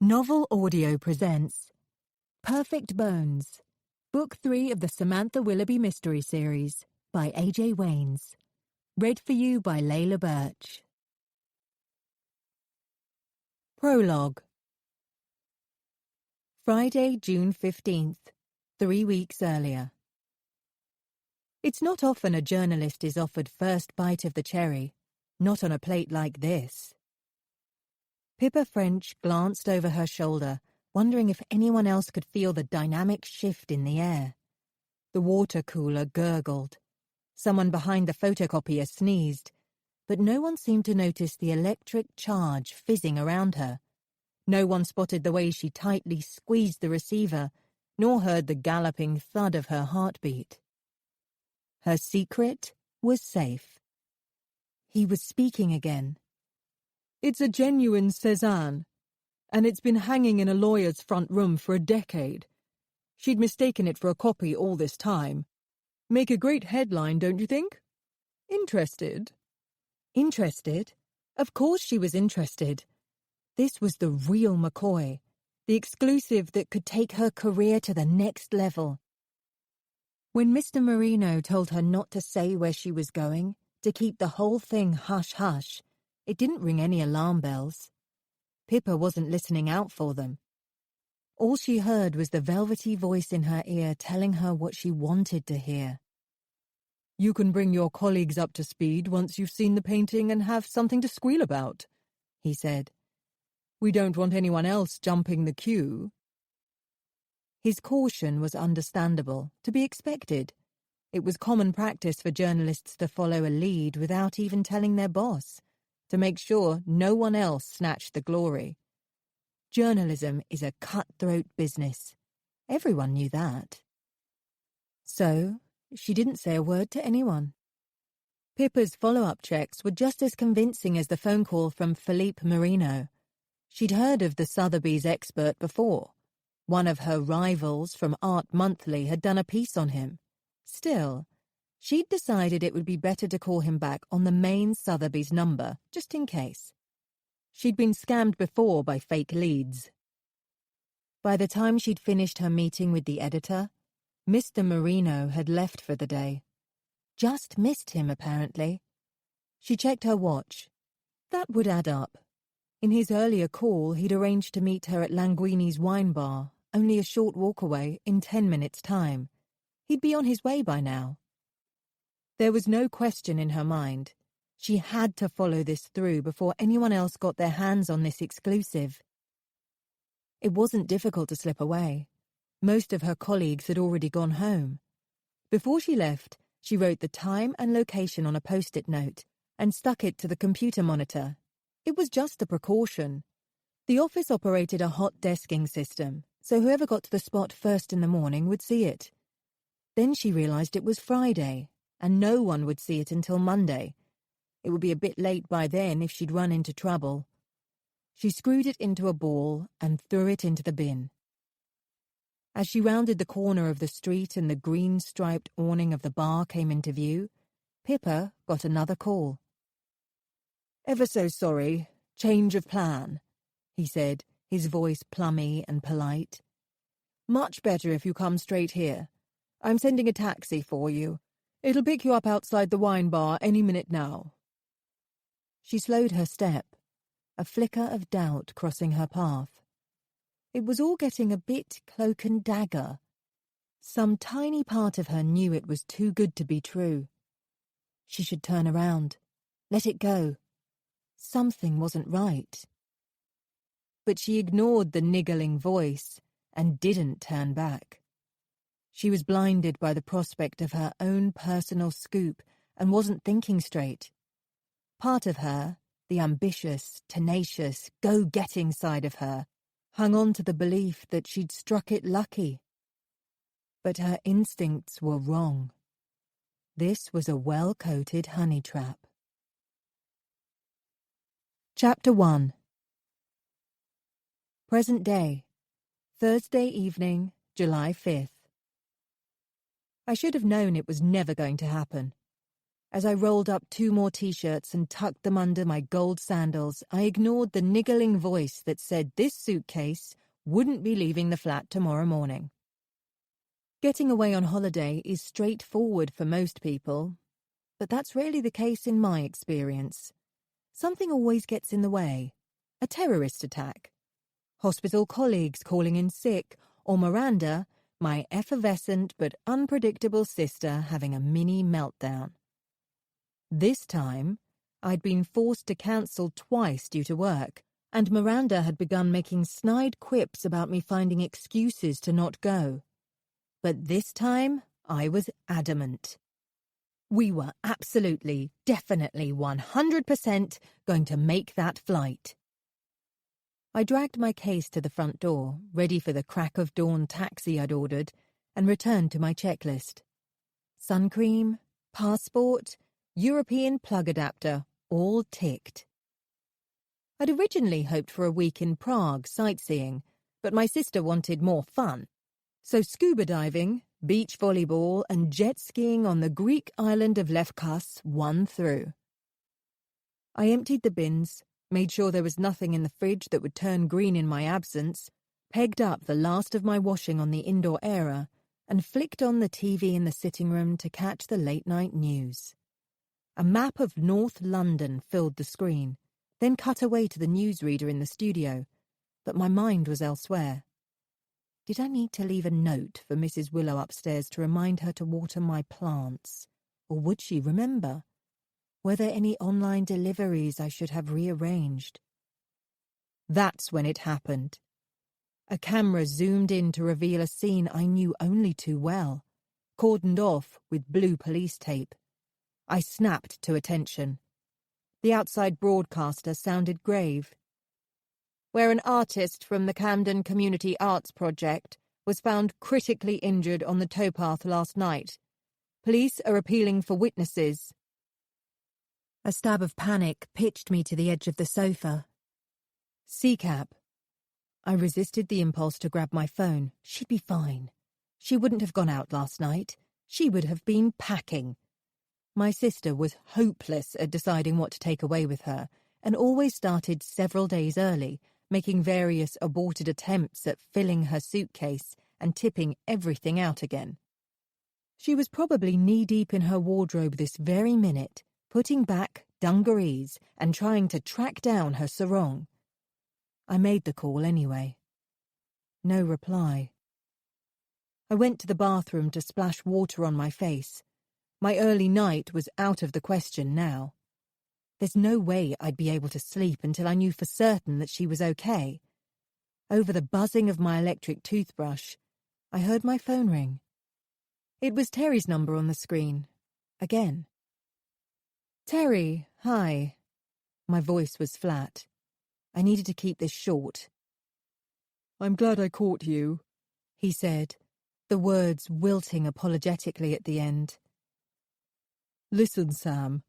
Novel Audio presents Perfect Bones, Book 3 of the Samantha Willoughby Mystery Series by A.J. Waines. Read for you by Layla Birch. Prologue. Friday, June 15th, 3 weeks earlier. It's not often a journalist is offered first bite of the cherry, not on a plate like this. Pippa French glanced over her shoulder, wondering if anyone else could feel the dynamic shift in the air. The water cooler gurgled. Someone behind the photocopier sneezed, but no one seemed to notice the electric charge fizzing around her. No one spotted the way she tightly squeezed the receiver, nor heard the galloping thud of her heartbeat. Her secret was safe. He was speaking again. "It's a genuine Cézanne, and it's been hanging in a lawyer's front room for a decade. She'd mistaken it for a copy all this time. Make a great headline, don't you think? Interested?" Interested? Of course she was interested. This was the real McCoy, the exclusive that could take her career to the next level. When Mr. Marino told her not to say where she was going, to keep the whole thing hush-hush, it didn't ring any alarm bells. Pippa wasn't listening out for them. All she heard was the velvety voice in her ear telling her what she wanted to hear. "You can bring your colleagues up to speed once you've seen the painting and have something to squeal about," he said. "We don't want anyone else jumping the queue." His caution was understandable, to be expected. It was common practice for journalists to follow a lead without even telling their boss, to make sure no one else snatched the glory. Journalism is a cutthroat business. Everyone knew that. So, she didn't say a word to anyone. Pippa's follow-up checks were just as convincing as the phone call from Philippe Marino. She'd heard of the Sotheby's expert before. One of her rivals from Art Monthly had done a piece on him. Still, she'd decided it would be better to call him back on the main Sotheby's number, just in case. She'd been scammed before by fake leads. By the time she'd finished her meeting with the editor, Mr. Marino had left for the day. Just missed him, apparently. She checked her watch. That would add up. In his earlier call, he'd arranged to meet her at Languini's wine bar, only a short walk away, in 10 minutes' time. He'd be on his way by now. There was no question in her mind. She had to follow this through before anyone else got their hands on this exclusive. It wasn't difficult to slip away. Most of her colleagues had already gone home. Before she left, she wrote the time and location on a post-it note and stuck it to the computer monitor. It was just a precaution. The office operated a hot desking system, so whoever got to the spot first in the morning would see it. Then she realized it was Friday, and no one would see it until Monday. It would be a bit late by then if she'd run into trouble. She screwed it into a ball and threw it into the bin. As she rounded the corner of the street and the green-striped awning of the bar came into view, Pippa got another call. "Ever so sorry, change of plan," he said, his voice plummy and polite. "Much better if you come straight here. I'm sending a taxi for you. It'll pick you up outside the wine bar any minute now." She slowed her step, a flicker of doubt crossing her path. It was all getting a bit cloak and dagger. Some tiny part of her knew it was too good to be true. She should turn around, let it go. Something wasn't right. But she ignored the niggling voice and didn't turn back. She was blinded by the prospect of her own personal scoop and wasn't thinking straight. Part of her, the ambitious, tenacious, go-getting side of her, hung on to the belief that she'd struck it lucky. But her instincts were wrong. This was a well-coated honey trap. Chapter 1. Present day, Thursday evening, July 5th. I should have known it was never going to happen. As I rolled up 2 more t-shirts and tucked them under my gold sandals, I ignored the niggling voice that said this suitcase wouldn't be leaving the flat tomorrow morning. Getting away on holiday is straightforward for most people, but that's rarely the case in my experience. Something always gets in the way. A terrorist attack, hospital colleagues calling in sick, or Miranda, my effervescent but unpredictable sister, having a mini meltdown. This time, I'd been forced to cancel twice due to work, and Miranda had begun making snide quips about me finding excuses to not go. But this time, I was adamant. We were absolutely, definitely, 100% going to make that flight. I dragged my case to the front door, ready for the crack of dawn taxi I'd ordered, and returned to my checklist. Sun cream, passport, European plug adapter, all ticked. I'd originally hoped for a week in Prague sightseeing, but my sister wanted more fun. So scuba diving, beach volleyball, and jet skiing on the Greek island of Lefkas won through. I emptied the bins, made sure there was nothing in the fridge that would turn green in my absence, pegged up the last of my washing on the indoor airer, and flicked on the TV in the sitting room to catch the late-night news. A map of North London filled the screen, then cut away to the newsreader in the studio, but my mind was elsewhere. Did I need to leave a note for Mrs. Willow upstairs to remind her to water my plants? Or would she remember? Were there any online deliveries I should have rearranged? That's when it happened. A camera zoomed in to reveal a scene I knew only too well, cordoned off with blue police tape. I snapped to attention. The outside broadcaster sounded grave. Where an artist from the Camden Community Arts Project was found critically injured on the towpath last night. Police are appealing for witnesses. A stab of panic pitched me to the edge of the sofa. CCAP. I resisted the impulse to grab my phone. She'd be fine. She wouldn't have gone out last night. She would have been packing. My sister was hopeless at deciding what to take away with her, and always started several days early, making various aborted attempts at filling her suitcase and tipping everything out again. She was probably knee-deep in her wardrobe this very minute, putting back dungarees and trying to track down her sarong. I made the call anyway. No reply. I went to the bathroom to splash water on my face. My early night was out of the question now. There's no way I'd be able to sleep until I knew for certain that she was okay. Over the buzzing of my electric toothbrush, I heard my phone ring. It was Terry's number on the screen. Again. Terry, hi. My voice was flat. I needed to keep this short. I'm glad I caught you, he said, the words wilting apologetically at the end. Listen, Sam,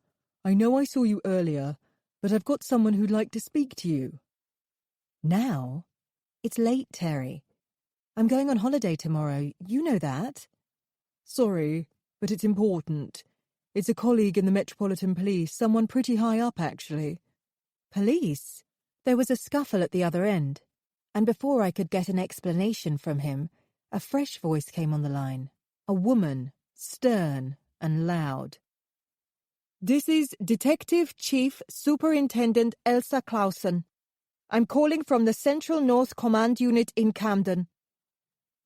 I know I saw you earlier, but I've got someone who'd like to speak to you. Now? It's late, Terry. I'm going on holiday tomorrow, you know that. Sorry, but it's important. It's a colleague in the Metropolitan Police, someone pretty high up, actually. Police? There was a scuffle at the other end, and before I could get an explanation from him, a fresh voice came on the line. A woman, stern and loud. This is Detective Chief Superintendent Elsa Clausen. I'm calling from the Central North Command Unit in Camden.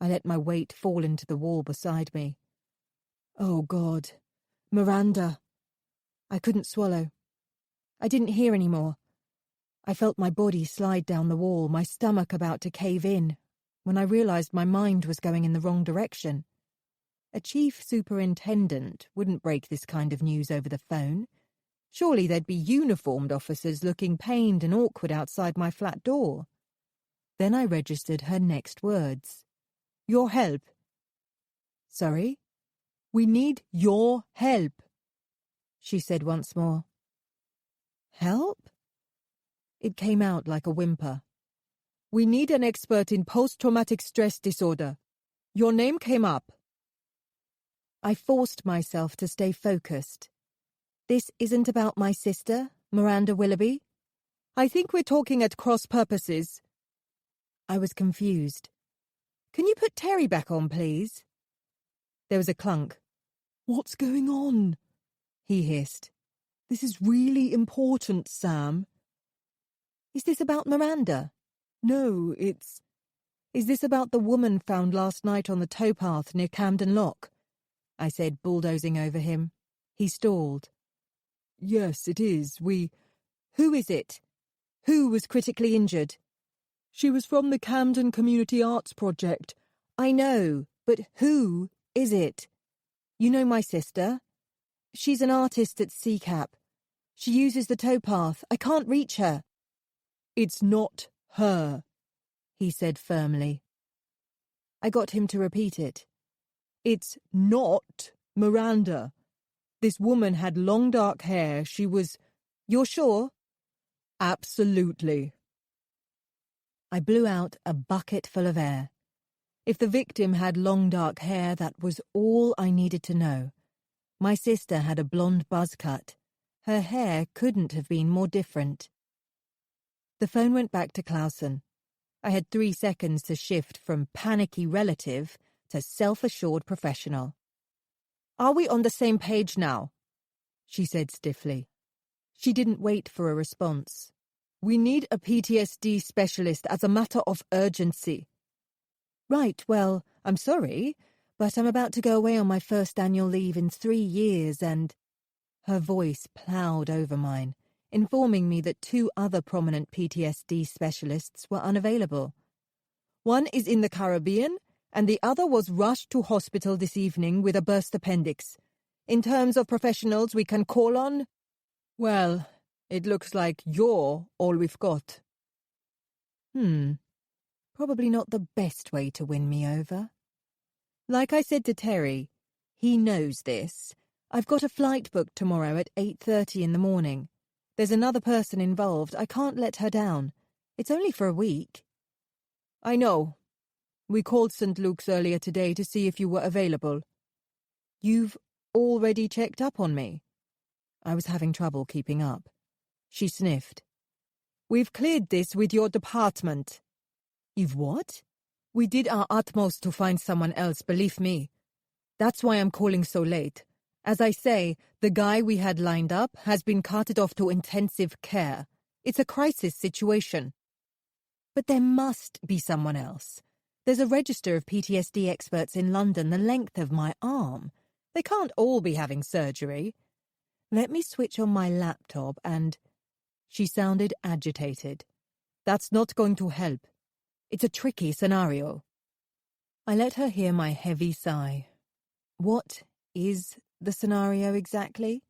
I let my weight fall into the wall beside me. Oh, God. Miranda. I couldn't swallow. I didn't hear any more. I felt my body slide down the wall, my stomach about to cave in, when I realized my mind was going in the wrong direction. A chief superintendent wouldn't break this kind of news over the phone. Surely there'd be uniformed officers looking pained and awkward outside my flat door. Then I registered her next words. Your help. Sorry? We need your help, she said once more. Help? It came out like a whimper. We need an expert in post-traumatic stress disorder. Your name came up. I forced myself to stay focused. This isn't about my sister, Miranda Willoughby? I think we're talking at cross purposes. I was confused. Can you put Terry back on, please? There was a clunk. What's going on? He hissed. This is really important, Sam. Is this about Miranda? No, it's... Is this about the woman found last night on the towpath near Camden Lock? I said, bulldozing over him. He stalled. Yes, it is. Who is it? Who was critically injured? She was from the Camden Community Arts Project. I know, but who is it? You know my sister? She's an artist at CCAP. She uses the towpath. I can't reach her. It's not her, he said firmly. I got him to repeat it. It's not Miranda. This woman had long dark hair. She was... You're sure? Absolutely. I blew out a bucket full of air. If the victim had long dark hair, that was all I needed to know. My sister had a blonde buzz cut. Her hair couldn't have been more different. The phone went back to Clausen. I had 3 seconds to shift from panicky relative to self-assured professional. Are we on the same page now? She said stiffly. She didn't wait for a response. We need a PTSD specialist as a matter of urgency. Right, well, I'm sorry, but I'm about to go away on my first annual leave in 3 years and... Her voice ploughed over mine, informing me that 2 other prominent PTSD specialists were unavailable. One is in the Caribbean, and the other was rushed to hospital this evening with a burst appendix. In terms of professionals we can call on... Well, it looks like you're all we've got. Probably not the best way to win me over. Like I said to Terry, he knows this. I've got a flight booked tomorrow at 8:30 in the morning. There's another person involved. I can't let her down. It's only for a week. I know. We called St. Luke's earlier today to see if you were available. You've already checked up on me? I was having trouble keeping up. She sniffed. We've cleared this with your department. You've what? We did our utmost to find someone else, believe me. That's why I'm calling so late. As I say, the guy we had lined up has been carted off to intensive care. It's a crisis situation. But there must be someone else. There's a register of PTSD experts in London the length of my arm. They can't all be having surgery. Let me switch on my laptop and... She sounded agitated. That's not going to help. It's a tricky scenario. I let her hear my heavy sigh. What is the scenario exactly?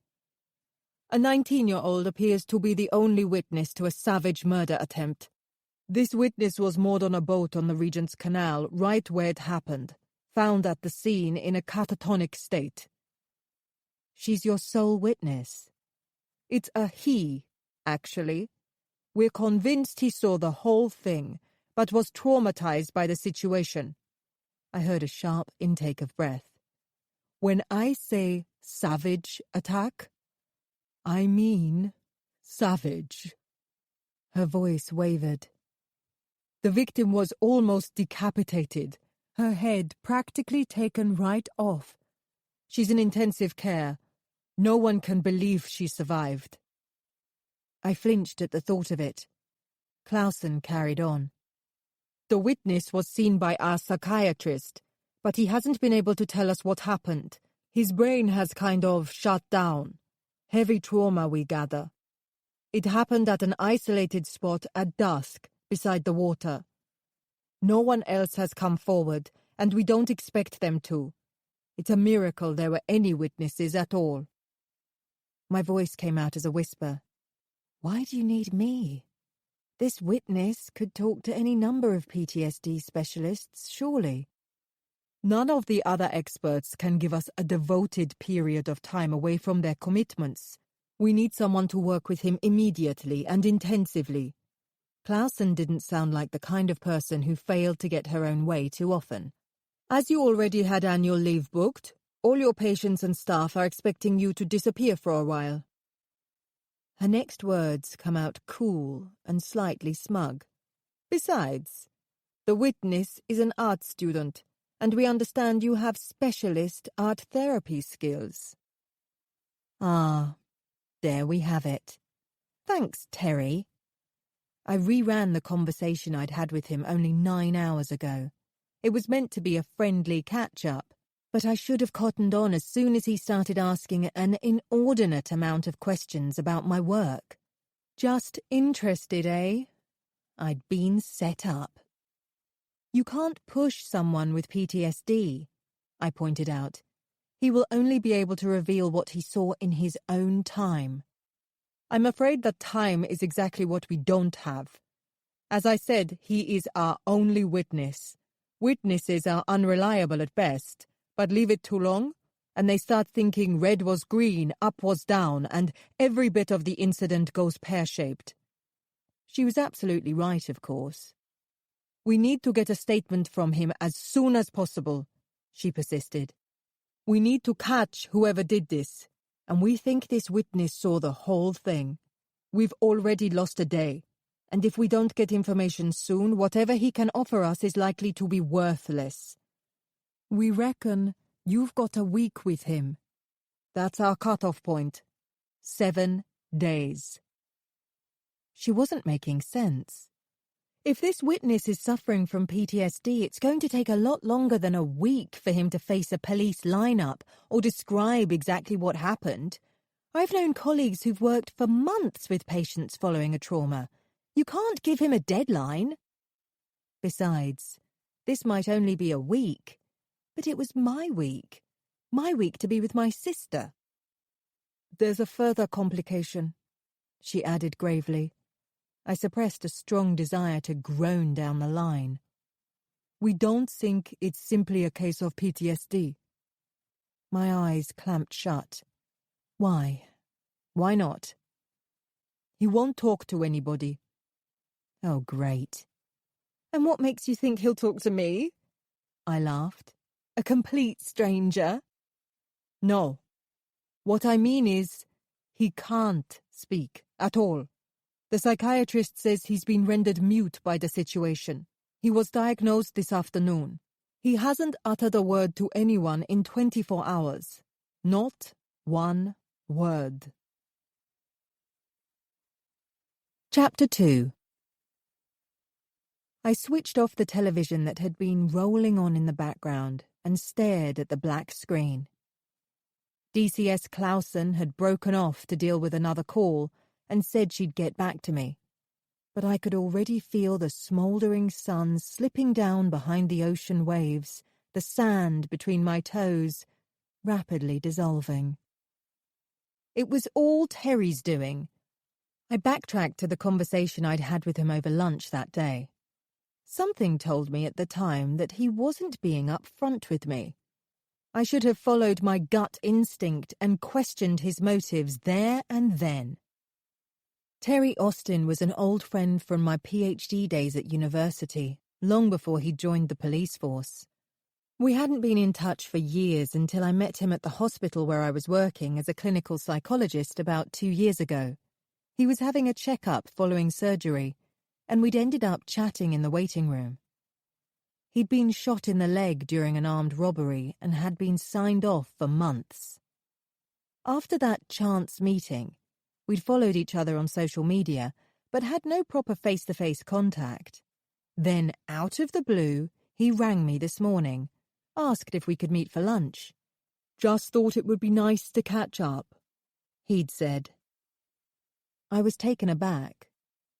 A 19-year-old appears to be the only witness to a savage murder attempt. This witness was moored on a boat on the Regent's Canal, right where it happened, found at the scene in a catatonic state. She's your sole witness. It's a he, actually. We're convinced he saw the whole thing, but was traumatized by the situation. I heard a sharp intake of breath. When I say savage attack, I mean savage. Her voice wavered. The victim was almost decapitated, her head practically taken right off. She's in intensive care. No one can believe she survived. I flinched at the thought of it. Clausen carried on. The witness was seen by our psychiatrist, but he hasn't been able to tell us what happened. His brain has kind of shut down. Heavy trauma, we gather. It happened at an isolated spot at dusk, beside the water. No one else has come forward, and we don't expect them to. It's a miracle there were any witnesses at all. My voice came out as a whisper. Why do you need me? This witness could talk to any number of PTSD specialists, surely. None of the other experts can give us a devoted period of time away from their commitments. We need someone to work with him immediately and intensively. Clausen didn't sound like the kind of person who failed to get her own way too often. As you already had annual leave booked, All your patients and staff are expecting you to disappear for a while." Her next words come out cool and slightly smug. "Besides, the witness is an art student, and we understand you have specialist art therapy skills." Ah, there we have it. Thanks, Terry. I reran the conversation I'd had with him only 9 hours ago. It was meant to be a friendly catch-up, but I should have cottoned on as soon as he started asking an inordinate amount of questions about my work. Just interested, eh? I'd been set up. "You can't push someone with PTSD," I pointed out. "He will only be able to reveal what he saw in his own time." "I'm afraid that time is exactly what we don't have. As I said, he is our only witness. Witnesses are unreliable at best, but leave it too long, and they start thinking red was green, up was down, and every bit of the incident goes pear-shaped." She was absolutely right, of course. "We need to get a statement from him as soon as possible," she persisted. "We need to catch whoever did this, and we think this witness saw the whole thing. We've already lost a day, and if we don't get information soon, whatever he can offer us is likely to be worthless. We reckon you've got a week with him. That's our cutoff point. 7 days." She wasn't making sense. If this witness is suffering from PTSD, it's going to take a lot longer than a week for him to face a police lineup or describe exactly what happened. I've known colleagues who've worked for months with patients following a trauma. You can't give him a deadline. Besides, this might only be a week, but it was my week to be with my sister. "There's a further complication," she added gravely. I suppressed a strong desire to groan down the line. "We don't think it's simply a case of PTSD." My eyes clamped shut. "Why? Why not?" "He won't talk to anybody." "Oh, great. And what makes you think he'll talk to me?" I laughed. "A complete stranger?" "No. What I mean is, he can't speak at all. The psychiatrist says he's been rendered mute by the situation. He was diagnosed this afternoon. He hasn't uttered a word to anyone in 24 hours. Not one word." Chapter 2. I switched off the television that had been rolling on in the background and stared at the black screen. DCS Clausen had broken off to deal with another call and said she'd get back to me. But I could already feel the smouldering sun slipping down behind the ocean waves, the sand between my toes, rapidly dissolving. It was all Terry's doing. I backtracked to the conversation I'd had with him over lunch that day. Something told me at the time that he wasn't being upfront with me. I should have followed my gut instinct and questioned his motives there and then. Terry Austin was an old friend from my PhD days at university, long before he joined the police force. We hadn't been in touch for years until I met him at the hospital where I was working as a clinical psychologist about 2 years ago. He was having a checkup following surgery, and we'd ended up chatting in the waiting room. He'd been shot in the leg during an armed robbery and had been signed off for months. After that chance meeting, we'd followed each other on social media, but had no proper face-to-face contact. Then, out of the blue, he rang me this morning, asked if we could meet for lunch. "Just thought it would be nice to catch up," he'd said. I was taken aback,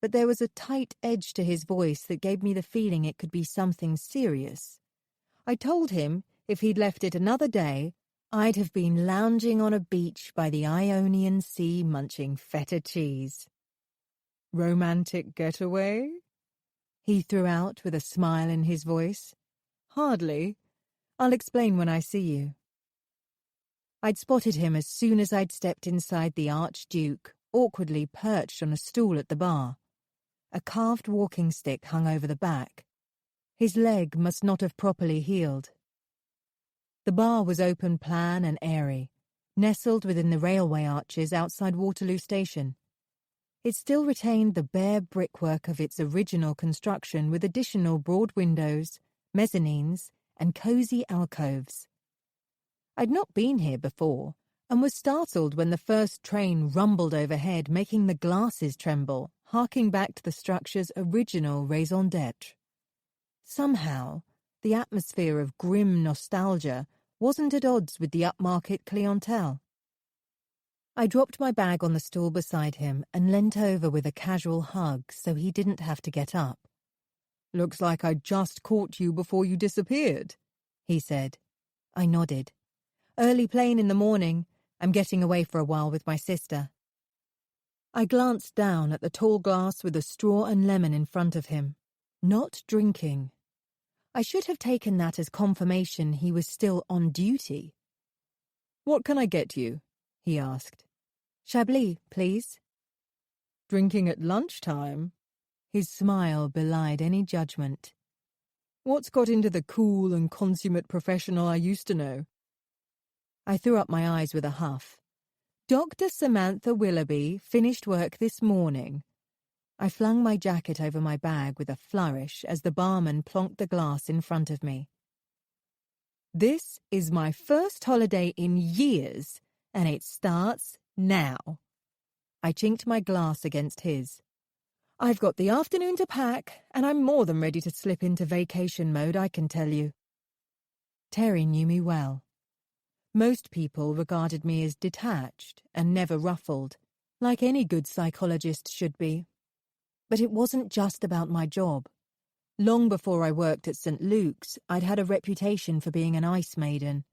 but there was a tight edge to his voice that gave me the feeling it could be something serious. I told him if he'd left it another day, I'd have been lounging on a beach by the Ionian Sea munching feta cheese. "Romantic getaway?" he threw out with a smile in his voice. "Hardly. I'll explain when I see you." I'd spotted him as soon as I'd stepped inside the Archduke, awkwardly perched on a stool at the bar. A carved walking stick hung over the back. His leg must not have properly healed. The bar was open plan and airy, nestled within the railway arches outside Waterloo Station. It still retained the bare brickwork of its original construction with additional broad windows, mezzanines, and cosy alcoves. I'd not been here before, and was startled when the first train rumbled overhead, making the glasses tremble, harking back to the structure's original raison d'etre. Somehow, the atmosphere of grim nostalgia wasn't at odds with the upmarket clientele. I dropped my bag on the stool beside him and leant over with a casual hug so he didn't have to get up. "Looks like I just caught you before you disappeared," he said. I nodded. "Early plane in the morning. I'm getting away for a while with my sister." I glanced down at the tall glass with a straw and lemon in front of him. Not drinking. I should have taken that as confirmation he was still on duty. "What can I get you?" he asked. "Chablis, please." "Drinking at lunchtime?" His smile belied any judgment. "What's got into the cool and consummate professional I used to know?" I threw up my eyes with a huff. "Dr. Samantha Willoughby finished work this morning." I flung my jacket over my bag with a flourish as the barman plonked the glass in front of me. "This is my first holiday in years, and it starts now." I chinked my glass against his. "I've got the afternoon to pack, and I'm more than ready to slip into vacation mode, I can tell you." Terry knew me well. Most people regarded me as detached and never ruffled, like any good psychologist should be. But it wasn't just about my job. Long before I worked at St. Luke's, I'd had a reputation for being an ice maiden.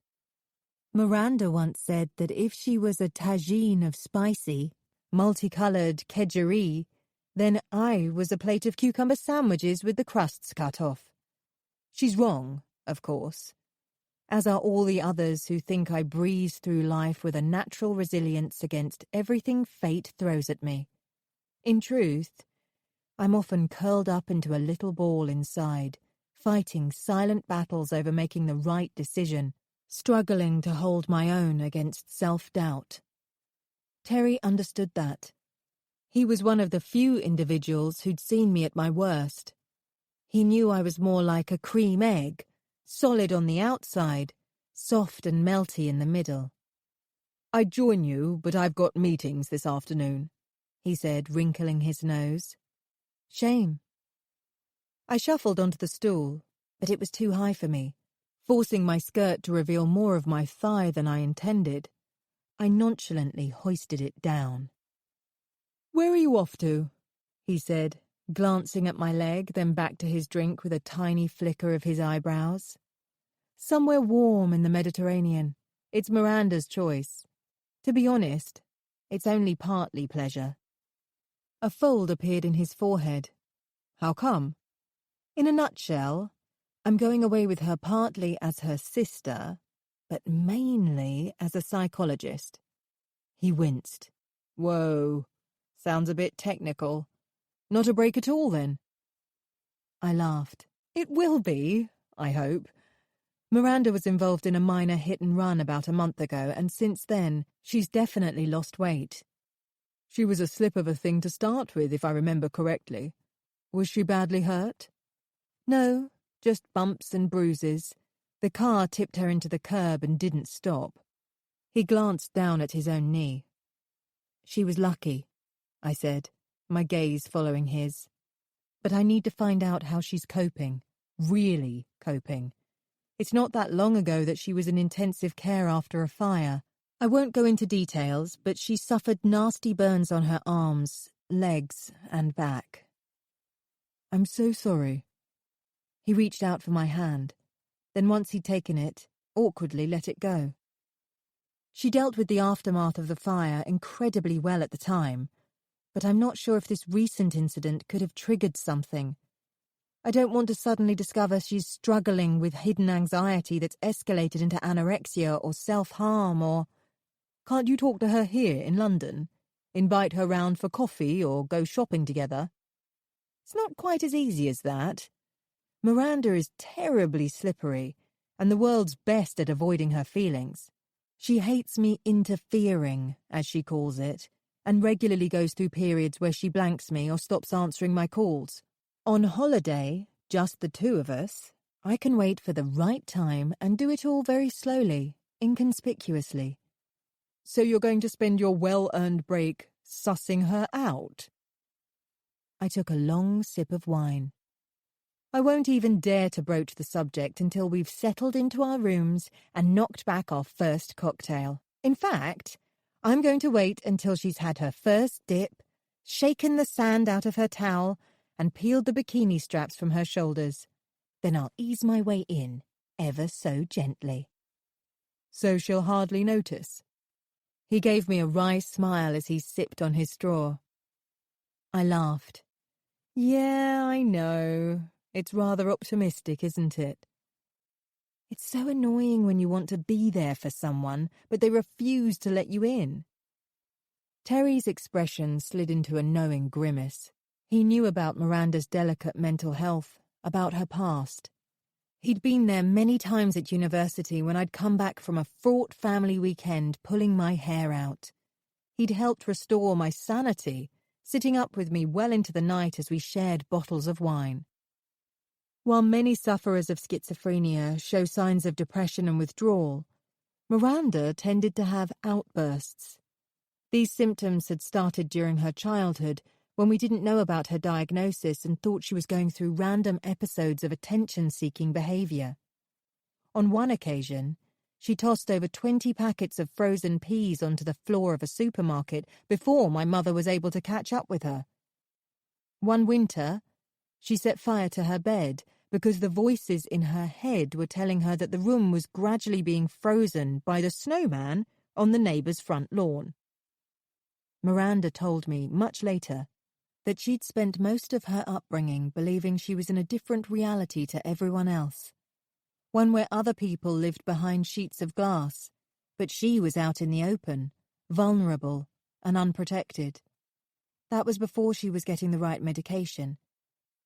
Miranda once said that if she was a tagine of spicy, multicoloured kedgeree, then I was a plate of cucumber sandwiches with the crusts cut off. She's wrong, of course, as are all the others who think I breeze through life with a natural resilience against everything fate throws at me. In truth, I'm often curled up into a little ball inside, fighting silent battles over making the right decision, struggling to hold my own against self-doubt. Terry understood that. He was one of the few individuals who'd seen me at my worst. He knew I was more like a cream egg, solid on the outside, soft and melty in the middle. "I'd join you, but I've got meetings this afternoon," he said, wrinkling his nose. "Shame." I shuffled onto the stool, but it was too high for me, forcing my skirt to reveal more of my thigh than I intended. I nonchalantly hoisted it down. "Where are you off to?" he said, glancing at my leg, then back to his drink with a tiny flicker of his eyebrows. "Somewhere warm in the Mediterranean. It's Miranda's choice. To be honest, it's only partly pleasure." A fold appeared in his forehead. "How come?" "In a nutshell, I'm going away with her partly as her sister, but mainly as a psychologist." He winced. "Whoa, sounds a bit technical. Not a break at all, then?" I laughed. "It will be, I hope. Miranda was involved in a minor hit-and-run about a month ago, and since then, she's definitely lost weight. She was a slip of a thing to start with, if I remember correctly. Was she badly hurt?" "No, just bumps and bruises. The car tipped her into the curb and didn't stop." He glanced down at his own knee. "She was lucky," I said, my gaze following his. "But I need to find out how she's coping. Really coping. It's not that long ago that she was in intensive care after a fire. I won't go into details, but she suffered nasty burns on her arms, legs, and back." "I'm so sorry." He reached out for my hand, then once he'd taken it, awkwardly let it go. She dealt with the aftermath of the fire incredibly well at the time, but I'm not sure if this recent incident could have triggered something. I don't want to suddenly discover she's struggling with hidden anxiety that's escalated into anorexia or self-harm or... "Can't you talk to her here in London? Invite her round for coffee or go shopping together?" "It's not quite as easy as that. Miranda is terribly slippery, and the world's best at avoiding her feelings. She hates me interfering, as she calls it, and regularly goes through periods where she blanks me or stops answering my calls. On holiday, just the two of us, I can wait for the right time and do it all very slowly, inconspicuously. So you're going to spend your well-earned break sussing her out? I took a long sip of wine. I won't even dare to broach the subject until we've settled into our rooms and knocked back our first cocktail. In fact, I'm going to wait until she's had her first dip, shaken the sand out of her towel, and peeled the bikini straps from her shoulders. Then I'll ease my way in, ever so gently. So she'll hardly notice. He gave me a wry smile as he sipped on his straw. I laughed. Yeah, I know. It's rather optimistic, isn't it? It's so annoying when you want to be there for someone, but they refuse to let you in. Terry's expression slid into a knowing grimace. He knew about Miranda's delicate mental health, about her past. He'd been there many times at university when I'd come back from a fraught family weekend pulling my hair out. He'd helped restore my sanity, sitting up with me well into the night as we shared bottles of wine. While many sufferers of schizophrenia show signs of depression and withdrawal, Miranda tended to have outbursts. These symptoms had started during her childhood, when we didn't know about her diagnosis and thought she was going through random episodes of attention-seeking behavior. On one occasion, she tossed over 20 packets of frozen peas onto the floor of a supermarket before my mother was able to catch up with her. One winter, she set fire to her bed because the voices in her head were telling her that the room was gradually being frozen by the snowman on the neighbour's front lawn. Miranda told me, much later, that she'd spent most of her upbringing believing she was in a different reality to everyone else, one where other people lived behind sheets of glass, but she was out in the open, vulnerable and unprotected. That was before she was getting the right medication.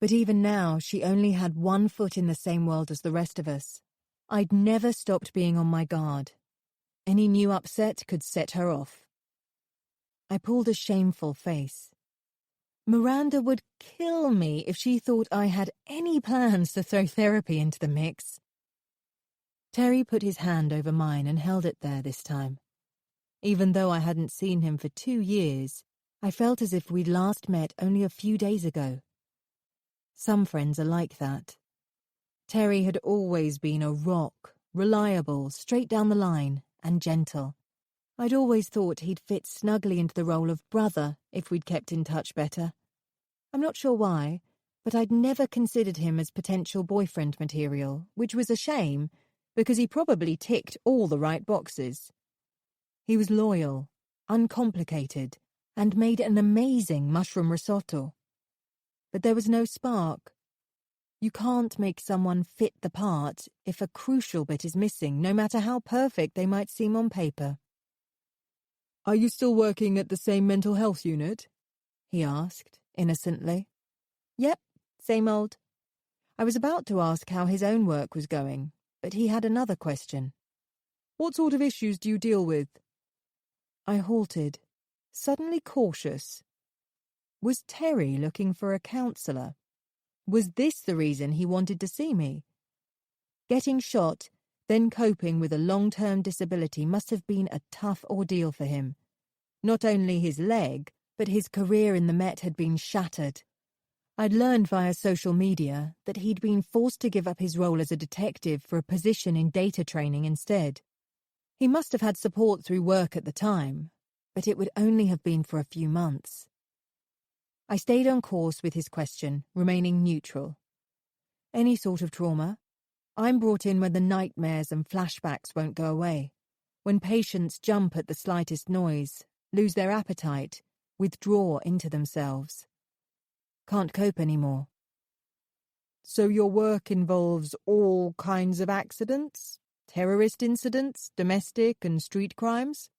But even now, she only had one foot in the same world as the rest of us. I'd never stopped being on my guard. Any new upset could set her off. I pulled a shameful face. Miranda would kill me if she thought I had any plans to throw therapy into the mix. Terry put his hand over mine and held it there this time. Even though I hadn't seen him for 2 years, I felt as if we'd last met only a few days ago. Some friends are like that. Terry had always been a rock, reliable, straight down the line, and gentle. I'd always thought he'd fit snugly into the role of brother if we'd kept in touch better. I'm not sure why, but I'd never considered him as potential boyfriend material, which was a shame, because he probably ticked all the right boxes. He was loyal, uncomplicated, and made an amazing mushroom risotto. But there was no spark. You can't make someone fit the part if a crucial bit is missing, no matter how perfect they might seem on paper. "Are you still working at the same mental health unit?" he asked, innocently. "Yep, same old." I was about to ask how his own work was going, but he had another question. "What sort of issues do you deal with?" I halted, suddenly cautious. Was Terry looking for a counsellor? Was this the reason he wanted to see me? Getting shot, then coping with a long-term disability must have been a tough ordeal for him. Not only his leg, but his career in the Met had been shattered. I'd learned via social media that he'd been forced to give up his role as a detective for a position in data training instead. He must have had support through work at the time, but it would only have been for a few months. I stayed on course with his question, remaining neutral. Any sort of trauma? I'm brought in when the nightmares and flashbacks won't go away, when patients jump at the slightest noise, lose their appetite, withdraw into themselves. Can't cope anymore. So your work involves all kinds of accidents? Terrorist incidents, domestic and street crimes?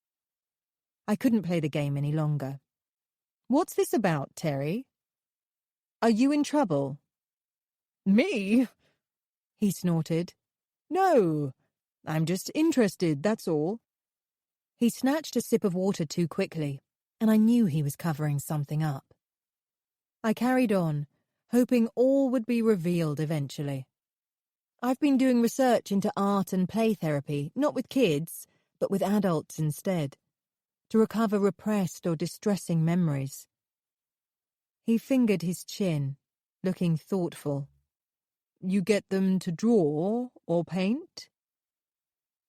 I couldn't play the game any longer. "What's this about, Terry? Are you in trouble?" "Me?" he snorted. No, I'm just interested, that's all. He snatched a sip of water too quickly, and I knew he was covering something up. I carried on, hoping all would be revealed eventually. I've been doing research into art and play therapy, not with kids, but with adults instead, to recover repressed or distressing memories. He fingered his chin, looking thoughtful. You get them to draw or paint?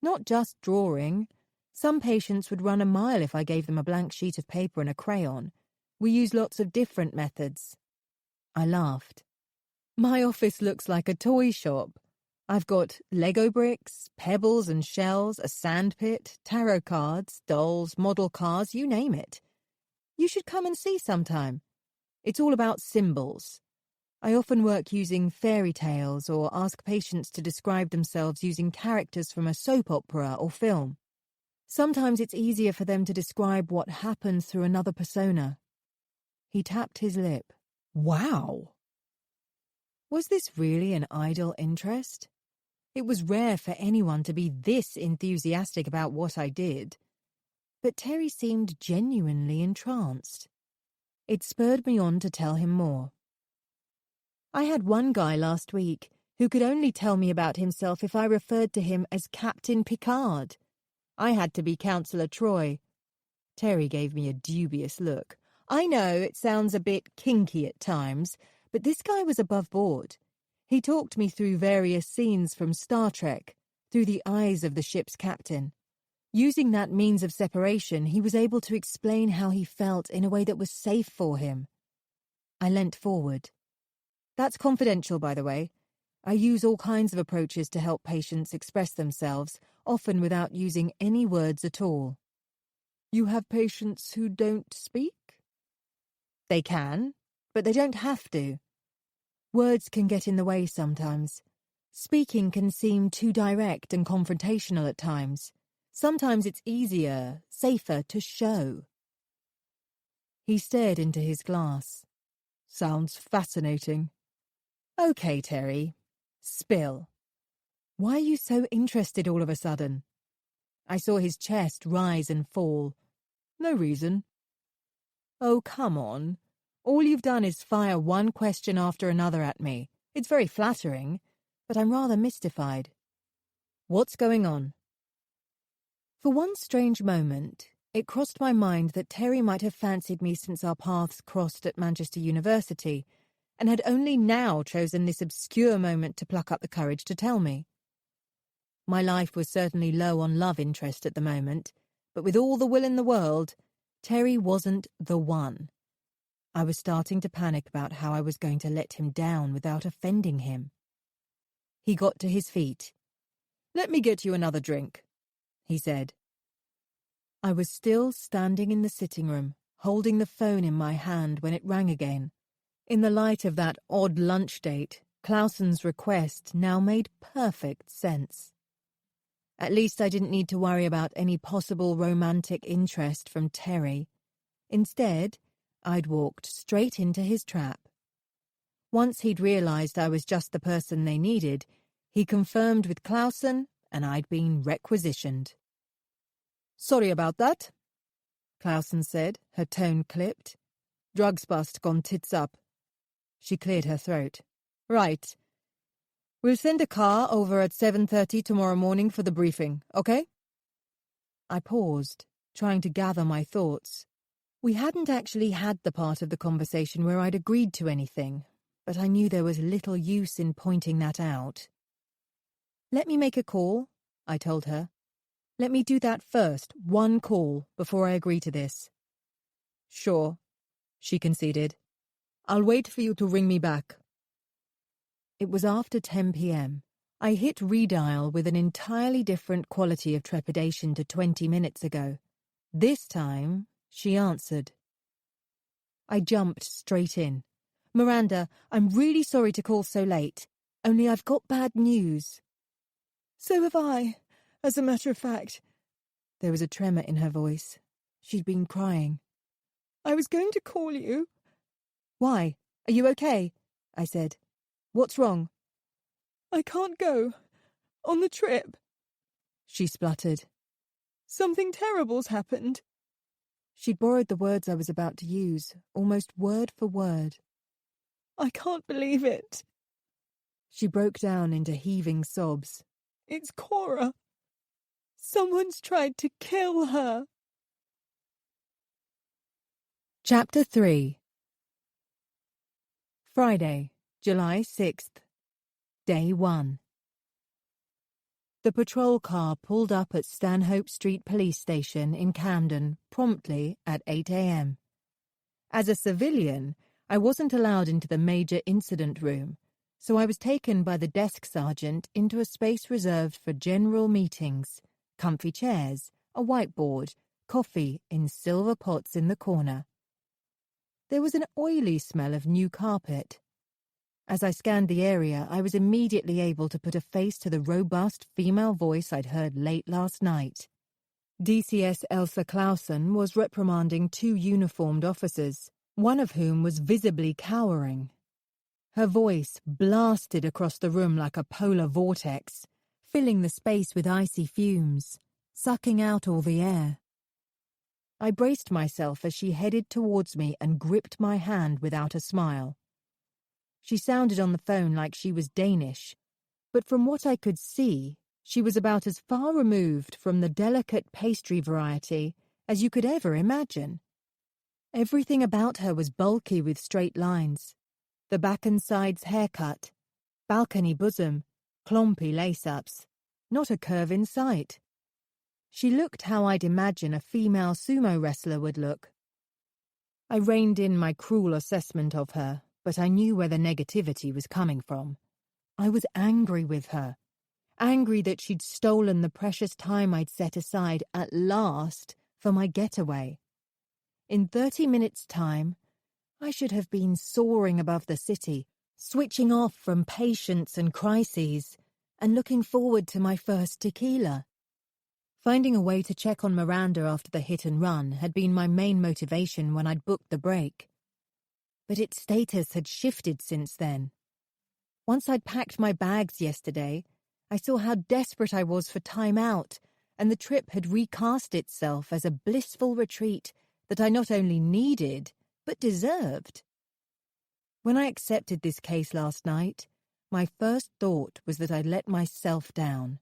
Not just drawing. Some patients would run a mile if I gave them a blank sheet of paper and a crayon. We use lots of different methods. I laughed. My office looks like a toy shop. I've got Lego bricks, pebbles and shells, a sandpit, tarot cards, dolls, model cars, you name it. You should come and see sometime. It's all about symbols. I often work using fairy tales or ask patients to describe themselves using characters from a soap opera or film. Sometimes it's easier for them to describe what happened through another persona. He tapped his lip. Wow! Was this really an idle interest? It was rare for anyone to be this enthusiastic about what I did. But Terry seemed genuinely entranced. It spurred me on to tell him more. I had one guy last week who could only tell me about himself if I referred to him as Captain Picard. I had to be Councillor Troy. Terry gave me a dubious look. I know it sounds a bit kinky at times, but this guy was above board. He talked me through various scenes from Star Trek, through the eyes of the ship's captain. Using that means of separation, he was able to explain how he felt in a way that was safe for him. I leant forward. That's confidential, by the way. I use all kinds of approaches to help patients express themselves, often without using any words at all. You have patients who don't speak? They can, but they don't have to. Words can get in the way sometimes. Speaking can seem too direct and confrontational at times. Sometimes it's easier, safer to show. He stared into his glass. Sounds fascinating. Okay, Terry. Spill. Why are you so interested all of a sudden? I saw his chest rise and fall. No reason. Oh, come on. All you've done is fire one question after another at me. It's very flattering, but I'm rather mystified. What's going on? For one strange moment, it crossed my mind that Terry might have fancied me since our paths crossed at Manchester University, and had only now chosen this obscure moment to pluck up the courage to tell me. My life was certainly low on love interest at the moment, but with all the will in the world, Terry wasn't the one. I was starting to panic about how I was going to let him down without offending him. He got to his feet. Let me get you another drink, he said. I was still standing in the sitting room, holding the phone in my hand when it rang again. In the light of that odd lunch date, Clausen's request now made perfect sense. At least I didn't need to worry about any possible romantic interest from Terry. Instead, I'd walked straight into his trap. Once he'd realized I was just the person they needed, he confirmed with Clausen, and I'd been requisitioned. Sorry about that, Clausen said, her tone clipped. Drugs bust gone tits up. She cleared her throat. Right. We'll send a car over at 7:30 tomorrow morning for the briefing, okay? I paused, trying to gather my thoughts. We hadn't actually had the part of the conversation where I'd agreed to anything, but I knew there was little use in pointing that out. Let me make a call, I told her. Let me do that first, one call, before I agree to this. Sure, she conceded. I'll wait for you to ring me back. It was after 10 p.m. I hit redial with an entirely different quality of trepidation to 20 minutes ago. This time, she answered. I jumped straight in. Miranda, I'm really sorry to call so late. Only I've got bad news. So have I, as a matter of fact. There was a tremor in her voice. She'd been crying. I was going to call you. Why? Are you okay? I said. What's wrong? I can't go. on the trip," she spluttered. "Something terrible's happened." She'd borrowed the words I was about to use, almost word for word. "I can't believe it." She broke down into heaving sobs. "It's Cora. Someone's tried to kill her." Chapter 3. Friday, July 6th. Day 1. The patrol car pulled up at Stanhope Street Police Station in Camden promptly at 8 a.m. As a civilian, I wasn't allowed into the major incident room, so I was taken by the desk sergeant into a space reserved for general meetings, comfy chairs, a whiteboard, coffee in silver pots in the corner. There was an oily smell of new carpet. As I scanned the area, I was immediately able to put a face to the robust female voice I'd heard late last night. DCS Elsa Clausen was reprimanding 2 uniformed officers, one of whom was visibly cowering. Her voice blasted across the room like a polar vortex, filling the space with icy fumes, sucking out all the air. I braced myself as she headed towards me and gripped my hand without a smile. She sounded on the phone like she was Danish, but from what I could see, she was about as far removed from the delicate pastry variety as you could ever imagine. Everything about her was bulky with straight lines. The back and sides haircut, balcony bosom, clompy lace-ups, not a curve in sight. She looked how I'd imagine a female sumo wrestler would look. I reined in my cruel assessment of her, but I knew where the negativity was coming from. I was angry with her. Angry that she'd stolen the precious time I'd set aside at last for my getaway. In 30 minutes' time, I should have been soaring above the city, switching off from patients and crises, and looking forward to my first tequila. Finding a way to check on Miranda after the hit and run had been my main motivation when I'd booked the break. But its status had shifted since then. Once I'd packed my bags yesterday, I saw how desperate I was for time out, and the trip had recast itself as a blissful retreat that I not only needed, but deserved. When I accepted this case last night, my first thought was that I'd let myself down.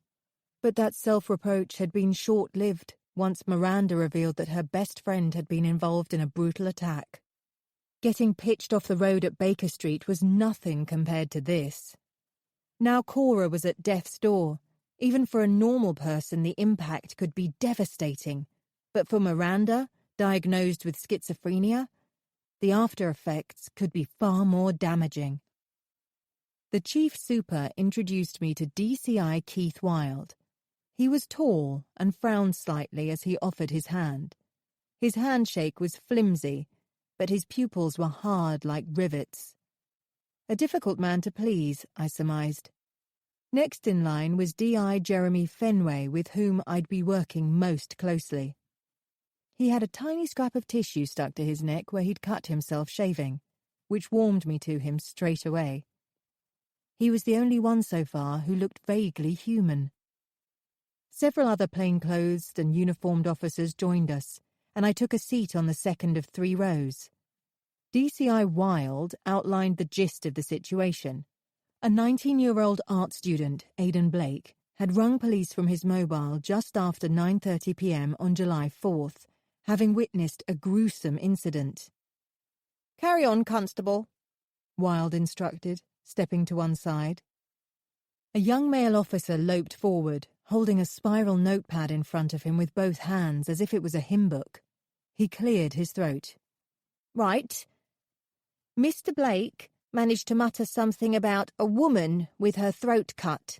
But that self-reproach had been short-lived once Miranda revealed that her best friend had been involved in a brutal attack. Getting pitched off the road at Baker Street was nothing compared to this. Now Cora was at death's door. Even for a normal person, the impact could be devastating. But for Miranda, diagnosed with schizophrenia, the after-effects could be far more damaging. The chief super introduced me to DCI Keith Wilde. He was tall and frowned slightly as he offered his hand. His handshake was flimsy, but his pupils were hard like rivets. A difficult man to please, I surmised. Next in line was D.I. Jeremy Fenway, with whom I'd be working most closely. He had a tiny scrap of tissue stuck to his neck where he'd cut himself shaving, which warmed me to him straight away. He was the only one so far who looked vaguely human. Several other plainclothed and uniformed officers joined us, and I took a seat on the second of 3 rows. DCI Wilde outlined the gist of the situation. A 19-year-old art student, Aidan Blake, had rung police from his mobile just after 9:30 p.m. on July 4th, having witnessed a gruesome incident. "Carry on, Constable," Wilde instructed, stepping to one side. A young male officer loped forward, holding a spiral notepad in front of him with both hands as if it was a hymn book. He cleared his throat. "Right. Mr. Blake managed to mutter something about a woman with her throat cut,"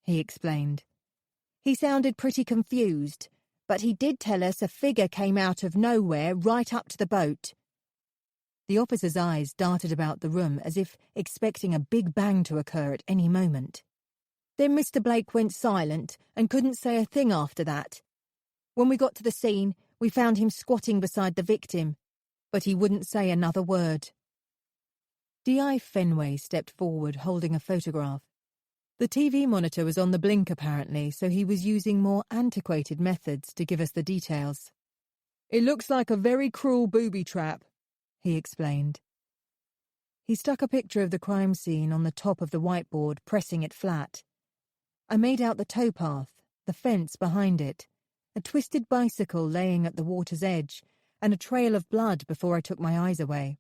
he explained. "He sounded pretty confused, but he did tell us a figure came out of nowhere right up to the boat." The officer's eyes darted about the room as if expecting a big bang to occur at any moment. Then Mr. Blake went silent and couldn't say a thing after that. When we got to the scene, we found him squatting beside the victim, but he wouldn't say another word. D.I. Fenway stepped forward holding a photograph. The TV monitor was on the blink apparently, so he was using more antiquated methods to give us the details. "It looks like a very cruel booby trap," he explained. He stuck a picture of the crime scene on the top of the whiteboard, pressing it flat. I made out the towpath, the fence behind it, a twisted bicycle laying at the water's edge, and a trail of blood before I took my eyes away.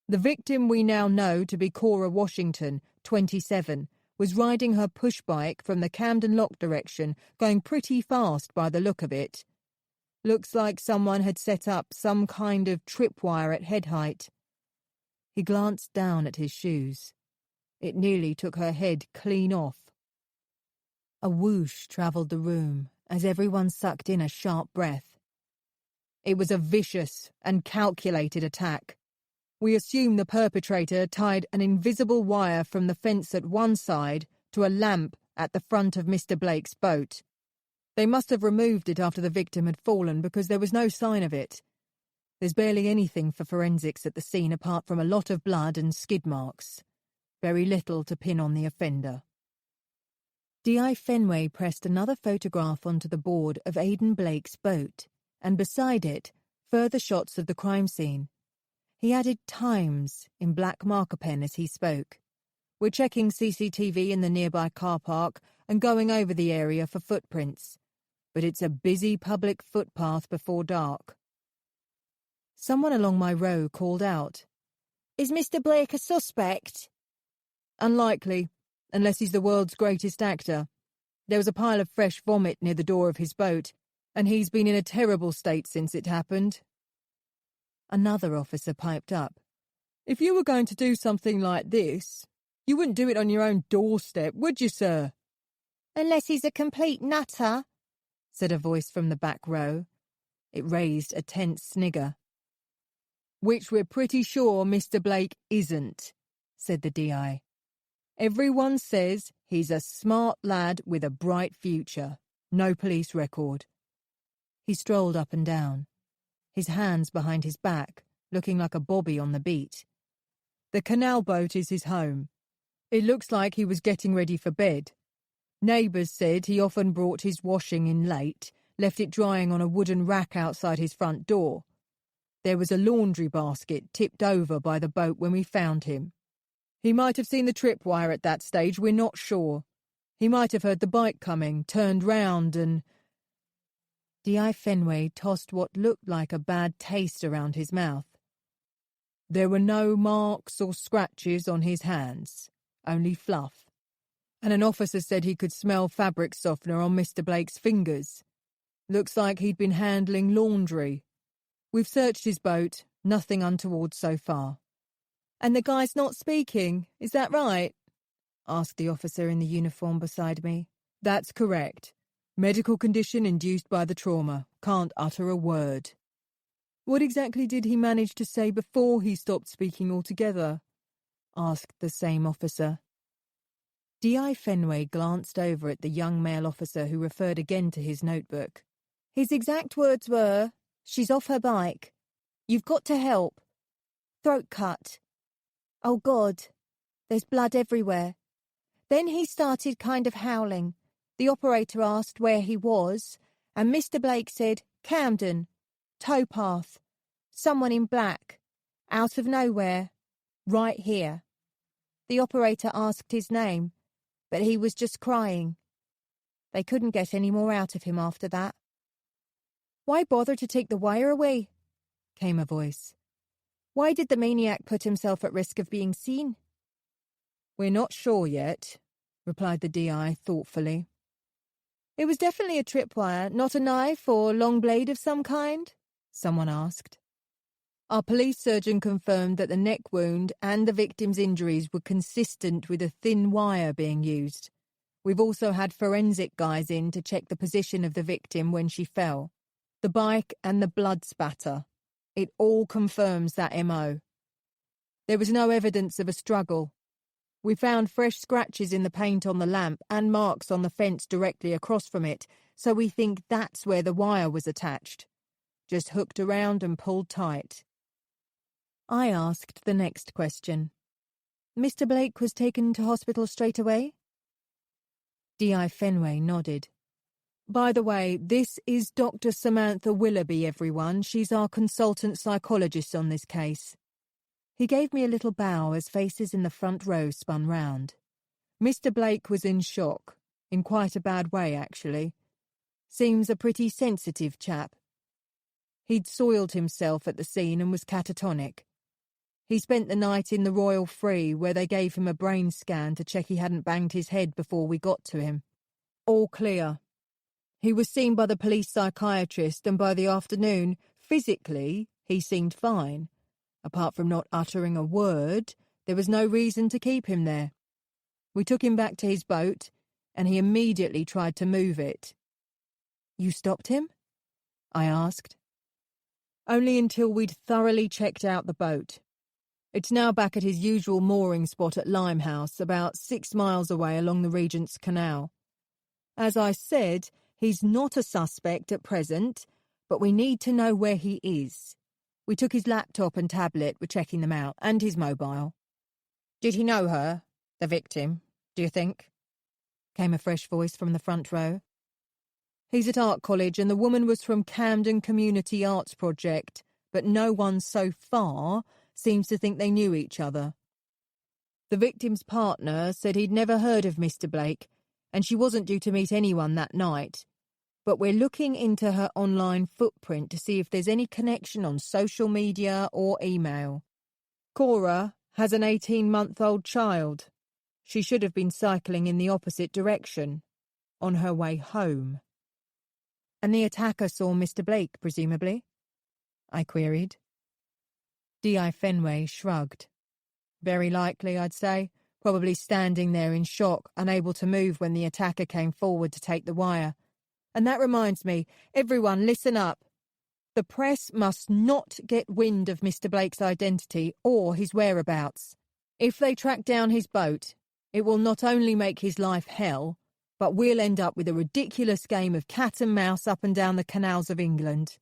"The victim we now know to be Cora Washington, 27, was riding her push bike from the Camden Lock direction, going pretty fast by the look of it. Looks like someone had set up some kind of tripwire at head height." He glanced down at his shoes. "It nearly took her head clean off." A whoosh travelled the room as everyone sucked in a sharp breath. "It was a vicious and calculated attack. We assume the perpetrator tied an invisible wire from the fence at one side to a lamp at the front of Mr. Blake's boat. They must have removed it after the victim had fallen because there was no sign of it. There's barely anything for forensics at the scene apart from a lot of blood and skid marks. Very little to pin on the offender." D.I. Fenway pressed another photograph onto the board of Aidan Blake's boat, and beside it, further shots of the crime scene. He added "Times" in black marker pen as he spoke. "We're checking CCTV in the nearby car park and going over the area for footprints. But it's a busy public footpath before dark." Someone along my row called out, "Is Mr. Blake a suspect?" "Unlikely, unless he's the world's greatest actor. There was a pile of fresh vomit near the door of his boat, and he's been in a terrible state since it happened." Another officer piped up, "If you were going to do something like this, you wouldn't do it on your own doorstep, would you, sir?" "Unless he's a complete nutter," said a voice from the back row. It raised a tense snigger. "Which we're pretty sure Mr. Blake isn't," said the DI. "Everyone says he's a smart lad with a bright future. No police record." He strolled up and down, his hands behind his back, looking like a bobby on the beat. "The canal boat is his home. It looks like he was getting ready for bed. Neighbours said he often brought his washing in late, left it drying on a wooden rack outside his front door. There was a laundry basket tipped over by the boat when we found him. He might have seen the tripwire at that stage, we're not sure. He might have heard the bike coming, turned round and—" D.I. Fenway tossed what looked like a bad taste around his mouth. "There were no marks or scratches on his hands, only fluff. And an officer said he could smell fabric softener on Mr. Blake's fingers. Looks like he'd been handling laundry. We've searched his boat, nothing untoward so far." "And the guy's not speaking, is that right?" asked the officer in the uniform beside me. "That's correct. Medical condition induced by the trauma. Can't utter a word." "What exactly did he manage to say before he stopped speaking altogether?" asked the same officer. D.I. Fenway glanced over at the young male officer who referred again to his notebook. "His exact words were, 'She's off her bike. You've got to help. Throat cut. Oh God, there's blood everywhere.' Then he started kind of howling. The operator asked where he was, and Mr. Blake said, 'Camden, towpath, someone in black, out of nowhere, right here.' The operator asked his name, but he was just crying. They couldn't get any more out of him after that." "Why bother to take the wire away?" came a voice. "Why did the maniac put himself at risk of being seen?" "We're not sure yet," replied the DI thoughtfully. "It was definitely a tripwire, not a knife or long blade of some kind?" someone asked. "Our police surgeon confirmed that the neck wound and the victim's injuries were consistent with a thin wire being used. We've also had forensic guys in to check the position of the victim when she fell. The bike and the blood spatter. It all confirms that MO. There was no evidence of a struggle. We found fresh scratches in the paint on the lamp and marks on the fence directly across from it, so we think that's where the wire was attached. Just hooked around and pulled tight." I asked the next question. "Mr. Blake was taken to hospital straight away?" D.I. Fenway nodded. By the way, this is Dr. Samantha Willoughby, everyone. She's our consultant psychologist on this case. He gave me a little bow as faces in the front row spun round. Mr. Blake was in shock, in quite a bad way, actually. Seems a pretty sensitive chap. He'd soiled himself at the scene and was catatonic. He spent the night in the Royal Free, where they gave him a brain scan to check he hadn't banged his head before we got to him. All clear. He was seen by the police psychiatrist, and by the afternoon, physically, he seemed fine. Apart from not uttering a word, there was no reason to keep him there. We took him back to his boat, and he immediately tried to move it. You stopped him? I asked. Only until we'd thoroughly checked out the boat. It's now back at his usual mooring spot at Limehouse, about 6 miles away along the Regent's Canal. As I said, he's not a suspect at present, but we need to know where he is. We took his laptop and tablet, we're checking them out, and his mobile. Did he know her, the victim, do you think? Came a fresh voice from the front row. He's at art college, and the woman was from Camden Community Arts Project, but no one so far seems to think they knew each other. The victim's partner said he'd never heard of Mr. Blake, and she wasn't due to meet anyone that night. But we're looking into her online footprint to see if there's any connection on social media or email. Cora has an 18-month-old child. She should have been cycling in the opposite direction, on her way home. And the attacker saw Mr. Blake, presumably? I queried. D.I. Fenway shrugged. Very likely, I'd say. Probably standing there in shock, unable to move when the attacker came forward to take the wire. And that reminds me, everyone listen up. The press must not get wind of Mr. Blake's identity or his whereabouts. If they track down his boat, it will not only make his life hell, but we'll end up with a ridiculous game of cat and mouse up and down the canals of England.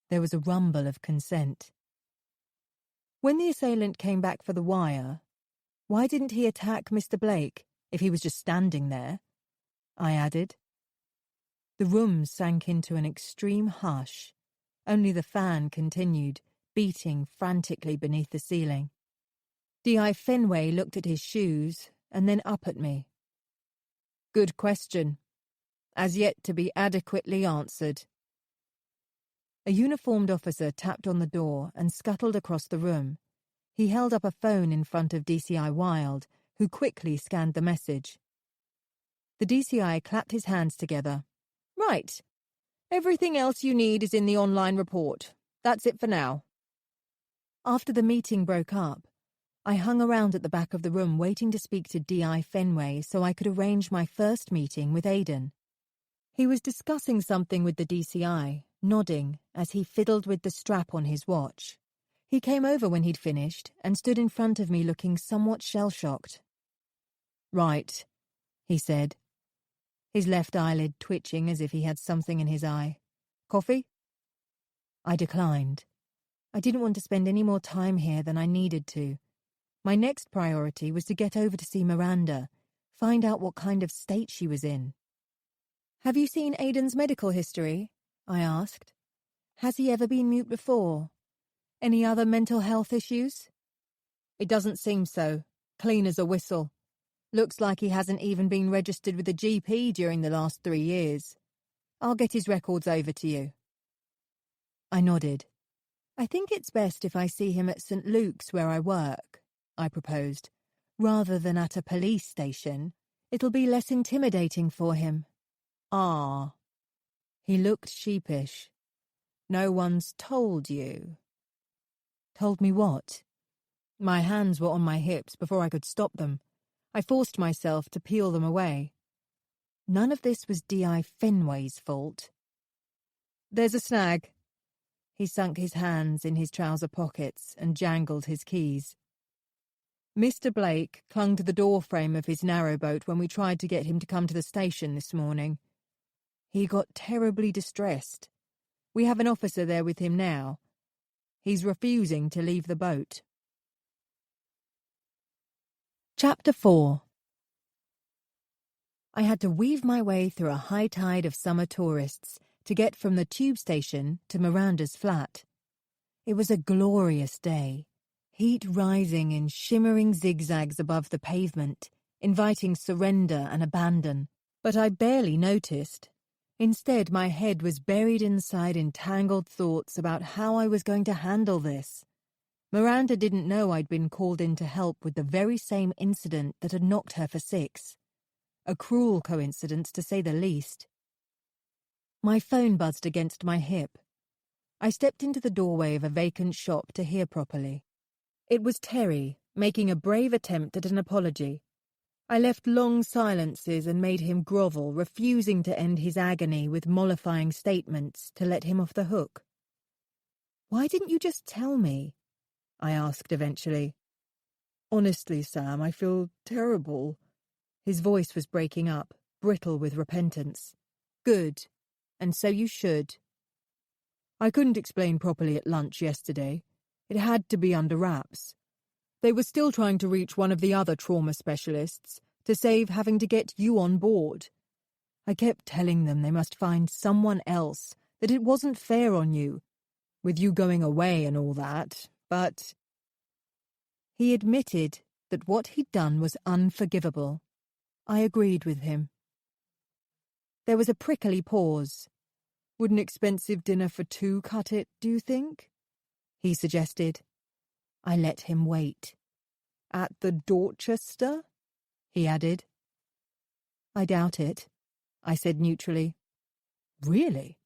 There was a rumble of consent. When the assailant came back for the wire, why didn't he attack Mr. Blake if he was just standing there? I added. The room sank into an extreme hush. Only the fan continued, beating frantically beneath the ceiling. D.I. Fenway looked at his shoes and then up at me. Good question. As yet to be adequately answered. A uniformed officer tapped on the door and scuttled across the room. He held up a phone in front of DCI Wilde, who quickly scanned the message. The DCI clapped his hands together. Right. Everything else you need is in the online report. That's it for now. After the meeting broke up, I hung around at the back of the room waiting to speak to D.I. Fenway so I could arrange my first meeting with Aidan. He was discussing something with the DCI, nodding as he fiddled with the strap on his watch. He came over when he'd finished and stood in front of me looking somewhat shell-shocked. Right, he said, his left eyelid twitching as if he had something in his eye. Coffee? I declined. I didn't want to spend any more time here than I needed to. My next priority was to get over to see Miranda, find out what kind of state she was in. Have you seen Aidan's medical history? I asked. Has he ever been mute before? Any other mental health issues? It doesn't seem so. Clean as a whistle. Looks like he hasn't even been registered with a GP during the last 3 years. I'll get his records over to you. I nodded. I think it's best if I see him at St. Luke's where I work, I proposed. Rather than at a police station. It'll be less intimidating for him. Ah. He looked sheepish. No one's told you. Told me what? My hands were on my hips before I could stop them. I forced myself to peel them away. None of this was D.I. Fenway's fault. There's a snag. He sunk his hands in his trouser pockets and jangled his keys. Mr. Blake clung to the door frame of his narrowboat when we tried to get him to come to the station this morning. He got terribly distressed. We have an officer there with him now. He's refusing to leave the boat. Chapter 4. I had to weave my way through a high tide of summer tourists to get from the tube station to Miranda's flat. It was a glorious day, heat rising in shimmering zigzags above the pavement, inviting surrender and abandon, but I barely noticed. Instead, my head was buried inside entangled thoughts about how I was going to handle this. Miranda didn't know I'd been called in to help with the very same incident that had knocked her for 6. A cruel coincidence, to say the least. My phone buzzed against my hip. I stepped into the doorway of a vacant shop to hear properly. It was Terry, making a brave attempt at an apology. I left long silences and made him grovel, refusing to end his agony with mollifying statements to let him off the hook. "Why didn't you just tell me?" I asked eventually. "Honestly, Sam, I feel terrible." His voice was breaking up, brittle with repentance. "Good. And so you should." "I couldn't explain properly at lunch yesterday. It had to be under wraps. They were still trying to reach one of the other trauma specialists to save having to get you on board. I kept telling them they must find someone else, that it wasn't fair on you, with you going away and all that, but—" He admitted that what he'd done was unforgivable. I agreed with him. There was a prickly pause. "Would an expensive dinner for 2 cut it, do you think?" he suggested. I let him wait. "At the Dorchester?" he added. "I doubt it," I said neutrally. "Really?"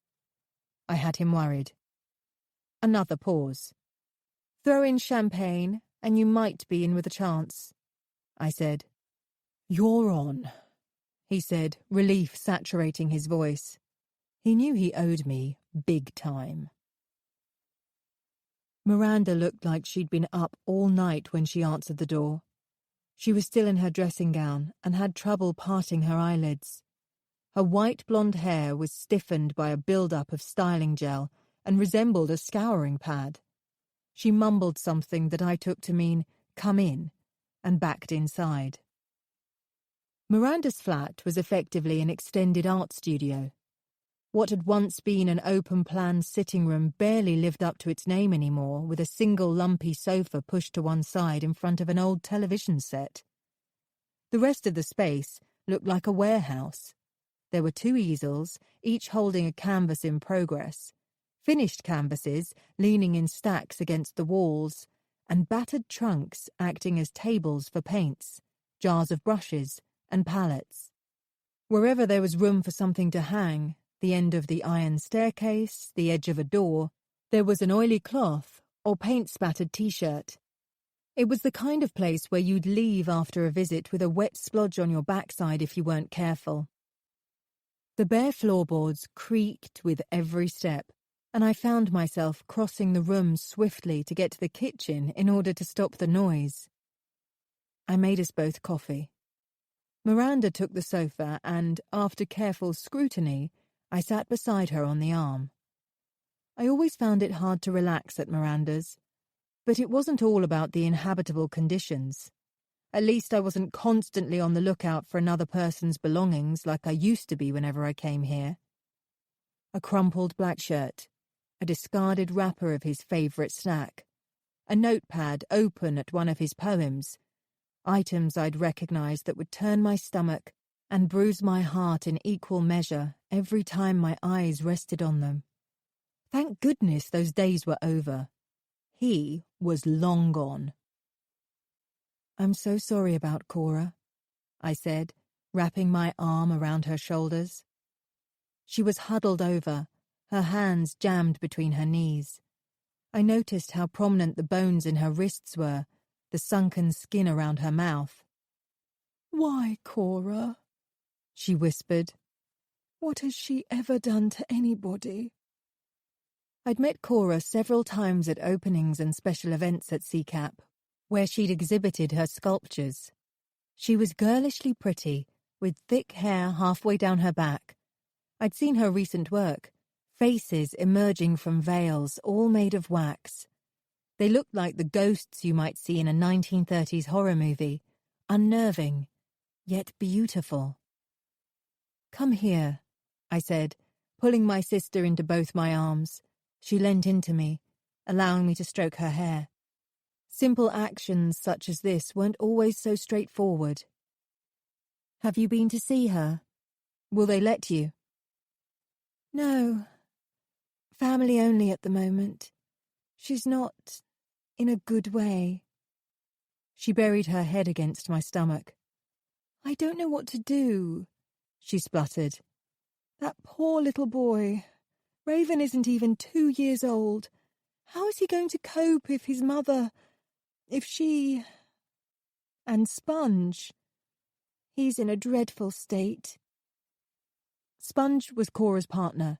I had him worried. Another pause. "Throw in champagne, and you might be in with a chance," I said. "You're on," he said, relief saturating his voice. He knew he owed me big time. Miranda looked like she'd been up all night when she answered the door. She was still in her dressing gown and had trouble parting her eyelids. Her white blonde hair was stiffened by a build-up of styling gel and resembled a scouring pad. She mumbled something that I took to mean, "Come in," and backed inside. Miranda's flat was effectively an extended art studio. What had once been an open-plan sitting room barely lived up to its name anymore, with a single lumpy sofa pushed to one side in front of an old television set. The rest of the space looked like a warehouse. There were 2 easels, each holding a canvas in progress, finished canvases leaning in stacks against the walls, and battered trunks acting as tables for paints, jars of brushes, and palettes. Wherever there was room for something to hang, the end of the iron staircase, the edge of a door, there was an oily cloth or paint-spattered t-shirt. It was the kind of place where you'd leave after a visit with a wet splodge on your backside if you weren't careful. The bare floorboards creaked with every step, and I found myself crossing the room swiftly to get to the kitchen in order to stop the noise. I made us both coffee. Miranda took the sofa and, after careful scrutiny, I sat beside her on the arm. I always found it hard to relax at Miranda's, but it wasn't all about the inhabitable conditions. At least I wasn't constantly on the lookout for another person's belongings like I used to be whenever I came here. A crumpled black shirt, a discarded wrapper of his favourite snack, a notepad open at one of his poems, items I'd recognise that would turn my stomach and bruise my heart in equal measure every time my eyes rested on them. Thank goodness those days were over. He was long gone. "I'm so sorry about Cora," I said, wrapping my arm around her shoulders. She was huddled over, her hands jammed between her knees. I noticed how prominent the bones in her wrists were, the sunken skin around her mouth. "Why, Cora?" she whispered. "What has she ever done to anybody?" I'd met Cora several times at openings and special events at CCAP, where she'd exhibited her sculptures. She was girlishly pretty, with thick hair halfway down her back. I'd seen her recent work, faces emerging from veils all made of wax. They looked like the ghosts you might see in a 1930s horror movie, unnerving, yet beautiful. "Come here," I said, pulling my sister into both my arms. She leant into me, allowing me to stroke her hair. Simple actions such as this weren't always so straightforward. "Have you been to see her? Will they let you?" "No. Family only at the moment. She's not in a good way." She buried her head against my stomach. "I don't know what to do," she spluttered. "That poor little boy. Raven isn't even 2 years old. How is he going to cope if his mother... if she... and Sponge. He's in a dreadful state." Sponge was Cora's partner.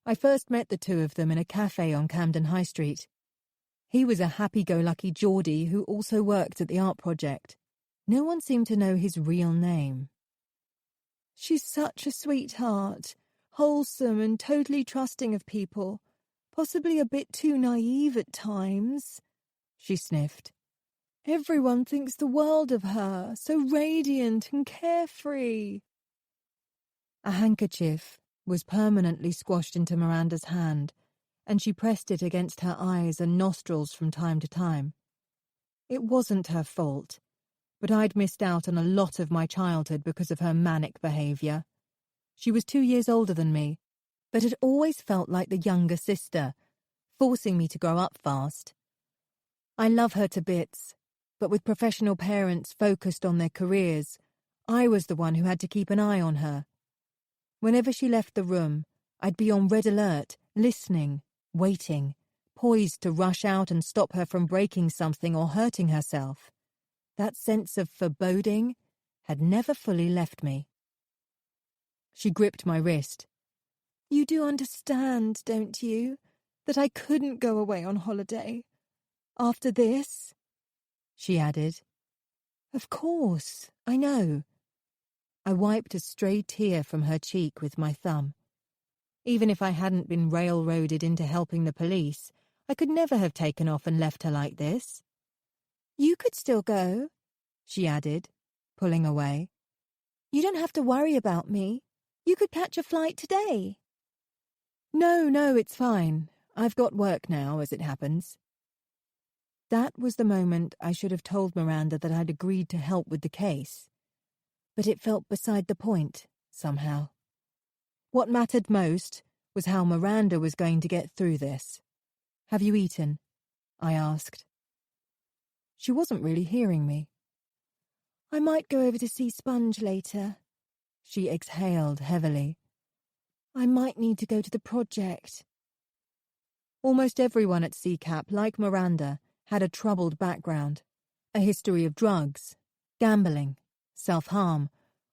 I first met the two of them in a cafe on Camden High Street. He was a happy-go-lucky Geordie who also worked at the art project. No one seemed to know his real name. "She's such a sweetheart, wholesome and totally trusting of people, possibly a bit too naive at times," she sniffed. "Everyone thinks the world of her, so radiant and carefree." A handkerchief was permanently squashed into Miranda's hand, and she pressed it against her eyes and nostrils from time to time. It wasn't her fault, but I'd missed out on a lot of my childhood because of her manic behaviour. She was 2 years older than me, but had always felt like the younger sister, forcing me to grow up fast. I love her to bits, but with professional parents focused on their careers, I was the one who had to keep an eye on her. Whenever she left the room, I'd be on red alert, listening, waiting, poised to rush out and stop her from breaking something or hurting herself. That sense of foreboding had never fully left me. She gripped my wrist. "You do understand, don't you, that I couldn't go away on holiday? After this?" she added. "Of course, I know." I wiped a stray tear from her cheek with my thumb. Even if I hadn't been railroaded into helping the police, I could never have taken off and left her like this. "You could still go," she added, pulling away. "You don't have to worry about me. You could catch a flight today." No, it's fine. I've got work now, as it happens." That was the moment I should have told Miranda that I'd agreed to help with the case. But it felt beside the point, somehow. What mattered most was how Miranda was going to get through this. "Have you eaten?" I asked. She wasn't really hearing me. "I might go over to see Sponge later," she exhaled heavily. "I might need to go to the project." Almost everyone at CCAP, like Miranda, had a troubled background, a history of drugs, gambling, self-harm,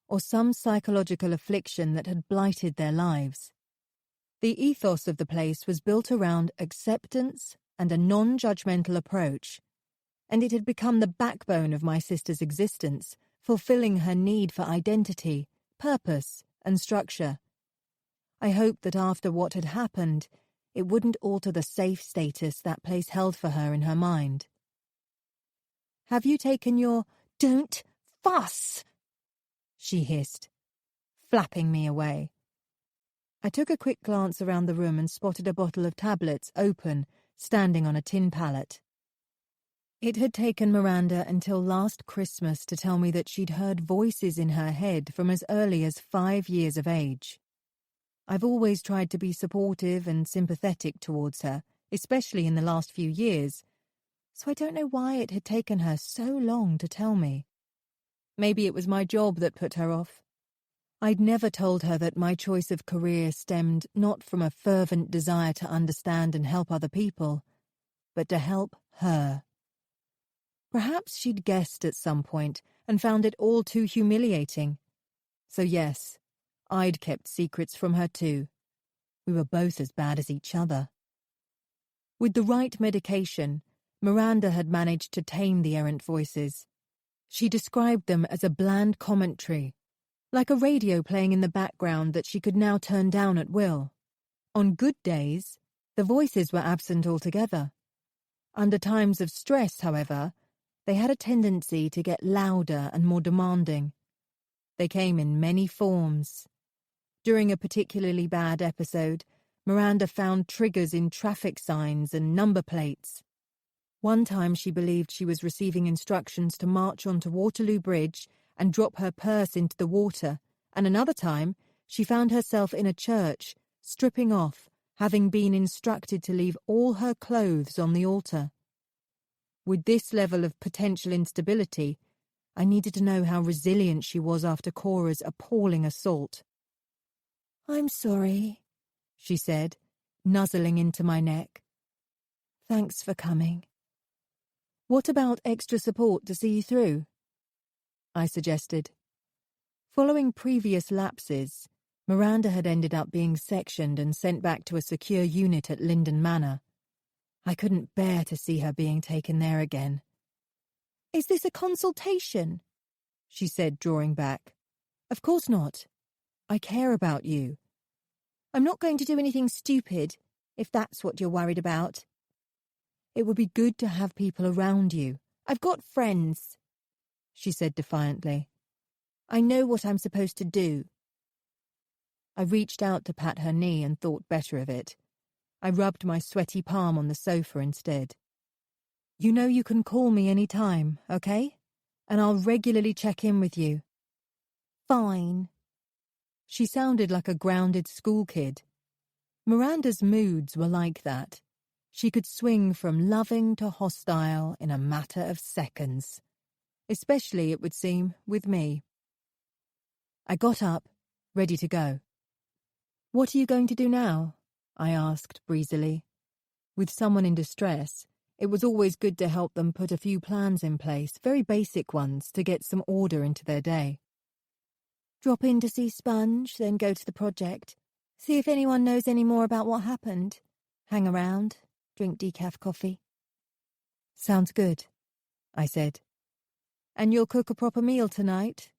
or some psychological affliction that had blighted their lives. The ethos of the place was built around acceptance and a non-judgmental approach, and it had become the backbone of my sister's existence, fulfilling her need for identity, purpose, and structure. I hoped that after what had happened, it wouldn't alter the safe status that place held for her in her mind. "Have you taken your—" "Don't fuss!" she hissed, flapping me away. I took a quick glance around the room and spotted a bottle of tablets open, standing on a tin pallet. It had taken Miranda until last Christmas to tell me that she'd heard voices in her head from as early as 5 years of age. I've always tried to be supportive and sympathetic towards her, especially in the last few years, so I don't know why it had taken her so long to tell me. Maybe it was my job that put her off. I'd never told her that my choice of career stemmed not from a fervent desire to understand and help other people, but to help her. Perhaps she'd guessed at some point and found it all too humiliating. So yes, I'd kept secrets from her too. We were both as bad as each other. With the right medication, Miranda had managed to tame the errant voices. She described them as a bland commentary, like a radio playing in the background that she could now turn down at will. On good days, the voices were absent altogether. Under times of stress, however, they had a tendency to get louder and more demanding. They came in many forms. During a particularly bad episode, Miranda found triggers in traffic signs and number plates. One time she believed she was receiving instructions to march onto Waterloo Bridge and drop her purse into the water, and another time she found herself in a church, stripping off, having been instructed to leave all her clothes on the altar. With this level of potential instability, I needed to know how resilient she was after Cora's appalling assault. "I'm sorry," she said, nuzzling into my neck. "Thanks for coming." "What about extra support to see you through?" I suggested. Following previous lapses, Miranda had ended up being sectioned and sent back to a secure unit at Linden Manor. I couldn't bear to see her being taken there again. "Is this a consultation?" she said, drawing back. "Of course not. I care about you." "I'm not going to do anything stupid, if that's what you're worried about." "It would be good to have people around you. I've got friends," she said defiantly. "I know what I'm supposed to do." I reached out to pat her knee and thought better of it. I rubbed my sweaty palm on the sofa instead. "You know you can call me any time, okay? And I'll regularly check in with you." "Fine." She sounded like a grounded school kid. Miranda's moods were like that. She could swing from loving to hostile in a matter of seconds. Especially, it would seem, with me. I got up, ready to go. "What are you going to do now?" I asked breezily. With someone in distress, it was always good to help them put a few plans in place, very basic ones, to get some order into their day. "Drop in to see Sponge, then go to the project. See if anyone knows any more about what happened. Hang around, drink decaf coffee." "Sounds good," I said. "And you'll cook a proper meal tonight?"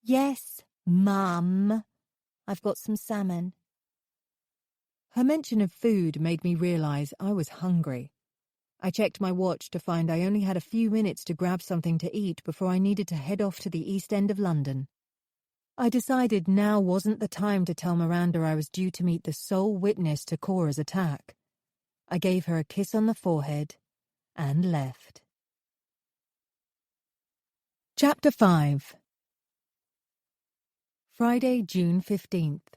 "Yes, Mum. I've got some salmon." Her mention of food made me realise I was hungry. I checked my watch to find I only had a few minutes to grab something to eat before I needed to head off to the East End of London. I decided now wasn't the time to tell Miranda I was due to meet the sole witness to Cora's attack. I gave her a kiss on the forehead and left. Chapter 5. Friday, June 15th.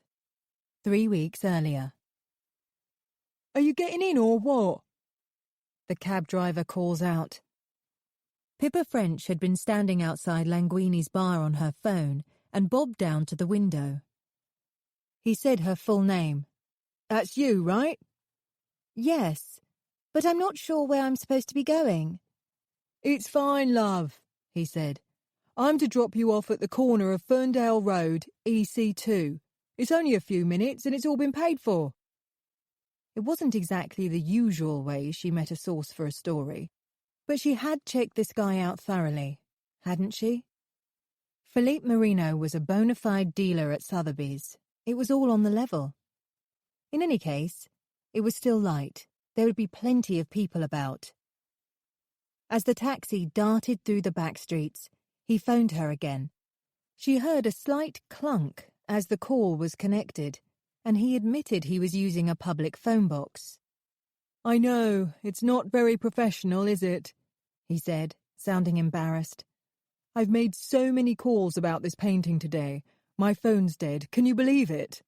3 weeks earlier. "Are you getting in or what?" the cab driver calls out. Pippa French had been standing outside Languini's bar on her phone and bobbed down to the window. He said her full name. "That's you, right?" "Yes, but I'm not sure where I'm supposed to be going." "It's fine, love," he said. "I'm to drop you off at the corner of Ferndale Road, EC2. It's only a few minutes and it's all been paid for." It wasn't exactly the usual way she met a source for a story, but she had checked this guy out thoroughly, hadn't she? Philippe Marino was a bona fide dealer at Sotheby's. It was all on the level. In any case, it was still light. There would be plenty of people about. As the taxi darted through the back streets, he phoned her again. She heard a slight clunk as the call was connected, and he admitted he was using a public phone box. "I know, it's not very professional, is it?" he said, sounding embarrassed. "I've made so many calls about this painting today. My phone's dead. Can you believe it?"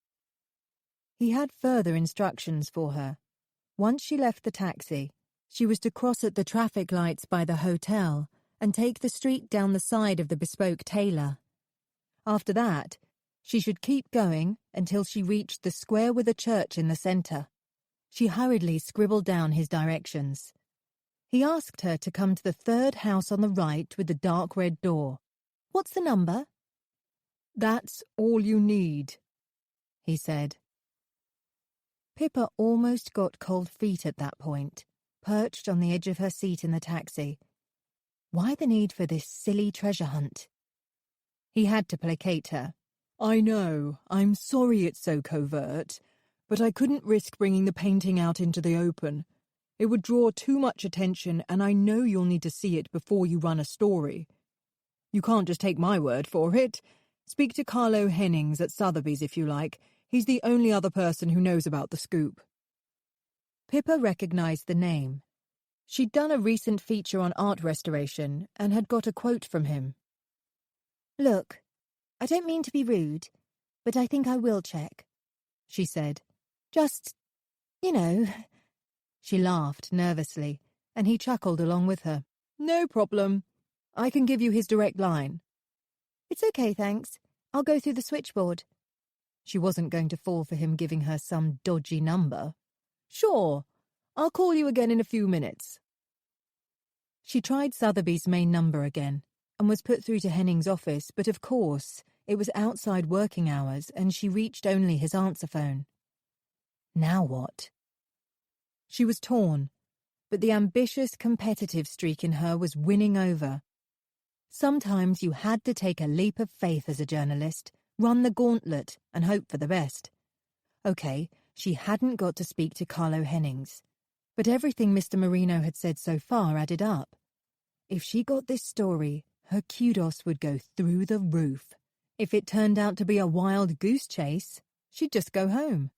He had further instructions for her. Once she left the taxi, she was to cross at the traffic lights by the hotel and take the street down the side of the bespoke tailor. After that, she should keep going until she reached the square with a church in the centre. She hurriedly scribbled down his directions. He asked her to come to the third house on the right with the dark red door. "What's the number?" "That's all you need," he said. Pippa almost got cold feet at that point, perched on the edge of her seat in the taxi. Why the need for this silly treasure hunt? He had to placate her. "I know, I'm sorry it's so covert, but I couldn't risk bringing the painting out into the open. It would draw too much attention, and I know you'll need to see it before you run a story. You can't just take my word for it. Speak to Carlo Hennings at Sotheby's if you like. He's the only other person who knows about the scoop." Pippa recognised the name. She'd done a recent feature on art restoration and had got a quote from him. "Look, I don't mean to be rude, but I think I will check," she said. "Just, you know." She laughed nervously, and he chuckled along with her. "No problem. I can give you his direct line." "It's okay, thanks. I'll go through the switchboard." She wasn't going to fall for him giving her some dodgy number. "Sure. I'll call you again in a few minutes." She tried Sotheby's main number again and was put through to Henning's office, but of course it was outside working hours and she reached only his answer phone. Now what? She was torn, but the ambitious competitive streak in her was winning over. Sometimes you had to take a leap of faith as a journalist, run the gauntlet and hope for the best. Okay, she hadn't got to speak to Carlo Hennings, but everything Mr. Marino had said so far added up. If she got this story, her kudos would go through the roof. If it turned out to be a wild goose chase, she'd just go home.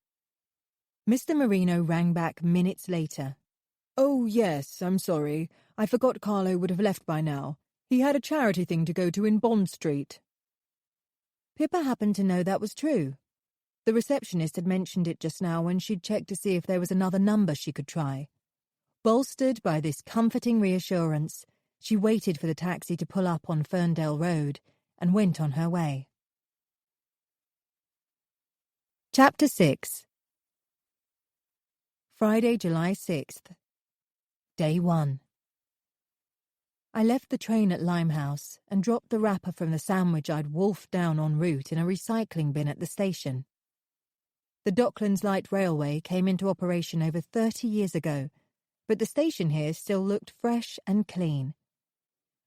Mr. Marino rang back minutes later. "Oh, yes, I'm sorry. I forgot Carlo would have left by now. He had a charity thing to go to in Bond Street." Pippa happened to know that was true. The receptionist had mentioned it just now when she'd checked to see if there was another number she could try. Bolstered by this comforting reassurance, she waited for the taxi to pull up on Ferndale Road and went on her way. Chapter 6. Friday, July 6th. Day 1. I left the train at Limehouse and dropped the wrapper from the sandwich I'd wolfed down en route in a recycling bin at the station. The Docklands Light Railway came into operation over 30 years ago, but the station here still looked fresh and clean.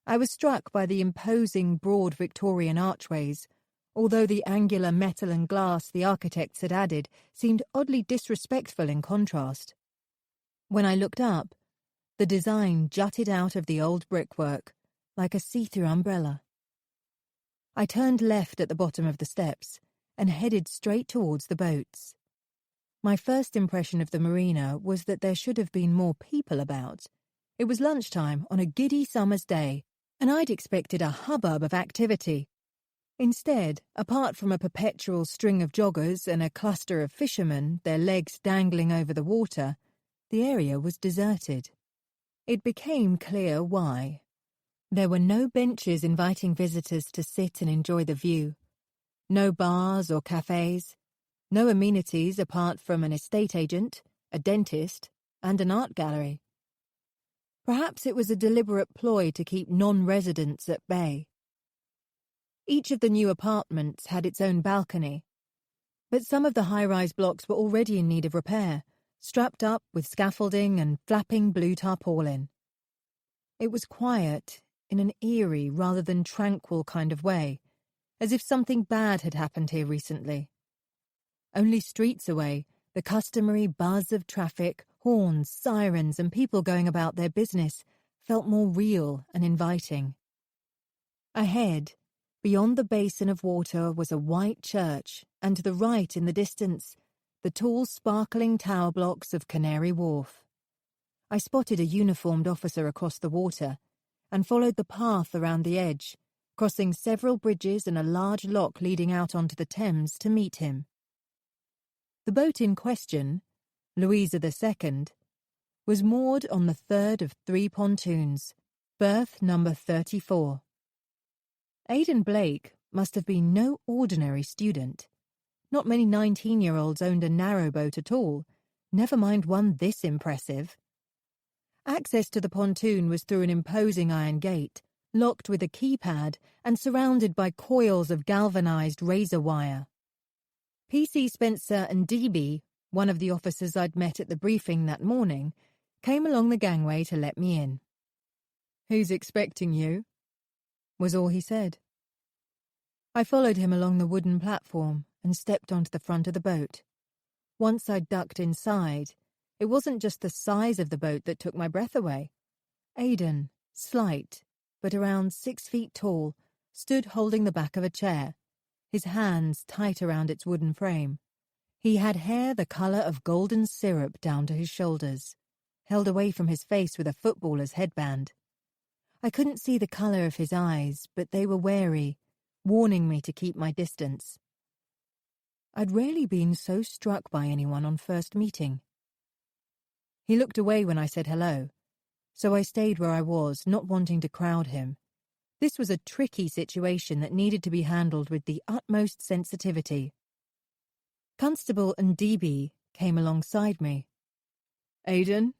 I was struck by the imposing broad Victorian archways, although the angular metal and glass the architects had added seemed oddly disrespectful in contrast. When I looked up, the design jutted out of the old brickwork, like a see-through umbrella. I turned left at the bottom of the steps and headed straight towards the boats. My first impression of the marina was that there should have been more people about. It was lunchtime on a giddy summer's day, and I'd expected a hubbub of activity. Instead, apart from a perpetual string of joggers and a cluster of fishermen, their legs dangling over the water, the area was deserted. It became clear why. There were no benches inviting visitors to sit and enjoy the view. No bars or cafes. No amenities apart from an estate agent, a dentist, and an art gallery. Perhaps it was a deliberate ploy to keep non-residents at bay. Each of the new apartments had its own balcony, but some of the high-rise blocks were already in need of repair, strapped up with scaffolding and flapping blue tarpaulin. It was quiet, in an eerie rather than tranquil kind of way, as if something bad had happened here recently. Only streets away, the customary buzz of traffic, horns, sirens, and people going about their business felt more real and inviting. Ahead, beyond the basin of water, was a white church, and to the right in the distance, the tall sparkling tower blocks of Canary Wharf. I spotted a uniformed officer across the water and followed the path around the edge, crossing several bridges and a large lock leading out onto the Thames to meet him. The boat in question, Louisa II, was moored on the third of 3 pontoons, berth number 34. Aidan Blake must have been no ordinary student. Not many 19-year-olds owned a narrowboat at all, never mind one this impressive. Access to the pontoon was through an imposing iron gate, locked with a keypad and surrounded by coils of galvanized razor wire. P.C. Spencer and D.B., one of the officers I'd met at the briefing that morning, came along the gangway to let me in. "Who's expecting you?" was all he said. I followed him along the wooden platform and stepped onto the front of the boat. Once I'd ducked inside, it wasn't just the size of the boat that took my breath away. Aidan, slight, but around 6 feet tall, stood holding the back of a chair, his hands tight around its wooden frame. He had hair the colour of golden syrup down to his shoulders, held away from his face with a footballer's headband. I couldn't see the colour of his eyes, but they were wary, warning me to keep my distance. I'd rarely been so struck by anyone on first meeting. He looked away when I said hello, so I stayed where I was, not wanting to crowd him. This was a tricky situation that needed to be handled with the utmost sensitivity. Constable and DB came alongside me. "Aidan,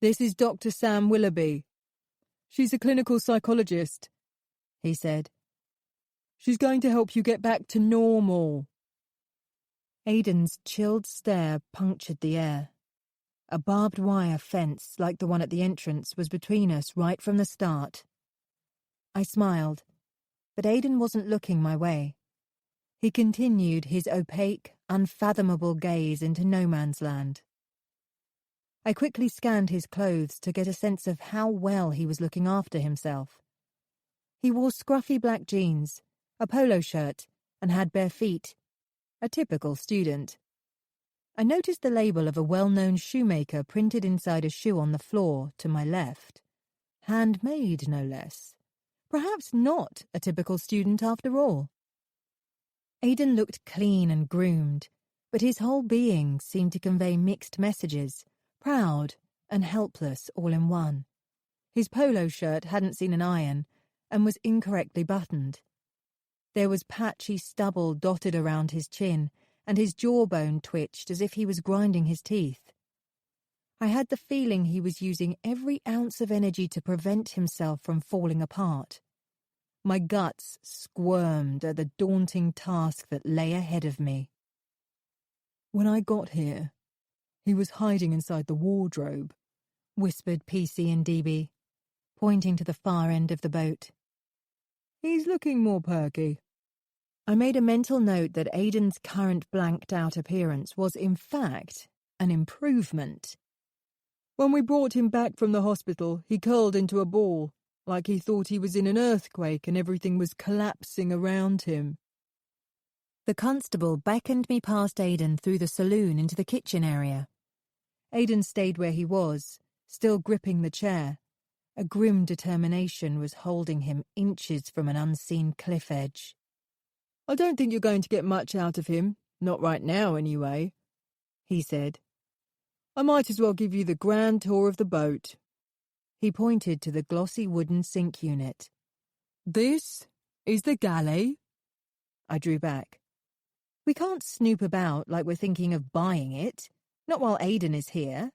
this is Dr. Sam Willoughby. She's a clinical psychologist," he said. "She's going to help you get back to normal." Aidan's chilled stare punctured the air. A barbed wire fence like the one at the entrance was between us right from the start. I smiled, but Aidan wasn't looking my way. He continued his opaque, unfathomable gaze into no man's land. I quickly scanned his clothes to get a sense of how well he was looking after himself. He wore scruffy black jeans, a polo shirt, and had bare feet. A typical student. I noticed the label of a well-known shoemaker printed inside a shoe on the floor to my left. Handmade, no less. Perhaps not a typical student after all. Aidan looked clean and groomed, but his whole being seemed to convey mixed messages, proud and helpless all in one. His polo shirt hadn't seen an iron and was incorrectly buttoned. There was patchy stubble dotted around his chin, and his jawbone twitched as if he was grinding his teeth. I had the feeling he was using every ounce of energy to prevent himself from falling apart. My guts squirmed at the daunting task that lay ahead of me. "When I got here, he was hiding inside the wardrobe," whispered PC and DB, pointing to the far end of the boat. "He's looking more perky." I made a mental note that Aidan's current blanked-out appearance was, in fact, an improvement. "When we brought him back from the hospital, he curled into a ball, like he thought he was in an earthquake and everything was collapsing around him." The constable beckoned me past Aidan through the saloon into the kitchen area. Aidan stayed where he was, still gripping the chair. A grim determination was holding him inches from an unseen cliff edge. "I don't think you're going to get much out of him, not right now anyway," he said. "I might as well give you the grand tour of the boat." He pointed to the glossy wooden sink unit. "This is the galley." I drew back. "We can't snoop about like we're thinking of buying it, not while Aidan is here."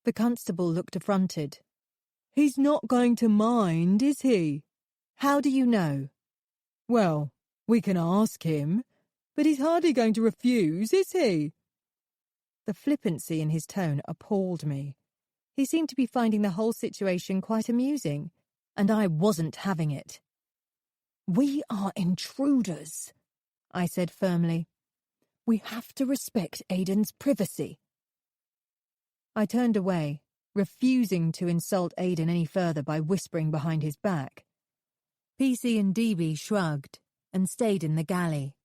The constable looked affronted. "He's not going to mind, is he?" "How do you know?" "Well, we can ask him, but he's hardly going to refuse, is he?" The flippancy in his tone appalled me. He seemed to be finding the whole situation quite amusing, and I wasn't having it. "We are intruders," I said firmly. "We have to respect Aidan's privacy." I turned away, refusing to insult Aidan any further by whispering behind his back. PC and DB shrugged and stayed in the galley.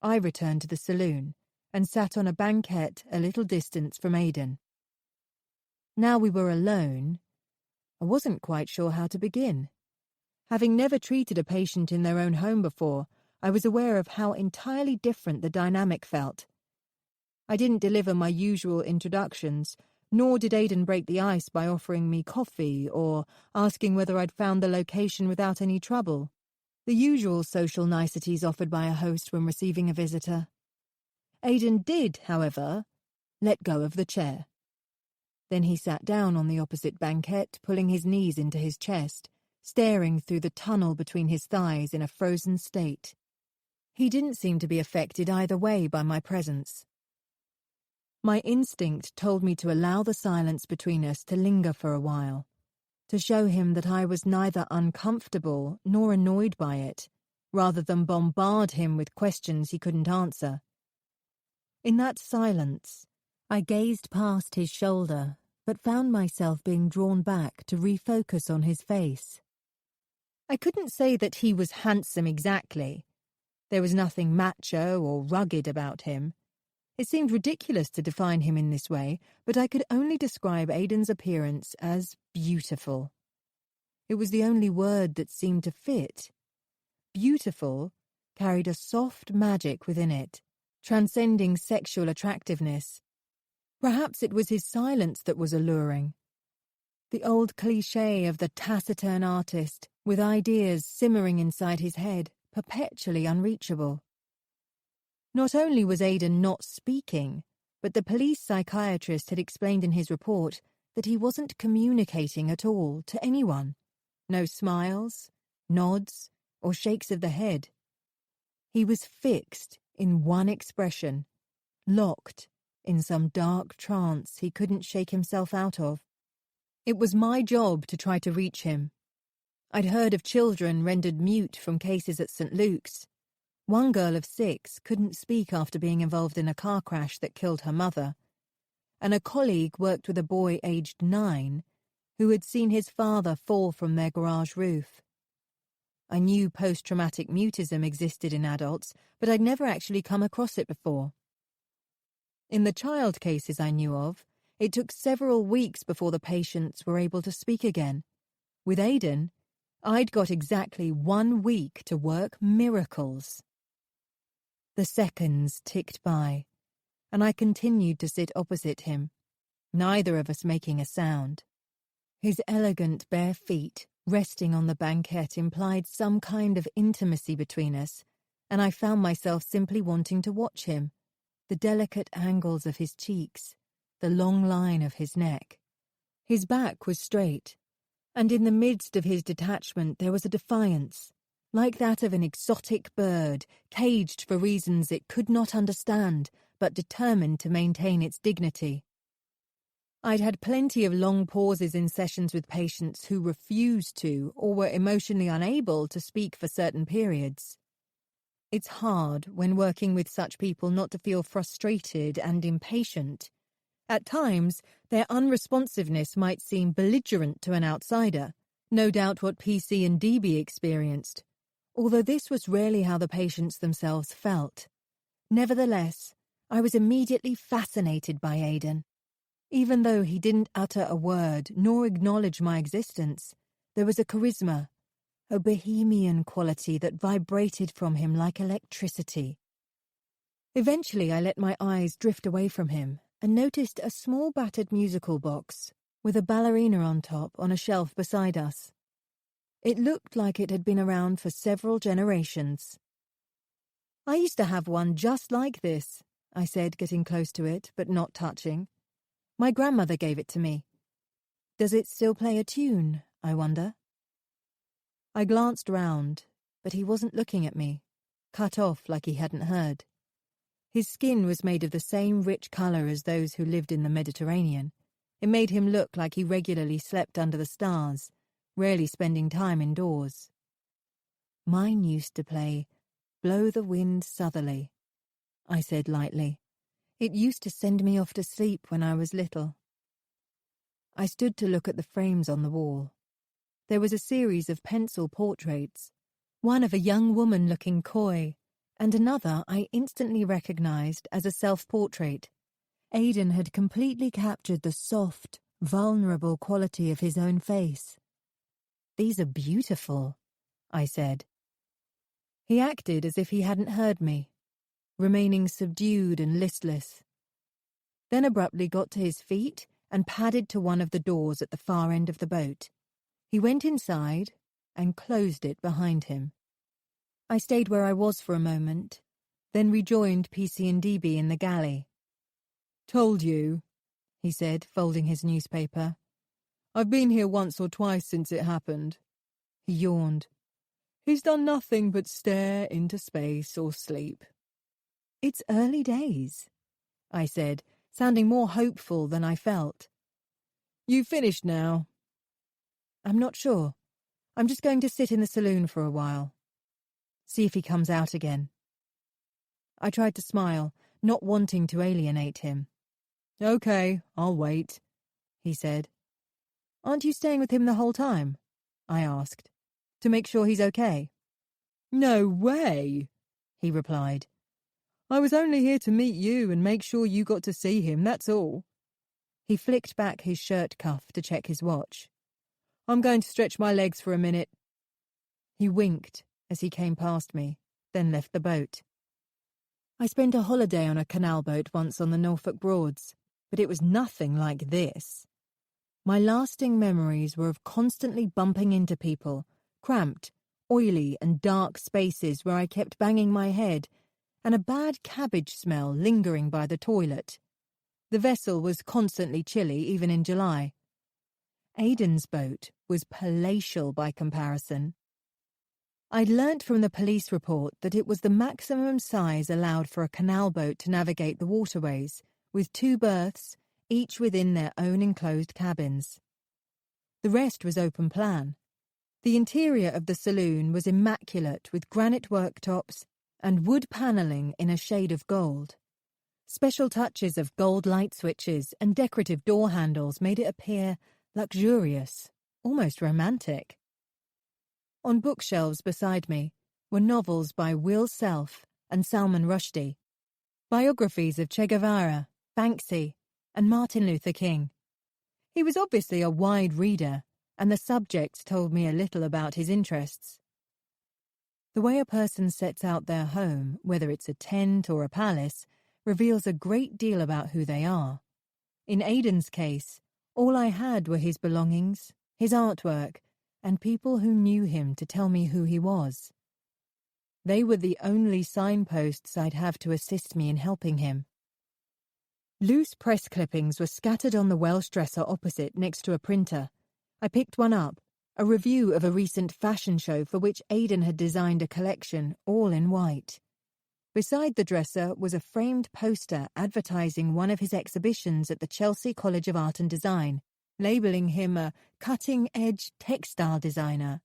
I returned to the saloon and sat on a banquette a little distance from Aidan. Now we were alone, I wasn't quite sure how to begin. Having never treated a patient in their own home before, I was aware of how entirely different the dynamic felt. I didn't deliver my usual introductions, nor did Aidan break the ice by offering me coffee or asking whether I'd found the location without any trouble. The usual social niceties offered by a host when receiving a visitor. Aidan did, however, let go of the chair. Then he sat down on the opposite banquette, pulling his knees into his chest, staring through the tunnel between his thighs in a frozen state. He didn't seem to be affected either way by my presence. My instinct told me to allow the silence between us to linger for a while, to show him that I was neither uncomfortable nor annoyed by it, rather than bombard him with questions he couldn't answer. In that silence, I gazed past his shoulder, but found myself being drawn back to refocus on his face. I couldn't say that he was handsome exactly, There was nothing macho or rugged about him. It seemed ridiculous to define him in this way, but I could only describe Aidan's appearance as beautiful. It was the only word that seemed to fit. Beautiful carried a soft magic within it, transcending sexual attractiveness. Perhaps it was his silence that was alluring. The old cliché of the taciturn artist, with ideas simmering inside his head, perpetually unreachable. Not only was Aidan not speaking, but the police psychiatrist had explained in his report that he wasn't communicating at all to anyone. No smiles, nods, or shakes of the head. He was fixed in one expression, locked in some dark trance he couldn't shake himself out of. It was my job to try to reach him. I'd heard of children rendered mute from cases at St. Luke's. One girl of 6 couldn't speak after being involved in a car crash that killed her mother, and a colleague worked with a boy aged 9 who had seen his father fall from their garage roof. I knew post-traumatic mutism existed in adults, but I'd never actually come across it before. In the child cases I knew of, it took several weeks before the patients were able to speak again. With Aidan, I'd got exactly 1 week to work miracles. The seconds ticked by, and I continued to sit opposite him, neither of us making a sound. His elegant bare feet resting on the banquette implied some kind of intimacy between us, and I found myself simply wanting to watch him, the delicate angles of his cheeks, the long line of his neck. His back was straight, and in the midst of his detachment there was a defiance, like that of an exotic bird, caged for reasons it could not understand, but determined to maintain its dignity. I'd had plenty of long pauses in sessions with patients who refused to or were emotionally unable to speak for certain periods. It's hard, when working with such people, not to feel frustrated and impatient. At times, their unresponsiveness might seem belligerent to an outsider, no doubt what PC and DB experienced, although this was rarely how the patients themselves felt. Nevertheless, I was immediately fascinated by Aidan. Even though he didn't utter a word nor acknowledge my existence, there was a charisma, a bohemian quality that vibrated from him like electricity. Eventually I let my eyes drift away from him and noticed a small battered musical box with a ballerina on top on a shelf beside us. It looked like it had been around for several generations. "I used to have one just like this," I said, getting close to it, but not touching. "My grandmother gave it to me. Does it still play a tune, I wonder?" I glanced round, but he wasn't looking at me, cut off like he hadn't heard. His skin was made of the same rich colour as those who lived in the Mediterranean. It made him look like he regularly slept under the stars, rarely spending time indoors. "Mine used to play Blow the Wind Southerly," I said lightly. "It used to send me off to sleep when I was little." I stood to look at the frames on the wall. There was a series of pencil portraits, one of a young woman looking coy, and another I instantly recognized as a self-portrait. Aidan had completely captured the soft, vulnerable quality of his own face. "These are beautiful," I said. He acted as if he hadn't heard me, remaining subdued and listless. Then abruptly got to his feet and padded to one of the doors at the far end of the boat. He went inside and closed it behind him. I stayed where I was for a moment, then rejoined PC and DB in the galley. "Told you," he said, folding his newspaper. "I've been here once or twice since it happened." He yawned. "He's done nothing but stare into space or sleep." "It's early days," I said, sounding more hopeful than I felt. "You finished now?" "I'm not sure. I'm just going to sit in the saloon for a while. See if he comes out again." I tried to smile, not wanting to alienate him. "Okay, I'll wait," he said. "Aren't you staying with him the whole time?" I asked, "to make sure he's okay." "No way!" he replied. "I was only here to meet you and make sure you got to see him, that's all." He flicked back his shirt cuff to check his watch. "I'm going to stretch my legs for a minute." He winked as he came past me, then left the boat. I spent a holiday on a canal boat once on the Norfolk Broads, but it was nothing like this. My lasting memories were of constantly bumping into people, cramped, oily and dark spaces where I kept banging my head, and a bad cabbage smell lingering by the toilet. The vessel was constantly chilly, even in July. Aidan's boat was palatial by comparison. I'd learnt from the police report that it was the maximum size allowed for a canal boat to navigate the waterways, with 2 berths, each within their own enclosed cabins. The rest was open plan. The interior of the saloon was immaculate, with granite worktops and wood panelling in a shade of gold. Special touches of gold light switches and decorative door handles made it appear luxurious, almost romantic. On bookshelves beside me were novels by Will Self and Salman Rushdie, biographies of Che Guevara, Banksy, and Martin Luther King. He was obviously a wide reader, and the subjects told me a little about his interests. The way a person sets out their home, whether it's a tent or a palace, reveals a great deal about who they are. In Aidan's case, all I had were his belongings, his artwork, and people who knew him to tell me who he was. They were the only signposts I'd have to assist me in helping him. Loose press clippings were scattered on the Welsh dresser opposite next to a printer. I picked one up, a review of a recent fashion show for which Aidan had designed a collection, all in white. Beside the dresser was a framed poster advertising one of his exhibitions at the Chelsea College of Art and Design, labelling him a cutting-edge textile designer.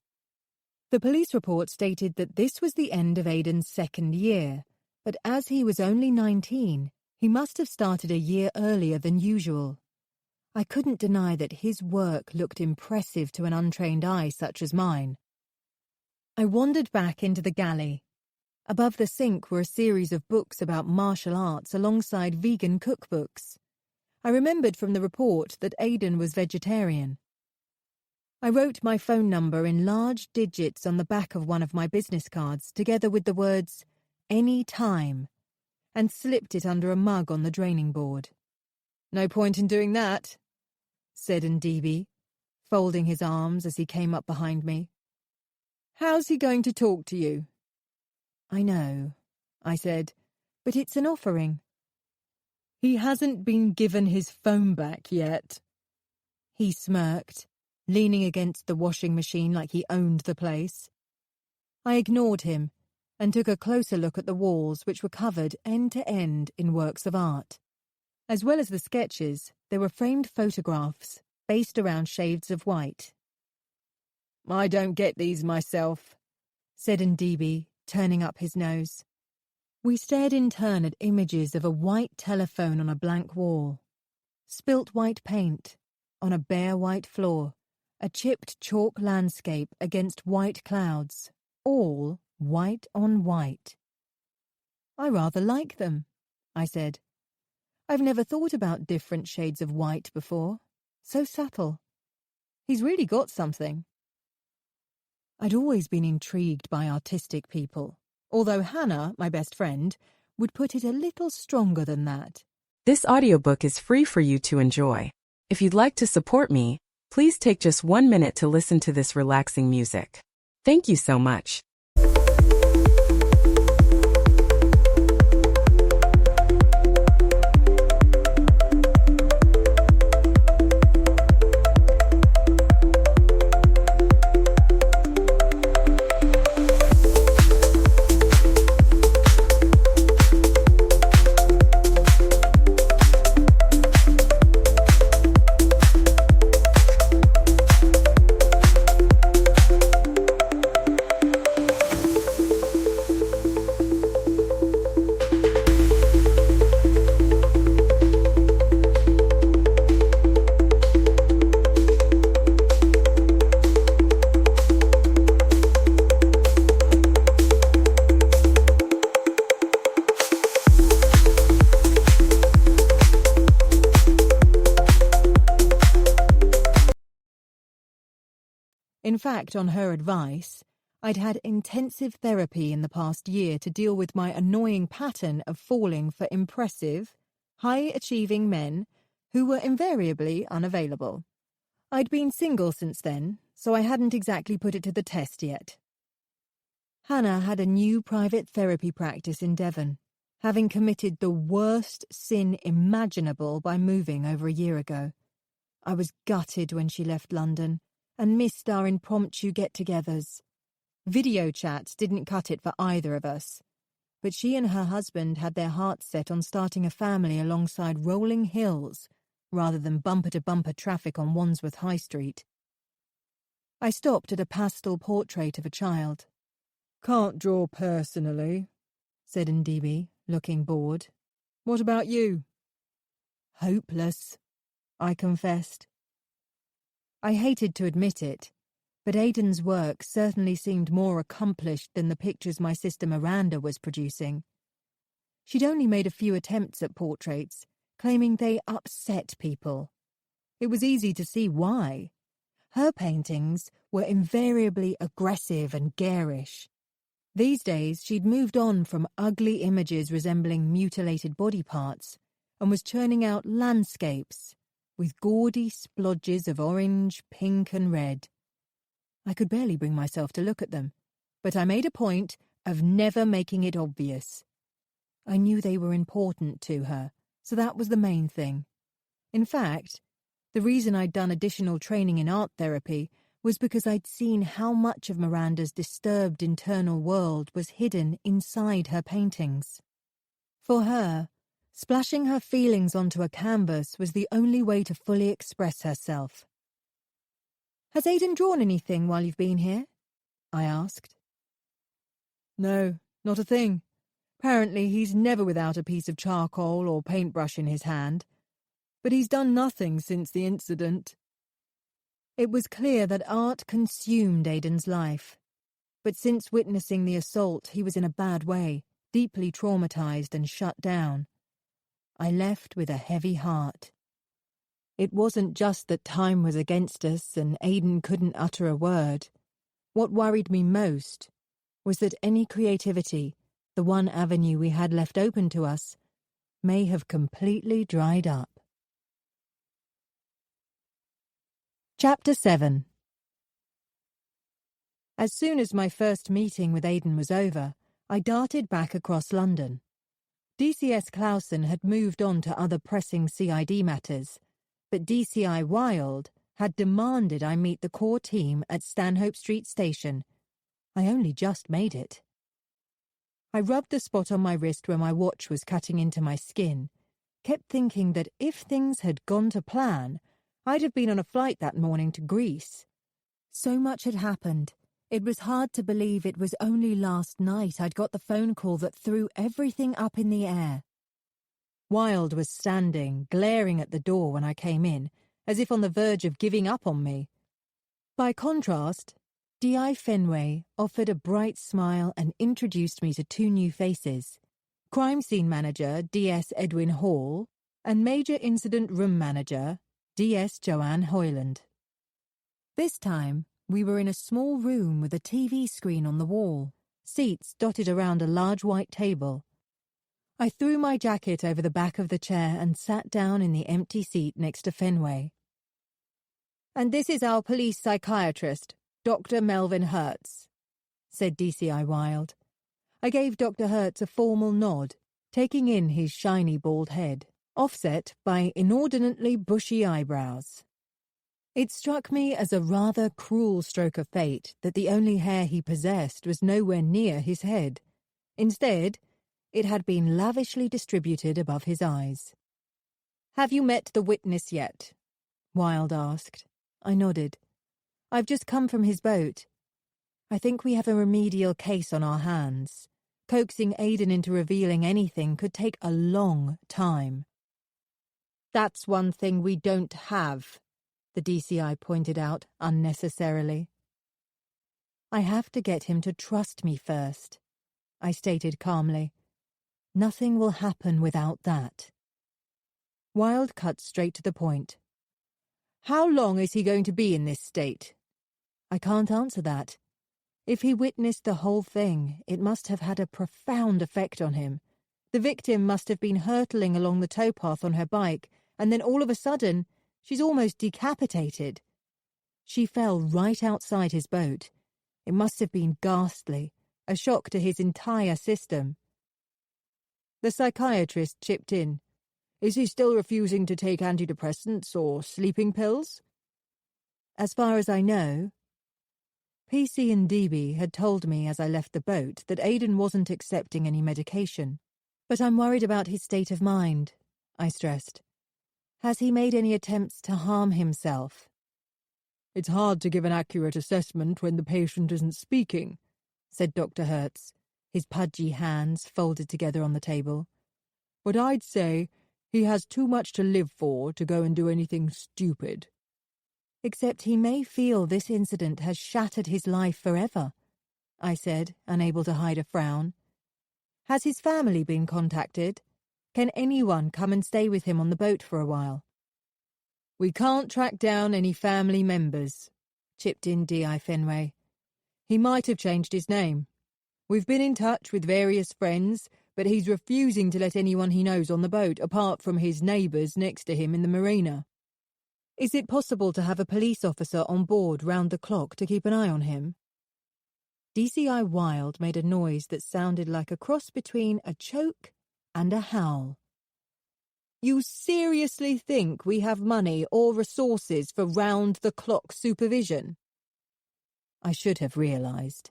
The police report stated that this was the end of Aidan's 2nd year, but as he was only 19, he must have started a year earlier than usual. I couldn't deny that his work looked impressive to an untrained eye such as mine. I wandered back into the galley. Above the sink were a series of books about martial arts alongside vegan cookbooks. I remembered from the report that Aidan was vegetarian. I wrote my phone number in large digits on the back of one of my business cards, together with the words, "Any time," and slipped it under a mug on the draining board. "No point in doing that," said Ndebe, folding his arms as he came up behind me. "How's he going to talk to you?" "I know," I said, "but it's an offering." "He hasn't been given his phone back yet." He smirked, leaning against the washing machine like he owned the place. I ignored him and took a closer look at the walls, which were covered end to end in works of art. As well as the sketches, there were framed photographs based around shades of white. "I don't get these myself," said Ndebe, turning up his nose. We stared in turn at images of a white telephone on a blank wall, spilt white paint on a bare white floor, a chipped chalk landscape against white clouds, all white on white. "I rather like them," I said. "I've never thought about different shades of white before. So subtle. He's really got something." I'd always been intrigued by artistic people, although Hannah, my best friend, would put it a little stronger than that. This audiobook is free for you to enjoy. If you'd like to support me, please take just 1 minute to listen to this relaxing music. Thank you so much. In fact, on her advice, I'd had intensive therapy in the past year to deal with my annoying pattern of falling for impressive, high-achieving men who were invariably unavailable. I'd been single since then, so I hadn't exactly put it to the test yet. Hannah had a new private therapy practice in Devon, having committed the worst sin imaginable by moving over a year ago. I was gutted when she left London and missed our impromptu get-togethers. Video chats didn't cut it for either of us, but she and her husband had their hearts set on starting a family alongside rolling hills rather than bumper-to-bumper traffic on Wandsworth High Street. I stopped at a pastel portrait of a child. "Can't draw personally," said Ndebe, looking bored. "What about you?" "Hopeless," I confessed. I hated to admit it, but Aidan's work certainly seemed more accomplished than the pictures my sister Miranda was producing. She'd only made a few attempts at portraits, claiming they upset people. It was easy to see why. Her paintings were invariably aggressive and garish. These days, she'd moved on from ugly images resembling mutilated body parts and was churning out landscapes with gaudy splodges of orange, pink and red. I could barely bring myself to look at them, but I made a point of never making it obvious. I knew they were important to her, so that was the main thing. In fact, the reason I'd done additional training in art therapy was because I'd seen how much of Miranda's disturbed internal world was hidden inside her paintings. For her, splashing her feelings onto a canvas was the only way to fully express herself. "Has Aidan drawn anything while you've been here?" I asked. "No, not a thing. Apparently he's never without a piece of charcoal or paintbrush in his hand. But he's done nothing since the incident." It was clear that art consumed Aidan's life. But since witnessing the assault, he was in a bad way, deeply traumatized and shut down. I left with a heavy heart. It wasn't just that time was against us and Aidan couldn't utter a word. What worried me most was that any creativity, the one avenue we had left open to us, may have completely dried up. Chapter 7. As soon as my first meeting with Aidan was over, I darted back across London. DCS Clausen had moved on to other pressing CID matters, but DCI Wilde had demanded I meet the core team at Stanhope Street Station. I only just made it. I rubbed the spot on my wrist where my watch was cutting into my skin, kept thinking that if things had gone to plan, I'd have been on a flight that morning to Greece. So much had happened. It was hard to believe it was only last night I'd got the phone call that threw everything up in the air. Wilde was standing, glaring at the door when I came in, as if on the verge of giving up on me. By contrast, D.I. Fenway offered a bright smile and introduced me to two new faces: Crime Scene Manager D.S. Edwin Hall and Major Incident Room Manager D.S. Joanne Hoyland. This time, we were in a small room with a TV screen on the wall, seats dotted around a large white table. I threw my jacket over the back of the chair and sat down in the empty seat next to Fenway. "And this is our police psychiatrist, Dr. Melvin Hertz," said DCI Wilde. I gave Dr. Hertz a formal nod, taking in his shiny bald head, offset by inordinately bushy eyebrows. It struck me as a rather cruel stroke of fate that the only hair he possessed was nowhere near his head. Instead, it had been lavishly distributed above his eyes. "Have you met the witness yet?" Wilde asked. I nodded. "I've just come from his boat. I think we have a remedial case on our hands. Coaxing Aidan into revealing anything could take a long time." "That's one thing we don't have," the DCI pointed out unnecessarily. "I have to get him to trust me first," I stated calmly. "Nothing will happen without that." Wilde cut straight to the point. "How long is he going to be in this state?" I can't answer that. If he witnessed the whole thing, it must have had a profound effect on him. The victim must have been hurtling along the towpath on her bike, and then all of a sudden, she's almost decapitated. She fell right outside his boat. It must have been ghastly, a shock to his entire system. The psychiatrist chipped in. Is he still refusing to take antidepressants or sleeping pills? As far as I know, PC and DB had told me as I left the boat that Aidan wasn't accepting any medication. But I'm worried about his state of mind, I stressed. Has he made any attempts to harm himself? It's hard to give an accurate assessment when the patient isn't speaking, said Dr. Hertz, his pudgy hands folded together on the table. But I'd say he has too much to live for to go and do anything stupid. Except he may feel this incident has shattered his life forever, I said, unable to hide a frown. Has his family been contacted? Can anyone come and stay with him on the boat for a while? We can't track down any family members, chipped in D.I. Fenway. He might have changed his name. We've been in touch with various friends, but he's refusing to let anyone he knows on the boat apart from his neighbours next to him in the marina. Is it possible to have a police officer on board round the clock to keep an eye on him? DCI Wilde made a noise that sounded like a cross between a choke and a howl. You seriously think we have money or resources for round-the-clock supervision? I should have realised.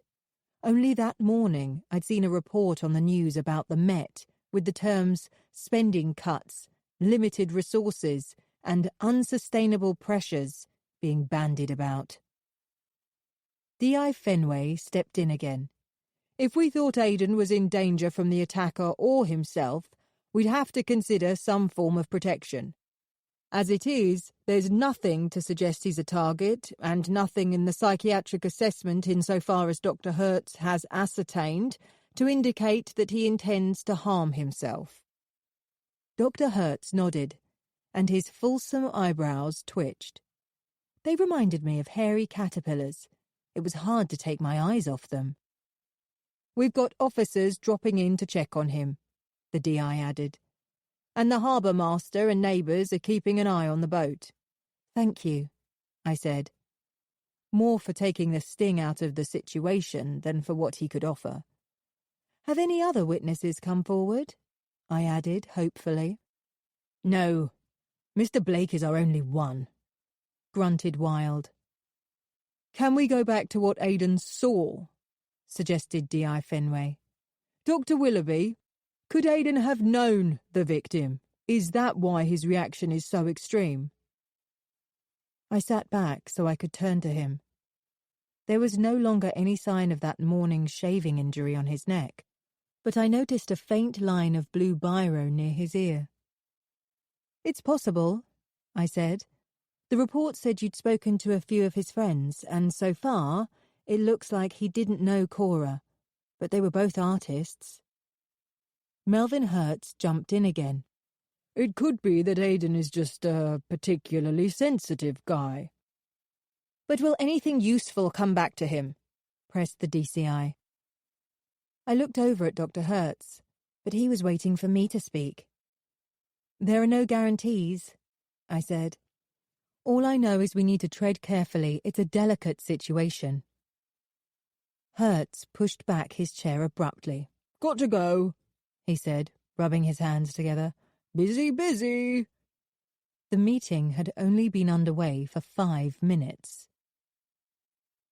Only that morning I'd seen a report on the news about the Met with the terms spending cuts, limited resources, and unsustainable pressures being bandied about. D.I. Fenway stepped in again. If we thought Aidan was in danger from the attacker or himself, we'd have to consider some form of protection. As it is, there's nothing to suggest he's a target, and nothing in the psychiatric assessment insofar as Dr. Hertz has ascertained to indicate that he intends to harm himself. Dr. Hertz nodded, and his fulsome eyebrows twitched. They reminded me of hairy caterpillars. It was hard to take my eyes off them. We've got officers dropping in to check on him, the D.I. added. And the harbour master and neighbours are keeping an eye on the boat. Thank you, I said. More for taking the sting out of the situation than for what he could offer. Have any other witnesses come forward? I added, hopefully. No, Mr. Blake is our only one, grunted Wilde. Can we go back to what Aidan saw? Suggested D.I. Fenway. Dr. Willoughby, could Aidan have known the victim? Is that why his reaction is so extreme? I sat back so I could turn to him. There was no longer any sign of that morning's shaving injury on his neck, but I noticed a faint line of blue biro near his ear. It's possible, I said. The report said you'd spoken to a few of his friends, and so far, it looks like he didn't know Cora, but they were both artists. Melvin Hertz jumped in again. It could be that Aidan is just a particularly sensitive guy. But will anything useful come back to him? Pressed the DCI. I looked over at Dr. Hertz, but he was waiting for me to speak. There are no guarantees, I said. All I know is we need to tread carefully. It's a delicate situation. Hertz pushed back his chair abruptly. Got to go, he said, rubbing his hands together. Busy, busy. The meeting had only been underway for 5 minutes.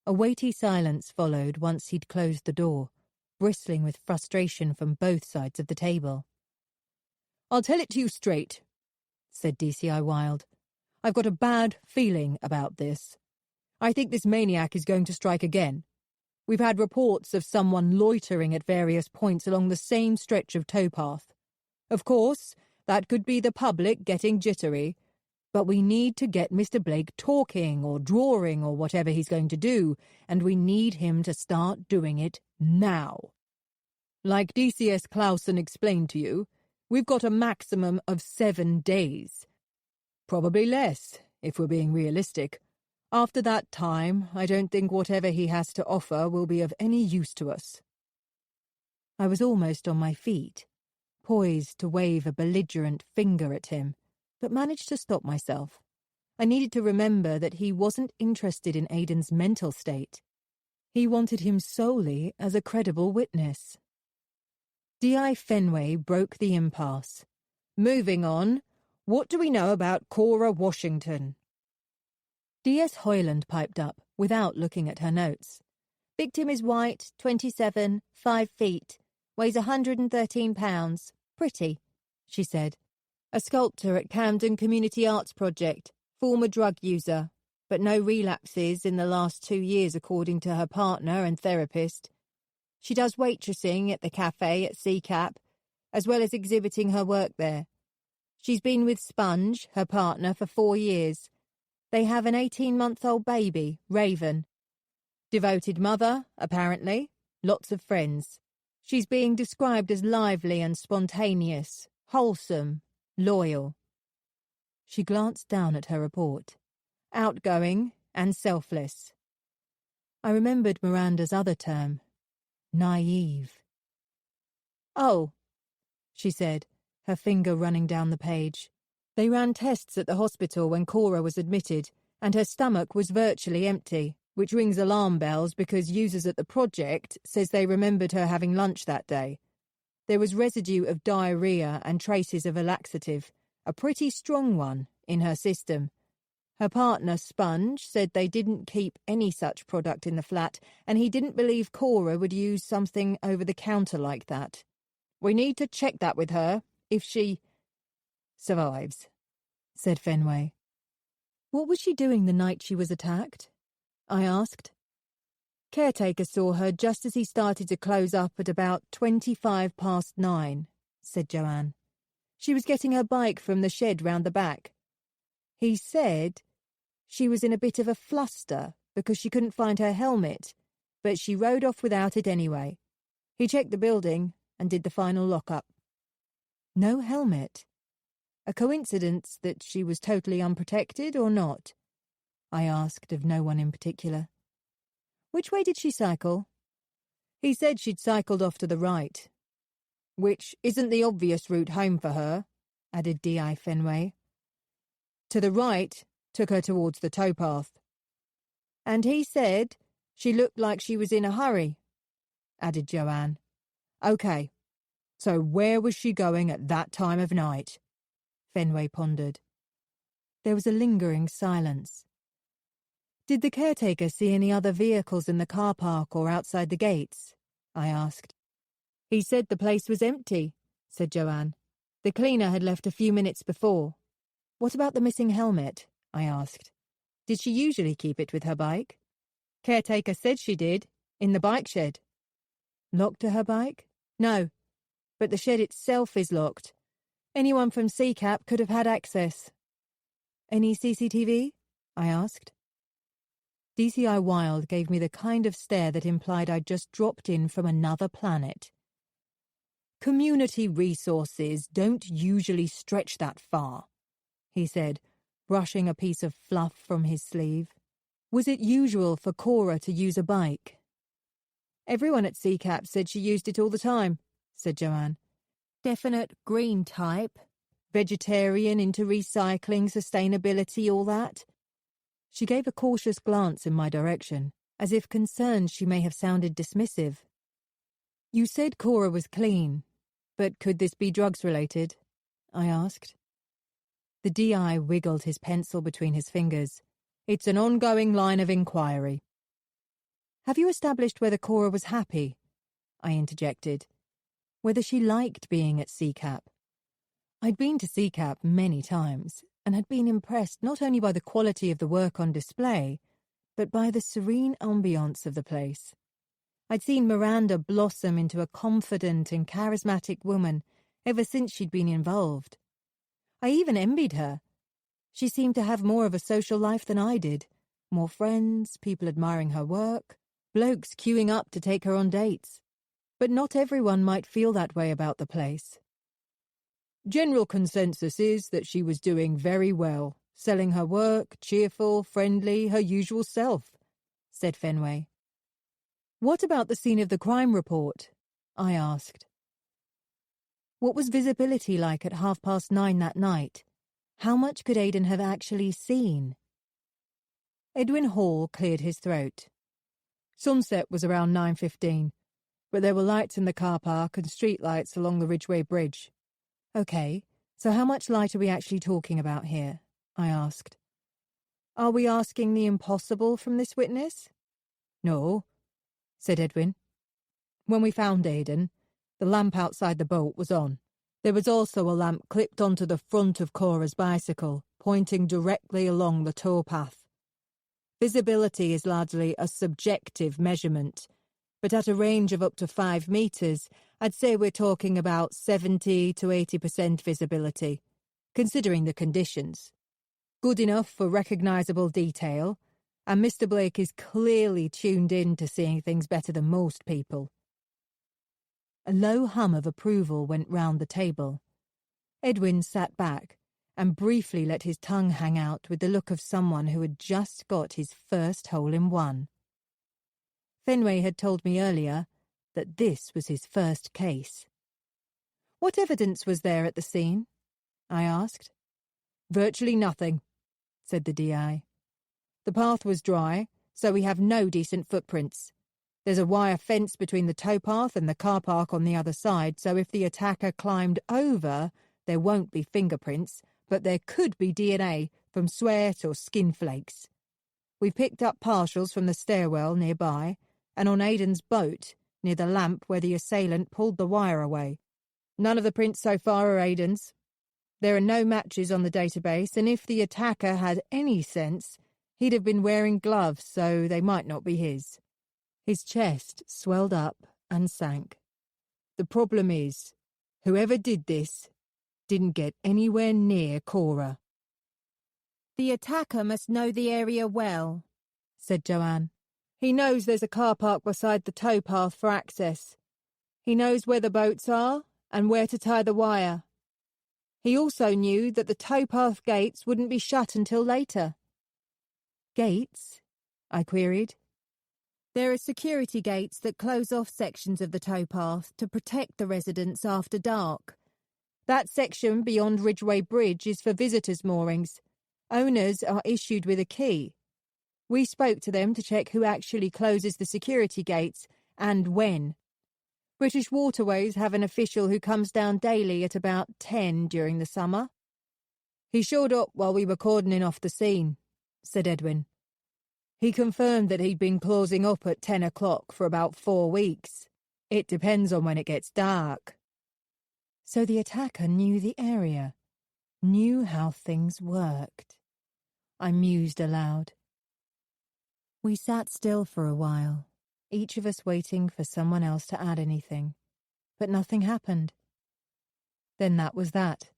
A weighty silence followed once he'd closed the door, bristling with frustration from both sides of the table. I'll tell it to you straight, said DCI Wilde. I've got a bad feeling about this. I think this maniac is going to strike again. We've had reports of someone loitering at various points along the same stretch of towpath. Of course, that could be the public getting jittery, but we need to get Mr. Blake talking or drawing or whatever he's going to do, and we need him to start doing it now. Like DCS Clausen explained to you, we've got a maximum of 7 days. Probably less, if we're being realistic. After that time, I don't think whatever he has to offer will be of any use to us." I was almost on my feet, poised to wave a belligerent finger at him, but managed to stop myself. I needed to remember that he wasn't interested in Aidan's mental state. He wanted him solely as a credible witness. D.I. Fenway broke the impasse. "Moving on, what do we know about Cora Washington?" D.S. Hoyland piped up, without looking at her notes. "Victim is white, 27, 5 feet, weighs 113 pounds. Pretty," she said. "A sculptor at Camden Community Arts Project, former drug user, but no relapses in the last 2 years according to her partner and therapist. She does waitressing at the cafe at CCAP, as well as exhibiting her work there. She's been with Sponge, her partner, for 4 years. They have an 18-month-old baby, Raven. Devoted mother, apparently. Lots of friends. She's being described as lively and spontaneous, wholesome, loyal." She glanced down at her report. "Outgoing and selfless." I remembered Miranda's other term. Naive. "Oh," she said, her finger running down the page. "They ran tests at the hospital when Cora was admitted, and her stomach was virtually empty, which rings alarm bells because users at the project says they remembered her having lunch that day. There was residue of diarrhea and traces of a laxative, a pretty strong one, in her system. Her partner, Sponge, said they didn't keep any such product in the flat, and he didn't believe Cora would use something over-the-counter like that. We need to check that with her, if she survives," said Fenway. "What was she doing the night she was attacked?" I asked. "Caretaker saw her just as he started to close up at about 9:25, said Joanne. "She was getting her bike from the shed round the back. He said she was in a bit of a fluster because she couldn't find her helmet, but she rode off without it anyway. He checked the building and did the final lock-up." No helmet? A coincidence that she was totally unprotected or not? I asked of no one in particular. "Which way did she cycle?" "He said she'd cycled off to the right." "Which isn't the obvious route home for her," added D.I. Fenway. "To the right took her towards the towpath." "And he said she looked like she was in a hurry," added Joanne. "OK, so where was she going at that time of night?" Fenway pondered. There was a lingering silence. "Did the caretaker see any other vehicles in the car park or outside the gates?" I asked. "He said the place was empty," said Joanne. "The cleaner had left a few minutes before." "What about the missing helmet?" I asked. "Did she usually keep it with her bike?" "Caretaker said she did, in the bike shed." "Locked to her bike?" "No, but the shed itself is locked. Anyone from CCAP could have had access." "Any CCTV?" I asked. DCI Wilde gave me the kind of stare that implied I'd just dropped in from another planet. "Community resources don't usually stretch that far," he said, brushing a piece of fluff from his sleeve. "Was it usual for Cora to use a bike?" "Everyone at CCAP said she used it all the time," said Joanne. "Definite green type, vegetarian, into recycling, sustainability, all that." She gave a cautious glance in my direction, as if concerned she may have sounded dismissive. "You said Cora was clean, but could this be drugs-related?" I asked. The DI wiggled his pencil between his fingers. "It's an ongoing line of inquiry." "Have you established whether Cora was happy?" I interjected. "Whether she liked being at CCAP?" I'd been to CCAP many times, and had been impressed not only by the quality of the work on display, but by the serene ambiance of the place. I'd seen Miranda blossom into a confident and charismatic woman ever since she'd been involved. I even envied her. She seemed to have more of a social life than I did. More friends, people admiring her work, blokes queuing up to take her on dates. But not everyone might feel that way about the place. "General consensus is that she was doing very well," selling her work, cheerful, friendly, her usual self," said Fenway. "What about the scene of the crime report?" I asked. What was visibility like at 9:30 that night? How much could Aidan have actually seen? Edwin Hall cleared his throat. Sunset was around 9:15, but there were lights in the car park and street lights along the Ridgeway Bridge. "Okay, so how much light are we actually talking about here?" I asked. "Are we asking the impossible from this witness?" "No," said Edwin. "When we found Aidan, the lamp outside the boat was on. There was also a lamp clipped onto the front of Cora's bicycle, pointing directly along the towpath. Visibility is largely a subjective measurement, but at a range of up to 5 meters, I'd say we're talking about 70 to 80% visibility, considering the conditions. Good enough for recognizable detail, and Mr. Blake is clearly tuned in to seeing things better than most people." A low hum of approval went round the table. Edwin sat back and briefly let his tongue hang out with the look of someone who had just got his first hole-in-one. Fenway had told me earlier that this was his first case. "What evidence was there at the scene?" I asked. "Virtually nothing," said the DI. "The path was dry, so we have no decent footprints. There's a wire fence between the towpath and the car park on the other side, so if the attacker climbed over, there won't be fingerprints, but there could be DNA from sweat or skin flakes. We've picked up partials from the stairwell nearby, and on Aidan's boat, near the lamp where the assailant pulled the wire away. None of the prints so far are Aidan's. There are no matches on the database, and if the attacker had any sense, he'd have been wearing gloves, so they might not be his." His chest swelled up and sank. "The problem is, whoever did this didn't get anywhere near Cora." "The attacker must know the area well," said Joanne. "He knows there's a car park beside the towpath for access. He knows where the boats are and where to tie the wire. He also knew that the towpath gates wouldn't be shut until later." "Gates?" I queried. "There are security gates that close off sections of the towpath to protect the residents after dark. That section beyond Ridgeway Bridge is for visitors' moorings. Owners are issued with a key. We spoke to them to check who actually closes the security gates and when. British Waterways have an official who comes down daily at about 10 during the summer." "He showed up while we were cordoning off the scene," said Edwin. "He confirmed that he'd been closing up at 10 o'clock for about 4 weeks. It depends on when it gets dark." So the attacker knew the area, knew how things worked. I mused aloud. We sat still for a while, each of us waiting for someone else to add anything, but nothing happened. Then that was that.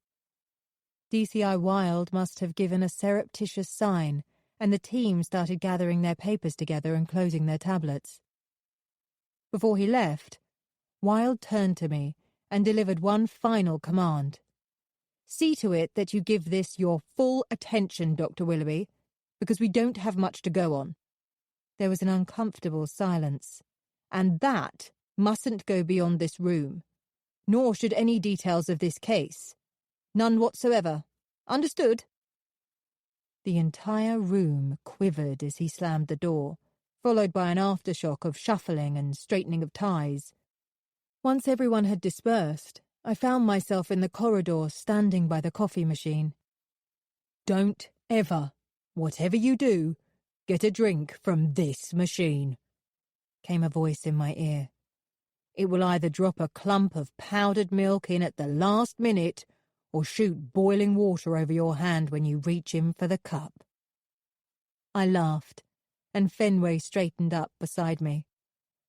DCI Wilde must have given a surreptitious sign, and the team started gathering their papers together and closing their tablets. Before he left, Wilde turned to me and delivered one final command. "See to it that you give this your full attention, Dr. Willoughby, because we don't have much to go on." There was an uncomfortable silence. "And that mustn't go beyond this room, nor should any details of this case. None whatsoever. Understood?" The entire room quivered as he slammed the door, followed by an aftershock of shuffling and straightening of ties. Once everyone had dispersed, I found myself in the corridor standing by the coffee machine. "Don't ever, whatever you do, get a drink from this machine," came a voice in my ear. "It will either drop a clump of powdered milk in at the last minute or shoot boiling water over your hand when you reach in for the cup." I laughed, and Fenway straightened up beside me.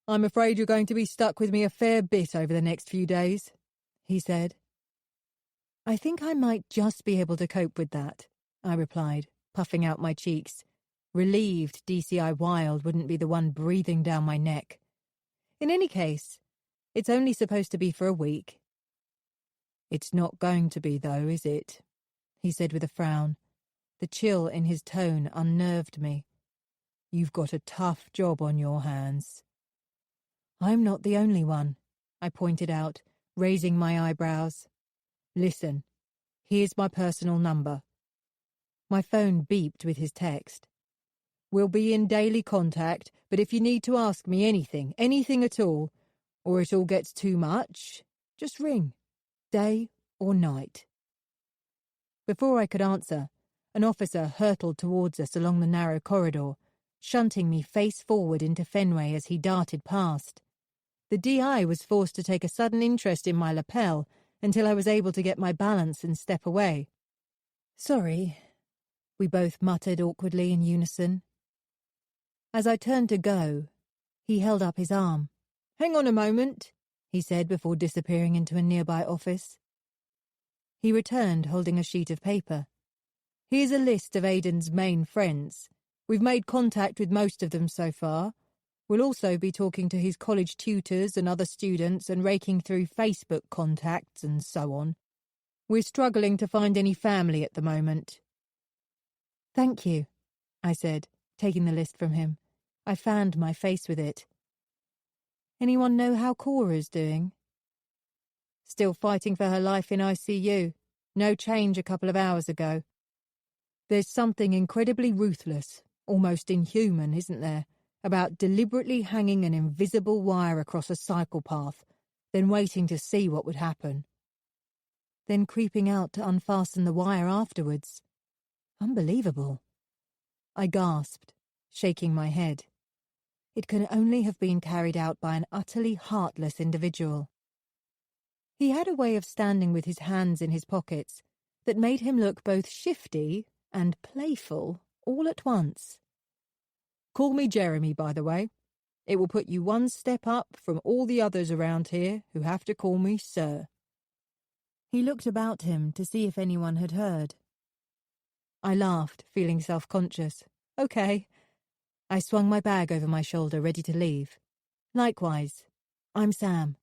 "I'm afraid you're going to be stuck with me a fair bit over the next few days," he said. "I think I might just be able to cope with that," I replied, puffing out my cheeks, relieved DCI Wilde wouldn't be the one breathing down my neck. "In any case, it's only supposed to be for a week." "It's not going to be, though, is it?" he said with a frown. The chill in his tone unnerved me. "You've got a tough job on your hands." "I'm not the only one," I pointed out, raising my eyebrows. "Listen, here's my personal number." My phone beeped with his text. "We'll be in daily contact, but if you need to ask me anything at all, or it all gets too much, just ring, day or night." Before I could answer, an officer hurtled towards us along the narrow corridor, shunting me face forward into Fenway as he darted past. The DI was forced to take a sudden interest in my lapel until I was able to get my balance and step away. "Sorry," we both muttered awkwardly in unison. As I turned to go, he held up his arm. "Hang on a moment," he said before disappearing into a nearby office. He returned holding a sheet of paper. "Here's a list of Aidan's main friends. We've made contact with most of them so far. We'll also be talking to his college tutors and other students and raking through Facebook contacts and so on. We're struggling to find any family at the moment." "Thank you," I said, taking the list from him. I fanned my face with it. "Anyone know how Cora's doing?" "Still fighting for her life in ICU. No change a couple of hours ago. There's something incredibly ruthless, almost inhuman, isn't there, about deliberately hanging an invisible wire across a cycle path, then waiting to see what would happen. Then creeping out to unfasten the wire afterwards. Unbelievable." I gasped, shaking my head. It could only have been carried out by an utterly heartless individual. He had a way of standing with his hands in his pockets that made him look both shifty and playful all at once. "Call me Jeremy, by the way. It will put you one step up from all the others around here who have to call me sir." He looked about him to see if anyone had heard. I laughed, feeling self-conscious. "Okay." I swung my bag over my shoulder, ready to leave. "Likewise. I'm Sam."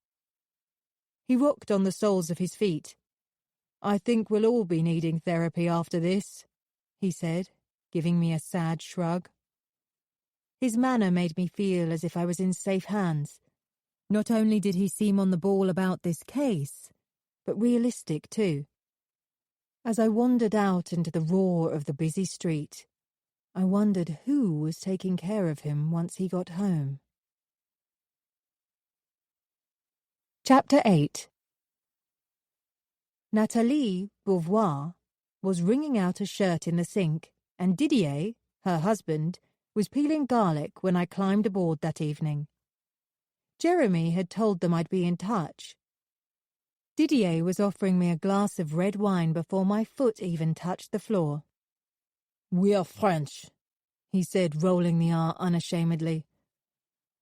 He rocked on the soles of his feet. "I think we'll all be needing therapy after this," he said, giving me a sad shrug. His manner made me feel as if I was in safe hands. Not only did he seem on the ball about this case, but realistic too. As I wandered out into the roar of the busy street, I wondered who was taking care of him once he got home. Chapter 8. Nathalie Beauvoir was wringing out a shirt in the sink, and Didier, her husband, was peeling garlic when I climbed aboard that evening. Jeremy had told them I'd be in touch. Didier was offering me a glass of red wine before my foot even touched the floor. "We are French," he said, rolling the R unashamedly.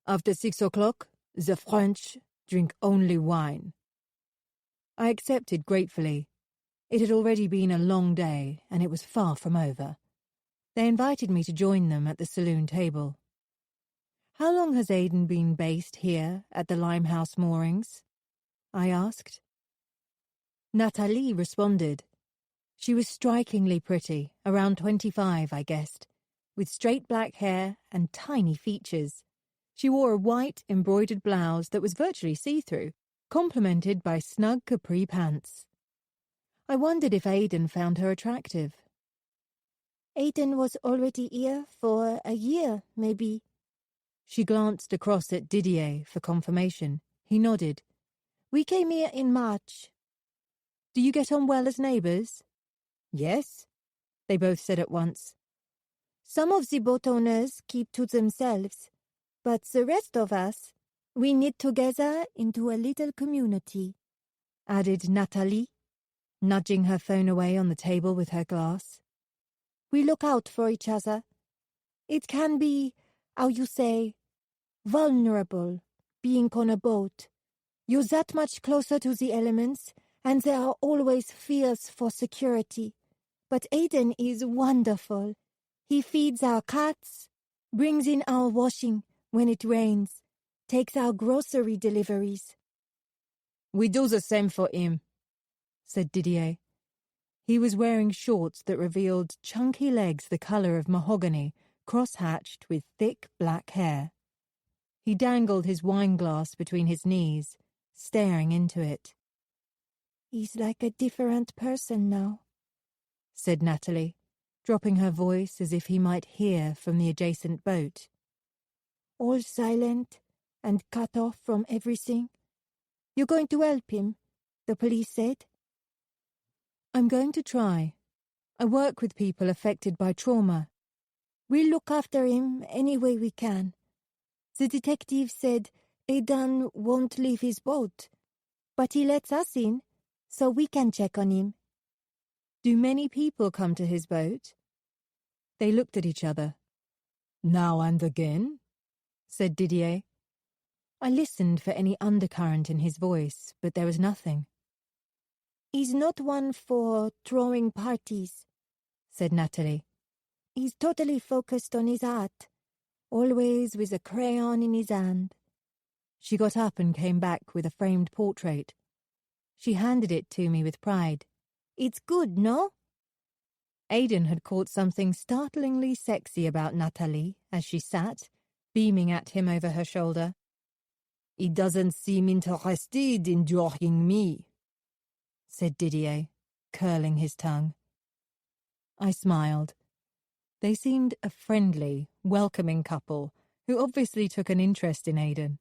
"After 6 o'clock, the French drink only wine." I accepted gratefully. It had already been a long day, and it was far from over. They invited me to join them at the saloon table. "How long has Aidan been based here at the Limehouse moorings?" I asked. Nathalie responded. She was strikingly pretty, around 25, I guessed, with straight black hair and tiny features. She wore a white embroidered blouse that was virtually see-through, complemented by snug capri pants. I wondered if Aidan found her attractive. "Aidan was already here for a year, maybe." She glanced across at Didier for confirmation. He nodded. "We came here in March." "Do you get on well as neighbours?" "Yes," they both said at once. "Some of the boat owners keep to themselves, but the rest of us, we knit together into a little community," added Nathalie, nudging her phone away on the table with her glass. "We look out for each other. It can be, how you say, vulnerable, being on a boat. You're that much closer to the elements, and there are always fears for security. But Aidan is wonderful. He feeds our cats, brings in our washing when it rains, takes our grocery deliveries." "We do the same for him," said Didier. He was wearing shorts that revealed chunky legs the colour of mahogany, cross-hatched with thick black hair. He dangled his wineglass between his knees, staring into it. "He's like a different person now," said Natalie, dropping her voice as if he might hear from the adjacent boat. "All silent and cut off from everything. You're going to help him, the police said?" "I'm going to try. I work with people affected by trauma." "We'll look after him any way we can. The detective said Aidan won't leave his boat, but he lets us in, so we can check on him." "Do many people come to his boat?" They looked at each other. "Now and again," said Didier. I listened for any undercurrent in his voice, but there was nothing. "He's not one for throwing parties," said Natalie. "He's totally focused on his art, always with a crayon in his hand." She got up and came back with a framed portrait. She handed it to me with pride. "It's good, no?" Aidan had caught something startlingly sexy about Natalie as she sat, beaming at him over her shoulder. "He doesn't seem interested in drawing me," said Didier, curling his tongue. I smiled. They seemed a friendly, welcoming couple who obviously took an interest in Aidan.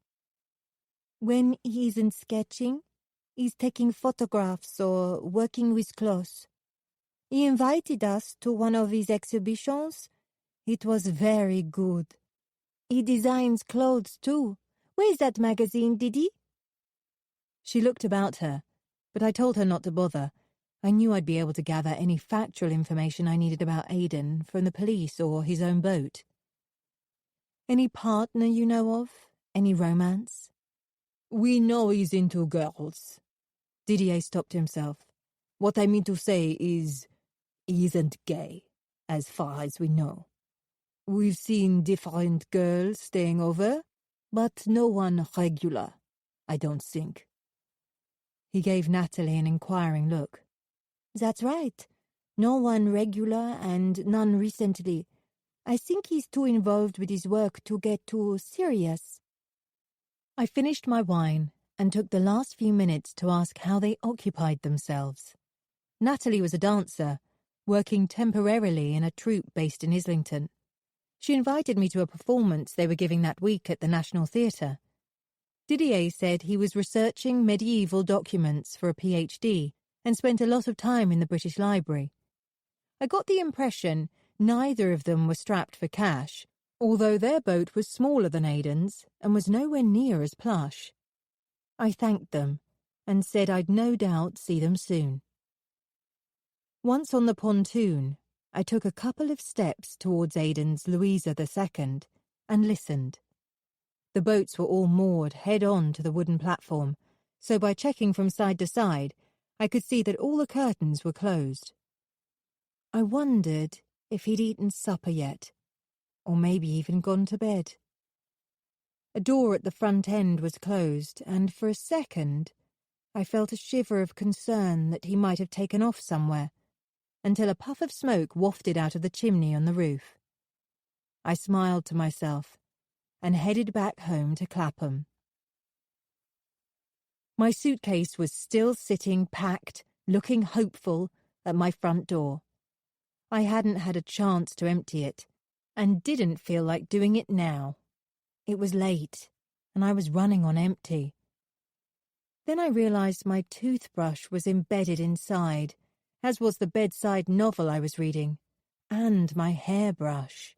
"When he isn't sketching, he's taking photographs or working with clothes. He invited us to one of his exhibitions. It was very good. He designs clothes too. Where's that magazine, Didi?" She looked about her, but I told her not to bother. I knew I'd be able to gather any factual information I needed about Aidan from the police or his own boat. "Any partner you know of? Any romance?" "We know he's into girls." Didier stopped himself. "What I mean to say is, he isn't gay, as far as we know. We've seen different girls staying over, but no one regular, I don't think." He gave Natalie an inquiring look. "That's right. No one regular and none recently. I think he's too involved with his work to get too serious." I finished my wine and took the last few minutes to ask how they occupied themselves. Natalie was a dancer, working temporarily in a troupe based in Islington. She invited me to a performance they were giving that week at the National Theatre. Didier said he was researching medieval documents for a PhD and spent a lot of time in the British Library. I got the impression neither of them were strapped for cash, although their boat was smaller than Aidan's and was nowhere near as plush. I thanked them and said I'd no doubt see them soon. Once on the pontoon, I took a couple of steps towards Aidan's Louisa II and listened. The boats were all moored head-on to the wooden platform, so by checking from side to side, I could see that all the curtains were closed. I wondered if he'd eaten supper yet, or maybe even gone to bed. A door at the front end was closed, and for a second, I felt a shiver of concern that he might have taken off somewhere, until a puff of smoke wafted out of the chimney on the roof. I smiled to myself and headed back home to Clapham. My suitcase was still sitting packed, looking hopeful, at my front door. I hadn't had a chance to empty it, and didn't feel like doing it now. It was late, and I was running on empty. Then I realized my toothbrush was embedded inside, as was the bedside novel I was reading, and my hairbrush.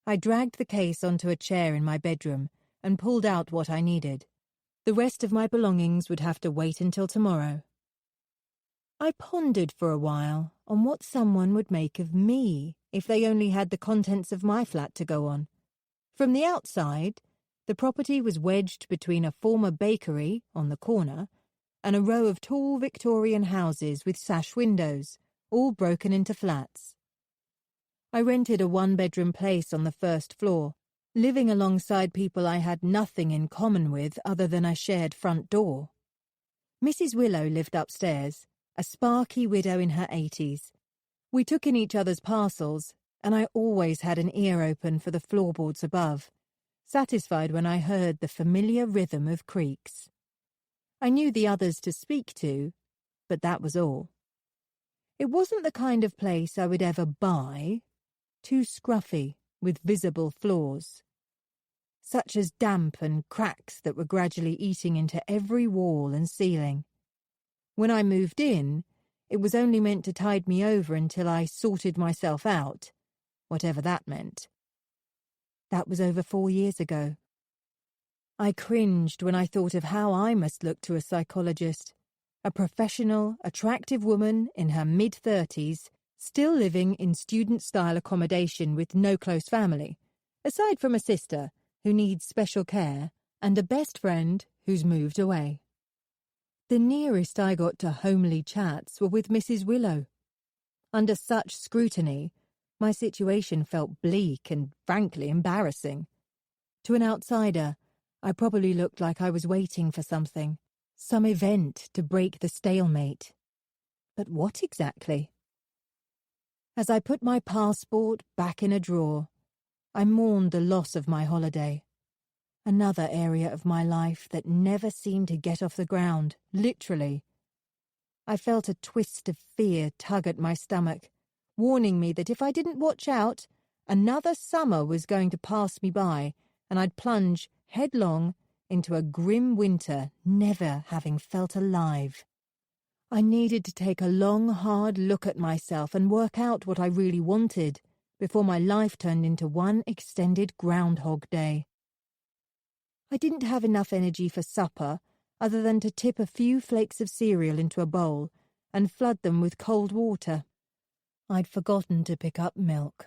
I dragged the case onto a chair in my bedroom and pulled out what I needed. The rest of my belongings would have to wait until tomorrow. I pondered for a while on what someone would make of me if they only had the contents of my flat to go on. From the outside, the property was wedged between a former bakery on the corner and a row of tall Victorian houses with sash windows, all broken into flats. I rented a one-bedroom place on the first floor, living alongside people I had nothing in common with other than a shared front door. Mrs. Willow lived upstairs, a sparky widow in her 80s. We took in each other's parcels, and I always had an ear open for the floorboards above, satisfied when I heard the familiar rhythm of creaks. I knew the others to speak to, but that was all. It wasn't the kind of place I would ever buy, too scruffy, with visible flaws, such as damp and cracks that were gradually eating into every wall and ceiling. When I moved in, it was only meant to tide me over until I sorted myself out, whatever that meant. That was over 4 years ago. I cringed when I thought of how I must look to a psychologist, a professional, attractive woman in her mid-30s, still living in student-style accommodation with no close family, aside from a sister who needs special care and a best friend who's moved away. The nearest I got to homely chats were with Mrs. Willow. Under such scrutiny, my situation felt bleak and frankly embarrassing. To an outsider, I probably looked like I was waiting for something, some event to break the stalemate. But what exactly? As I put my passport back in a drawer, I mourned the loss of my holiday. Another area of my life that never seemed to get off the ground, literally. I felt a twist of fear tug at my stomach, warning me that if I didn't watch out, another summer was going to pass me by and I'd plunge headlong into a grim winter, never having felt alive. I needed to take a long, hard look at myself and work out what I really wanted before my life turned into one extended Groundhog Day. I didn't have enough energy for supper other than to tip a few flakes of cereal into a bowl and flood them with cold water. I'd forgotten to pick up milk.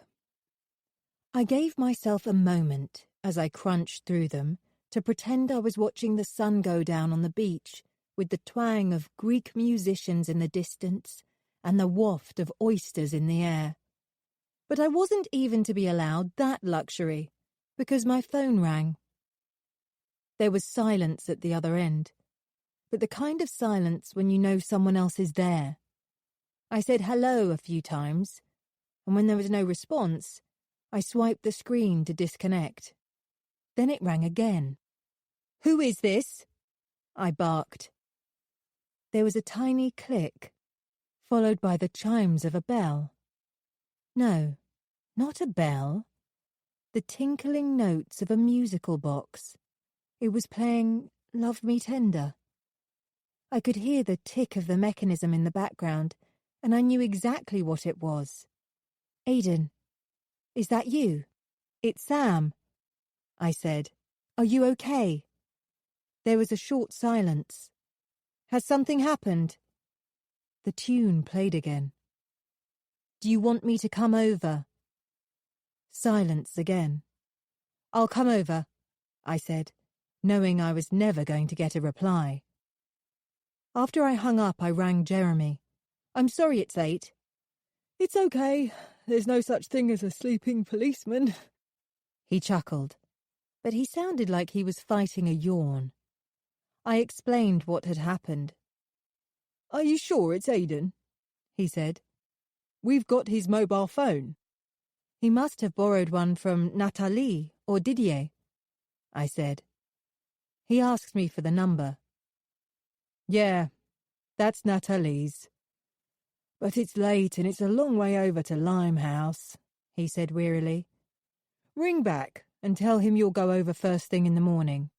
I gave myself a moment, as I crunched through them, to pretend I was watching the sun go down on the beach, with the twang of Greek musicians in the distance and the waft of oysters in the air. But I wasn't even to be allowed that luxury, because my phone rang. There was silence at the other end, but the kind of silence when you know someone else is there. I said hello a few times, and when there was no response, I swiped the screen to disconnect. Then it rang again. "Who is this?" I barked. There was a tiny click, followed by the chimes of a bell. No, not a bell. The tinkling notes of a musical box. It was playing Love Me Tender. I could hear the tick of the mechanism in the background, and I knew exactly what it was. "Aidan, is that you?" "It's Sam," I said. "Are you okay?" There was a short silence. "Has something happened?" The tune played again. "Do you want me to come over?" Silence again. "I'll come over," I said, knowing I was never going to get a reply. After I hung up, I rang Jeremy. "I'm sorry it's late." "It's okay. There's no such thing as a sleeping policeman." He chuckled, but he sounded like he was fighting a yawn. I explained what had happened. "Are you sure it's Aidan?" he said. "We've got his mobile phone." "He must have borrowed one from Nathalie or Didier," I said. He asked me for the number. "Yeah, that's Nathalie's. But it's late and it's a long way over to Limehouse," he said wearily. "Ring back and tell him you'll go over first thing in the morning."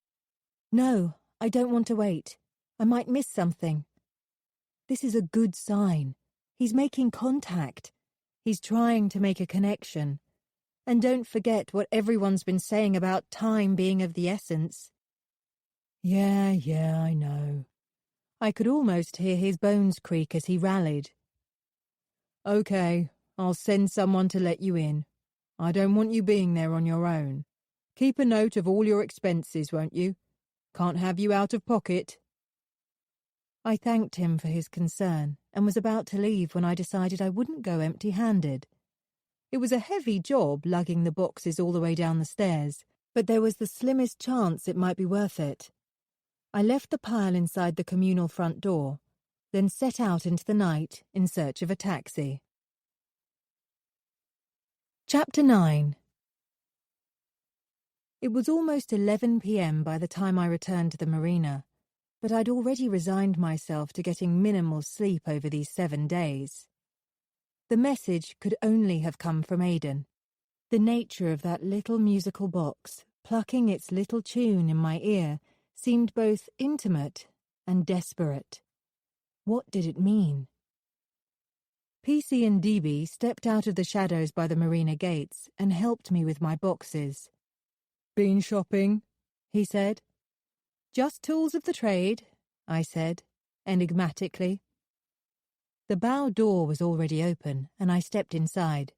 "No, I don't want to wait. I might miss something." This is a good sign. He's making contact. He's trying to make a connection. And don't forget what everyone's been saying about time being of the essence. Yeah, I know. I could almost hear his bones creak as he rallied. "Okay, I'll send someone to let you in. I don't want you being there on your own. Keep a note of all your expenses, won't you? Can't have you out of pocket." I thanked him for his concern and was about to leave when I decided I wouldn't go empty-handed. It was a heavy job lugging the boxes all the way down the stairs, but there was the slimmest chance it might be worth it. I left the pile inside the communal front door, then set out into the night in search of a taxi. Chapter 9. It was almost 11 p.m. by the time I returned to the marina, but I'd already resigned myself to getting minimal sleep over these 7 days. The message could only have come from Aidan. The nature of that little musical box, plucking its little tune in my ear, seemed both intimate and desperate. What did it mean? PC and DB stepped out of the shadows by the marina gates and helped me with my boxes. "Been shopping?" he said. "Just tools of the trade," I said, enigmatically. The bow door was already open, and I stepped inside.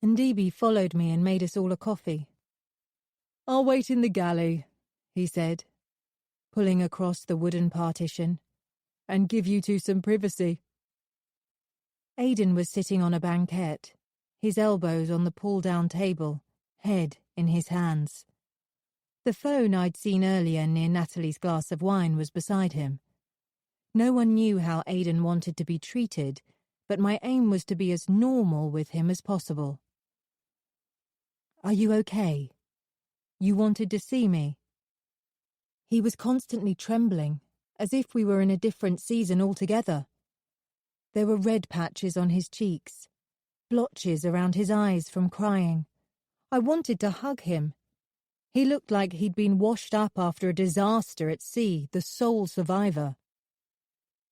And DB followed me and made us all a coffee. "I'll wait in the galley," he said, pulling across the wooden partition, "and give you two some privacy." Aidan was sitting on a banquette, his elbows on the pull-down table, head in his hands. The phone I'd seen earlier near Natalie's glass of wine was beside him. No one knew how Aidan wanted to be treated, but my aim was to be as normal with him as possible. "Are you okay? You wanted to see me?" He was constantly trembling, as if we were in a different season altogether. There were red patches on his cheeks, blotches around his eyes from crying. I wanted to hug him. He looked like he'd been washed up after a disaster at sea, the sole survivor.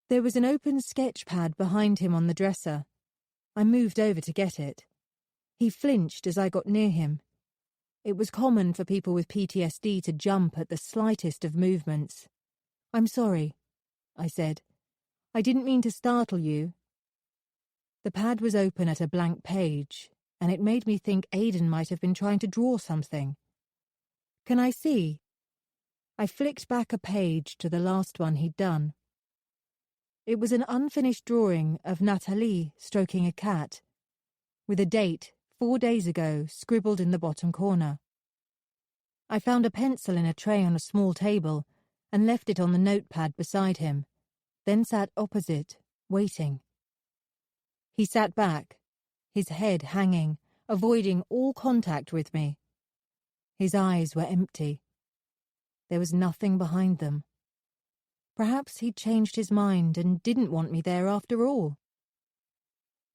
There was an open sketch pad behind him on the dresser. I moved over to get it. He flinched as I got near him. It was common for people with PTSD to jump at the slightest of movements. "I'm sorry," I said. "I didn't mean to startle you." The pad was open at a blank page, and it made me think Aidan might have been trying to draw something. "Can I see?" I flicked back a page to the last one he'd done. It was an unfinished drawing of Natalie stroking a cat, with a date 4 days ago scribbled in the bottom corner. I found a pencil in a tray on a small table and left it on the notepad beside him, then sat opposite, waiting. He sat back, his head hanging, avoiding all contact with me. His eyes were empty. There was nothing behind them. Perhaps he'd changed his mind and didn't want me there after all.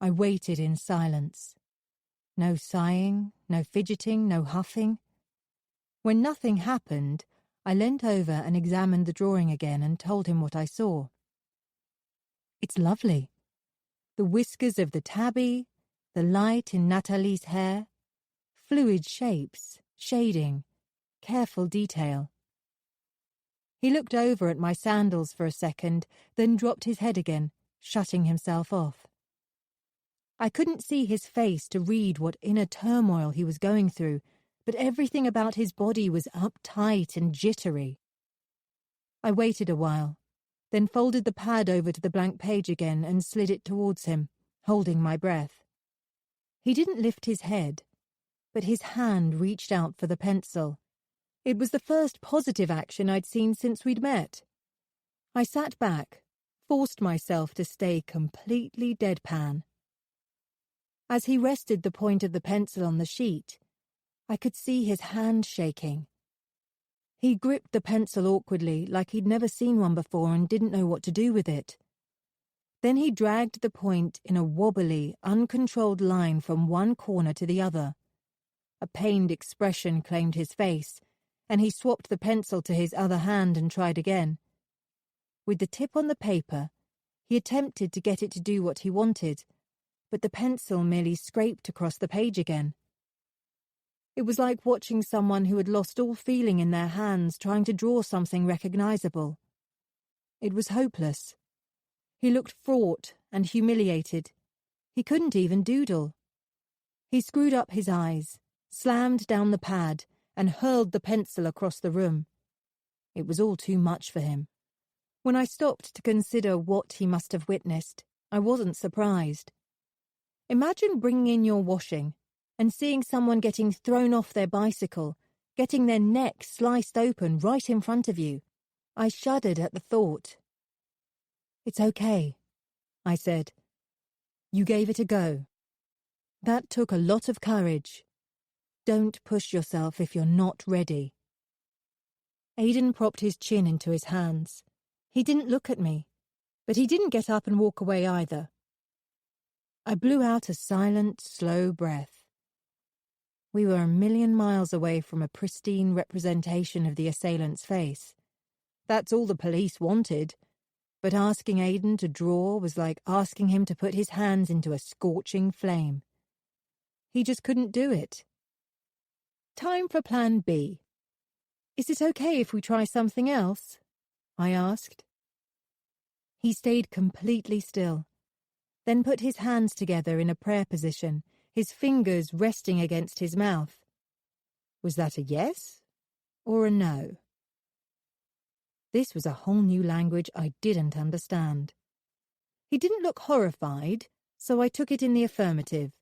I waited in silence. No sighing, no fidgeting, no huffing. When nothing happened, I leant over and examined the drawing again and told him what I saw. "It's lovely. The whiskers of the tabby, the light in Natalie's hair, fluid shapes, shading, careful detail." He looked over at my sandals for a second, then dropped his head again, shutting himself off. I couldn't see his face to read what inner turmoil he was going through, but everything about his body was uptight and jittery. I waited a while, then folded the pad over to the blank page again and slid it towards him, holding my breath. He didn't lift his head, but his hand reached out for the pencil. It was the first positive action I'd seen since we'd met. I sat back, forced myself to stay completely deadpan. As he rested the point of the pencil on the sheet, I could see his hand shaking. He gripped the pencil awkwardly, like he'd never seen one before and didn't know what to do with it. Then he dragged the point in a wobbly, uncontrolled line from one corner to the other. A pained expression claimed his face, and he swapped the pencil to his other hand and tried again. With the tip on the paper, he attempted to get it to do what he wanted, but the pencil merely scraped across the page again. It was like watching someone who had lost all feeling in their hands trying to draw something recognizable. It was hopeless. He looked fraught and humiliated. He couldn't even doodle. He screwed up his eyes, slammed down the pad, and hurled the pencil across the room. It was all too much for him. When I stopped to consider what he must have witnessed, I wasn't surprised. Imagine bringing in your washing and seeing someone getting thrown off their bicycle, getting their neck sliced open right in front of you. I shuddered at the thought. "It's okay," I said. "You gave it a go. That took a lot of courage. Don't push yourself if you're not ready." Aidan propped his chin into his hands. He didn't look at me, but he didn't get up and walk away either. I blew out a silent, slow breath. We were 1,000,000 miles away from a pristine representation of the assailant's face. That's all the police wanted, but asking Aidan to draw was like asking him to put his hands into a scorching flame. He just couldn't do it. "Time for plan B. Is it okay if we try something else?" I asked. He stayed completely still, then put his hands together in a prayer position, his fingers resting against his mouth. Was that a yes or a no? This was a whole new language I didn't understand. He didn't look horrified, so I took it in the affirmative.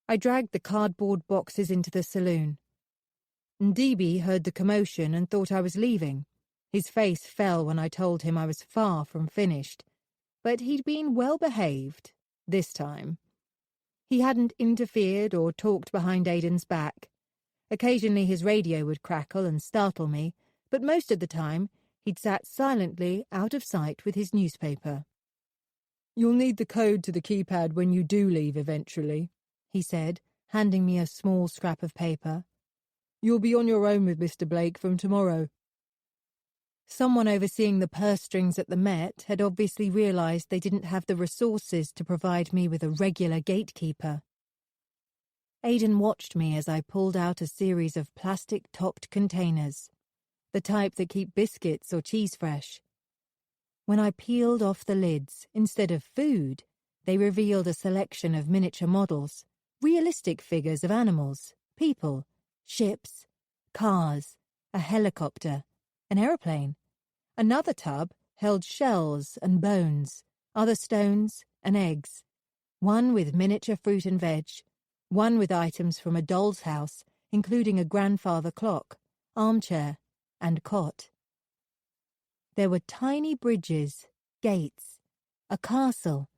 I dragged the cardboard boxes into the saloon. Ndibi heard the commotion and thought I was leaving. His face fell when I told him I was far from finished, but he'd been well behaved this time. He hadn't interfered or talked behind Aidan's back. Occasionally his radio would crackle and startle me, but most of the time he'd sat silently out of sight with his newspaper. "You'll need the code to the keypad when you do leave eventually," he said, handing me a small scrap of paper. "You'll be on your own with Mr. Blake from tomorrow." Someone overseeing the purse strings at the Met had obviously realised they didn't have the resources to provide me with a regular gatekeeper. Aidan watched me as I pulled out a series of plastic-topped containers, the type that keep biscuits or cheese fresh. When I peeled off the lids, instead of food, they revealed a selection of miniature models, realistic figures of animals, people, ships, cars, a helicopter, an aeroplane. Another tub held shells and bones, other stones and eggs, one with miniature fruit and veg, one with items from a doll's house, including a grandfather clock, armchair, and cot. There were tiny bridges, gates, a castle,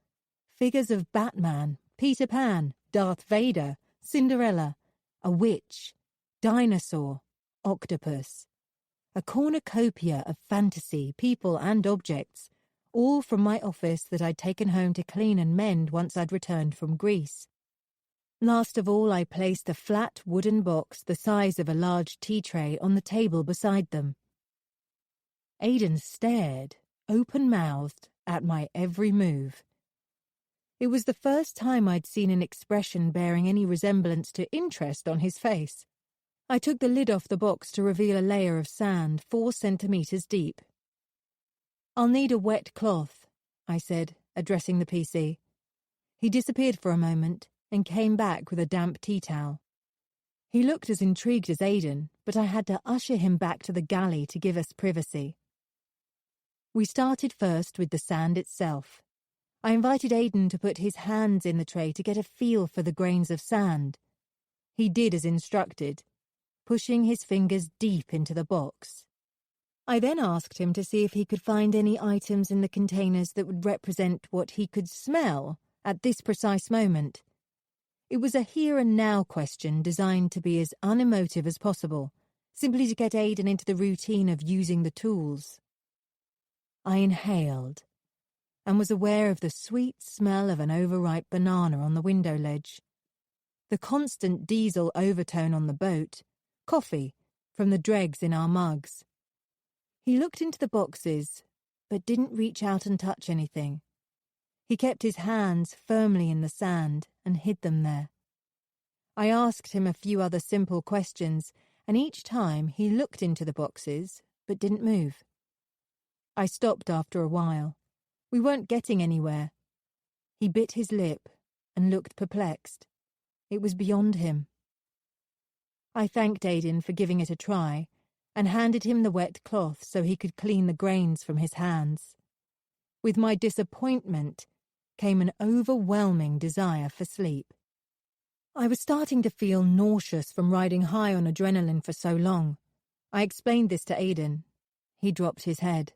figures of Batman, Peter Pan, Darth Vader, Cinderella, a witch, dinosaur, octopus, a cornucopia of fantasy, people and objects, all from my office that I'd taken home to clean and mend once I'd returned from Greece. Last of all, I placed a flat wooden box the size of a large tea tray on the table beside them. Aidan stared, open-mouthed, at my every move. It was the first time I'd seen an expression bearing any resemblance to interest on his face. I took the lid off the box to reveal a layer of sand 4 centimetres deep. "I'll need a wet cloth," I said, addressing the PC. He disappeared for a moment and came back with a damp tea towel. He looked as intrigued as Aidan, but I had to usher him back to the galley to give us privacy. We started first with the sand itself. I invited Aidan to put his hands in the tray to get a feel for the grains of sand. He did as instructed, pushing his fingers deep into the box. I then asked him to see if he could find any items in the containers that would represent what he could smell at this precise moment. It was a here-and-now question designed to be as unemotive as possible, simply to get Aidan into the routine of using the tools. I inhaled, and was aware of the sweet smell of an overripe banana on the window ledge, the constant diesel overtone on the boat, coffee from the dregs in our mugs. He looked into the boxes, but didn't reach out and touch anything. He kept his hands firmly in the sand and hid them there. I asked him a few other simple questions, and each time he looked into the boxes, but didn't move. I stopped after a while. We weren't getting anywhere. He bit his lip and looked perplexed. It was beyond him. I thanked Aidan for giving it a try and handed him the wet cloth so he could clean the grains from his hands. With my disappointment came an overwhelming desire for sleep. I was starting to feel nauseous from riding high on adrenaline for so long. I explained this to Aidan. He dropped his head.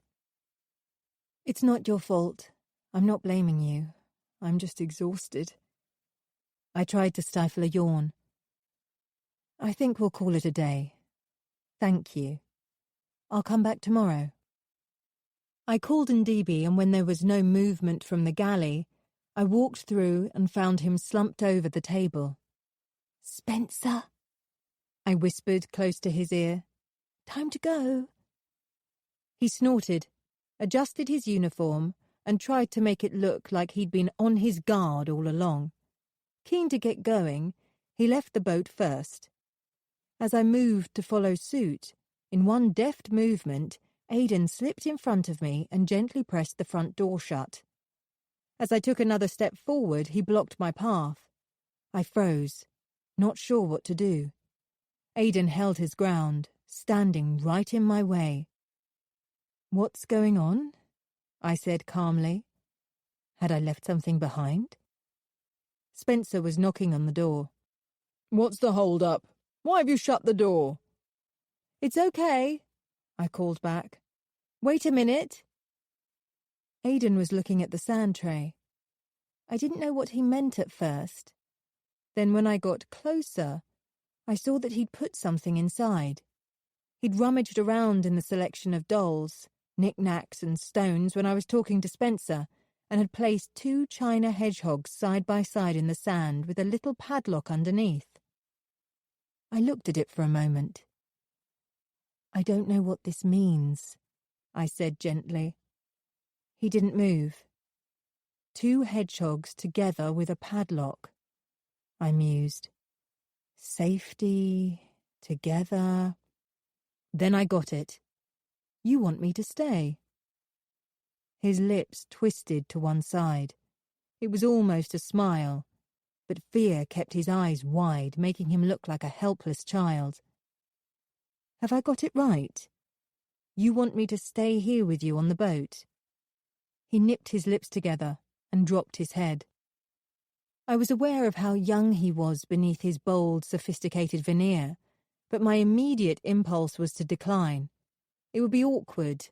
It's not your fault. I'm not blaming you. I'm just exhausted. I tried to stifle a yawn. I think we'll call it a day. Thank you. I'll come back tomorrow. I called Ndebe, and when there was no movement from the galley, I walked through and found him slumped over the table. Spencer, I whispered close to his ear. time to go. He snorted, adjusted his uniform, and tried to make it look like he'd been on his guard all along. Keen to get going, he left the boat first. As I moved to follow suit, in one deft movement, Aidan slipped in front of me and gently pressed the front door shut. As I took another step forward, he blocked my path. I froze, not sure what to do. Aidan held his ground, standing right in my way. "What's going on?" I said calmly. Had I left something behind? Spencer was knocking on the door. "What's the hold-up? Why have you shut the door?" "It's okay," I called back. "Wait a minute." Aidan was looking at the sand tray. I didn't know what he meant at first. Then when I got closer, I saw that he'd put something inside. He'd rummaged around in the selection of dolls, knick-knacks and stones when I was talking to Spencer, and had placed 2 china hedgehogs side by side in the sand with a little padlock underneath. I looked at it for a moment. "I don't know what this means," I said gently. He didn't move. 2 hedgehogs together with a padlock, I mused. Safety, together. Then I got it. "You want me to stay?" His lips twisted to one side. It was almost a smile, but fear kept his eyes wide, making him look like a helpless child. "Have I got it right? You want me to stay here with you on the boat?" He nipped his lips together and dropped his head. I was aware of how young he was beneath his bold, sophisticated veneer, but my immediate impulse was to decline. It would be awkward.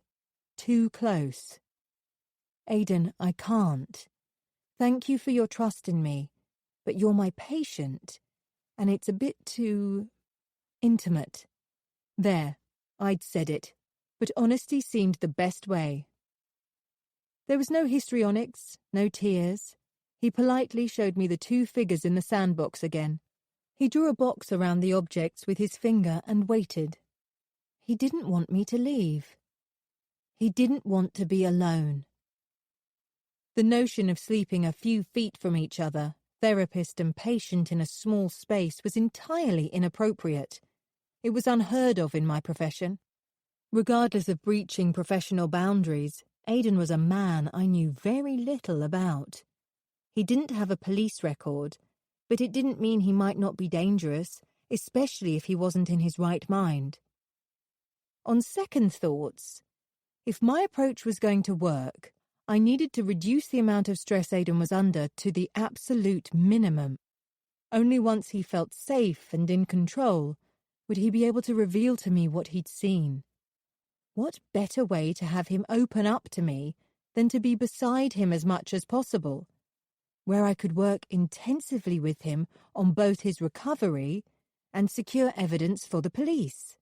Too close. "Aidan, I can't. Thank you for your trust in me, but you're my patient, and it's a bit too intimate." There, I'd said it, but honesty seemed the best way. There was no histrionics, no tears. He politely showed me the 2 figures in the sandbox again. He drew a box around the objects with his finger and waited. He didn't want me to leave. He didn't want to be alone. The notion of sleeping a few feet from each other, therapist and patient in a small space, was entirely inappropriate. It was unheard of in my profession. Regardless of breaching professional boundaries, Aidan was a man I knew very little about. He didn't have a police record, but it didn't mean he might not be dangerous, especially if he wasn't in his right mind. On second thoughts, if my approach was going to work, I needed to reduce the amount of stress Aidan was under to the absolute minimum. Only once he felt safe and in control would he be able to reveal to me what he'd seen. What better way to have him open up to me than to be beside him as much as possible, where I could work intensively with him on both his recovery and secure evidence for the police.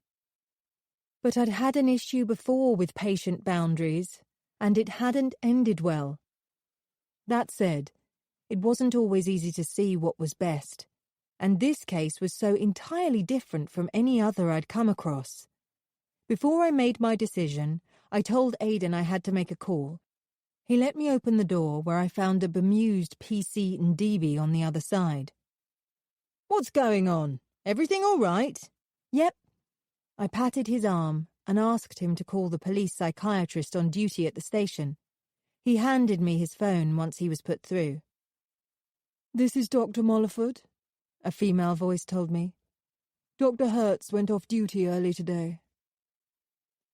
But I'd had an issue before with patient boundaries, and it hadn't ended well. That said, it wasn't always easy to see what was best, and this case was so entirely different from any other I'd come across. Before I made my decision, I told Aidan I had to make a call. He let me open the door, where I found a bemused PC Ndebe on the other side. "What's going on? Everything all right?" "Yep." I patted his arm and asked him to call the police psychiatrist on duty at the station. He handed me his phone once he was put through. "This is Dr. Molliford," a female voice told me. "Dr. Hertz went off duty early today."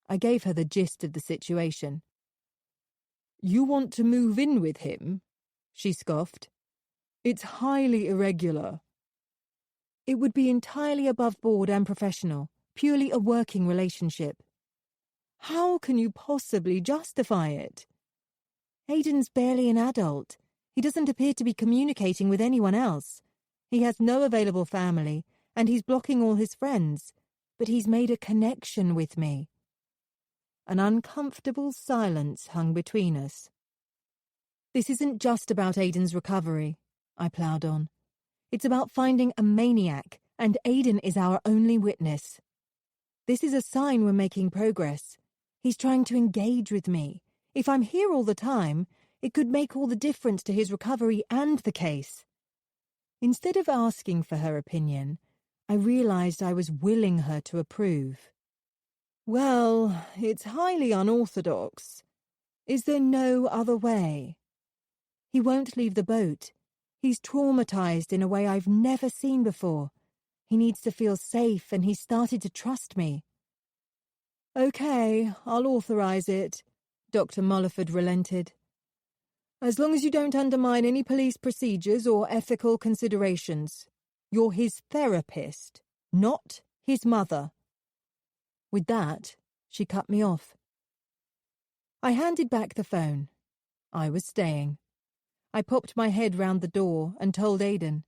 I gave her the gist of the situation. "You want to move in with him?" she scoffed. "It's highly irregular." "It would be entirely above board and professional, purely a working relationship." "How can you possibly justify it?" Aiden's barely an adult. He doesn't appear to be communicating with anyone else. He has no available family, and he's blocking all his friends. But he's made a connection with me. An uncomfortable silence hung between us. This isn't just about Aiden's recovery, I ploughed on. It's about finding a maniac, and Aiden is our only witness. This is a sign we're making progress. He's trying to engage with me. If I'm here all the time, it could make all the difference to his recovery and the case. Instead of asking for her opinion, I realized I was willing her to approve. Well, it's highly unorthodox. Is there no other way? He won't leave the boat. He's traumatized in a way I've never seen before. He needs to feel safe, and he's started to trust me. Okay, I'll authorize it, Dr. Mulliford relented. As long as you don't undermine any police procedures or ethical considerations. You're his therapist, not his mother. With that, she cut me off. I handed back the phone. I was staying. I popped my head round the door and told Aiden.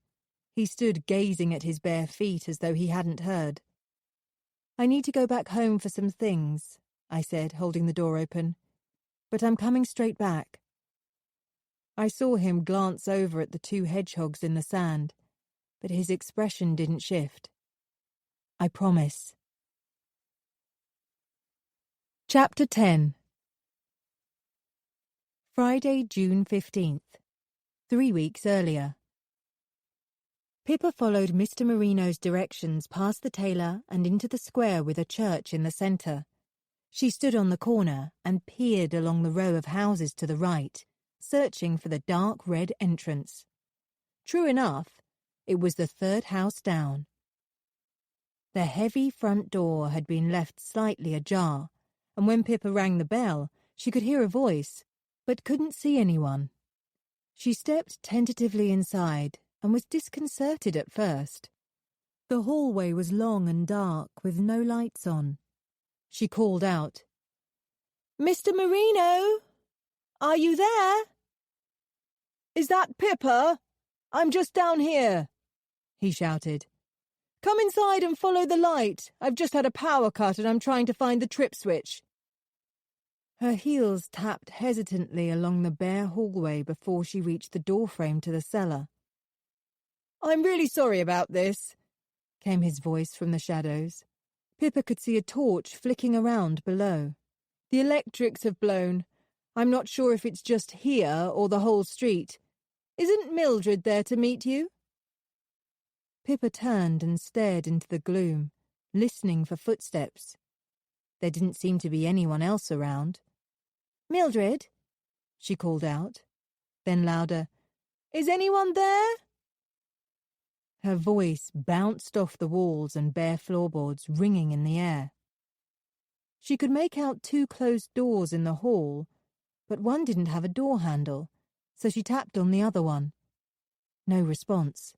He stood gazing at his bare feet as though he hadn't heard. I need to go back home for some things, I said, holding the door open. But I'm coming straight back. I saw him glance over at the 2 hedgehogs in the sand, but his expression didn't shift. I promise. Chapter 10. Friday, June 15th. 3 weeks earlier. Pippa followed Mr. Marino's directions past the tailor and into the square with a church in the centre. She stood on the corner and peered along the row of houses to the right, searching for the dark red entrance. True enough, it was the 3rd house down. The heavy front door had been left slightly ajar, and when Pippa rang the bell, she could hear a voice, but couldn't see anyone. She stepped tentatively inside and was disconcerted at first. The hallway was long and dark with no lights on. She called out, "Mr. Marino, are you there?" "Is that Pippa? I'm just down here," he shouted. "Come inside and follow the light. I've just had a power cut and I'm trying to find the trip switch." Her heels tapped hesitantly along the bare hallway before she reached the doorframe to the cellar. "I'm really sorry about this," came his voice from the shadows. Pippa could see a torch flicking around below. "The electrics have blown. I'm not sure if it's just here or the whole street. Isn't Mildred there to meet you?" Pippa turned and stared into the gloom, listening for footsteps. There didn't seem to be anyone else around. "Mildred?" she called out. Then louder, "Is anyone there?" Her voice bounced off the walls and bare floorboards, ringing in the air. She could make out 2 closed doors in the hall, but one didn't have a door handle, so she tapped on the other one. No response.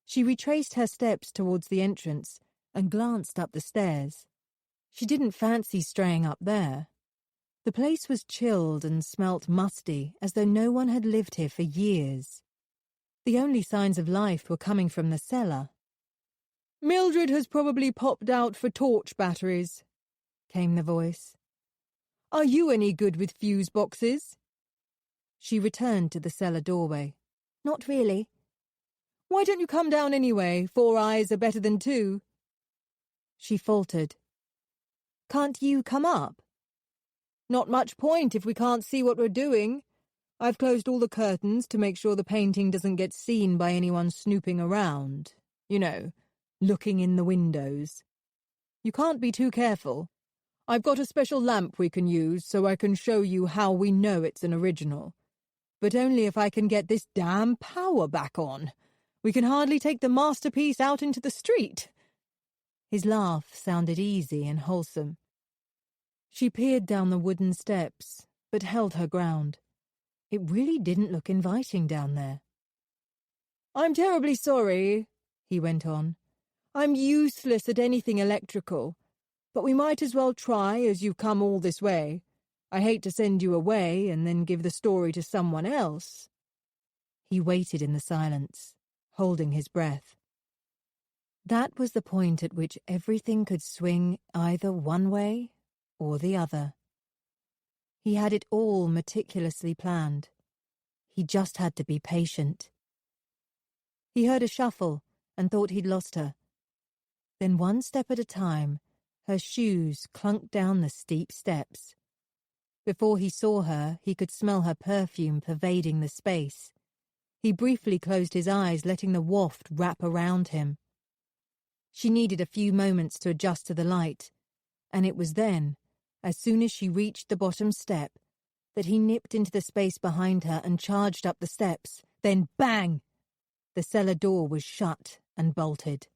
She retraced her steps towards the entrance and glanced up the stairs. She didn't fancy straying up there. The place was chilled and smelt musty, as though no one had lived here for years. The only signs of life were coming from the cellar. "Mildred has probably popped out for torch batteries," came the voice. "Are you any good with fuse boxes?" She returned to the cellar doorway. "Not really." "Why don't you come down anyway? 4 eyes are better than 2. She faltered. "Can't you come up?" "Not much point if we can't see what we're doing. I've closed all the curtains to make sure the painting doesn't get seen by anyone snooping around. You know, looking in the windows. You can't be too careful. I've got a special lamp we can use so I can show you how we know it's an original. But only if I can get this damn power back on. We can hardly take the masterpiece out into the street." His laugh sounded easy and wholesome. She peered down the wooden steps, but held her ground. It really didn't look inviting down there. "I'm terribly sorry," he went on. "I'm useless at anything electrical, but we might as well try as you've come all this way. I hate to send you away and then give the story to someone else." He waited in the silence, holding his breath. That was the point at which everything could swing either one way or the other. He had it all meticulously planned. He just had to be patient. He heard a shuffle and thought he'd lost her. Then one step at a time, her shoes clunked down the steep steps. Before he saw her, he could smell her perfume pervading the space. He briefly closed his eyes, letting the waft wrap around him. She needed a few moments to adjust to the light, and it was then, as soon as she reached the bottom step, that he nipped into the space behind her and charged up the steps. Then bang! The cellar door was shut and bolted.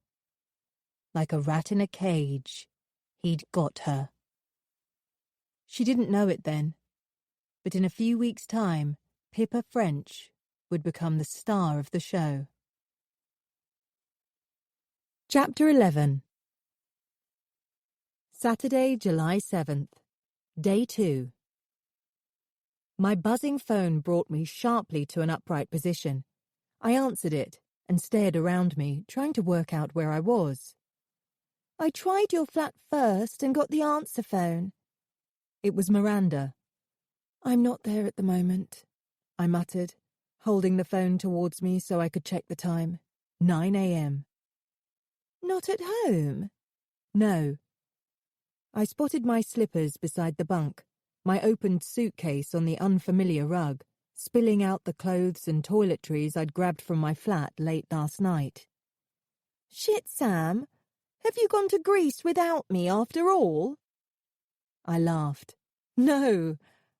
Like a rat in a cage, he'd got her. She didn't know it then, but in a few weeks' time, Pippa French would become the star of the show. Chapter 11. Saturday, July 7th. Day 2. My buzzing phone brought me sharply to an upright position. I answered it and stared around me, trying to work out where I was. "I tried your flat first and got the answer phone." It was Miranda. "I'm not there at the moment," I muttered, holding the phone towards me so I could check the time. 9 a.m. "Not at home?" No. I spotted my slippers beside the bunk, my opened suitcase on the unfamiliar rug, spilling out the clothes and toiletries I'd grabbed from my flat late last night. "Shit, Sam. Have you gone to Greece without me after all?" I laughed. "No,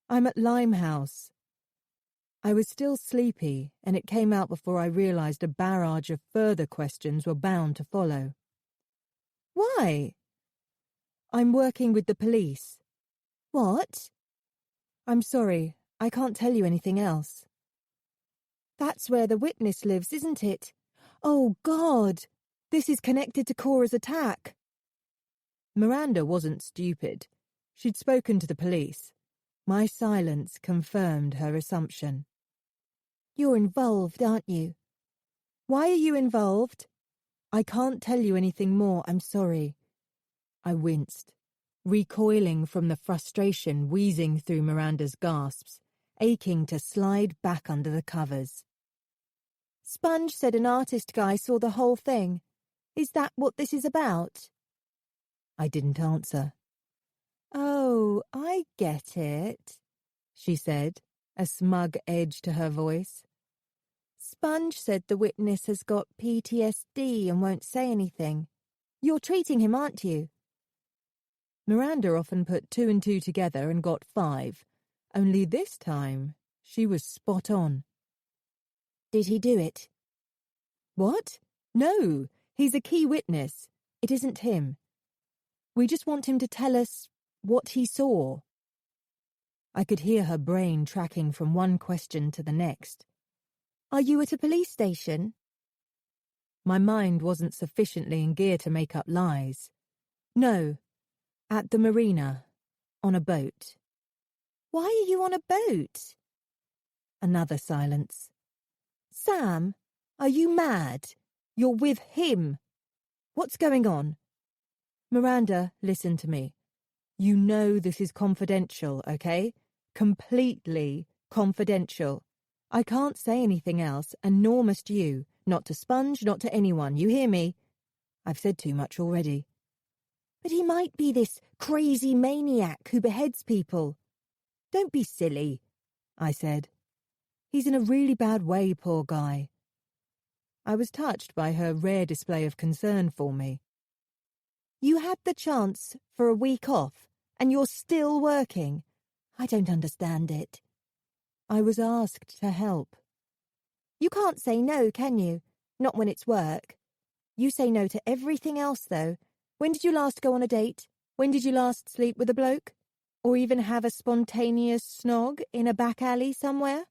I'm at Limehouse." I was still sleepy, and it came out before I realized a barrage of further questions were bound to follow. "Why?" "I'm working with the police." "What?" "I'm sorry, I can't tell you anything else." "That's where the witness lives, isn't it? Oh, God! This is connected to Cora's attack." Miranda wasn't stupid. She'd spoken to the police. My silence confirmed her assumption. "You're involved, aren't you? Why are you involved?" "I can't tell you anything more, I'm sorry." I winced, recoiling from the frustration wheezing through Miranda's gasps, aching to slide back under the covers. "Sponge said an artist guy saw the whole thing. Is that what this is about?" I didn't answer. "Oh, I get it," she said, a smug edge to her voice. "Sponge said the witness has got PTSD and won't say anything. You're treating him, aren't you?" Miranda often put 2 and 2 together and got 5. Only this time, she was spot on. "Did he do it?" "What? No, he's a key witness. It isn't him. We just want him to tell us what he saw." I could hear her brain tracking from one question to the next. "Are you at a police station?" My mind wasn't sufficiently in gear to make up lies. "No, at the marina, on a boat." "Why are you on a boat?" Another silence. "Sam, are you mad? You're with him. What's going on?" "Miranda, listen to me. You know this is confidential, okay? Completely confidential. I can't say anything else, and nor must you. Not to Sponge, not to anyone. You hear me? I've said too much already." "But he might be this crazy maniac who beheads people." "Don't be silly," I said. "He's in a really bad way, poor guy." I was touched by her rare display of concern for me. "You had the chance for a week off, and you're still working. I don't understand it." I was asked to help. "You can't say no, can you? Not when it's work. You say no to everything else, though. When did you last go on a date? When did you last sleep with a bloke? Or even have a spontaneous snog in a back alley somewhere?"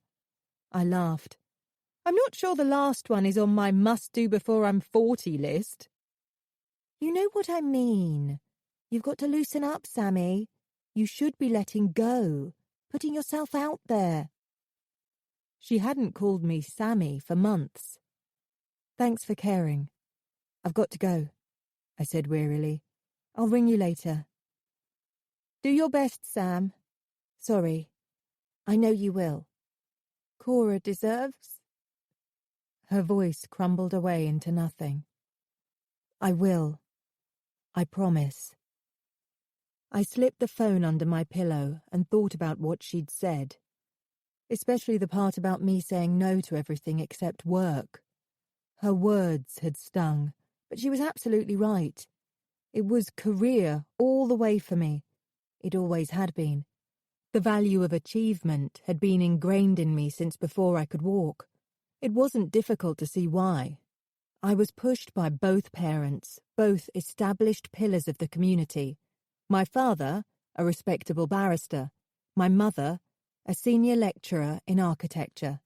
I laughed. "I'm not sure the last one is on my must-do-before-I'm-40 list." "You know what I mean. You've got to loosen up, Sammy. You should be letting go. putting yourself out there. She hadn't called me Sammy for months. Thanks for caring. I've got to go, I said wearily. I'll ring you later. Do your best, Sam. Sorry. I know you will. Cora deserves. Her voice crumbled away into nothing. I will. I promise. I slipped the phone under my pillow and thought about what she'd said, especially the part about me saying no to everything except work. Her words had stung, but she was absolutely right. It was career all the way for me. It always had been. The value of achievement had been ingrained in me since before I could walk. It wasn't difficult to see why. I was pushed by both parents, both established pillars of the community. My father, a respectable barrister. My mother, a senior lecturer in architecture.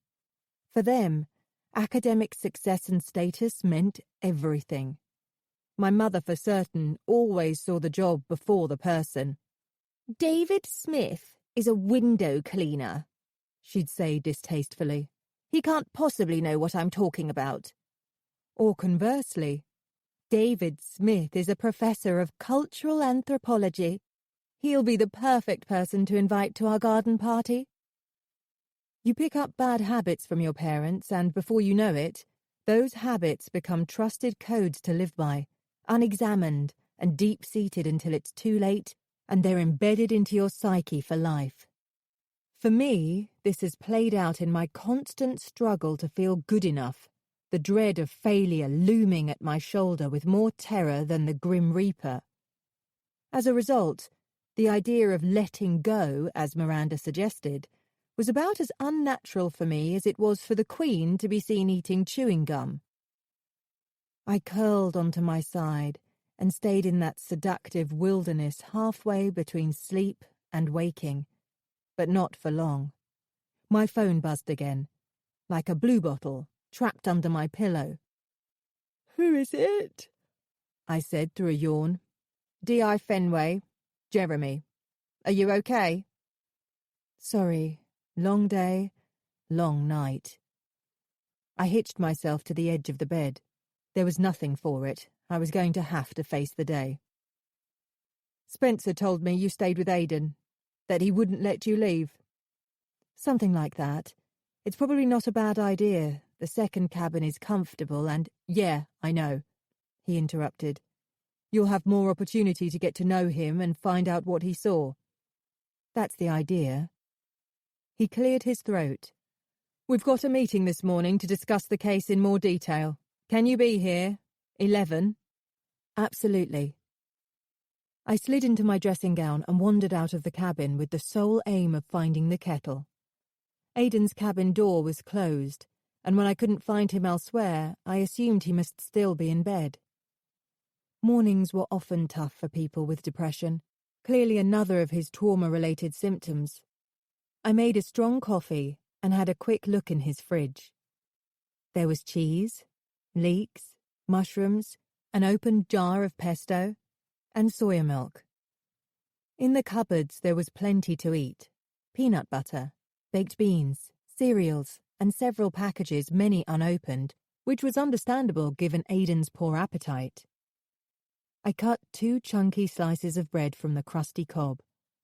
For them, academic success and status meant everything. My mother, for certain, always saw the job before the person. David Smith is a window cleaner, she'd say distastefully. He can't possibly know what I'm talking about. Or conversely, David Smith is a professor of cultural anthropology. He'll be the perfect person to invite to our garden party. You pick up bad habits from your parents, and before you know it, those habits become trusted codes to live by, unexamined and deep-seated until it's too late, and they're embedded into your psyche for life. For me, this has played out in my constant struggle to feel good enough, the dread of failure looming at my shoulder with more terror than the Grim Reaper. As a result, the idea of letting go, as Miranda suggested, was about as unnatural for me as it was for the Queen to be seen eating chewing gum. I curled onto my side and stayed in that seductive wilderness halfway between sleep and waking, but not for long. My phone buzzed again, like a bluebottle trapped under my pillow. Who is it? I said through a yawn. D.I. Fenway. Jeremy. Are you okay? Sorry. Long day, long night. I hitched myself to the edge of the bed. There was nothing for it. I was going to have to face the day. Spencer told me you stayed with Aidan, that he wouldn't let you leave. Something like that. It's probably not a bad idea. The second cabin is comfortable and— Yeah, I know, he interrupted. You'll have more opportunity to get to know him and find out what he saw. That's the idea. He cleared his throat. We've got a meeting this morning to discuss the case in more detail. Can you be here? 11? Absolutely. I slid into my dressing gown and wandered out of the cabin with the sole aim of finding the kettle. Aidan's cabin door was closed, and when I couldn't find him elsewhere, I assumed he must still be in bed. Mornings were often tough for people with depression, clearly another of his trauma-related symptoms. I made a strong coffee and had a quick look in his fridge. There was cheese, leeks, mushrooms, an open jar of pesto, and soya milk. In the cupboards there was plenty to eat: peanut butter, baked beans, cereals, and several packages, many unopened, which was understandable given Aidan's poor appetite. I cut 2 chunky slices of bread from the crusty cob,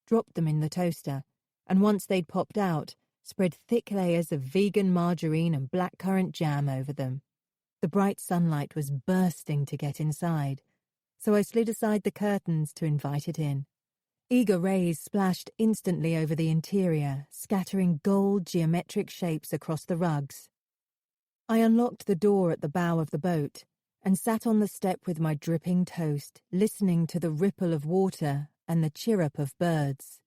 dropped them in the toaster, and once they'd popped out, spread thick layers of vegan margarine and blackcurrant jam over them. The bright sunlight was bursting to get inside, so I slid aside the curtains to invite it in. Eager rays splashed instantly over the interior, scattering gold geometric shapes across the rugs. I unlocked the door at the bow of the boat and sat on the step with my dripping toast, listening to the ripple of water and the chirrup of birds.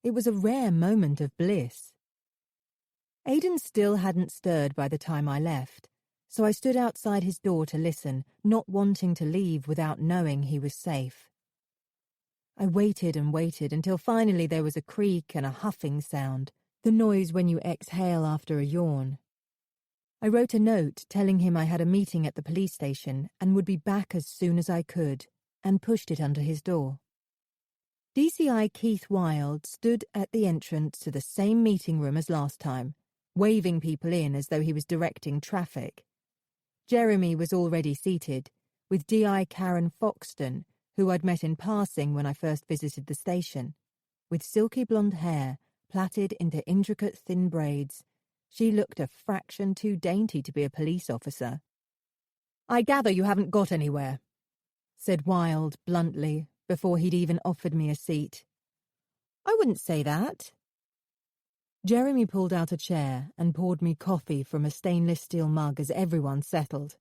It was a rare moment of bliss. Aidan still hadn't stirred by the time I left, so I stood outside his door to listen, not wanting to leave without knowing he was safe. I waited and waited until finally there was a creak and a huffing sound, the noise when you exhale after a yawn. I wrote a note telling him I had a meeting at the police station and would be back as soon as I could, and pushed it under his door. DCI Keith Wilde stood at the entrance to the same meeting room as last time, waving people in as though he was directing traffic. Jeremy was already seated, with DI Karen Foxton, who I'd met in passing when I first visited the station. With silky blonde hair, plaited into intricate thin braids, she looked a fraction too dainty to be a police officer. "I gather you haven't got anywhere," said Wilde bluntly, before he'd even offered me a seat. "I wouldn't say that." Jeremy pulled out a chair and poured me coffee from a stainless steel mug as everyone settled.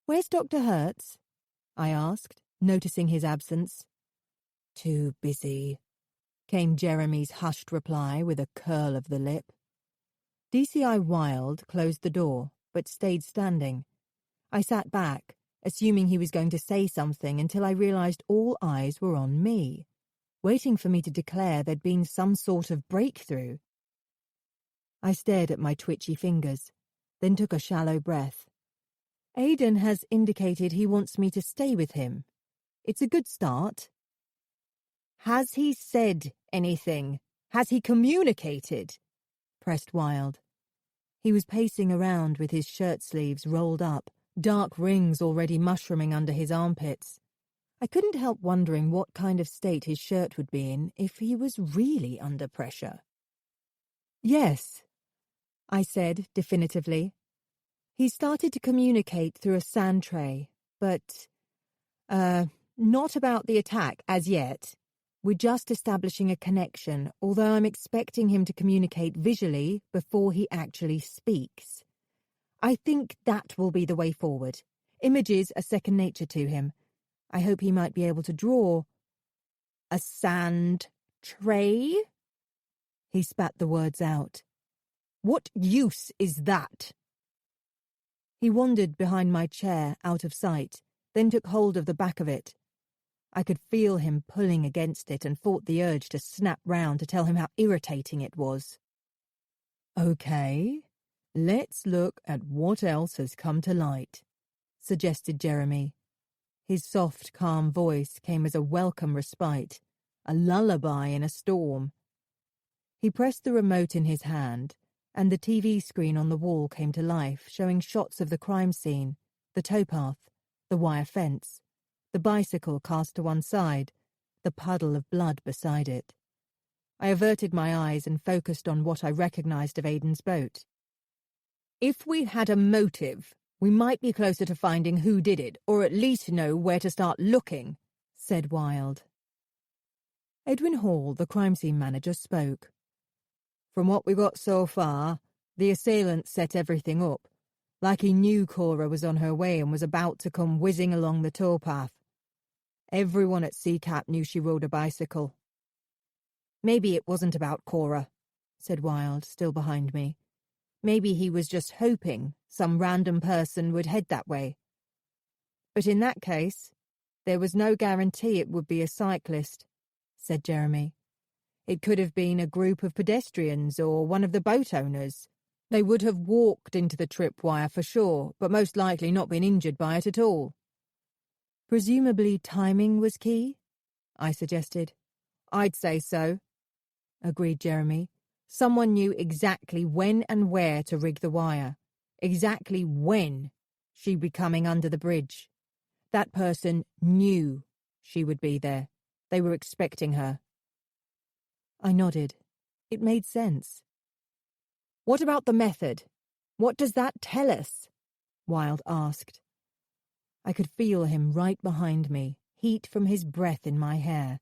"Where's Dr. Hertz?" I asked, noticing his absence. "Too busy," came Jeremy's hushed reply with a curl of the lip. DCI Wilde closed the door, but stayed standing. I sat back, assuming he was going to say something until I realised all eyes were on me, waiting for me to declare there'd been some sort of breakthrough. I stared at my twitchy fingers, then took a shallow breath. Aidan has indicated he wants me to stay with him. It's a good start. "Has he said anything? Has he communicated?" pressed Wilde. He was pacing around with his shirt sleeves rolled up, dark rings already mushrooming under his armpits. I couldn't help wondering what kind of state his shirt would be in if he was really under pressure. "Yes," I said definitively. He started to communicate through a sand tray, but, not about the attack as yet. We're just establishing a connection, although I'm expecting him to communicate visually before he actually speaks. I think that will be the way forward. Images are second nature to him. I hope he might be able to draw. A sand tray? He spat the words out. What use is that? He wandered behind my chair, out of sight, then took hold of the back of it. I could feel him pulling against it and fought the urge to snap round to tell him how irritating it was. "Okay, let's look at what else has come to light," suggested Jeremy. His soft, calm voice came as a welcome respite, a lullaby in a storm. He pressed the remote in his hand, and the TV screen on the wall came to life, showing shots of the crime scene, the towpath, the wire fence, the bicycle cast to one side, the puddle of blood beside it. I averted my eyes and focused on what I recognised of Aidan's boat. "If we had a motive, we might be closer to finding who did it, or at least know where to start looking," said Wilde. Edwin Hall, the crime scene manager, spoke. "From what we got so far, the assailant set everything up, like he knew Cora was on her way and was about to come whizzing along the towpath. Everyone at Seacap knew she rode a bicycle." "Maybe it wasn't about Cora," said Wilde, still behind me. "Maybe he was just hoping some random person would head that way. But in that case, there was no guarantee it would be a cyclist," said Jeremy. "It could have been a group of pedestrians or one of the boat owners. They would have walked into the tripwire for sure, but most likely not been injured by it at all." "Presumably timing was key?" I suggested. "I'd say so," agreed Jeremy. "Someone knew exactly when and where to rig the wire. Exactly when she'd be coming under the bridge. That person knew she would be there. They were expecting her." I nodded. It made sense. "What about the method? What does that tell us?" Wilde asked. I could feel him right behind me, heat from his breath in my hair.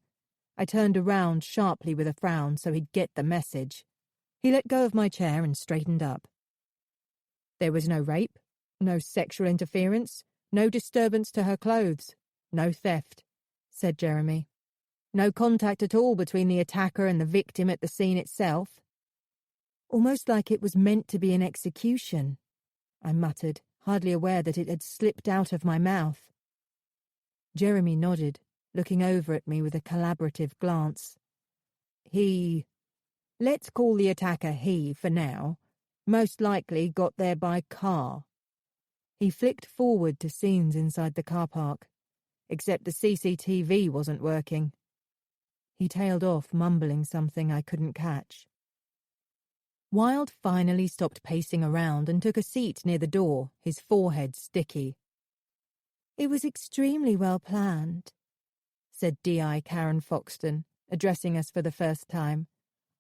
I turned around sharply with a frown so he'd get the message. He let go of my chair and straightened up. "There was no rape, no sexual interference, no disturbance to her clothes, no theft," said Jeremy. "No contact at all between the attacker and the victim at the scene itself." "Almost like it was meant to be an execution," I muttered, hardly aware that it had slipped out of my mouth. Jeremy nodded, looking over at me with a collaborative glance. Let's call the attacker he for now, most likely got there by car." He flicked forward to scenes inside the car park. "Except the CCTV wasn't working." He tailed off, mumbling something I couldn't catch. Wilde finally stopped pacing around and took a seat near the door, his forehead sticky. "It was extremely well planned," said D.I. Karen Foxton, addressing us for the first time.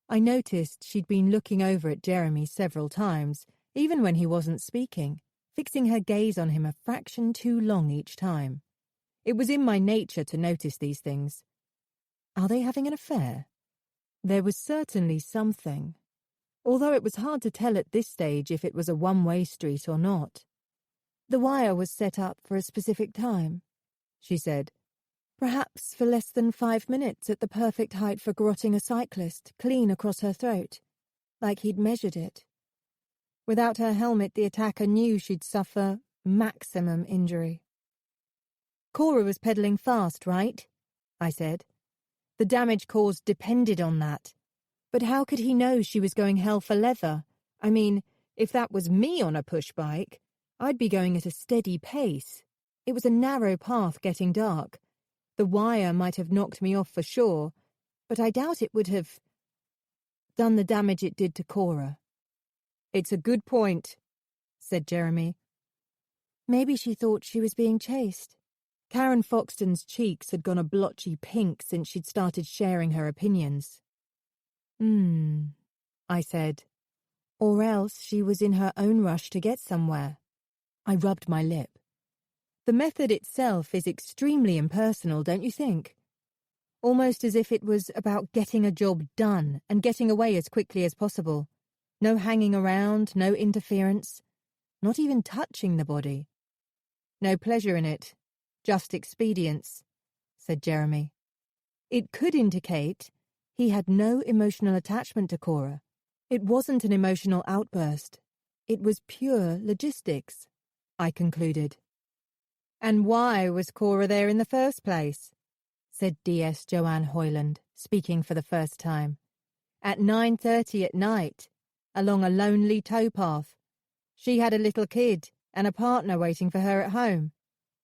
I noticed she'd been looking over at Jeremy several times, even when he wasn't speaking, fixing her gaze on him a fraction too long each time. It was in my nature to notice these things. Are they having an affair? There was certainly something, although it was hard to tell at this stage if it was a one-way street or not. "The wire was set up for a specific time," she said. "Perhaps for less than 5 minutes at the perfect height for garroting a cyclist clean across her throat, like he'd measured it. Without her helmet, the attacker knew she'd suffer maximum injury." "Cora was pedalling fast, right?" I said. "The damage caused depended on that. But how could he know she was going hell for leather? I mean, if that was me on a push bike, I'd be going at a steady pace. It was a narrow path getting dark. The wire might have knocked me off for sure, but I doubt it would have done the damage it did to Cora." "It's a good point," said Jeremy. "Maybe she thought she was being chased." Karen Foxton's cheeks had gone a blotchy pink since she'd started sharing her opinions. I said. "Or else she was in her own rush to get somewhere." I rubbed my lip. The method itself is extremely impersonal, don't you think? Almost as if it was about getting a job done and getting away as quickly as possible. No hanging around, no interference, not even touching the body. "No pleasure in it, just expedience," said Jeremy. It could indicate he had no emotional attachment to Cora. It wasn't an emotional outburst. It was pure logistics, I concluded. "And why was Cora there in the first place?" said D.S. Joanne Hoyland, speaking for the first time. "At 9:30 at night, along a lonely towpath. She had a little kid and a partner waiting for her at home.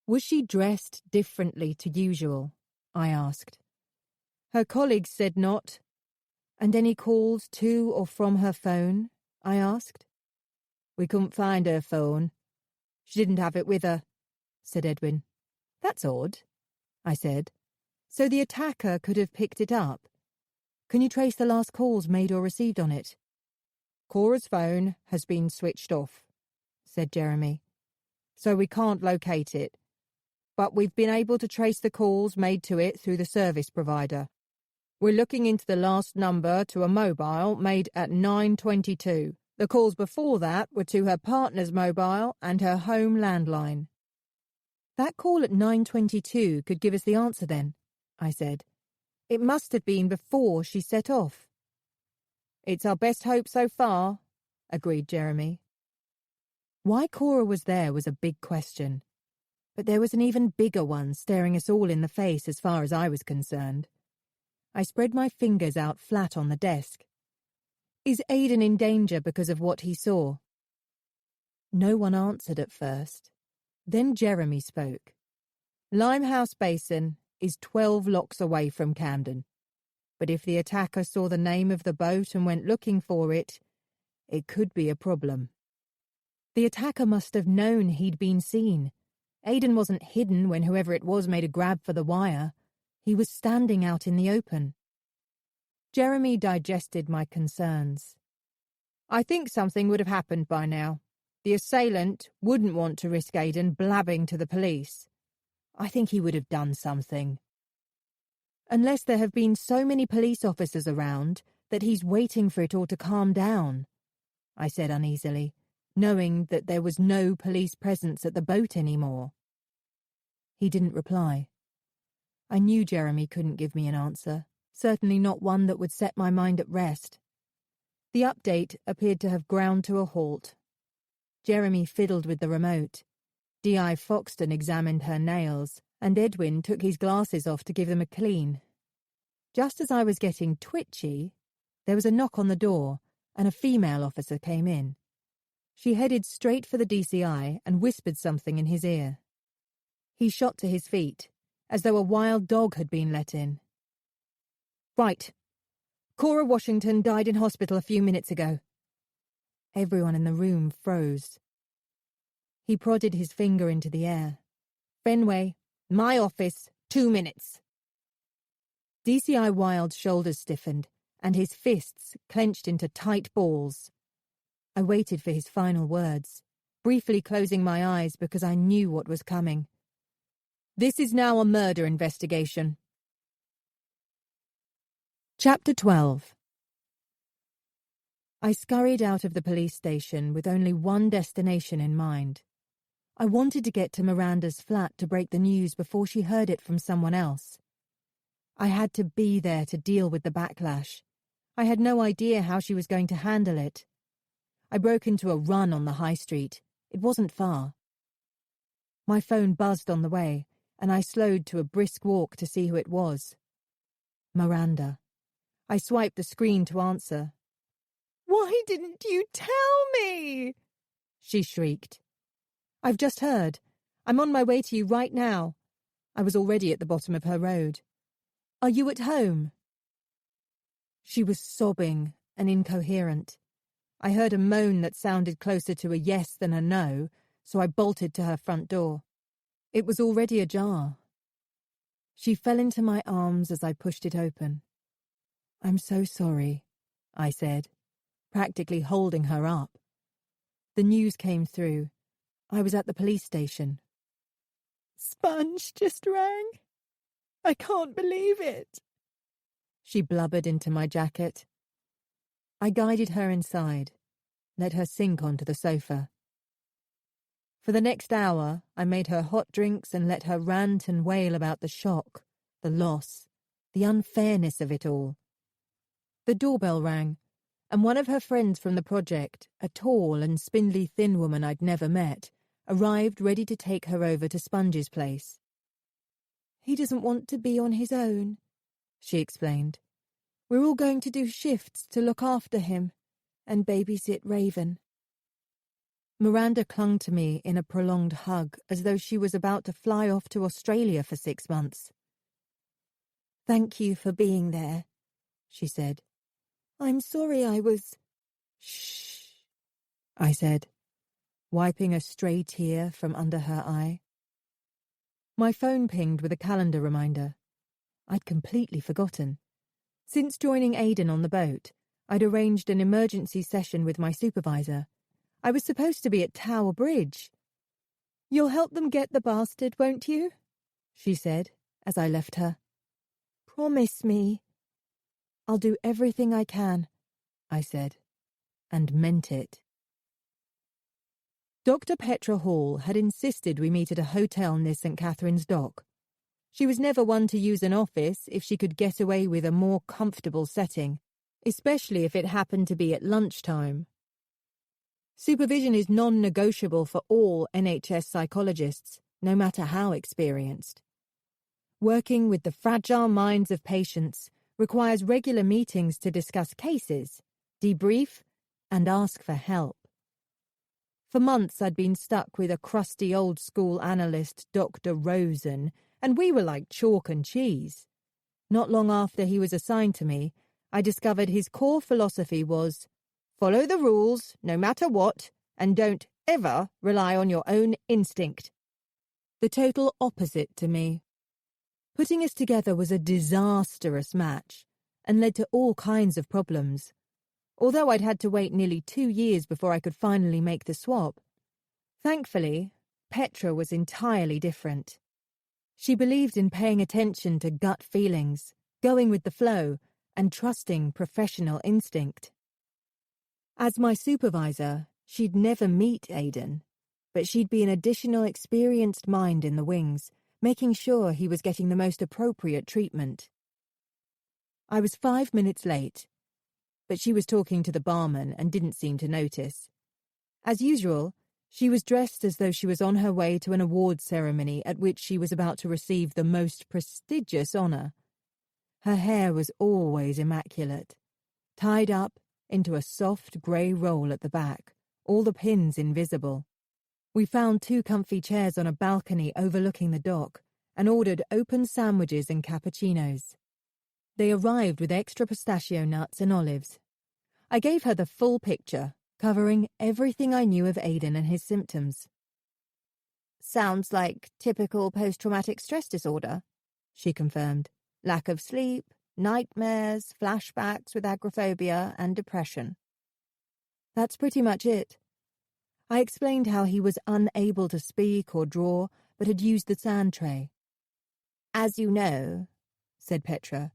Was she dressed differently to usual?" I asked. "Her colleagues said not." "And any calls to or from her phone?" I asked. "We couldn't find her phone. She didn't have it with her," said Edwin. "That's odd," I said. "So the attacker could have picked it up. Can you trace the last calls made or received on it?" "Cora's phone has been switched off," said Jeremy. "So we can't locate it. But we've been able to trace the calls made to it through the service provider. We're looking into the last number to a mobile made at 9:22. The calls before that were to her partner's mobile and her home landline." "That call at 9:22 could give us the answer then," I said. "It must have been before she set off." "It's our best hope so far," agreed Jeremy. Why Cora was there was a big question. But there was an even bigger one staring us all in the face as far as I was concerned. I spread my fingers out flat on the desk. "Is Aidan in danger because of what he saw?" No one answered at first. Then Jeremy spoke. "Limehouse Basin is 12 locks away from Camden. But if the attacker saw the name of the boat and went looking for it, it could be a problem. The attacker must have known he'd been seen. Aidan wasn't hidden when whoever it was made a grab for the wire. He was standing out in the open." Jeremy digested my concerns. "I think something would have happened by now. The assailant wouldn't want to risk Aidan blabbing to the police. I think he would have done something. Unless there have been so many police officers around that he's waiting for it all to calm down," I said uneasily, knowing that there was no police presence at the boat anymore. He didn't reply. I knew Jeremy couldn't give me an answer, certainly not one that would set my mind at rest. The update appeared to have ground to a halt. Jeremy fiddled with the remote. D.I. Foxton examined her nails, and Edwin took his glasses off to give them a clean. Just as I was getting twitchy, there was a knock on the door, and a female officer came in. She headed straight for the DCI and whispered something in his ear. He shot to his feet, as though a wild dog had been let in. Right. Cora Washington died in hospital a few minutes ago. Everyone in the room froze. He prodded his finger into the air. Fenway, my office, 2 minutes. DCI Wilde's shoulders stiffened, and his fists clenched into tight balls. I waited for his final words, briefly closing my eyes because I knew what was coming. This is now a murder investigation. Chapter 12. I scurried out of the police station with only one destination in mind. I wanted to get to Miranda's flat to break the news before she heard it from someone else. I had to be there to deal with the backlash. I had no idea how she was going to handle it. I broke into a run on the high street. It wasn't far. My phone buzzed on the way, and I slowed to a brisk walk to see who it was. Miranda. I swiped the screen to answer. "Why didn't you tell me?" she shrieked. "I've just heard. I'm on my way to you right now." I was already at the bottom of her road. "Are you at home?" She was sobbing and incoherent. I heard a moan that sounded closer to a yes than a no, so I bolted to her front door. It was already ajar. She fell into my arms as I pushed it open. "I'm so sorry," I said, practically holding her up. The news came through. I was at the police station. "Sponge just rang. I can't believe it." She blubbered into my jacket. I guided her inside, let her sink onto the sofa. For the next hour, I made her hot drinks and let her rant and wail about the shock, the loss, the unfairness of it all. The doorbell rang, and one of her friends from the project, a tall and spindly thin woman I'd never met, arrived ready to take her over to Sponge's place. "He doesn't want to be on his own," she explained. "We're all going to do shifts to look after him and babysit Raven." Miranda clung to me in a prolonged hug as though she was about to fly off to Australia for 6 months. "Thank you for being there," she said. "I'm sorry I was—" "Shh," I said, wiping a stray tear from under her eye. My phone pinged with a calendar reminder. I'd completely forgotten. Since joining Aidan on the boat, I'd arranged an emergency session with my supervisor. I was supposed to be at Tower Bridge. "You'll help them get the bastard, won't you?" she said as I left her. "Promise me." "I'll do everything I can," I said, and meant it. Dr. Petra Hall had insisted we meet at a hotel near St. Catherine's Dock. She was never one to use an office if she could get away with a more comfortable setting, especially if it happened to be at lunchtime. Supervision is non-negotiable for all NHS psychologists, no matter how experienced. Working with the fragile minds of patients requires regular meetings to discuss cases, debrief, and ask for help. For months I'd been stuck with a crusty old-school analyst, Dr. Rosen, and we were like chalk and cheese. Not long after he was assigned to me, I discovered his core philosophy was, follow the rules, no matter what, and don't ever rely on your own instinct. The total opposite to me. Putting us together was a disastrous match, and led to all kinds of problems. Although I'd had to wait nearly 2 years before I could finally make the swap. Thankfully, Petra was entirely different. She believed in paying attention to gut feelings, going with the flow, and trusting professional instinct. As my supervisor, she'd never meet Aidan, but she'd be an additional experienced mind in the wings, making sure he was getting the most appropriate treatment. I was 5 minutes late, but she was talking to the barman and didn't seem to notice. As usual, she was dressed as though she was on her way to an awards ceremony at which she was about to receive the most prestigious honour. Her hair was always immaculate, tied up into a soft grey roll at the back, all the pins invisible. We found 2 comfy chairs on a balcony overlooking the dock and ordered open sandwiches and cappuccinos. They arrived with extra pistachio nuts and olives. I gave her the full picture, covering everything I knew of Aidan and his symptoms. Sounds like typical post-traumatic stress disorder, she confirmed. Lack of sleep, nightmares, flashbacks with agoraphobia, and depression. That's pretty much it. I explained how he was unable to speak or draw, but had used the sand tray. As you know, said Petra,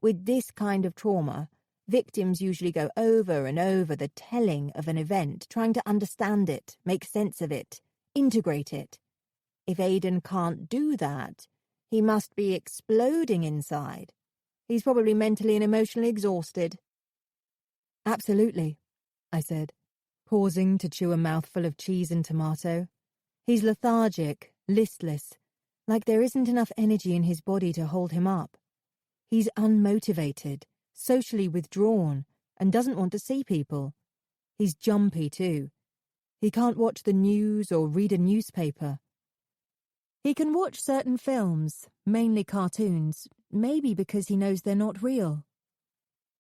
with this kind of trauma, victims usually go over and over the telling of an event, trying to understand it, make sense of it, integrate it. If Aidan can't do that, he must be exploding inside. He's probably mentally and emotionally exhausted. Absolutely, I said, pausing to chew a mouthful of cheese and tomato. He's lethargic, listless, like there isn't enough energy in his body to hold him up. He's unmotivated, socially withdrawn, and doesn't want to see people. He's jumpy too. He can't watch the news or read a newspaper. He can watch certain films, mainly cartoons, maybe because he knows they're not real.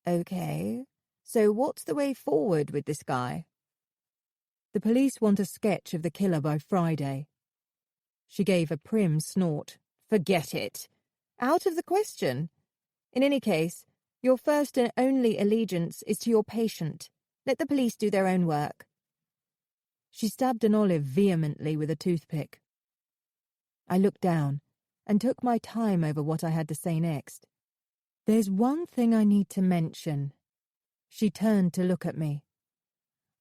Okay, so what's the way forward with this guy? The police want a sketch of the killer by Friday. She gave a prim snort. Forget it. Out of the question. In any case, your first and only allegiance is to your patient. Let the police do their own work. She stabbed an olive vehemently with a toothpick. I looked down and took my time over what I had to say next. There's one thing I need to mention. She turned to look at me.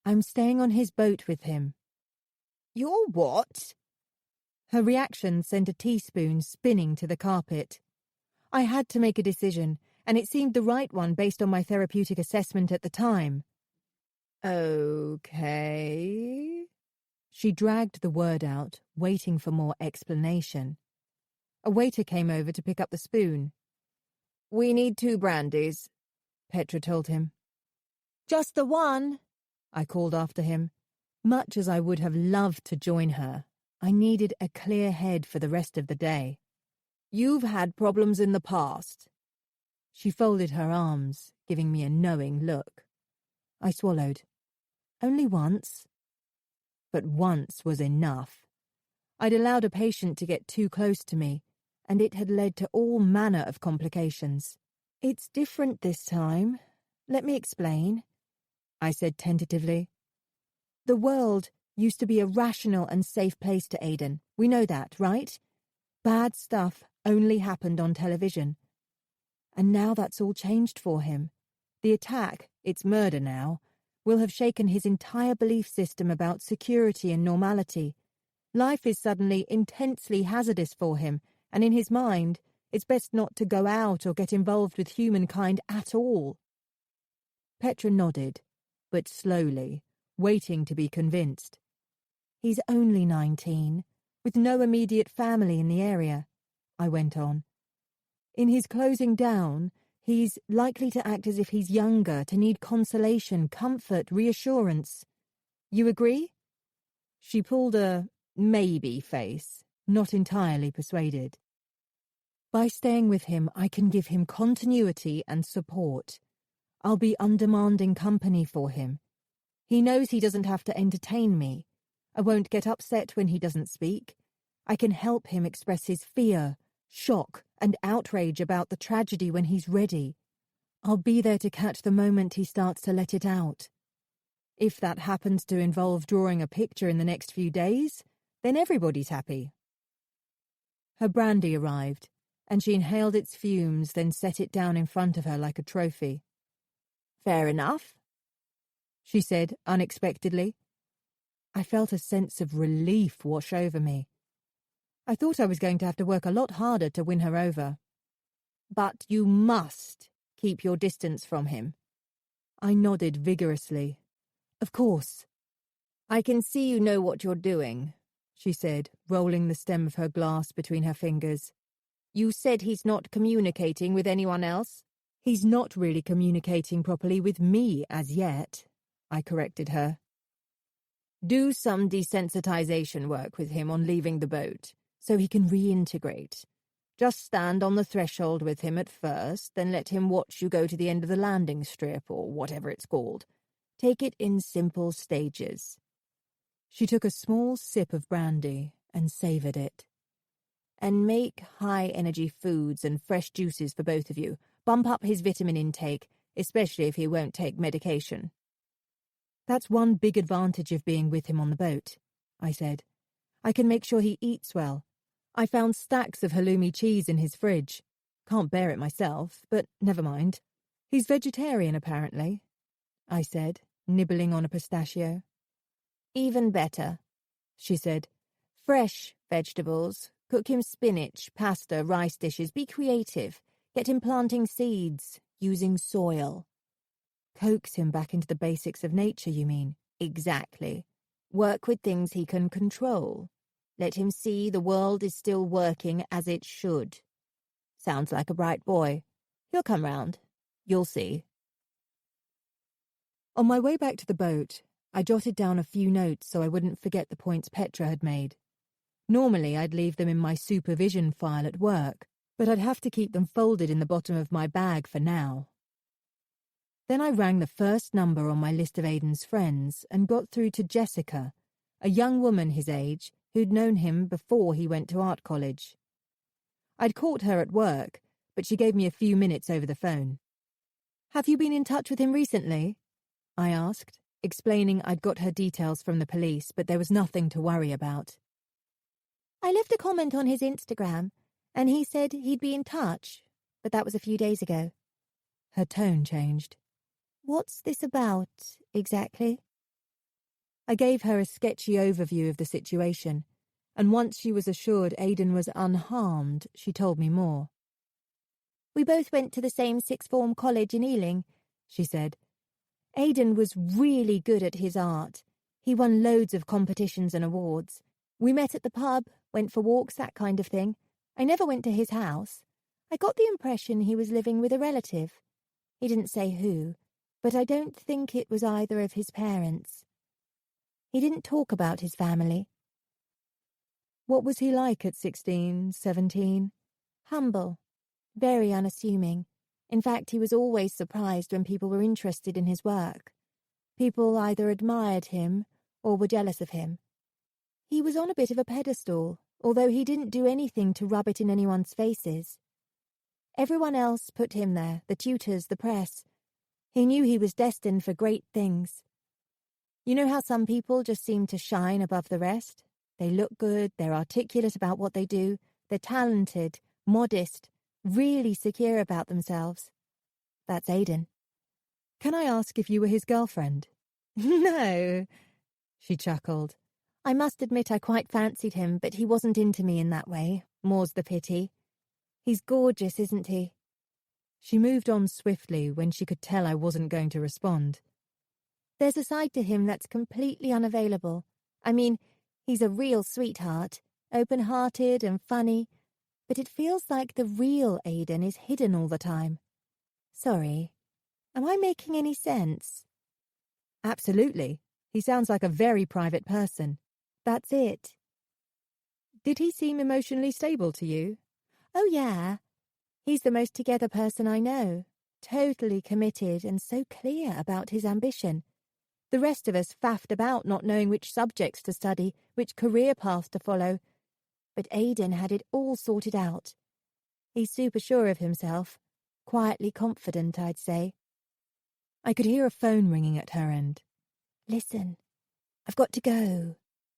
I'm staying on his boat with him. You're what? Her reaction sent a teaspoon spinning to the carpet. I had to make a decision, and it seemed the right one based on my therapeutic assessment at the time. Okay. She dragged the word out, waiting for more explanation. A waiter came over to pick up the spoon. We need 2 brandies, Petra told him. Just the one, I called after him. Much as I would have loved to join her, I needed a clear head for the rest of the day. You've had problems in the past. She folded her arms, giving me a knowing look. I swallowed. Only once. But once was enough. I'd allowed a patient to get too close to me, and it had led to all manner of complications. It's different this time. Let me explain, I said tentatively. The world used to be a rational and safe place to Aidan. We know that, right? Bad stuff only happened on television. And now that's all changed for him. The attack, it's murder now, will have shaken his entire belief system about security and normality. Life is suddenly intensely hazardous for him, and in his mind, it's best not to go out or get involved with humankind at all. Petra nodded, but slowly, waiting to be convinced. He's only 19, with no immediate family in the area, I went on. In his closing down, he's likely to act as if he's younger, to need consolation, comfort, reassurance. You agree? She pulled a maybe face, not entirely persuaded. By staying with him, I can give him continuity and support. I'll be undemanding company for him. He knows he doesn't have to entertain me. I won't get upset when he doesn't speak. I can help him express his fear, shock, and outrage about the tragedy when he's ready. I'll be there to catch the moment he starts to let it out. If that happens to involve drawing a picture in the next few days, then everybody's happy. Her brandy arrived, and she inhaled its fumes, then set it down in front of her like a trophy. Fair enough, she said unexpectedly. I felt a sense of relief wash over me. I thought I was going to have to work a lot harder to win her over. But you must keep your distance from him. I nodded vigorously. Of course. I can see you know what you're doing, she said, rolling the stem of her glass between her fingers. You said he's not communicating with anyone else? He's not really communicating properly with me as yet, I corrected her. Do some desensitization work with him on leaving the boat, so he can reintegrate. Just stand on the threshold with him at first, then let him watch you go to the end of the landing strip, or whatever it's called. Take it in simple stages." She took a small sip of brandy and savoured it. "And make high-energy foods and fresh juices for both of you. Bump up his vitamin intake, especially if he won't take medication." "That's one big advantage of being with him on the boat," I said. "I can make sure he eats well. I found stacks of halloumi cheese in his fridge. Can't bear it myself, but never mind. He's vegetarian, apparently," I said, nibbling on a pistachio. "Even better," she said. "Fresh vegetables. Cook him spinach, pasta, rice dishes. Be creative. Get him planting seeds, using soil." "Coax him back into the basics of nature, you mean?" "Exactly. Work with things he can control. Let him see the world is still working as it should. Sounds like a bright boy. He'll come round. You'll see." On my way back to the boat, I jotted down a few notes so I wouldn't forget the points Petra had made. Normally, I'd leave them in my supervision file at work, but I'd have to keep them folded in the bottom of my bag for now. Then I rang the first number on my list of Aidan's friends and got through to Jessica, a young woman his age who'd known him before he went to art college. I'd caught her at work, but she gave me a few minutes over the phone. "Have you been in touch with him recently?" I asked, explaining I'd got her details from the police, but there was nothing to worry about. "I left a comment on his Instagram, and he said he'd be in touch, but that was a few days ago." Her tone changed. "What's this about, exactly?" I gave her a sketchy overview of the situation, and once she was assured Aidan was unharmed, she told me more. "We both went to the same sixth form college in Ealing," she said. "Aidan was really good at his art. He won loads of competitions and awards. We met at the pub, went for walks, that kind of thing. I never went to his house. I got the impression he was living with a relative. He didn't say who, but I don't think it was either of his parents. He didn't talk about his family." "What was he like at 16, 17? "Humble. Very unassuming. In fact, he was always surprised when people were interested in his work. People either admired him or were jealous of him. He was on a bit of a pedestal, although he didn't do anything to rub it in anyone's faces. Everyone else put him there, the tutors, the press. He knew he was destined for great things. You know how some people just seem to shine above the rest? They look good, they're articulate about what they do, they're talented, modest, really secure about themselves. That's Aidan." "Can I ask if you were his girlfriend?" "No," she chuckled. "I must admit I quite fancied him, but he wasn't into me in that way, more's the pity. He's gorgeous, isn't he?" She moved on swiftly when she could tell I wasn't going to respond. "There's a side to him that's completely unavailable. I mean, he's a real sweetheart, open-hearted and funny, but it feels like the real Aidan is hidden all the time. Sorry, am I making any sense?" "Absolutely. He sounds like a very private person." "That's it." "Did he seem emotionally stable to you?" "Oh, yeah. He's the most together person I know. Totally committed and so clear about his ambition. The rest of us faffed about not knowing which subjects to study, which career path to follow. But Aidan had it all sorted out. He's super sure of himself. Quietly confident, I'd say." I could hear a phone ringing at her end. "Listen, I've got to go,"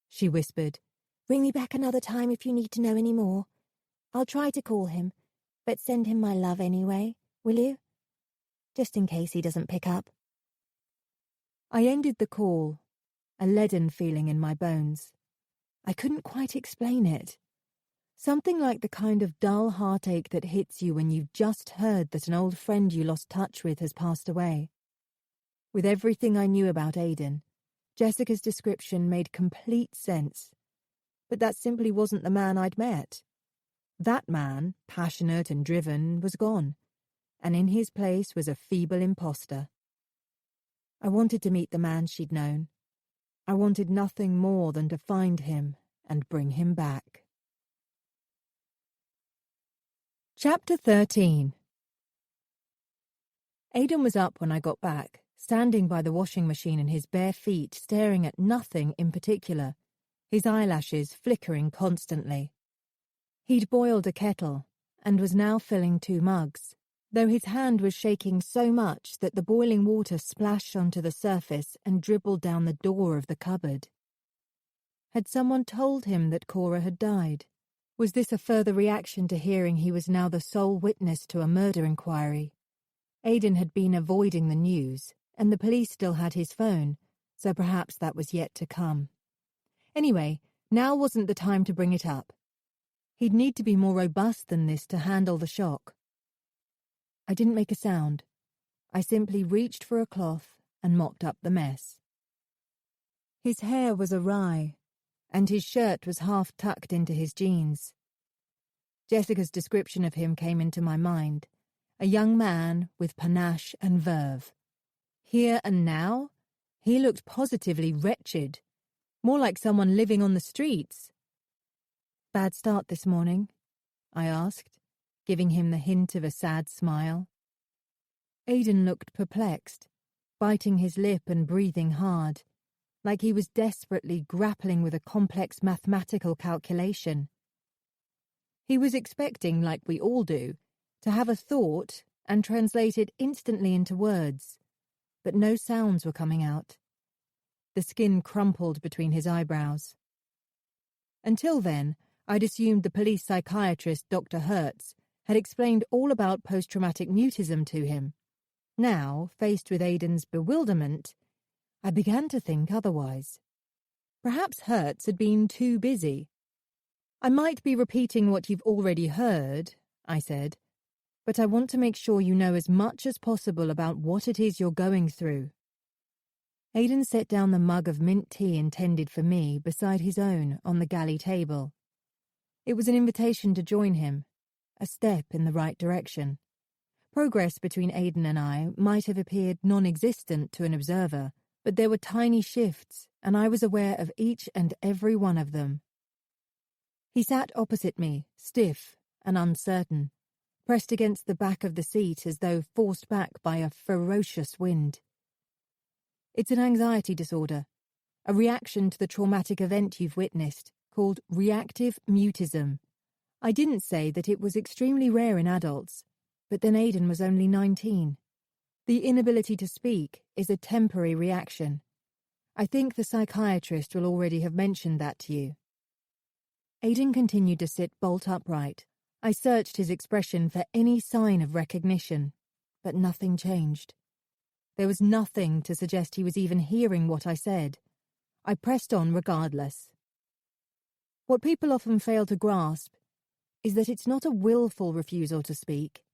she whispered. "Ring me back another time if you need to know any more. I'll try to call him, but send him my love anyway, will you? Just in case he doesn't pick up." I ended the call, a leaden feeling in my bones. I couldn't quite explain it. Something like the kind of dull heartache that hits you when you've just heard that an old friend you lost touch with has passed away. With everything I knew about Aidan, Jessica's description made complete sense. But that simply wasn't the man I'd met. That man, passionate and driven, was gone, and in his place was a feeble imposter. I wanted to meet the man she'd known. I wanted nothing more than to find him and bring him back. Chapter 13. Aidan was up when I got back, standing by the washing machine in his bare feet, staring at nothing in particular, his eyelashes flickering constantly. He'd boiled a kettle, and was now filling 2 mugs, though his hand was shaking so much that the boiling water splashed onto the surface and dribbled down the door of the cupboard. Had someone told him that Cora had died? Was this a further reaction to hearing he was now the sole witness to a murder inquiry? Aidan had been avoiding the news, and the police still had his phone, so perhaps that was yet to come. Anyway, now wasn't the time to bring it up. He'd need to be more robust than this to handle the shock. I didn't make a sound. I simply reached for a cloth and mopped up the mess. His hair was awry, and his shirt was half tucked into his jeans. Jessica's description of him came into my mind, a young man with panache and verve. Here and now, he looked positively wretched, more like someone living on the streets. "Bad start this morning?" I asked, giving him the hint of a sad smile. Aidan looked perplexed, biting his lip and breathing hard, like he was desperately grappling with a complex mathematical calculation. He was expecting, like we all do, to have a thought and translate it instantly into words, but no sounds were coming out. The skin crumpled between his eyebrows. Until then, I'd assumed the police psychiatrist, Dr. Hertz, had explained all about post-traumatic mutism to him. Now, faced with Aidan's bewilderment, I began to think otherwise. Perhaps Hertz had been too busy. "I might be repeating what you've already heard," I said, "but I want to make sure you know as much as possible about what it is you're going through." Aidan set down the mug of mint tea intended for me beside his own on the galley table. It was an invitation to join him, a step in the right direction. Progress between Aidan and I might have appeared non-existent to an observer, but there were tiny shifts, and I was aware of each and every one of them. He sat opposite me, stiff and uncertain, pressed against the back of the seat as though forced back by a ferocious wind. "It's an anxiety disorder, a reaction to the traumatic event you've witnessed, called reactive mutism. I didn't say that it was extremely rare in adults, but then Aidan was only 19. The inability to speak is a temporary reaction. I think the psychiatrist will already have mentioned that to you." Aidan continued to sit bolt upright. I searched his expression for any sign of recognition, but nothing changed. There was nothing to suggest he was even hearing what I said. I pressed on regardless. What people often fail to grasp is that it's not a willful refusal to speak.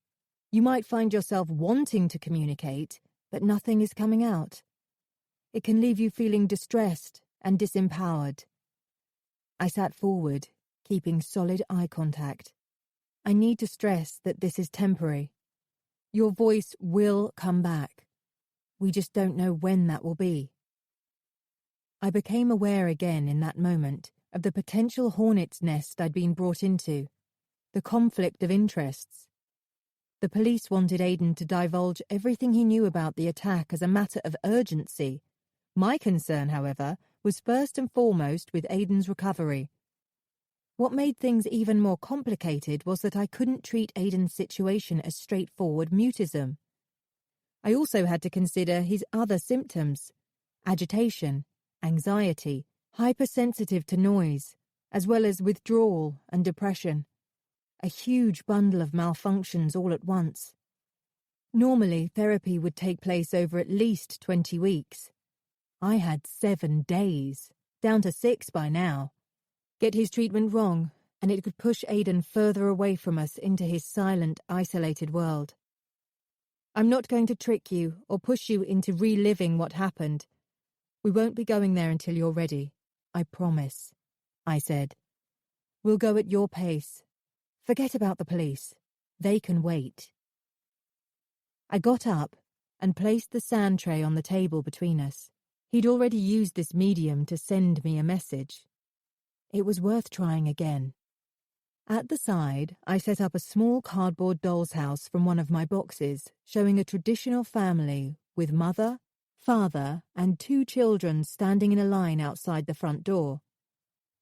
You might find yourself wanting to communicate, but nothing is coming out. It can leave you feeling distressed and disempowered. I sat forward, keeping solid eye contact. "I need to stress that this is temporary. Your voice will come back. We just don't know when that will be." I became aware again in that moment of the potential hornet's nest I'd been brought into, the conflict of interests. The police wanted Aidan to divulge everything he knew about the attack as a matter of urgency. My concern, however, was first and foremost with Aidan's recovery. What made things even more complicated was that I couldn't treat Aidan's situation as straightforward mutism. I also had to consider his other symptoms: agitation, anxiety, hypersensitive to noise, as well as withdrawal and depression. A huge bundle of malfunctions all at once. Normally, therapy would take place over at least 20 weeks. I had 7 days, down to 6 by now. Get his treatment wrong, and it could push Aidan further away from us into his silent, isolated world. "I'm not going to trick you or push you into reliving what happened. We won't be going there until you're ready. I promise," I said. "We'll go at your pace. Forget about the police. They can wait." I got up and placed the sand tray on the table between us. He'd already used this medium to send me a message. It was worth trying again. At the side, I set up a small cardboard doll's house from one of my boxes, showing a traditional family with mother, father, and 2 children standing in a line outside the front door.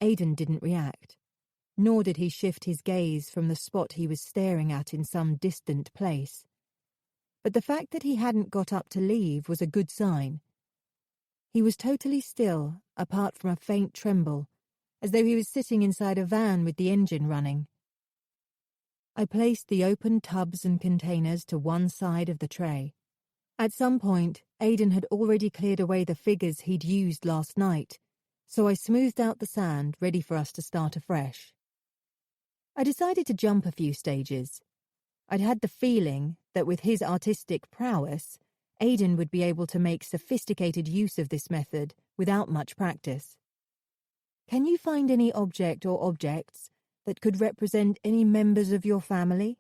Aidan didn't react, nor did he shift his gaze from the spot he was staring at in some distant place. But the fact that he hadn't got up to leave was a good sign. He was totally still, apart from a faint tremble, as though he was sitting inside a van with the engine running. I placed the open tubs and containers to one side of the tray. At some point, Aidan had already cleared away the figures he'd used last night, so I smoothed out the sand, ready for us to start afresh. I decided to jump a few stages. I'd had the feeling that with his artistic prowess, Aidan would be able to make sophisticated use of this method without much practice. Can you find any object or objects that could represent any members of your family?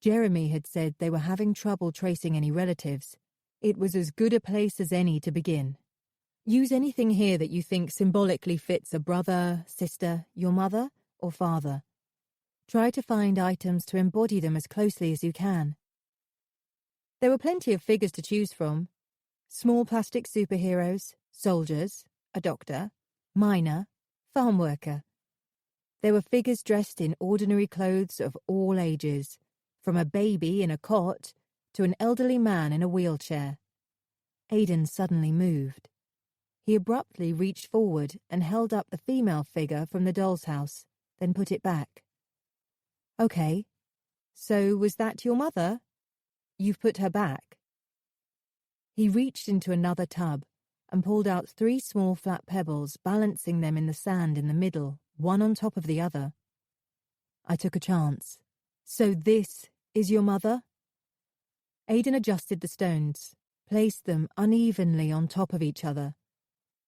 Jeremy had said they were having trouble tracing any relatives. It was as good a place as any to begin. Use anything here that you think symbolically fits a brother, sister, your mother, or father. Try to find items to embody them as closely as you can. There were plenty of figures to choose from. Small plastic superheroes, soldiers, a doctor, miner, farm worker. There were figures dressed in ordinary clothes of all ages, from a baby in a cot to an elderly man in a wheelchair. Aidan suddenly moved. He abruptly reached forward and held up the female figure from the doll's house, then put it back. Okay, so was that your mother? You've put her back. He reached into another tub and pulled out 3 small flat pebbles, balancing them in the sand in the middle, one on top of the other. I took a chance. So this is your mother? Aidan adjusted the stones, placed them unevenly on top of each other.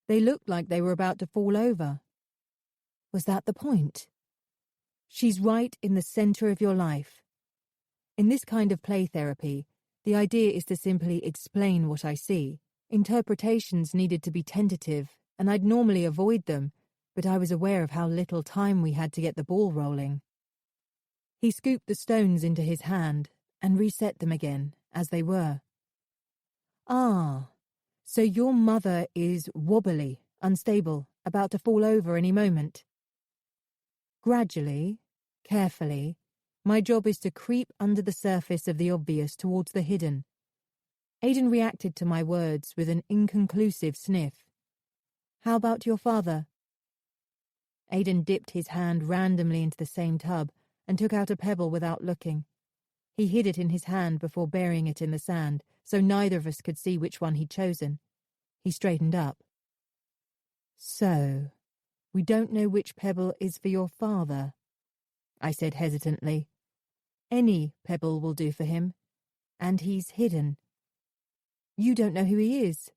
They looked like they were about to fall over. Was that the point? She's right in the center of your life. In this kind of play therapy, the idea is to simply explain what I see. Interpretations needed to be tentative, and I'd normally avoid them, but I was aware of how little time we had to get the ball rolling. He scooped the stones into his hand and reset them again, as they were. Ah, so your mother is wobbly, unstable, about to fall over any moment. Gradually, carefully, my job is to creep under the surface of the obvious towards the hidden. Aidan reacted to my words with an inconclusive sniff. How about your father? Aidan dipped his hand randomly into the same tub and took out a pebble without looking. He hid it in his hand before burying it in the sand, so neither of us could see which one he'd chosen. He straightened up. So, we don't know which pebble is for your father, I said hesitantly. Any pebble will do for him, and he's hidden. You don't know who he is.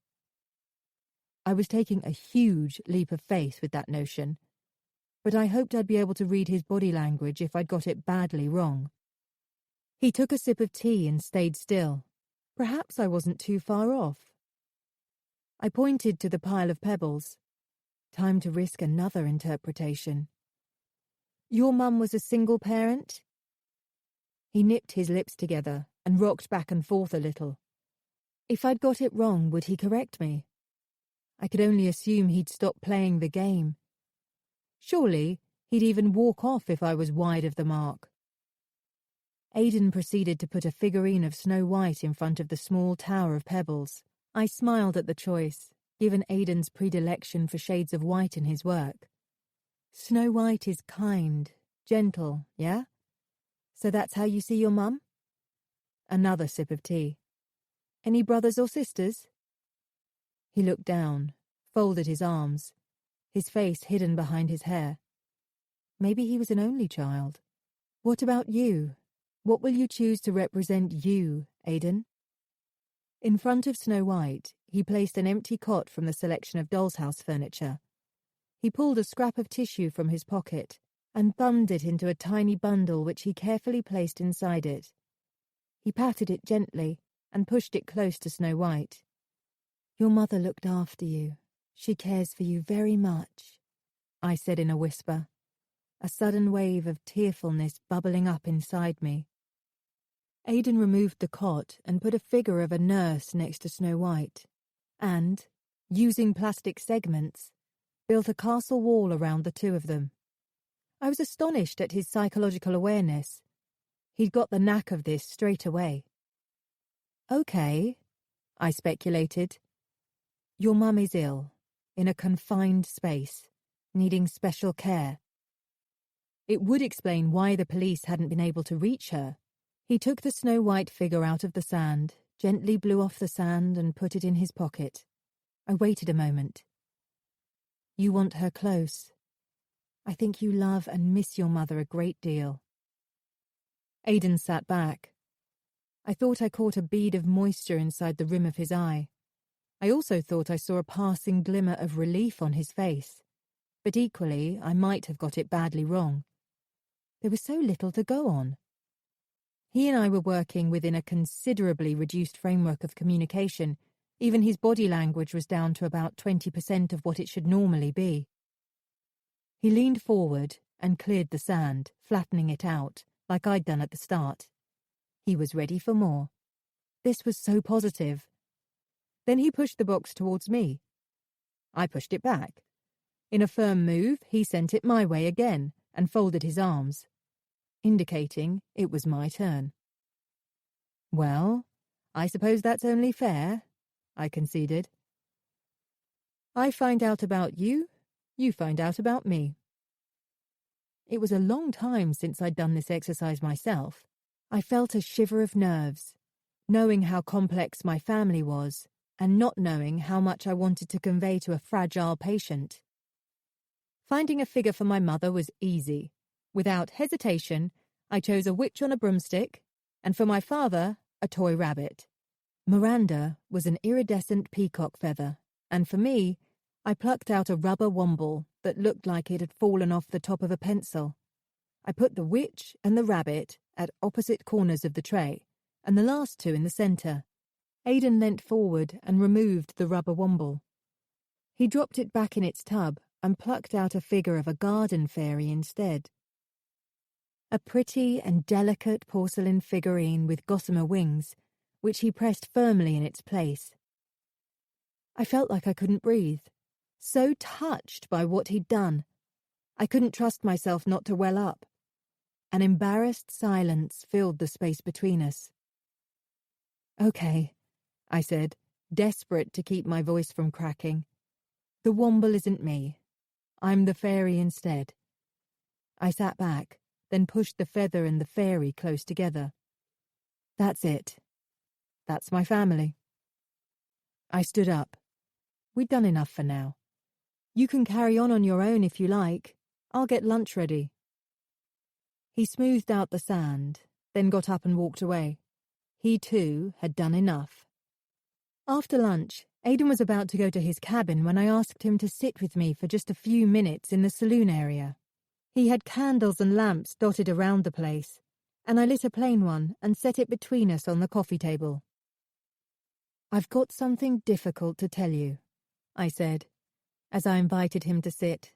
I was taking a huge leap of faith with that notion, but I hoped I'd be able to read his body language if I'd got it badly wrong. He took a sip of tea and stayed still. Perhaps I wasn't too far off. I pointed to the pile of pebbles. Time to risk another interpretation. Your mum was a single parent? He nipped his lips together and rocked back and forth a little. If I'd got it wrong, would he correct me? I could only assume he'd stop playing the game. Surely, he'd even walk off if I was wide of the mark. Aidan proceeded to put a figurine of Snow White in front of the small tower of pebbles. I smiled at the choice, given Aidan's predilection for shades of white in his work. Snow White is kind, gentle, yeah? So that's how you see your mum? Another sip of tea. Any brothers or sisters? He looked down, folded his arms, his face hidden behind his hair. Maybe he was an only child. What about you? What will you choose to represent you, Aidan? In front of Snow White, he placed an empty cot from the selection of doll's house furniture. He pulled a scrap of tissue from his pocket and bummed it into a tiny bundle which he carefully placed inside it. He patted it gently and pushed it close to Snow White. Your mother looked after you. She cares for you very much, I said in a whisper. a sudden wave of tearfulness bubbling up inside me. Aidan removed the cot and put a figure of a nurse next to Snow White, and, using plastic segments, built a castle wall around the two of them. I was astonished at his psychological awareness. He'd got the knack of this straight away. "Okay," I speculated. "Your mum is ill, in a confined space, needing special care." It would explain why the police hadn't been able to reach her. He took the Snow White figure out of the sand, gently blew off the sand and put it in his pocket. I waited a moment. "You want her close. I think you love and miss your mother a great deal." Aidan sat back. I thought I caught a bead of moisture inside the rim of his eye. I also thought I saw a passing glimmer of relief on his face, but equally I might have got it badly wrong. There was so little to go on. He and I were working within a considerably reduced framework of communication. Even his body language was down to about 20% of what it should normally be. He leaned forward and cleared the sand, flattening it out, like I'd done at the start. He was ready for more. This was so positive. Then he pushed the box towards me. I pushed it back. In a firm move, he sent it my way again and folded his arms, indicating it was my turn. "Well, I suppose that's only fair," I conceded. "I find out about you, you find out about me." It was a long time since I'd done this exercise myself. I felt a shiver of nerves, knowing how complex my family was, and not knowing how much I wanted to convey to a fragile patient. Finding a figure for my mother was easy. Without hesitation, I chose a witch on a broomstick, and for my father, a toy rabbit. Miranda was an iridescent peacock feather, and for me, I plucked out a rubber womble that looked like it had fallen off the top of a pencil. I put the witch and the rabbit at opposite corners of the tray, and the last two in the centre. Aidan leant forward and removed the rubber womble. He dropped it back in its tub and plucked out a figure of a garden fairy instead. A pretty and delicate porcelain figurine with gossamer wings, which he pressed firmly in its place. I felt like I couldn't breathe, so touched by what he'd done. I couldn't trust myself not to well up. An embarrassed silence filled the space between us. "Okay," I said, desperate to keep my voice from cracking. "The womble isn't me. I'm the fairy instead." I sat back, then pushed the feather and the fairy close together. "That's it. That's my family." I stood up. "We'd done enough for now. You can carry on your own if you like. I'll get lunch ready." He smoothed out the sand, then got up and walked away. He, too, had done enough. After lunch, Aidan was about to go to his cabin when I asked him to sit with me for just a few minutes in the saloon area. He had candles and lamps dotted around the place, and I lit a plain one and set it between us on the coffee table. "I've got something difficult to tell you," I said, as I invited him to sit.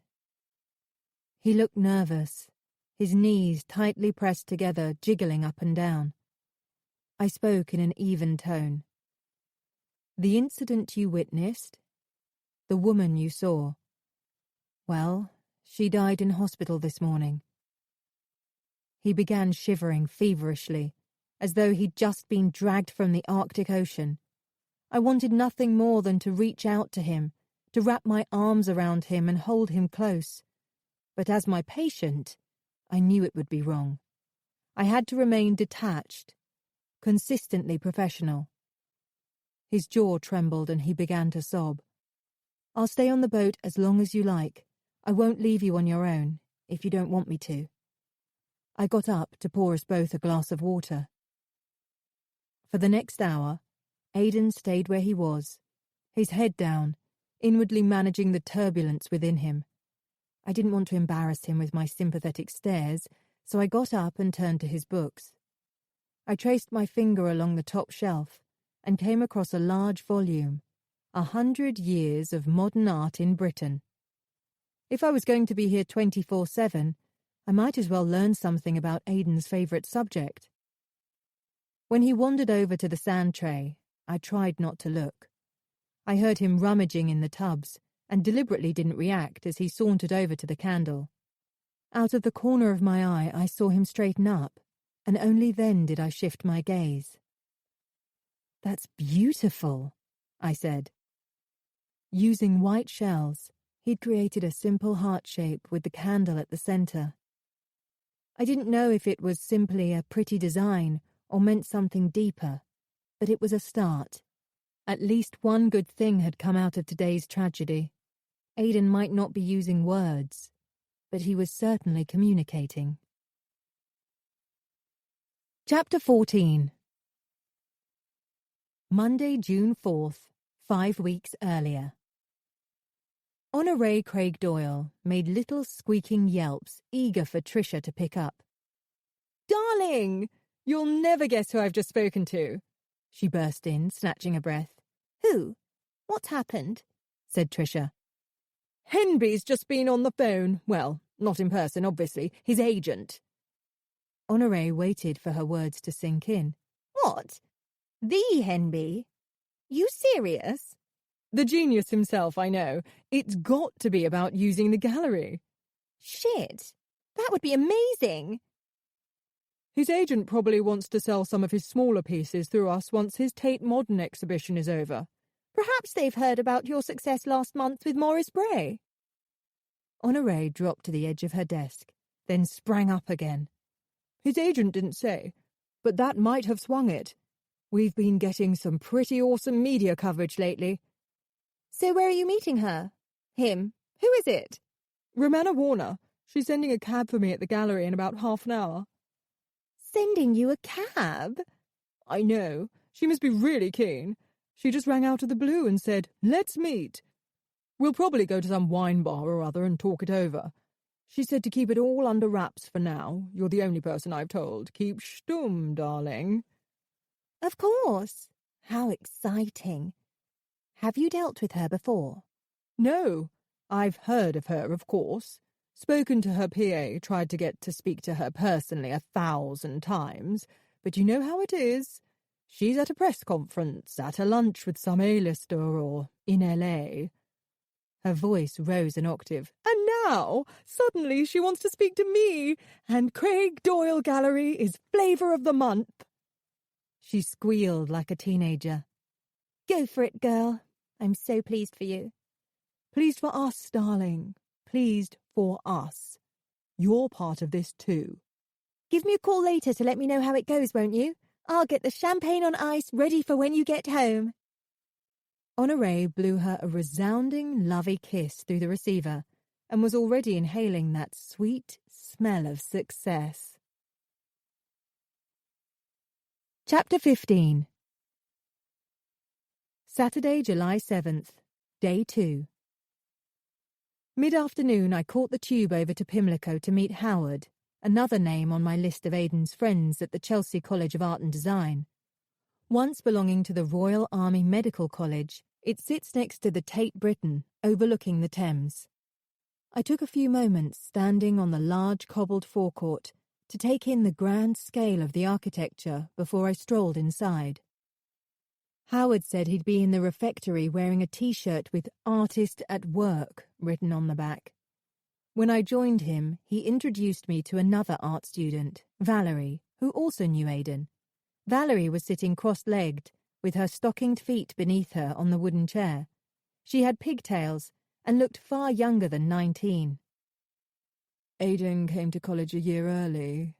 He looked nervous, his knees tightly pressed together, jiggling up and down. I spoke in an even tone. "The incident you witnessed? The woman you saw? Well, she died in hospital this morning." He began shivering feverishly, as though he'd just been dragged from the Arctic Ocean. I wanted nothing more than to reach out to him, to wrap my arms around him and hold him close. But as my patient, I knew it would be wrong. I had to remain detached, consistently professional. His jaw trembled and he began to sob. "I'll stay on the boat as long as you like. I won't leave you on your own, if you don't want me to." I got up to pour us both a glass of water. For the next hour, Aidan stayed where he was, his head down, inwardly managing the turbulence within him. I didn't want to embarrass him with my sympathetic stares, so I got up and turned to his books. I traced my finger along the top shelf and came across a large volume, 100 Years of Modern Art in Britain. If I was going to be here 24/7, I might as well learn something about Aidan's favourite subject. When he wandered over to the sand tray, I tried not to look. I heard him rummaging in the tubs and deliberately didn't react as he sauntered over to the candle. Out of the corner of my eye, I saw him straighten up, and only then did I shift my gaze. "That's beautiful," I said. Using white shells, he'd created a simple heart shape with the candle at the centre. I didn't know if it was simply a pretty design or meant something deeper, but it was a start. At least one good thing had come out of today's tragedy. Aidan might not be using words, but he was certainly communicating. Chapter 14. Monday, June 4th, 5 weeks earlier. Honoré Craig Doyle made little squeaking yelps, eager for Tricia to pick up. "Darling! You'll never guess who I've just spoken to," she burst in, snatching a breath. "Who? What's happened?" said Tricia. "Henby's just been on the phone. Well, not in person, obviously. His agent." Honoré waited for her words to sink in. "What? The Henby? You serious?" "The genius himself, I know. It's got to be about using the gallery." "Shit! That would be amazing!" "His agent probably wants to sell some of his smaller pieces through us once his Tate Modern exhibition is over." "Perhaps they've heard about your success last month with Maurice Bray." Honoré dropped to the edge of her desk, then sprang up again. "His agent didn't say, but that might have swung it. We've been getting some pretty awesome media coverage lately." "So where are you meeting her? Him? Who is it?" "Romana Warner. She's sending a cab for me at the gallery in about half an hour." "Sending you a cab?" "I know. She must be really keen. She just rang out of the blue and said, 'Let's meet.' We'll probably go to some wine bar or other and talk it over. She said to keep it all under wraps for now. You're the only person I've told. Keep stum, darling." "Of course. How exciting. Have you dealt with her before?" "No. I've heard of her, of course. Spoken to her PA, tried to get to speak to her personally 1,000 times. But you know how it is. She's at a press conference, at a lunch with some A-lister, or in LA. Her voice rose an octave. "And now, suddenly she wants to speak to me, and Craig Doyle Gallery is flavour of the month." She squealed like a teenager. "Go for it, girl. I'm so pleased for you." "Pleased for us, darling. Pleased for us. You're part of this too." "Give me a call later to let me know how it goes, won't you? I'll get the champagne on ice ready for when you get home." Honoré blew her a resounding, lovey kiss through the receiver and was already inhaling that sweet smell of success. Chapter 15. Saturday, July 7th, Day 2. Mid-afternoon, I caught the tube over to Pimlico to meet Howard, another name on my list of Aidan's friends at the Chelsea College of Art and Design. Once belonging to the Royal Army Medical College, it sits next to the Tate Britain, overlooking the Thames. I took a few moments standing on the large cobbled forecourt to take in the grand scale of the architecture before I strolled inside. Howard said he'd be in the refectory wearing a T-shirt with "Artist at Work" written on the back. When I joined him, he introduced me to another art student, Valerie, who also knew Aidan. Valerie was sitting cross-legged, with her stockinged feet beneath her on the wooden chair. She had pigtails and looked far younger than 19. "Aidan came to college a year early,"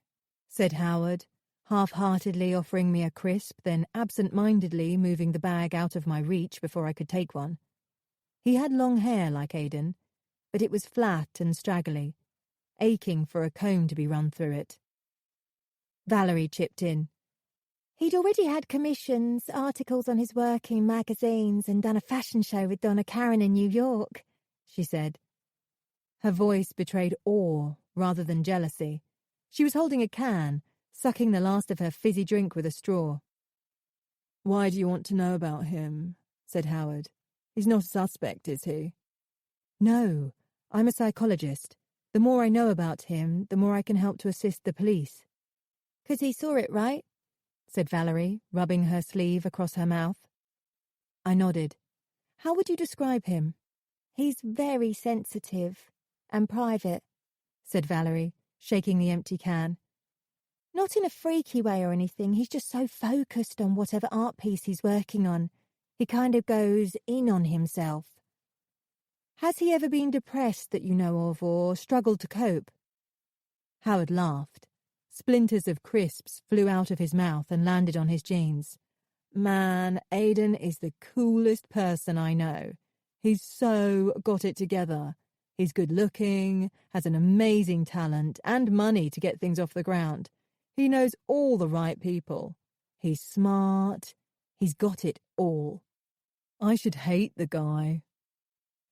said Howard, half-heartedly offering me a crisp, then absent-mindedly moving the bag out of my reach before I could take one. He had long hair like Aidan, but it was flat and straggly, aching for a comb to be run through it. Valerie chipped in. "He'd already had commissions, articles on his work in magazines, and done a fashion show with Donna Karan in New York," she said. Her voice betrayed awe rather than jealousy. She was holding a can, sucking the last of her fizzy drink with a straw. "Why do you want to know about him?" said Howard. "He's not a suspect, is he?" "No, I'm a psychologist. The more I know about him, the more I can help to assist the police. 'Cause he saw it, right? Said Valerie, rubbing her sleeve across her mouth. I nodded. How would you describe him? He's very sensitive and private, said Valerie, shaking the empty can. Not in a freaky way or anything, he's just so focused on whatever art piece he's working on. He kind of goes in on himself. Has he ever been depressed that you know of, or struggled to cope? Howard laughed. Splinters of crisps flew out of his mouth and landed on his jeans. Man, Aidan is the coolest person I know. He's so got it together. He's good looking, has an amazing talent, and money to get things off the ground. He knows all the right people. He's smart. He's got it all. I should hate the guy.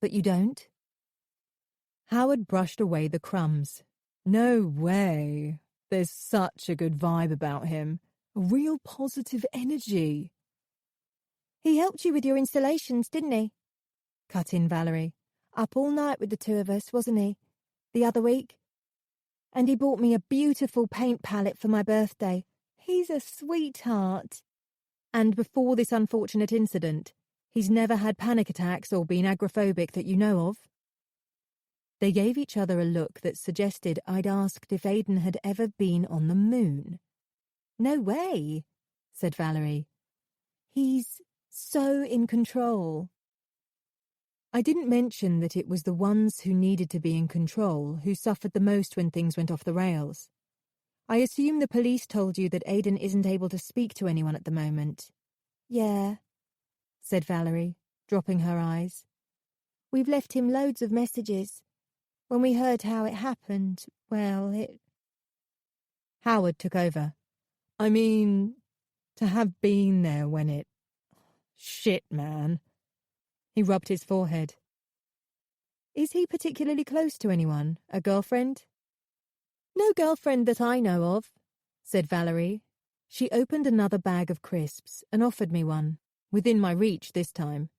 But you don't? Howard brushed away the crumbs. No way. There's such a good vibe about him. A real positive energy. He helped you with your installations, didn't he? Cut in Valerie. Up all night with the two of us, wasn't he? The other week? And he bought me a beautiful paint palette for my birthday. He's a sweetheart. And before this unfortunate incident, he's never had panic attacks or been agoraphobic that you know of? They gave each other a look that suggested I'd asked if Aidan had ever been on the moon. No way, said Valerie. He's so in control. I didn't mention that it was the ones who needed to be in control who suffered the most when things went off the rails. I assume the police told you that Aidan isn't able to speak to anyone at the moment. Yeah, said Valerie, dropping her eyes. We've left him loads of messages. When we heard how it happened, well, Howard took over. I mean, to have been there when it... Shit, man. He rubbed his forehead. Is he particularly close to anyone? A girlfriend? No girlfriend that I know of, said Valerie. She opened another bag of crisps and offered me one, within my reach this time.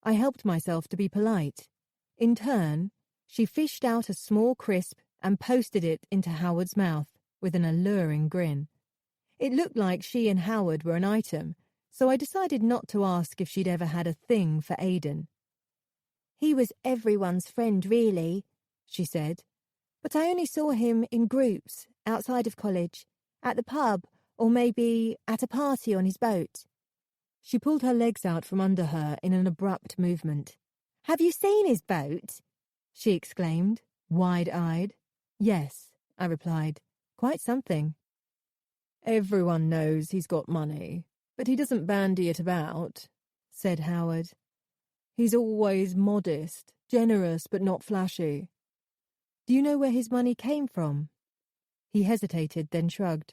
I helped myself to be polite. In turn, she fished out a small crisp and posted it into Howard's mouth with an alluring grin. It looked like she and Howard were an item, so I decided not to ask if she'd ever had a thing for Aidan. He was everyone's friend, really, she said. But I only saw him in groups, outside of college, at the pub, or maybe at a party on his boat. She pulled her legs out from under her in an abrupt movement. Have you seen his boat? She exclaimed, wide-eyed. Yes, I replied. Quite something. Everyone knows he's got money, but he doesn't bandy it about, said Howard. He's always modest, generous but not flashy. Do you know where his money came from? He hesitated, then shrugged.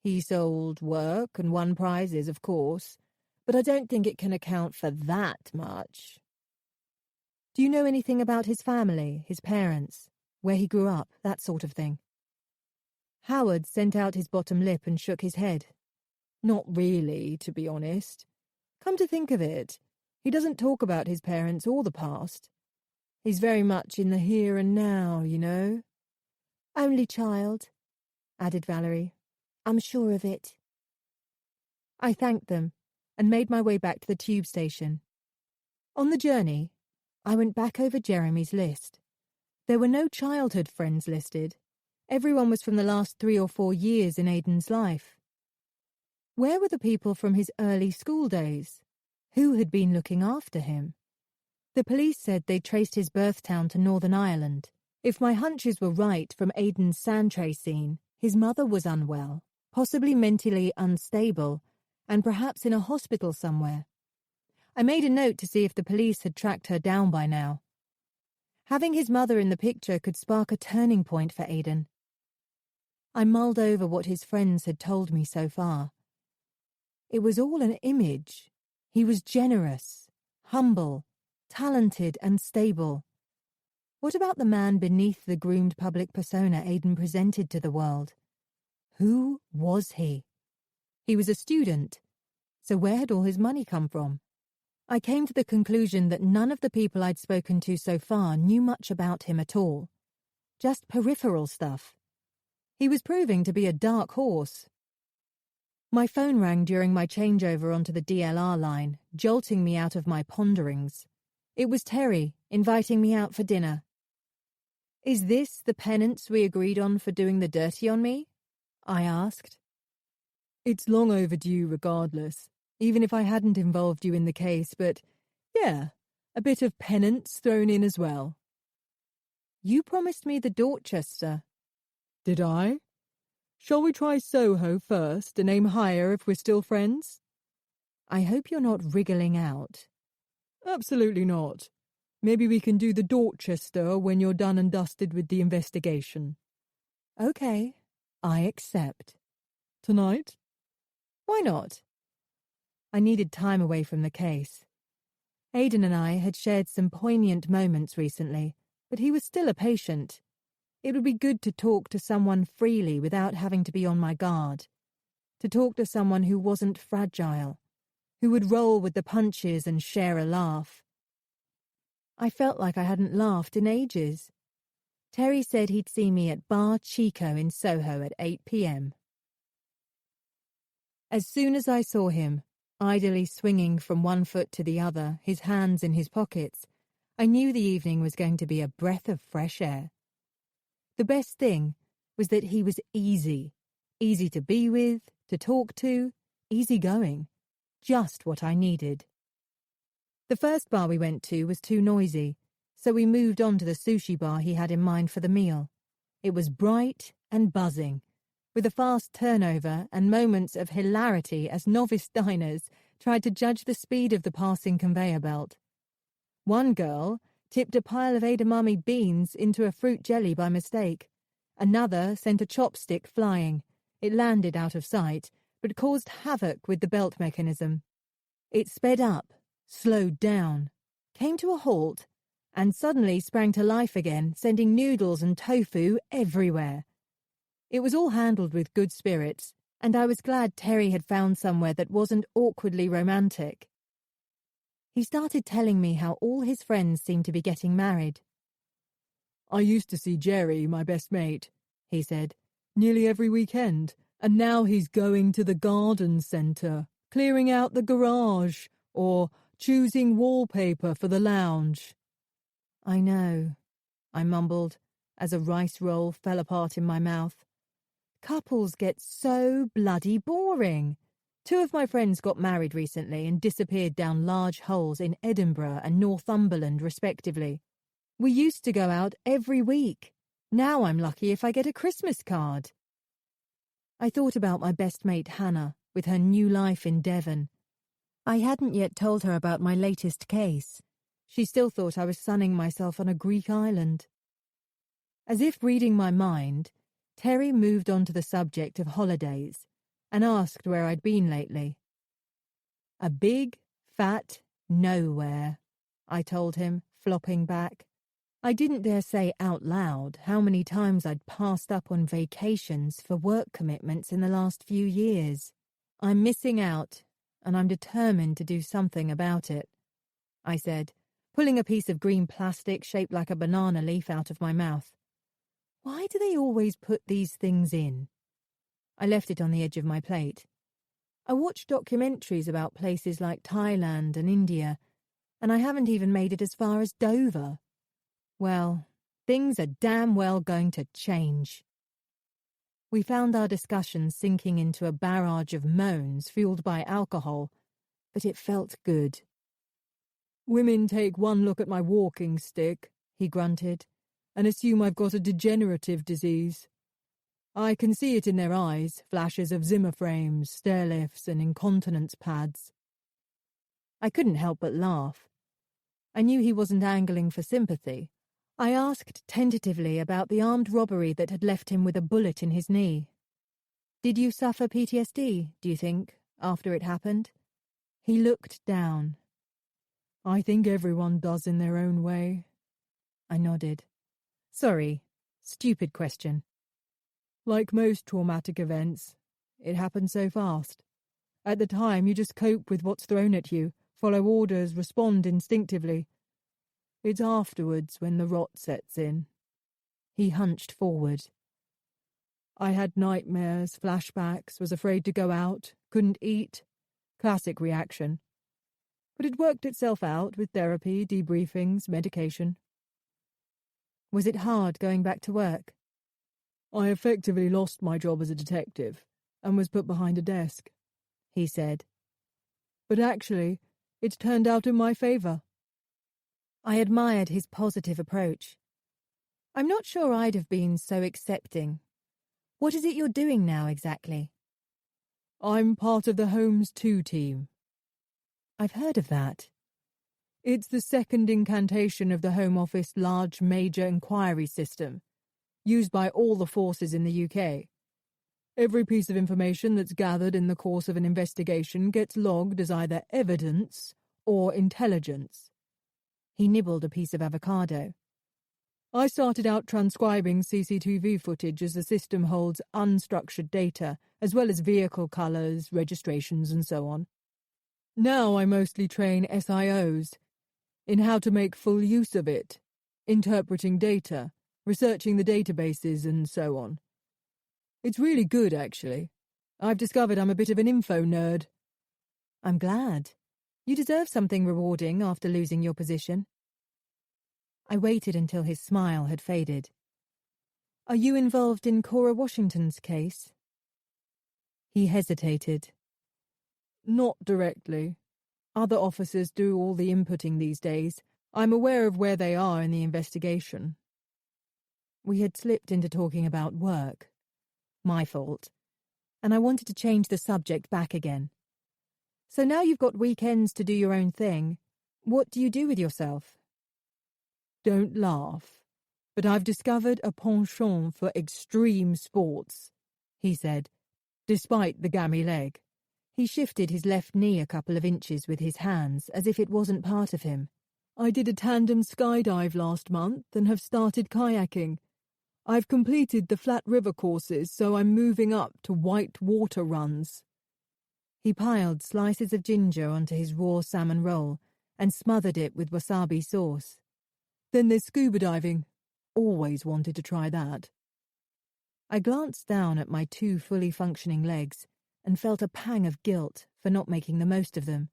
He sold work and won prizes, of course, but I don't think it can account for that much. Do you know anything about his family, his parents, where he grew up, that sort of thing? Howard sent out his bottom lip and shook his head. Not really, to be honest. Come to think of it, he doesn't talk about his parents or the past. He's very much in the here and now, you know. Only child, added Valerie. I'm sure of it. I thanked them and made my way back to the tube station. On the journey, I went back over Jeremy's list. There were no childhood friends listed. Everyone was from the last 3 or 4 years in Aidan's life. Where were the people from his early school days? Who had been looking after him? The police said they'd traced his birth town to Northern Ireland. If my hunches were right from Aidan's sand tray scene, his mother was unwell, possibly mentally unstable, and perhaps in a hospital somewhere. I made a note to see if the police had tracked her down by now. Having his mother in the picture could spark a turning point for Aidan. I mulled over what his friends had told me so far. It was all an image. He was generous, humble, talented and stable. What about the man beneath the groomed public persona Aidan presented to the world? Who was he? He was a student, so where had all his money come from? I came to the conclusion that none of the people I'd spoken to so far knew much about him at all. just peripheral stuff. He was proving to be a dark horse. My phone rang during my changeover onto the DLR line, jolting me out of my ponderings. It was Terry, inviting me out for dinner. "Is this the penance we agreed on for doing the dirty on me?" I asked. "It's long overdue regardless, even if I hadn't involved you in the case, but yeah, a bit of penance thrown in as well." "You promised me the Dorchester." "Did I? Shall we try Soho first and aim higher if we're still friends?" "I hope you're not wriggling out." "Absolutely not. Maybe we can do the Dorchester when you're done and dusted with the investigation." "Okay, I accept." "Tonight?" "Why not?" I needed time away from the case. Aidan and I had shared some poignant moments recently, but he was still a patient. It would be good to talk to someone freely without having to be on my guard. To talk to someone who wasn't fragile, who would roll with the punches and share a laugh. I felt like I hadn't laughed in ages. Terry said he'd see me at Bar Chico in Soho at 8 p.m. As soon as I saw him, idly swinging from one foot to the other, his hands in his pockets, I knew the evening was going to be a breath of fresh air. The best thing was that he was easy to be with, to talk to, easygoing, just what I needed. The first bar we went to was too noisy, so we moved on to the sushi bar he had in mind for the meal. It was bright and buzzing, with a fast turnover and moments of hilarity as novice diners tried to judge the speed of the passing conveyor belt. One girl tipped a pile of edamame beans into a fruit jelly by mistake. Another sent a chopstick flying. It landed out of sight, but caused havoc with the belt mechanism. It sped up, slowed down, came to a halt, and suddenly sprang to life again, sending noodles and tofu everywhere. It was all handled with good spirits, and I was glad Terry had found somewhere that wasn't awkwardly romantic. He started telling me how all his friends seemed to be getting married. "I used to see Jerry, my best mate," he said, "nearly every weekend, and now he's going to the garden centre, clearing out the garage, or choosing wallpaper for the lounge." "I know," I mumbled, as a rice roll fell apart in my mouth. "Couples get so bloody boring. 2 of my friends got married recently and disappeared down large holes in Edinburgh and Northumberland, respectively. We used to go out every week. Now I'm lucky if I get a Christmas card." I thought about my best mate Hannah, with her new life in Devon. I hadn't yet told her about my latest case. She still thought I was sunning myself on a Greek island. As if reading my mind, Terry moved on to the subject of holidays and asked where I'd been lately. "A big, fat nowhere," I told him, flopping back. I didn't dare say out loud how many times I'd passed up on vacations for work commitments in the last few years. "I'm missing out, and I'm determined to do something about it," I said, pulling a piece of green plastic shaped like a banana leaf out of my mouth. Why do they always put these things in? I left it on the edge of my plate. I watch documentaries about places like Thailand and India, and I haven't even made it as far as Dover. Well, things are damn well going to change. We found our discussion sinking into a barrage of moans fueled by alcohol, but it felt good. "Women take one look at my walking stick," he grunted, "and assume I've got a degenerative disease. I can see it in their eyes, flashes of Zimmer frames, stair lifts, and incontinence pads." I couldn't help but laugh. I knew he wasn't angling for sympathy. I asked tentatively about the armed robbery that had left him with a bullet in his knee. "Did you suffer PTSD, do you think, after it happened?" He looked down. "I think everyone does in their own way." I nodded. "Sorry, stupid question." "Like most traumatic events, it happened so fast. At the time, you just cope with what's thrown at you, follow orders, respond instinctively. It's afterwards when the rot sets in." He hunched forward. I had nightmares, flashbacks, was afraid to go out, couldn't eat. Classic reaction. But it worked itself out with therapy, debriefings, medication. Was it hard going back to work? I effectively lost my job as a detective and was put behind a desk, he said. But actually, it turned out in my favour. I admired his positive approach. I'm not sure I'd have been so accepting. What is it you're doing now exactly? I'm part of the Holmes 2 team. I've heard of that. It's the second incantation of the Home Office large major inquiry system, used by all the forces in the UK. Every piece of information that's gathered in the course of an investigation gets logged as either evidence or intelligence. He nibbled a piece of avocado. I started out transcribing CCTV footage as the system holds unstructured data, as well as vehicle colours, registrations and so on. Now I mostly train SIOs in how to make full use of it, interpreting data, researching the databases and so on. It's really good, actually. I've discovered I'm a bit of an info nerd. I'm glad. You deserve something rewarding after losing your position. I waited until his smile had faded. Are you involved in Cora Washington's case? He hesitated. Not directly. Other officers do all the inputting these days. I'm aware of where they are in the investigation. We had slipped into talking about work. My fault. And I wanted to change the subject back again. So now you've got weekends to do your own thing. What do you do with yourself? Don't laugh, but I've discovered a penchant for extreme sports, he said, despite the gammy leg. He shifted his left knee a couple of inches with his hands, as if it wasn't part of him. I did a tandem skydive last month and have started kayaking. I've completed the flat river courses, so I'm moving up to white water runs. He piled slices of ginger onto his raw salmon roll and smothered it with wasabi sauce. Then there's scuba diving. Always wanted to try that. I glanced down at my 2 fully functioning legs and felt a pang of guilt for not making the most of them.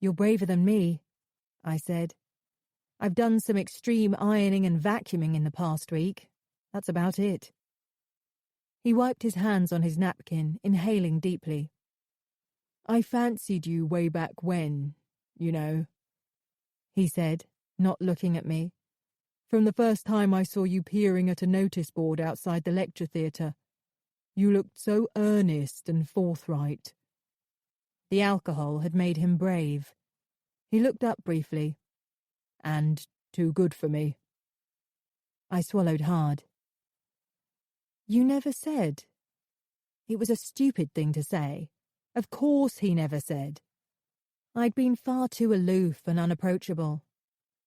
You're braver than me, I said. I've done some extreme ironing and vacuuming in the past week. That's about it. He wiped his hands on his napkin, inhaling deeply. I fancied you way back when, you know, he said, not looking at me. From the first time I saw you peering at a notice board outside the lecture theatre. You looked so earnest and forthright. The alcohol had made him brave. He looked up briefly. And too good for me. I swallowed hard. You never said. It was a stupid thing to say. Of course he never said. I'd been far too aloof and unapproachable.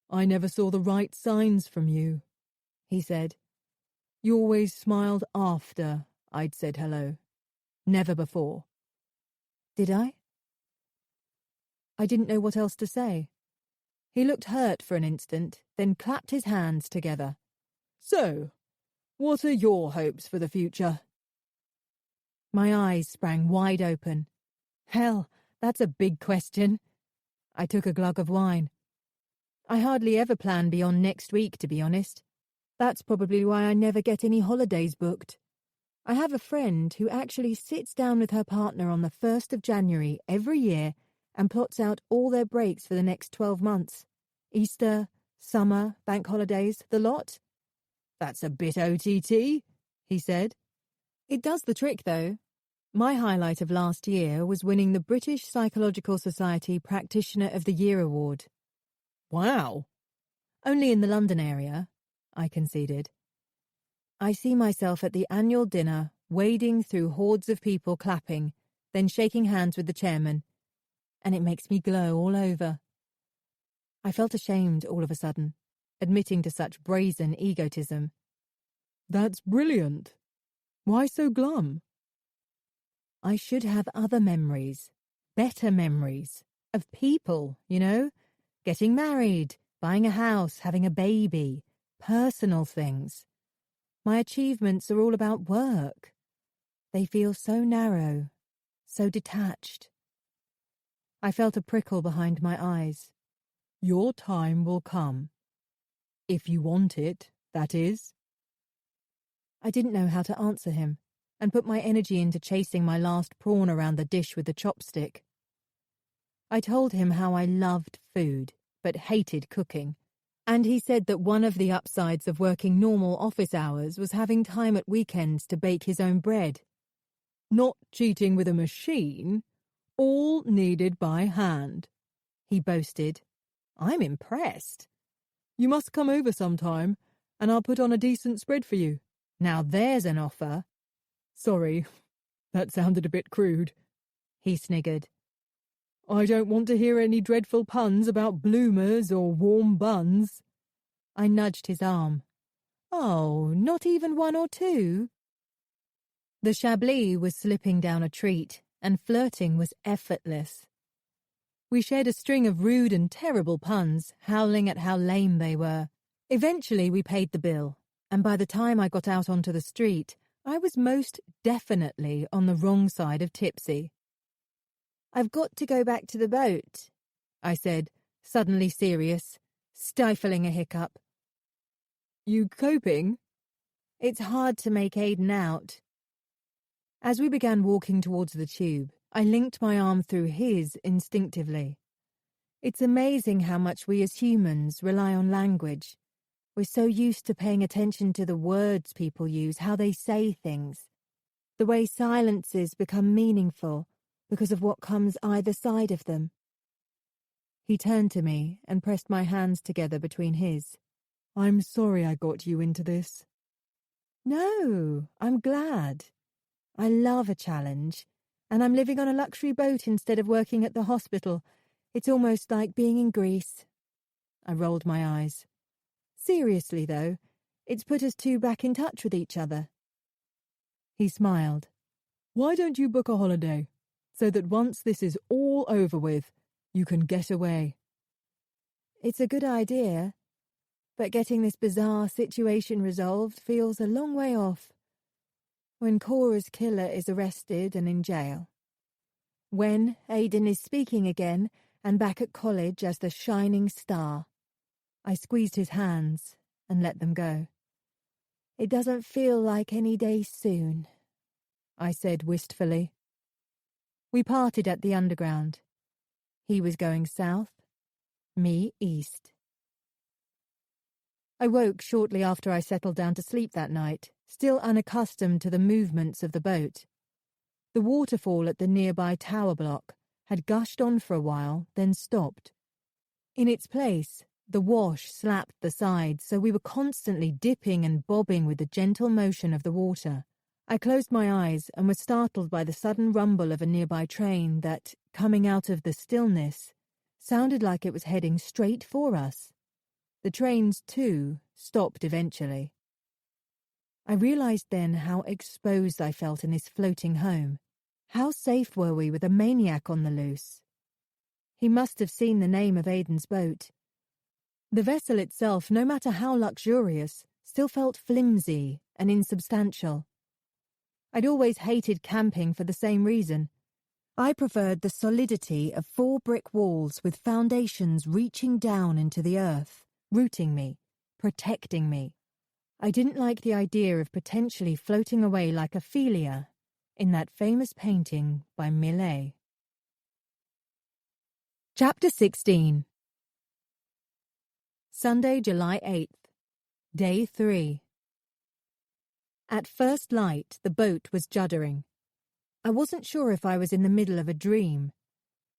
I never saw the right signs from you, he said. You always smiled after I'd said hello. Never before. Did I? I didn't know what else to say. He looked hurt for an instant, then clapped his hands together. So, what are your hopes for the future? My eyes sprang wide open. Hell, that's a big question. I took a glug of wine. I hardly ever plan beyond next week, to be honest. That's probably why I never get any holidays booked. I have a friend who actually sits down with her partner on the 1st of January every year and plots out all their breaks for the next 12 months. Easter, summer, bank holidays, the lot. That's a bit OTT, he said. It does the trick, though. My highlight of last year was winning the British Psychological Society Practitioner of the Year award. Wow. Only in the London area, I conceded. I see myself at the annual dinner, wading through hordes of people clapping, then shaking hands with the chairman, and it makes me glow all over. I felt ashamed all of a sudden, admitting to such brazen egotism. That's brilliant. Why so glum? I should have other memories, better memories, of people, you know? Getting married, buying a house, having a baby, personal things. My achievements are all about work. They feel so narrow, so detached. I felt a prickle behind my eyes. Your time will come. If you want it, that is. I didn't know how to answer him, and put my energy into chasing my last prawn around the dish with the chopstick. I told him how I loved food, but hated cooking, and he said that one of the upsides of working normal office hours was having time at weekends to bake his own bread. Not cheating with a machine, all kneaded by hand, he boasted. I'm impressed. You must come over sometime, and I'll put on a decent spread for you. Now there's an offer. Sorry, that sounded a bit crude, he sniggered. I don't want to hear any dreadful puns about bloomers or warm buns. I nudged his arm. Oh, not even one or two? The Chablis was slipping down a treat, and flirting was effortless. We shared a string of rude and terrible puns, howling at how lame they were. Eventually we paid the bill, and by the time I got out onto the street, I was most definitely on the wrong side of tipsy. I've got to go back to the boat, I said, suddenly serious, stifling a hiccup. You coping? It's hard to make Aidan out. As we began walking towards the tube, I linked my arm through his instinctively. It's amazing how much we as humans rely on language. We're so used to paying attention to the words people use, how they say things, the way silences become meaningful because of what comes either side of them. He turned to me and pressed my hands together between his. I'm sorry I got you into this. No, I'm glad. I love a challenge, and I'm living on a luxury boat instead of working at the hospital. It's almost like being in Greece. I rolled my eyes. Seriously, though, it's put us two back in touch with each other. He smiled. Why don't you book a holiday, so that once this is all over with, you can get away? It's a good idea, but getting this bizarre situation resolved feels a long way off. When Cora's killer is arrested and in jail. When Aidan is speaking again and back at college as the shining star. I squeezed his hands and let them go. It doesn't feel like any day soon, I said wistfully. We parted at the underground. He was going south, me east. I woke shortly after I settled down to sleep that night, still unaccustomed to the movements of the boat. The waterfall at the nearby tower block had gushed on for a while, then stopped. In its place, the wash slapped the sides, so we were constantly dipping and bobbing with the gentle motion of the water. I closed my eyes and was startled by the sudden rumble of a nearby train that, coming out of the stillness, sounded like it was heading straight for us. The trains, too, stopped eventually. I realized then how exposed I felt in this floating home. How safe were we with a maniac on the loose? He must have seen the name of Aidan's boat. The vessel itself, no matter how luxurious, still felt flimsy and insubstantial. I'd always hated camping for the same reason. I preferred the solidity of 4 brick walls with foundations reaching down into the earth, rooting me, protecting me. I didn't like the idea of potentially floating away like Ophelia in that famous painting by Millet. Chapter 16. Sunday, July 8th. Day 3. At first light, the boat was juddering. I wasn't sure if I was in the middle of a dream.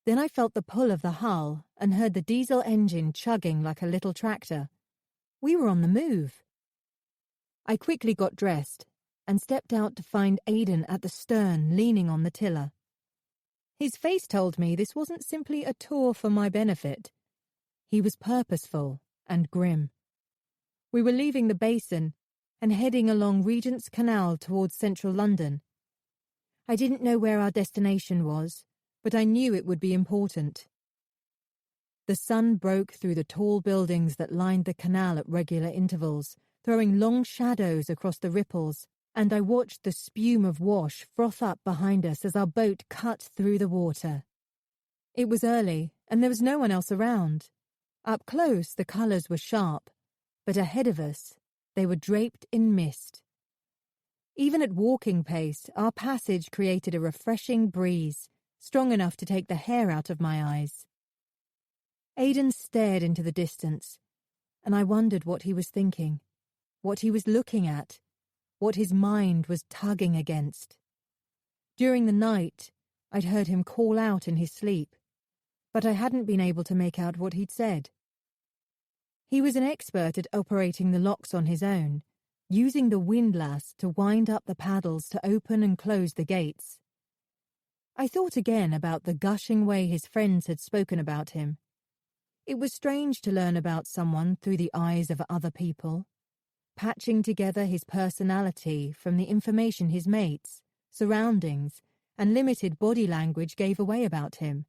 Then I felt the pull of the hull and heard the diesel engine chugging like a little tractor. We were on the move. I quickly got dressed and stepped out to find Aidan at the stern, leaning on the tiller. His face told me this wasn't simply a tour for my benefit. He was purposeful and grim. We were leaving the basin and heading along Regent's Canal towards central London. I didn't know where our destination was, but I knew it would be important. The sun broke through the tall buildings that lined the canal at regular intervals, throwing long shadows across the ripples, and I watched the spume of wash froth up behind us as our boat cut through the water. It was early, and there was no one else around. Up close, the colours were sharp, but ahead of us, they were draped in mist. Even at walking pace, our passage created a refreshing breeze, strong enough to take the hair out of my eyes. Aidan stared into the distance, and I wondered what he was thinking, what he was looking at, what his mind was tugging against. During the night, I'd heard him call out in his sleep, but I hadn't been able to make out what he'd said. He was an expert at operating the locks on his own, using the windlass to wind up the paddles to open and close the gates. I thought again about the gushing way his friends had spoken about him. It was strange to learn about someone through the eyes of other people, patching together his personality from the information his mates, surroundings, and limited body language gave away about him.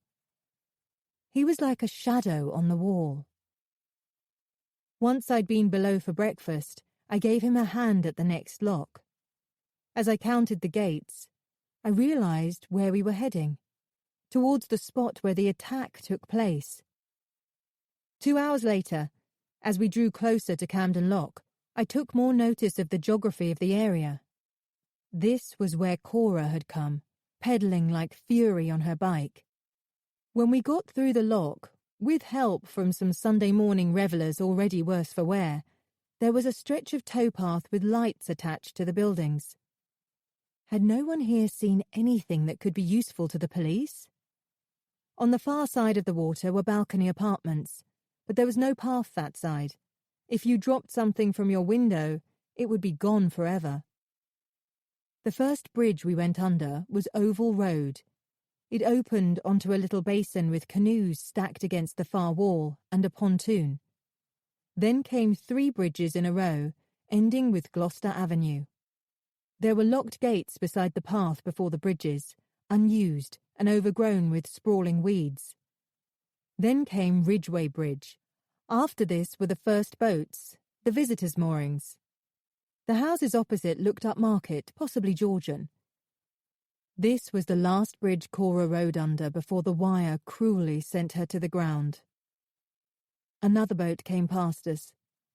He was like a shadow on the wall. Once I'd been below for breakfast, I gave him a hand at the next lock. As I counted the gates, I realised where we were heading, towards the spot where the attack took place. 2 hours later, as we drew closer to Camden Lock, I took more notice of the geography of the area. This was where Cora had come, pedalling like fury on her bike. When we got through the lock, with help from some Sunday morning revellers already worse for wear, there was a stretch of towpath with lights attached to the buildings. Had no one here seen anything that could be useful to the police? On the far side of the water were balcony apartments, but there was no path that side. If you dropped something from your window, it would be gone forever. The first bridge we went under was Oval Road. It opened onto a little basin with canoes stacked against the far wall and a pontoon. Then came 3 bridges in a row, ending with Gloucester Avenue. There were locked gates beside the path before the bridges, unused and overgrown with sprawling weeds. Then came Ridgeway Bridge. After this were the first boats, the visitors' moorings. The houses opposite looked upmarket, possibly Georgian. This was the last bridge Cora rode under before the wire cruelly sent her to the ground. Another boat came past us,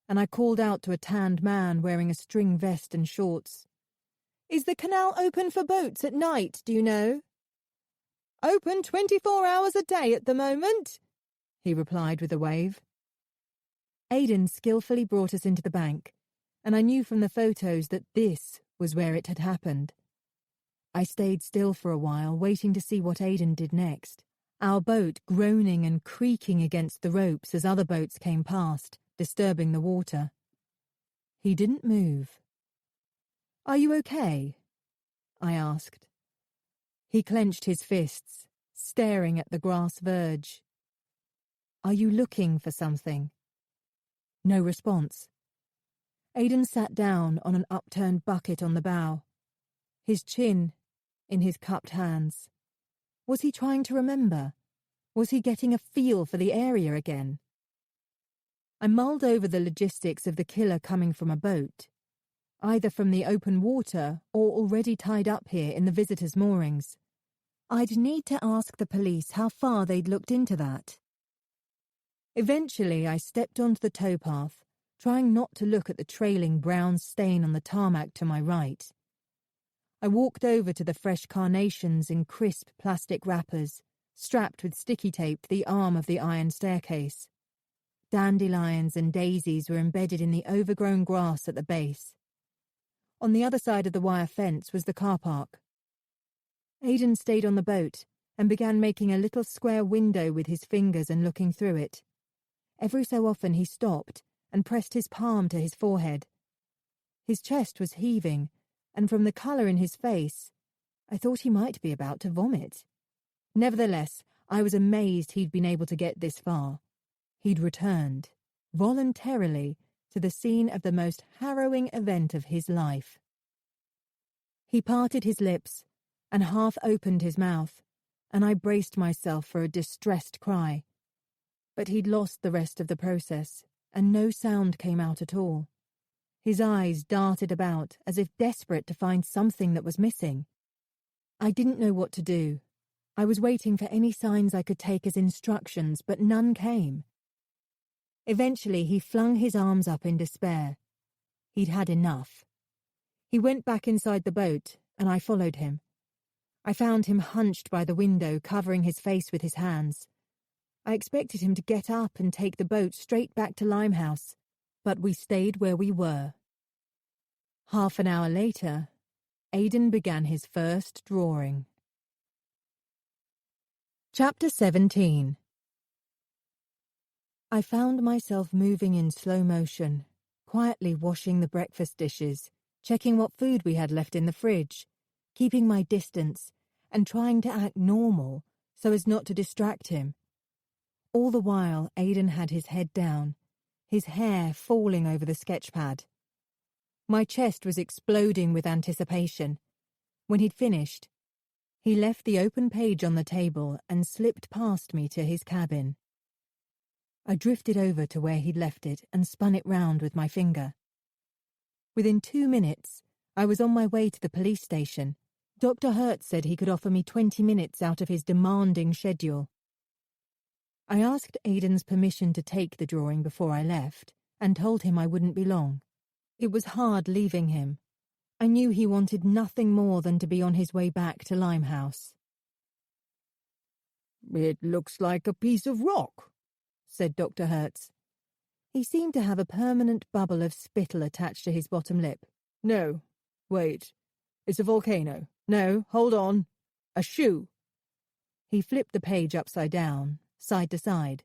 and I called out to a tanned man wearing a string vest and shorts. "Is the canal open for boats at night, do you know?" "Open 24 hours a day at the moment," he replied with a wave. Aidan skillfully brought us into the bank, and I knew from the photos that this was where it had happened. I stayed still for a while, waiting to see what Aidan did next, our boat groaning and creaking against the ropes as other boats came past, disturbing the water. He didn't move. "Are you okay?" I asked. He clenched his fists, staring at the grass verge. "Are you looking for something?" No response. Aidan sat down on an upturned bucket on the bow, his chin in his cupped hands. Was he trying to remember? Was he getting a feel for the area again? I mulled over the logistics of the killer coming from a boat, either from the open water or already tied up here in the visitors' moorings. I'd need to ask the police how far they'd looked into that. Eventually, I stepped onto the towpath, trying not to look at the trailing brown stain on the tarmac to my right. I walked over to the fresh carnations in crisp plastic wrappers, strapped with sticky tape to the arm of the iron staircase. Dandelions and daisies were embedded in the overgrown grass at the base. On the other side of the wire fence was the car park. Aidan stayed on the boat and began making a little square window with his fingers and looking through it. Every so often he stopped and pressed his palm to his forehead. His chest was heaving, and from the colour in his face, I thought he might be about to vomit. Nevertheless, I was amazed he'd been able to get this far. He'd returned, voluntarily, to the scene of the most harrowing event of his life. He parted his lips and half opened his mouth, and I braced myself for a distressed cry. But he'd lost the rest of the process, and no sound came out at all. His eyes darted about as if desperate to find something that was missing. I didn't know what to do. I was waiting for any signs I could take as instructions, but none came. Eventually, he flung his arms up in despair. He'd had enough. He went back inside the boat, and I followed him. I found him hunched by the window, covering his face with his hands. I expected him to get up and take the boat straight back to Limehouse, but we stayed where we were. Half an hour later, Aidan began his first drawing. Chapter 17. I found myself moving in slow motion, quietly washing the breakfast dishes, checking what food we had left in the fridge, keeping my distance, and trying to act normal so as not to distract him. All the while, Aidan had his head down, his hair falling over the sketchpad. My chest was exploding with anticipation. When he'd finished, he left the open page on the table and slipped past me to his cabin. I drifted over to where he'd left it and spun it round with my finger. Within 2 minutes, I was on my way to the police station. Dr. Hertz said he could offer me 20 minutes out of his demanding schedule. I asked Aidan's permission to take the drawing before I left, and told him I wouldn't be long. It was hard leaving him. I knew he wanted nothing more than to be on his way back to Limehouse. "It looks like a piece of rock," said Dr. Hertz. He seemed to have a permanent bubble of spittle attached to his bottom lip. "No, wait. It's a volcano. No, hold on. A shoe." He flipped the page upside down, side to side.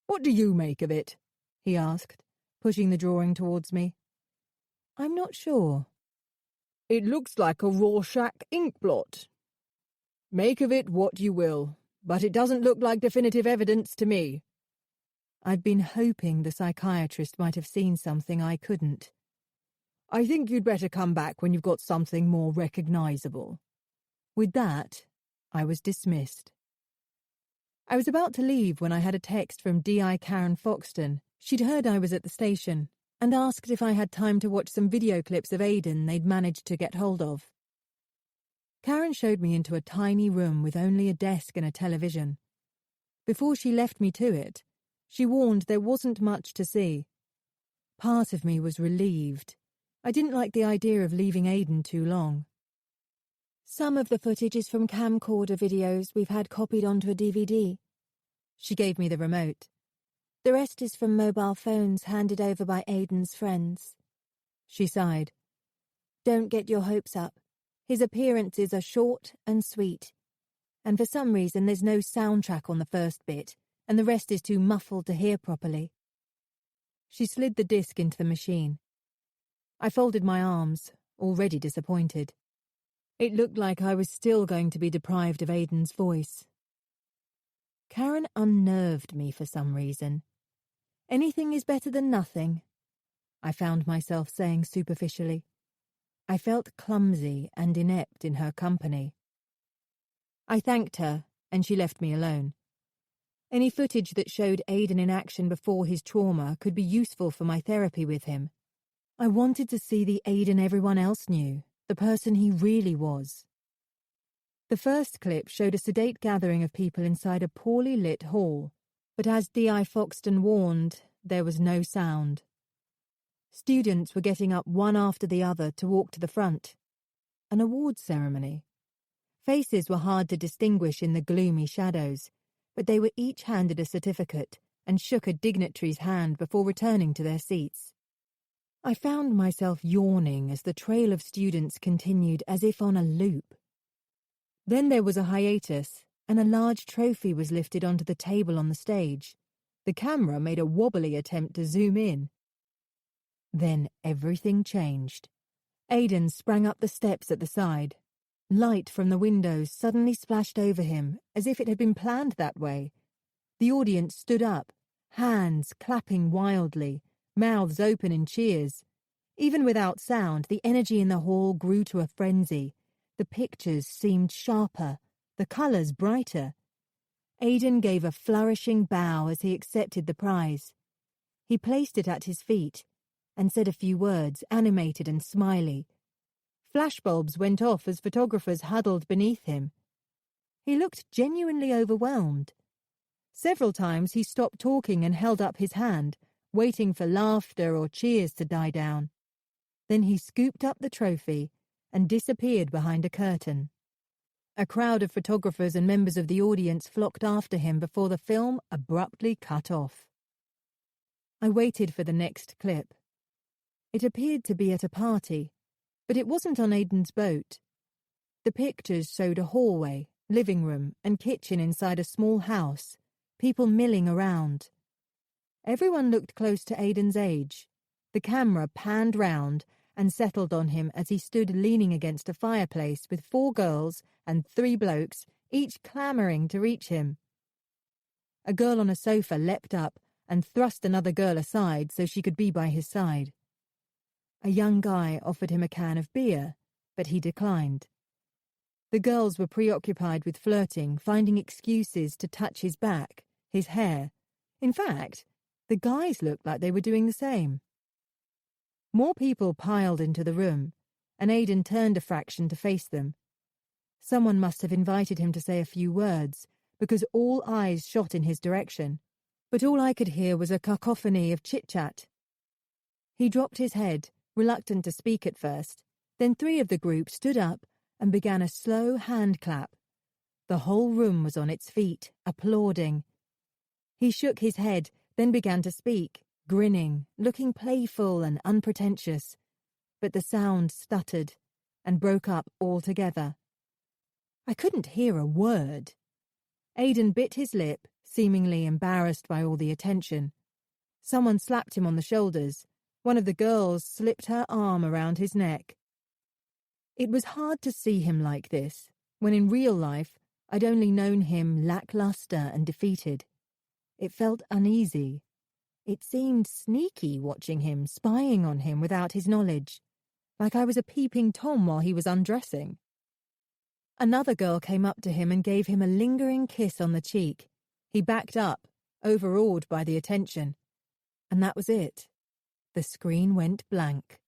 "What do you make of it?" he asked, pushing the drawing towards me. "I'm not sure." "It looks like a Rorschach ink blot. Make of it what you will, but it doesn't look like definitive evidence to me." I'd been hoping the psychiatrist might have seen something I couldn't. "I think you'd better come back when you've got something more recognizable." With that, I was dismissed. I was about to leave when I had a text from D.I. Karen Foxton. She'd heard I was at the station and asked if I had time to watch some video clips of Aidan they'd managed to get hold of. Karen showed me into a tiny room with only a desk and a television. Before she left me to it, she warned there wasn't much to see. Part of me was relieved. I didn't like the idea of leaving Aidan too long. "Some of the footage is from camcorder videos we've had copied onto a DVD. She gave me the remote. "The rest is from mobile phones handed over by Aidan's friends." She sighed. "Don't get your hopes up. His appearances are short and sweet. And for some reason there's no soundtrack on the first bit, and the rest is too muffled to hear properly." She slid the disc into the machine. I folded my arms, already disappointed. It looked like I was still going to be deprived of Aidan's voice. Karen unnerved me for some reason. "Anything is better than nothing," I found myself saying superficially. I felt clumsy and inept in her company. I thanked her, and she left me alone. Any footage that showed Aidan in action before his trauma could be useful for my therapy with him. I wanted to see the Aidan everyone else knew, the person he really was. The first clip showed a sedate gathering of people inside a poorly lit hall, but as D.I. Foxton warned, there was no sound. Students were getting up one after the other to walk to the front. An awards ceremony. Faces were hard to distinguish in the gloomy shadows, but they were each handed a certificate and shook a dignitary's hand before returning to their seats. I found myself yawning as the trail of students continued as if on a loop. Then there was a hiatus, and a large trophy was lifted onto the table on the stage. The camera made a wobbly attempt to zoom in. Then everything changed. Aidan sprang up the steps at the side. Light from the windows suddenly splashed over him, as if it had been planned that way. The audience stood up, hands clapping wildly, mouths open in cheers. Even without sound, the energy in the hall grew to a frenzy. The pictures seemed sharper, the colours brighter. Aidan gave a flourishing bow as he accepted the prize. He placed it at his feet, and said a few words, animated and smiley. Flashbulbs went off as photographers huddled beneath him. He looked genuinely overwhelmed. Several times he stopped talking and held up his hand, waiting for laughter or cheers to die down. Then he scooped up the trophy and disappeared behind a curtain. A crowd of photographers and members of the audience flocked after him before the film abruptly cut off. I waited for the next clip. It appeared to be at a party, but it wasn't on Aidan's boat. The pictures showed a hallway, living room, and kitchen inside a small house, people milling around. Everyone looked close to Aidan's age. The camera panned round and settled on him as he stood leaning against a fireplace with 4 girls and 3 blokes, each clamouring to reach him. A girl on a sofa leapt up and thrust another girl aside so she could be by his side. A young guy offered him a can of beer, but he declined. The girls were preoccupied with flirting, finding excuses to touch his back, his hair. In fact, the guys looked like they were doing the same. More people piled into the room, and Aidan turned a fraction to face them. Someone must have invited him to say a few words, because all eyes shot in his direction, but all I could hear was a cacophony of chit-chat. He dropped his head, reluctant to speak at first. Then 3 of the group stood up and began a slow hand clap. The whole room was on its feet, applauding. He shook his head, then began to speak, grinning, looking playful and unpretentious, but the sound stuttered and broke up altogether. I couldn't hear a word. Aidan bit his lip, seemingly embarrassed by all the attention. Someone slapped him on the shoulders. One of the girls slipped her arm around his neck. It was hard to see him like this, when in real life I'd only known him lackluster and defeated. It felt uneasy. It seemed sneaky watching him, spying on him without his knowledge, like I was a peeping Tom while he was undressing. Another girl came up to him and gave him a lingering kiss on the cheek. He backed up, overawed by the attention. And that was it. The screen went blank.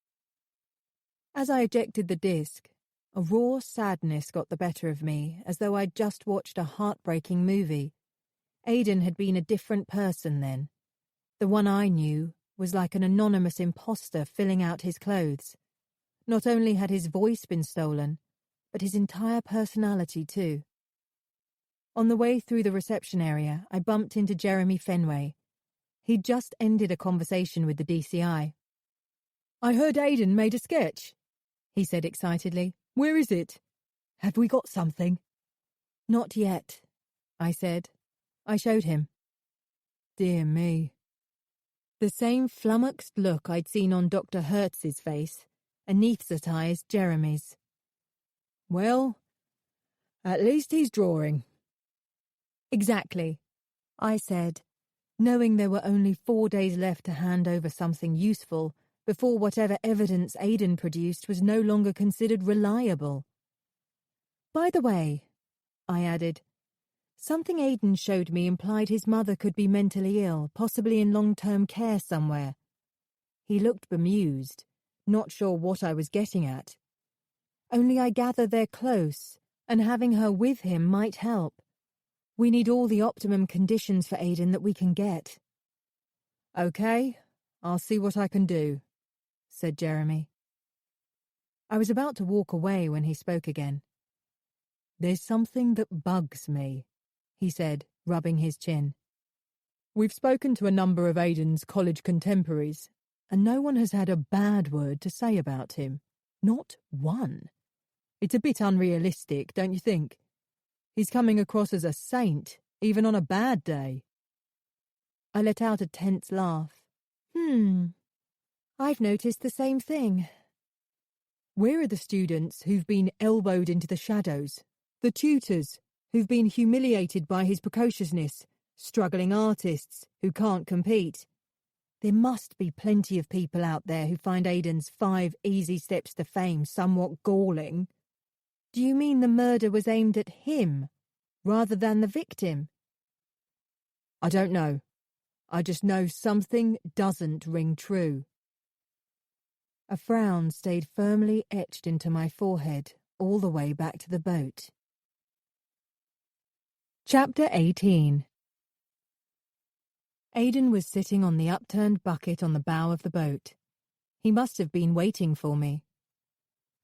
As I ejected the disc, a raw sadness got the better of me, as though I'd just watched a heartbreaking movie. Aidan had been a different person then. The one I knew was like an anonymous imposter filling out his clothes. Not only had his voice been stolen, but his entire personality too. On the way through the reception area, I bumped into Jeremy Fenway. He'd just ended a conversation with the DCI. "I heard Aidan made a sketch," he said excitedly. "Where is it? Have we got something?" "Not yet," I said. I showed him. Dear me. The same flummoxed look I'd seen on Dr. Hertz's face, anaesthetised Jeremy's. "Well, at least he's drawing." "Exactly," I said, knowing there were only 4 days left to hand over something useful before whatever evidence Aidan produced was no longer considered reliable. "By the way," I added, "something Aidan showed me implied his mother could be mentally ill, possibly in long-term care somewhere." He looked bemused, not sure what I was getting at. "Only I gather they're close, and having her with him might help. We need all the optimum conditions for Aidan that we can get." "Okay, I'll see what I can do," said Jeremy. I was about to walk away when he spoke again. "There's something that bugs me," he said, rubbing his chin. "We've spoken to a number of Aidan's college contemporaries, and no one has had a bad word to say about him. Not one. It's a bit unrealistic, don't you think? He's coming across as a saint, even on a bad day." I let out a tense laugh. I've noticed the same thing." "Where are the students who've been elbowed into the shadows? The tutors who've been humiliated by his precociousness? Struggling artists who can't compete? There must be plenty of people out there who find Aidan's 5 easy steps to fame somewhat galling." "Do you mean the murder was aimed at him, rather than the victim?" "I don't know. I just know something doesn't ring true." A frown stayed firmly etched into my forehead all the way back to the boat. Chapter 18. Aidan was sitting on the upturned bucket on the bow of the boat. He must have been waiting for me.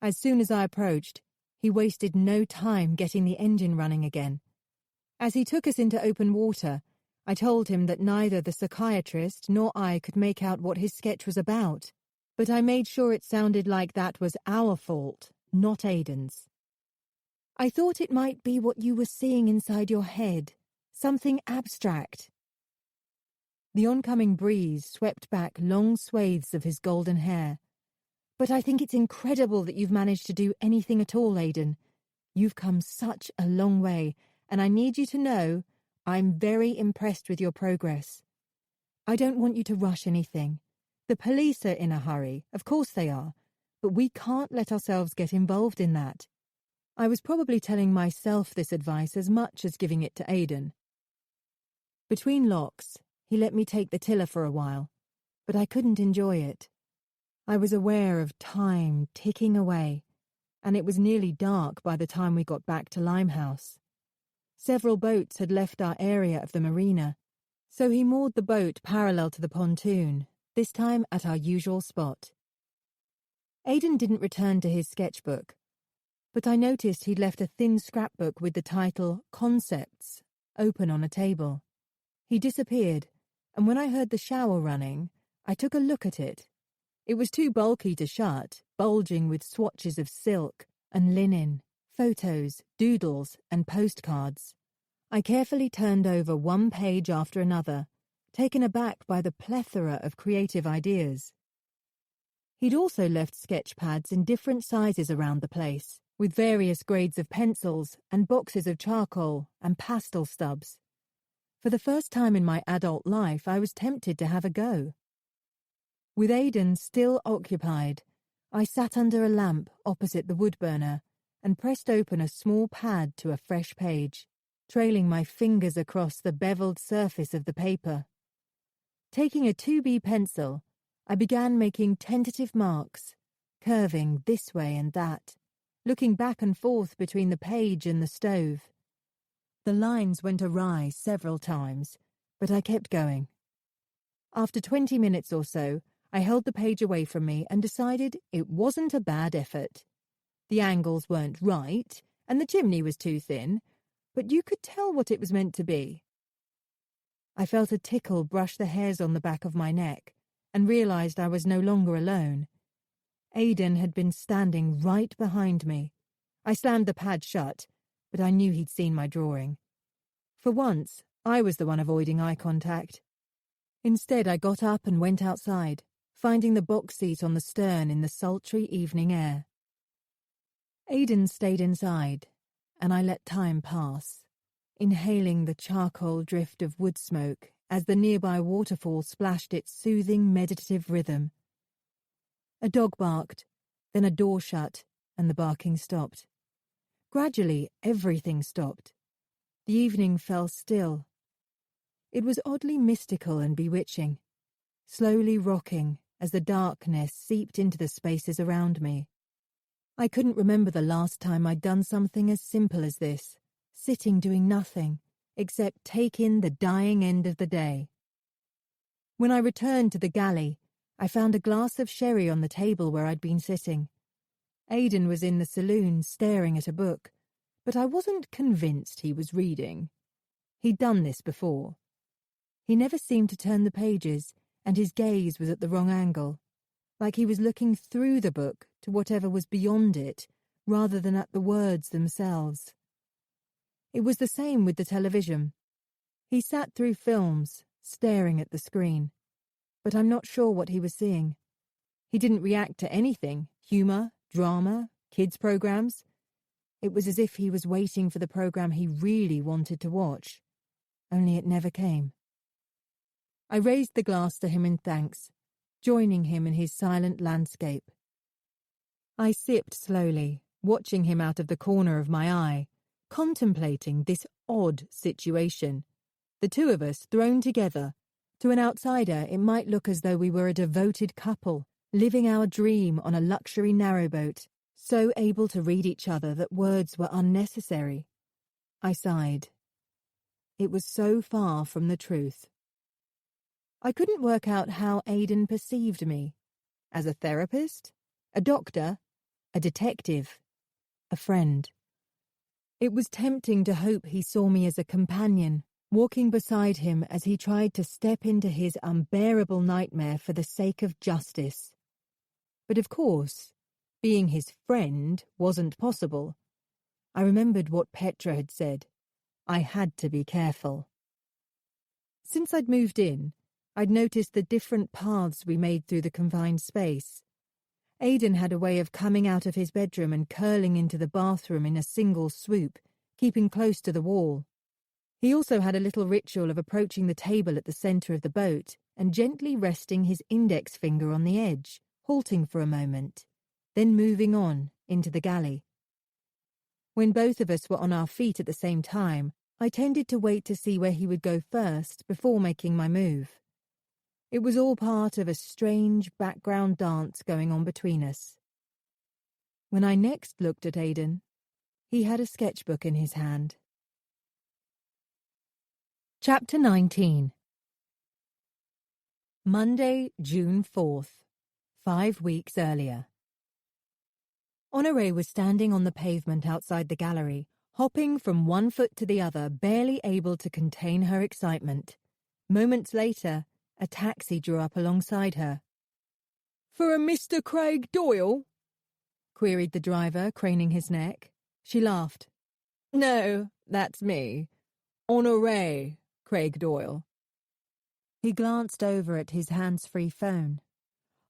As soon as I approached, he wasted no time getting the engine running again. As he took us into open water, I told him that neither the psychiatrist nor I could make out what his sketch was about, but I made sure it sounded like that was our fault, not Aidan's. I thought it might be what you were seeing inside your head, something abstract. The oncoming breeze swept back long swathes of his golden hair. But I think it's incredible that you've managed to do anything at all, Aidan. You've come such a long way, and I need you to know I'm very impressed with your progress. I don't want you to rush anything. The police are in a hurry, of course they are, but we can't let ourselves get involved in that. I was probably telling myself this advice as much as giving it to Aidan. Between locks, he let me take the tiller for a while, but I couldn't enjoy it. I was aware of time ticking away, and it was nearly dark by the time we got back to Limehouse. Several boats had left our area of the marina, so he moored the boat parallel to the pontoon, this time at our usual spot. Aidan didn't return to his sketchbook, but I noticed he'd left a thin scrapbook with the title Concepts open on a table. He disappeared, and when I heard the shower running, I took a look at it. It was too bulky to shut, bulging with swatches of silk and linen, photos, doodles, and postcards. I carefully turned over one page after another, taken aback by the plethora of creative ideas. He'd also left sketch pads in different sizes around the place, with various grades of pencils and boxes of charcoal and pastel stubs. For the first time in my adult life, I was tempted to have a go. With Aidan still occupied, I sat under a lamp opposite the wood burner and pressed open a small pad to a fresh page, trailing my fingers across the beveled surface of the paper. Taking a 2B pencil, I began making tentative marks, curving this way and that, looking back and forth between the page and the stove. The lines went awry several times, but I kept going. After 20 minutes or so, I held the page away from me and decided it wasn't a bad effort. The angles weren't right, and the chimney was too thin, but you could tell what it was meant to be. I felt a tickle brush the hairs on the back of my neck, and realized I was no longer alone. Aidan had been standing right behind me. I slammed the pad shut, but I knew he'd seen my drawing. For once, I was the one avoiding eye contact. Instead, I got up and went outside, finding the box seat on the stern in the sultry evening air. Aidan stayed inside, and I let time pass, inhaling the charcoal drift of wood smoke as the nearby waterfall splashed its soothing, meditative rhythm. A dog barked, then a door shut, and the barking stopped. Gradually, everything stopped. The evening fell still. It was oddly mystical and bewitching, slowly rocking as the darkness seeped into the spaces around me. I couldn't remember the last time I'd done something as simple as this, sitting doing nothing, except take in the dying end of the day. When I returned to the galley, I found a glass of sherry on the table where I'd been sitting. Aidan was in the saloon staring at a book, but I wasn't convinced he was reading. He'd done this before. He never seemed to turn the pages, and his gaze was at the wrong angle, like he was looking through the book to whatever was beyond it, rather than at the words themselves. It was the same with the television. He sat through films, staring at the screen, but I'm not sure what he was seeing. He didn't react to anything, humor, drama, kids' programs. It was as if he was waiting for the program he really wanted to watch, only it never came. I raised the glass to him in thanks, joining him in his silent landscape. I sipped slowly, watching him out of the corner of my eye, contemplating this odd situation. The two of us thrown together. To an outsider, it might look as though we were a devoted couple, living our dream on a luxury narrowboat, so able to read each other that words were unnecessary. I sighed. It was so far from the truth. I couldn't work out how Aidan perceived me. As a therapist? A doctor? A detective? A friend? It was tempting to hope he saw me as a companion, walking beside him as he tried to step into his unbearable nightmare for the sake of justice. But of course, being his friend wasn't possible. I remembered what Petra had said. I had to be careful. Since I'd moved in, I'd noticed the different paths we made through the confined space. Aidan had a way of coming out of his bedroom and curling into the bathroom in a single swoop, keeping close to the wall. He also had a little ritual of approaching the table at the centre of the boat and gently resting his index finger on the edge, halting for a moment, then moving on into the galley. When both of us were on our feet at the same time, I tended to wait to see where he would go first before making my move. It was all part of a strange background dance going on between us. When I next looked at Aidan, he had a sketchbook in his hand. Chapter 19. Monday, June 4th, 5 weeks earlier. Honoré was standing on the pavement outside the gallery, hopping from one foot to the other, barely able to contain her excitement. Moments later, a taxi drew up alongside her. "For a Mr. Craig Doyle?" queried the driver, craning his neck. She laughed. "No, that's me. Honoré Craig Doyle." He glanced over at his hands-free phone.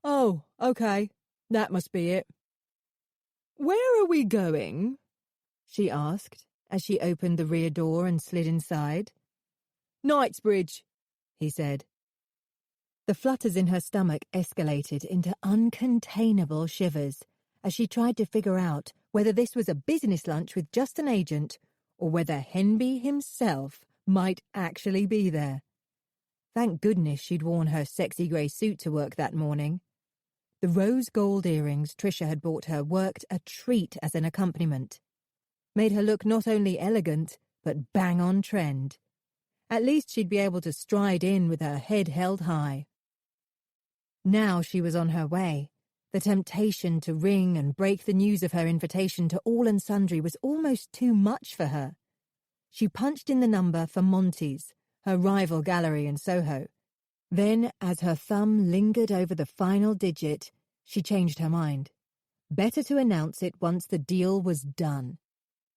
"Oh, okay. That must be it." "Where are we going?" she asked, as she opened the rear door and slid inside. "Knightsbridge," he said. The flutters in her stomach escalated into uncontainable shivers as she tried to figure out whether this was a business lunch with just an agent or whether Henby himself might actually be there. Thank goodness she'd worn her sexy grey suit to work that morning. The rose gold earrings Tricia had bought her worked a treat as an accompaniment. Made her look not only elegant, but bang on trend. At least she'd be able to stride in with her head held high. Now she was on her way. The temptation to ring and break the news of her invitation to all and sundry was almost too much for her. She punched in the number for Monty's, her rival gallery in Soho. Then, as her thumb lingered over the final digit, she changed her mind. Better to announce it once the deal was done.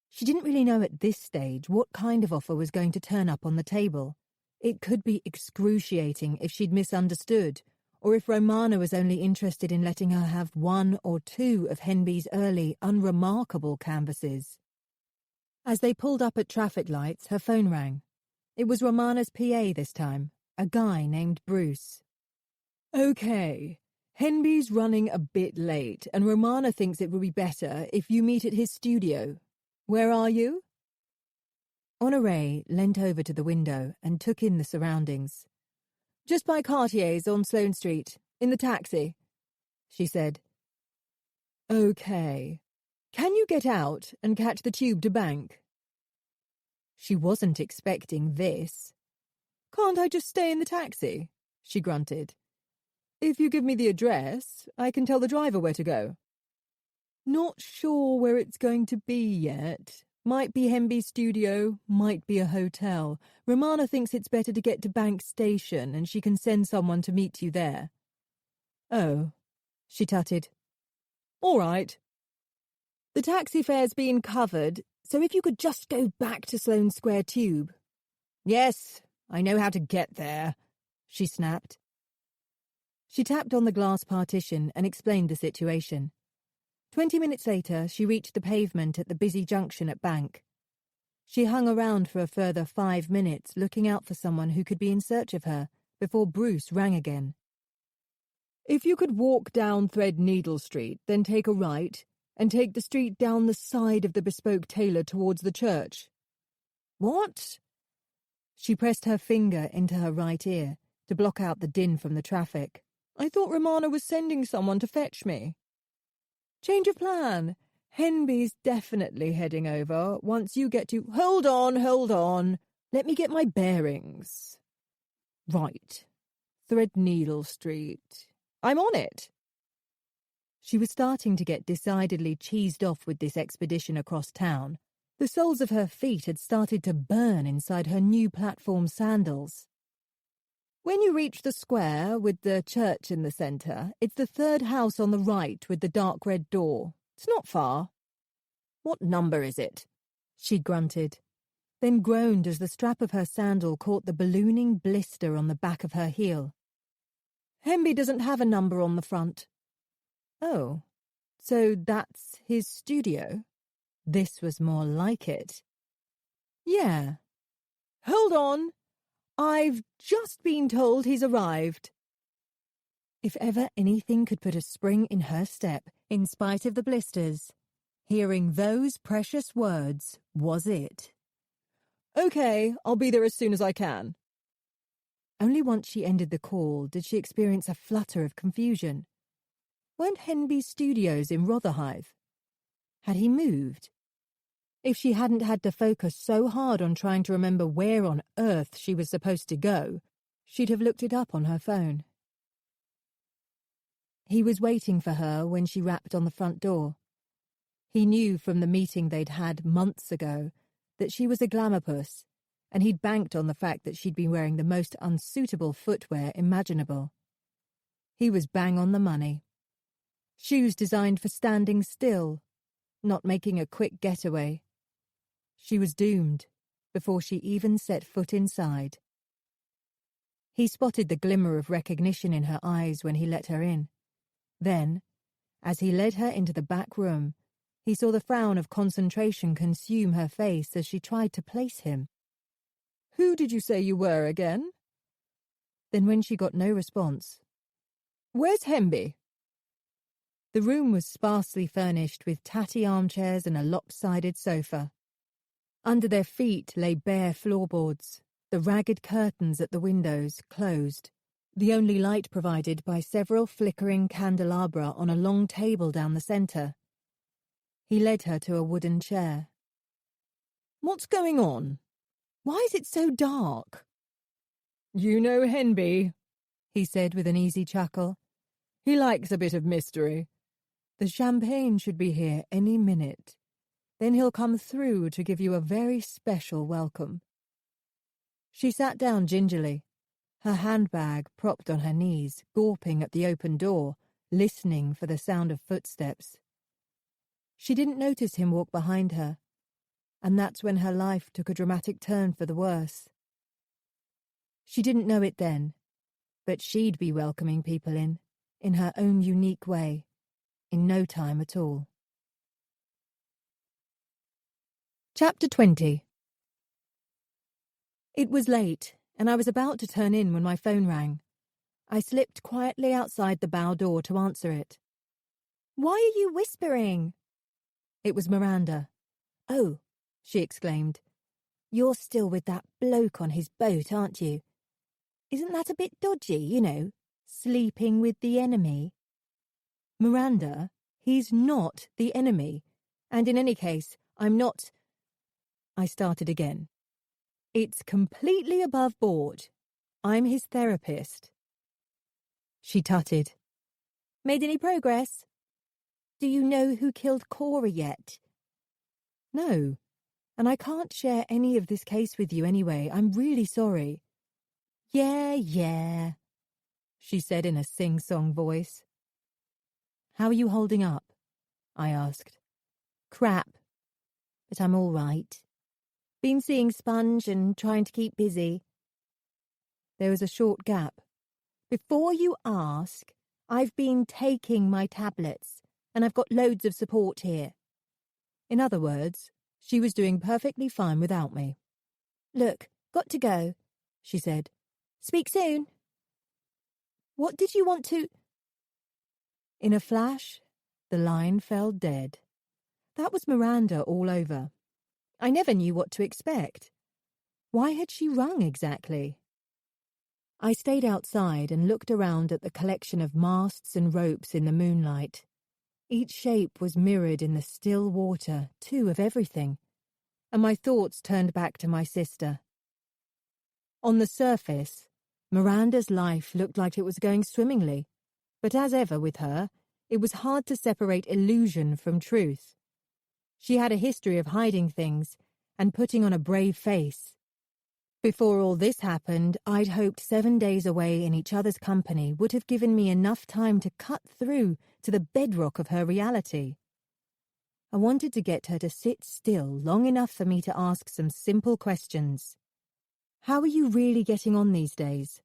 She didn't really know at this stage what kind of offer was going to turn up on the table. It could be excruciating if she'd misunderstood, or if Romana was only interested in letting her have one or two of Henby's early, unremarkable canvases. As they pulled up at traffic lights, her phone rang. It was Romana's PA this time, a guy named Bruce. "Okay, Henby's running a bit late, and Romana thinks it would be better if you meet at his studio. Where are you?" Honoré leant over to the window and took in the surroundings. "Just by Cartier's on Sloane Street, in the taxi," she said. "Okay. Can you get out and catch the tube to Bank?" She wasn't expecting this. "Can't I just stay in the taxi?" she grunted. "If you give me the address, I can tell the driver where to go." "Not sure where it's going to be yet. Might be Henby's studio, might be a hotel. Romana thinks it's better to get to Bank Station and she can send someone to meet you there." "Oh," she tutted. "All right. The taxi fare's been covered, so if you could just go back to Sloane Square Tube." "Yes, I know how to get there," she snapped. She tapped on the glass partition and explained the situation. 20 minutes later, she reached the pavement at the busy junction at Bank. She hung around for a further 5 minutes, looking out for someone who could be in search of her, before Bruce rang again. "If you could walk down Threadneedle Street, then take a right, and take the street down the side of the Bespoke Tailor towards the church." "What?" She pressed her finger into her right ear to block out the din from the traffic. I thought Romana was sending someone to fetch me. Change of plan. Henby's definitely heading over once you get to— Hold on. Let me get my bearings. Right. Threadneedle Street. I'm on it. She was starting to get decidedly cheesed off with this expedition across town. The soles of her feet had started to burn inside her new platform sandals. When you reach the square with the church in the centre, it's the third house on the right with the dark red door. It's not far. What number is it? She grunted, then groaned as the strap of her sandal caught the ballooning blister on the back of her heel. Henby doesn't have a number on the front. Oh, so that's his studio? This was more like it. Yeah. Hold on. I've just been told he's arrived. If ever anything could put a spring in her step, in spite of the blisters, hearing those precious words was it. Okay, I'll be there as soon as I can. Only once she ended the call did she experience a flutter of confusion. Weren't Henby's studios in Rotherhithe? Had he moved? If she hadn't had to focus so hard on trying to remember where on earth she was supposed to go, she'd have looked it up on her phone. He was waiting for her when she rapped on the front door. He knew from the meeting they'd had months ago that she was a glamourpuss, and he'd banked on the fact that she'd been wearing the most unsuitable footwear imaginable. He was bang on the money. Shoes designed for standing still, not making a quick getaway. She was doomed before she even set foot inside. He spotted the glimmer of recognition in her eyes when he let her in. Then, as he led her into the back room, he saw the frown of concentration consume her face as she tried to place him. Who did you say you were again? Then when she got no response, Where's Henby? The room was sparsely furnished with tatty armchairs and a lopsided sofa. Under their feet lay bare floorboards, the ragged curtains at the windows closed, the only light provided by several flickering candelabra on a long table down the centre. He led her to a wooden chair. What's going on? Why is it so dark? You know Henby, he said with an easy chuckle. He likes a bit of mystery. The champagne should be here any minute. Then he'll come through to give you a very special welcome. She sat down gingerly, her handbag propped on her knees, gawping at the open door, listening for the sound of footsteps. She didn't notice him walk behind her, and that's when her life took a dramatic turn for the worse. She didn't know it then, but she'd be welcoming people in her own unique way, in no time at all. Chapter 20. It was late, and I was about to turn in when my phone rang. I slipped quietly outside the bow door to answer it. Why are you whispering? It was Miranda. Oh, she exclaimed. You're still with that bloke on his boat, aren't you? Isn't that a bit dodgy, you know, sleeping with the enemy? Miranda, he's not the enemy, and in any case, I'm not... I started again. It's completely above board. I'm his therapist. She tutted. Made any progress? Do you know who killed Cora yet? No, and I can't share any of this case with you anyway. I'm really sorry. Yeah, she said in a sing-song voice. How are you holding up? I asked. Crap, but I'm all right. Been seeing Sponge and trying to keep busy. There was a short gap. Before you ask, I've been taking my tablets, and I've got loads of support here. In other words, she was doing perfectly fine without me. Look, got to go, she said. Speak soon. What did you want to... In a flash, the line fell dead. That was Miranda all over. I never knew what to expect. Why had she rung exactly? I stayed outside and looked around at the collection of masts and ropes in the moonlight. Each shape was mirrored in the still water, too, of everything, and my thoughts turned back to my sister. On the surface, Miranda's life looked like it was going swimmingly, but as ever with her, it was hard to separate illusion from truth. She had a history of hiding things and putting on a brave face. Before all this happened, I'd hoped 7 days away in each other's company would have given me enough time to cut through to the bedrock of her reality. I wanted to get her to sit still long enough for me to ask some simple questions. How are you really getting on these days?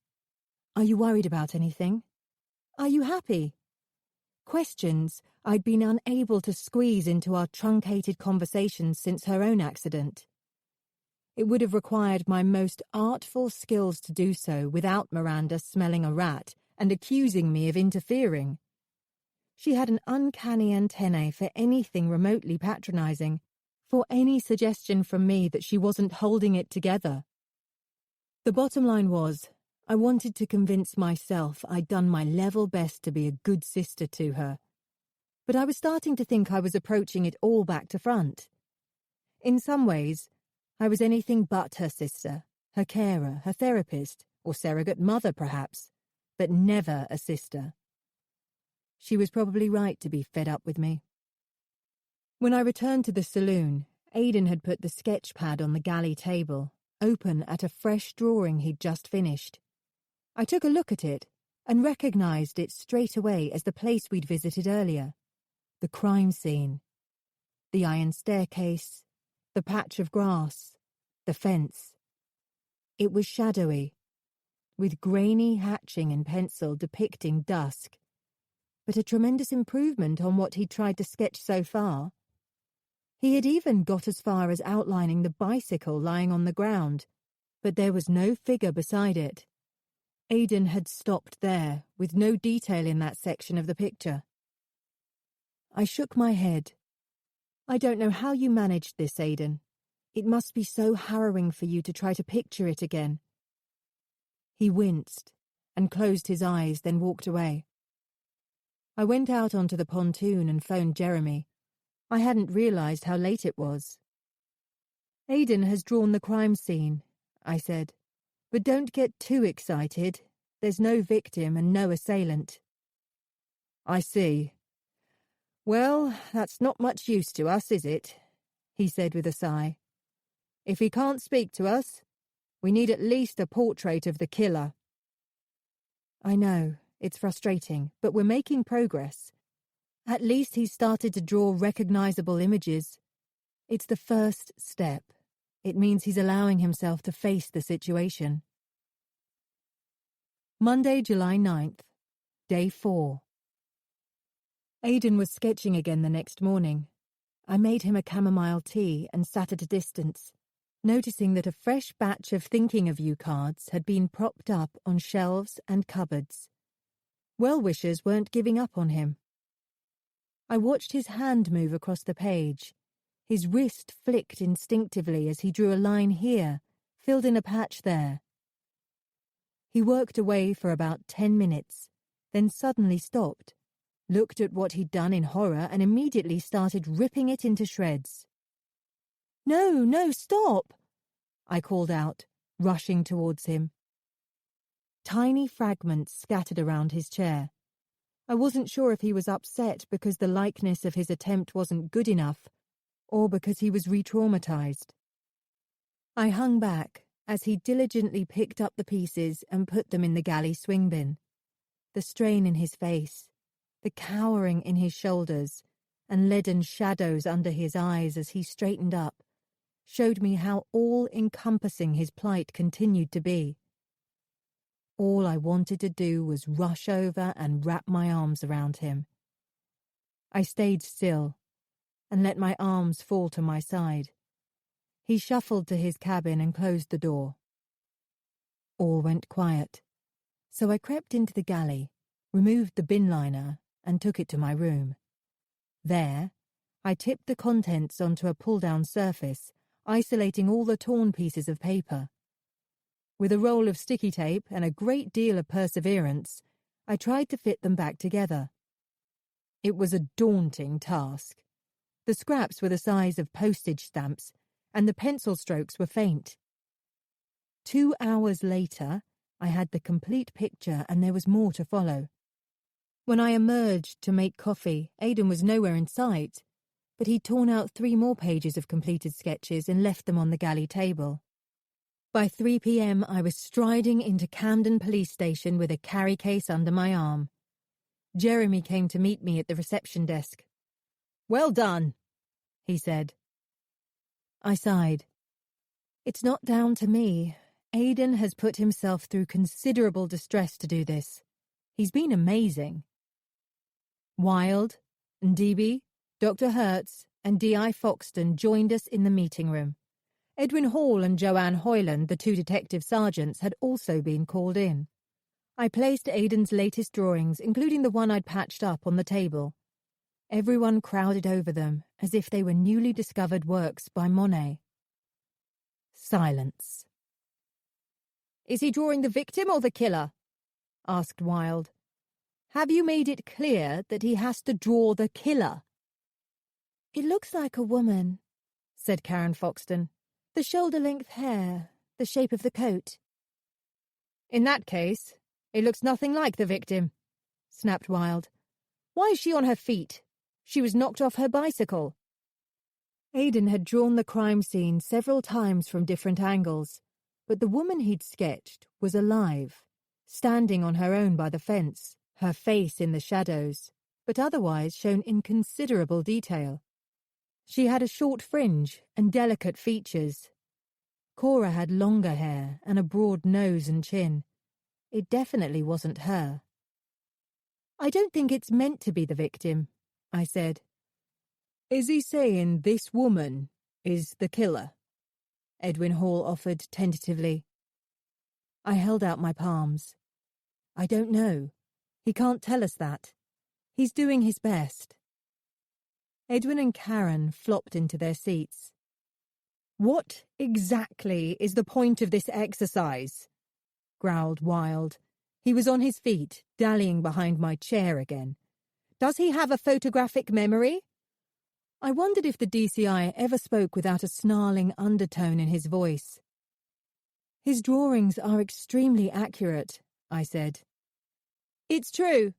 Are you worried about anything? Are you happy? Questions I'd been unable to squeeze into our truncated conversations since her own accident. It would have required my most artful skills to do so without Miranda smelling a rat and accusing me of interfering. She had an uncanny antennae for anything remotely patronizing, for any suggestion from me that she wasn't holding it together. The bottom line was, I wanted to convince myself I'd done my level best to be a good sister to her. But I was starting to think I was approaching it all back to front. In some ways, I was anything but her sister, her carer, her therapist, or surrogate mother perhaps, but never a sister. She was probably right to be fed up with me. When I returned to the saloon, Aidan had put the sketch pad on the galley table, open at a fresh drawing he'd just finished. I took a look at it and recognised it straight away as the place we'd visited earlier. The crime scene. The iron staircase, the patch of grass, the fence. It was shadowy, with grainy hatching in pencil depicting dusk, but a tremendous improvement on what he'd tried to sketch so far. He had even got as far as outlining the bicycle lying on the ground, but there was no figure beside it. Aidan had stopped there, with no detail in that section of the picture. I shook my head. I don't know how you managed this, Aidan. It must be so harrowing for you to try to picture it again. He winced and closed his eyes, then walked away. I went out onto the pontoon and phoned Jeremy. I hadn't realised how late it was. Aidan has drawn the crime scene, I said. But don't get too excited. There's no victim and no assailant. I see. Well, that's not much use to us, is it? He said with a sigh. If he can't speak to us, we need at least a portrait of the killer. I know, it's frustrating, but we're making progress. At least he's started to draw recognisable images. It's the first step. It means he's allowing himself to face the situation. Monday, July 9th, Day 4. Aidan was sketching again the next morning. I made him a chamomile tea and sat at a distance, noticing that a fresh batch of thinking of you cards had been propped up on shelves and cupboards. Well-wishers weren't giving up on him. I watched his hand move across the page. His wrist flicked instinctively as he drew a line here, filled in a patch there. He worked away for about 10 minutes, then suddenly stopped, looked at what he'd done in horror and immediately started ripping it into shreds. No, stop! I called out, rushing towards him. Tiny fragments scattered around his chair. I wasn't sure if he was upset because the likeness of his attempt wasn't good enough, or because he was re-traumatized. I hung back as he diligently picked up the pieces and put them in the galley swing bin. The strain in his face, the cowering in his shoulders, and leaden shadows under his eyes as he straightened up, showed me how all-encompassing his plight continued to be. All I wanted to do was rush over and wrap my arms around him. I stayed still and let my arms fall to my side. He shuffled to his cabin and closed the door. All went quiet, so I crept into the galley, removed the bin liner, and took it to my room. There, I tipped the contents onto a pull-down surface, isolating all the torn pieces of paper. With a roll of sticky tape and a great deal of perseverance, I tried to fit them back together. It was a daunting task. The scraps were the size of postage stamps, and the pencil strokes were faint. 2 hours later, I had the complete picture, and there was more to follow. When I emerged to make coffee, Aidan was nowhere in sight, but he'd torn out 3 more pages of completed sketches and left them on the galley table. By 3 p.m, I was striding into Camden Police Station with a carry case under my arm. Jeremy came to meet me at the reception desk. "Well done," he said. I sighed. It's not down to me. Aidan has put himself through considerable distress to do this. He's been amazing. Wilde, Ndebe, Dr. Hertz, and D.I. Foxton joined us in the meeting room. Edwin Hall and Joanne Hoyland, the 2 detective sergeants, had also been called in. I placed Aidan's latest drawings, including the one I'd patched up, on the table. Everyone crowded over them, as if they were newly discovered works by Monet. Silence. "Is he drawing the victim or the killer?" asked Wilde. "Have you made it clear that he has to draw the killer?" "It looks like a woman," said Karen Foxton. "The shoulder-length hair, the shape of the coat." "In that case, it looks nothing like the victim," snapped Wilde. "Why is she on her feet? She was knocked off her bicycle." Aidan had drawn the crime scene several times from different angles, but the woman he'd sketched was alive, standing on her own by the fence, her face in the shadows, but otherwise shown in considerable detail. She had a short fringe and delicate features. Cora had longer hair and a broad nose and chin. It definitely wasn't her. "I don't think it's meant to be the victim," I said. "Is he saying this woman is the killer?" Edwin Hall offered tentatively. I held out my palms. "I don't know. He can't tell us that. He's doing his best." Edwin and Karen flopped into their seats. "What exactly is the point of this exercise?" growled Wilde. He was on his feet, dallying behind my chair again. "Does he have a photographic memory?" I wondered if the DCI ever spoke without a snarling undertone in his voice. "His drawings are extremely accurate," I said. "It's true.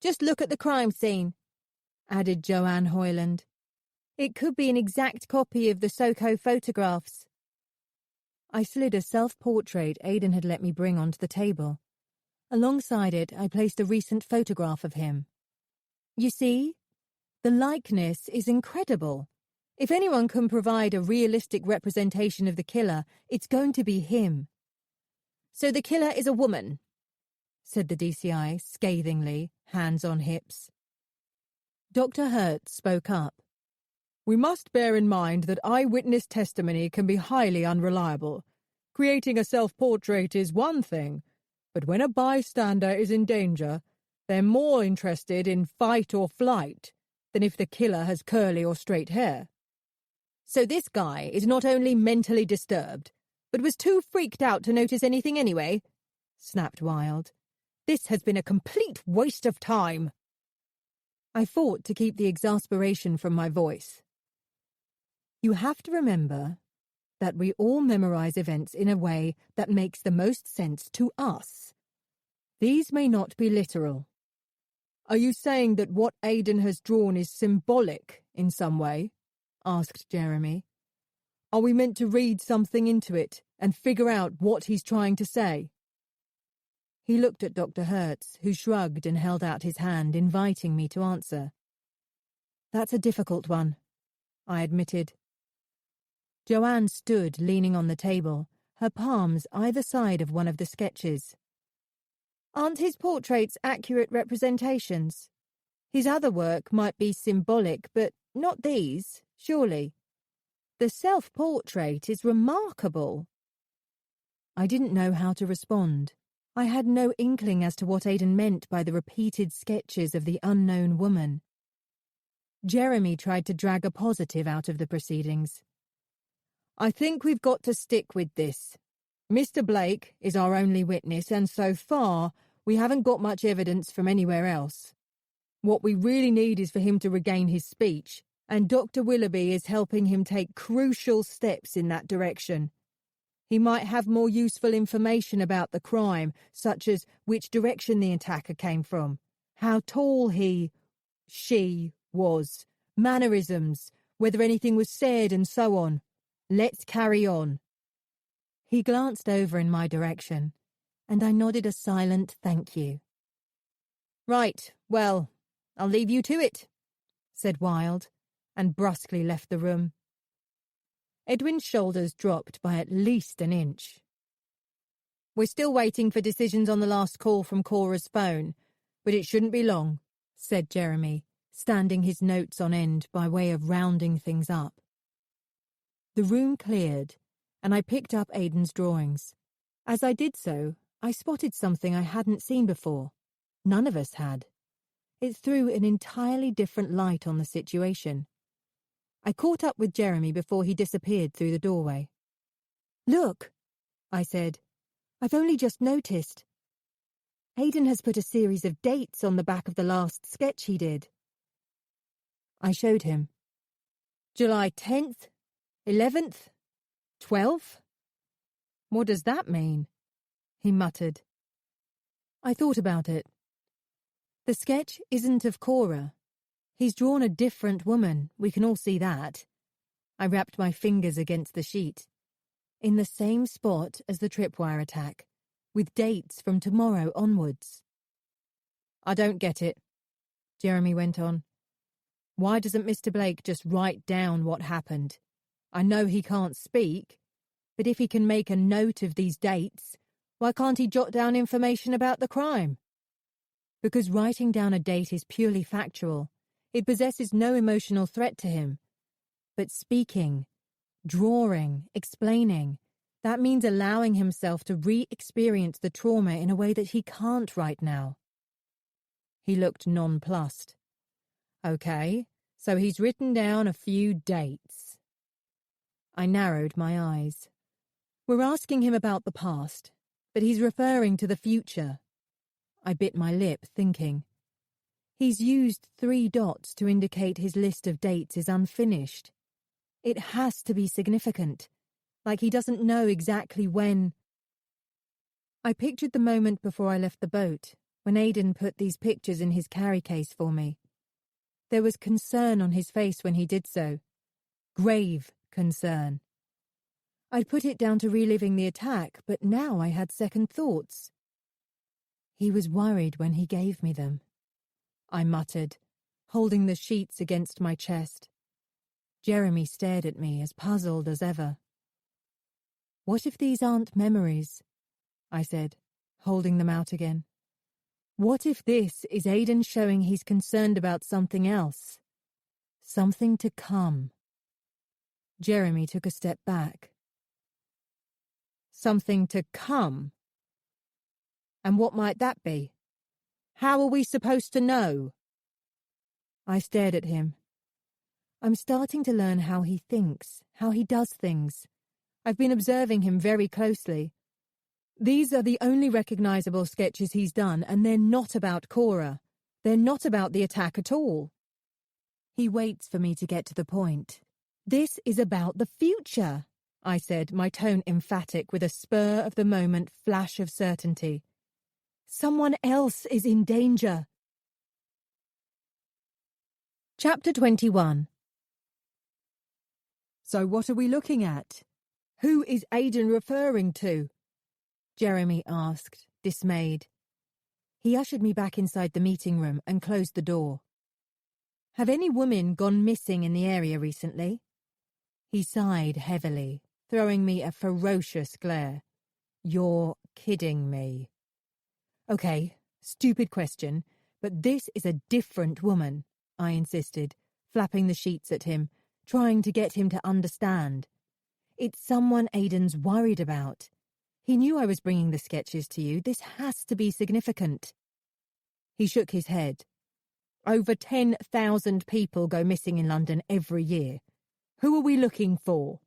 Just look at the crime scene," added Joanne Hoyland. "It could be an exact copy of the Soko photographs." I slid a self-portrait Aidan had let me bring onto the table. Alongside it, I placed a recent photograph of him. "You see? The likeness is incredible. If anyone can provide a realistic representation of the killer, it's going to be him." "So the killer is a woman," said the DCI scathingly, hands on hips. Dr. Hertz spoke up. "We must bear in mind that eyewitness testimony can be highly unreliable. Creating a self-portrait is one thing, but when a bystander is in danger, they're more interested in fight or flight than if the killer has curly or straight hair. So this guy is not only mentally disturbed, but was too freaked out to notice anything anyway," snapped Wilde. "This has been a complete waste of time." I fought to keep the exasperation from my voice. "You have to remember that we all memorize events in a way that makes the most sense to us. These may not be literal." "Are you saying that what Aidan has drawn is symbolic in some way?" asked Jeremy. "Are we meant to read something into it and figure out what he's trying to say?" He looked at Dr. Hertz, who shrugged and held out his hand, inviting me to answer. "That's a difficult one," I admitted. Joanne stood leaning on the table, her palms either side of one of the sketches. "Aren't his portraits accurate representations? His other work might be symbolic, but not these, surely. The self-portrait is remarkable." I didn't know how to respond. I had no inkling as to what Aidan meant by the repeated sketches of the unknown woman. Jeremy tried to drag a positive out of the proceedings. "I think we've got to stick with this. Mr. Blake is our only witness, and so far we haven't got much evidence from anywhere else. What we really need is for him to regain his speech, and Dr. Willoughby is helping him take crucial steps in that direction. He might have more useful information about the crime, such as which direction the attacker came from, how tall she was, mannerisms, whether anything was said, and so on. Let's carry on. He glanced over in my direction, and I nodded a silent thank you. Right, well, I'll leave you to it, said Wilde, and brusquely left the room. Edwin's shoulders dropped by at least an inch. We're still waiting for decisions on the last call from Cora's phone, but it shouldn't be long, said Jeremy, standing his notes on end by way of rounding things up. The room cleared, and I picked up Aidan's drawings. As I did so, I spotted something I hadn't seen before. None of us had. It threw an entirely different light on the situation. I caught up with Jeremy before he disappeared through the doorway. Look, I said. I've only just noticed. Aidan has put a series of dates on the back of the last sketch he did. I showed him. July 10th, 11th, 12th? What does that mean? He muttered. I thought about it. The sketch isn't of Cora. He's drawn a different woman, we can all see that. I wrapped my fingers against the sheet. In the same spot as the tripwire attack, with dates from tomorrow onwards. I don't get it, Jeremy went on. Why doesn't Mr. Blake just write down what happened? I know he can't speak, but if he can make a note of these dates, why can't he jot down information about the crime? Because writing down a date is purely factual. It possesses no emotional threat to him. But speaking, drawing, explaining, that means allowing himself to re-experience the trauma in a way that he can't right now. He looked nonplussed. Okay, so he's written down a few dates. I narrowed my eyes. We're asking him about the past, but he's referring to the future. I bit my lip, thinking. He's used 3 dots to indicate his list of dates is unfinished. It has to be significant, like he doesn't know exactly when. I pictured the moment before I left the boat, when Aidan put these pictures in his carry case for me. There was concern on his face when he did so. Grave concern. I'd put it down to reliving the attack, but now I had second thoughts. He was worried when he gave me them, I muttered, holding the sheets against my chest. Jeremy stared at me as puzzled as ever. What if these aren't memories? I said, holding them out again. What if this is Aidan showing he's concerned about something else? Something to come. Jeremy took a step back. Something to come? And what might that be? How are we supposed to know? I stared at him. I'm starting to learn how he thinks, how he does things. I've been observing him very closely. These are the only recognizable sketches he's done, and they're not about Cora. They're not about the attack at all. He waits for me to get to the point. This is about the future, I said, my tone emphatic with a spur-of-the-moment flash of certainty. Someone else is in danger. Chapter 21. So what are we looking at? Who is Aidan referring to? Jeremy asked, dismayed. He ushered me back inside the meeting room and closed the door. Have any women gone missing in the area recently? He sighed heavily, throwing me a ferocious glare. You're kidding me. Okay, stupid question, but this is a different woman, I insisted, flapping the sheets at him, trying to get him to understand. It's someone Aidan's worried about. He knew I was bringing the sketches to you. This has to be significant. He shook his head. Over 10,000 people go missing in London every year. Who are we looking for?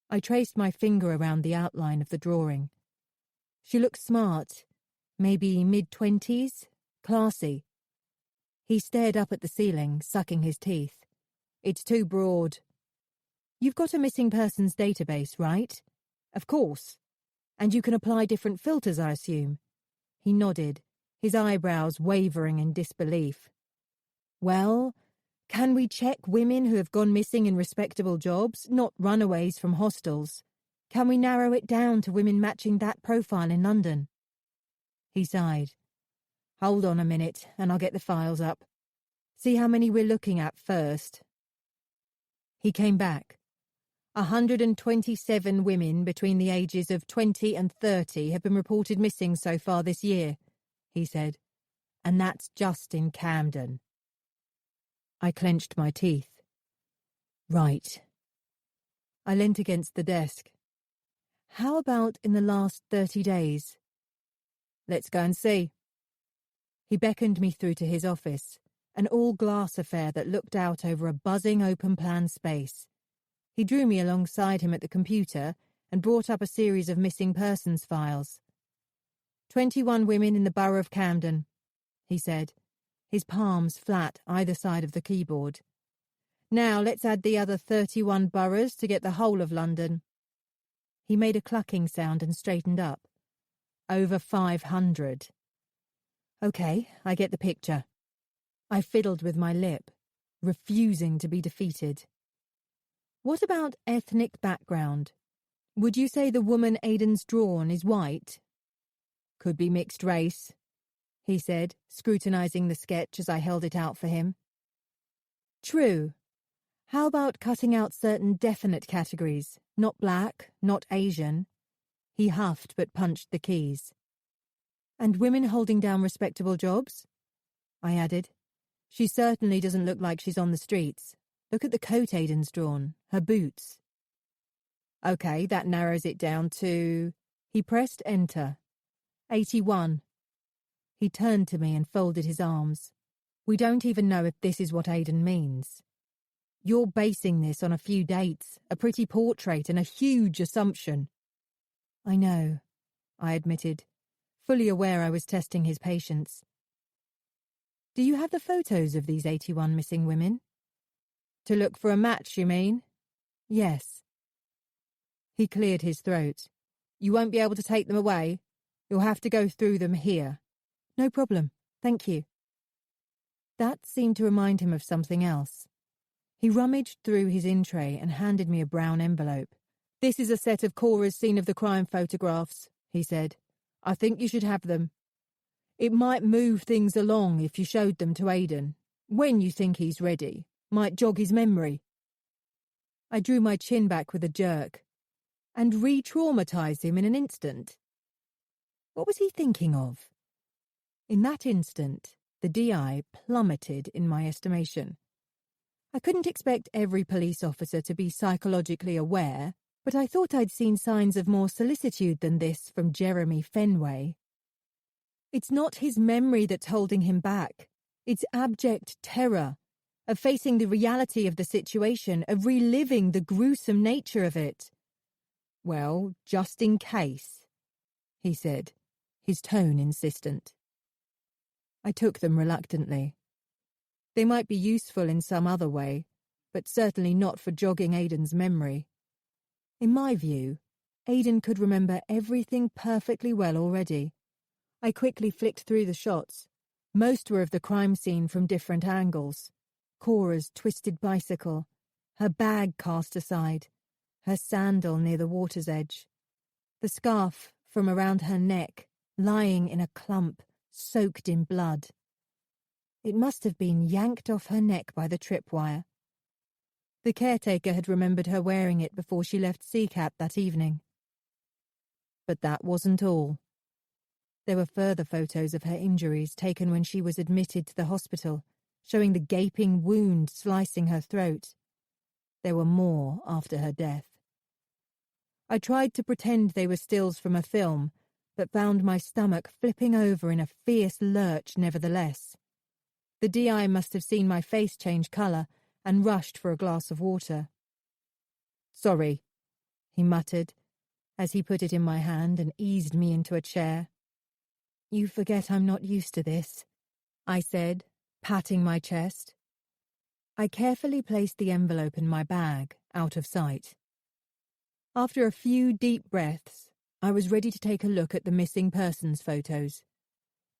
I traced my finger around the outline of the drawing. She looks smart, maybe mid-20s, classy. He stared up at the ceiling, sucking his teeth. It's too broad. You've got a missing persons database, right? Of course. And you can apply different filters, I assume. He nodded, his eyebrows wavering in disbelief. Well, can we check women who have gone missing in respectable jobs, not runaways from hostels? Can we narrow it down to women matching that profile in London? He sighed. Hold on a minute, and I'll get the files up. See how many we're looking at first. He came back. 127 women between the ages of 20 and 30 have been reported missing so far this year, he said. And that's just in Camden. I clenched my teeth. Right. I leant against the desk. How about in the last 30 days? Let's go and see. He beckoned me through to his office, an all-glass affair that looked out over a buzzing open-plan space. He drew me alongside him at the computer and brought up a series of missing persons files. 21 women in the borough of Camden, he said, his palms flat either side of the keyboard. Now let's add the other 31 boroughs to get the whole of London. He made a clucking sound and straightened up. Over 500. Okay, I get the picture. I fiddled with my lip, refusing to be defeated. What about ethnic background? Would you say the woman Aidan's drawn is white? Could be mixed race, he said, scrutinizing the sketch as I held it out for him. True. How about cutting out certain definite categories? Not black, not Asian. He huffed but punched the keys. And women holding down respectable jobs? I added. She certainly doesn't look like she's on the streets. Look at the coat Aidan's drawn, her boots. Okay, that narrows it down to... He pressed enter. 81. He turned to me and folded his arms. We don't even know if this is what Aidan means. You're basing this on a few dates, a pretty portrait, and a huge assumption. I know, I admitted, fully aware I was testing his patience. Do you have the photos of these 81 missing women? To look for a match, you mean? Yes. He cleared his throat. You won't be able to take them away. You'll have to go through them here. No problem. Thank you. That seemed to remind him of something else. He rummaged through his in-tray and handed me a brown envelope. This is a set of Cora's scene of the crime photographs, he said. I think you should have them. It might move things along if you showed them to Aidan. When you think he's ready. Might jog his memory. I drew my chin back with a jerk. And re-traumatise him in an instant. What was he thinking of? In that instant, the DI plummeted in my estimation. I couldn't expect every police officer to be psychologically aware, but I thought I'd seen signs of more solicitude than this from Jeremy Fenway. It's not his memory that's holding him back. It's abject terror of facing the reality of the situation, of reliving the gruesome nature of it. Well, just in case, he said, his tone insistent. I took them reluctantly. They might be useful in some other way, but certainly not for jogging Aidan's memory. In my view, Aidan could remember everything perfectly well already. I quickly flicked through the shots. Most were of the crime scene from different angles. Cora's twisted bicycle, her bag cast aside, her sandal near the water's edge, the scarf from around her neck, lying in a clump, soaked in blood. It must have been yanked off her neck by the tripwire. The caretaker had remembered her wearing it before she left Seacap that evening. But that wasn't all. There were further photos of her injuries taken when she was admitted to the hospital, showing the gaping wound slicing her throat. There were more after her death. I tried to pretend they were stills from a film, but found my stomach flipping over in a fierce lurch nevertheless. The DI must have seen my face change colour and rushed for a glass of water. Sorry, he muttered, as he put it in my hand and eased me into a chair. You forget I'm not used to this, I said, patting my chest. I carefully placed the envelope in my bag, out of sight. After a few deep breaths, I was ready to take a look at the missing persons photos.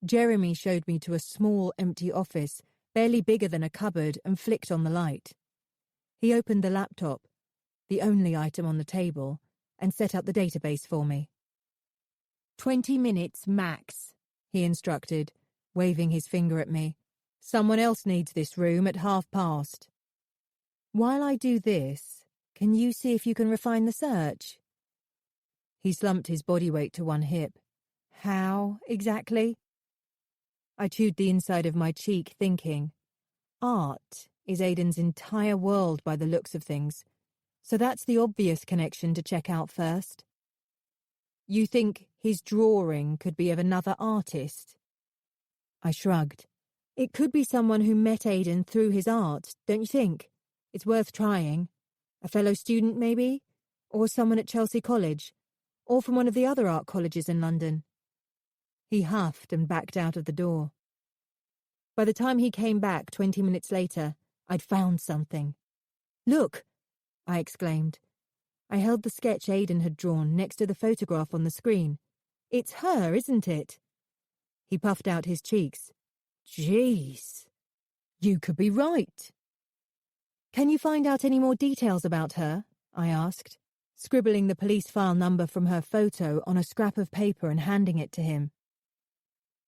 Jeremy showed me to a small, empty office, barely bigger than a cupboard, and flicked on the light. He opened the laptop, the only item on the table, and set up the database for me. 20 minutes max, he instructed, waving his finger at me. Someone else needs this room at past. While I do this, can you see if you can refine the search? He slumped his body weight to one hip. How, exactly? I chewed the inside of my cheek, thinking. Art is Aiden's entire world by the looks of things, so that's the obvious connection to check out first. You think his drawing could be of another artist? I shrugged. It could be someone who met Aiden through his art, don't you think? It's worth trying. A fellow student, maybe? Or someone at Chelsea College? Or from one of the other art colleges in London? He huffed and backed out of the door. By the time he came back 20 minutes later, I'd found something. Look! I exclaimed. I held the sketch Aiden had drawn next to the photograph on the screen. It's her, isn't it? He puffed out his cheeks. Jeez. You could be right. Can you find out any more details about her? I asked, scribbling the police file number from her photo on a scrap of paper and handing it to him.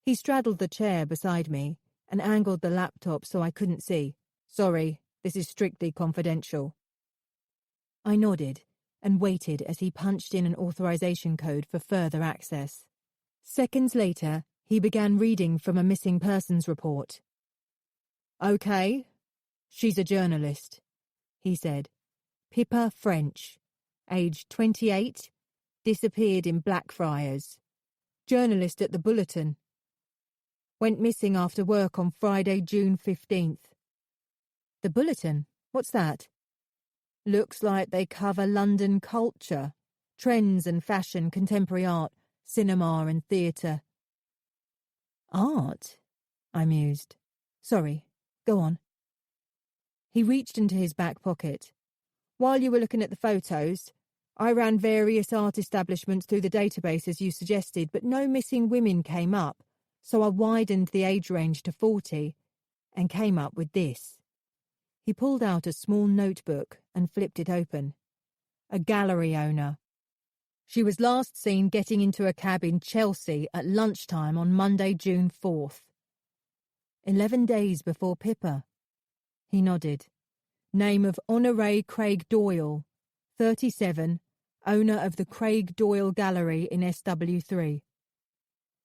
He straddled the chair beside me and angled the laptop so I couldn't see. Sorry, this is strictly confidential. I nodded and waited as he punched in an authorization code for further access. Seconds later, he began reading from a missing persons report. Okay, she's a journalist, he said. Pippa French, aged 28, disappeared in Blackfriars. Journalist at the Bulletin. Went missing after work on Friday, June 15th. The Bulletin? What's that? Looks like they cover London culture, trends and fashion, contemporary art, cinema and theatre. Art? I mused. Sorry, go on. He reached into his back pocket. While you were looking at the photos, I ran various art establishments through the database as you suggested, but no missing women came up, so I widened the age range to 40 and came up with this. He pulled out a small notebook and flipped it open. A gallery owner. She was last seen getting into a cab in Chelsea at lunchtime on Monday, June 4th. 11 days before Pippa. He nodded. Name of Honoré Craig Doyle, 37, owner of the Craig Doyle Gallery in SW3.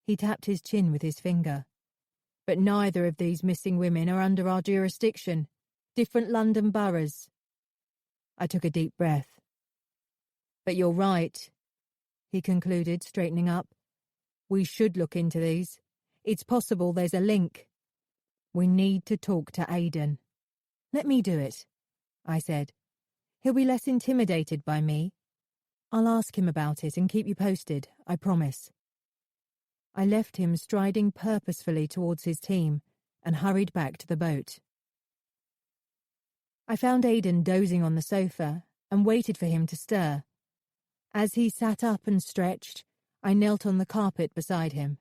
He tapped his chin with his finger. But neither of these missing women are under our jurisdiction. Different London boroughs. I took a deep breath. But you're right, he concluded, straightening up. We should look into these. It's possible there's a link. We need to talk to Aiden. Let me do it, I said. He'll be less intimidated by me. I'll ask him about it and keep you posted, I promise. I left him striding purposefully towards his team and hurried back to the boat. I found Aiden dozing on the sofa and waited for him to stir. As he sat up and stretched, I knelt on the carpet beside him.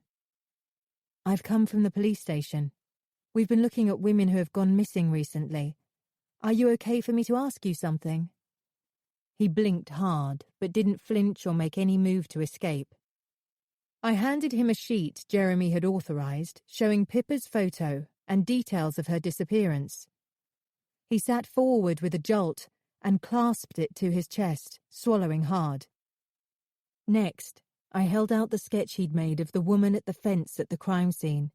I've come from the police station. We've been looking at women who have gone missing recently. Are you okay for me to ask you something? He blinked hard, but didn't flinch or make any move to escape. I handed him a sheet Jeremy had authorized, showing Pippa's photo and details of her disappearance. He sat forward with a jolt and clasped it to his chest, swallowing hard. Next, I held out the sketch he'd made of the woman at the fence at the crime scene.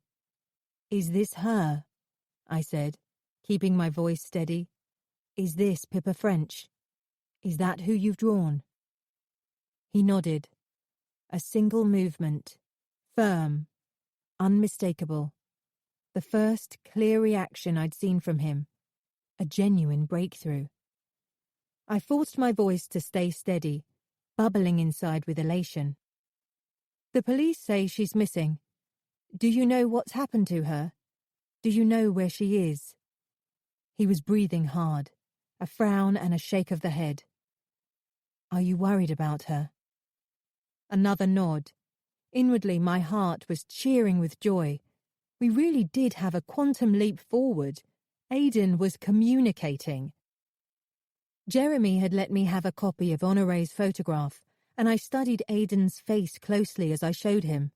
Is this her? I said, keeping my voice steady. Is this Pippa French? Is that who you've drawn? He nodded. A single movement. Firm. Unmistakable. The first clear reaction I'd seen from him. A genuine breakthrough. I forced my voice to stay steady, bubbling inside with elation. "The police say she's missing. Do you know what's happened to her? Do you know where she is?" He was breathing hard, a frown and a shake of the head. "Are you worried about her?" Another nod. Inwardly, my heart was cheering with joy. We really did have a quantum leap forward. Aidan was communicating. Jeremy had let me have a copy of Honoré's photograph, and I studied Aidan's face closely as I showed him.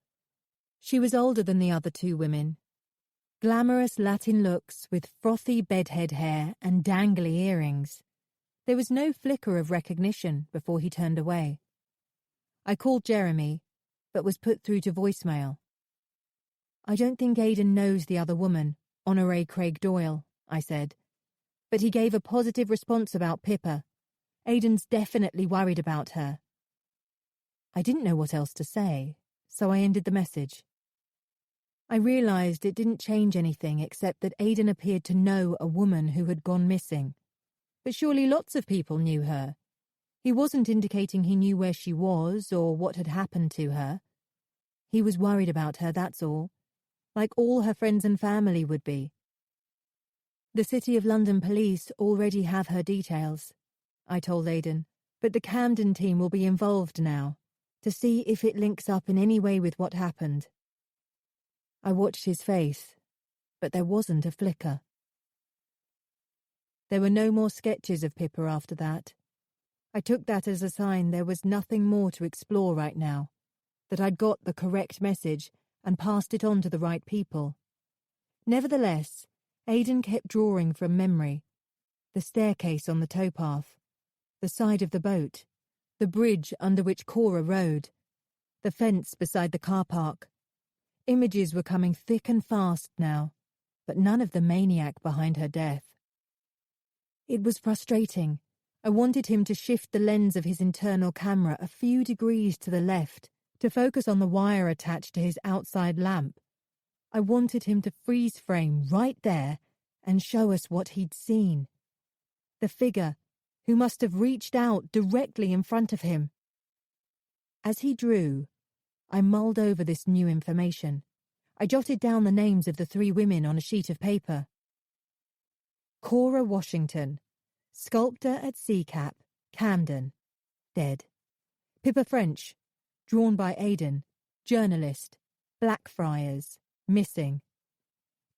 She was older than the other two women. Glamorous Latin looks with frothy bedhead hair and dangly earrings. There was no flicker of recognition before he turned away. I called Jeremy, but was put through to voicemail. "I don't think Aidan knows the other woman, Honoré Craig Doyle," I said. But he gave a positive response about Pippa. Aidan's definitely worried about her. I didn't know what else to say, so I ended the message. I realised it didn't change anything except that Aidan appeared to know a woman who had gone missing. But surely lots of people knew her. He wasn't indicating he knew where she was or what had happened to her. He was worried about her, that's all, like all her friends and family would be. "The City of London police already have her details," I told Aidan, "but the Camden team will be involved now, to see if it links up in any way with what happened." I watched his face, but there wasn't a flicker. There were no more sketches of Pippa after that. I took that as a sign there was nothing more to explore right now, that I'd got the correct message and passed it on to the right people. Nevertheless, Aidan kept drawing from memory. The staircase on the towpath, the side of the boat, the bridge under which Cora rode, the fence beside the car park. Images were coming thick and fast now, but none of the maniac behind her death. It was frustrating. I wanted him to shift the lens of his internal camera a few degrees to the left, to focus on the wire attached to his outside lamp. I wanted him to freeze frame right there and show us what he'd seen. The figure, who must have reached out directly in front of him. As he drew, I mulled over this new information. I jotted down the names of the three women on a sheet of paper. Cora Washington, sculptor at Seacap, Camden, dead. Pippa French, drawn by Aidan, journalist, Blackfriars, missing.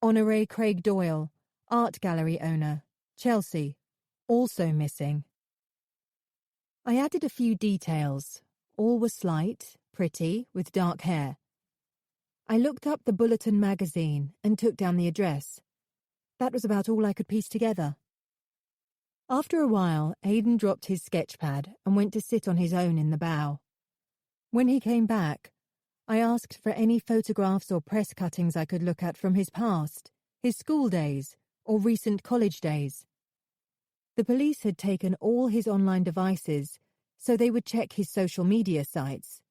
Honoré Craig Doyle, art gallery owner, Chelsea, also missing. I added a few details. All were slight, pretty, with dark hair. I looked up the Bulletin magazine and took down the address. That was about all I could piece together. After a while, Aidan dropped his sketchpad and went to sit on his own in the bow. When he came back, I asked for any photographs or press cuttings I could look at from his past, his school days, or recent college days. The police had taken all his online devices, so they would check his social media sites,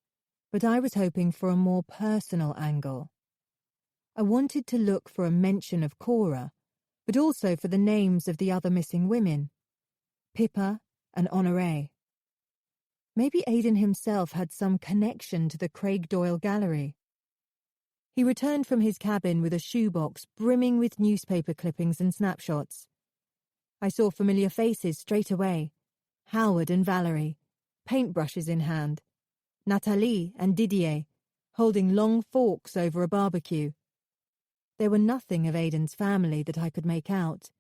but I was hoping for a more personal angle. I wanted to look for a mention of Cora, but also for the names of the other missing women. Pippa and Honoré. Maybe Aidan himself had some connection to the Craig Doyle Gallery. He returned from his cabin with a shoebox brimming with newspaper clippings and snapshots. I saw familiar faces straight away. Howard and Valerie, paintbrushes in hand. Nathalie and Didier, holding long forks over a barbecue. There were nothing of Aidan's family that I could make out.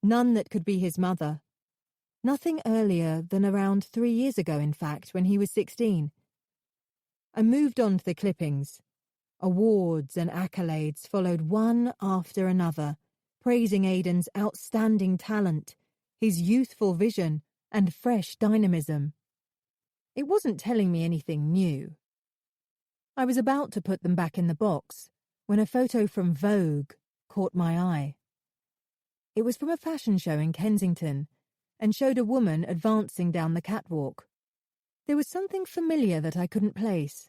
None that could be his mother. Nothing earlier than around 3 years ago, in fact, when he was 16. I moved on to the clippings. Awards and accolades followed one after another, praising Aidan's outstanding talent, his youthful vision, and fresh dynamism. It wasn't telling me anything new. I was about to put them back in the box when a photo from Vogue caught my eye. It was from a fashion show in Kensington and showed a woman advancing down the catwalk. There was something familiar that I couldn't place.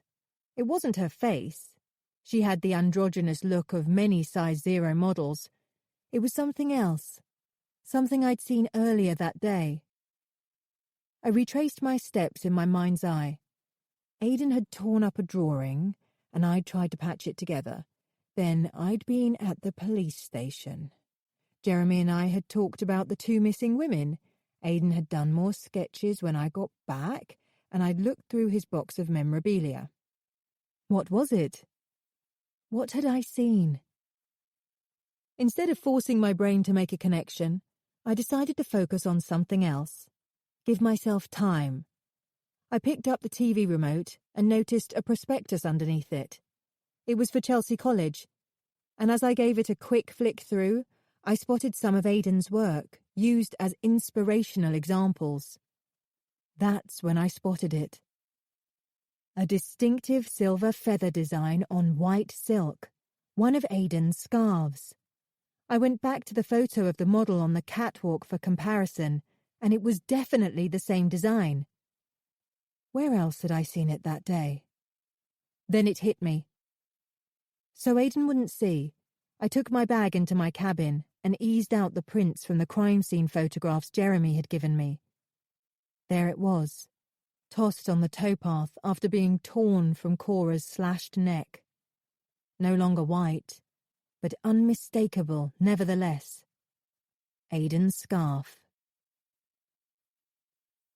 It wasn't her face. She had the androgynous look of many size 0 models. It was something else, something I'd seen earlier that day. I retraced my steps in my mind's eye. Aidan had torn up a drawing, and I'd tried to patch it together. Then I'd been at the police station. Jeremy and I had talked about the 2 missing women. Aidan had done more sketches when I got back, and I'd looked through his box of memorabilia. What was it? What had I seen? Instead of forcing my brain to make a connection, I decided to focus on something else. Give myself time. I picked up the TV remote and noticed a prospectus underneath it. It was for Chelsea College, and as I gave it a quick flick through, I spotted some of Aidan's work, used as inspirational examples. That's when I spotted it. A distinctive silver feather design on white silk, one of Aidan's scarves. I went back to the photo of the model on the catwalk for comparison, and it was definitely the same design. Where else had I seen it that day? Then it hit me. So Aidan wouldn't see, I took my bag into my cabin and eased out the prints from the crime scene photographs Jeremy had given me. There it was, tossed on the towpath after being torn from Cora's slashed neck. No longer white, but unmistakable nevertheless. Aidan's scarf.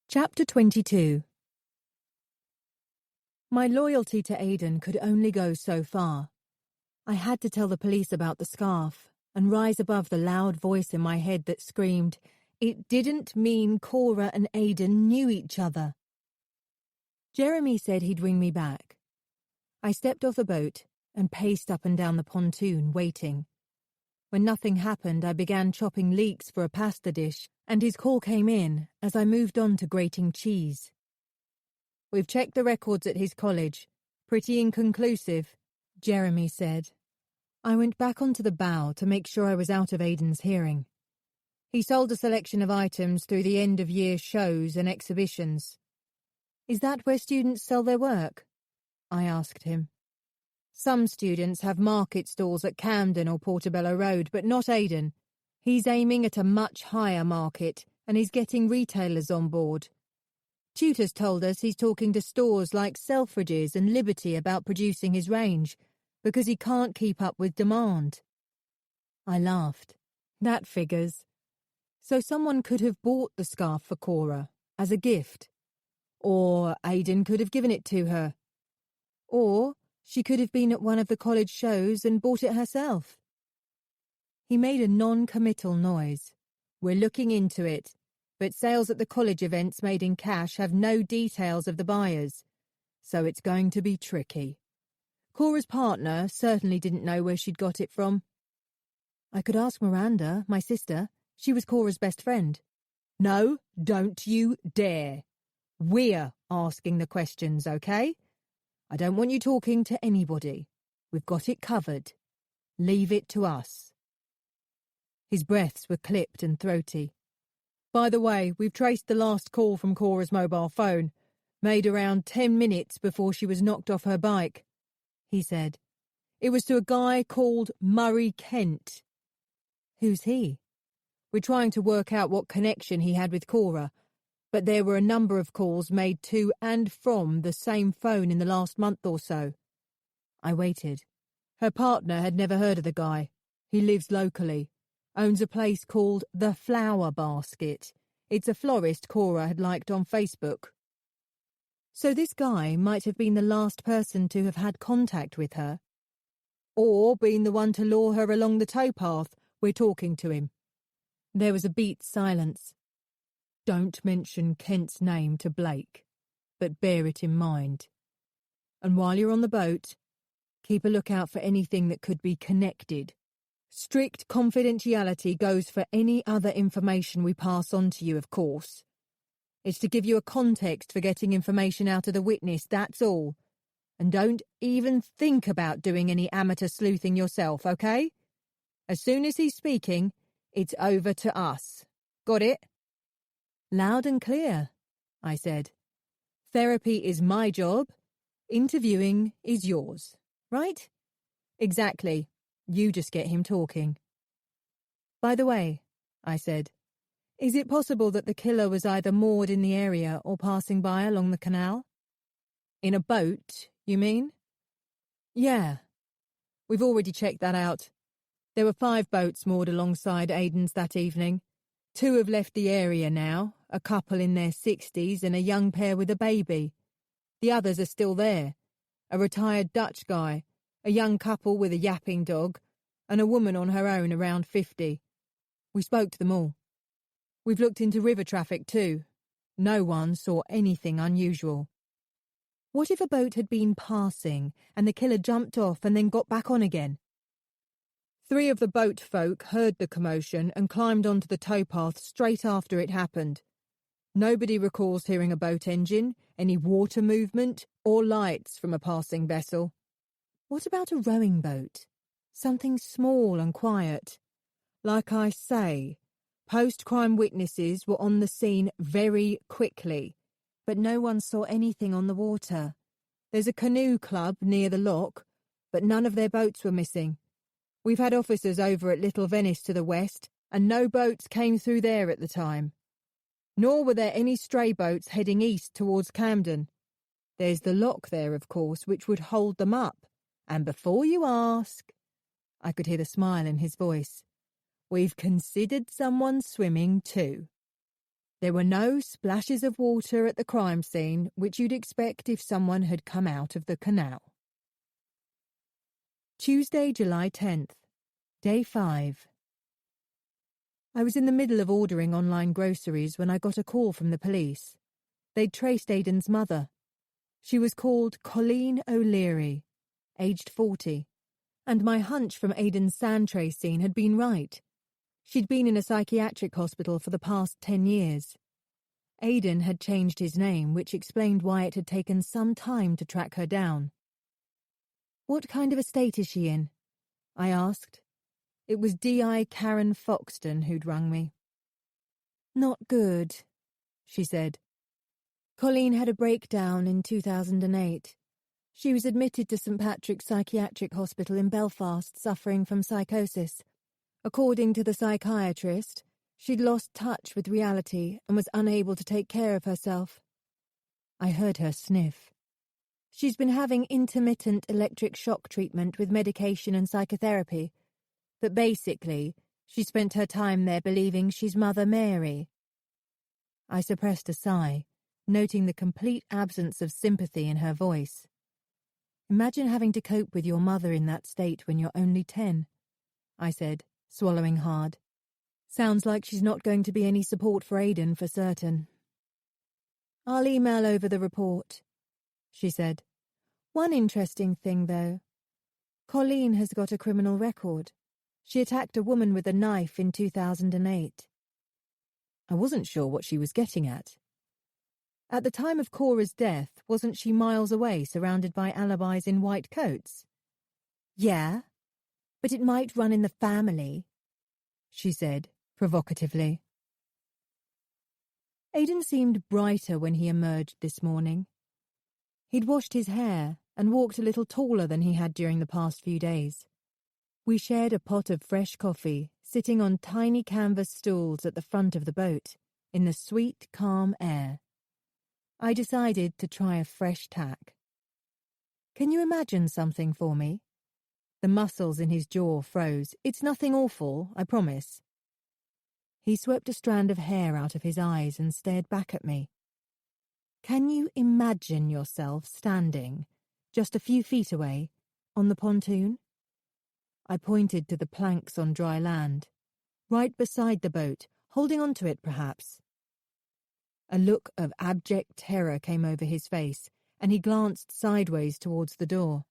Chapter 22. My loyalty to Aidan could only go so far. I had to tell the police about the scarf and rise above the loud voice in my head that screamed, it didn't mean Cora and Aidan knew each other. Jeremy said he'd ring me back. I stepped off the boat and paced up and down the pontoon, waiting. When nothing happened, I began chopping leeks for a pasta dish, and his call came in as I moved on to grating cheese. We've checked the records at his college. Pretty inconclusive, Jeremy said. I went back onto the bow to make sure I was out of Aidan's hearing. He sold a selection of items through the end-of-year shows and exhibitions. Is that where students sell their work? I asked him. Some students have market stalls at Camden or Portobello Road, but not Aidan. He's aiming at a much higher market, and he's getting retailers on board. Tutors told us he's talking to stores like Selfridges and Liberty about producing his range, because he can't keep up with demand. I laughed. That figures. So someone could have bought the scarf for Cora, as a gift. Or Aidan could have given it to her. Or she could have been at one of the college shows and bought it herself. He made a non-committal noise. We're looking into it, but sales at the college events made in cash have no details of the buyers, so it's going to be tricky. Cora's partner certainly didn't know where she'd got it from. I could ask Miranda, my sister. She was Cora's best friend. No, don't you dare. We're asking the questions, okay? I don't want you talking to anybody. We've got it covered. Leave it to us. His breaths were clipped and throaty. By the way, we've traced the last call from Cora's mobile phone, made around 10 minutes before she was knocked off her bike, he said. It was to a guy called Murray Kent. Who's he? We're trying to work out what connection he had with Cora, but there were a number of calls made to and from the same phone in the last month or so. I waited. Her partner had never heard of the guy. He lives locally, owns a place called The Flower Basket. It's a florist Cora had liked on Facebook. So this guy might have been the last person to have had contact with her. Or been the one to lure her along the towpath. We're talking to him. There was a beat silence. Don't mention Kent's name to Blake, but bear it in mind. And while you're on the boat, keep a lookout for anything that could be connected. Strict confidentiality goes for any other information we pass on to you, of course. It's to give you a context for getting information out of the witness, that's all. And don't even think about doing any amateur sleuthing yourself, okay? As soon as he's speaking, it's over to us. Got it? Loud and clear, I said. Therapy is my job. Interviewing is yours, right? Exactly. You just get him talking. By the way, I said, Is it possible that the killer was either moored in the area or passing by along the canal? In a boat, you mean? Yeah. We've already checked that out. There were 5 boats moored alongside Aidan's that evening. 2 have left the area now, a couple in their 60s and a young pair with a baby. The others are still there. A retired Dutch guy, a young couple with a yapping dog, and a woman on her own around 50. We spoke to them all. We've looked into river traffic too. No one saw anything unusual. What if a boat had been passing and the killer jumped off and then got back on again? 3 of the boat folk heard the commotion and climbed onto the towpath straight after it happened. Nobody recalls hearing a boat engine, any water movement, or lights from a passing vessel. What about a rowing boat? Something small and quiet. Like I say, post-crime witnesses were on the scene very quickly, but no one saw anything on the water. There's a canoe club near the lock, but none of their boats were missing. We've had officers over at Little Venice to the west, and no boats came through there at the time. Nor were there any stray boats heading east towards Camden. There's the lock there, of course, which would hold them up. And before you ask, I could hear the smile in his voice, we've considered someone swimming too. There were no splashes of water at the crime scene, which you'd expect if someone had come out of the canal. Tuesday, July 10th, Day 5. I was in the middle of ordering online groceries when I got a call from the police. They'd traced Aidan's mother. She was called Colleen O'Leary, aged 40, and my hunch from Aidan's sand tray scene had been right. She'd been in a psychiatric hospital for the past 10 years. Aidan had changed his name, which explained why it had taken some time to track her down. "What kind of a state is she in?" I asked. It was D.I. Karen Foxton who'd rung me. "Not good," she said. "Colleen had a breakdown in 2008. She was admitted to St. Patrick's Psychiatric Hospital in Belfast, suffering from psychosis. According to the psychiatrist, she'd lost touch with reality and was unable to take care of herself." I heard her sniff. "She's been having intermittent electric shock treatment with medication and psychotherapy, but basically, she spent her time there believing she's Mother Mary." I suppressed a sigh, noting the complete absence of sympathy in her voice. "Imagine having to cope with your mother in that state when you're only 10, I said, swallowing hard. "Sounds like she's not going to be any support for Aidan for certain." "I'll email over the report," she said. "One interesting thing, though. Colleen has got a criminal record. She attacked a woman with a knife in 2008. I wasn't sure what she was getting at. At the time of Cora's death, wasn't she miles away, surrounded by alibis in white coats? "Yeah, but it might run in the family," she said, provocatively. Aidan seemed brighter when he emerged this morning. He'd washed his hair and walked a little taller than he had during the past few days. We shared a pot of fresh coffee, sitting on tiny canvas stools at the front of the boat, in the sweet, calm air. I decided to try a fresh tack. "Can you imagine something for me?" The muscles in his jaw froze. "It's nothing awful, I promise." He swept a strand of hair out of his eyes and stared back at me. "Can you imagine yourself standing, just a few feet away, on the pontoon?" I pointed to the planks on dry land, right beside the boat, holding onto it perhaps. A look of abject terror came over his face, and he glanced sideways towards the door.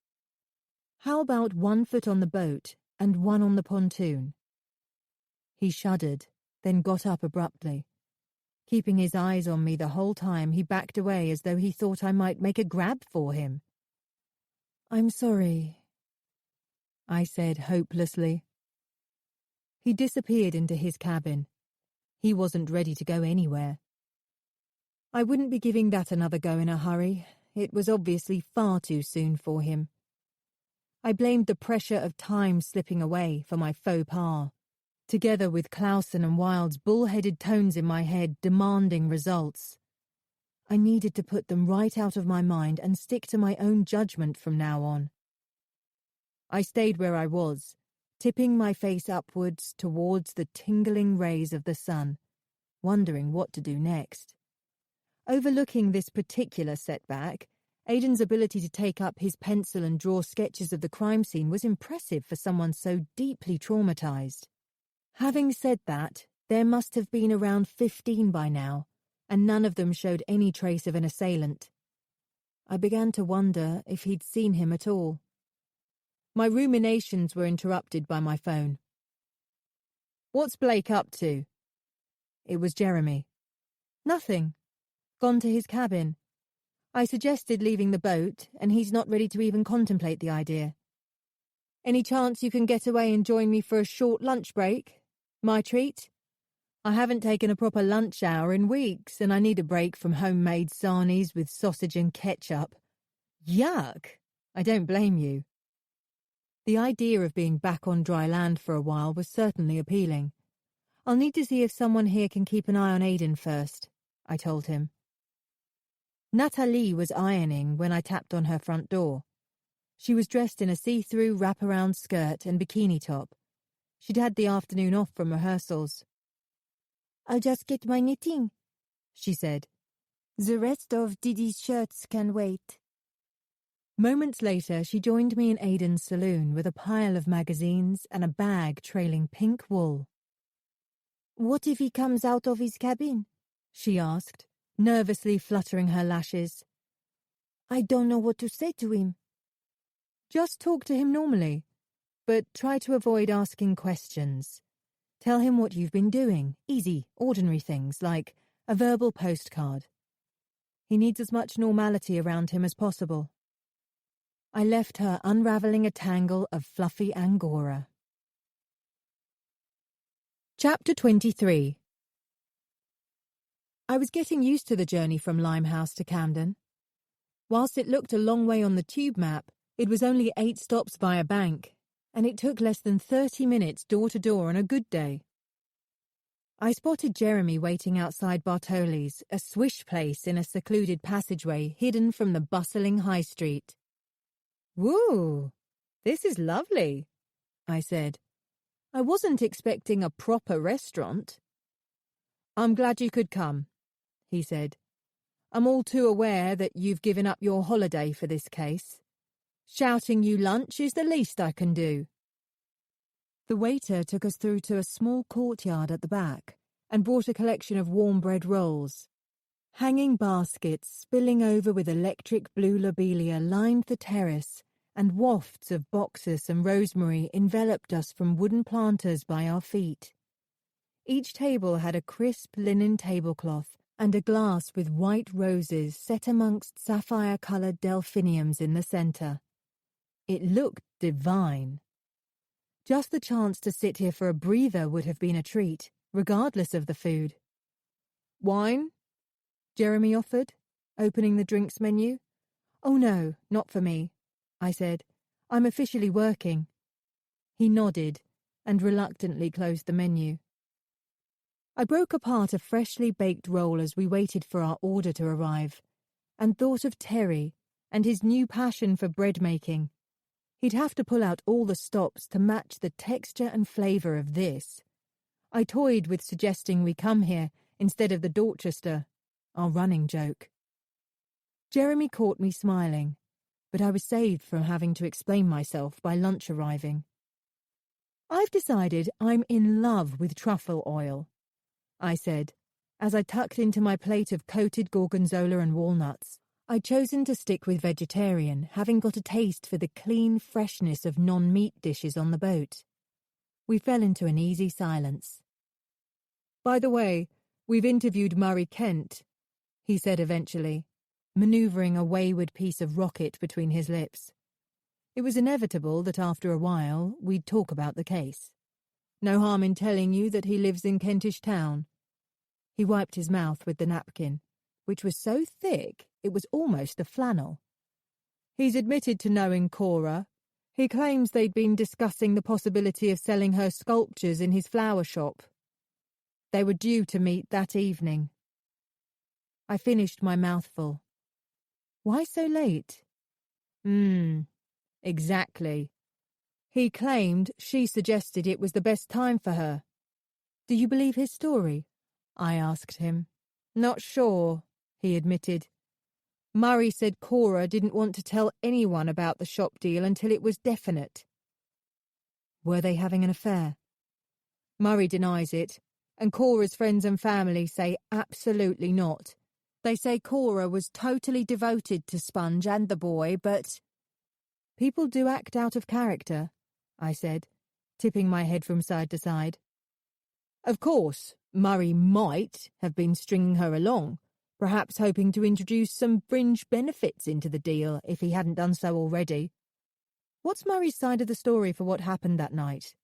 "How about 1 foot on the boat and 1 on the pontoon?" He shuddered, then got up abruptly. Keeping his eyes on me the whole time, he backed away as though he thought I might make a grab for him. "I'm sorry," I said hopelessly. He disappeared into his cabin. He wasn't ready to go anywhere. I wouldn't be giving that another go in a hurry. It was obviously far too soon for him. I blamed the pressure of time slipping away for my faux pas. together with Clausen and Wilde's bull-headed tones in my head demanding results. I needed to put them right out of my mind and stick to my own judgment from now on. I stayed where I was, tipping my face upwards towards the tingling rays of the sun, wondering what to do next. Overlooking this particular setback, Aidan's ability to take up his pencil and draw sketches of the crime scene was impressive for someone so deeply traumatized. Having said that, there must have been around 15 by now, and none of them showed any trace of an assailant. I began to wonder if he'd seen him at all. My ruminations were interrupted by my phone. "What's Blake up to?" It was Jeremy. "Nothing. Gone to his cabin. I suggested leaving the boat, and he's not ready to even contemplate the idea. Any chance you can get away and join me for a short lunch break? My treat? I haven't taken a proper lunch hour in weeks, and I need a break from homemade sarnies with sausage and ketchup. Yuck! I don't blame you." The idea of being back on dry land for a while was certainly appealing. "I'll need to see if someone here can keep an eye on Aidan first," I told him. Nathalie was ironing when I tapped on her front door. She was dressed in a see-through wraparound skirt and bikini top. She'd had the afternoon off from rehearsals. "I'll just get my knitting," she said. "The rest of Didi's shirts can wait." Moments later, she joined me in Aidan's saloon with a pile of magazines and a bag trailing pink wool. "What if he comes out of his cabin?" she asked, nervously fluttering her lashes. "I don't know what to say to him." "Just talk to him normally, but try to avoid asking questions. Tell him what you've been doing, easy, ordinary things like a verbal postcard. He needs as much normality around him as possible." I left her unravelling a tangle of fluffy angora. Chapter 23. I was getting used to the journey from Limehouse to Camden. Whilst it looked a long way on the tube map, it was only 8 stops via bank, and it took less than 30 minutes door to door on a good day. I spotted Jeremy waiting outside Bartoli's, a swish place in a secluded passageway hidden from the bustling high street. "Woo! This is lovely," I said. "I wasn't expecting a proper restaurant." "I'm glad you could come," he said. "I'm all too aware that you've given up your holiday for this case. Shouting you lunch is the least I can do." The waiter took us through to a small courtyard at the back and brought a collection of warm bread rolls. Hanging baskets spilling over with electric blue lobelia lined the terrace, and wafts of boxes and rosemary enveloped us from wooden planters by our feet. Each table had a crisp linen tablecloth and a glass with white roses set amongst sapphire-coloured delphiniums in the centre. It looked divine. Just the chance to sit here for a breather would have been a treat, regardless of the food. "Wine?" Jeremy offered, opening the drinks menu. "Oh no, not for me," I said. "I'm officially working." He nodded and reluctantly closed the menu. I broke apart a freshly baked roll as we waited for our order to arrive, and thought of Terry and his new passion for bread making. He'd have to pull out all the stops to match the texture and flavour of this. I toyed with suggesting we come here instead of the Dorchester, our running joke. Jeremy caught me smiling, but I was saved from having to explain myself by lunch arriving. "I've decided I'm in love with truffle oil," I said, as I tucked into my plate of coated gorgonzola and walnuts. I'd chosen to stick with vegetarian, having got a taste for the clean freshness of non-meat dishes on the boat. We fell into an easy silence. "By the way, we've interviewed Murray Kent," he said eventually, manoeuvring a wayward piece of rocket between his lips. It was inevitable that after a while we'd talk about the case. "No harm in telling you that he lives in Kentish Town." He wiped his mouth with the napkin, which was so thick it was almost a flannel. "He's admitted to knowing Cora. He claims they'd been discussing the possibility of selling her sculptures in his flower shop. They were due to meet that evening. I finished my mouthful. Why so late? Exactly. He claimed she suggested it was the best time for her. Do you believe his story? I asked him. Not sure, he admitted. Murray said Cora didn't want to tell anyone about the shop deal until it was definite. Were they having an affair? Murray denies it, and Cora's friends and family say absolutely not. They say Cora was totally devoted to Sponge and the boy, but... People do act out of character, I said, tipping my head from side to side. Of course, Murray might have been stringing her along, perhaps hoping to introduce some fringe benefits into the deal if he hadn't done so already. What's Murray's side of the story for what happened that night?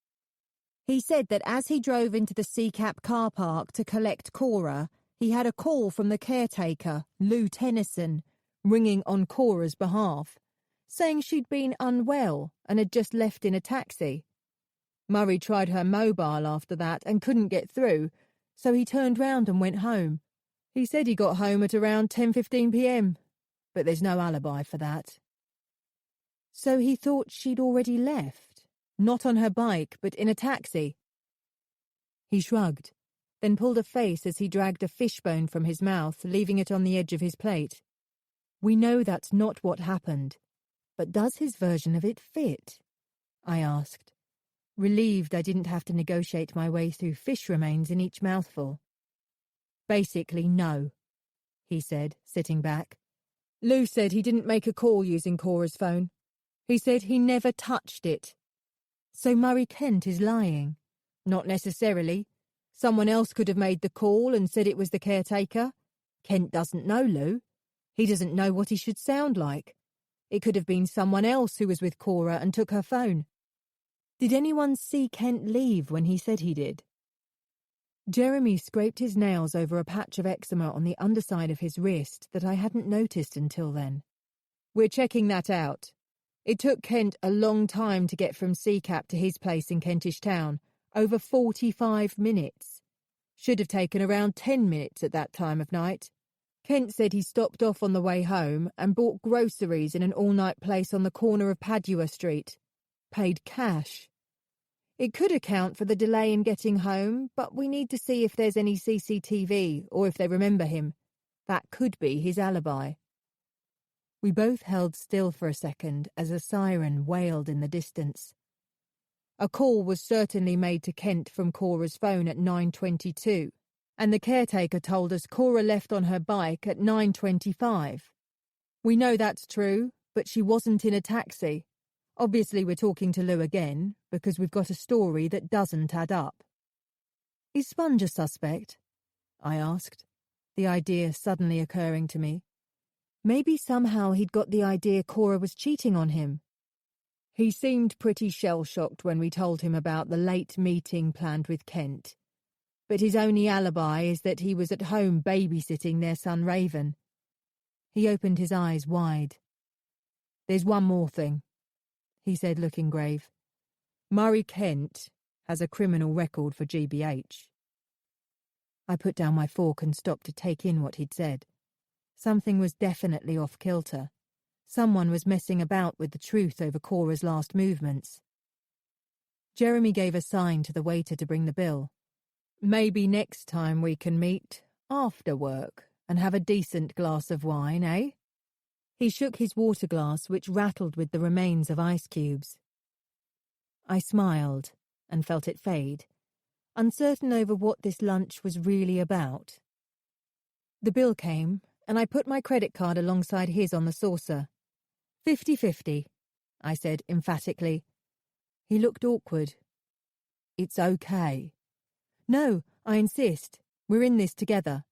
He said that as he drove into the CCAP car park to collect Cora, he had a call from the caretaker, Lou Tennyson, ringing on Cora's behalf, saying she'd been unwell and had just left in a taxi. Murray tried her mobile after that and couldn't get through, so he turned round and went home. He said he got home at around 10:15 p.m, but there's no alibi for that. So he thought she'd already left, not on her bike, but in a taxi. He shrugged, then pulled a face as he dragged a fishbone from his mouth, leaving it on the edge of his plate. We know that's not what happened, but does his version of it fit? I asked, relieved I didn't have to negotiate my way through fish remains in each mouthful. Basically, no, he said, sitting back. Lou said he didn't make a call using Cora's phone. He said he never touched it. So Murray Kent is lying. Not necessarily. Someone else could have made the call and said it was the caretaker. Kent doesn't know Lou. He doesn't know what he should sound like. It could have been someone else who was with Cora and took her phone. Did anyone see Kent leave when he said he did? Jeremy scraped his nails over a patch of eczema on the underside of his wrist that I hadn't noticed until then. We're checking that out. It took Kent a long time to get from CCAP to his place in Kentish Town, over 45 minutes. Should have taken around 10 minutes at that time of night. Kent said he stopped off on the way home and bought groceries in an all-night place on the corner of Padua Street. Paid cash. It could account for the delay in getting home, but we need to see if there's any CCTV or if they remember him. That could be his alibi. We both held still for a second as a siren wailed in the distance. A call was certainly made to Kent from Cora's phone at 9:22, and the caretaker told us Cora left on her bike at 9:25. We know that's true, but she wasn't in a taxi. Obviously we're talking to Lou again, because we've got a story that doesn't add up. Is Sponge a suspect? I asked, the idea suddenly occurring to me. Maybe somehow he'd got the idea Cora was cheating on him. He seemed pretty shell-shocked when we told him about the late meeting planned with Kent. But his only alibi is that he was at home babysitting their son Raven. He opened his eyes wide. There's one more thing, he said, looking grave. Murray Kent has a criminal record for GBH. I put down my fork and stopped to take in what he'd said. Something was definitely off-kilter. Someone was messing about with the truth over Cora's last movements. Jeremy gave a sign to the waiter to bring the bill. Maybe next time we can meet after work and have a decent glass of wine, eh? He shook his water glass, which rattled with the remains of ice cubes. I smiled and felt it fade, uncertain over what this lunch was really about. The bill came, and I put my credit card alongside his on the saucer. 50-50, I said emphatically. He looked awkward. It's okay. No, I insist. We're in this together.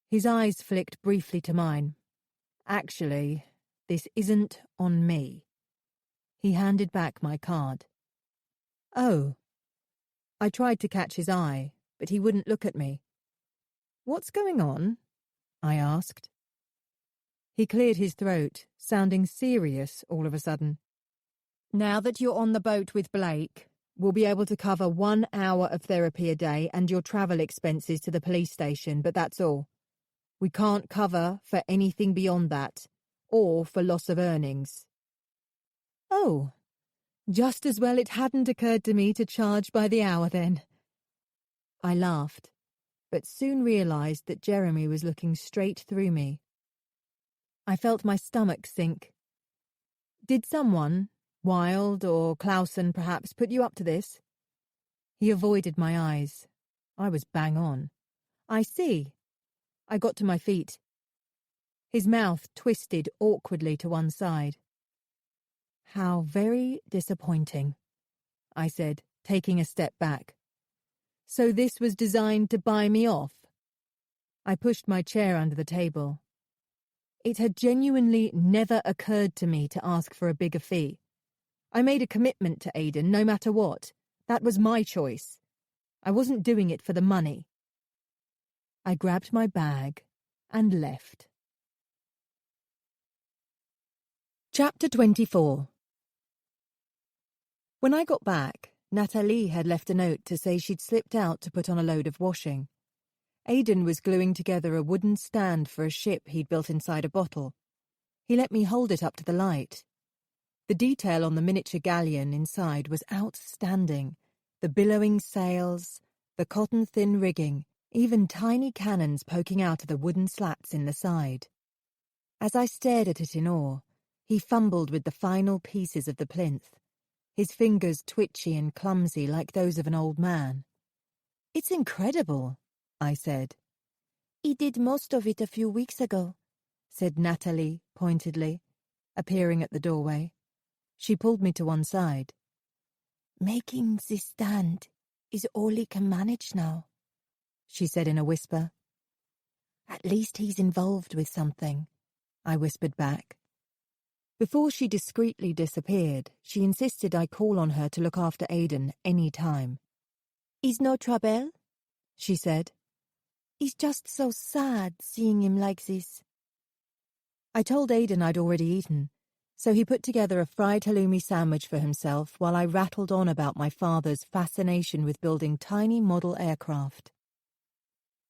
His eyes flicked briefly to mine. Actually, this isn't on me. He handed back my card. Oh. I tried to catch his eye, but he wouldn't look at me. What's going on? I asked. He cleared his throat, sounding serious all of a sudden. Now that you're on the boat with Blake, we'll be able to cover 1 hour of therapy a day and your travel expenses to the police station, but that's all. We can't cover for anything beyond that, or for loss of earnings. Oh, just as well it hadn't occurred to me to charge by the hour then. I laughed, but soon realised that Jeremy was looking straight through me. I felt my stomach sink. Did someone, Wilde or Clausen perhaps, put you up to this? He avoided my eyes. I was bang on. I see. I got to my feet. His mouth twisted awkwardly to one side. How very disappointing, I said, taking a step back. So this was designed to buy me off? I pushed my chair under the table. It had genuinely never occurred to me to ask for a bigger fee. I made a commitment to Aidan no matter what. That was my choice. I wasn't doing it for the money. I grabbed my bag and left. Chapter 24. When I got back, Nathalie had left a note to say she'd slipped out to put on a load of washing. Aidan was gluing together a wooden stand for a ship he'd built inside a bottle. He let me hold it up to the light. The detail on the miniature galleon inside was outstanding. The billowing sails, the cotton-thin rigging, even tiny cannons poking out of the wooden slats in the side. As I stared at it in awe, he fumbled with the final pieces of the plinth, his fingers twitchy and clumsy like those of an old man. "It's incredible," I said. "He did most of it a few weeks ago," said Nathalie pointedly, appearing at the doorway. She pulled me to one side. "Making this stand is all he can manage now," she said in a whisper. "At least he's involved with something," I whispered back. Before she discreetly disappeared, she insisted I call on her to look after Aidan any time. "Is no trouble?" she said. "He's just so sad seeing him like this." I told Aidan I'd already eaten, so he put together a fried halloumi sandwich for himself while I rattled on about my father's fascination with building tiny model aircraft.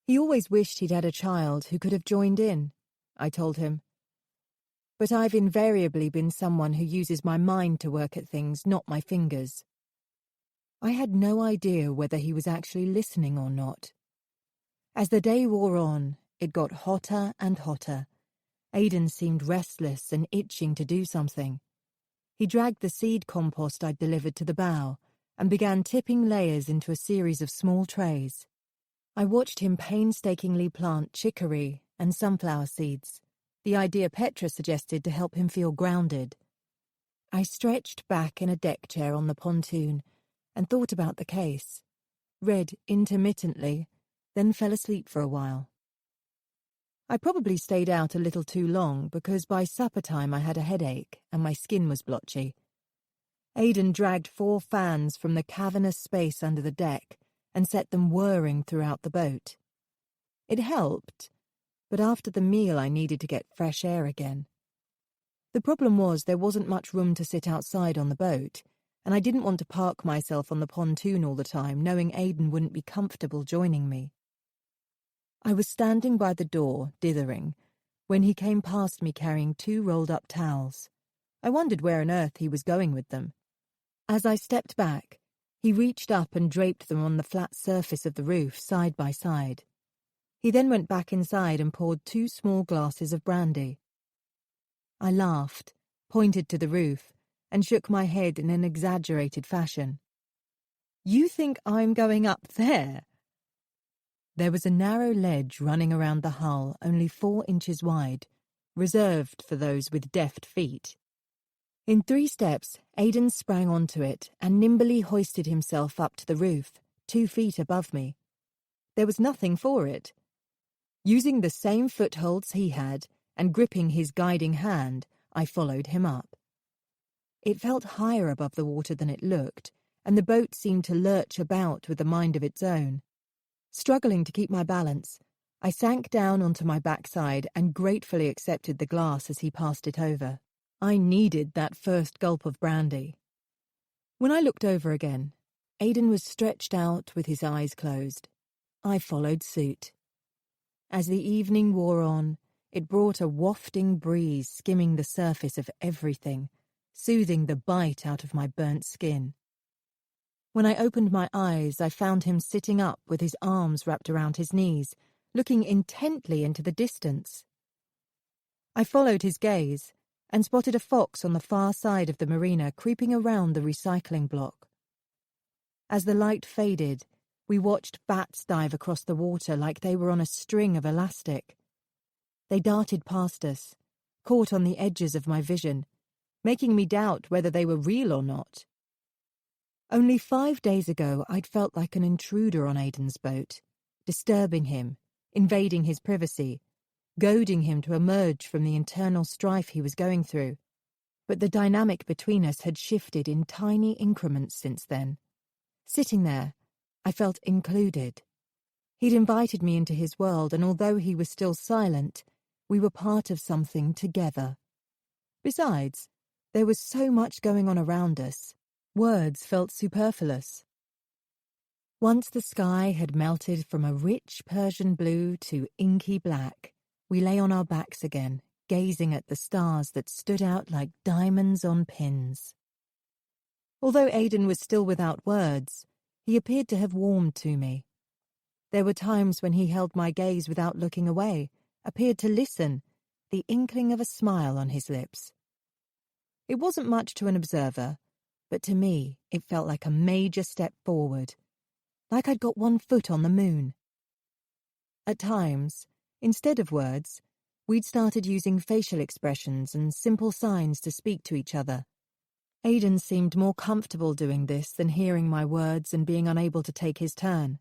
He always wished he'd had a child who could have joined in, I told him. But I've invariably been someone who uses my mind to work at things, not my fingers. I had no idea whether he was actually listening or not. As the day wore on, it got hotter and hotter. Aidan seemed restless and itching to do something. He dragged the seed compost I'd delivered to the bow and began tipping layers into a series of small trays. I watched him painstakingly plant chicory and sunflower seeds, the idea Petra suggested to help him feel grounded. I stretched back in a deck chair on the pontoon and thought about the case, read intermittently, then fell asleep for a while. I probably stayed out a little too long because by supper time I had a headache and my skin was blotchy. Aidan dragged 4 fans from the cavernous space under the deck and set them whirring throughout the boat. It helped, but after the meal I needed to get fresh air again. The problem was there wasn't much room to sit outside on the boat, and I didn't want to park myself on the pontoon all the time, knowing Aidan wouldn't be comfortable joining me. I was standing by the door, dithering, when he came past me carrying 2 rolled-up towels. I wondered where on earth he was going with them. As I stepped back, he reached up and draped them on the flat surface of the roof, side by side. He then went back inside and poured 2 small glasses of brandy. I laughed, pointed to the roof, and shook my head in an exaggerated fashion. "You think I'm going up there?" There was a narrow ledge running around the hull, only 4 inches wide, reserved for those with deft feet. In 3 steps, Aidan sprang onto it and nimbly hoisted himself up to the roof, 2 feet above me. There was nothing for it. Using the same footholds he had, and gripping his guiding hand, I followed him up. It felt higher above the water than it looked, and the boat seemed to lurch about with a mind of its own. Struggling to keep my balance, I sank down onto my backside and gratefully accepted the glass as he passed it over. I needed that first gulp of brandy. When I looked over again, Aidan was stretched out with his eyes closed. I followed suit. As the evening wore on, it brought a wafting breeze skimming the surface of everything, soothing the bite out of my burnt skin. When I opened my eyes, I found him sitting up with his arms wrapped around his knees, looking intently into the distance. I followed his gaze and spotted a fox on the far side of the marina creeping around the recycling block. As the light faded, we watched bats dive across the water like they were on a string of elastic. They darted past us, caught on the edges of my vision, making me doubt whether they were real or not. Only 5 days ago, I'd felt like an intruder on Aidan's boat, disturbing him, invading his privacy, goading him to emerge from the internal strife he was going through. But the dynamic between us had shifted in tiny increments since then. Sitting there, I felt included. He'd invited me into his world, and although he was still silent, we were part of something together. Besides, there was so much going on around us. Words felt superfluous. Once the sky had melted from a rich Persian blue to inky black, we lay on our backs again, gazing at the stars that stood out like diamonds on pins. Although Aidan was still without words, he appeared to have warmed to me. There were times when he held my gaze without looking away, appeared to listen, the inkling of a smile on his lips. It wasn't much to an observer, but to me it felt like a major step forward, like I'd got one foot on the moon. At times, instead of words, we'd started using facial expressions and simple signs to speak to each other. Aidan seemed more comfortable doing this than hearing my words and being unable to take his turn.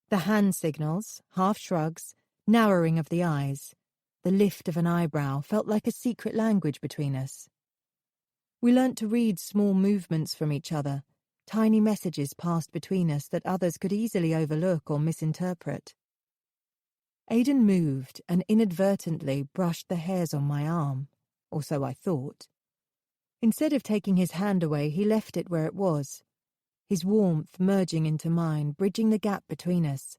The hand signals, half shrugs, narrowing of the eyes, the lift of an eyebrow felt like a secret language between us. We learnt to read small movements from each other, tiny messages passed between us that others could easily overlook or misinterpret. Aidan moved and inadvertently brushed the hairs on my arm, or so I thought. Instead of taking his hand away, he left it where it was, his warmth merging into mine, bridging the gap between us.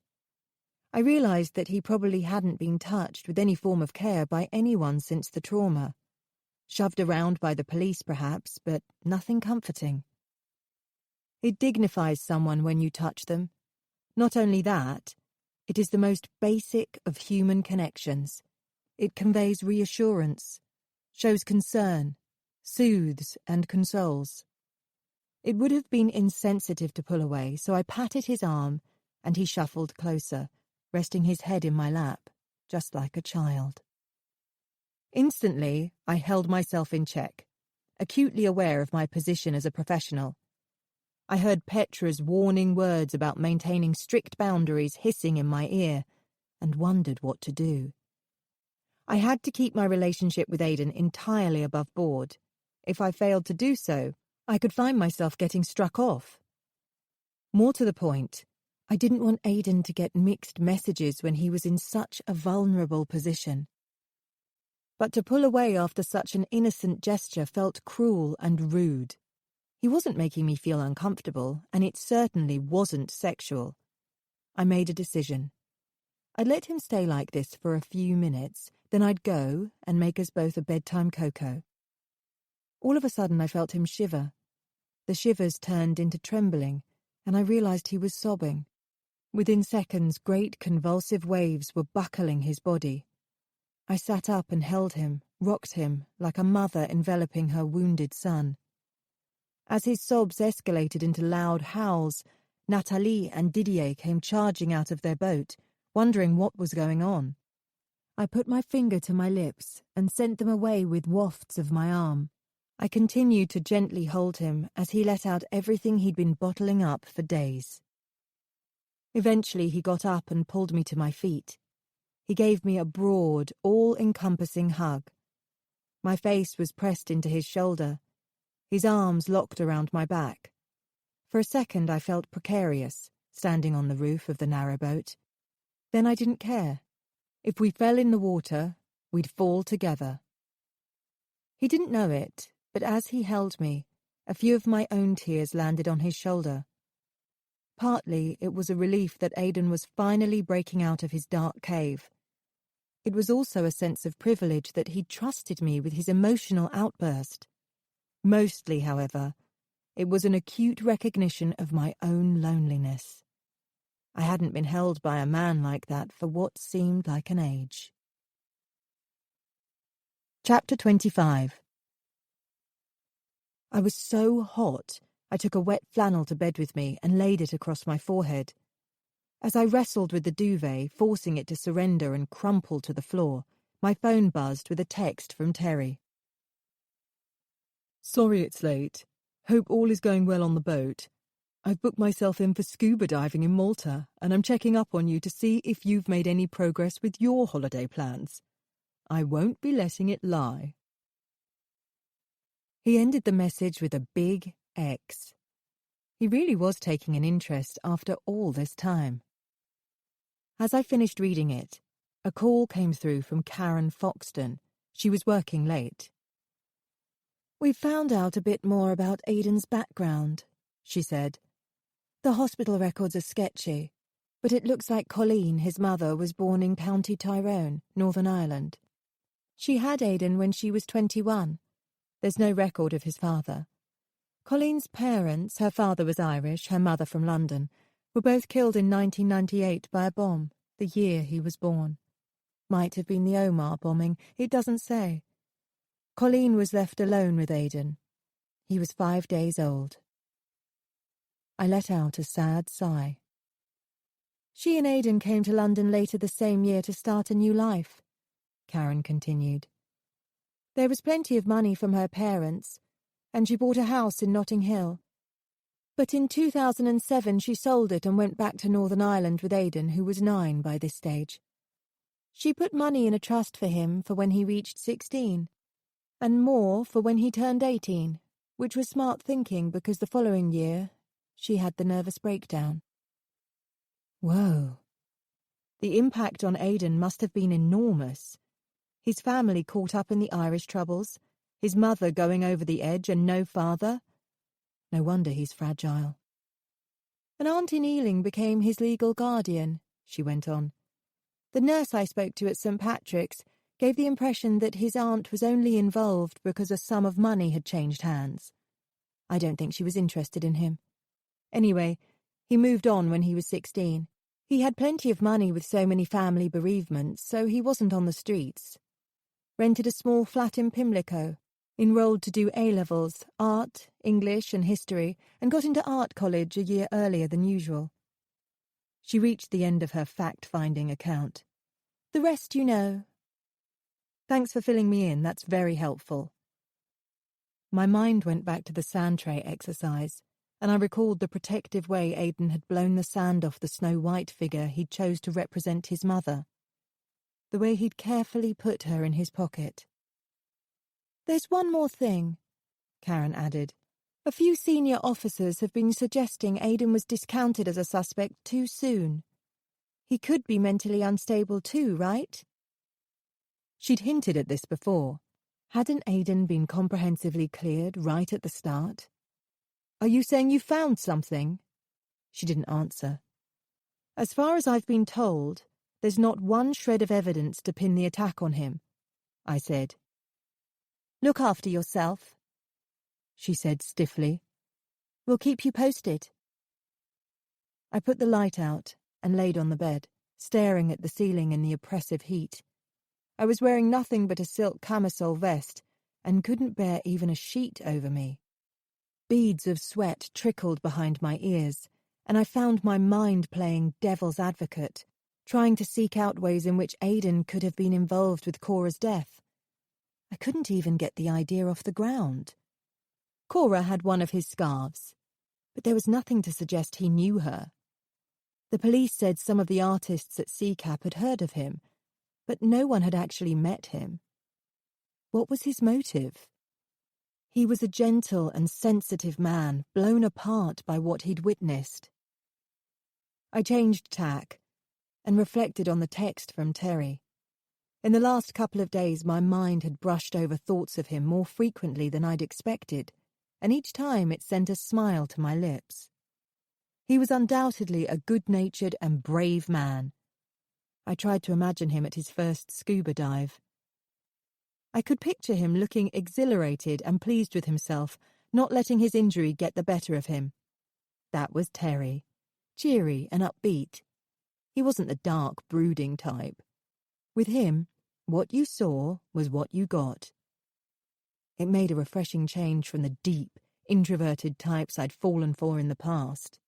I realised that he probably hadn't been touched with any form of care by anyone since the trauma. Shoved around by the police, perhaps, but nothing comforting. It dignifies someone when you touch them. Not only that, it is the most basic of human connections. It conveys reassurance, shows concern, soothes and consoles. It would have been insensitive to pull away, so I patted his arm, and he shuffled closer, resting his head in my lap, just like a child. Instantly, I held myself in check, acutely aware of my position as a professional. I heard Petra's warning words about maintaining strict boundaries hissing in my ear, and wondered what to do. I had to keep my relationship with Aidan entirely above board. If I failed to do so, I could find myself getting struck off. More to the point, I didn't want Aidan to get mixed messages when he was in such a vulnerable position. But to pull away after such an innocent gesture felt cruel and rude. He wasn't making me feel uncomfortable, and it certainly wasn't sexual. I made a decision. I'd let him stay like this for a few minutes, then I'd go and make us both a bedtime cocoa. All of a sudden I felt him shiver. The shivers turned into trembling, and I realised he was sobbing. Within seconds, great convulsive waves were buckling his body. I sat up and held him, rocked him, like a mother enveloping her wounded son. As his sobs escalated into loud howls, Nathalie and Didier came charging out of their boat, wondering what was going on. I put my finger to my lips and sent them away with wafts of my arm. I continued to gently hold him as he let out everything he'd been bottling up for days. Eventually he got up and pulled me to my feet. He gave me a broad, all-encompassing hug. My face was pressed into his shoulder, his arms locked around my back. For a second I felt precarious, standing on the roof of the narrowboat. Then I didn't care. If we fell in the water, we'd fall together. He didn't know it, but as he held me, A few of my own tears landed on his shoulder. Partly it was a relief that Aidan was finally breaking out of his dark cave. It was also a sense of privilege that he'd trusted me with his emotional outburst. Mostly, however, it was an acute recognition of my own loneliness. I hadn't been held by a man like that for what seemed like an age. Chapter 25. I was so hot, I took a wet flannel to bed with me and laid it across my forehead. As I wrestled with the duvet, forcing it to surrender and crumple to the floor, my phone buzzed with a text from Terry. Sorry it's late. Hope all is going well on the boat. I've booked myself in for scuba diving in Malta, and I'm checking up on you to see if you've made any progress with your holiday plans. I won't be letting it lie. He ended the message with a big X. He really was taking an interest after all this time. As I finished reading it, a call came through from Karen Foxton. She was working late. "We've found out a bit more about Aidan's background," she said. "The hospital records are sketchy, but it looks like Colleen, his mother, was born in County Tyrone, Northern Ireland. She had Aidan when she was 21. There's no record of his father. Colleen's parents, her father was Irish, her mother from London, were both killed in 1998 by a bomb, the year he was born. Might have been the Omar bombing, it doesn't say. Colleen was left alone with Aidan. He was 5 days old." I let out a sad sigh. "She and Aidan came to London later the same year to start a new life," Karen continued. "There was plenty of money from her parents, and she bought a house in Notting Hill. But in 2007 she sold it and went back to Northern Ireland with Aidan, who was 9 by this stage. She put money in a trust for him for when he reached 16, and more for when he turned 18, which was smart thinking because the following year she had the nervous breakdown." Whoa. The impact on Aidan must have been enormous. His family caught up in the Irish troubles, his mother going over the edge and no father. No wonder he's fragile. "An aunt in Ealing became his legal guardian," she went on. "The nurse I spoke to at St. Patrick's gave the impression that his aunt was only involved because a sum of money had changed hands. I don't think she was interested in him. Anyway, he moved on when he was 16. He had plenty of money with so many family bereavements, so he wasn't on the streets. Rented a small flat in Pimlico, enrolled to do A-levels, art, English and history, and got into art college a year earlier than usual." She reached the end of her fact-finding account. "The rest you know." "Thanks for filling me in, that's very helpful." My mind went back to the sand tray exercise, and I recalled the protective way Aidan had blown the sand off the snow-white figure he'd chose to represent his mother. The way he'd carefully put her in his pocket. "There's one more thing," Karen added. "A few senior officers have been suggesting Aidan was discounted as a suspect too soon. He could be mentally unstable too, right?" She'd hinted at this before. Hadn't Aidan been comprehensively cleared right at the start? "Are you saying you found something?" She didn't answer. "As far as I've been told, there's not one shred of evidence to pin the attack on him," I said. "Look after yourself," she said stiffly. "We'll keep you posted." I put the light out and laid on the bed, staring at the ceiling in the oppressive heat. I was wearing nothing but a silk camisole vest and couldn't bear even a sheet over me. Beads of sweat trickled behind my ears, and I found my mind playing devil's advocate, trying to seek out ways in which Aidan could have been involved with Cora's death. I couldn't even get the idea off the ground. Cora had one of his scarves, but there was nothing to suggest he knew her. The police said some of the artists at CCAP had heard of him, but no one had actually met him. What was his motive? He was a gentle and sensitive man, blown apart by what he'd witnessed. I changed tack and reflected on the text from Terry. In the last couple of days, my mind had brushed over thoughts of him more frequently than I'd expected, and each time it sent a smile to my lips. He was undoubtedly a good-natured and brave man. I tried to imagine him at his first scuba dive. I could picture him looking exhilarated and pleased with himself, not letting his injury get the better of him. That was Terry, cheery and upbeat. He wasn't the dark, brooding type. With him, what you saw was what you got. It made a refreshing change from the deep, introverted types I'd fallen for in the past.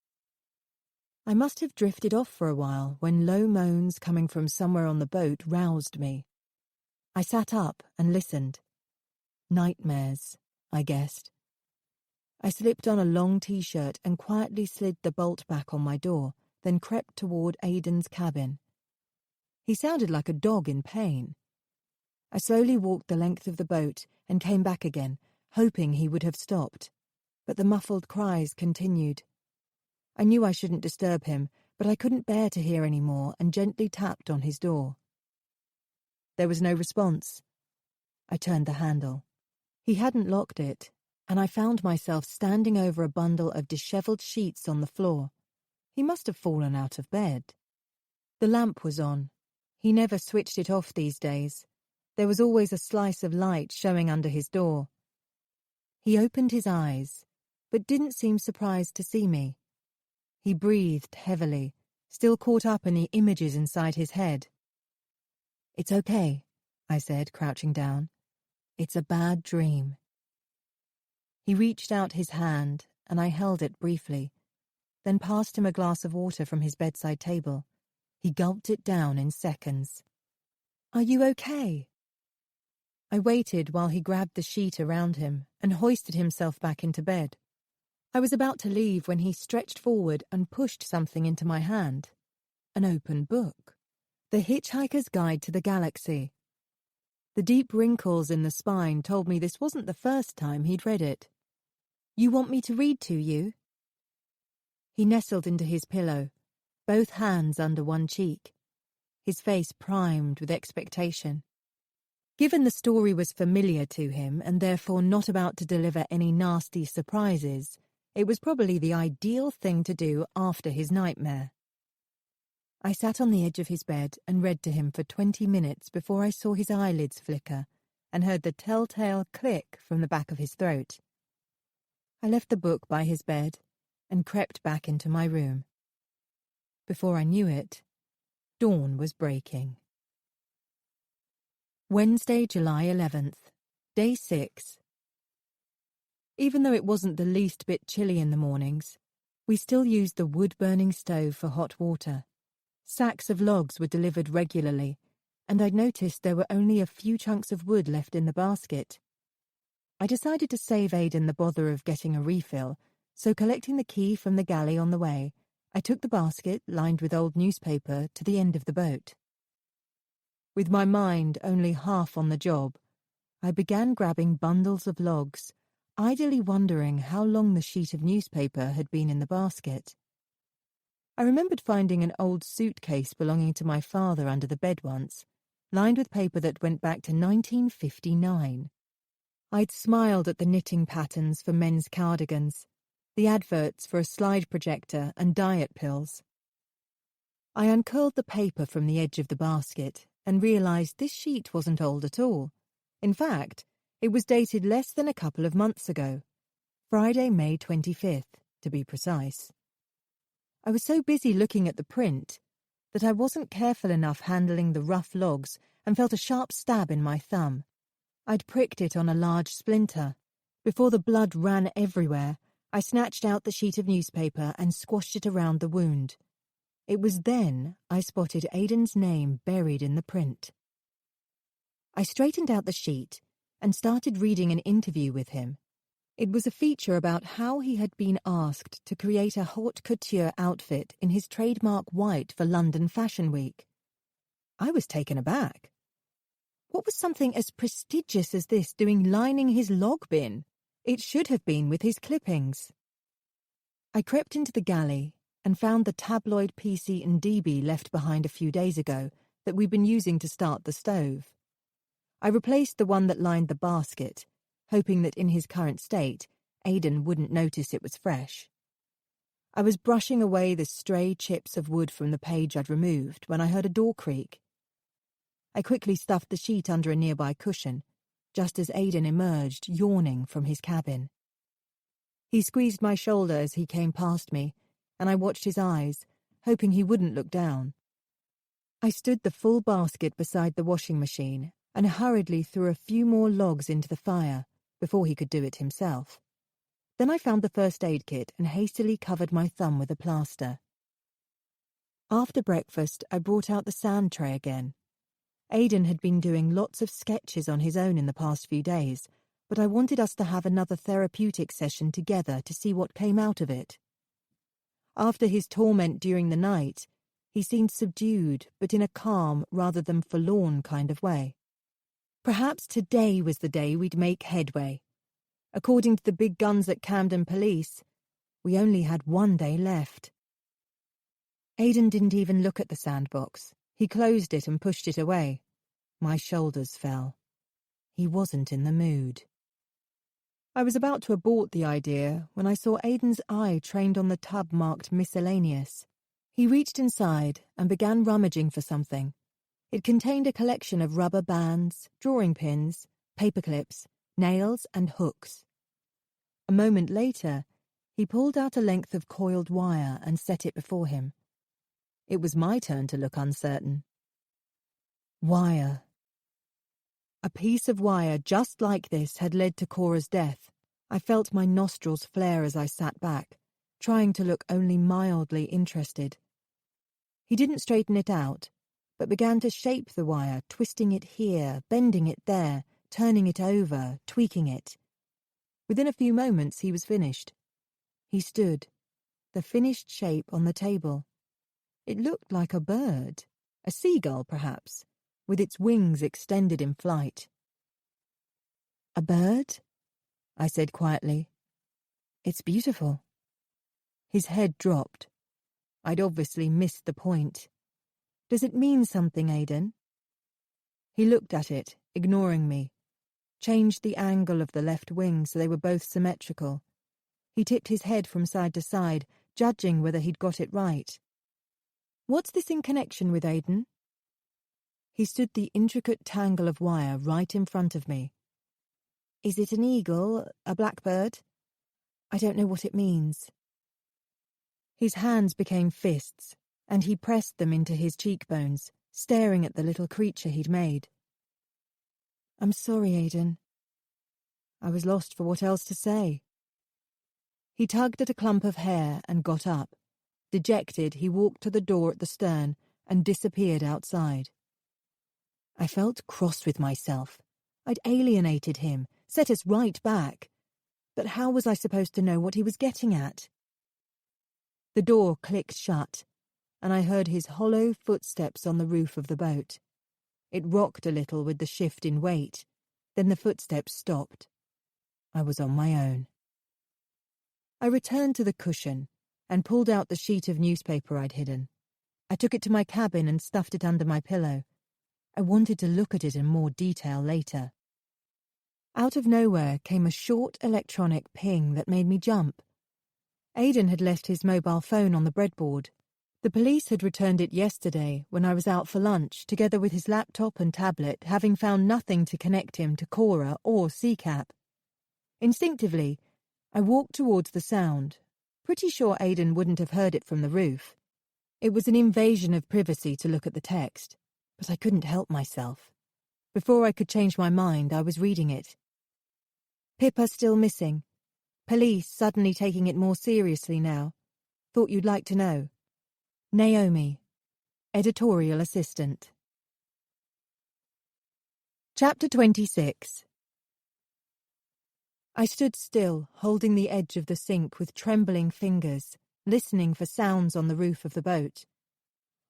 I must have drifted off for a while when low moans coming from somewhere on the boat roused me. I sat up and listened. Nightmares, I guessed. I slipped on a long t-shirt and quietly slid the bolt back on my door, then crept toward Aidan's cabin. He sounded like a dog in pain. I slowly walked the length of the boat and came back again, hoping he would have stopped. But the muffled cries continued. I knew I shouldn't disturb him, but I couldn't bear to hear any more and gently tapped on his door. There was no response. I turned the handle. He hadn't locked it, and I found myself standing over a bundle of dishevelled sheets on the floor. He must have fallen out of bed. The lamp was on. He never switched it off these days. There was always a slice of light showing under his door. He opened his eyes, but didn't seem surprised to see me. He breathed heavily, still caught up in the images inside his head. "It's okay," I said, crouching down. "It's a bad dream." He reached out his hand, and I held it briefly, then passed him a glass of water from his bedside table. He gulped it down in seconds. "Are you okay?" I waited while he grabbed the sheet around him and hoisted himself back into bed. I was about to leave when he stretched forward and pushed something into my hand. An open book. The Hitchhiker's Guide to the Galaxy. The deep wrinkles in the spine told me this wasn't the first time he'd read it. "You want me to read to you?" He nestled into his pillow, both hands under one cheek, his face primed with expectation. Given the story was familiar to him and therefore not about to deliver any nasty surprises, it was probably the ideal thing to do after his nightmare. I sat on the edge of his bed and read to him for 20 minutes before I saw his eyelids flicker and heard the telltale click from the back of his throat. I left the book by his bed and crept back into my room. Before I knew it, dawn was breaking. Wednesday, July 11th, Day 6. Even though it wasn't the least bit chilly in the mornings, we still used the wood-burning stove for hot water. Sacks of logs were delivered regularly, and I'd noticed there were only a few chunks of wood left in the basket. I decided to save Aidan the bother of getting a refill, so collecting the key from the galley on the way, I took the basket, lined with old newspaper, to the end of the boat. With my mind only half on the job, I began grabbing bundles of logs, idly wondering how long the sheet of newspaper had been in the basket. I remembered finding an old suitcase belonging to my father under the bed once, lined with paper that went back to 1959. I'd smiled at the knitting patterns for men's cardigans, the adverts for a slide projector and diet pills. I uncurled the paper from the edge of the basket and realised this sheet wasn't old at all. In fact, it was dated less than a couple of months ago, Friday, May 25th, to be precise. I was so busy looking at the print that I wasn't careful enough handling the rough logs and felt a sharp stab in my thumb. I'd pricked it on a large splinter. Before the blood ran everywhere, I snatched out the sheet of newspaper and squashed it around the wound. It was then I spotted Aidan's name buried in the print. I straightened out the sheet and started reading an interview with him. It was a feature about how he had been asked to create a haute couture outfit in his trademark white for London Fashion Week. I was taken aback. What was something as prestigious as this doing lining his log bin? It should have been with his clippings. I crept into the galley and found the tabloid PC and DB left behind a few days ago that we'd been using to start the stove. I replaced the one that lined the basket, hoping that in his current state, Aidan wouldn't notice it was fresh. I was brushing away the stray chips of wood from the page I'd removed when I heard a door creak. I quickly stuffed the sheet under a nearby cushion, just as Aidan emerged, yawning from his cabin. He squeezed my shoulder as he came past me, and I watched his eyes, hoping he wouldn't look down. I stood the full basket beside the washing machine and hurriedly threw a few more logs into the fire before he could do it himself. Then I found the first aid kit and hastily covered my thumb with a plaster. After breakfast, I brought out the sand tray again. Aidan had been doing lots of sketches on his own in the past few days, but I wanted us to have another therapeutic session together to see what came out of it. After his torment during the night, he seemed subdued, but in a calm rather than forlorn kind of way. Perhaps today was the day we'd make headway. According to the big guns at Camden Police, we only had one day left. Aidan didn't even look at the sandbox. He closed it and pushed it away. My shoulders fell. He wasn't in the mood. I was about to abort the idea when I saw Aidan's eye trained on the tub marked miscellaneous. He reached inside and began rummaging for something. It contained a collection of rubber bands, drawing pins, paper clips, nails and hooks. A moment later, he pulled out a length of coiled wire and set it before him. It was my turn to look uncertain. Wire. A piece of wire just like this had led to Cora's death. I felt my nostrils flare as I sat back, trying to look only mildly interested. He didn't straighten it out, but began to shape the wire, twisting it here, bending it there, turning it over, tweaking it. Within a few moments he was finished. He stood, the finished shape on the table. It looked like a bird, a seagull perhaps, with its wings extended in flight. "A bird?" I said quietly. "It's beautiful." His head dropped. I'd obviously missed the point. "Does it mean something, Aidan?" He looked at it, ignoring me, changed the angle of the left wing so they were both symmetrical. He tipped his head from side to side, judging whether he'd got it right. "What's this in connection with, Aidan?" He stood the intricate tangle of wire right in front of me. "Is it an eagle, a blackbird? I don't know what it means." His hands became fists, and he pressed them into his cheekbones, staring at the little creature he'd made. "I'm sorry, Aidan." I was lost for what else to say. He tugged at a clump of hair and got up. Dejected, he walked to the door at the stern and disappeared outside. I felt cross with myself. I'd alienated him, set us right back. But how was I supposed to know what he was getting at? The door clicked shut, and I heard his hollow footsteps on the roof of the boat. It rocked a little with the shift in weight. Then the footsteps stopped. I was on my own. I returned to the cushion and pulled out the sheet of newspaper I'd hidden. I took it to my cabin and stuffed it under my pillow. I wanted to look at it in more detail later. Out of nowhere came a short electronic ping that made me jump. Aidan had left his mobile phone on the breadboard. The police had returned it yesterday when I was out for lunch, together with his laptop and tablet, having found nothing to connect him to Cora or CCAP. Instinctively, I walked towards the sound, pretty sure Aidan wouldn't have heard it from the roof. It was an invasion of privacy to look at the text, but I couldn't help myself. Before I could change my mind, I was reading it. "Pippa still missing. Police suddenly taking it more seriously now. Thought you'd like to know. Naomi, editorial assistant." Chapter 26. I stood still, holding the edge of the sink with trembling fingers, listening for sounds on the roof of the boat.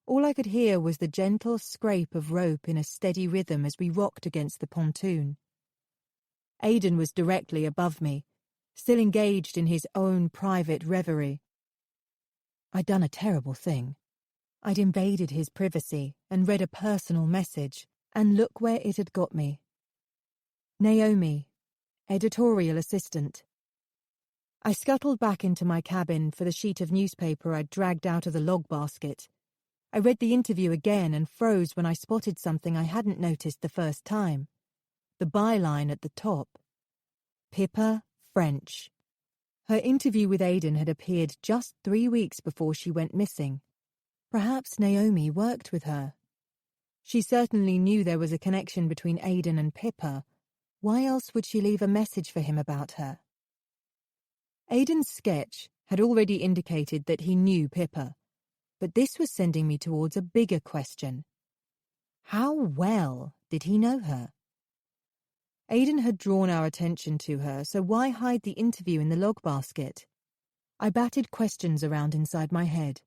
All I could hear was the gentle scrape of rope in a steady rhythm as we rocked against the pontoon. Aidan was directly above me, still engaged in his own private reverie. I'd done a terrible thing. I'd invaded his privacy and read a personal message, and look where it had got me. Naomi, editorial assistant. I scuttled back into my cabin for the sheet of newspaper I'd dragged out of the log basket. I read the interview again and froze when I spotted something I hadn't noticed the first time. The byline at the top. Pippa French. Her interview with Aidan had appeared just 3 weeks before she went missing. Perhaps Naomi worked with her. She certainly knew there was a connection between Aidan and Pippa. Why else would she leave a message for him about her? Aidan's sketch had already indicated that he knew Pippa, but this was sending me towards a bigger question. How well did he know her? Aidan had drawn our attention to her, so why hide the interview in the log basket? I batted questions around inside my head.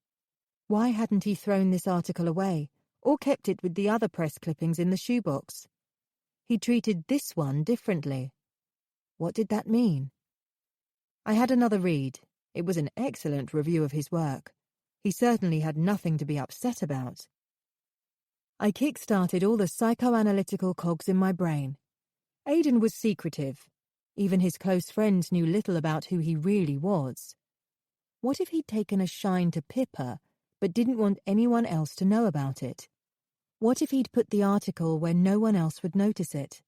Why hadn't he thrown this article away, or kept it with the other press clippings in the shoebox? He treated this one differently. What did that mean? I had another read. It was an excellent review of his work. He certainly had nothing to be upset about. I kick-started all the psychoanalytical cogs in my brain. Aidan was secretive. Even his close friends knew little about who he really was. What if he'd taken a shine to Pippa, but didn't want anyone else to know about it? What if he'd put the article where no one else would notice it?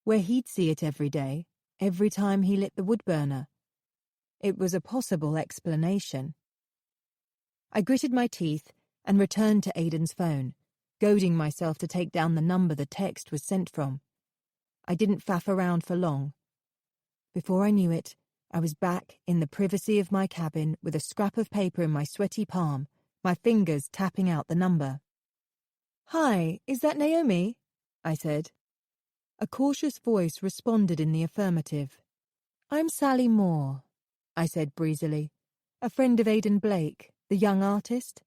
Where he'd see it every day, every time he lit the wood burner? It was a possible explanation. I gritted my teeth and returned to Aidan's phone, goading myself to take down the number the text was sent from. I didn't faff around for long. Before I knew it, I was back in the privacy of my cabin with a scrap of paper in my sweaty palm, my fingers tapping out the number. "Hi, is that Naomi?" I said. A cautious voice responded in the affirmative. "I'm Sally Moore," I said breezily. "A friend of Aidan Blake, the young artist."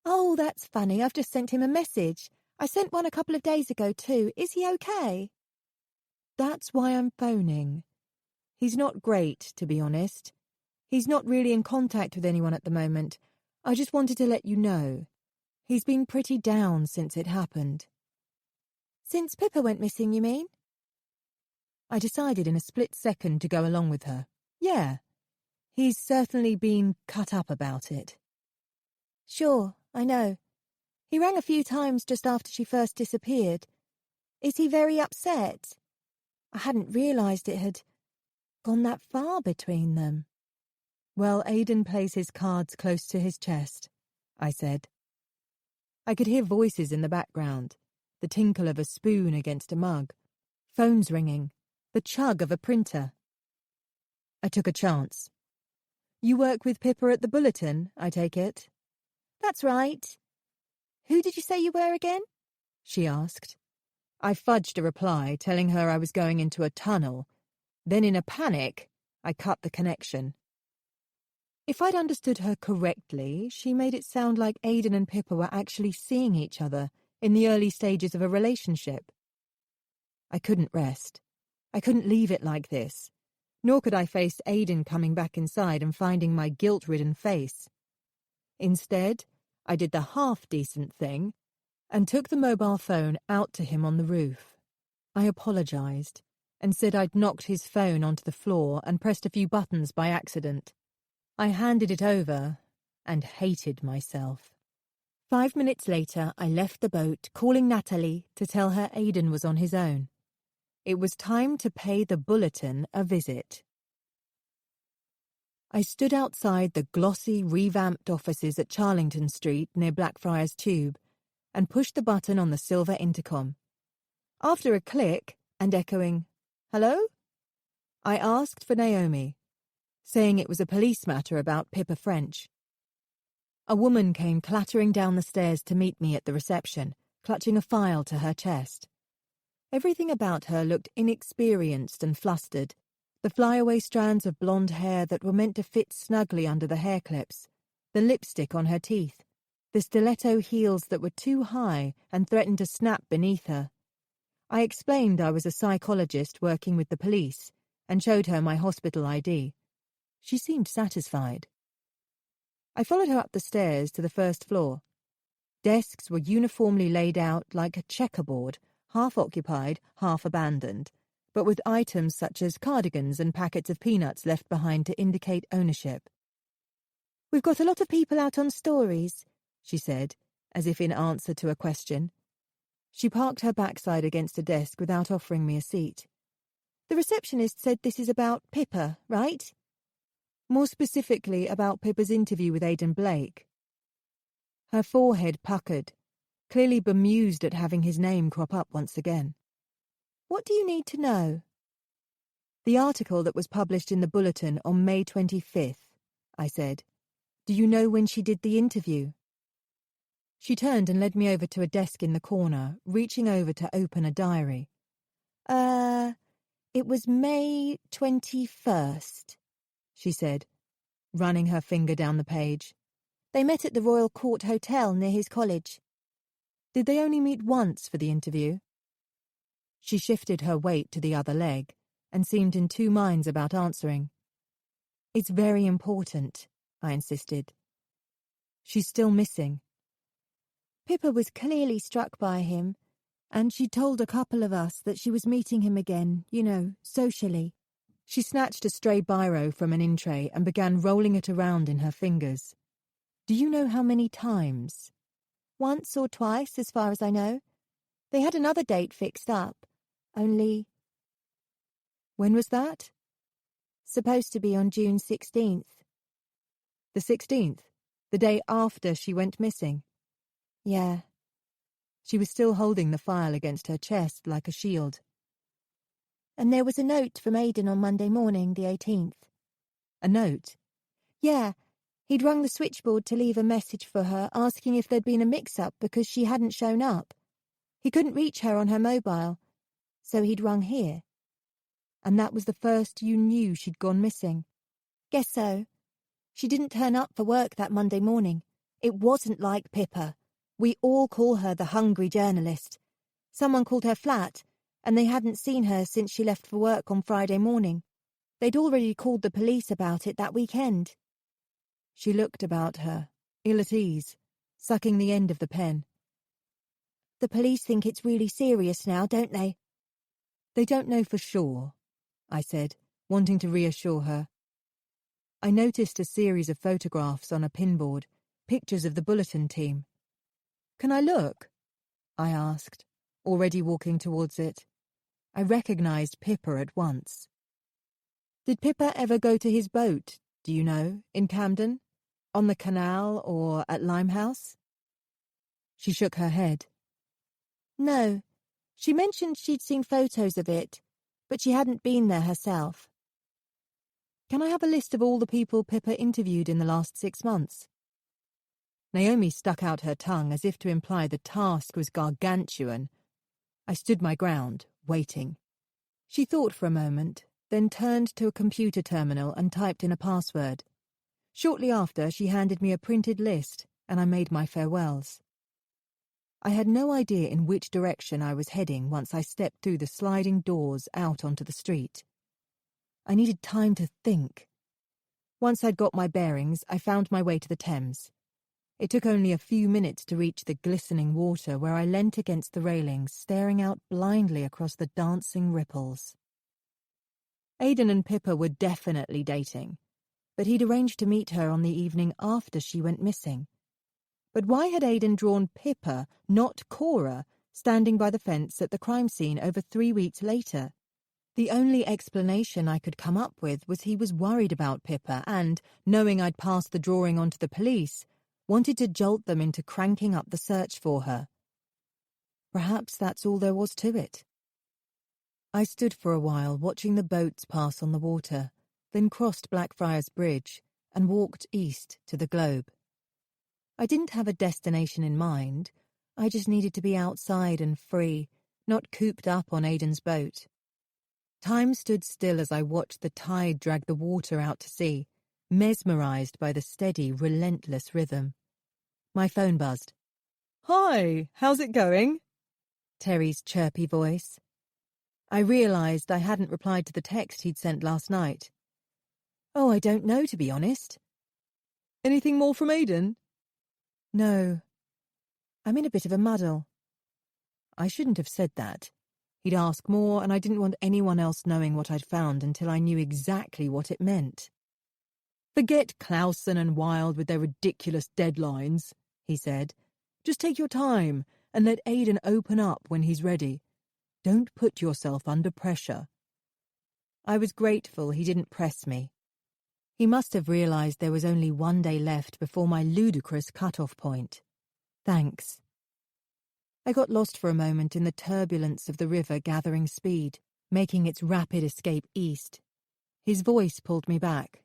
"Oh, that's funny. I've just sent him a message. I sent one a couple of days ago too. Is he okay?" "That's why I'm phoning. He's not great, to be honest. He's not really in contact with anyone at the moment. I just wanted to let you know. He's been pretty down since it happened." "Since Pippa went missing, you mean?" I decided in a split second to go along with her. Yeah, he's certainly been cut up about it. "Sure, I know. He rang a few times just after she first disappeared. Is he very upset? I hadn't realised it had gone that far between them." "Well, Aidan plays his cards close to his chest," I said. I could hear voices in the background, the tinkle of a spoon against a mug, phones ringing, the chug of a printer. I took a chance. "You work with Pippa at the Bulletin, I take it?" "That's right. Who did you say you were again?" she asked. I fudged a reply, telling her I was going into a tunnel. Then in a panic, I cut the connection. If I'd understood her correctly, she made it sound like Aidan and Pippa were actually seeing each other in the early stages of a relationship. I couldn't rest. I couldn't leave it like this. Nor could I face Aidan coming back inside and finding my guilt-ridden face. Instead, I did the half-decent thing and took the mobile phone out to him on the roof. I apologised and said I'd knocked his phone onto the floor and pressed a few buttons by accident. I handed it over and hated myself. 5 minutes later, I left the boat, calling Natalie to tell her Aidan was on his own. It was time to pay the Bulletin a visit. I stood outside the glossy, revamped offices at Charlington Street near Blackfriars Tube and pushed the button on the silver intercom. After a click and echoing, "Hello?" I asked for Naomi, saying it was a police matter about Pippa French. A woman came clattering down the stairs to meet me at the reception, clutching a file to her chest. Everything about her looked inexperienced and flustered. The flyaway strands of blonde hair that were meant to fit snugly under the hair clips, the lipstick on her teeth, the stiletto heels that were too high and threatened to snap beneath her. I explained I was a psychologist working with the police and showed her my hospital ID. She seemed satisfied. I followed her up the stairs to the first floor. Desks were uniformly laid out like a checkerboard, half occupied, half abandoned, but with items such as cardigans and packets of peanuts left behind to indicate ownership. "We've got a lot of people out on stories," she said, as if in answer to a question. She parked her backside against a desk without offering me a seat. "The receptionist said this is about Pippa, right?" More specifically about Pippa's interview with Aidan Blake. Her forehead puckered, clearly bemused at having his name crop up once again. "What do you need to know?" "The article that was published in the Bulletin on May 25th, I said. "Do you know when she did the interview?" She turned and led me over to a desk in the corner, reaching over to open a diary. It was May 21st, she said, running her finger down the page. "They met at the Royal Court Hotel near his college." "Did they only meet once for the interview?" She shifted her weight to the other leg and seemed in two minds about answering. "It's very important," I insisted. "She's still missing." "Pippa was clearly struck by him, and she told a couple of us that she was meeting him again, socially." She snatched a stray biro from an in tray and began rolling it around in her fingers. "Do you know how many times?" "Once or twice, as far as I know. They had another date fixed up. Only—" "When was that?" "Supposed to be on June 16th. "The 16th? The day after she went missing?" "Yeah." She was still holding the file against her chest like a shield. "And there was a note from Aidan on Monday morning, the 18th. "A note?" "Yeah. He'd rung the switchboard to leave a message for her, asking if there'd been a mix-up because she hadn't shown up. He couldn't reach her on her mobile, so he'd rung here." "And that was the first you knew she'd gone missing?" "Guess so. She didn't turn up for work that Monday morning. It wasn't like Pippa. We all call her the hungry journalist. Someone called her flat, and they hadn't seen her since she left for work on Friday morning. They'd already called the police about it that weekend." She looked about her, ill at ease, sucking the end of the pen. "The police think it's really serious now, don't they?" "They don't know for sure," I said, wanting to reassure her. I noticed a series of photographs on a pinboard, pictures of the Bulletin team. "Can I look?" I asked, already walking towards it. I recognized Pippa at once. "Did Pippa ever go to his boat, do you know, in Camden? On the canal or at Limehouse?" She shook her head. "No. She mentioned she'd seen photos of it, but she hadn't been there herself." "Can I have a list of all the people Pippa interviewed in the last 6 months?" Naomi stuck out her tongue as if to imply the task was gargantuan. I stood my ground, waiting. She thought for a moment, then turned to a computer terminal and typed in a password. Shortly after, she handed me a printed list, and I made my farewells. I had no idea in which direction I was heading once I stepped through the sliding doors out onto the street. I needed time to think. Once I'd got my bearings, I found my way to the Thames. It took only a few minutes to reach the glistening water where I leant against the railings, staring out blindly across the dancing ripples. Aidan and Pippa were definitely dating, but he'd arranged to meet her on the evening after she went missing. But why had Aidan drawn Pippa, not Cora, standing by the fence at the crime scene over 3 weeks later? The only explanation I could come up with was he was worried about Pippa and, knowing I'd passed the drawing on to the police, wanted to jolt them into cranking up the search for her. Perhaps that's all there was to it. I stood for a while watching the boats pass on the water, then crossed Blackfriars Bridge and walked east to the Globe. I didn't have a destination in mind. I just needed to be outside and free, not cooped up on Aidan's boat. Time stood still as I watched the tide drag the water out to sea, mesmerized by the steady, relentless rhythm. My phone buzzed. "Hi, how's it going?" Terry's chirpy voice. I realized I hadn't replied to the text he'd sent last night. "Oh, I don't know, to be honest." "Anything more from Aidan?" "No. I'm in a bit of a muddle." I shouldn't have said that. He'd ask more, and I didn't want anyone else knowing what I'd found until I knew exactly what it meant. "Forget Clausen and Wilde with their ridiculous deadlines," he said. "Just take your time and let Aidan open up when he's ready. Don't put yourself under pressure." I was grateful he didn't press me. He must have realised there was only one day left before my ludicrous cut-off point. Thanks. I got lost for a moment in the turbulence of the river gathering speed, making its rapid escape east. His voice pulled me back.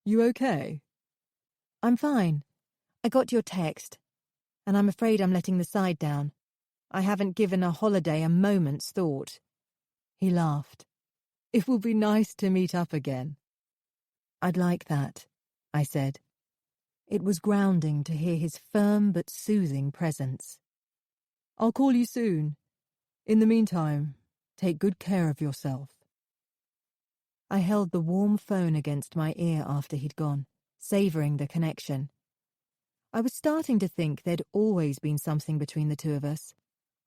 "You okay?" "I'm fine. I got your text, and I'm afraid I'm letting the side down. I haven't given a holiday a moment's thought." He laughed. "It will be nice to meet up again." "I'd like that," I said. It was grounding to hear his firm but soothing presence. "I'll call you soon. In the meantime, take good care of yourself." I held the warm phone against my ear after he'd gone, savouring the connection. I was starting to think there'd always been something between the two of us.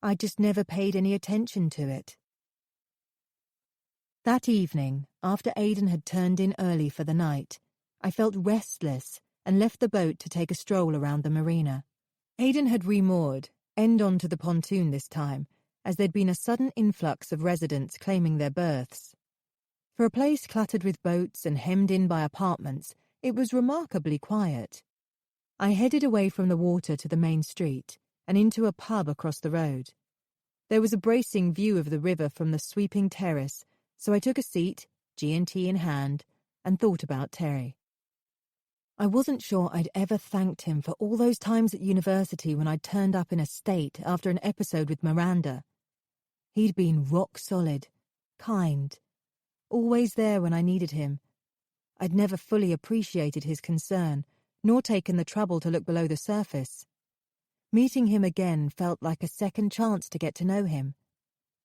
I just never paid any attention to it. That evening, after Aidan had turned in early for the night, I felt restless and left the boat to take a stroll around the marina. Aidan had remoored, end on to the pontoon this time, as there'd been a sudden influx of residents claiming their berths. For a place cluttered with boats and hemmed in by apartments, it was remarkably quiet. I headed away from the water to the main street and into a pub across the road. There was a bracing view of the river from the sweeping terrace, so I took a seat, G&T in hand, and thought about Terry. I wasn't sure I'd ever thanked him for all those times at university when I'd turned up in a state after an episode with Miranda. He'd been rock solid, kind, always there when I needed him. I'd never fully appreciated his concern, nor taken the trouble to look below the surface. Meeting him again felt like a second chance to get to know him.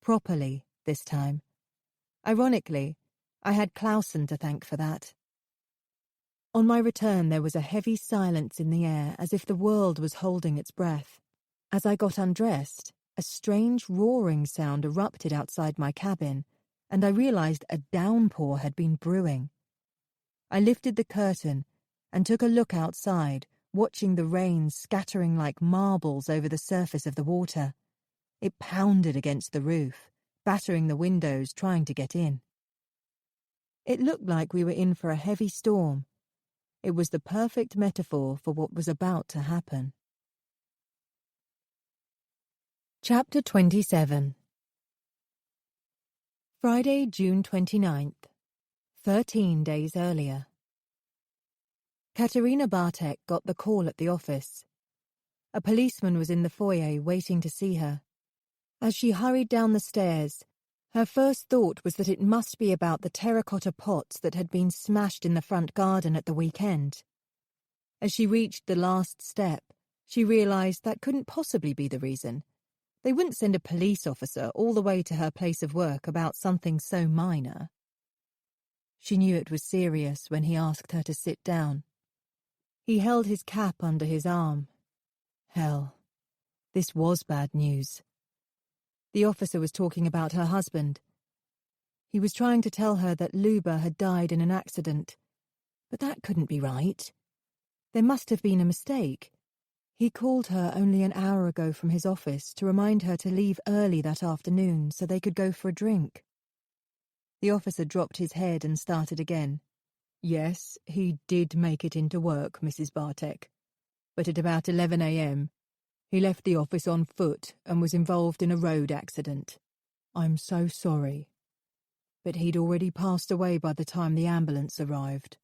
Properly, this time. Ironically, I had Clausen to thank for that. On my return there was a heavy silence in the air, as if the world was holding its breath. As I got undressed, a strange roaring sound erupted outside my cabin, and I realised a downpour had been brewing. I lifted the curtain and took a look outside, watching the rain scattering like marbles over the surface of the water. It pounded against the roof, battering the windows, trying to get in. It looked like we were in for a heavy storm. It was the perfect metaphor for what was about to happen. Chapter 27. Friday, June 29th. 13 days earlier. Katerina Bartek got the call at the office. A policeman was in the foyer waiting to see her. As she hurried down the stairs, her first thought was that it must be about the terracotta pots that had been smashed in the front garden at the weekend. As she reached the last step, she realised that couldn't possibly be the reason. They wouldn't send a police officer all the way to her place of work about something so minor. She knew it was serious when he asked her to sit down. He held his cap under his arm. Hell, this was bad news. The officer was talking about her husband. He was trying to tell her that Luba had died in an accident. But that couldn't be right. There must have been a mistake. He called her only an hour ago from his office to remind her to leave early that afternoon so they could go for a drink. The officer dropped his head and started again. "Yes, he did make it into work, Mrs. Bartek. But at about 11 a.m., he left the office on foot and was involved in a road accident. I'm so sorry. But he'd already passed away by the time the ambulance arrived."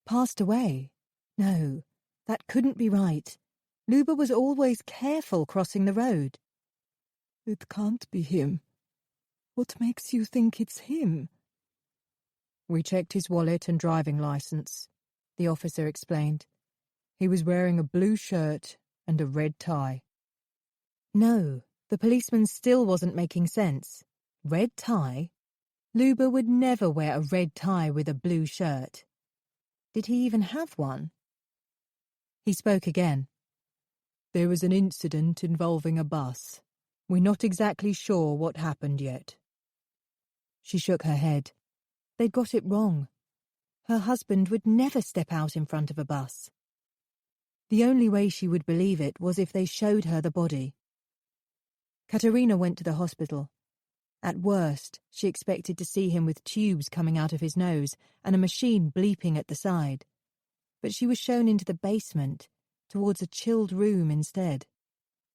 Passed away? No, that couldn't be right. Luba was always careful crossing the road. "It can't be him. What makes you think it's him?" "We checked his wallet and driving licence," the officer explained. "He was wearing a blue shirt and a red tie." No, the policeman still wasn't making sense. Red tie? Luba would never wear a red tie with a blue shirt. Did he even have one? He spoke again. "There was an incident involving a bus. We're not exactly sure what happened yet. She shook her head. They'd got it wrong. Her husband would never step out in front of a bus. The only way she would believe it was if they showed her the body. Katerina went to the hospital. At worst, she expected to see him with tubes coming out of his nose and a machine bleeping at the side. But she was shown into the basement, towards a chilled room instead.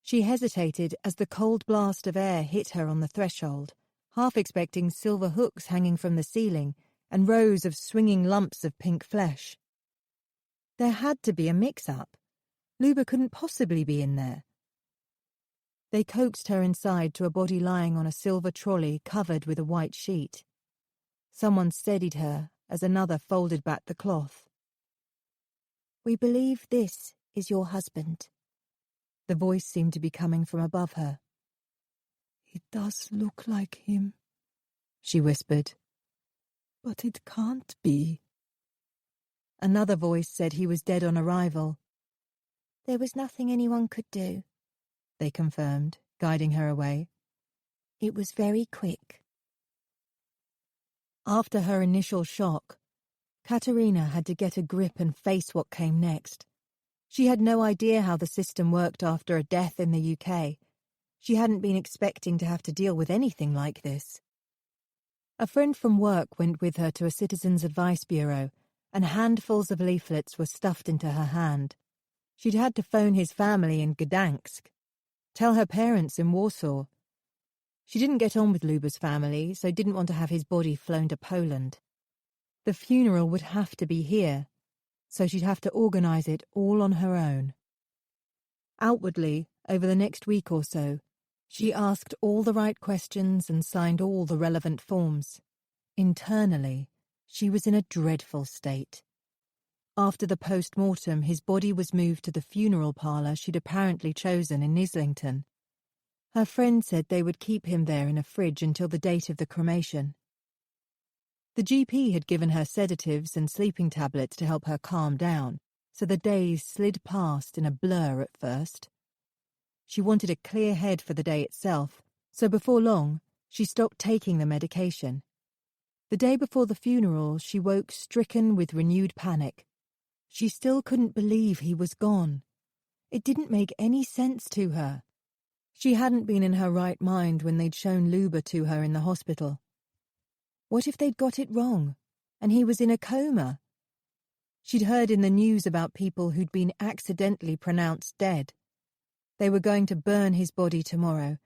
She hesitated as the cold blast of air hit her on the threshold, half expecting silver hooks hanging from the ceiling and rows of swinging lumps of pink flesh. There had to be a mix-up. Luba couldn't possibly be in there. They coaxed her inside to a body lying on a silver trolley covered with a white sheet. Someone steadied her as another folded back the cloth. "We believe this is your husband." The voice seemed to be coming from above her. "It does look like him," she whispered. "But it can't be." Another voice said he was dead on arrival. "There was nothing anyone could do," they confirmed, guiding her away. "It was very quick." After her initial shock, Katerina had to get a grip and face what came next. She had no idea how the system worked after a death in the UK. She hadn't been expecting to have to deal with anything like this. A friend from work went with her to a citizens' advice bureau, and handfuls of leaflets were stuffed into her hand. She'd had to phone his family in Gdansk, tell her parents in Warsaw. She didn't get on with Luba's family, so didn't want to have his body flown to Poland. The funeral would have to be here, so she'd have to organise it all on her own. Outwardly, over the next week or so, she asked all the right questions and signed all the relevant forms. Internally, she was in a dreadful state. After the post-mortem, his body was moved to the funeral parlour she'd apparently chosen in Islington. Her friend said they would keep him there in a fridge until the date of the cremation. The GP had given her sedatives and sleeping tablets to help her calm down, so the days slid past in a blur at first. She wanted a clear head for the day itself, so before long, she stopped taking the medication. The day before the funeral, she woke stricken with renewed panic. She still couldn't believe he was gone. It didn't make any sense to her. She hadn't been in her right mind when they'd shown Luba to her in the hospital. What if they'd got it wrong, and he was in a coma? She'd heard in the news about people who'd been accidentally pronounced dead. They were going to burn his body tomorrow,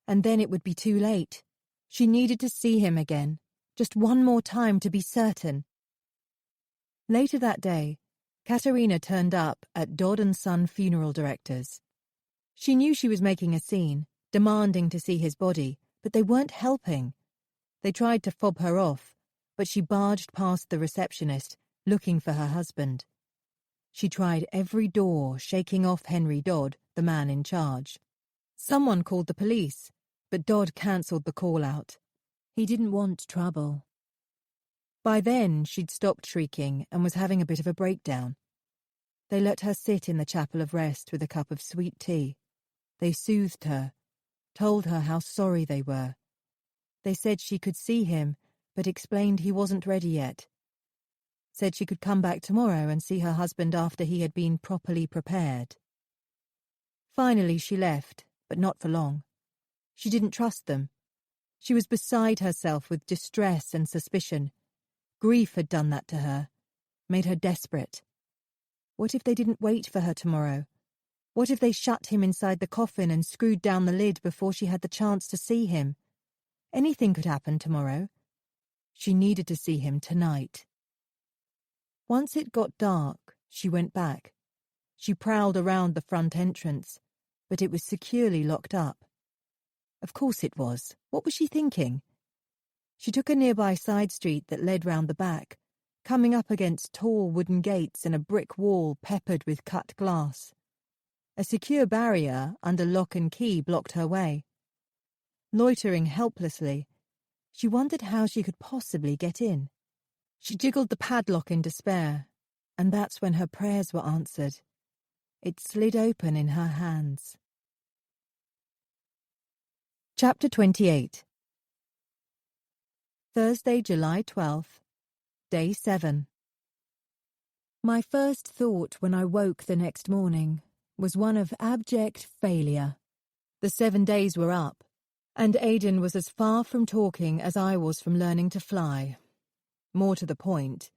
and then it would be too late. She needed to see him again, just one more time to be certain. Later that day, Katerina turned up at Dodd & Son Funeral Directors. She knew she was making a scene, demanding to see his body, but they weren't helping. They tried to fob her off, but she barged past the receptionist, looking for her husband. She tried every door, shaking off Henry Dodd, the man in charge. Someone called the police, but Dodd cancelled the call-out. He didn't want trouble. By then, she'd stopped shrieking and was having a bit of a breakdown. They let her sit in the chapel of rest with a cup of sweet tea. They soothed her, told her how sorry they were. They said she could see him, but explained he wasn't ready yet. Said she could come back tomorrow and see her husband after he had been properly prepared. Finally she left, but not for long. She didn't trust them. She was beside herself with distress and suspicion. Grief had done that to her, made her desperate. What if they didn't wait for her tomorrow? What if they shut him inside the coffin and screwed down the lid before she had the chance to see him? Anything could happen tomorrow. She needed to see him tonight. Once it got dark, she went back. She prowled around the front entrance, but it was securely locked up. Of course it was. What was she thinking? She took a nearby side street that led round the back, coming up against tall wooden gates and a brick wall peppered with cut glass. A secure barrier under lock and key blocked her way. Loitering helplessly, she wondered how she could possibly get in. She jiggled the padlock in despair, and that's when her prayers were answered. It slid open in her hands. Chapter 28. Thursday, July 12th, Day 7. My first thought when I woke the next morning was one of abject failure. The 7 days were up, and Aidan was as far from talking as I was from learning to fly. More to the point,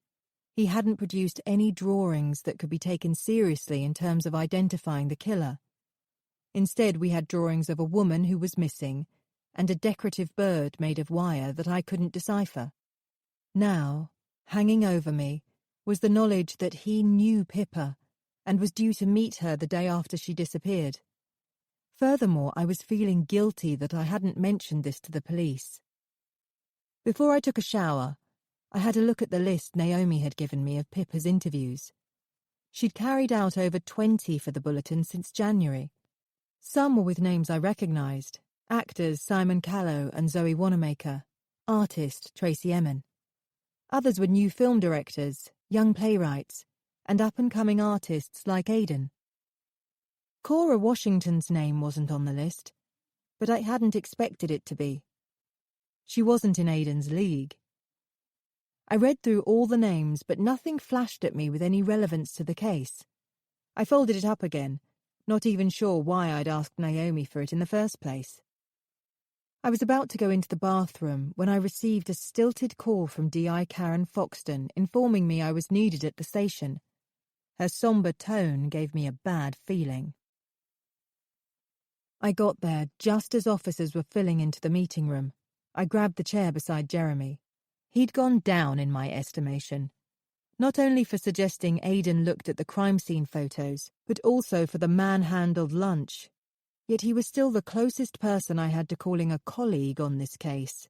he hadn't produced any drawings that could be taken seriously in terms of identifying the killer. Instead, we had drawings of a woman who was missing and a decorative bird made of wire that I couldn't decipher. Now, hanging over me, was the knowledge that he knew Pippa and was due to meet her the day after she disappeared. Furthermore, I was feeling guilty that I hadn't mentioned this to the police. Before I took a shower, I had a look at the list Naomi had given me of Pippa's interviews. She'd carried out over 20 for the bulletin since January. Some were with names I recognised: actors Simon Callow and Zoe Wanamaker, artist Tracy Emin. Others were new film directors, young playwrights, and up-and-coming artists like Aidan. Cora Washington's name wasn't on the list, but I hadn't expected it to be. She wasn't in Aidan's league. I read through all the names, but nothing flashed at me with any relevance to the case. I folded it up again, not even sure why I'd asked Naomi for it in the first place. I was about to go into the bathroom when I received a stilted call from D.I. Karen Foxton informing me I was needed at the station. Her sombre tone gave me a bad feeling. I got there just as officers were filling into the meeting room. I grabbed the chair beside Jeremy. He'd gone down in my estimation, not only for suggesting Aidan looked at the crime scene photos, but also for the manhandled lunch. Yet he was still the closest person I had to calling a colleague on this case.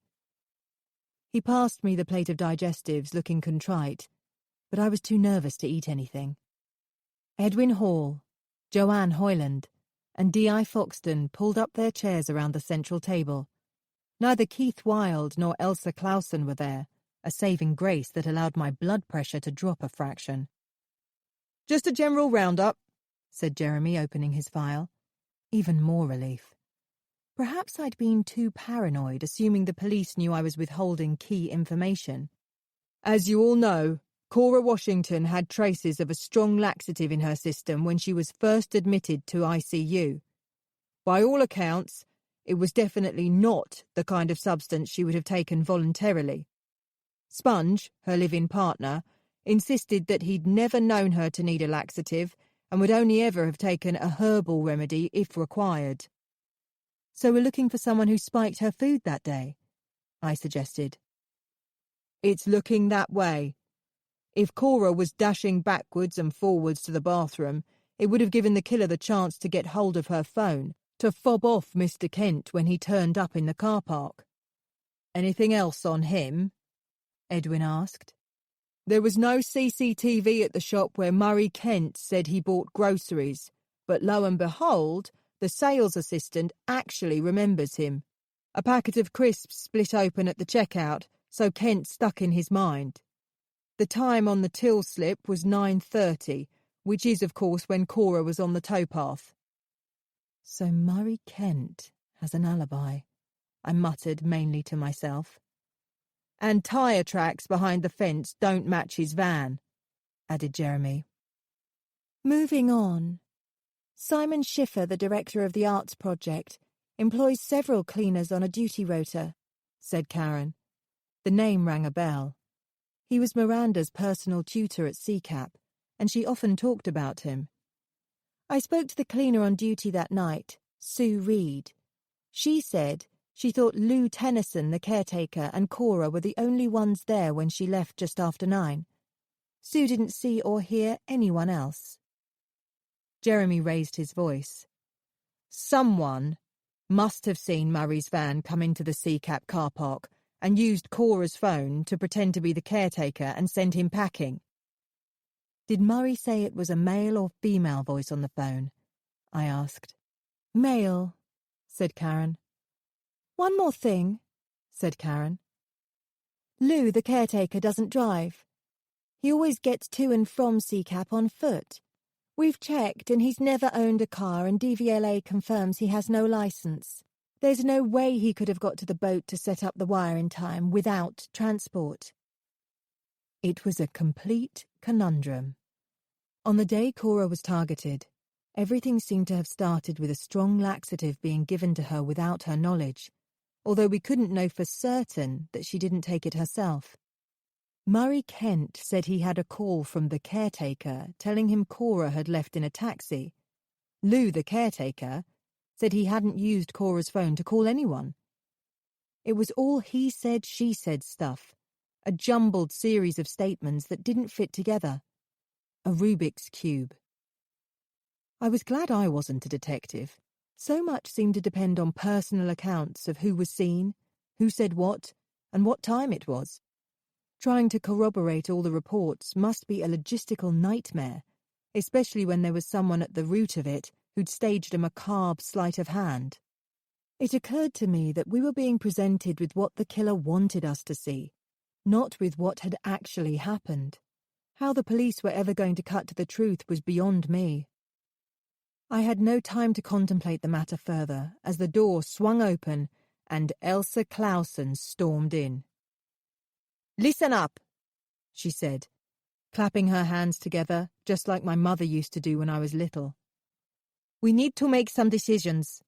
He passed me the plate of digestives, looking contrite, but I was too nervous to eat anything. Edwin Hall, Joanne Hoyland, and D.I. Foxton pulled up their chairs around the central table. Neither Keith Wilde nor Elsa Clausen were there, a saving grace that allowed my blood pressure to drop a fraction. "Just a general roundup," said Jeremy, opening his file. Even more relief. Perhaps I'd been too paranoid, assuming the police knew I was withholding key information. "As you all know, Cora Washington had traces of a strong laxative in her system when she was first admitted to ICU. By all accounts, it was definitely not the kind of substance she would have taken voluntarily. Sponge, her live-in partner, insisted that he'd never known her to need a laxative and would only ever have taken a herbal remedy if required. "So we're looking for someone who spiked her food that day," I suggested. "It's looking that way. If Cora was dashing backwards and forwards to the bathroom, it would have given the killer the chance to get hold of her phone, to fob off Mr. Kent when he turned up in the car park." "Anything else on him?" Edwin asked. "There was no CCTV at the shop where Murray Kent said he bought groceries, but lo and behold, the sales assistant actually remembers him. A packet of crisps split open at the checkout, so Kent stuck in his mind. The time on the till slip was 9:30, which is, of course, when Cora was on the towpath." "So Murray Kent has an alibi," I muttered mainly to myself. "And tyre tracks behind the fence don't match his van," added Jeremy. Moving on. Simon Schiffer, the director of the arts project, employs several cleaners on a duty rota, said Karen. The name rang a bell. He was Miranda's personal tutor at CCAP, and she often talked about him. I spoke to the cleaner on duty that night, Sue Reed. She said she thought Lou Tennyson, the caretaker, and Cora were the only ones there when she left just after 9. Sue didn't see or hear anyone else. Jeremy raised his voice. "Someone must have seen Murray's van come into the CCAP car park and used Cora's phone to pretend to be the caretaker and send him packing." "Did Murray say it was a male or female voice on the phone?" I asked. "Male," said Karen. "One more thing," said Karen. "Lou, the caretaker, doesn't drive. He always gets to and from CCAP on foot. We've checked and he's never owned a car, and DVLA confirms he has no license." There's no way he could have got to the boat to set up the wire in time without transport. It was a complete conundrum. On the day Cora was targeted, everything seemed to have started with a strong laxative being given to her without her knowledge, although we couldn't know for certain that she didn't take it herself. Murray Kent said he had a call from the caretaker telling him Cora had left in a taxi. Lou, the caretaker, said he hadn't used Cora's phone to call anyone. It was all he said, she said stuff, a jumbled series of statements that didn't fit together. A Rubik's Cube. I was glad I wasn't a detective. So much seemed to depend on personal accounts of who was seen, who said what, and what time it was. Trying to corroborate all the reports must be a logistical nightmare, especially when there was someone at the root of it who'd staged a macabre sleight of hand. It occurred to me that we were being presented with what the killer wanted us to see, not with what had actually happened. How the police were ever going to cut to the truth was beyond me. I had no time to contemplate the matter further as the door swung open and Elsa Clausen stormed in. "Listen up," she said, clapping her hands together just like my mother used to do when I was little. "We need to make some decisions."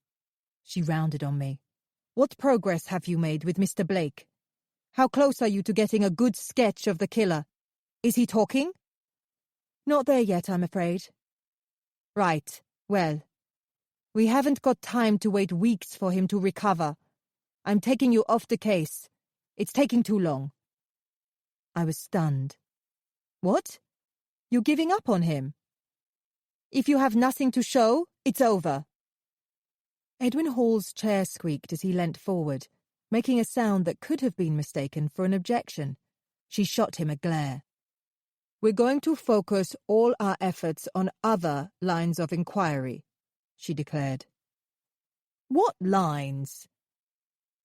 She rounded on me. "What progress have you made with Mr. Blake? How close are you to getting a good sketch of the killer? Is he talking?" "Not there yet, I'm afraid." "Right. Well, we haven't got time to wait weeks for him to recover. I'm taking you off the case. It's taking too long." I was stunned. "What? You're giving up on him? If you have nothing to show, it's over." Edwin Hall's chair squeaked as he leant forward, making a sound that could have been mistaken for an objection. She shot him a glare. "We're going to focus all our efforts on other lines of inquiry," she declared. "What lines?"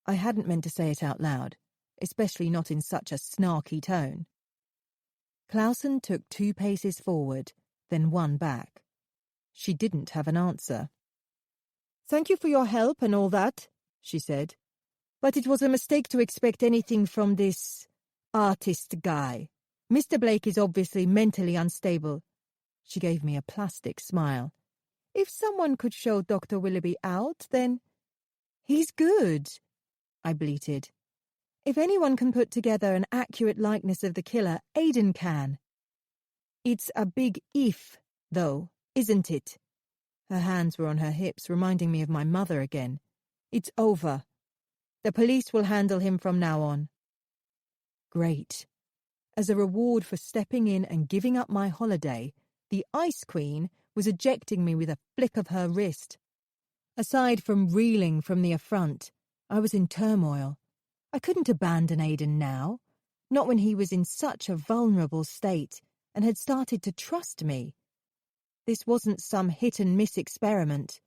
I hadn't meant to say it out loud, especially not in such a snarky tone. Clausen took 2 paces forward, then 1 back. She didn't have an answer. "Thank you for your help and all that," she said, "but it was a mistake to expect anything from this artist guy. Mr. Blake is obviously mentally unstable." She gave me a plastic smile. "If someone could show Dr. Willoughby out, then—" "He's good," I bleated. "If anyone can put together an accurate likeness of the killer, Aidan can." "It's a big if, though, isn't it?" Her hands were on her hips, reminding me of my mother again. "It's over. The police will handle him from now on." Great. As a reward for stepping in and giving up my holiday, the Ice Queen was ejecting me with a flick of her wrist. Aside from reeling from the affront, I was in turmoil. I couldn't abandon Aidan now, not when he was in such a vulnerable state and had started to trust me. This wasn't some hit-and-miss experiment.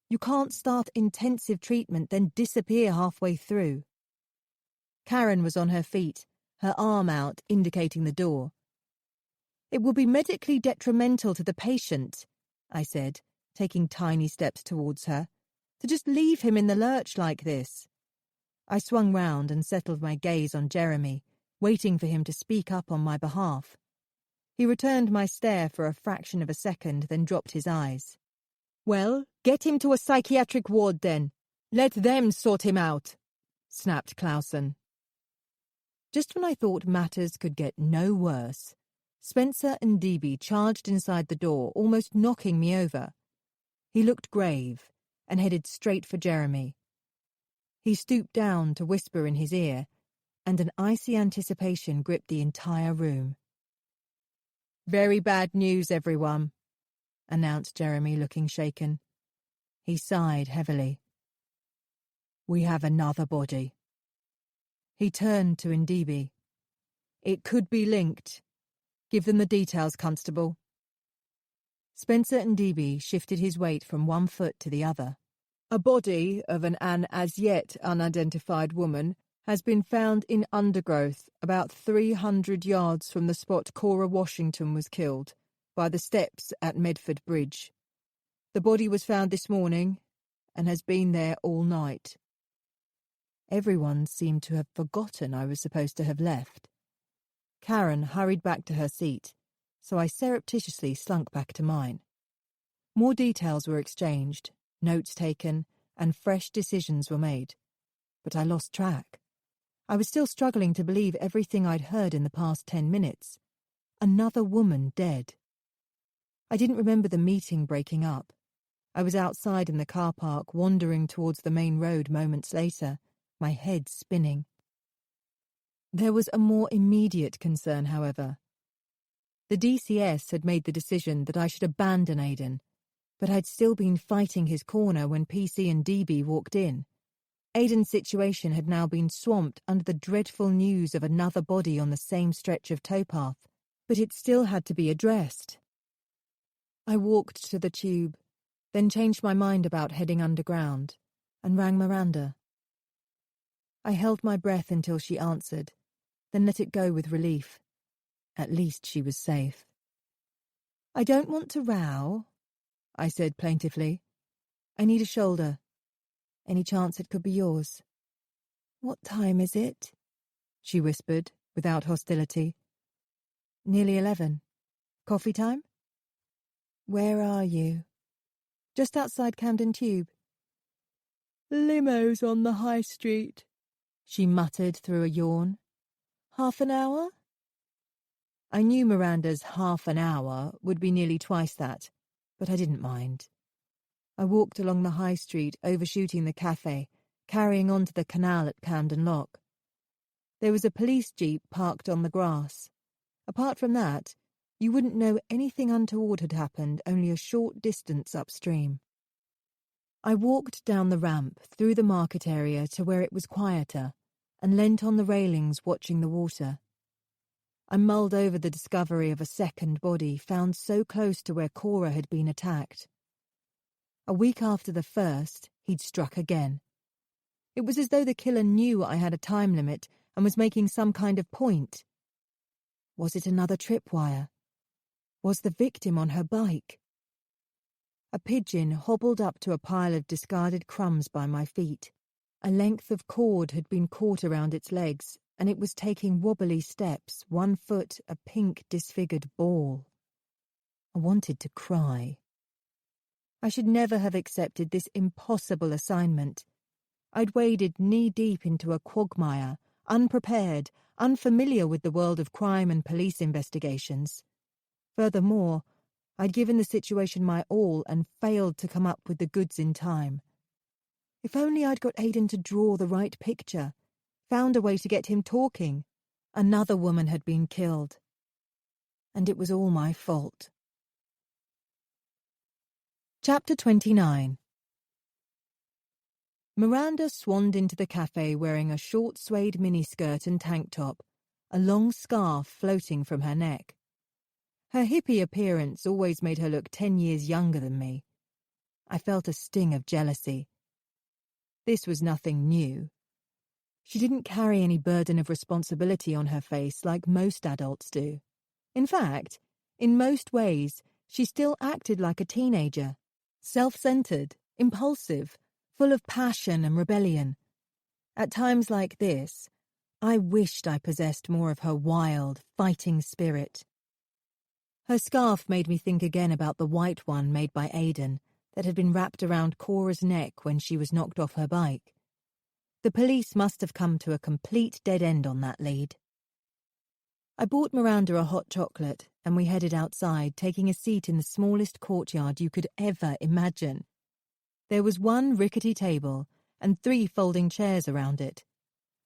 You can't start intensive treatment, then disappear halfway through. Karen was on her feet, her arm out, indicating the door. "It will be medically detrimental to the patient," I said, taking tiny steps towards her, "to just leave him in the lurch like this." I swung round and settled my gaze on Jeremy, waiting for him to speak up on my behalf. He returned my stare for a fraction of a second, then dropped his eyes. "Well, get him to a psychiatric ward then. Let them sort him out," snapped Clausen. Just when I thought matters could get no worse, Spencer and Debe charged inside the door, almost knocking me over. He looked grave and headed straight for Jeremy. He stooped down to whisper in his ear, and an icy anticipation gripped the entire room. "Very bad news, everyone," announced Jeremy, looking shaken. He sighed heavily. "We have another body." He turned to Ndebe. "It could be linked. Give them the details, Constable." Spencer Ndebe shifted his weight from one foot to the other. "A body of an as yet unidentified woman has been found in undergrowth about 300 yards from the spot Cora Washington was killed, by the steps at Medford Bridge. The body was found this morning and has been there all night." Everyone seemed to have forgotten I was supposed to have left. Karen hurried back to her seat, so I surreptitiously slunk back to mine. More details were exchanged, notes taken, and fresh decisions were made. But I lost track. I was still struggling to believe everything I'd heard in the past 10 minutes. Another woman dead. I didn't remember the meeting breaking up. I was outside in the car park, wandering towards the main road moments later, my head spinning. There was a more immediate concern, however. The DCS had made the decision that I should abandon Aidan, but I'd still been fighting his corner when PC and DB walked in. Aidan's situation had now been swamped under the dreadful news of another body on the same stretch of towpath, but it still had to be addressed. I walked to the tube, then changed my mind about heading underground, and rang Miranda. I held my breath until she answered, then let it go with relief. At least she was safe. "I don't want to row," I said plaintively. "I need a shoulder. Any chance it could be yours?" "What time is it?" she whispered, without hostility. "Nearly 11. Coffee time?" "Where are you?" "Just outside Camden Tube." "Limo's on the high street," she muttered through a yawn. "Half an hour?" I knew Miranda's half an hour would be nearly twice that, but I didn't mind. I walked along the high street, overshooting the cafe, carrying on to the canal at Camden Lock. There was a police jeep parked on the grass. Apart from that, you wouldn't know anything untoward had happened only a short distance upstream. I walked down the ramp through the market area to where it was quieter and leant on the railings watching the water. I mulled over the discovery of a second body found so close to where Cora had been attacked. A week after the first, he'd struck again. It was as though the killer knew I had a time limit and was making some kind of point. Was it another tripwire? Was the victim on her bike? A pigeon hobbled up to a pile of discarded crumbs by my feet. A length of cord had been caught around its legs, and it was taking wobbly steps, 1 foot a pink, disfigured ball. I wanted to cry. I should never have accepted this impossible assignment. I'd waded knee-deep into a quagmire, unprepared, unfamiliar with the world of crime and police investigations. Furthermore, I'd given the situation my all and failed to come up with the goods in time. If only I'd got Aidan to draw the right picture, found a way to get him talking. Another woman had been killed. And it was all my fault. Chapter 29. Miranda swanned into the cafe wearing a short suede miniskirt and tank top, a long scarf floating from her neck. Her hippie appearance always made her look 10 years younger than me. I felt a sting of jealousy. This was nothing new. She didn't carry any burden of responsibility on her face like most adults do. In fact, in most ways, she still acted like a teenager, self-centered, impulsive, full of passion and rebellion. At times like this, I wished I possessed more of her wild, fighting spirit. Her scarf made me think again about the white one made by Aidan that had been wrapped around Cora's neck when she was knocked off her bike. The police must have come to a complete dead end on that lead. I bought Miranda a hot chocolate, and we headed outside, taking a seat in the smallest courtyard you could ever imagine. There was one rickety table and 3 folding chairs around it.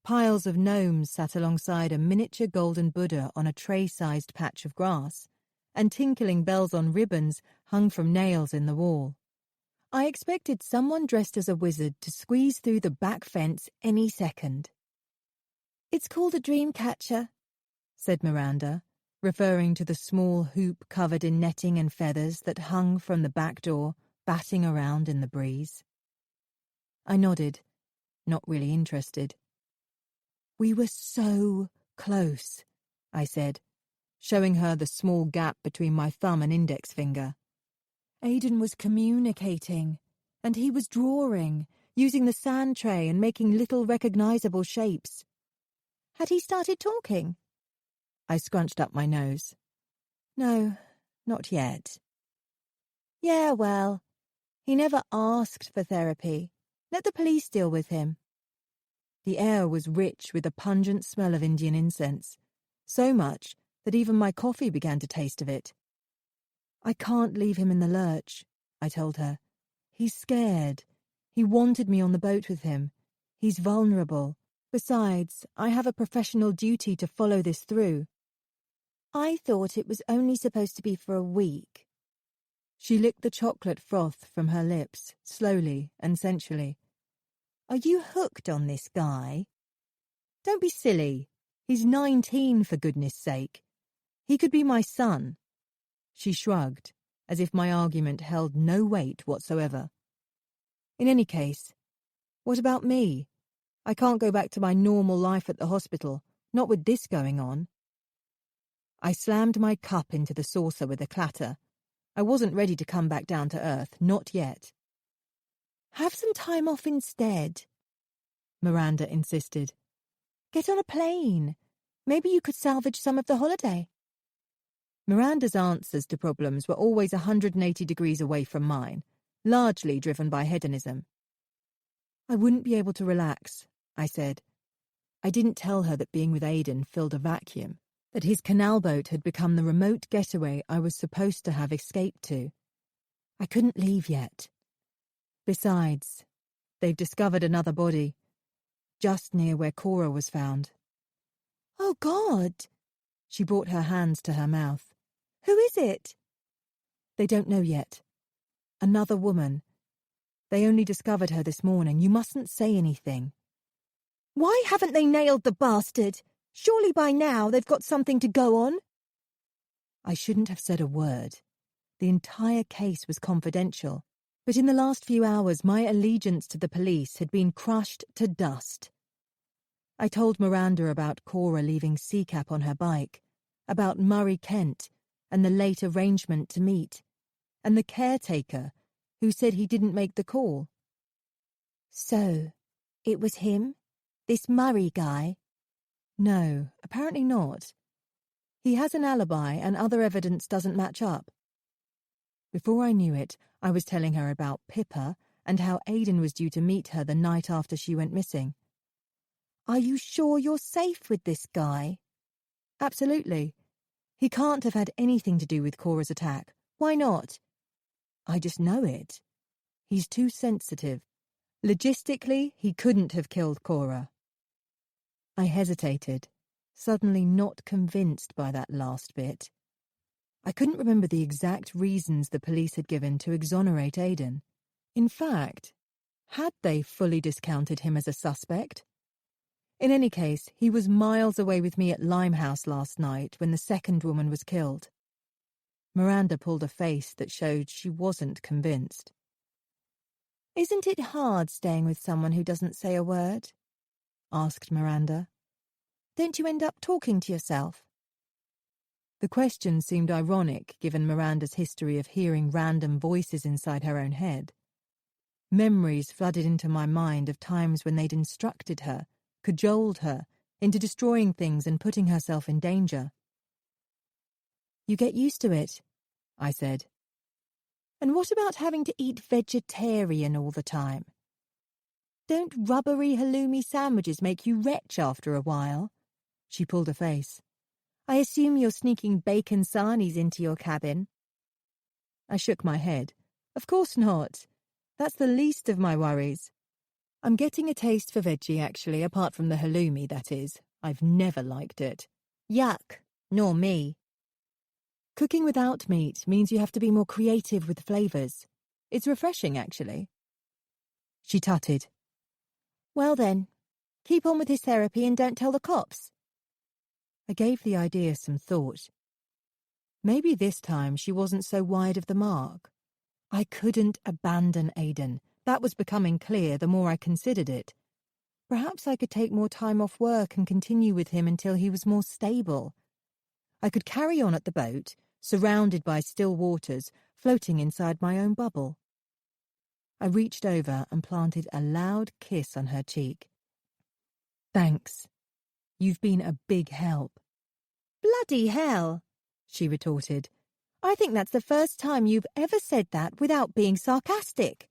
Piles of gnomes sat alongside a miniature golden Buddha on a tray-sized patch of grass, and tinkling bells on ribbons hung from nails in the wall. I expected someone dressed as a wizard to squeeze through the back fence any second. "It's called a dream catcher," said Miranda, referring to the small hoop covered in netting and feathers that hung from the back door, batting around in the breeze. I nodded, not really interested. "We were so close," I said, showing her the small gap between my thumb and index finger. "Aidan was communicating, and he was drawing, using the sand tray and making little recognizable shapes. Had he started talking? I scrunched up my nose. No, not yet. Yeah, well, he never asked for therapy. Let the police deal with him. The air was rich with a pungent smell of Indian incense, so much that even my coffee began to taste of it. I can't leave him in the lurch, I told her. He's scared. He wanted me on the boat with him. He's vulnerable. Besides, I have a professional duty to follow this through. I thought it was only supposed to be for a week. She licked the chocolate froth from her lips, slowly and sensually. Are you hooked on this guy? Don't be silly. He's 19, for goodness sake. He could be my son. She shrugged, as if my argument held no weight whatsoever. In any case, what about me? I can't go back to my normal life at the hospital, not with this going on. I slammed my cup into the saucer with a clatter. I wasn't ready to come back down to earth, not yet. Have some time off instead, Miranda insisted. Get on a plane. Maybe you could salvage some of the holiday. Miranda's answers to problems were always 180 degrees away from mine, largely driven by hedonism. I wouldn't be able to relax, I said. I didn't tell her that being with Aidan filled a vacuum, that his canal boat had become the remote getaway I was supposed to have escaped to. I couldn't leave yet. Besides, they've discovered another body, just near where Cora was found. Oh, God! She brought her hands to her mouth. Who is it? They don't know yet. Another woman. They only discovered her this morning. You mustn't say anything. Why haven't they nailed the bastard? Surely by now they've got something to go on. I shouldn't have said a word. The entire case was confidential, but in the last few hours my allegiance to the police had been crushed to dust. I told Miranda about Cora leaving Seacap on her bike, about Murray Kent and the late arrangement to meet, and the caretaker who said he didn't make the call. So, it was him? This Murray guy? No, apparently not. He has an alibi and other evidence doesn't match up. Before I knew it, I was telling her about Pippa and how Aidan was due to meet her the night after she went missing. Are you sure you're safe with this guy? Absolutely. He can't have had anything to do with Cora's attack. Why not? I just know it. He's too sensitive. Logistically, he couldn't have killed Cora. I hesitated, suddenly not convinced by that last bit. I couldn't remember the exact reasons the police had given to exonerate Aidan. In fact, had they fully discounted him as a suspect? In any case, he was miles away with me at Limehouse last night when the second woman was killed. Miranda pulled a face that showed she wasn't convinced. Isn't it hard staying with someone who doesn't say a word? Asked Miranda. Don't you end up talking to yourself? The question seemed ironic given Miranda's history of hearing random voices inside her own head. Memories flooded into my mind of times when they'd instructed her, cajoled her, into destroying things and putting herself in danger. You get used to it, I said. And what about having to eat vegetarian all the time? Don't rubbery halloumi sandwiches make you retch after a while? She pulled a face. I assume you're sneaking bacon sarnies into your cabin. I shook my head. Of course not. That's the least of my worries. I'm getting a taste for veggie, actually, apart from the halloumi, that is. I've never liked it. Yuck. Nor me. Cooking without meat means you have to be more creative with flavours. It's refreshing, actually. She tutted. Well then, keep on with his therapy and don't tell the cops. I gave the idea some thought. Maybe this time she wasn't so wide of the mark. I couldn't abandon Aidan. That was becoming clear the more I considered it. Perhaps I could take more time off work and continue with him until he was more stable. I could carry on at the boat, surrounded by still waters, floating inside my own bubble. I reached over and planted a loud kiss on her cheek. "Thanks. You've been a big help." "Bloody hell," she retorted. "I think that's the first time you've ever said that without being sarcastic."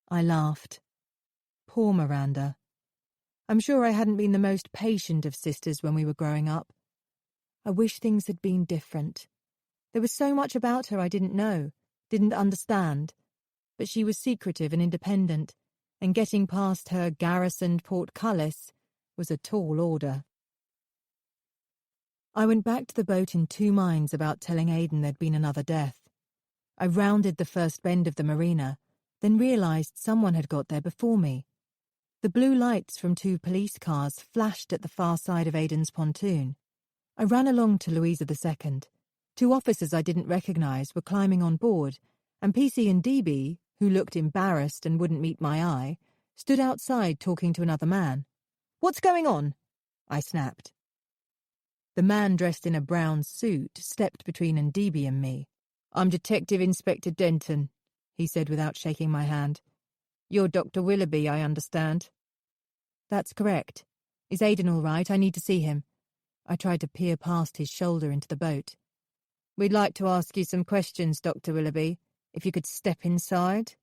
I laughed. Poor Miranda. I'm sure I hadn't been the most patient of sisters when we were growing up. I wish things had been different. There was so much about her I didn't know, didn't understand, but she was secretive and independent, and getting past her garrisoned portcullis was a tall order. I went back to the boat in 2 minds about telling Aidan there'd been another death. I rounded the first bend of the marina, then realised someone had got there before me. The blue lights from 2 police cars flashed at the far side of Aidan's pontoon. I ran along to Louisa II. 2 officers I didn't recognise were climbing on board, and PC and DB, who looked embarrassed and wouldn't meet my eye, stood outside talking to another man. "What's going on?" I snapped. The man dressed in a brown suit stepped between Ndebe and me. "I'm Detective Inspector Denton," he said without shaking my hand. "You're Dr. Willoughby, I understand." "That's correct. Is Aidan all right? I need to see him." I tried to peer past his shoulder into the boat. "We'd like to ask you some questions, Dr. Willoughby, if you could step inside."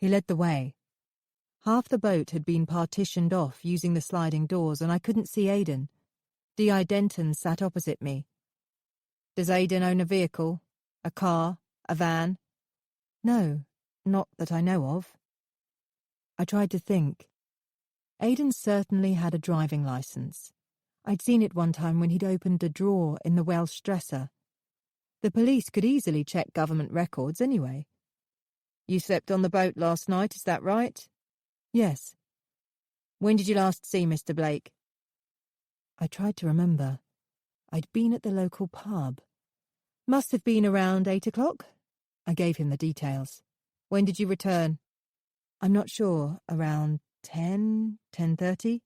He led the way. Half the boat had been partitioned off using the sliding doors, and I couldn't see Aidan. D.I. Denton sat opposite me. "Does Aidan own a vehicle? A car? A van?" "No, not that I know of." I tried to think. Aidan certainly had a driving licence. I'd seen it one time when he'd opened a drawer in the Welsh dresser. The police could easily check government records anyway. "You slept on the boat last night, is that right?" "Yes." "When did you last see Mr. Blake?" I tried to remember. I'd been at the local pub. "Must have been around 8 o'clock." I gave him the details. "When did you return?" "I'm not sure. Around 10:30.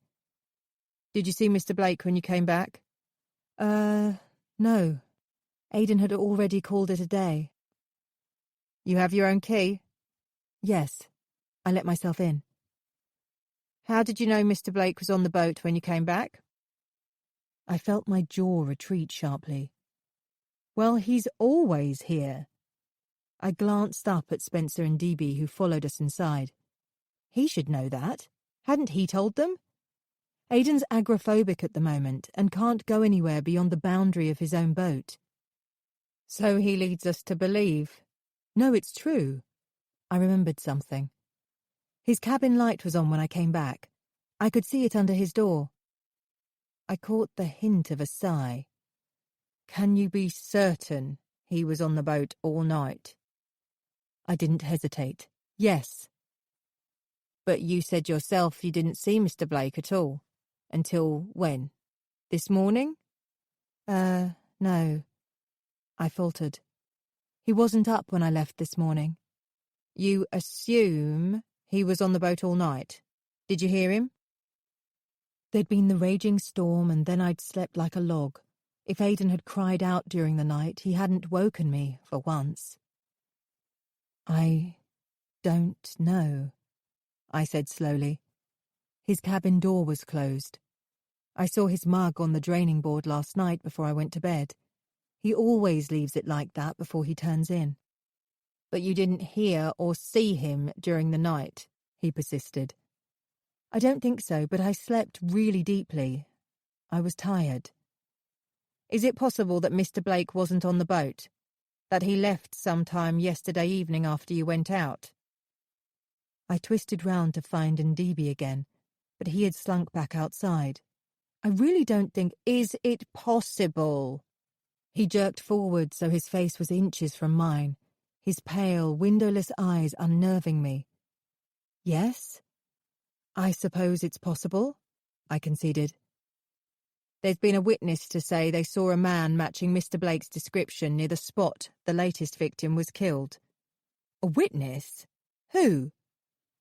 "Did you see Mr. Blake when you came back?" No. Aidan had already called it a day." "You have your own key?" "Yes. I let myself in." "How did you know Mr. Blake was on the boat when you came back?" I felt my jaw retreat sharply. "Well, he's always here." I glanced up at Spencer and DB, who followed us inside. He should know that. Hadn't he told them? Aidan's agoraphobic at the moment and can't go anywhere beyond the boundary of his own boat. "So he leads us to believe." "No, it's true." I remembered something. His cabin light was on when I came back. I could see it under his door. I caught the hint of a sigh. "Can you be certain he was on the boat all night?" I didn't hesitate. "Yes." "But you said yourself you didn't see Mr. Blake at all. Until when? This morning?" No." I faltered. "He wasn't up when I left this morning." "You assume he was on the boat all night. Did you hear him?" There'd been the raging storm, and then I'd slept like a log. If Aidan had cried out during the night, he hadn't woken me, for once. "I don't know," I said slowly. His cabin door was closed. I saw his mug on the draining board last night before I went to bed. He always leaves it like that before he turns in. "But you didn't hear or see him during the night," he persisted. "I don't think so, but I slept really deeply. I was tired." "Is it possible that Mr. Blake wasn't on the boat? That he left sometime yesterday evening after you went out?" I twisted round to find Ndebe again, but he had slunk back outside. "I really don't think—" "Is it possible?" He jerked forward so his face was inches from mine, his pale, windowless eyes unnerving me. "Yes? I suppose it's possible," I conceded. "There's been a witness to say they saw a man matching Mr. Blake's description near the spot the latest victim was killed." "A witness? Who?"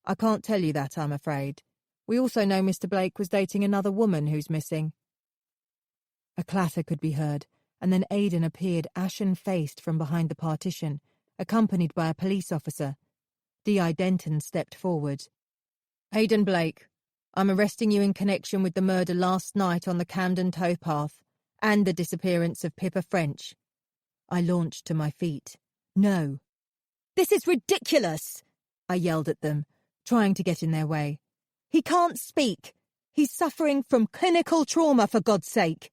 "I can't tell you that, I'm afraid. We also know Mr. Blake was dating another woman who's missing." A clatter could be heard, and then Aidan appeared ashen-faced from behind the partition, accompanied by a police officer. D.I. Denton stepped forward. "Aidan Blake, I'm arresting you in connection with the murder last night on the Camden towpath and the disappearance of Pippa French." I launched to my feet. "No." "This is ridiculous!" I yelled at them, trying to get in their way. "He can't speak. He's suffering from clinical trauma, for God's sake."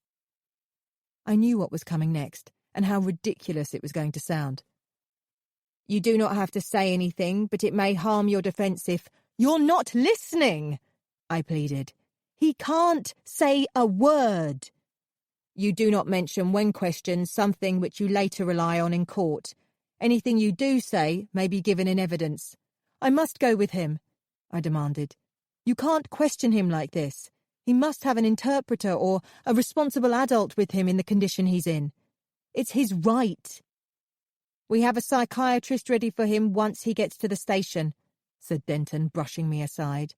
I knew what was coming next and how ridiculous it was going to sound. "You do not have to say anything, but it may harm your defence if—" "You're not listening," I pleaded. "He can't say a word." "You do not mention when questioned something which you later rely on in court. Anything you do say may be given in evidence." "I must go with him," I demanded. "You can't question him like this. He must have an interpreter or a responsible adult with him in the condition he's in. It's his right." "We have a psychiatrist ready for him once he gets to the station," said Denton, brushing me aside.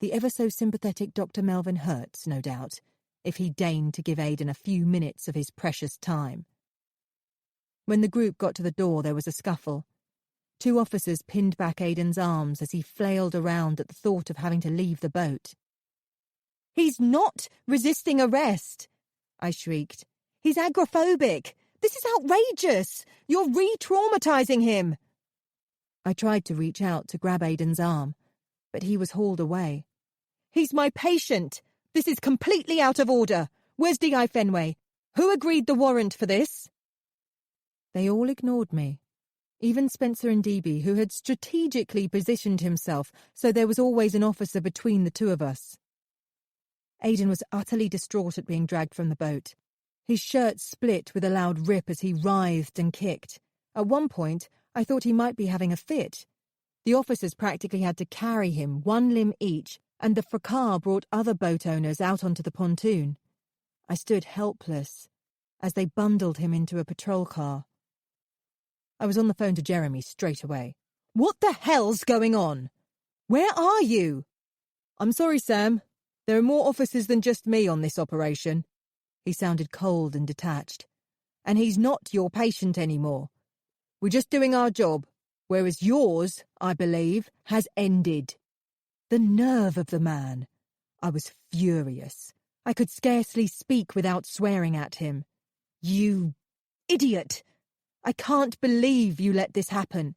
The ever-so-sympathetic Dr. Melvin Hertz, no doubt, if he deigned to give Aidan a few minutes of his precious time. When the group got to the door, there was a scuffle. 2 officers pinned back Aidan's arms as he flailed around at the thought of having to leave the boat. "He's not resisting arrest!" I shrieked. "He's agoraphobic! This is outrageous! You're re-traumatizing him!" I tried to reach out to grab Aidan's arm, but he was hauled away. "He's my patient! This is completely out of order! Where's D.I. Fenway? Who agreed the warrant for this?" They all ignored me. Even Spencer and D.B., who had strategically positioned himself so there was always an officer between the 2 of us. Aidan was utterly distraught at being dragged from the boat. His shirt split with a loud rip as he writhed and kicked. At one point, I thought he might be having a fit. The officers practically had to carry him, 1 limb each, and the fracas brought other boat owners out onto the pontoon. I stood helpless as they bundled him into a patrol car. I was on the phone to Jeremy straight away. "What the hell's going on? Where are you?" "I'm sorry, Sam. There are more officers than just me on this operation." He sounded cold and detached. "And he's not your patient anymore. We're just doing our job, whereas yours, I believe, has ended." The nerve of the man! I was furious. I could scarcely speak without swearing at him. "You idiot! I can't believe you let this happen.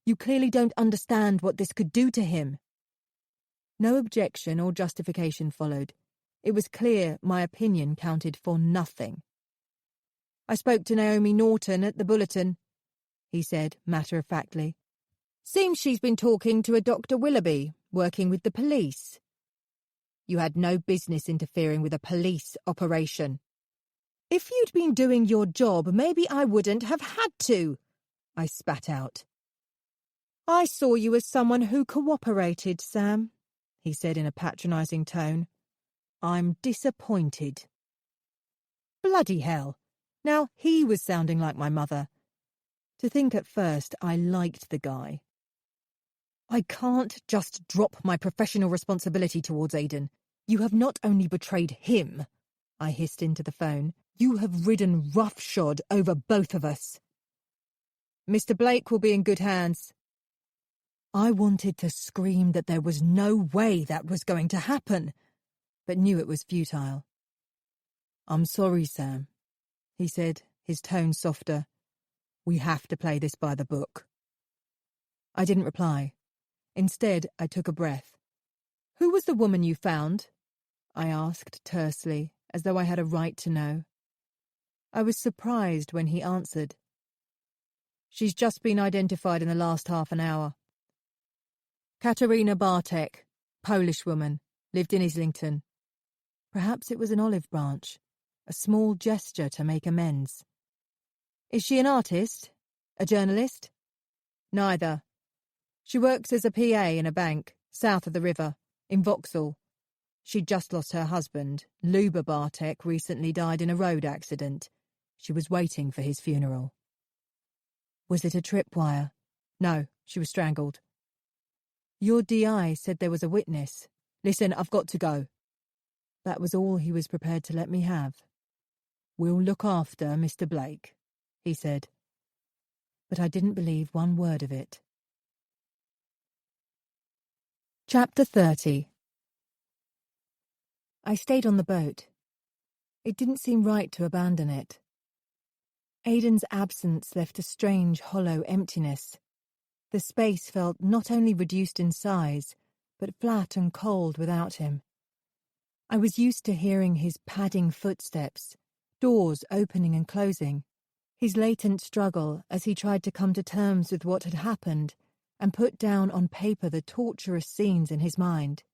You clearly don't understand what this could do to him." No objection or justification followed. It was clear my opinion counted for nothing. "I spoke to Naomi Norton at the Bulletin," he said matter-of-factly. "Seems she's been talking to a Dr. Willoughby, working with the police." "You had no business interfering with a police operation." "If you'd been doing your job, maybe I wouldn't have had to," I spat out. "I saw you as someone who cooperated, Sam," he said in a patronising tone. "I'm disappointed." Bloody hell! Now he was sounding like my mother. To think at first I liked the guy. "I can't just drop my professional responsibility towards Aidan. You have not only betrayed him," I hissed into the phone, "you have ridden roughshod over both of us." "Mr. Blake will be in good hands." I wanted to scream that there was no way that was going to happen, but knew it was futile. "I'm sorry, Sam," he said, his tone softer. "We have to play this by the book." I didn't reply. Instead, I took a breath. "Who was the woman you found?" I asked tersely, as though I had a right to know. I was surprised when he answered. "She's just been identified in the last half an hour. Katerina Bartek, Polish woman, lived in Islington." Perhaps it was an olive branch, a small gesture to make amends. "Is she an artist? A journalist?" "Neither. She works as a PA in a bank, south of the river, in Vauxhall. She'd just lost her husband. Luba Bartek recently died in a road accident. She was waiting for his funeral." "Was it a tripwire?" "No, she was strangled." "Your DI said there was a witness." "Listen, I've got to go." That was all he was prepared to let me have. "We'll look after Mr. Blake," he said. But I didn't believe one word of it. Chapter 30. I stayed on the boat. It didn't seem right to abandon it. Aidan's absence left a strange, hollow emptiness. The space felt not only reduced in size, but flat and cold without him. I was used to hearing his padding footsteps, doors opening and closing, his latent struggle as he tried to come to terms with what had happened and put down on paper the torturous scenes in his mind.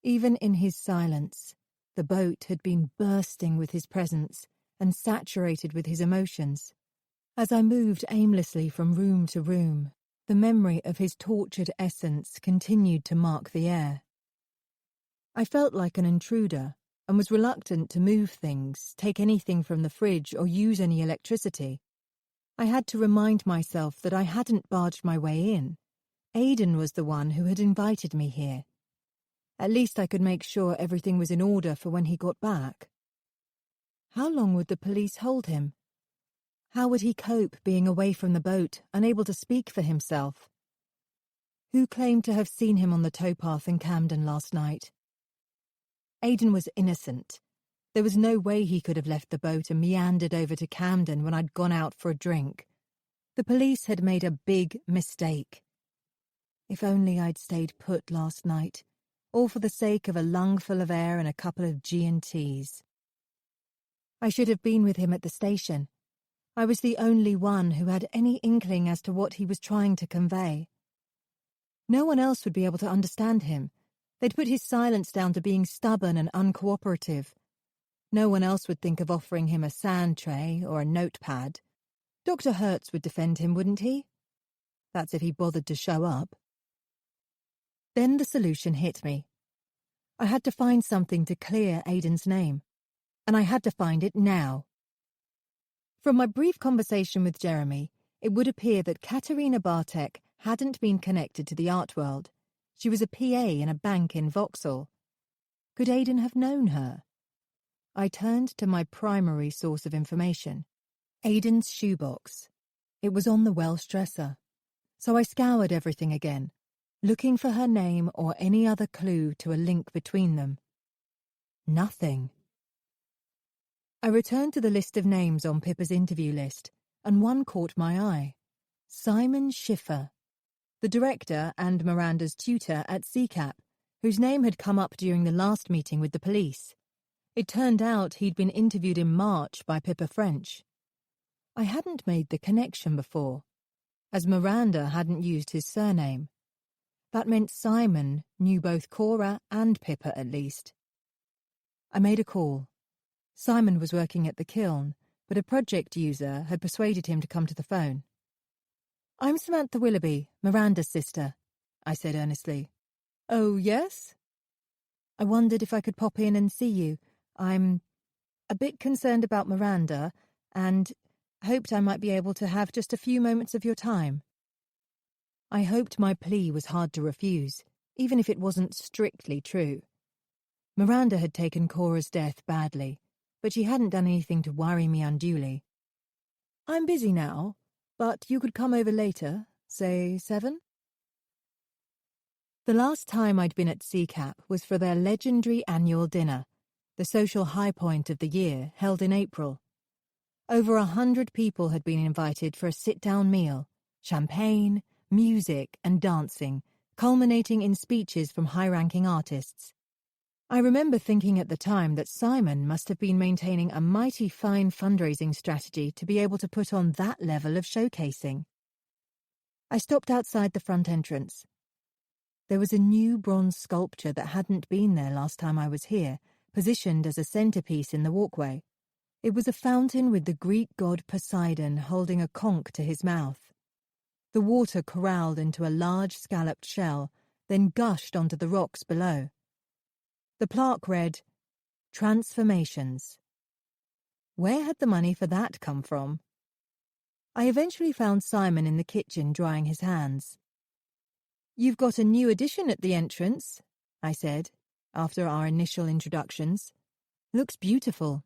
Even in his silence, the boat had been bursting with his presence and saturated with his emotions. As I moved aimlessly from room to room, the memory of his tortured essence continued to mark the air. I felt like an intruder and was reluctant to move things, take anything from the fridge, or use any electricity. I had to remind myself that I hadn't barged my way in. Aidan was the one who had invited me here. At least I could make sure everything was in order for when he got back. How long would the police hold him? How would he cope being away from the boat, unable to speak for himself? Who claimed to have seen him on the towpath in Camden last night? Aidan was innocent. There was no way he could have left the boat and meandered over to Camden when I'd gone out for a drink. The police had made a big mistake. If only I'd stayed put last night, all for the sake of a lungful of air and a couple of G&Ts. I should have been with him at the station. I was the only one who had any inkling as to what he was trying to convey. No one else would be able to understand him. They'd put his silence down to being stubborn and uncooperative. No one else would think of offering him a sand tray or a notepad. Dr. Hertz would defend him, wouldn't he? That's if he bothered to show up. Then the solution hit me. I had to find something to clear Aidan's name, and I had to find it now. From my brief conversation with Jeremy, it would appear that Katerina Bartek hadn't been connected to the art world. She was a PA in a bank in Vauxhall. Could Aidan have known her? I turned to my primary source of information, Aidan's shoebox. It was on the Welsh dresser. So I scoured everything again, looking for her name or any other clue to a link between them. Nothing. I returned to the list of names on Pippa's interview list, and one caught my eye. Simon Schiffer, the director and Miranda's tutor at CCAP, whose name had come up during the last meeting with the police. It turned out he'd been interviewed in March by Pippa French. I hadn't made the connection before, as Miranda hadn't used his surname. That meant Simon knew both Cora and Pippa at least. I made a call. Simon was working at the kiln, but a project user had persuaded him to come to the phone. "I'm Samantha Willoughby, Miranda's sister," I said earnestly. "Oh, yes?" "I wondered if I could pop in and see you. I'm a bit concerned about Miranda and hoped I might be able to have just a few moments of your time." I hoped my plea was hard to refuse, even if it wasn't strictly true. Miranda had taken Cora's death badly, but she hadn't done anything to worry me unduly. "I'm busy now, but you could come over later, say 7? The last time I'd been at CCAP was for their legendary annual dinner, the social high point of the year, held in April. Over 100 people had been invited for a sit-down meal, champagne, music and dancing, culminating in speeches from high-ranking artists. I remember thinking at the time that Simon must have been maintaining a mighty fine fundraising strategy to be able to put on that level of showcasing. I stopped outside the front entrance. There was a new bronze sculpture that hadn't been there last time I was here, positioned as a centerpiece in the walkway. It was a fountain with the Greek god Poseidon holding a conch to his mouth. The water corralled into a large scalloped shell, then gushed onto the rocks below. The plaque read, "Transformations." Where had the money for that come from? I eventually found Simon in the kitchen drying his hands. "You've got a new addition at the entrance," I said, after our initial introductions. "Looks beautiful."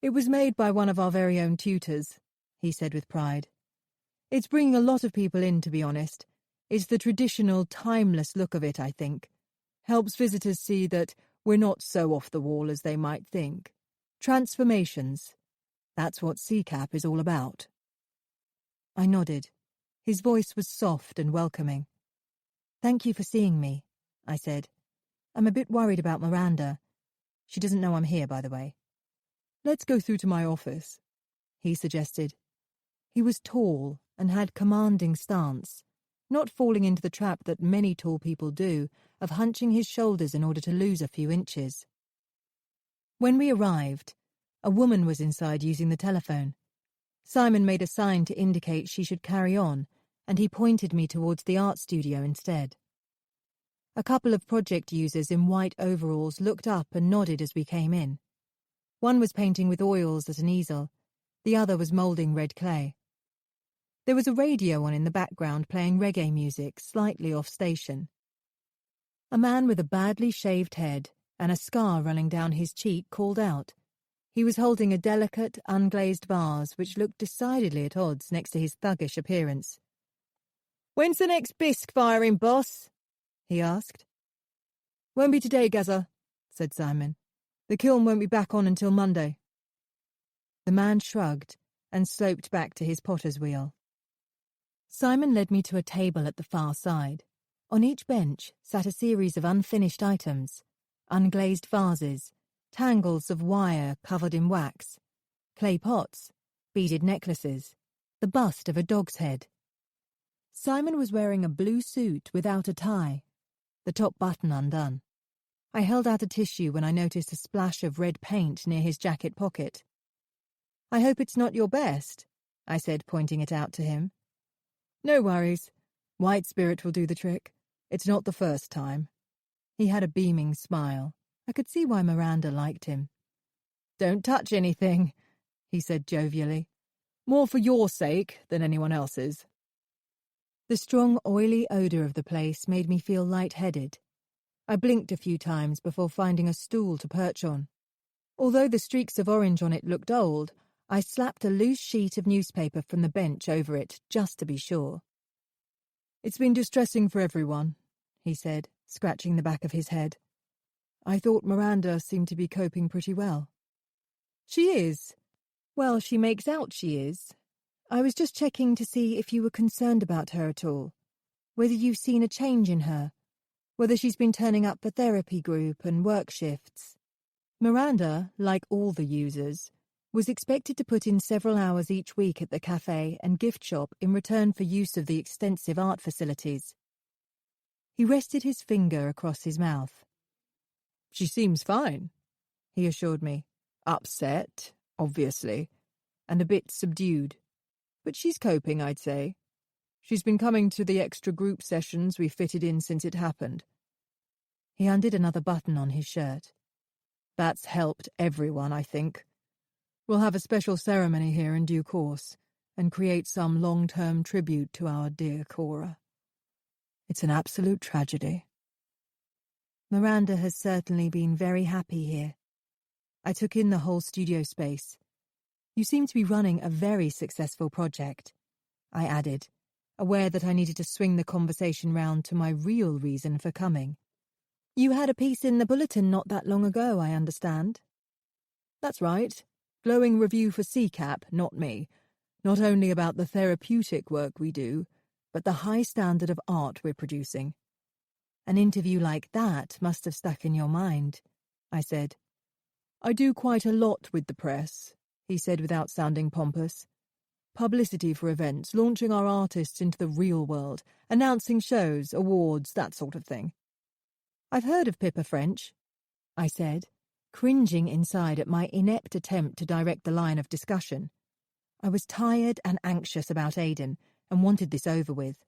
"It was made by one of our very own tutors," he said with pride. "It's bringing a lot of people in, to be honest. It's the traditional, timeless look of it, I think. Helps visitors see that we're not so off the wall as they might think. Transformations. That's what CCAP is all about. I nodded. His voice was soft and welcoming. "Thank you for seeing me," I said. "I'm a bit worried about Miranda. She doesn't know I'm here, by the way." "Let's go through to my office," he suggested. He was tall and had commanding stance, not falling into the trap that many tall people do of hunching his shoulders in order to lose a few inches. When we arrived, a woman was inside using the telephone. Simon made a sign to indicate she should carry on, and he pointed me towards the art studio instead. A couple of project users in white overalls looked up and nodded as we came in. One was painting with oils at an easel, the other was moulding red clay. There was a radio on in the background playing reggae music, slightly off station. A man with a badly shaved head and a scar running down his cheek called out. He was holding a delicate, unglazed vase which looked decidedly at odds next to his thuggish appearance. "When's the next bisque firing, boss?" he asked. "Won't be today, Gazza," said Simon. "The kiln won't be back on until Monday." The man shrugged and sloped back to his potter's wheel. Simon led me to a table at the far side. On each bench sat a series of unfinished items, unglazed vases, tangles of wire covered in wax, clay pots, beaded necklaces, the bust of a dog's head. Simon was wearing a blue suit without a tie, the top button undone. I held out a tissue when I noticed a splash of red paint near his jacket pocket. "I hope it's not your best," I said, pointing it out to him. "No worries. White spirit will do the trick. It's not the first time." He had a beaming smile. I could see why Miranda liked him. "Don't touch anything," he said jovially. "More for your sake than anyone else's." The strong, oily odour of the place made me feel light-headed. I blinked a few times before finding a stool to perch on. Although the streaks of orange on it looked old, I slapped a loose sheet of newspaper from the bench over it, just to be sure. "It's been distressing for everyone," he said, scratching the back of his head. "I thought Miranda seemed to be coping pretty well." "She is. Well, she makes out she is. I was just checking to see if you were concerned about her at all, whether you've seen a change in her, whether she's been turning up for therapy group and work shifts." Miranda, like all the users, was expected to put in several hours each week at the cafe and gift shop in return for use of the extensive art facilities. He rested his finger across his mouth. "She seems fine," he assured me. "Upset, obviously, and a bit subdued. But she's coping, I'd say. She's been coming to the extra group sessions we fitted in since it happened." He undid another button on his shirt. "That's helped everyone, I think. We'll have a special ceremony here in due course and create some long-term tribute to our dear Cora. It's an absolute tragedy." Miranda has certainly been very happy here. I took in the whole studio space. "You seem to be running a very successful project," I added, aware that I needed to swing the conversation round to my real reason for coming. "You had a piece in the Bulletin not that long ago, I understand." "That's right. Glowing review for CCAP, not me. Not only about the therapeutic work we do, but the high standard of art we're producing." "An interview like that must have stuck in your mind," I said. "I do quite a lot with the press," he said without sounding pompous. "Publicity for events, launching our artists into the real world, announcing shows, awards, that sort of thing." "I've heard of Pippa French," I said, cringing inside at my inept attempt to direct the line of discussion. I was tired and anxious about Aidan and wanted this over with.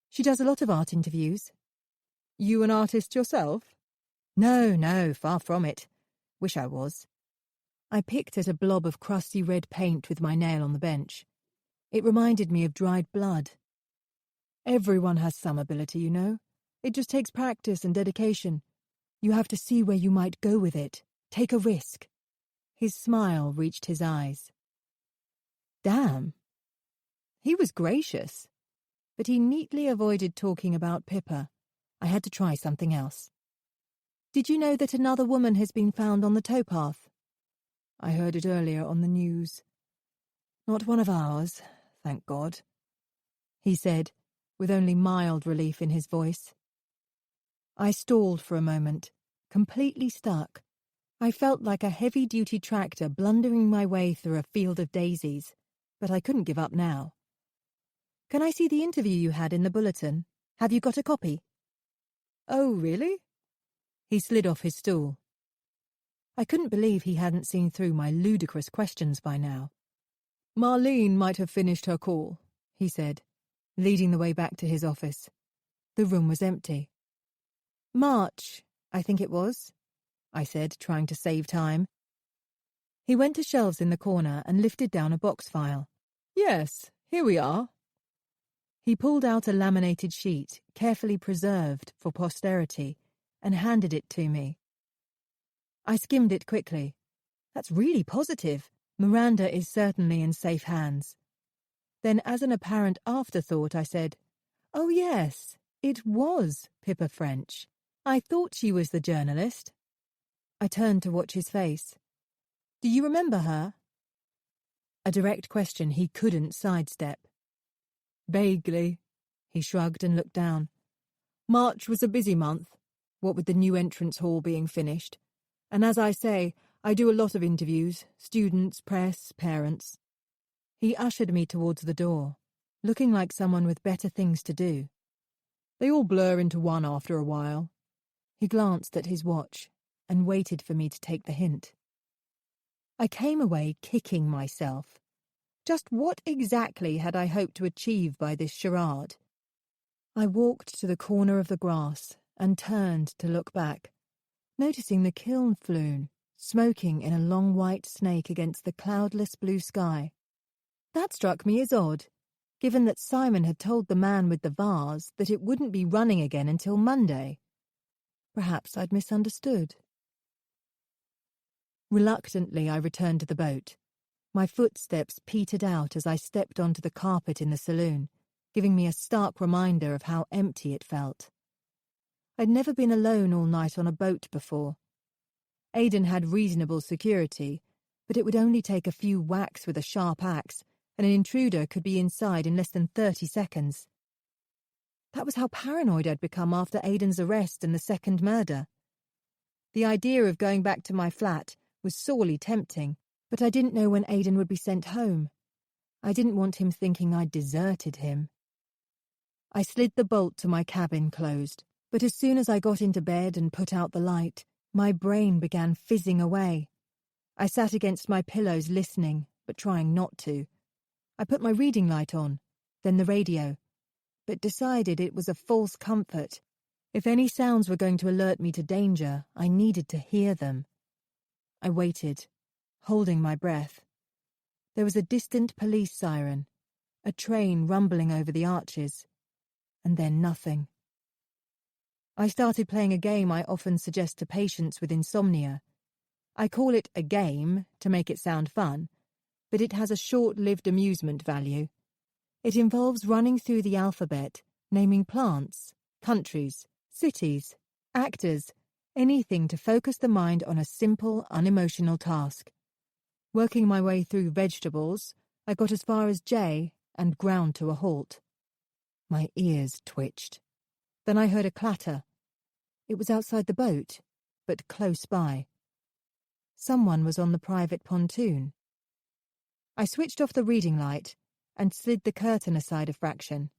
"She does a lot of art interviews." "You an artist yourself?" No, far from it. Wish I was." I picked at a blob of crusty red paint with my nail on the bench. It reminded me of dried blood. "Everyone has some ability, you know. It just takes practice and dedication. You have to see where you might go with it. Take a risk." His smile reached his eyes. Damn. He was gracious. but he neatly avoided talking about Pippa. I had to try something else. Did you know that another woman has been found on the towpath? I heard it earlier on the news. Not one of ours, thank God, he said, with only mild relief in his voice. I stalled for a moment, completely stuck. I felt like a heavy-duty tractor blundering my way through a field of daisies, but I couldn't give up now. Can I see the interview you had in the bulletin? Have you got a copy? Oh, really? He slid off his stool. I couldn't believe he hadn't seen through my ludicrous questions by now. Marlene might have finished her call, he said, leading the way back to his office. The room was empty. March, I think it was, I said, trying to save time. He went to shelves in the corner and lifted down a box file. Yes, here we are. He pulled out a laminated sheet, carefully preserved for posterity, and handed it to me. I skimmed it quickly. That's really positive. Miranda is certainly in safe hands. Then, as an apparent afterthought, I said, "Oh yes, it was Pippa French. I thought she was the journalist." I turned to watch his face. "Do you remember her?" A direct question he couldn't sidestep. Vaguely, he shrugged and looked down. March was a busy month, what with the new entrance hall being finished. And as I say, I do a lot of interviews, students, press, parents. He ushered me towards the door, looking like someone with better things to do. They all blur into one after a while. He glanced at his watch and waited for me to take the hint. I came away kicking myself. Just what exactly had I hoped to achieve by this charade? I walked to the corner of the grass and turned to look back, noticing the kiln flume smoking in a long white snake against the cloudless blue sky. That struck me as odd, given that Simon had told the man with the vase that it wouldn't be running again until Monday. Perhaps I'd misunderstood. Reluctantly, I returned to the boat. My footsteps petered out as I stepped onto the carpet in the saloon, giving me a stark reminder of how empty it felt. I'd never been alone all night on a boat before. Aidan had reasonable security, but it would only take a few whacks with a sharp axe, and an intruder could be inside in less than 30 seconds. That was how paranoid I'd become after Aidan's arrest and the second murder. The idea of going back to my flat was sorely tempting, but I didn't know when Aidan would be sent home. I didn't want him thinking I'd deserted him. I slid the bolt to my cabin closed, but as soon as I got into bed and put out the light, my brain began fizzing away. I sat against my pillows listening, but trying not to. I put my reading light on, then the radio, but decided it was a false comfort. If any sounds were going to alert me to danger, I needed to hear them. I waited, holding my breath. There was a distant police siren, a train rumbling over the arches, and then nothing. I started playing a game I often suggest to patients with insomnia. I call it a game to make it sound fun, but it has a short-lived amusement value. It involves running through the alphabet, naming plants, countries, cities, actors, anything to focus the mind on a simple, unemotional task. Working my way through vegetables, I got as far as J and ground to a halt. My ears twitched. Then I heard a clatter. It was outside the boat, but close by. Someone was on the private pontoon. I switched off the reading light and slid the curtain aside a fraction.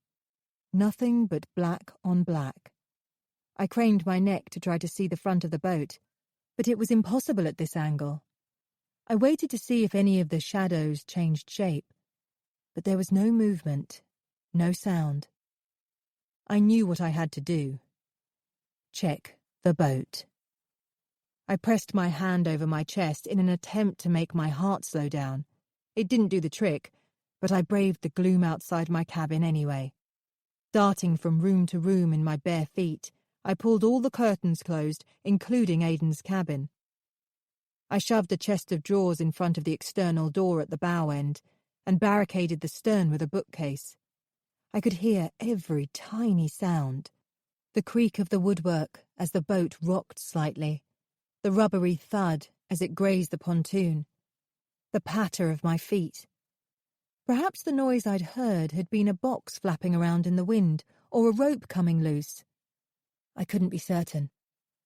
Nothing but black on black. I craned my neck to try to see the front of the boat, but it was impossible at this angle. I waited to see if any of the shadows changed shape, but there was no movement, no sound. I knew what I had to do. Check the boat. I pressed my hand over my chest in an attempt to make my heart slow down. It didn't do the trick, but I braved the gloom outside my cabin anyway. Darting from room to room in my bare feet, I pulled all the curtains closed, including Aidan's cabin. I shoved a chest of drawers in front of the external door at the bow end and barricaded the stern with a bookcase. I could hear every tiny sound. The creak of the woodwork as the boat rocked slightly, the rubbery thud as it grazed the pontoon, the patter of my feet. Perhaps the noise I'd heard had been a box flapping around in the wind or a rope coming loose. I couldn't be certain,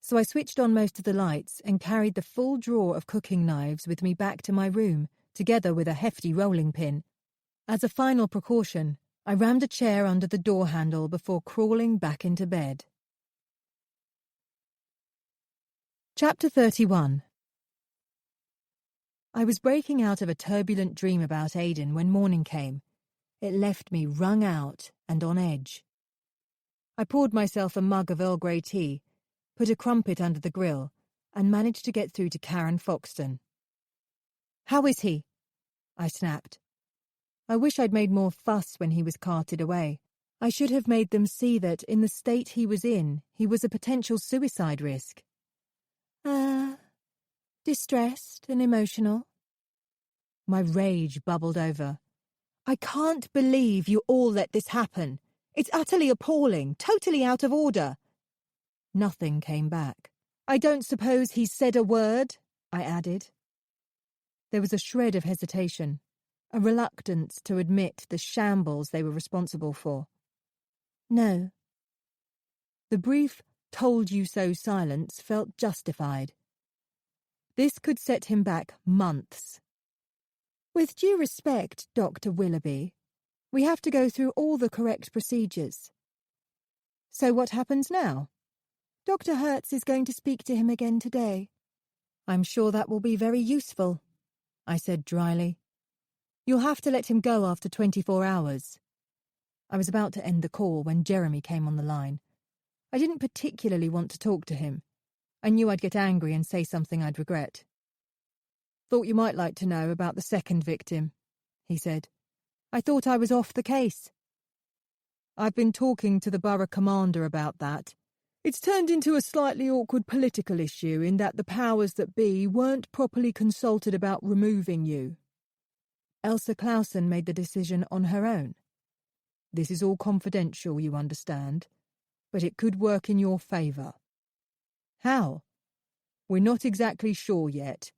so I switched on most of the lights and carried the full drawer of cooking knives with me back to my room, together with a hefty rolling pin. As a final precaution, I rammed a chair under the door handle before crawling back into bed. Chapter 31. I was breaking out of a turbulent dream about Aidan when morning came. It left me wrung out and on edge. I poured myself a mug of Earl Grey tea, put a crumpet under the grill, and managed to get through to Karen Foxton. "How is he?" I snapped. I wish I'd made more fuss when he was carted away. I should have made them see that, in the state he was in, he was a potential suicide risk. Distressed and emotional." My rage bubbled over. "I can't believe you all let this happen. It's utterly appalling, totally out of order." Nothing came back. "I don't suppose he's said a word?" I added. There was a shred of hesitation, a reluctance to admit the shambles they were responsible for. "No." The brief told-you-so silence felt justified. This could set him back months. "With due respect, Dr. Willoughby, we have to go through all the correct procedures." "So what happens now?" "Dr. Hertz is going to speak to him again today." "I'm sure that will be very useful," I said dryly. "You'll have to let him go after 24 hours. I was about to end the call when Jeremy came on the line. I didn't particularly want to talk to him. I knew I'd get angry and say something I'd regret. "Thought you might like to know about the second victim," he said. "I thought I was off the case." "I've been talking to the borough commander about that. It's turned into a slightly awkward political issue in that the powers that be weren't properly consulted about removing you. Elsa Clausen made the decision on her own. This is all confidential, you understand, but it could work in your favour." "How?" "We're not exactly sure yet,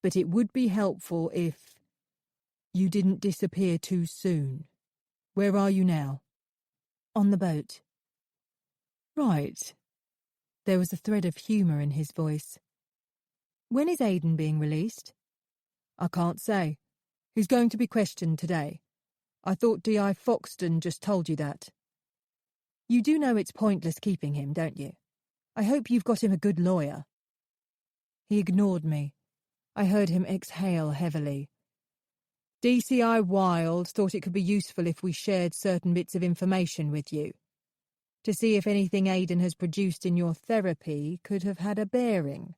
but it would be helpful if you didn't disappear too soon. Where are you now?" "On the boat." "Right." There was a thread of humour in his voice. "When is Aidan being released?" "I can't say. He's going to be questioned today. I thought D.I. Foxton just told you that." "You do know it's pointless keeping him, don't you? I hope you've got him a good lawyer." He ignored me. I heard him exhale heavily. "DCI Wild thought it could be useful if we shared certain bits of information with you, to see if anything Aidan has produced in your therapy could have had a bearing."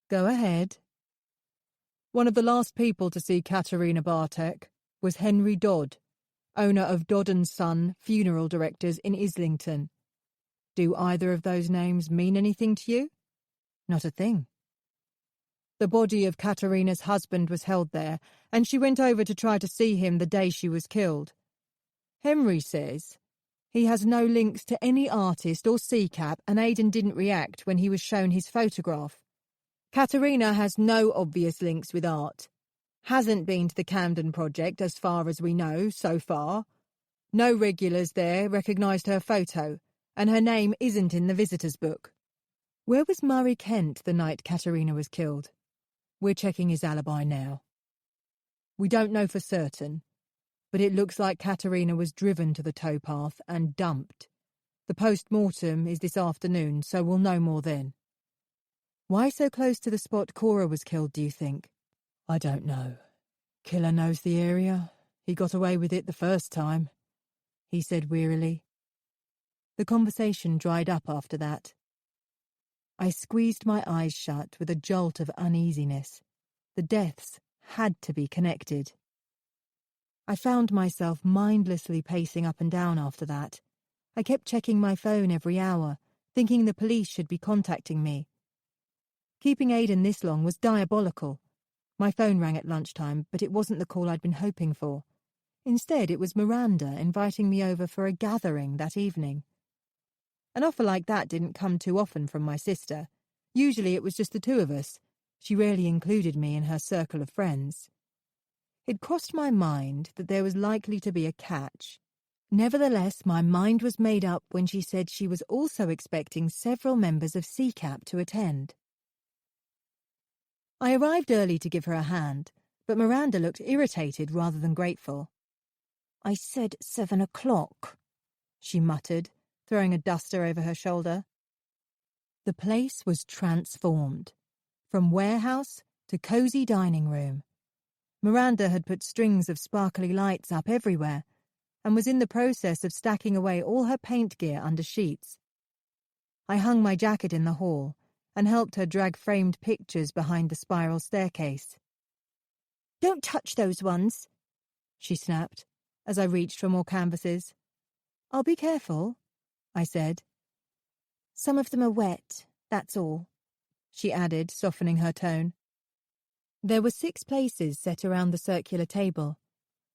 "Go ahead." "One of the last people to see Katerina Bartek was Henry Dodd, owner of Dodd & Son Funeral Directors in Islington. Do either of those names mean anything to you?" "Not a thing." "The body of Katerina's husband was held there, and she went over to try to see him the day she was killed. Henry says he has no links to any artist or CCAP, and Aidan didn't react when he was shown his photograph. Katerina has no obvious links with art. Hasn't been to the Camden Project as far as we know so far. No regulars there recognised her photo, and her name isn't in the visitors' book." "Where was Murray Kent the night Katerina was killed?" "We're checking his alibi now. We don't know for certain, but it looks like Katerina was driven to the towpath and dumped. The post-mortem is this afternoon, so we'll know more then." "Why so close to the spot Cora was killed, do you think?" "I don't know. Killer knows the area. He got away with it the first time," he said wearily. The conversation dried up after that. I squeezed my eyes shut with a jolt of uneasiness. The deaths had to be connected. I found myself mindlessly pacing up and down after that. I kept checking my phone every hour, thinking the police should be contacting me. Keeping Aidan this long was diabolical. My phone rang at lunchtime, but it wasn't the call I'd been hoping for. Instead, it was Miranda inviting me over for a gathering that evening. An offer like that didn't come too often from my sister. Usually it was just the two of us. She rarely included me in her circle of friends. It crossed my mind that there was likely to be a catch. Nevertheless, my mind was made up when she said she was also expecting several members of CCAP to attend. I arrived early to give her a hand, but Miranda looked irritated rather than grateful. "I said 7 o'clock," she muttered, throwing a duster over her shoulder. The place was transformed, from warehouse to cosy dining room. Miranda had put strings of sparkly lights up everywhere and was in the process of stacking away all her paint gear under sheets. I hung my jacket in the hall and helped her drag framed pictures behind the spiral staircase. "Don't touch those ones," she snapped as I reached for more canvases. "I'll be careful," I said. "Some of them are wet, that's all," she added, softening her tone. There were 6 places set around the circular table.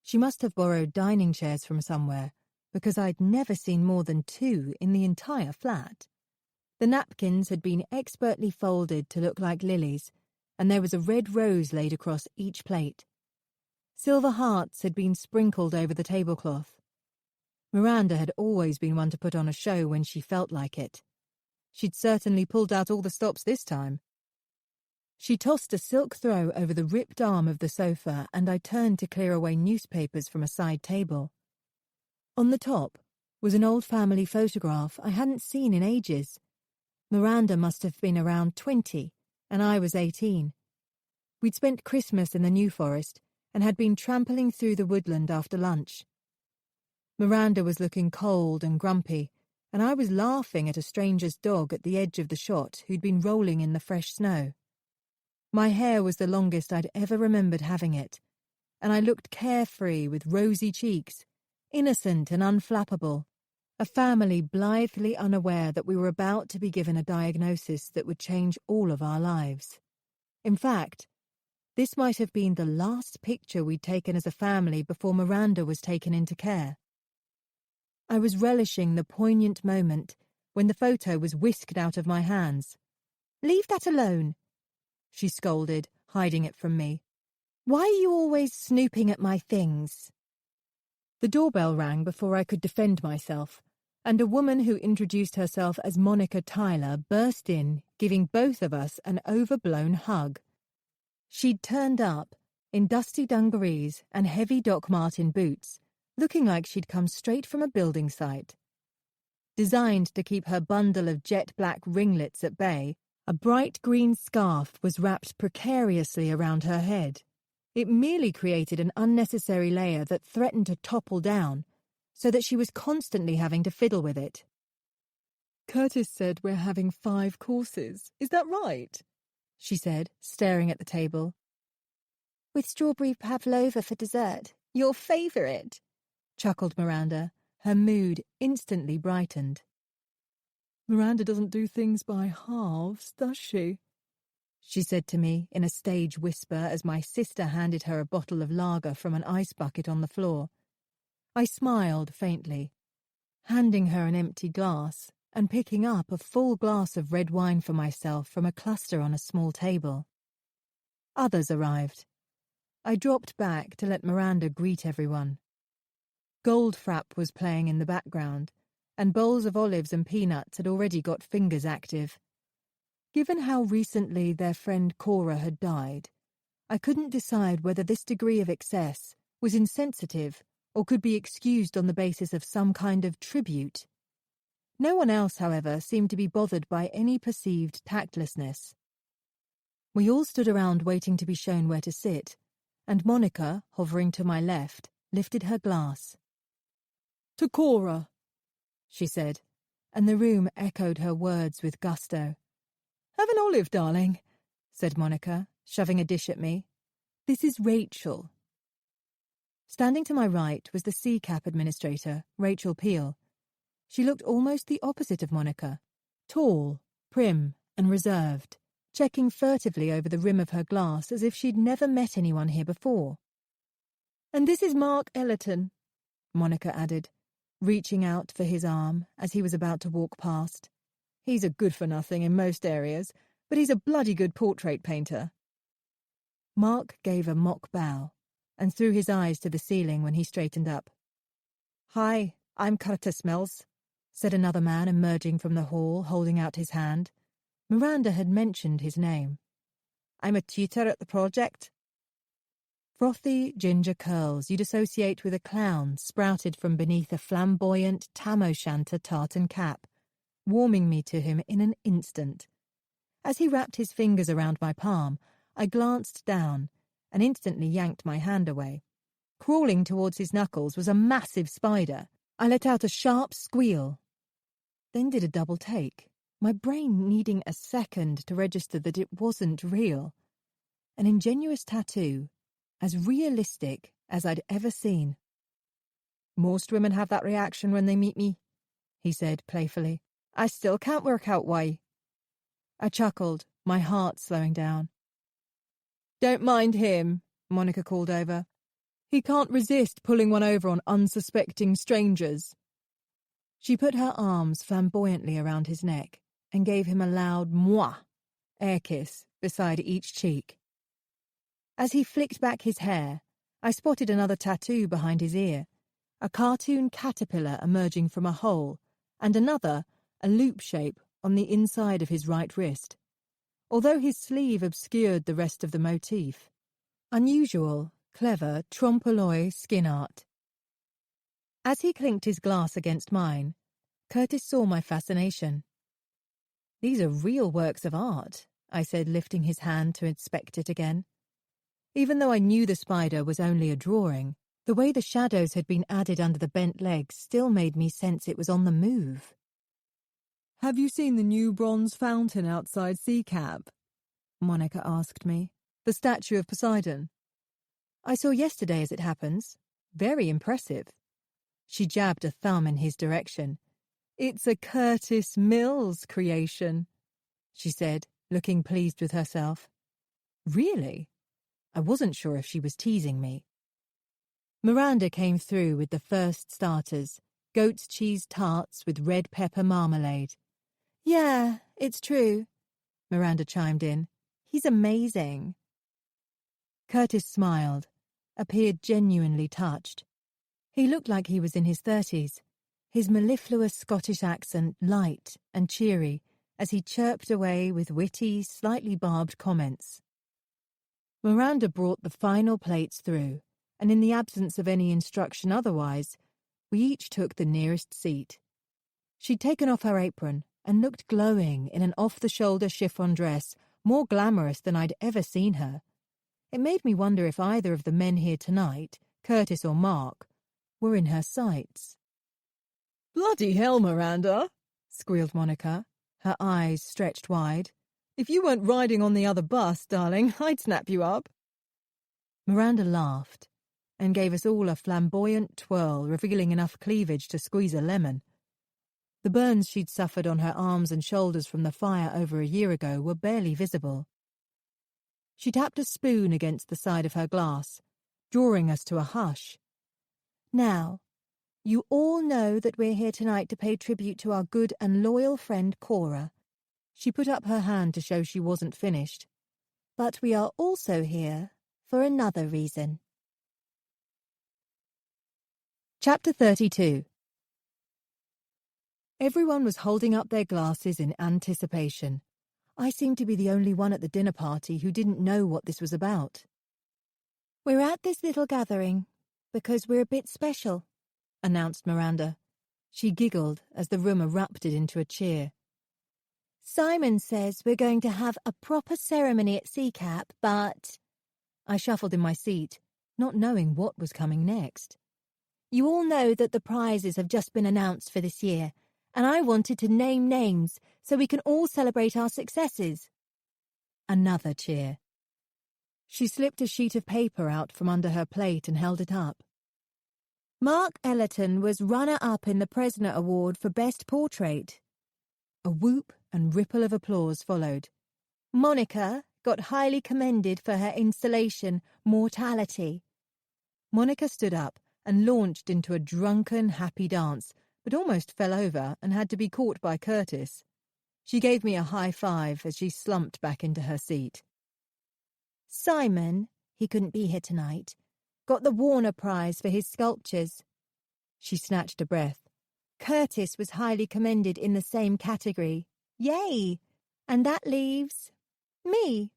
She must have borrowed dining chairs from somewhere, because I'd never seen more than 2 in the entire flat. The napkins had been expertly folded to look like lilies, and there was a red rose laid across each plate. Silver hearts had been sprinkled over the tablecloth. Miranda had always been one to put on a show when she felt like it. She'd certainly pulled out all the stops this time. She tossed a silk throw over the ripped arm of the sofa, and I turned to clear away newspapers from a side table. On the top was an old family photograph I hadn't seen in ages. Miranda must have been around 20, and I was 18. We'd spent Christmas in the New Forest and had been trampling through the woodland after lunch. Miranda was looking cold and grumpy, and I was laughing at a stranger's dog at the edge of the shot who'd been rolling in the fresh snow. My hair was the longest I'd ever remembered having it, and I looked carefree with rosy cheeks, innocent and unflappable, a family blithely unaware that we were about to be given a diagnosis that would change all of our lives. In fact, this might have been the last picture we'd taken as a family before Miranda was taken into care. I was relishing the poignant moment when the photo was whisked out of my hands. "Leave that alone," she scolded, hiding it from me. "Why are you always snooping at my things?" The doorbell rang before I could defend myself, and a woman who introduced herself as Monica Tyler burst in, giving both of us an overblown hug. She'd turned up, in dusty dungarees and heavy Doc Marten boots, looking like she'd come straight from a building site. Designed to keep her bundle of jet-black ringlets at bay, a bright green scarf was wrapped precariously around her head. It merely created an unnecessary layer that threatened to topple down, so that she was constantly having to fiddle with it. "Curtis said we're having 5 courses. Is that right?" she said, staring at the table. "With strawberry pavlova for dessert. Your favourite," chuckled Miranda. Her mood instantly brightened. "Miranda doesn't do things by halves, does she?" she said to me in a stage whisper as my sister handed her a bottle of lager from an ice bucket on the floor. I smiled faintly, handing her an empty glass and picking up a full glass of red wine for myself from a cluster on a small table. Others arrived. I dropped back to let Miranda greet everyone. Goldfrapp was playing in the background, and bowls of olives and peanuts had already got fingers active. Given how recently their friend Cora had died, I couldn't decide whether this degree of excess was insensitive or could be excused on the basis of some kind of tribute. No one else, however, seemed to be bothered by any perceived tactlessness. We all stood around waiting to be shown where to sit, and Monica, hovering to my left, lifted her glass. "To Cora," she said, and the room echoed her words with gusto. "Have an olive, darling," said Monica, shoving a dish at me. "This is Rachel." Standing to my right was the CCAP administrator, Rachel Peel. She looked almost the opposite of Monica, tall, prim, and reserved, checking furtively over the rim of her glass as if she'd never met anyone here before. And this is Mark Ellerton, Monica added, reaching out for his arm as he was about to walk past. He's a good-for-nothing in most areas, but he's a bloody good portrait painter. Mark gave a mock bow and threw his eyes to the ceiling when he straightened up. "Hi, I'm Curtis Mills," said another man emerging from the hall, holding out his hand. Miranda had mentioned his name. "I'm a tutor at the project." Frothy ginger curls you'd associate with a clown sprouted from beneath a flamboyant tam-o'-shanter tartan cap, warming me to him in an instant. As he wrapped his fingers around my palm, I glanced down and instantly yanked my hand away. Crawling towards his knuckles was a massive spider. I let out a sharp squeal, then did a double take, my brain needing a second to register that it wasn't real. An ingenuous tattoo, as realistic as I'd ever seen. "Most women have that reaction when they meet me," he said playfully. "I still can't work out why." I chuckled, my heart slowing down. "Don't mind him," Monica called over. "He can't resist pulling one over on unsuspecting strangers." She put her arms flamboyantly around his neck and gave him a loud mwah, air kiss beside each cheek. As he flicked back his hair, I spotted another tattoo behind his ear, a cartoon caterpillar emerging from a hole, and another, a loop shape, on the inside of his right wrist, although his sleeve obscured the rest of the motif. Unusual, clever, trompe-l'oeil skin art. As he clinked his glass against mine, Curtis saw my fascination. "These are real works of art," I said, lifting his hand to inspect it again. Even though I knew the spider was only a drawing, the way the shadows had been added under the bent legs still made me sense it was on the move. "Have you seen the new bronze fountain outside Sea Cap?" Monica asked me. "The statue of Poseidon." "I saw yesterday as it happens. Very impressive." She jabbed a thumb in his direction. "It's a Curtis Mills creation," she said, looking pleased with herself. "Really?" I wasn't sure if she was teasing me. Miranda came through with the first starters, goat's cheese tarts with red pepper marmalade. "Yeah, it's true," Miranda chimed in. "He's amazing." Curtis smiled, appeared genuinely touched. He looked like he was in his 30s, his mellifluous Scottish accent light and cheery as he chirped away with witty, slightly barbed comments. Miranda brought the final plates through, and in the absence of any instruction otherwise, we each took the nearest seat. She'd taken off her apron and looked glowing in an off-the-shoulder chiffon dress, more glamorous than I'd ever seen her. It made me wonder if either of the men here tonight, Curtis or Mark, were in her sights. "Bloody hell, Miranda," squealed Monica, her eyes stretched wide. "If you weren't riding on the other bus, darling, I'd snap you up." Miranda laughed and gave us all a flamboyant twirl, revealing enough cleavage to squeeze a lemon. The burns she'd suffered on her arms and shoulders from the fire over a year ago were barely visible. She tapped a spoon against the side of her glass, drawing us to a hush. "Now, you all know that we're here tonight to pay tribute to our good and loyal friend Cora." She put up her hand to show she wasn't finished. "But we are also here for another reason." Chapter 32. Everyone was holding up their glasses in anticipation. I seemed to be the only one at the dinner party who didn't know what this was about. "We're at this little gathering because we're a bit special," announced Miranda. She giggled as the room erupted into a cheer. "Simon says we're going to have a proper ceremony at Sea Cap, but—" I shuffled in my seat, not knowing what was coming next. "You all know that the prizes have just been announced for this year, and I wanted to name names so we can all celebrate our successes." Another cheer. She slipped a sheet of paper out from under her plate and held it up. "Mark Ellerton was runner-up in the Presner Award for Best Portrait." A whoop and ripple of applause followed. "Monica got highly commended for her installation, Mortality." Monica stood up and launched into a drunken, happy dance, but almost fell over and had to be caught by Curtis. She gave me a high five as she slumped back into her seat. Simon, he couldn't be here tonight, got the Warner Prize for his sculptures. She snatched a breath. Curtis was highly commended in the same category. Yay! And that leaves me.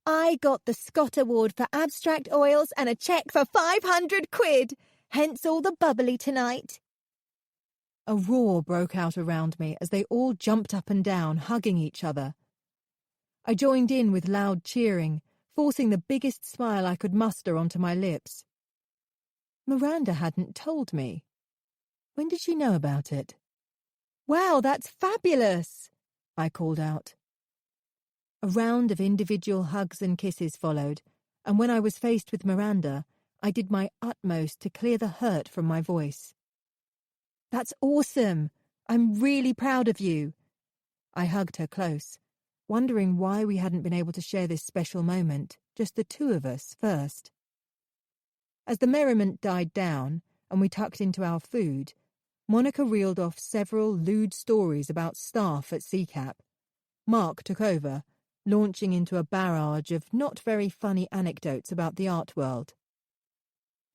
I got the Scott Award for Abstract Oils and a cheque for 500 quid, hence all the bubbly tonight. A roar broke out around me as they all jumped up and down, hugging each other. I joined in with loud cheering, forcing the biggest smile I could muster onto my lips. Miranda hadn't told me. When did she know about it? Wow, that's fabulous! I called out. A round of individual hugs and kisses followed, and when I was faced with Miranda, I did my utmost to clear the hurt from my voice. That's awesome! I'm really proud of you. I hugged her close, wondering why we hadn't been able to share this special moment, just the two of us, first. As the merriment died down and we tucked into our food, Monica reeled off several lewd stories about staff at CCAP. Mark took over, launching into a barrage of not very funny anecdotes about the art world.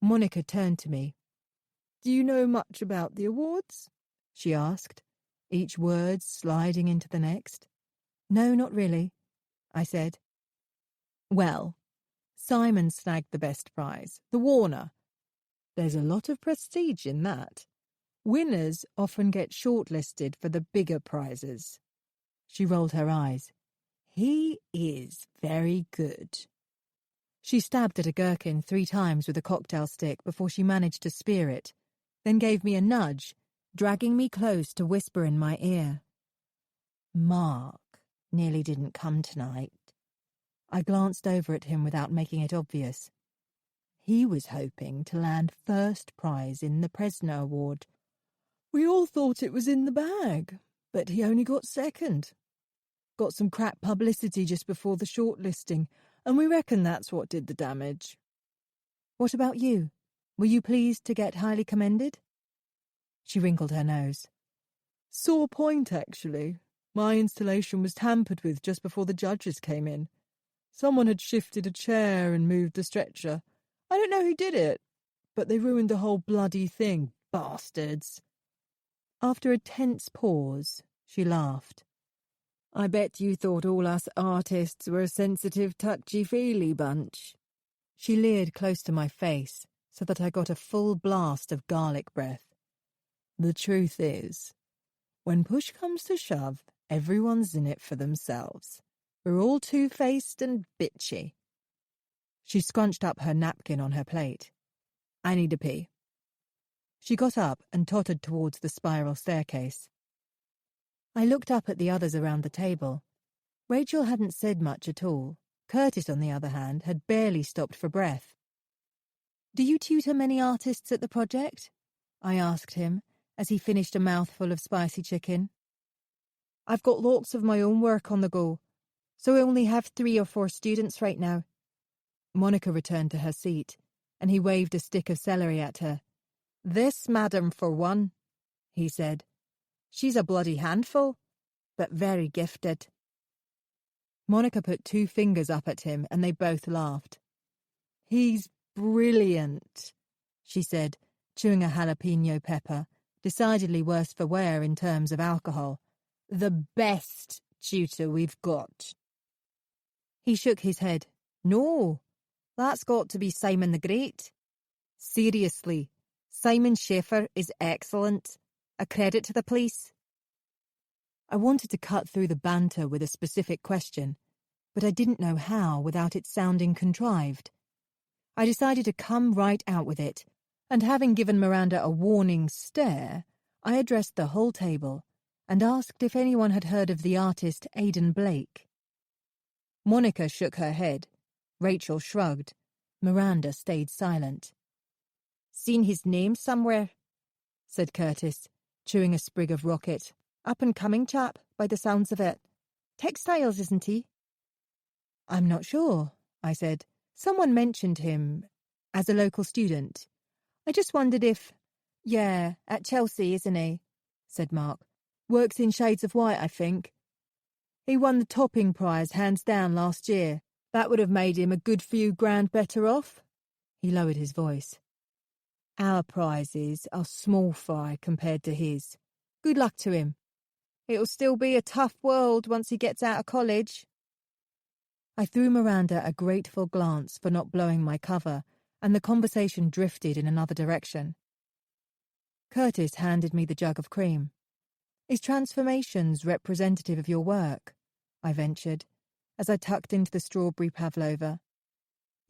Monica turned to me. "Do you know much about the awards?" she asked, each word sliding into the next. "No, not really," I said. "Well, Simon snagged the best prize, the Warner. There's a lot of prestige in that. Winners often get shortlisted for the bigger prizes." She rolled her eyes. "He is very good." She stabbed at a gherkin 3 times with a cocktail stick before she managed to spear it, then gave me a nudge, dragging me close to whisper in my ear. "Mark nearly didn't come tonight." I glanced over at him without making it obvious. He was hoping to land first prize in the Presner Award. "We all thought it was in the bag, but he only got second. Got some crap publicity just before the shortlisting, and we reckon that's what did the damage." "What about you? Were you pleased to get highly commended?" She wrinkled her nose. "Sore point, actually. My installation was tampered with just before the judges came in. Someone had shifted a chair and moved the stretcher. I don't know who did it, but they ruined the whole bloody thing, bastards." After a tense pause, she laughed. "I bet you thought all us artists were a sensitive, touchy-feely bunch." She leered close to my face so that I got a full blast of garlic breath. "The truth is, when push comes to shove, everyone's in it for themselves. We're all two-faced and bitchy." She scrunched up her napkin on her plate. "I need a pee." She got up and tottered towards the spiral staircase. I looked up at the others around the table. Rachel hadn't said much at all. Curtis, on the other hand, had barely stopped for breath. "Do you tutor many artists at the project?" I asked him, as he finished a mouthful of spicy chicken. "I've got lots of my own work on the go, so I only have 3 or 4 students right now." Monica returned to her seat, and he waved a stick of celery at her. "This madam, for one," he said. "She's a bloody handful, but very gifted." Monica put 2 fingers up at him, and they both laughed. "He's brilliant," she said, chewing a jalapeno pepper, decidedly worse for wear in terms of alcohol. "The best tutor we've got." He shook his head. "No, that's got to be Simon the Great. Seriously, Simon Schaeffer is excellent. A credit to the police." I wanted to cut through the banter with a specific question, but I didn't know how without it sounding contrived. I decided to come right out with it, and having given Miranda a warning stare, I addressed the whole table and asked if anyone had heard of the artist Aidan Blake. Monica shook her head. Rachel shrugged. Miranda stayed silent. "Seen his name somewhere," said Curtis, chewing a sprig of rocket. "Up-and-coming chap, by the sounds of it. Textiles, isn't he?" "I'm not sure," I said. "Someone mentioned him. As a local student. I just wondered if... Yeah, at Chelsea, isn't he? Said Mark. Works in shades of white, I think. He won the topping prize hands down last year. That would have made him a good few grand better off. He lowered his voice. Our prizes are small fry compared to his. Good luck to him. It'll still be a tough world once he gets out of college. I threw Miranda a grateful glance for not blowing my cover, and the conversation drifted in another direction. Curtis handed me the jug of cream. Is transformations representative of your work? I ventured, as I tucked into the strawberry pavlova.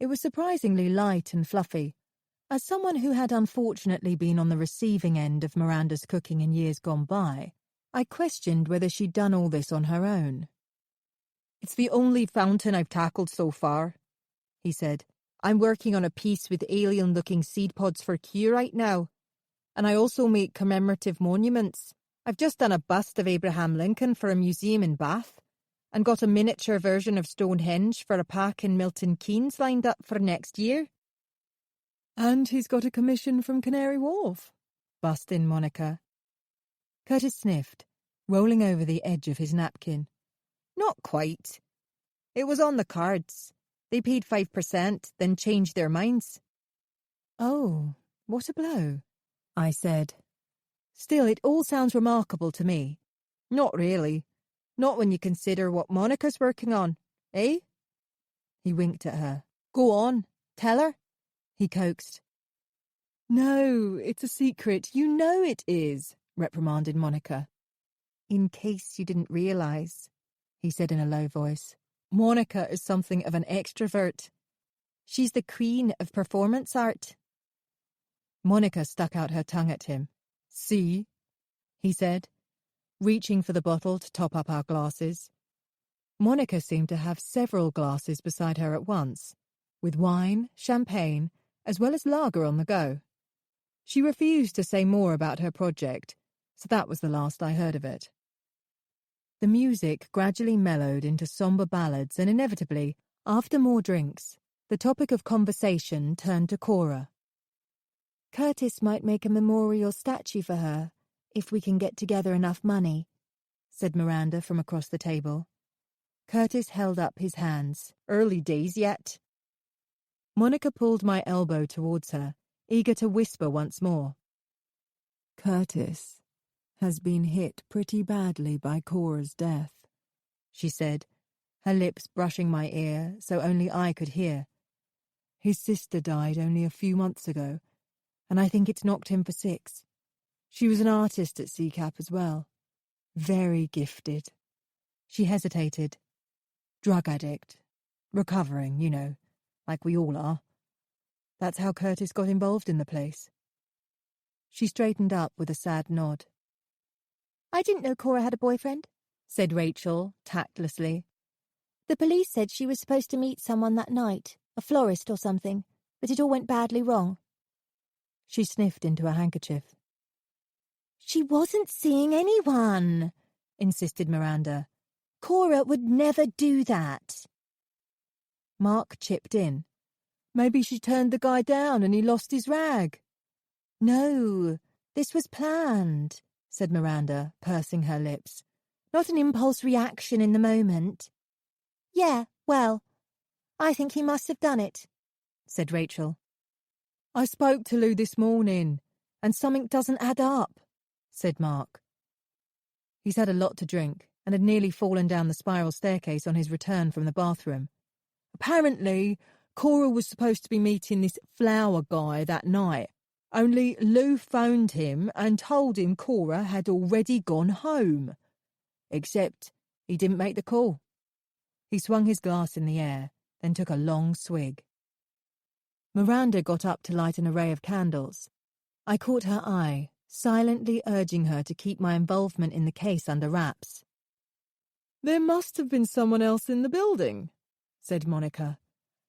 It was surprisingly light and fluffy. As someone who had unfortunately been on the receiving end of Miranda's cooking in years gone by, I questioned whether she'd done all this on her own. It's the only fountain I've tackled so far, he said. I'm working on a piece with alien-looking seed pods for Q right now. And I also make commemorative monuments. I've just done a bust of Abraham Lincoln for a museum in Bath, and got a miniature version of Stonehenge for a park in Milton Keynes lined up for next year. And he's got a commission from Canary Wharf, bust in Monica. Curtis sniffed, rolling over the edge of his napkin. Not quite. It was on the cards. They paid 5%, then changed their minds. Oh, what a blow, I said. Still, it all sounds remarkable to me. Not really. Not when you consider what Monica's working on, eh? He winked at her. Go on, tell her, he coaxed. No, it's a secret. You know it is, reprimanded Monica. In case you didn't realise, he said in a low voice, Monica is something of an extrovert. She's the queen of performance art. Monica stuck out her tongue at him. See, he said, reaching for the bottle to top up our glasses. Monica seemed to have several glasses beside her at once, with wine, champagne, as well as lager on the go. She refused to say more about her project, so that was the last I heard of it. The music gradually mellowed into sombre ballads, and inevitably, after more drinks, the topic of conversation turned to Cora. Curtis might make a memorial statue for her, if we can get together enough money, said Miranda from across the table. Curtis held up his hands. Early days yet. Monica pulled my elbow towards her, eager to whisper once more. Curtis has been hit pretty badly by Cora's death, she said, her lips brushing my ear so only I could hear. His sister died only a few months ago, and I think it's knocked him for 6. She was an artist at CCAP as well. Very gifted. She hesitated. Drug addict. Recovering, you know, like we all are. That's how Curtis got involved in the place. She straightened up with a sad nod. I didn't know Cora had a boyfriend, said Rachel, tactlessly. The police said she was supposed to meet someone that night, a florist or something, but it all went badly wrong. She sniffed into a handkerchief. She wasn't seeing anyone, insisted Miranda. Cora would never do that. Mark chipped in. Maybe she turned the guy down and he lost his rag. No, this was planned, said Miranda, pursing her lips. Not an impulse reaction in the moment. Yeah, well, I think he must have done it, said Rachel. I spoke to Lou this morning, and something doesn't add up, said Mark. He's had a lot to drink, and had nearly fallen down the spiral staircase on his return from the bathroom. Apparently, Cora was supposed to be meeting this flower guy that night, only Lou phoned him and told him Cora had already gone home. Except he didn't make the call. He swung his glass in the air, then took a long swig. Miranda got up to light an array of candles. I caught her eye, silently urging her to keep my involvement in the case under wraps. There must have been someone else in the building, said Monica.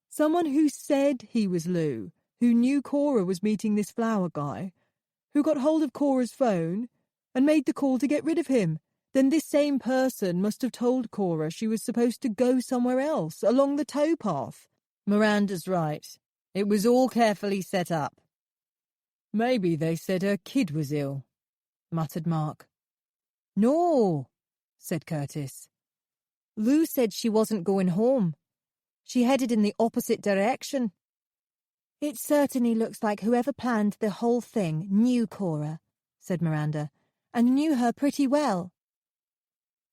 Someone who said he was Lou, who knew Cora was meeting this flower guy, who got hold of Cora's phone and made the call to get rid of him. Then this same person must have told Cora she was supposed to go somewhere else, along the towpath. Miranda's right, It was all carefully set up. Maybe they said her kid was ill, muttered Mark. No, said Curtis. Lou said she wasn't going home. She headed in the opposite direction. It certainly looks like whoever planned the whole thing knew Cora, said Miranda, and knew her pretty well.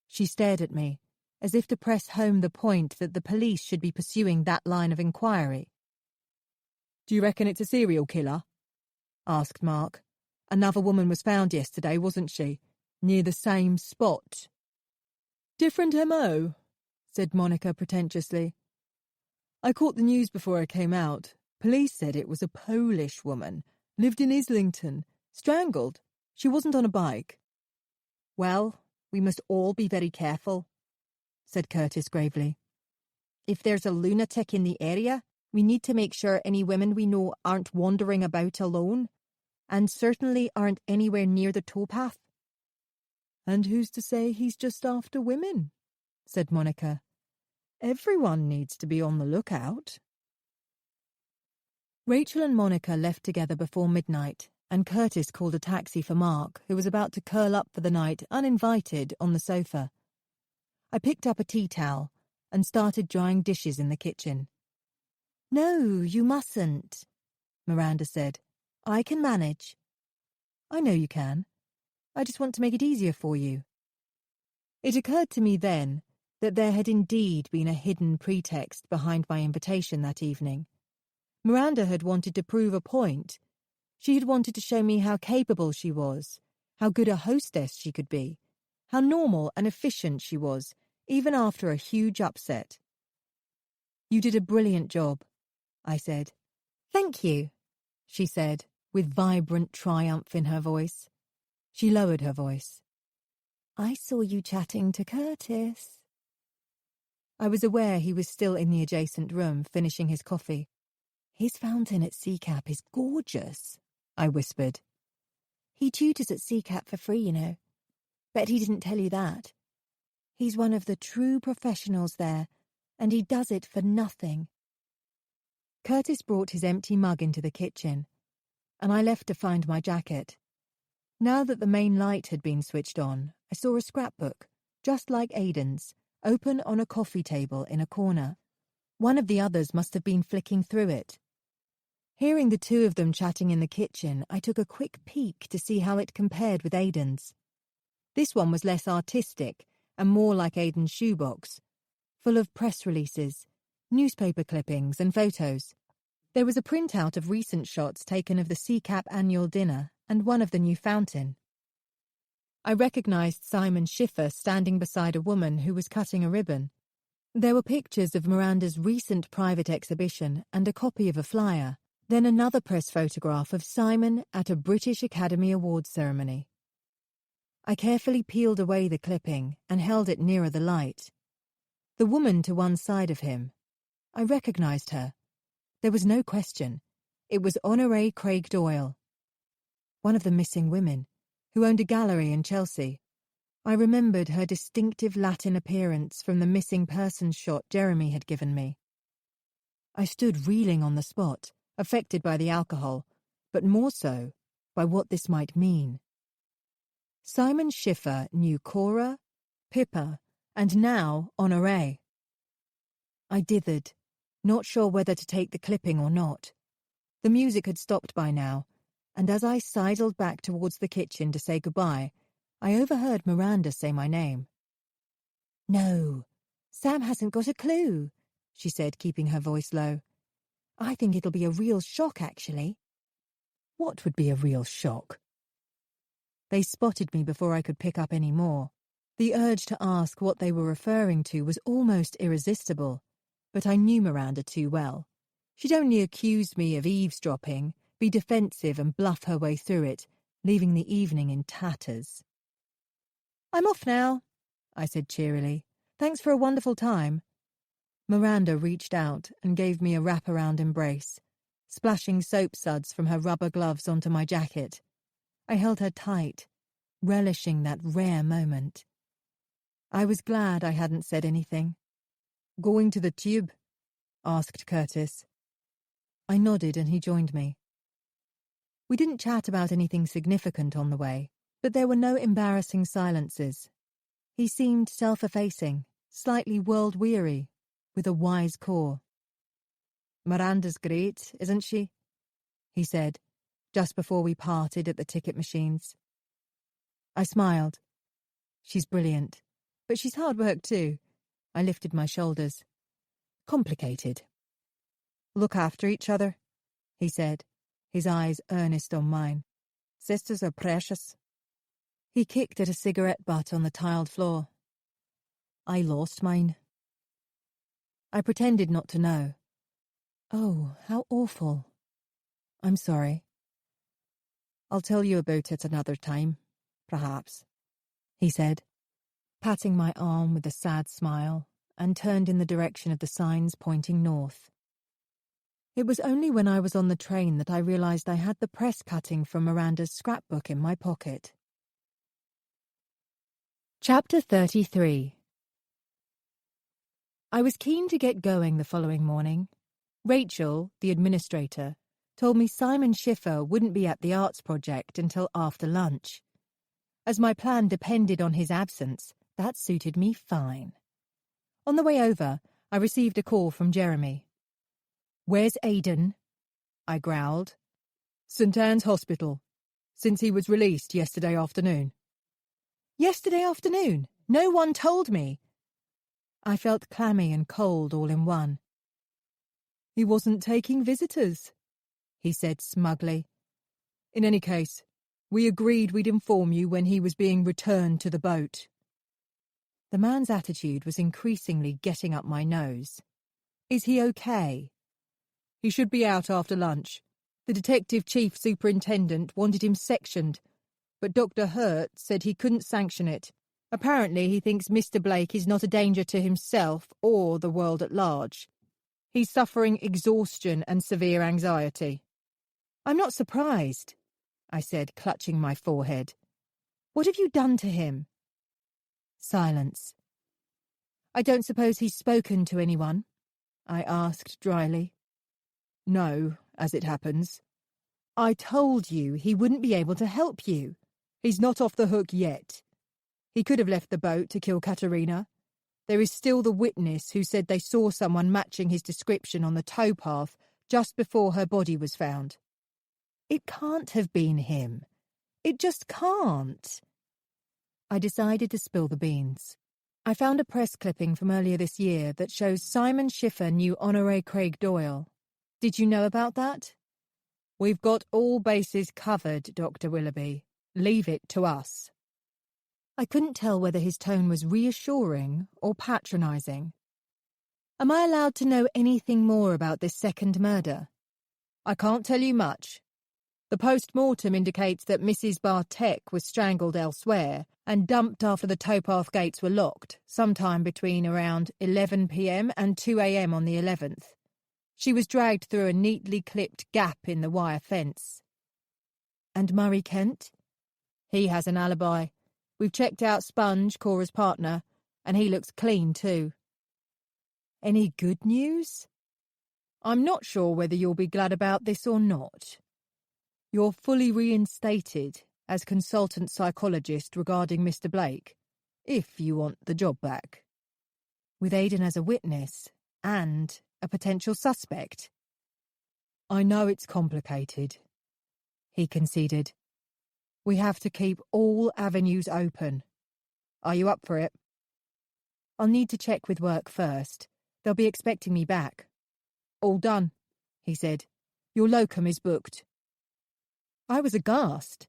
She stared at me, as if to press home the point that the police should be pursuing that line of inquiry. Do you reckon it's a serial killer? Asked Mark. Another woman was found yesterday, wasn't she? Near the same spot. Different M.O., said Monica pretentiously. I caught the news before I came out. Police said it was a Polish woman, lived in Islington, strangled. She wasn't on a bike. Well, we must all be very careful, said Curtis gravely. If there's a lunatic in the area, we need to make sure any women we know aren't wandering about alone, and certainly aren't anywhere near the towpath. And who's to say he's just after women? Said Monica. Everyone needs to be on the lookout. Rachel and Monica left together before midnight, and Curtis called a taxi for Mark, who was about to curl up for the night, uninvited, on the sofa. I picked up a tea towel and started drying dishes in the kitchen. No, you mustn't, Miranda said. I can manage. I know you can. I just want to make it easier for you. It occurred to me then that there had indeed been a hidden pretext behind my invitation that evening. Miranda had wanted to prove a point. She had wanted to show me how capable she was, how good a hostess she could be, how normal and efficient she was, even after a huge upset. You did a brilliant job, I said. Thank you, she said, with vibrant triumph in her voice. She lowered her voice. I saw you chatting to Curtis. I was aware he was still in the adjacent room, finishing his coffee. His fountain at CCAP is gorgeous, I whispered. He tutors at CCAP for free, you know. Bet he didn't tell you that. He's one of the true professionals there, and he does it for nothing. Curtis brought his empty mug into the kitchen, and I left to find my jacket. Now that the main light had been switched on, I saw a scrapbook, just like Aidan's, open on a coffee table in a corner. One of the others must have been flicking through it. Hearing the two of them chatting in the kitchen, I took a quick peek to see how it compared with Aidan's. This one was less artistic and more like Aidan's shoebox, full of press releases, newspaper clippings and photos. There was a printout of recent shots taken of the CCAP annual dinner and one of the new fountain. I recognised Simon Schiffer standing beside a woman who was cutting a ribbon. There were pictures of Miranda's recent private exhibition and a copy of a flyer, then another press photograph of Simon at a British Academy Awards ceremony. I carefully peeled away the clipping and held it nearer the light. The woman to one side of him. I recognised her. There was no question. It was Honorée Craig Doyle, one of the missing women, who owned a gallery in Chelsea. I remembered her distinctive Latin appearance from the missing persons shot Jeremy had given me. I stood reeling on the spot, affected by the alcohol, but more so by what this might mean. Simon Schiffer knew Cora, Pippa, and now Honorée. I dithered, not sure whether to take the clipping or not. The music had stopped by now, and as I sidled back towards the kitchen to say goodbye, I overheard Miranda say my name. No, Sam hasn't got a clue, she said, keeping her voice low. I think it'll be a real shock, actually. What would be a real shock? They spotted me before I could pick up any more. The urge to ask what they were referring to was almost irresistible, but I knew Miranda too well. She'd only accused me of eavesdropping, be defensive and bluff her way through it, leaving the evening in tatters. "I'm off now," I said cheerily. "Thanks for a wonderful time." Miranda reached out and gave me a wrap-around embrace, splashing soap suds from her rubber gloves onto my jacket. I held her tight, relishing that rare moment. I was glad I hadn't said anything. "Going to the tube?" asked Curtis. I nodded and he joined me. We didn't chat about anything significant on the way, but there were no embarrassing silences. He seemed self-effacing, slightly world-weary, with a wise core. "Miranda's great, isn't she?" he said, just before we parted at the ticket machines. I smiled. "She's brilliant, but she's hard work too." I lifted my shoulders. "Complicated." "Look after each other," he said, his eyes earnest on mine. "Sisters are precious." He kicked at a cigarette butt on the tiled floor. "I lost mine." I pretended not to know. "Oh, how awful. I'm sorry." "I'll tell you about it another time, perhaps," he said, patting my arm with a sad smile, and turned in the direction of the signs pointing north. It was only when I was on the train that I realized I had the press cutting from Miranda's scrapbook in my pocket. Chapter 33. I was keen to get going the following morning. Rachel, the administrator, told me Simon Schiffer wouldn't be at the arts project until after lunch. As my plan depended on his absence, that suited me fine. On the way over, I received a call from Jeremy. "Where's Aidan?" I growled. St. Anne's Hospital, since he was released yesterday afternoon. "Yesterday afternoon? No one told me." I felt clammy and cold all in one. "He wasn't taking visitors," he said smugly. "In any case, we agreed we'd inform you when he was being returned to the boat." The man's attitude was increasingly getting up my nose. "Is he okay?" "He should be out after lunch. The detective chief superintendent wanted him sectioned, but Dr. Hurt said he couldn't sanction it. Apparently he thinks Mr. Blake is not a danger to himself or the world at large. He's suffering exhaustion and severe anxiety." "I'm not surprised," I said, clutching my forehead. "What have you done to him?" Silence. "I don't suppose he's spoken to anyone?" I asked dryly. "No, as it happens." "I told you he wouldn't be able to help you." "He's not off the hook yet. He could have left the boat to kill Katerina. There is still the witness who said they saw someone matching his description on the towpath just before her body was found." "It can't have been him. It just can't." I decided to spill the beans. I found a press clipping from earlier this year that shows Simon Schiffer knew Honoré Craig Doyle. Did you know about that? "We've got all bases covered, Dr. Willoughby. Leave it to us." I couldn't tell whether his tone was reassuring or patronising. "Am I allowed to know anything more about this second murder?" "I can't tell you much. The post-mortem indicates that Mrs. Bartek was strangled elsewhere and dumped after the towpath gates were locked, sometime between around 11 p.m. and 2 a.m. on the 11th. She was dragged through a neatly clipped gap in the wire fence." "And Murray Kent?" "He has an alibi. We've checked out Sponge, Cora's partner, and he looks clean too." "Any good news?" "I'm not sure whether you'll be glad about this or not. You're fully reinstated as consultant psychologist regarding Mr. Blake, if you want the job back." "With Aidan as a witness and a potential suspect?" "I know it's complicated," he conceded. "We have to keep all avenues open. Are you up for it?" "I'll need to check with work first. They'll be expecting me back." "All done," he said. "Your locum is booked." I was aghast.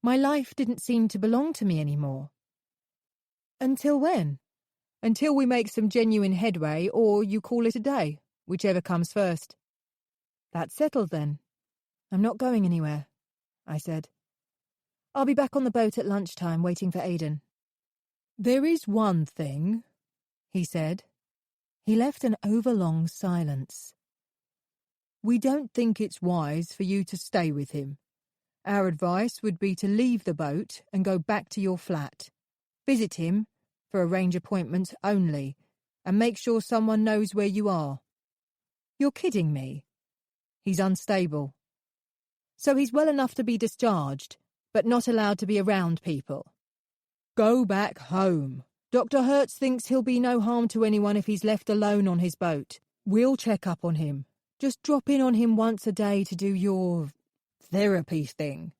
My life didn't seem to belong to me anymore. "Until when?" "Until we make some genuine headway, or you call it a day, whichever comes first." "That's settled then. I'm not going anywhere," I said. "I'll be back on the boat at lunchtime waiting for Aidan." "There is one thing," he said. He left an overlong silence. "We don't think it's wise for you to stay with him. Our advice would be to leave the boat and go back to your flat. Visit him, for arrange appointments only, and make sure someone knows where you are." "You're kidding me." He's unstable. So he's well enough to be discharged, but not allowed to be around people. Go back home. Dr. Hertz thinks he'll be no harm to anyone if he's left alone on his boat. We'll check up on him. Just drop in on him once a day to do your therapy thing.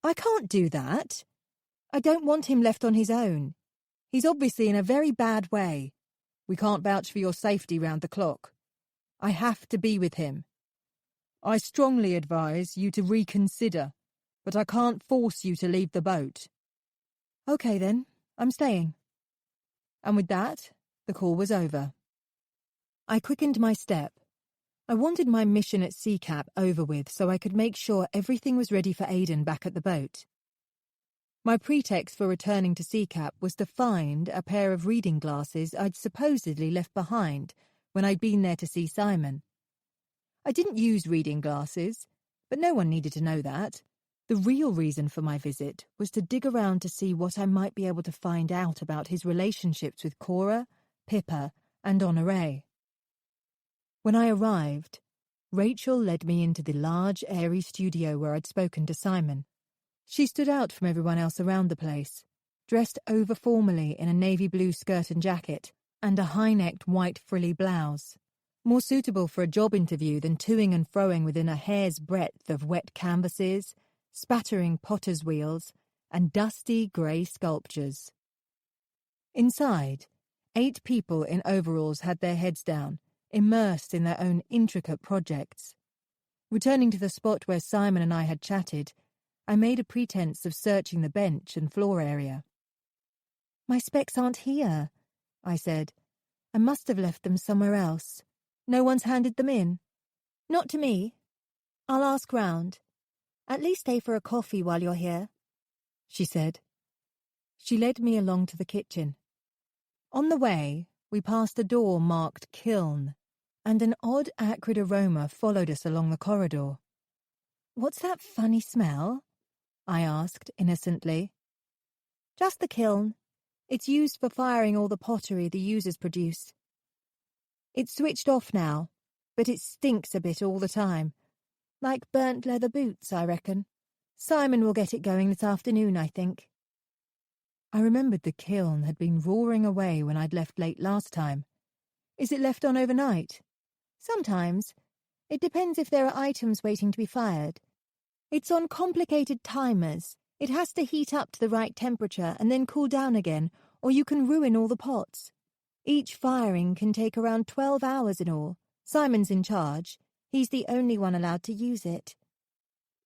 I can't do that. I don't want him left on his own. He's obviously in a very bad way. We can't vouch for your safety round the clock. I have to be with him. I strongly advise you to reconsider, but I can't force you to leave the boat. Okay then, I'm staying. And with that, the call was over. I quickened my step. I wanted my mission at CCAP over with so I could make sure everything was ready for Aidan back at the boat. My pretext for returning to CCAP was to find a pair of reading glasses I'd supposedly left behind when I'd been there to see Simon. I didn't use reading glasses, but no one needed to know that. The real reason for my visit was to dig around to see what I might be able to find out about his relationships with Cora, Pippa, and Honoré. When I arrived, Rachel led me into the large, airy studio where I'd spoken to Simon. She stood out from everyone else around the place, dressed over-formally in a navy blue skirt and jacket and a high-necked white frilly blouse, more suitable for a job interview than toing and froing within a hair's breadth of wet canvases, spattering potter's wheels, and dusty grey sculptures. Inside, 8 people in overalls had their heads down, immersed in their own intricate projects. Returning to the spot where Simon and I had chatted, I made a pretense of searching the bench and floor area. "My specs aren't here," I said. "I must have left them somewhere else. No one's handed them in?" "Not to me. I'll ask round. At least stay for a coffee while you're here," she said. She led me along to the kitchen. On the way, we passed a door marked Kiln, and an odd acrid aroma followed us along the corridor. "What's that funny smell?" I asked innocently. "Just the kiln. It's used for firing all the pottery the users produce. It's switched off now, but it stinks a bit all the time. Like burnt leather boots, I reckon. Simon will get it going this afternoon, I think." I remembered the kiln had been roaring away when I'd left late last time. "Is it left on overnight?" "Sometimes. It depends if there are items waiting to be fired. It's on complicated timers. It has to heat up to the right temperature and then cool down again, or you can ruin all the pots. Each firing can take around 12 hours in all. Simon's in charge. He's the only one allowed to use it."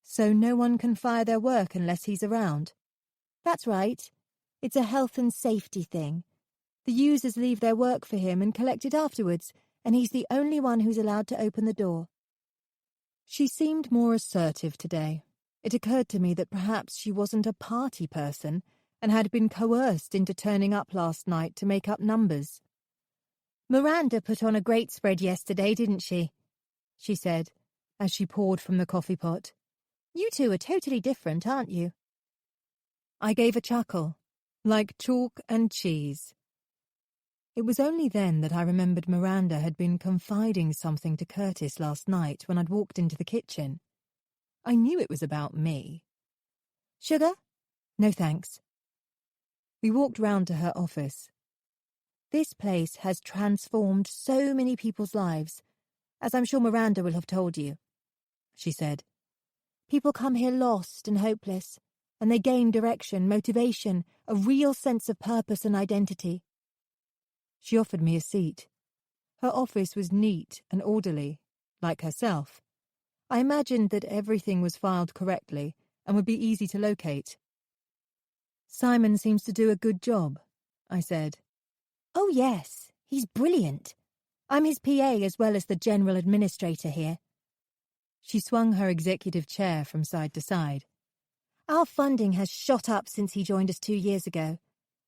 "So no one can fire their work unless he's around?" "That's right. It's a health and safety thing. The users leave their work for him and collect it afterwards, and he's the only one who's allowed to open the door." She seemed more assertive today. It occurred to me that perhaps she wasn't a party person and had been coerced into turning up last night to make up numbers. "Miranda put on a great spread yesterday, didn't she?" she said, as she poured from the coffee pot. "You two are totally different, aren't you?" I gave a chuckle, like chalk and cheese. It was only then that I remembered Miranda had been confiding something to Curtis last night when I'd walked into the kitchen. I knew it was about me. "Sugar?" "No, thanks." We walked round to her office. "This place has transformed so many people's lives, as I'm sure Miranda will have told you," she said. "People come here lost and hopeless, and they gain direction, motivation, a real sense of purpose and identity." She offered me a seat. Her office was neat and orderly, like herself. I imagined that everything was filed correctly and would be easy to locate. "Simon seems to do a good job," I said. "Oh yes, he's brilliant. I'm his PA as well as the general administrator here." She swung her executive chair from side to side. "Our funding has shot up since he joined us 2 years ago.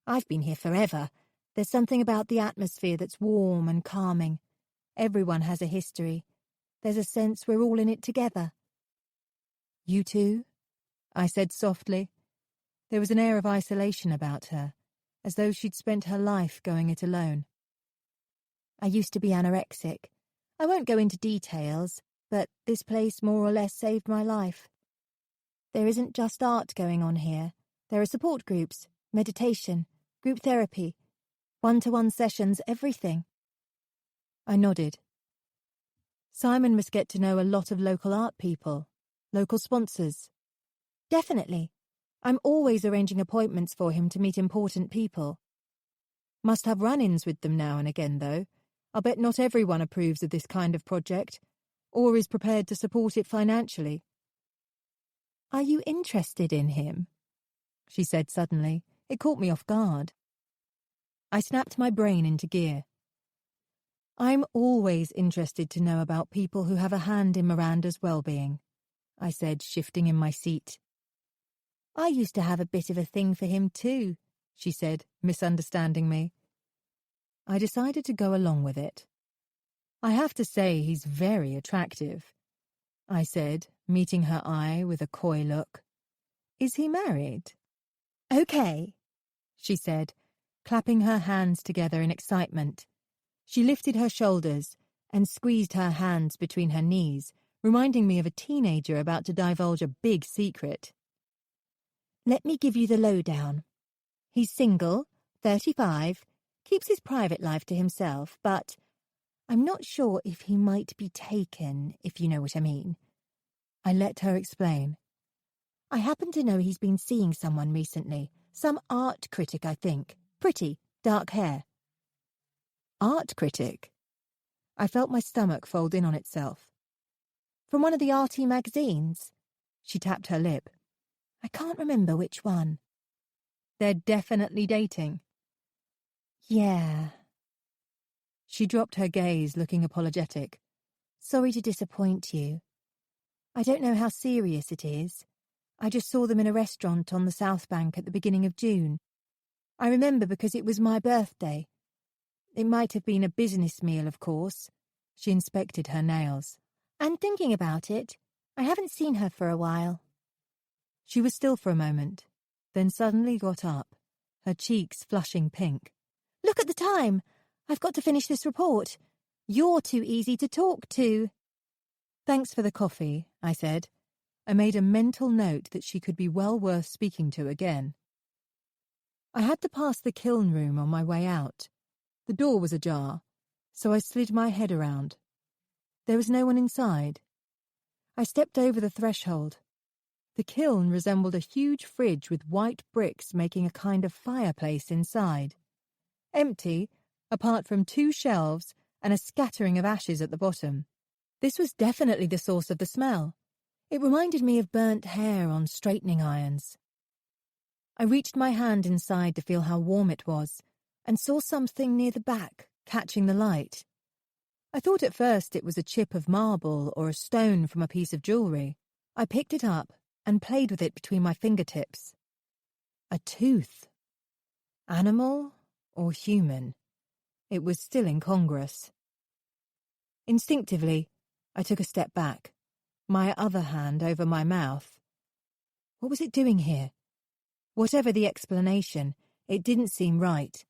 I've been here forever. There's something about the atmosphere that's warm and calming. Everyone has a history. There's a sense we're all in it together." "You too?" I said softly. There was an air of isolation about her, as though she'd spent her life going it alone. "I used to be anorexic. I won't go into details. but this place more or less saved my life. There isn't just art going on here. There are support groups, meditation, group therapy, one-to-one sessions, everything. I nodded. Simon must get to know a lot of local art people, local sponsors. Definitely. I'm always arranging appointments for him to meet important people. Must have run-ins with them now and again, though. I'll bet not everyone approves of this kind of project, or is prepared to support it financially. Are you interested in him? She said suddenly. It caught me off guard. I snapped my brain into gear. I'm always interested to know about people who have a hand in Miranda's well-being, I said, shifting in my seat. I used to have a bit of a thing for him too, she said, misunderstanding me. I decided to go along with it. I have to say he's very attractive, I said, meeting her eye with a coy look. Is he married? Okay, she said, clapping her hands together in excitement. She lifted her shoulders and squeezed her hands between her knees, reminding me of a teenager about to divulge a big secret. Let me give you the lowdown. He's single, 35, keeps his private life to himself, but I'm not sure if he might be taken, if you know what I mean. I let her explain. I happen to know he's been seeing someone recently, some art critic, I think. Pretty, dark hair. Art critic? I felt my stomach fold in on itself. From one of the arty magazines? She tapped her lip. I can't remember which one. They're definitely dating. Yeah. She dropped her gaze, looking apologetic. Sorry to disappoint you. I don't know how serious it is. I just saw them in a restaurant on the South Bank at the beginning of June. I remember because it was my birthday. It might have been a business meal, of course. She inspected her nails. And thinking about it, I haven't seen her for a while. She was still for a moment, then suddenly got up, her cheeks flushing pink. Look at the time! I've got to finish this report. You're too easy to talk to. Thanks for the coffee, I said. I made a mental note that she could be well worth speaking to again. I had to pass the kiln room on my way out. The door was ajar, so I slid my head around. There was no one inside. I stepped over the threshold. The kiln resembled a huge fridge with white bricks making a kind of fireplace inside. Empty, apart from 2 shelves and a scattering of ashes at the bottom. This was definitely the source of the smell. It reminded me of burnt hair on straightening irons. I reached my hand inside to feel how warm it was, and saw something near the back, catching the light. I thought at first it was a chip of marble or a stone from a piece of jewellery. I picked it up and played with it between my fingertips. A tooth. Animal or human? It was still incongruous. Instinctively, I took a step back, my other hand over my mouth. What was it doing here? Whatever the explanation, it didn't seem right.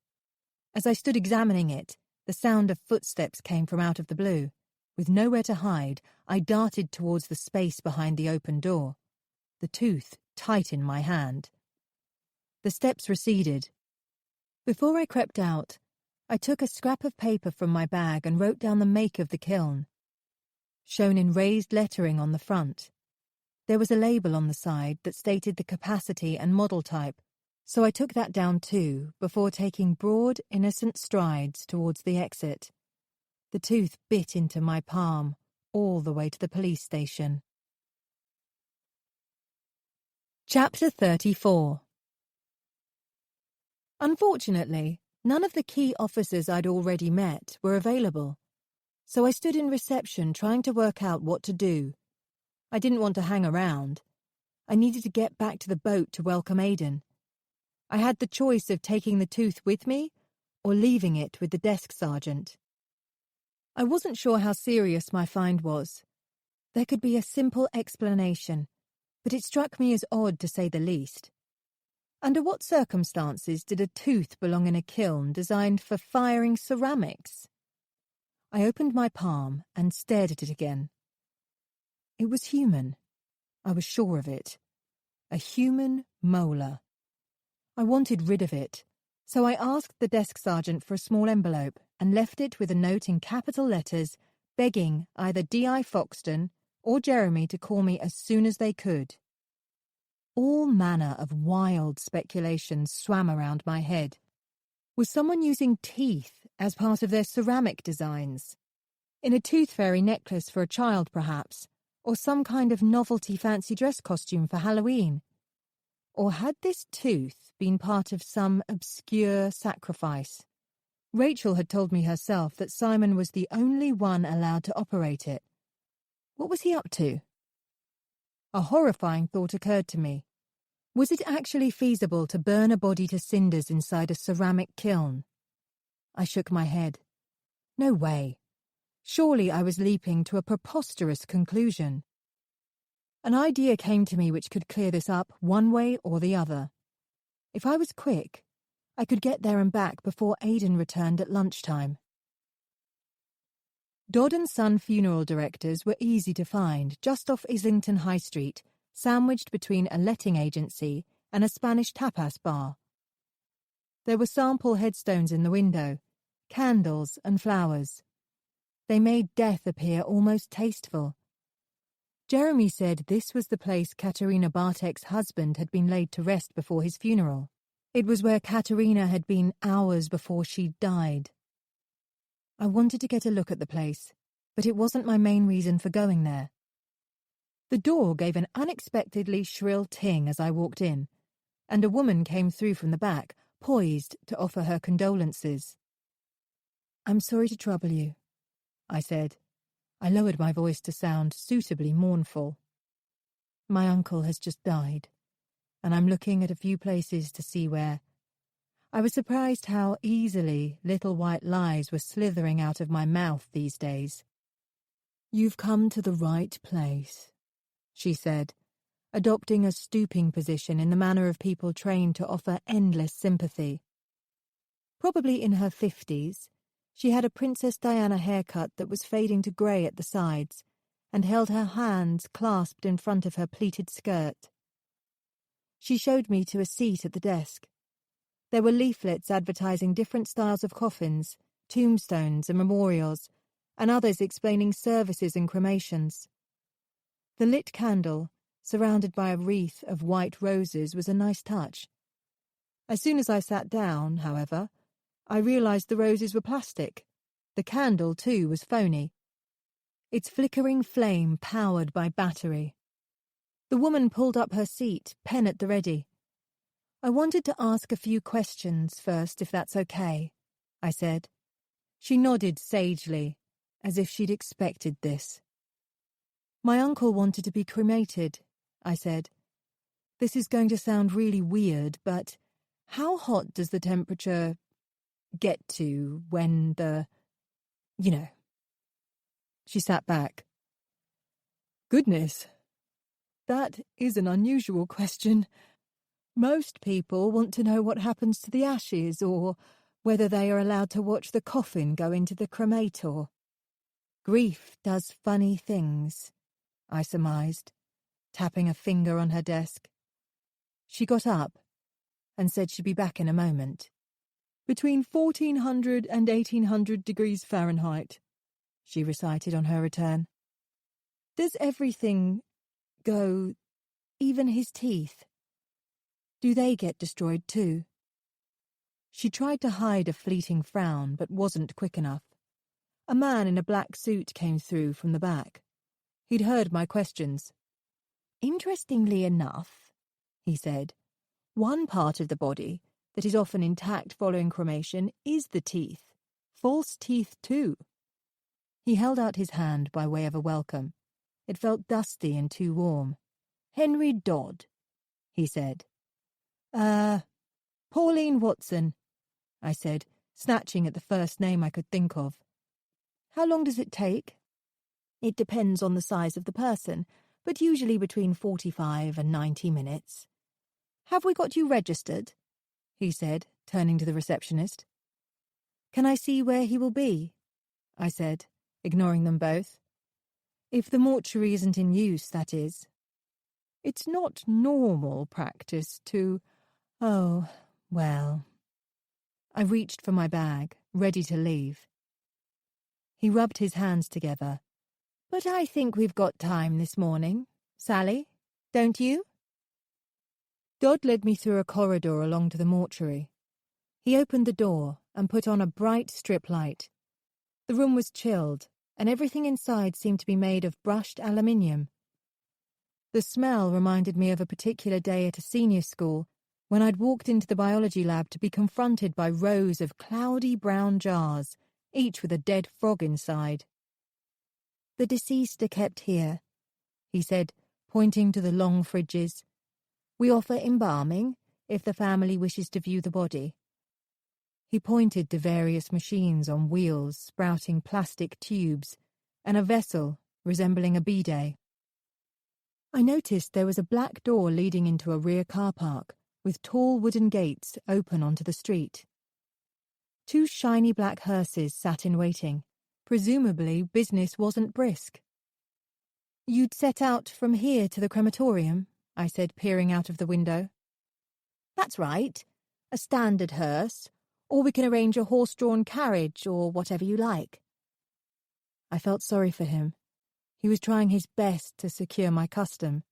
As I stood examining it, the sound of footsteps came from out of the blue. With nowhere to hide, I darted towards the space behind the open door, the tooth tight in my hand. The steps receded. Before I crept out, I took a scrap of paper from my bag and wrote down the make of the kiln. Shown in raised lettering on the front. There was a label on the side that stated the capacity and model type, so I took that down too, before taking broad, innocent strides towards the exit. The tooth bit into my palm, all the way to the police station. Chapter 34. Unfortunately, none of the key officers I'd already met were available, so I stood in reception trying to work out what to do. I didn't want to hang around. I needed to get back to the boat to welcome Aidan. I had the choice of taking the tooth with me or leaving it with the desk sergeant. I wasn't sure how serious my find was. There could be a simple explanation, but it struck me as odd to say the least. Under what circumstances did a tooth belong in a kiln designed for firing ceramics? I opened my palm and stared at it again. It was human. I was sure of it. A human molar. I wanted rid of it, so I asked the desk sergeant for a small envelope and left it with a note in capital letters begging either D.I. Foxton or Jeremy to call me as soon as they could. All manner of wild speculations swam around my head. Was someone using teeth as part of their ceramic designs? In a tooth fairy necklace for a child, perhaps, or some kind of novelty fancy dress costume for Halloween? Or had this tooth been part of some obscure sacrifice? Rachel had told me herself that Simon was the only one allowed to operate it. What was he up to? A horrifying thought occurred to me. Was it actually feasible to burn a body to cinders inside a ceramic kiln? I shook my head. No way. Surely I was leaping to a preposterous conclusion. An idea came to me which could clear this up one way or the other. If I was quick, I could get there and back before Aidan returned at lunchtime. Dodd & Son funeral directors were easy to find, just off Islington High Street, sandwiched between a letting agency and a Spanish tapas bar. There were sample headstones in the window, candles and flowers. They made death appear almost tasteful. Jeremy said this was the place Katerina Bartek's husband had been laid to rest before his funeral. It was where Katerina had been hours before she died. I wanted to get a look at the place, but it wasn't my main reason for going there. The door gave an unexpectedly shrill ting as I walked in, and a woman came through from the back, poised to offer her condolences. "I'm sorry to trouble you," I said. I lowered my voice to sound suitably mournful. "My uncle has just died, and I'm looking at a few places to see where." I was surprised how easily little white lies were slithering out of my mouth these days. "You've come to the right place," she said, adopting a stooping position in the manner of people trained to offer endless sympathy. Probably in her 50s, she had a Princess Diana haircut that was fading to grey at the sides and held her hands clasped in front of her pleated skirt. She showed me to a seat at the desk. There were leaflets advertising different styles of coffins, tombstones and memorials, and others explaining services and cremations. The lit candle, surrounded by a wreath of white roses, was a nice touch. As soon as I sat down, however, I realised the roses were plastic. The candle, too, was phony. Its flickering flame powered by battery. The woman pulled up her seat, pen at the ready. "I wanted to ask a few questions first, if that's okay," I said. She nodded sagely, as if she'd expected this. "My uncle wanted to be cremated," I said. "This is going to sound really weird, but how hot does the temperature get to when you know?" She sat back. "Goodness, that is an unusual question. Most people want to know what happens to the ashes or whether they are allowed to watch the coffin go into the cremator. Grief does funny things," I surmised, tapping a finger on her desk. She got up and said she'd be back in a moment. "Between 1400 and 1800 degrees Fahrenheit," she recited on her return. "Does everything go, even his teeth? Do they get destroyed too?" She tried to hide a fleeting frown, but wasn't quick enough. A man in a black suit came through from the back. He'd heard my questions. "Interestingly enough," he said, "one part of the body that is often intact following cremation is the teeth. False teeth, too." He held out his hand by way of a welcome. It felt dusty and too warm. "Henry Dodd," he said. Pauline Watson," I said, snatching at the first name I could think of. "How long does it take?" "It depends on the size of the person, but usually between 45 and 90 minutes. "Have we got you registered?" he said, turning to the receptionist. "Can I see where he will be?" I said, ignoring them both. If the mortuary isn't in use, that is. It's not normal practice to... Oh, well... I reached for my bag, ready to leave. He rubbed his hands together. But I think we've got time this morning, Sally, don't you? Dodd led me through a corridor along to the mortuary. He opened the door and put on a bright strip light. The room was chilled, and everything inside seemed to be made of brushed aluminium. The smell reminded me of a particular day at a senior school when I'd walked into the biology lab to be confronted by rows of cloudy brown jars, each with a dead frog inside. The deceased are kept here, he said, pointing to the long fridges. We offer embalming if the family wishes to view the body. He pointed to various machines on wheels sprouting plastic tubes and a vessel resembling a bidet. I noticed there was a black door leading into a rear car park with tall wooden gates open onto the street. 2 shiny black hearses sat in waiting. Presumably business wasn't brisk. You'd set out from here to the crematorium, I said, peering out of the window. That's right. A standard hearse, or we can arrange a horse-drawn carriage or whatever you like. I felt sorry for him. He was trying his best to secure my custom.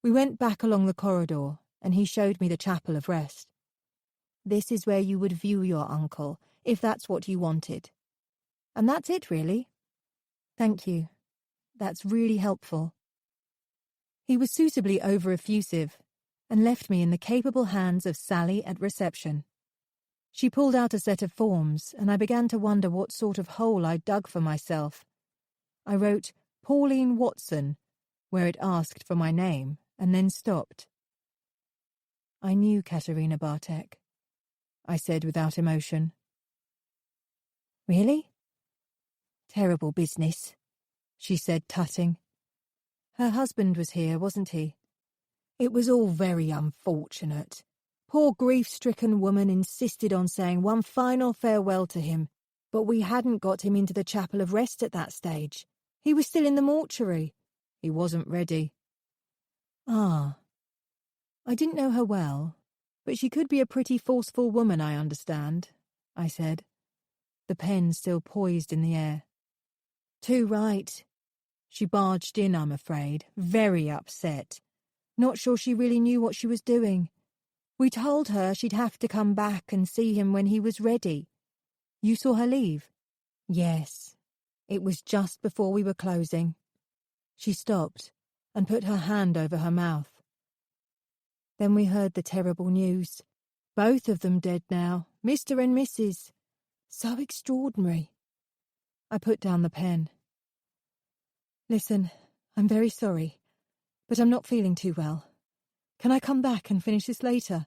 We went back along the corridor, and he showed me the chapel of rest. This is where you would view your uncle, if that's what you wanted. And that's it, really. Thank you. That's really helpful. He was suitably over-effusive, and left me in the capable hands of Sally at reception. She pulled out a set of forms, and I began to wonder what sort of hole I'd dug for myself. I wrote Pauline Watson, where it asked for my name, and then stopped. I knew Katerina Bartek, I said without emotion. Really? Terrible business, she said, tutting. Her husband was here, wasn't he? It was all very unfortunate. Poor grief-stricken woman insisted on saying one final farewell to him, but we hadn't got him into the chapel of rest at that stage. He was still in the mortuary. He wasn't ready. Ah. I didn't know her well, but she could be a pretty forceful woman, I understand, I said, the pen still poised in the air. Too right. She barged in, I'm afraid, very upset. Not sure she really knew what she was doing. We told her she'd have to come back and see him when he was ready. You saw her leave? Yes. It was just before we were closing. She stopped and put her hand over her mouth. Then we heard the terrible news. Both of them dead now, Mr. and Mrs. So extraordinary. I put down the pen. Listen, I'm very sorry, but I'm not feeling too well. Can I come back and finish this later?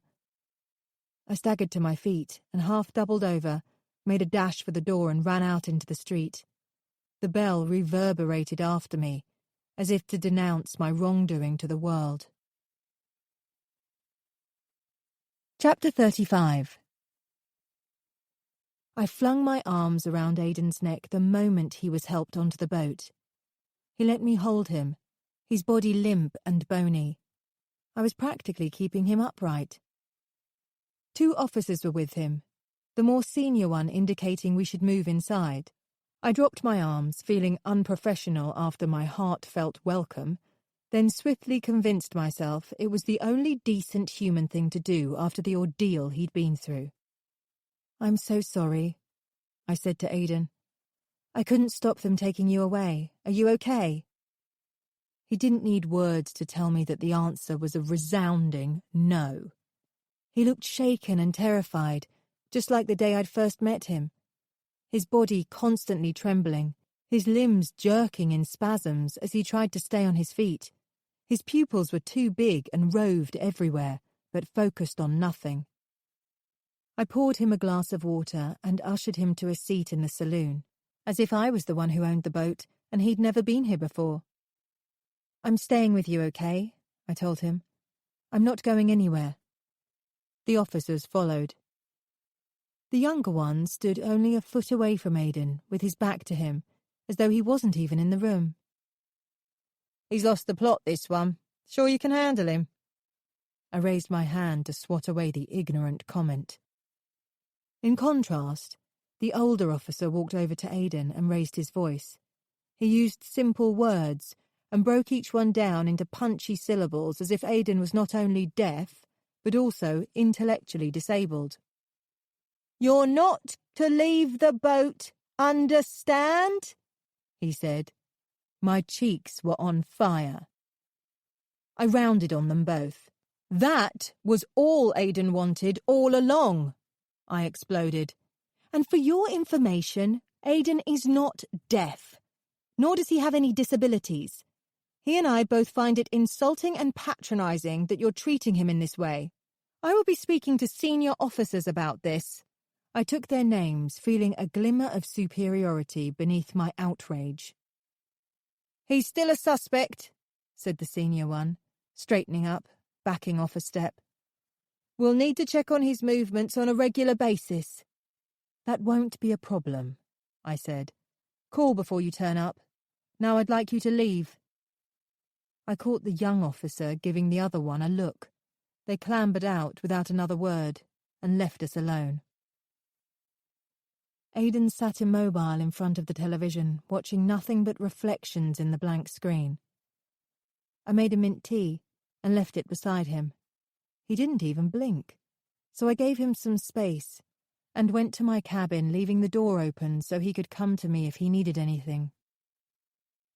I staggered to my feet and, half doubled over, made a dash for the door and ran out into the street. The bell reverberated after me, as if to denounce my wrongdoing to the world. Chapter 35. I flung my arms around Aidan's neck the moment he was helped onto the boat. He let me hold him, his body limp and bony. I was practically keeping him upright. 2 officers were with him, the more senior one indicating we should move inside. I dropped my arms, feeling unprofessional after my heartfelt welcome, then swiftly convinced myself it was the only decent human thing to do after the ordeal he'd been through. I'm so sorry, I said to Aidan. I couldn't stop them taking you away. Are you okay? He didn't need words to tell me that the answer was a resounding no. He looked shaken and terrified, just like the day I'd first met him. His body constantly trembling, his limbs jerking in spasms as he tried to stay on his feet. His pupils were too big and roved everywhere, but focused on nothing. I poured him a glass of water and ushered him to a seat in the saloon, as if I was the one who owned the boat and he'd never been here before. I'm staying with you, okay? I told him. I'm not going anywhere. The officers followed. The younger one stood only a foot away from Aidan, with his back to him, as though he wasn't even in the room. He's lost the plot, this one. Sure you can handle him? I raised my hand to swat away the ignorant comment. In contrast, the older officer walked over to Aidan and raised his voice. He used simple words and broke each one down into punchy syllables as if Aidan was not only deaf, but also intellectually disabled. "You're not to leave the boat, understand?" he said. My cheeks were on fire. I rounded on them both. "That was all Aidan wanted all along," I exploded. "And for your information, Aidan is not deaf, nor does he have any disabilities. He and I both find it insulting and patronising that you're treating him in this way. I will be speaking to senior officers about this." I took their names, feeling a glimmer of superiority beneath my outrage. "He's still a suspect," said the senior one, straightening up, backing off a step. "We'll need to check on his movements on a regular basis." "That won't be a problem," I said. "Call before you turn up. Now I'd like you to leave." I caught the young officer giving the other one a look. They clambered out without another word and left us alone. Aidan sat immobile in front of the television, watching nothing but reflections in the blank screen. I made a mint tea and left it beside him. He didn't even blink, so I gave him some space and went to my cabin, leaving the door open so he could come to me if he needed anything.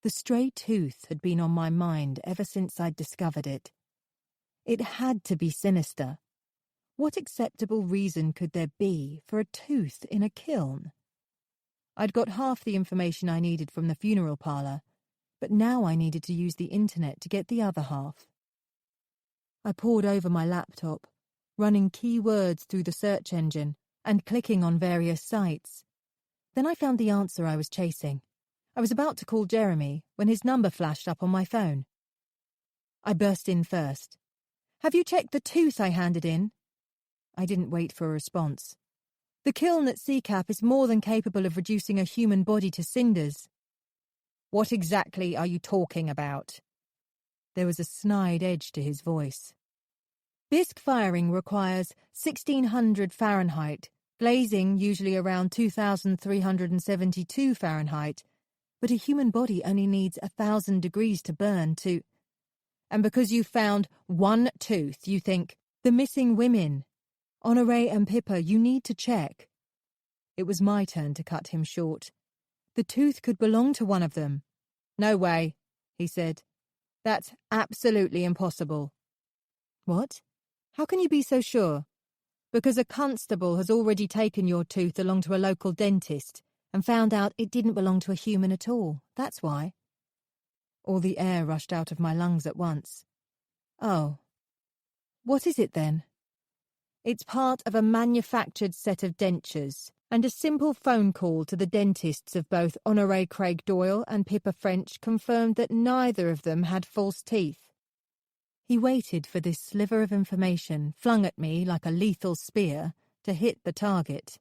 The stray tooth had been on my mind ever since I'd discovered it. It had to be sinister. What acceptable reason could there be for a tooth in a kiln? I'd got half the information I needed from the funeral parlour, but now I needed to use the internet to get the other half. I pored over my laptop, running keywords through the search engine and clicking on various sites. Then I found the answer I was chasing. I was about to call Jeremy when his number flashed up on my phone. I burst in first. "Have you checked the tooth I handed in?" I didn't wait for a response. "The kiln at Seacap is more than capable of reducing a human body to cinders." "What exactly are you talking about?" There was a snide edge to his voice. "Bisque firing requires 1600 Fahrenheit, glazing usually around 2372 Fahrenheit, but a human body only needs 1000 degrees to burn to... And because you found one tooth, you think, the missing women... Honoré and Pippa, you need to check." It was my turn to cut him short. "The tooth could belong to one of them." "No way," he said. "That's absolutely impossible." "What? How can you be so sure?" "Because a constable has already taken your tooth along to a local dentist and found out it didn't belong to a human at all. That's why." All the air rushed out of my lungs at once. "Oh. What is it then?" "It's part of a manufactured set of dentures, and a simple phone call to the dentists of both Honoré Craig Doyle and Pippa French confirmed that neither of them had false teeth." He waited for this sliver of information, flung at me like a lethal spear, to hit the target.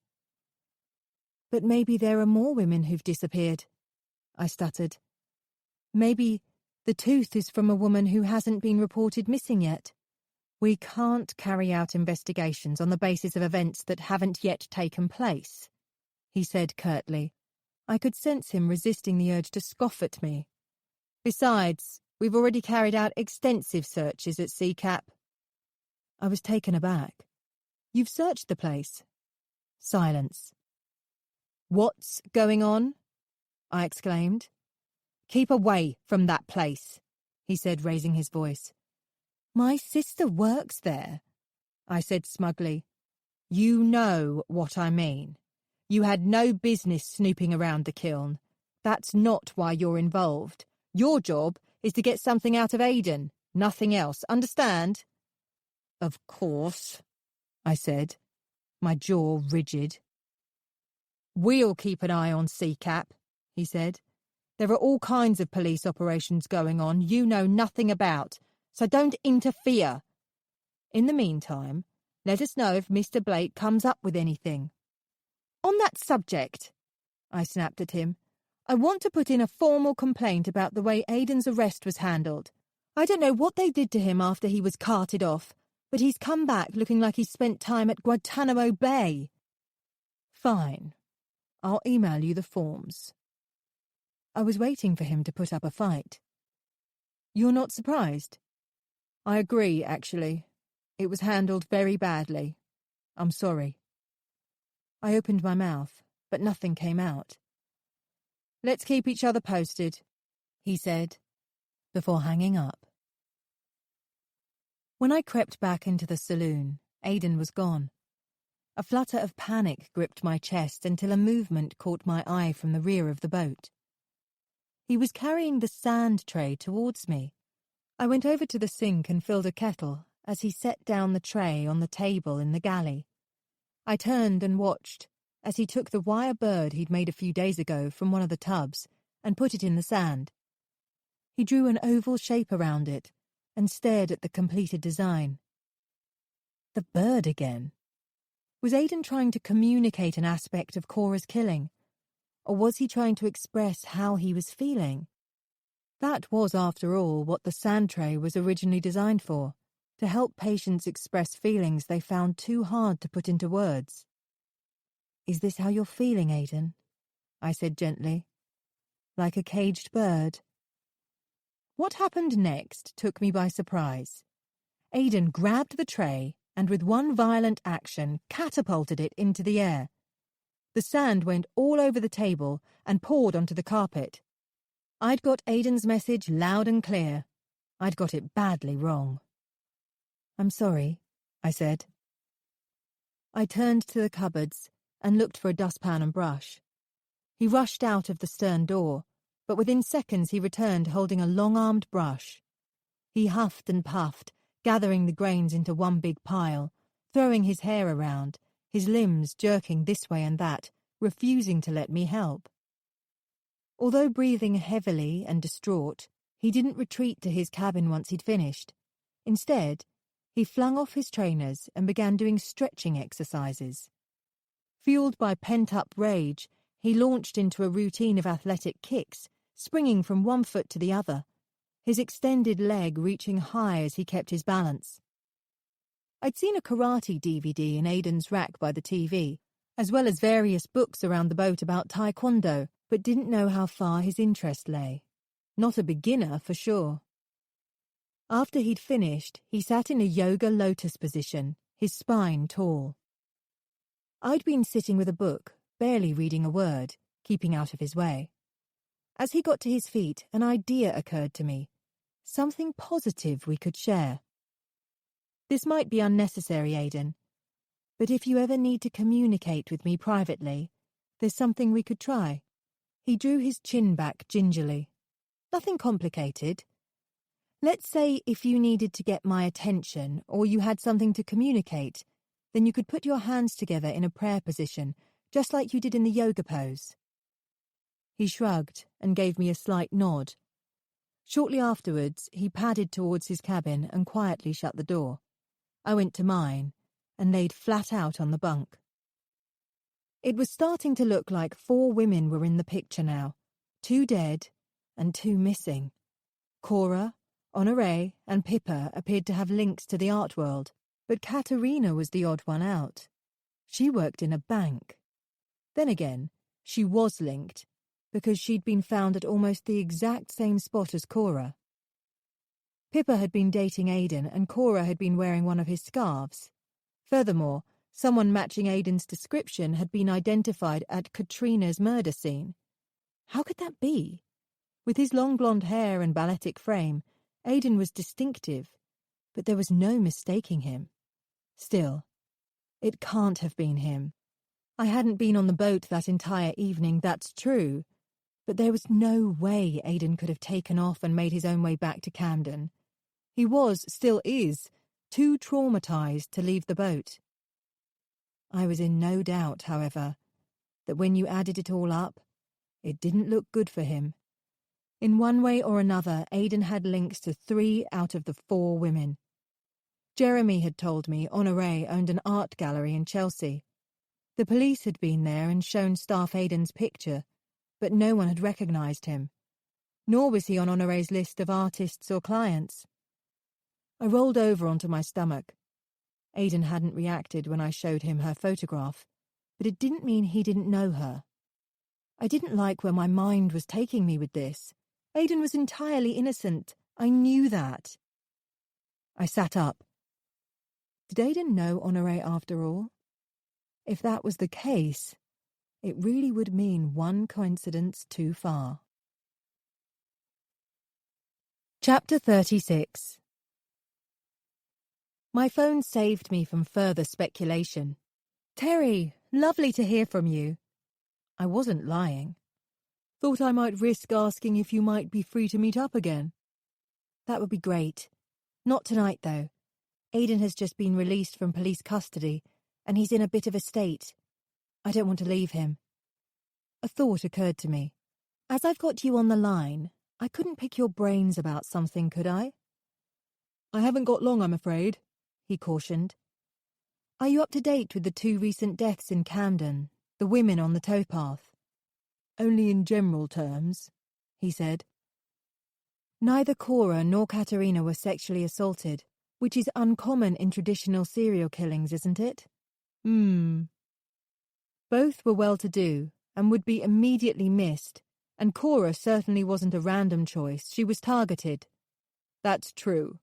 "But maybe there are more women who've disappeared," I stuttered. "Maybe the tooth is from a woman who hasn't been reported missing yet." "We can't carry out investigations on the basis of events that haven't yet taken place," he said curtly. I could sense him resisting the urge to scoff at me. "Besides, we've already carried out extensive searches at Seacap." I was taken aback. "You've searched the place?" Silence. "What's going on?" I exclaimed. "Keep away from that place," he said, raising his voice. "My sister works there," I said smugly. "You know what I mean. You had no business snooping around the kiln. That's not why you're involved. Your job is to get something out of Aidan, nothing else. Understand?" "Of course," I said, my jaw rigid. "We'll keep an eye on Seacap," he said. "There are all kinds of police operations going on you know nothing about, so don't interfere. In the meantime, let us know if Mr. Blake comes up with anything." "On that subject," I snapped at him, I want to put in a formal complaint about the way Aidan's arrest was handled. I don't know what they did to him after he was carted off, but he's come back looking like he spent time at Guantanamo Bay. Fine. I'll email you the forms. I was waiting for him to put up a fight. You're not surprised? I agree, actually. It was handled very badly. I'm sorry. I opened my mouth, but nothing came out. Let's keep each other posted, he said, before hanging up. When I crept back into the saloon, Aidan was gone. A flutter of panic gripped my chest until a movement caught my eye from the rear of the boat. He was carrying the sand tray towards me. I went over to the sink and filled a kettle as he set down the tray on the table in the galley. I turned and watched as he took the wire bird he'd made a few days ago from one of the tubs and put it in the sand. He drew an oval shape around it and stared at the completed design. The bird again. Was Aidan trying to communicate an aspect of Cora's killing? Or was he trying to express how he was feeling? That was, after all, what the sand tray was originally designed for, to help patients express feelings they found too hard to put into words. Is this how you're feeling, Aidan? I said gently. Like a caged bird. What happened next took me by surprise. Aidan grabbed the tray and with one violent action catapulted it into the air. The sand went all over the table and poured onto the carpet. I'd got Aidan's message loud and clear. I'd got it badly wrong. I'm sorry, I said. I turned to the cupboards and looked for a dustpan and brush. He rushed out of the stern door, but within seconds he returned holding a long-armed brush. He huffed and puffed, gathering the grains into one big pile, throwing his hair around, his limbs jerking this way and that, refusing to let me help. Although breathing heavily and distraught, he didn't retreat to his cabin once he'd finished. Instead, he flung off his trainers and began doing stretching exercises. Fueled by pent-up rage, he launched into a routine of athletic kicks, springing from one foot to the other, his extended leg reaching high as he kept his balance. I'd seen a karate DVD in Aidan's rack by the TV, as well as various books around the boat about taekwondo, but didn't know how far his interest lay. Not a beginner, for sure. After he'd finished, he sat in a yoga lotus position, his spine tall. I'd been sitting with a book, barely reading a word, keeping out of his way. As he got to his feet, an idea occurred to me. Something positive we could share. This might be unnecessary, Aidan, but if you ever need to communicate with me privately, there's something we could try. He drew his chin back gingerly. Nothing complicated. Let's say if you needed to get my attention or you had something to communicate, then you could put your hands together in a prayer position, just like you did in the yoga pose. He shrugged and gave me a slight nod. Shortly afterwards, he padded towards his cabin and quietly shut the door. I went to mine and laid flat out on the bunk. It was starting to look like 4 women were in the picture now, 2 dead and 2 missing. Cora, Honoré, and Pippa appeared to have links to the art world, but Katerina was the odd one out. She worked in a bank. Then again, she was linked, because she'd been found at almost the exact same spot as Cora. Pippa had been dating Aidan and Cora had been wearing one of his scarves. Furthermore, someone matching Aidan's description had been identified at Katrina's murder scene. How could that be? With his long blonde hair and balletic frame, Aidan was distinctive, but there was no mistaking him. Still, it can't have been him. I hadn't been on the boat that entire evening, that's true, but there was no way Aidan could have taken off and made his own way back to Camden. He was, still is, too traumatized to leave the boat. I was in no doubt, however, that when you added it all up, it didn't look good for him. In one way or another, Aidan had links to 3 out of the 4 women. Jeremy had told me Honoré owned an art gallery in Chelsea. The police had been there and shown staff Aidan's picture, but no one had recognised him. Nor was he on Honoré's list of artists or clients. I rolled over onto my stomach. Aidan hadn't reacted when I showed him her photograph, but it didn't mean he didn't know her. I didn't like where my mind was taking me with this. Aidan was entirely innocent. I knew that. I sat up. Did Aidan know Honoré after all? If that was the case, it really would mean one coincidence too far. Chapter 36. My phone saved me from further speculation. Terry, lovely to hear from you. I wasn't lying. Thought I might risk asking if you might be free to meet up again. That would be great. Not tonight, though. Aidan has just been released from police custody, and he's in a bit of a state. I don't want to leave him. A thought occurred to me. As I've got you on the line, I couldn't pick your brains about something, could I? I haven't got long, I'm afraid, he cautioned. Are you up to date with the 2 recent deaths in Camden, the women on the towpath? Only in general terms, he said. Neither Cora nor Katerina were sexually assaulted, which is uncommon in traditional serial killings, isn't it? Both were well-to-do and would be immediately missed, and Cora certainly wasn't a random choice. She was targeted. That's true.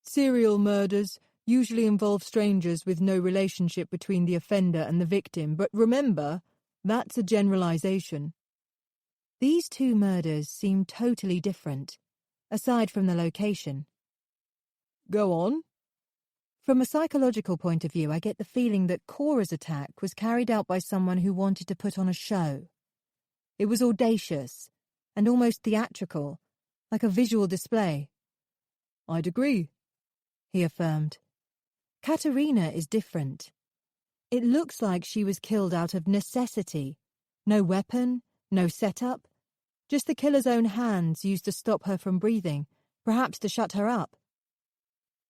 Serial murders usually involve strangers with no relationship between the offender and the victim, but remember, that's a generalization. These 2 murders seem totally different, aside from the location. Go on. From a psychological point of view, I get the feeling that Cora's attack was carried out by someone who wanted to put on a show. It was audacious and almost theatrical, like a visual display. I'd agree, he affirmed. Katerina is different. It looks like she was killed out of necessity. No weapon, no setup, just the killer's own hands used to stop her from breathing, perhaps to shut her up.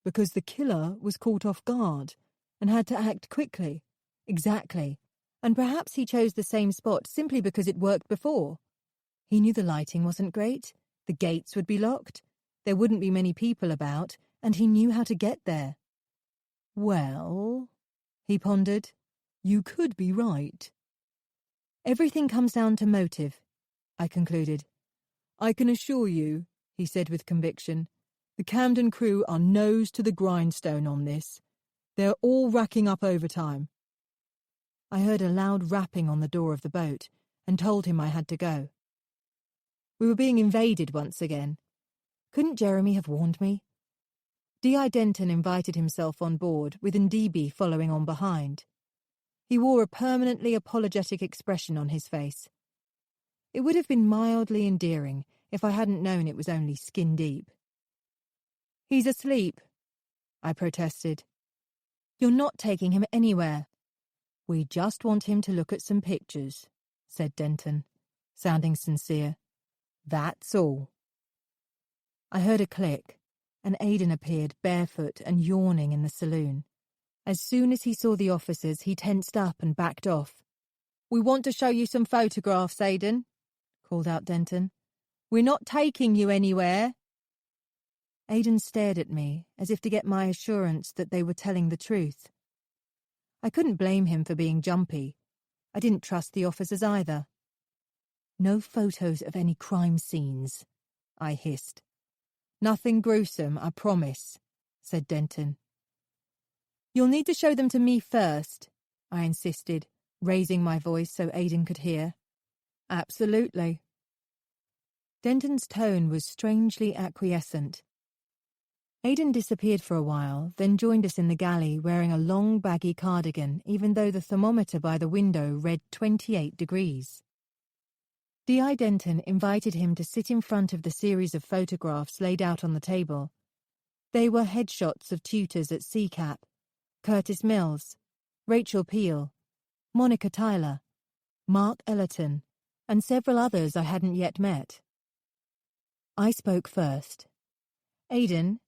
Because the killer was caught off guard and had to act quickly. Exactly. And perhaps he chose the same spot simply because it worked before. He knew the lighting wasn't great, the gates would be locked, there wouldn't be many people about, and he knew how to get there. Well, he pondered, you could be right. Everything comes down to motive, I concluded. I can assure you, he said with conviction, the Camden crew are nose to the grindstone on this. They're all racking up overtime. I heard a loud rapping on the door of the boat and told him I had to go. We were being invaded once again. Couldn't Jeremy have warned me? D.I. Denton invited himself on board, with Ndebe following on behind. He wore a permanently apologetic expression on his face. It would have been mildly endearing if I hadn't known it was only skin deep. He's asleep, I protested. You're not taking him anywhere. We just want him to look at some pictures, said Denton, sounding sincere. That's all. I heard a click, and Aidan appeared barefoot and yawning in the saloon. As soon as he saw the officers, he tensed up and backed off. We want to show you some photographs, Aidan, called out Denton. We're not taking you anywhere. Aidan stared at me, as if to get my assurance that they were telling the truth. I couldn't blame him for being jumpy. I didn't trust the officers either. No photos of any crime scenes, I hissed. Nothing gruesome, I promise, said Denton. You'll need to show them to me first, I insisted, raising my voice so Aidan could hear. Absolutely. Denton's tone was strangely acquiescent. Aidan disappeared for a while, then joined us in the galley wearing a long baggy cardigan, even though the thermometer by the window read 28 degrees. D.I. Denton invited him to sit in front of the series of photographs laid out on the table. They were headshots of tutors at CCAP, Curtis Mills, Rachel Peel, Monica Tyler, Mark Ellerton, and several others I hadn't yet met. I spoke first. Aidan,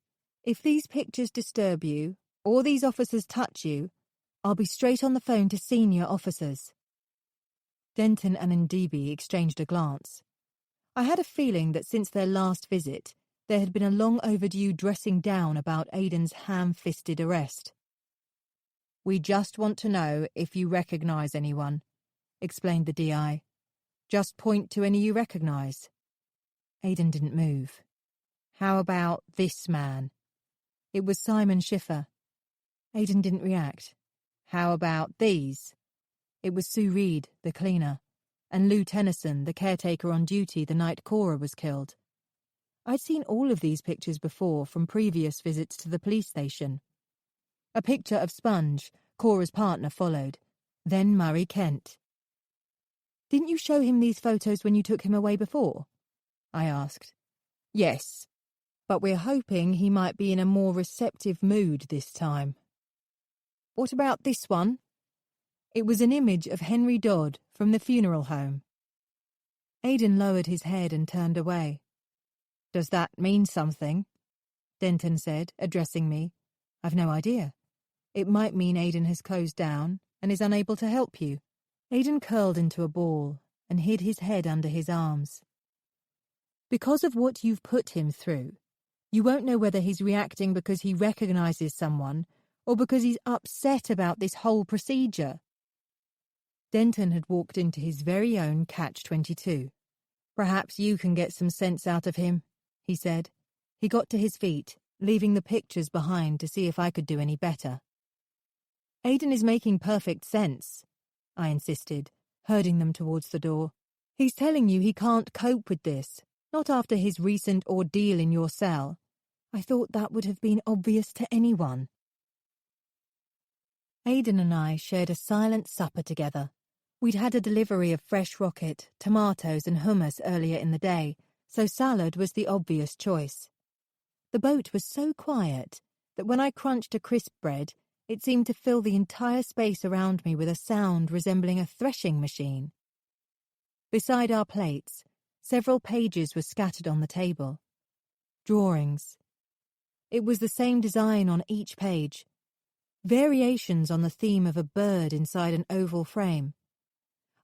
if these pictures disturb you, or these officers touch you, I'll be straight on the phone to senior officers. Denton and Ndebe exchanged a glance. I had a feeling that since their last visit, there had been a long overdue dressing down about Aidan's ham-fisted arrest. "We just want to know if you recognise anyone," explained the DI. "Just point to any you recognise." Aidan didn't move. "How about this man?" It was Simon Schiffer. Aidan didn't react. "How about these?" It was Sue Reed, the cleaner, and Lou Tennyson, the caretaker on duty the night Cora was killed. I'd seen all of these pictures before from previous visits to the police station. A picture of Sponge, Cora's partner, followed. Then Murray Kent. "Didn't you show him these photos when you took him away before?" I asked. "Yes, but we're hoping he might be in a more receptive mood this time." "What about this one?" It was an image of Henry Dodd from the funeral home. Aidan lowered his head and turned away. "Does that mean something?" Denton said, addressing me. "I've no idea. It might mean Aidan has closed down and is unable to help you." Aidan curled into a ball and hid his head under his arms. "Because of what you've put him through, you won't know whether he's reacting because he recognises someone or because he's upset about this whole procedure." Denton had walked into his very own catch-22. "Perhaps you can get some sense out of him," he said. He got to his feet, leaving the pictures behind to see if I could do any better. "Aidan is making perfect sense," I insisted, herding them towards the door. "He's telling you he can't cope with this, not after his recent ordeal in your cell. I thought that would have been obvious to anyone." Aidan and I shared a silent supper together. We'd had a delivery of fresh rocket, tomatoes and hummus earlier in the day, so salad was the obvious choice. The boat was so quiet that when I crunched a crisp bread, it seemed to fill the entire space around me with a sound resembling a threshing machine. Beside our plates, several pages were scattered on the table. Drawings. It was the same design on each page. Variations on the theme of a bird inside an oval frame.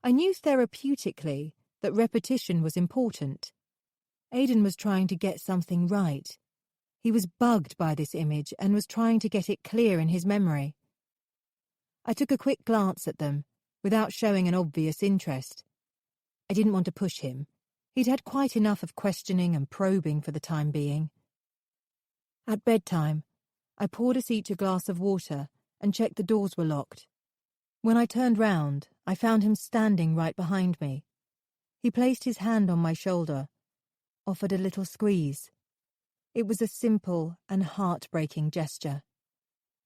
I knew therapeutically that repetition was important. Aidan was trying to get something right. He was bugged by this image and was trying to get it clear in his memory. I took a quick glance at them, without showing an obvious interest. I didn't want to push him. He'd had quite enough of questioning and probing for the time being. At bedtime, I poured us each a glass of water and checked the doors were locked. When I turned round, I found him standing right behind me. He placed his hand on my shoulder, offered a little squeeze. It was a simple and heartbreaking gesture.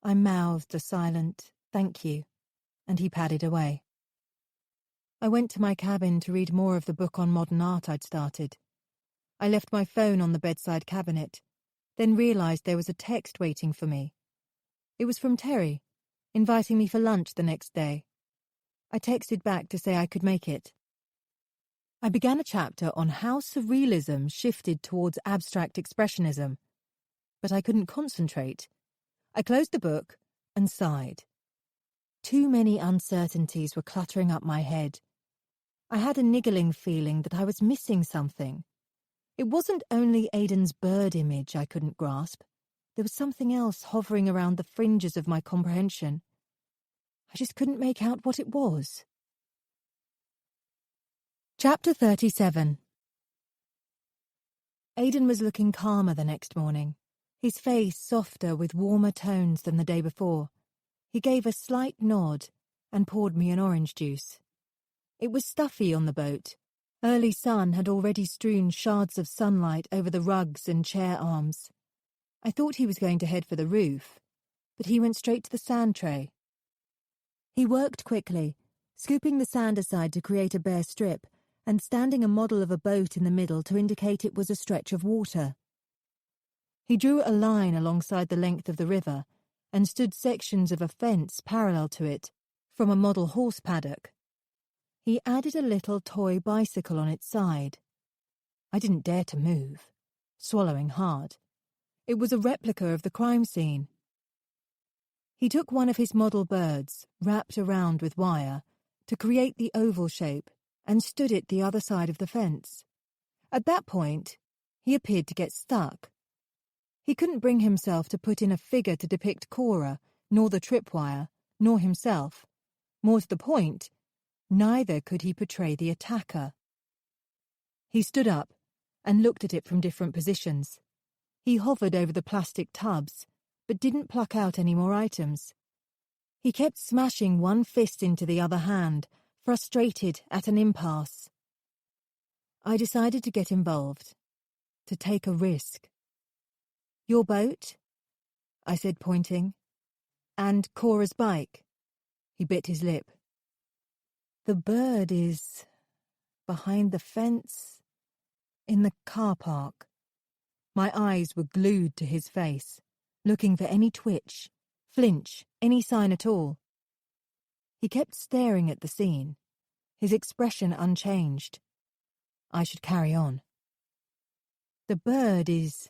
I mouthed a silent "thank you," and he padded away. I went to my cabin to read more of the book on modern art I'd started. I left my phone on the bedside cabinet, then realised there was a text waiting for me. It was from Terry, inviting me for lunch the next day. I texted back to say I could make it. I began a chapter on how surrealism shifted towards abstract expressionism, but I couldn't concentrate. I closed the book and sighed. Too many uncertainties were cluttering up my head. I had a niggling feeling that I was missing something. It wasn't only Aidan's bird image I couldn't grasp. There was something else hovering around the fringes of my comprehension. I just couldn't make out what it was. Chapter 37. Aidan was looking calmer the next morning, his face softer with warmer tones than the day before. He gave a slight nod and poured me an orange juice. It was stuffy on the boat. Early sun had already strewn shards of sunlight over the rugs and chair arms. I thought he was going to head for the roof, but he went straight to the sand tray. He worked quickly, scooping the sand aside to create a bare strip, and standing a model of a boat in the middle to indicate it was a stretch of water. He drew a line alongside the length of the river and stood sections of a fence parallel to it, from a model horse paddock. He added a little toy bicycle on its side. I didn't dare to move, swallowing hard. It was a replica of the crime scene. He took one of his model birds, wrapped around with wire, to create the oval shape, and stood at the other side of the fence. At that point, he appeared to get stuck. He couldn't bring himself to put in a figure to depict Cora, nor the tripwire, nor himself. More to the point, neither could he portray the attacker. He stood up and looked at it from different positions. He hovered over the plastic tubs, but didn't pluck out any more items. He kept smashing one fist into the other hand, frustrated at an impasse. I decided to get involved, to take a risk. "Your boat?" I said, pointing. "And Cora's bike?" He bit his lip. "The bird is behind the fence, in the car park." My eyes were glued to his face, looking for any twitch, flinch, any sign at all. He kept staring at the scene, his expression unchanged. I should carry on. "The bird is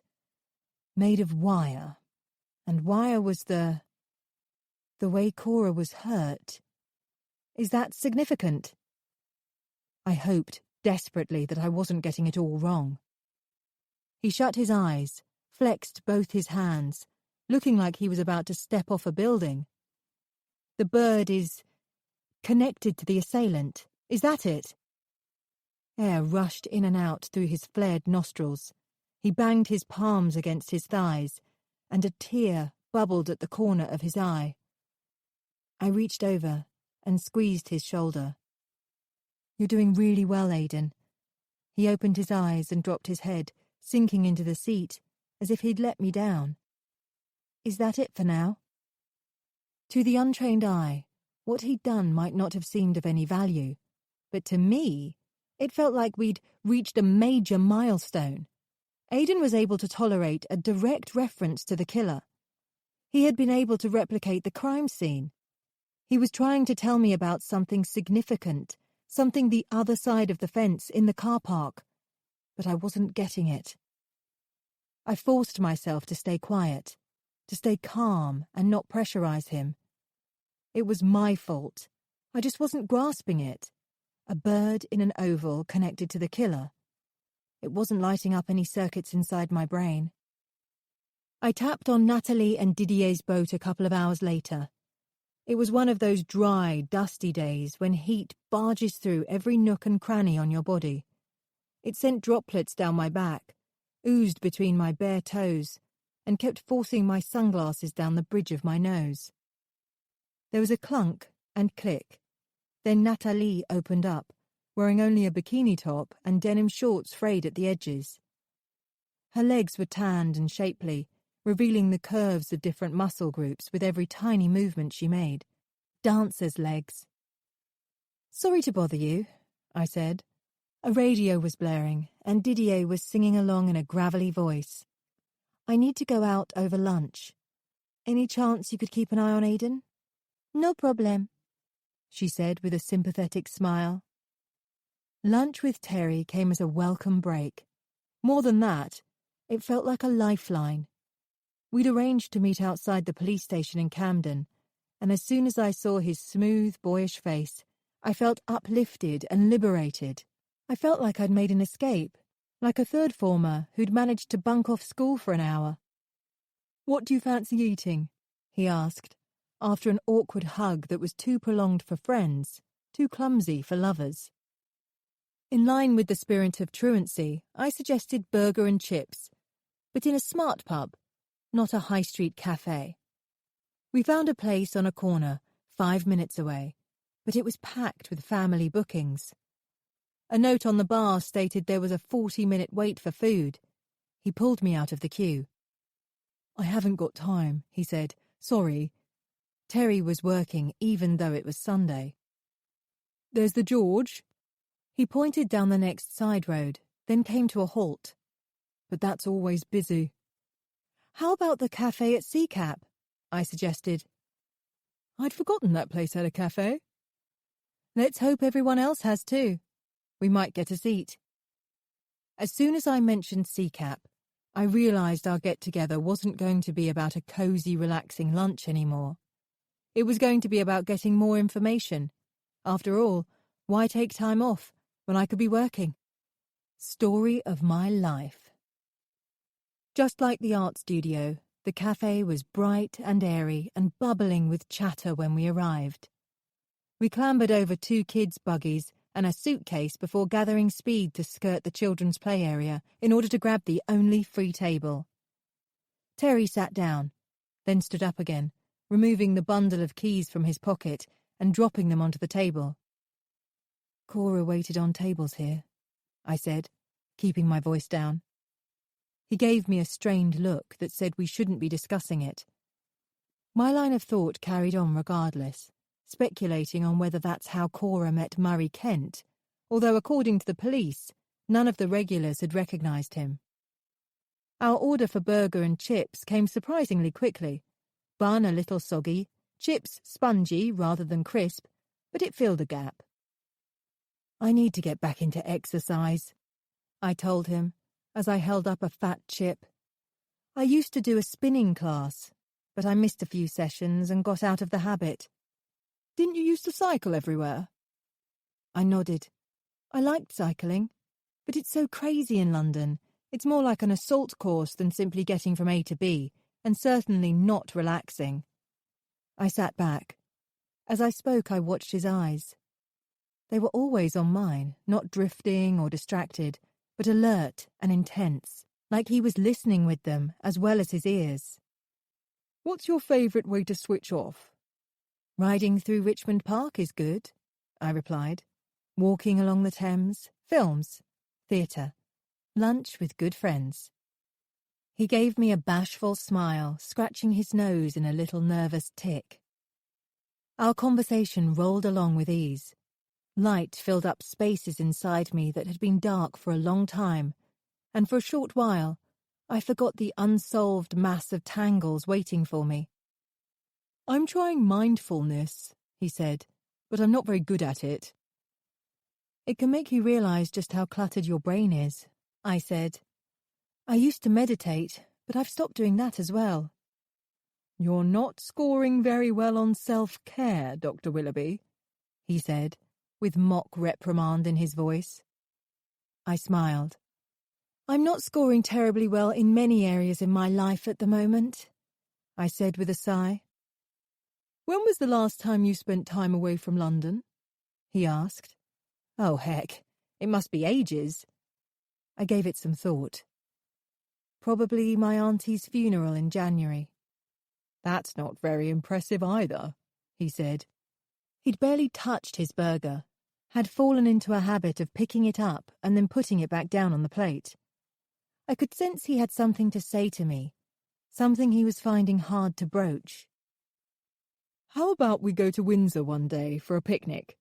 made of wire, and wire was the way Cora was hurt. Is that significant?" I hoped desperately that I wasn't getting it all wrong. He shut his eyes, flexed both his hands, looking like he was about to step off a building. "The bird is connected to the assailant. Is that it?" Air rushed in and out through his flared nostrils. He banged his palms against his thighs, and a tear bubbled at the corner of his eye. I reached over and squeezed his shoulder. "You're doing really well, Aidan." He opened his eyes and dropped his head, sinking into the seat, as if he'd let me down. "Is that it for now?" To the untrained eye, what he'd done might not have seemed of any value, but to me, it felt like we'd reached a major milestone. Aidan was able to tolerate a direct reference to the killer. He had been able to replicate the crime scene. He was trying to tell me about something significant, something the other side of the fence in the car park, but I wasn't getting it. I forced myself to stay quiet, to stay calm and not pressurize him. It was my fault. I just wasn't grasping it. A bird in an oval connected to the killer. It wasn't lighting up any circuits inside my brain. I tapped on Natalie and Didier's boat a couple of hours later. It was one of those dry, dusty days when heat barges through every nook and cranny on your body. It sent droplets down my back, oozed between my bare toes, and kept forcing my sunglasses down the bridge of my nose. There was a clunk and click. Then Natalie opened up, wearing only a bikini top and denim shorts frayed at the edges. Her legs were tanned and shapely, revealing the curves of different muscle groups with every tiny movement she made. Dancer's legs. "Sorry to bother you," I said. A radio was blaring, and Didier was singing along in a gravelly voice. "I need to go out over lunch. Any chance you could keep an eye on Aidan?" "No problem," she said with a sympathetic smile. Lunch with Terry came as a welcome break. More than that, it felt like a lifeline. We'd arranged to meet outside the police station in Camden, and as soon as I saw his smooth, boyish face, I felt uplifted and liberated. I felt like I'd made an escape, like a third former who'd managed to bunk off school for an hour. "What do you fancy eating?" he asked, after an awkward hug that was too prolonged for friends, too clumsy for lovers. In line with the spirit of truancy, I suggested burger and chips, but in a smart pub, not a high street cafe. We found a place on a corner, 5 minutes away, but it was packed with family bookings. A note on the bar stated there was a 40-minute wait for food. He pulled me out of the queue. "I haven't got time," he said. "Sorry." Terry was working even though it was Sunday. "There's the George." He pointed down the next side road, then came to a halt. "But that's always busy." "How about the cafe at Seacap?" I suggested. "I'd forgotten that place had a cafe." "Let's hope everyone else has too. We might get a seat." As soon as I mentioned Seacap, I realised our get-together wasn't going to be about a cosy, relaxing lunch anymore. It was going to be about getting more information. After all, why take time off when I could be working. Story of my life. Just like the art studio, the cafe was bright and airy and bubbling with chatter when we arrived. We clambered over 2 kids' buggies and a suitcase before gathering speed to skirt the children's play area in order to grab the only free table. Terry sat down, then stood up again, removing the bundle of keys from his pocket and dropping them onto the table. Cora waited on tables here, I said, keeping my voice down. He gave me a strained look that said we shouldn't be discussing it. My line of thought carried on regardless, speculating on whether that's how Cora met Murray Kent, although according to the police, none of the regulars had recognised him. Our order for burger and chips came surprisingly quickly. Bun a little soggy, chips spongy rather than crisp, but it filled a gap. I need to get back into exercise, I told him, as I held up a fat chip. I used to do a spinning class, but I missed a few sessions and got out of the habit. Didn't you used to cycle everywhere? I nodded. I liked cycling, but it's so crazy in London. It's more like an assault course than simply getting from A to B, and certainly not relaxing. I sat back. As I spoke, I watched his eyes. They were always on mine, not drifting or distracted, but alert and intense, like he was listening with them as well as his ears. What's your favourite way to switch off? Riding through Richmond Park is good, I replied. Walking along the Thames, films, theatre, lunch with good friends. He gave me a bashful smile, scratching his nose in a little nervous tick. Our conversation rolled along with ease. Light filled up spaces inside me that had been dark for a long time, and for a short while I forgot the unsolved mass of tangles waiting for me. I'm trying mindfulness, he said, but I'm not very good at it. It can make you realise just how cluttered your brain is, I said. I used to meditate, but I've stopped doing that as well. You're not scoring very well on self-care, Dr. Willoughby, he said, with mock reprimand in his voice. I smiled. I'm not scoring terribly well in many areas in my life at the moment, I said with a sigh. When was the last time you spent time away from London? He asked. Oh, heck, it must be ages. I gave it some thought. Probably my auntie's funeral in January. That's not very impressive either, he said. He'd barely touched his burger, had fallen into a habit of picking it up and then putting it back down on the plate. I could sense he had something to say to me, something he was finding hard to broach. How about we go to Windsor one day for a picnic?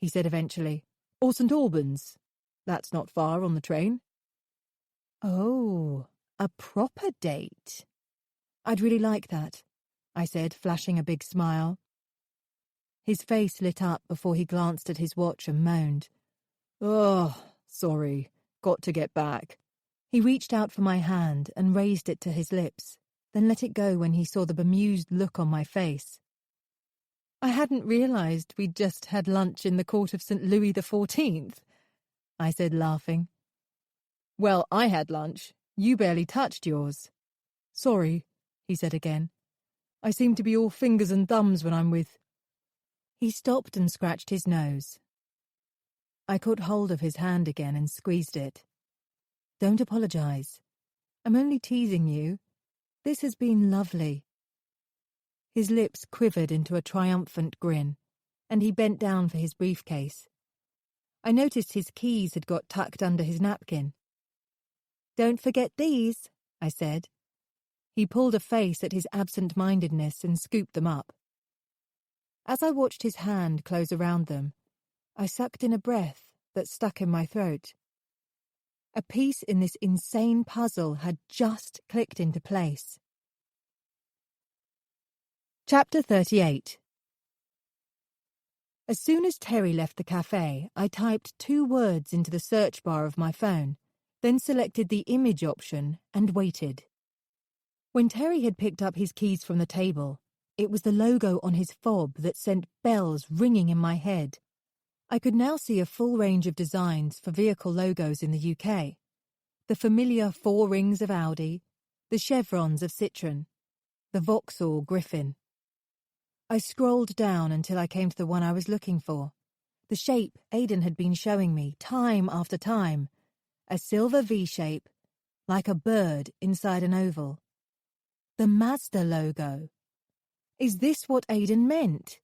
He said eventually. Or St. Albans. That's not far on the train. Oh, a proper date. I'd really like that, I said, flashing a big smile. His face lit up before he glanced at his watch and moaned. Oh, sorry. Got to get back. He reached out for my hand and raised it to his lips, then let it go when he saw the bemused look on my face. I hadn't realised we'd just had lunch in the court of St. Louis XIV, I said, laughing. Well, I had lunch. You barely touched yours. Sorry, he said again. I seem to be all fingers and thumbs when I'm with... He stopped and scratched his nose. I caught hold of his hand again and squeezed it. Don't apologise. I'm only teasing you. This has been lovely. His lips quivered into a triumphant grin, and he bent down for his briefcase. I noticed his keys had got tucked under his napkin. Don't forget these, I said. He pulled a face at his absent-mindedness and scooped them up. As I watched his hand close around them, I sucked in a breath that stuck in my throat. A piece in this insane puzzle had just clicked into place. Chapter 38. As soon as Terry left the cafe, I typed 2 words into the search bar of my phone, then selected the image option and waited. When Terry had picked up his keys from the table, it was the logo on his fob that sent bells ringing in my head. I could now see a full range of designs for vehicle logos in the UK. The familiar 4 rings of Audi, the chevrons of Citroën, the Vauxhall Griffin. I scrolled down until I came to the one I was looking for. The shape Aidan had been showing me time after time. A silver V-shape, like a bird inside an oval. The Mazda logo. Is this what Aidan meant?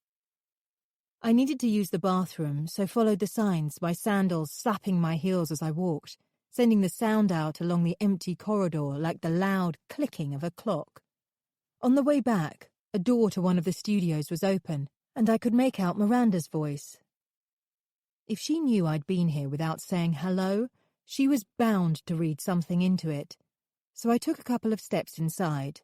I needed to use the bathroom, so followed the signs, my sandals slapping my heels as I walked, sending the sound out along the empty corridor like the loud clicking of a clock. On the way back, a door to one of the studios was open, and I could make out Miranda's voice. If she knew I'd been here without saying hello, she was bound to read something into it, so I took a couple of steps inside.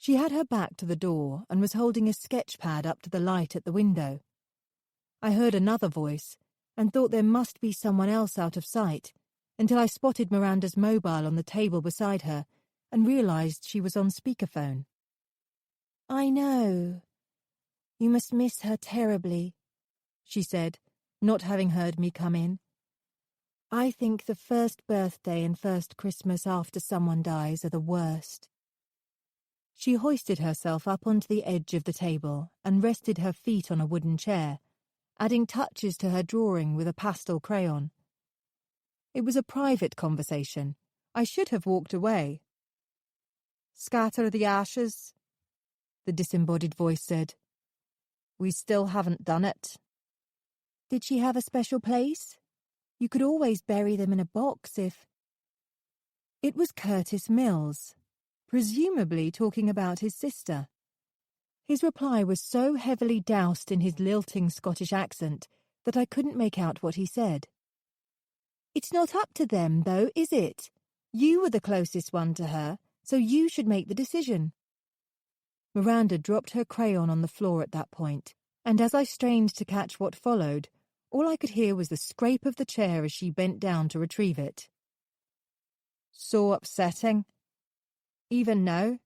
She had her back to the door and was holding a sketch pad up to the light at the window. I heard another voice and thought there must be someone else out of sight, until I spotted Miranda's mobile on the table beside her and realised she was on speakerphone. "I know. You must miss her terribly," she said, not having heard me come in. "I think the first birthday and first Christmas after someone dies are the worst." She hoisted herself up onto the edge of the table and rested her feet on a wooden chair, adding touches to her drawing with a pastel crayon. It was a private conversation. I should have walked away. "Scatter the ashes," the disembodied voice said. "We still haven't done it." "Did she have a special place? You could always bury them in a box if—" It was Curtis Mills, presumably talking about his sister. His reply was so heavily doused in his lilting Scottish accent that I couldn't make out what he said. "It's not up to them, though, is it? You were the closest one to her, so you should make the decision." Miranda dropped her crayon on the floor at that point, and as I strained to catch what followed, all I could hear was the scrape of the chair as she bent down to retrieve it. "So upsetting. Even now.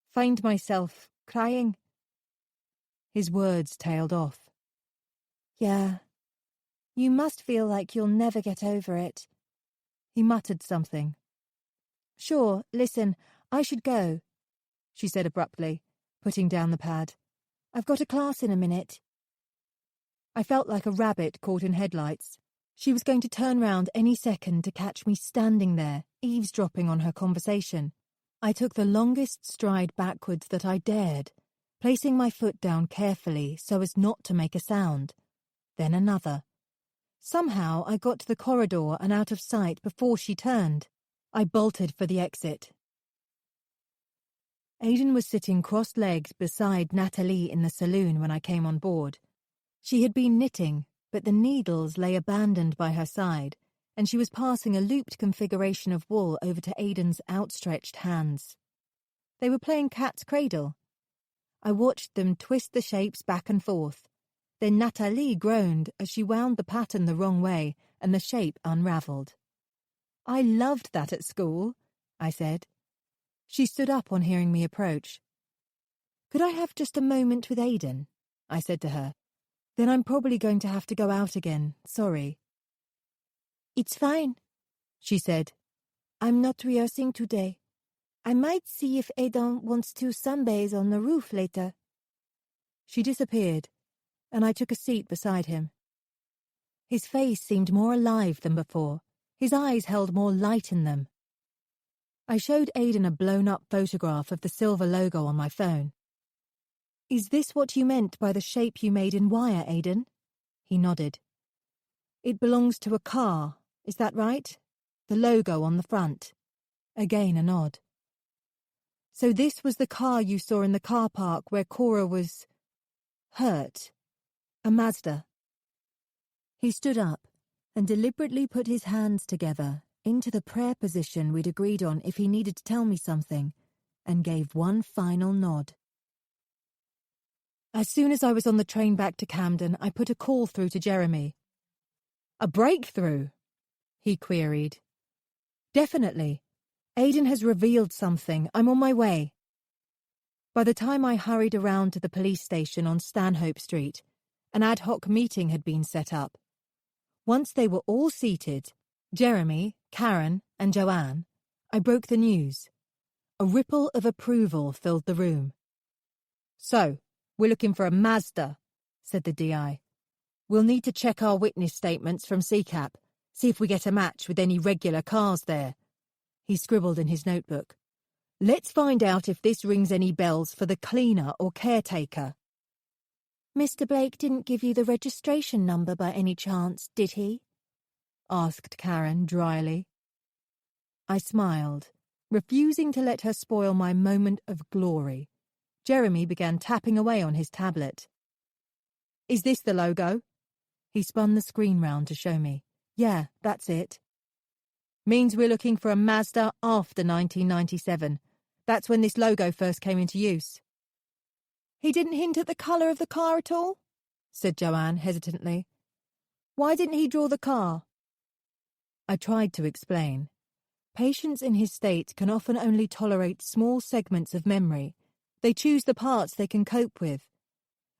Find myself crying." His words tailed off. "Yeah. You must feel like you'll never get over it." He muttered something. "Sure, listen, I should go," she said abruptly, putting down the pad. "I've got a class in a minute." I felt like a rabbit caught in headlights. She was going to turn round any second to catch me standing there, eavesdropping on her conversation. I took the longest stride backwards that I dared, placing my foot down carefully so as not to make a sound. Then another. Somehow I got to the corridor and out of sight before she turned. I bolted for the exit. Aidan was sitting cross-legged beside Natalie in the saloon when I came on board. She had been knitting, but the needles lay abandoned by her side, and she was passing a looped configuration of wool over to Aidan's outstretched hands. They were playing cat's cradle. I watched them twist the shapes back and forth. Then Natalie groaned as she wound the pattern the wrong way, and the shape unravelled. "I loved that at school," I said. She stood up on hearing me approach. "Could I have just a moment with Aidan?" I said to her. "Then I'm probably going to have to go out again. Sorry." "It's fine," she said. "I'm not rehearsing today. I might see if Aidan wants to sunbathe on the roof later." She disappeared, and I took a seat beside him. His face seemed more alive than before. His eyes held more light in them. I showed Aidan a blown-up photograph of the silver logo on my phone. "Is this what you meant by the shape you made in wire, Aidan?" He nodded. "It belongs to a car, is that right? The logo on the front." Again a nod. "So this was the car you saw in the car park where Cora was hurt. A Mazda." He stood up and deliberately put his hands together into the prayer position we'd agreed on if he needed to tell me something, and gave one final nod. As soon as I was on the train back to Camden, I put a call through to Jeremy. "A breakthrough?" he queried. "Definitely. Aidan has revealed something. I'm on my way." By the time I hurried around to the police station on Stanhope Street, An ad hoc meeting had been set up. Once they were all seated, Jeremy, Karen, and Joanne, I broke the news. A ripple of approval filled the room. "So, we're looking for a Mazda," said the DI. "We'll need to check our witness statements from CCAP, see if we get a match with any regular cars there." He scribbled in his notebook. "Let's find out if this rings any bells for the cleaner or caretaker." Mr. Blake didn't give you the registration number by any chance, did he? Asked Karen dryly. I smiled, refusing to let her spoil my moment of glory. Jeremy began tapping away on his tablet. "Is this the logo?" He spun the screen round to show me. "Yeah, that's it." "Means we're looking for a Mazda after 1997. That's when this logo first came into use." "He didn't hint at the colour of the car at all?" said Joanne hesitantly. "Why didn't he draw the car?" I tried to explain. Patients in his state can often only tolerate small segments of memory. They choose the parts they can cope with.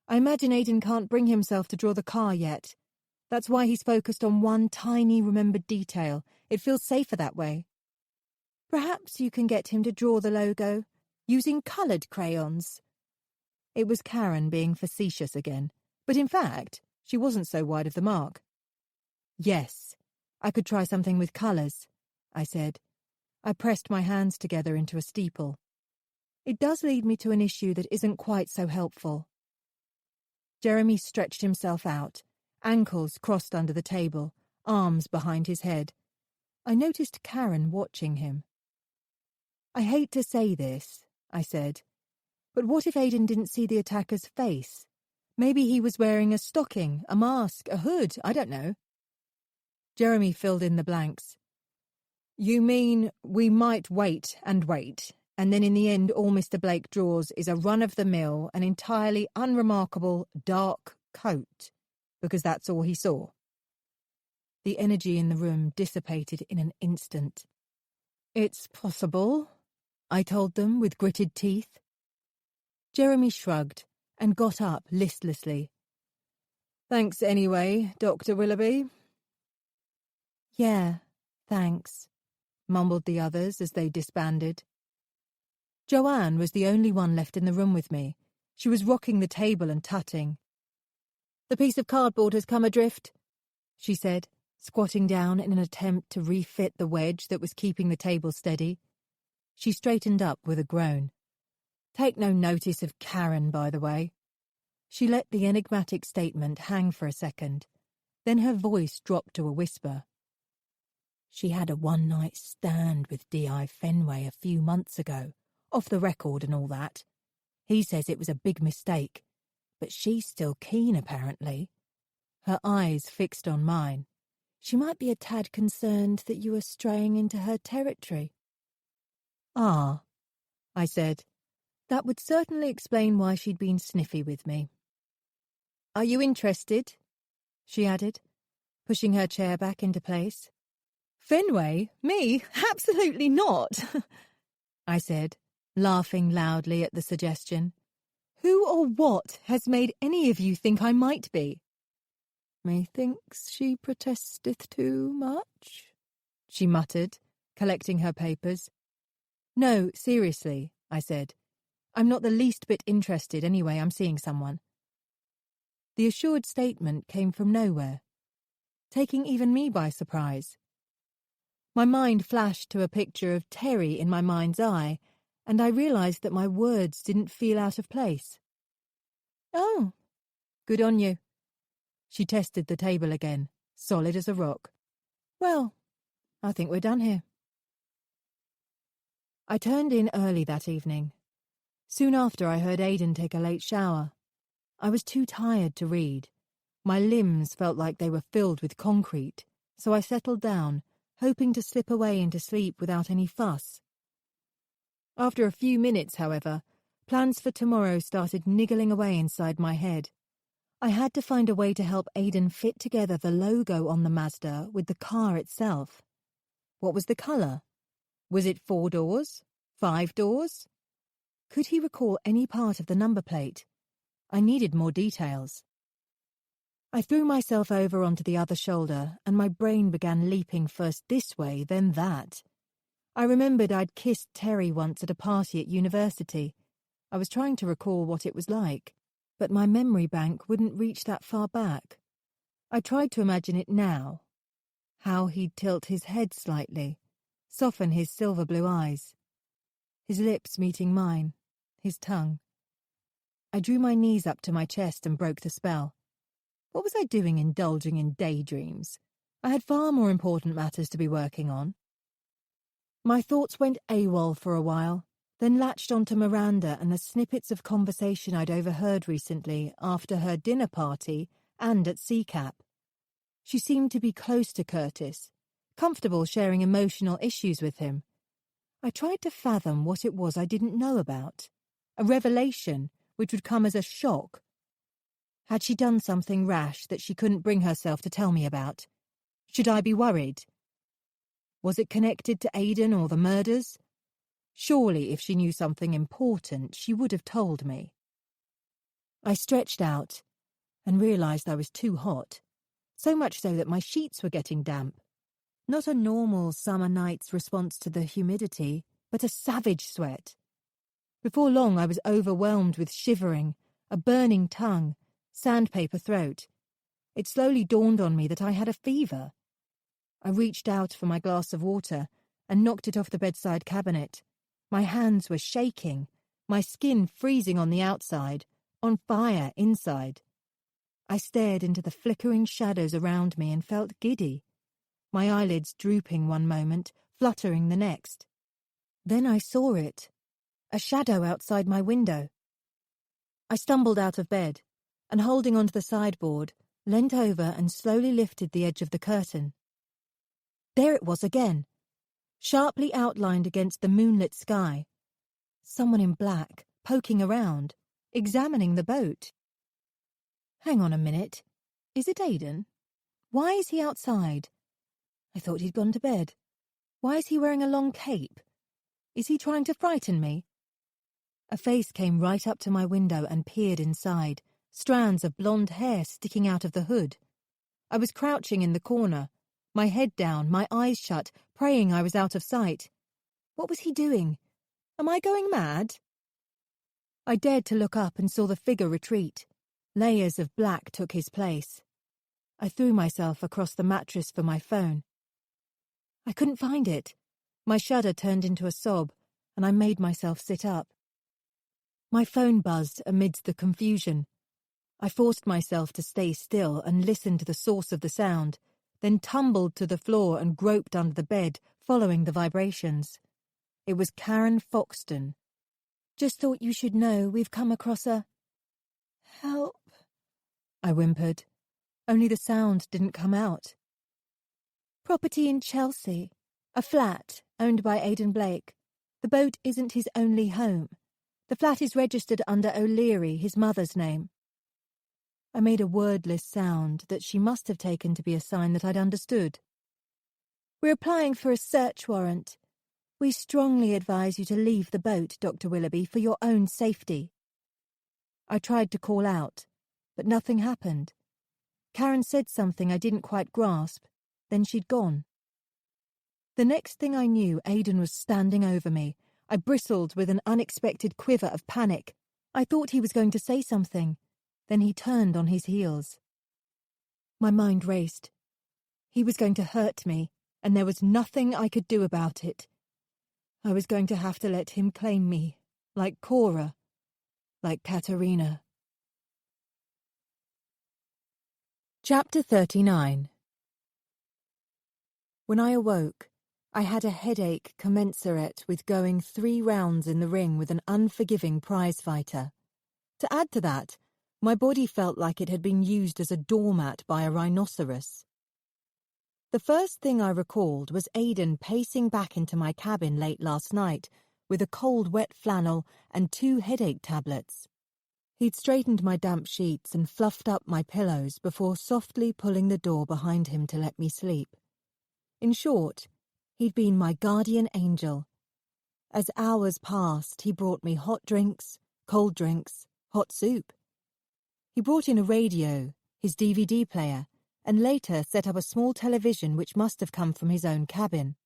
I imagine Aidan can't bring himself to draw the car yet. That's why he's focused on one tiny remembered detail. It feels safer that way. Perhaps you can get him to draw the logo, using coloured crayons. It was Karen being facetious again, but in fact, she wasn't so wide of the mark. "Yes, I could try something with colours," I said. I pressed my hands together into a steeple. It does lead me to an issue that isn't quite so helpful. Jeremy stretched himself out, ankles crossed under the table, arms behind his head. I noticed Karen watching him. "I hate to say this," I said, "but what if Aidan didn't see the attacker's face? Maybe he was wearing a stocking, a mask, a hood, I don't know." Jeremy filled in the blanks. "You mean we might wait, and then in the end all Mr. Blake draws is a run-of-the-mill, an entirely unremarkable dark coat, because that's all he saw?" The energy in the room dissipated in an instant. "It's possible," I told them with gritted teeth. Jeremy shrugged and got up listlessly. "Thanks anyway, Dr. Willoughby." "Yeah, thanks," mumbled the others as they disbanded. Joanne was the only one left in the room with me. She was rocking the table and tutting. "The piece of cardboard has come adrift," she said, squatting down in an attempt to refit the wedge that was keeping the table steady. She straightened up with a groan. "Take no notice of Karen, by the way." She let the enigmatic statement hang for a second. Then her voice dropped to a whisper. "She had a one-night stand with D.I. Fenway a few months ago, off the record and all that. He says it was a big mistake, but she's still keen apparently." Her eyes fixed on mine. She might be a tad concerned that you are straying into her territory. "Ah," I said. That would certainly explain why she'd been sniffy with me. "Are you interested?" she added, pushing her chair back into place. "Fenway? Me? Absolutely not," I said, laughing loudly at the suggestion. "Who or what has made any of you think I might be?" "Methinks she protesteth too much," she muttered, collecting her papers. "No, seriously," I said. "I'm not the least bit interested anyway. I'm seeing someone." The assured statement came from nowhere, taking even me by surprise. My mind flashed to a picture of Terry in my mind's eye, and I realised that my words didn't feel out of place. "Oh, good on you." She tested the table again, solid as a rock. "Well, I think we're done here." I turned in early that evening. Soon after I heard Aidan take a late shower. I was too tired to read. My limbs felt like they were filled with concrete, so I settled down, hoping to slip away into sleep without any fuss. After a few minutes, however, plans for tomorrow started niggling away inside my head. I had to find a way to help Aidan fit together the logo on the Mazda with the car itself. What was the colour? Was it 4 doors? 5 doors? Could he recall any part of the number plate? I needed more details. I threw myself over onto the other shoulder, and my brain began leaping first this way, then that. I remembered I'd kissed Terry once at a party at university. I was trying to recall what it was like, but my memory bank wouldn't reach that far back. I tried to imagine it now. How he'd tilt his head slightly, soften his silver blue eyes. His lips meeting mine, his tongue. I drew my knees up to my chest and broke the spell. What was I doing indulging in daydreams? I had far more important matters to be working on. My thoughts went AWOL for a while, then latched onto Miranda and the snippets of conversation I'd overheard recently after her dinner party and at CCAP. She seemed to be close to Curtis, comfortable sharing emotional issues with him. I tried to fathom what it was I didn't know about, a revelation which would come as a shock. Had she done something rash that she couldn't bring herself to tell me about? Should I be worried? Was it connected to Aidan or the murders? Surely, if she knew something important, she would have told me. I stretched out and realised I was too hot, so much so that my sheets were getting damp. Not a normal summer night's response to the humidity, but a savage sweat. Before long I was overwhelmed with shivering, a burning tongue, sandpaper throat. It slowly dawned on me that I had a fever. I reached out for my glass of water and knocked it off the bedside cabinet. My hands were shaking, my skin freezing on the outside, on fire inside. I stared into the flickering shadows around me and felt giddy, my eyelids drooping one moment, fluttering the next. Then I saw it, a shadow outside my window. I stumbled out of bed, and holding onto the sideboard, leant over and slowly lifted the edge of the curtain. There it was again, sharply outlined against the moonlit sky. Someone in black, poking around, examining the boat. Hang on a minute. Is it Aidan? Why is he outside? I thought he'd gone to bed. Why is he wearing a long cape? Is he trying to frighten me? A face came right up to my window and peered inside, strands of blonde hair sticking out of the hood. I was crouching in the corner, my head down, my eyes shut, praying I was out of sight. What was he doing? Am I going mad? I dared to look up and saw the figure retreat. Layers of black took his place. I threw myself across the mattress for my phone. I couldn't find it. My shudder turned into a sob, and I made myself sit up. My phone buzzed amidst the confusion. I forced myself to stay still and listen to the source of the sound, then tumbled to the floor and groped under the bed, following the vibrations. It was Karen Foxton. Just thought you should know we've come across a... Help, I whimpered. Only the sound didn't come out. Property in Chelsea. A flat owned by Aidan Blake. The boat isn't his only home. The flat is registered under O'Leary, his mother's name. I made a wordless sound that she must have taken to be a sign that I'd understood. We're applying for a search warrant. We strongly advise you to leave the boat, Dr. Willoughby, for your own safety. I tried to call out, but nothing happened. Karen said something I didn't quite grasp, then she'd gone. The next thing I knew, Aidan was standing over me. I bristled with an unexpected quiver of panic. I thought he was going to say something. Then he turned on his heels. My mind raced. He was going to hurt me, and there was nothing I could do about it. I was going to have to let him claim me, like Cora, like Katerina. Chapter 39. When I awoke, I had a headache commensurate with going 3 rounds in the ring with an unforgiving prizefighter. To add to that, my body felt like it had been used as a doormat by a rhinoceros. The first thing I recalled was Aidan pacing back into my cabin late last night with a cold wet flannel and 2 headache tablets. He'd straightened my damp sheets and fluffed up my pillows before softly pulling the door behind him to let me sleep. In short, he'd been my guardian angel. As hours passed, he brought me hot drinks, cold drinks, hot soup. He brought in a radio, his DVD player, and later set up a small television which must have come from his own cabin.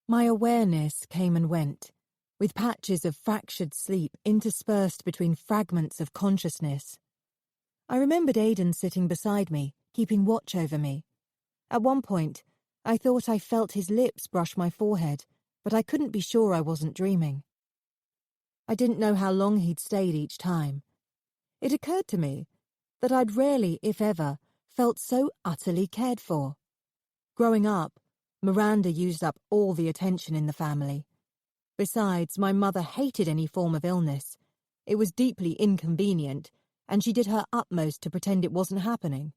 My awareness came and went, with patches of fractured sleep interspersed between fragments of consciousness. I remembered Aidan sitting beside me, keeping watch over me. At one point, I thought I felt his lips brush my forehead, but I couldn't be sure I wasn't dreaming. I didn't know how long he'd stayed each time. It occurred to me that I'd rarely, if ever, felt so utterly cared for. Growing up, Miranda used up all the attention in the family. Besides, my mother hated any form of illness. It was deeply inconvenient, and she did her utmost to pretend it wasn't happening.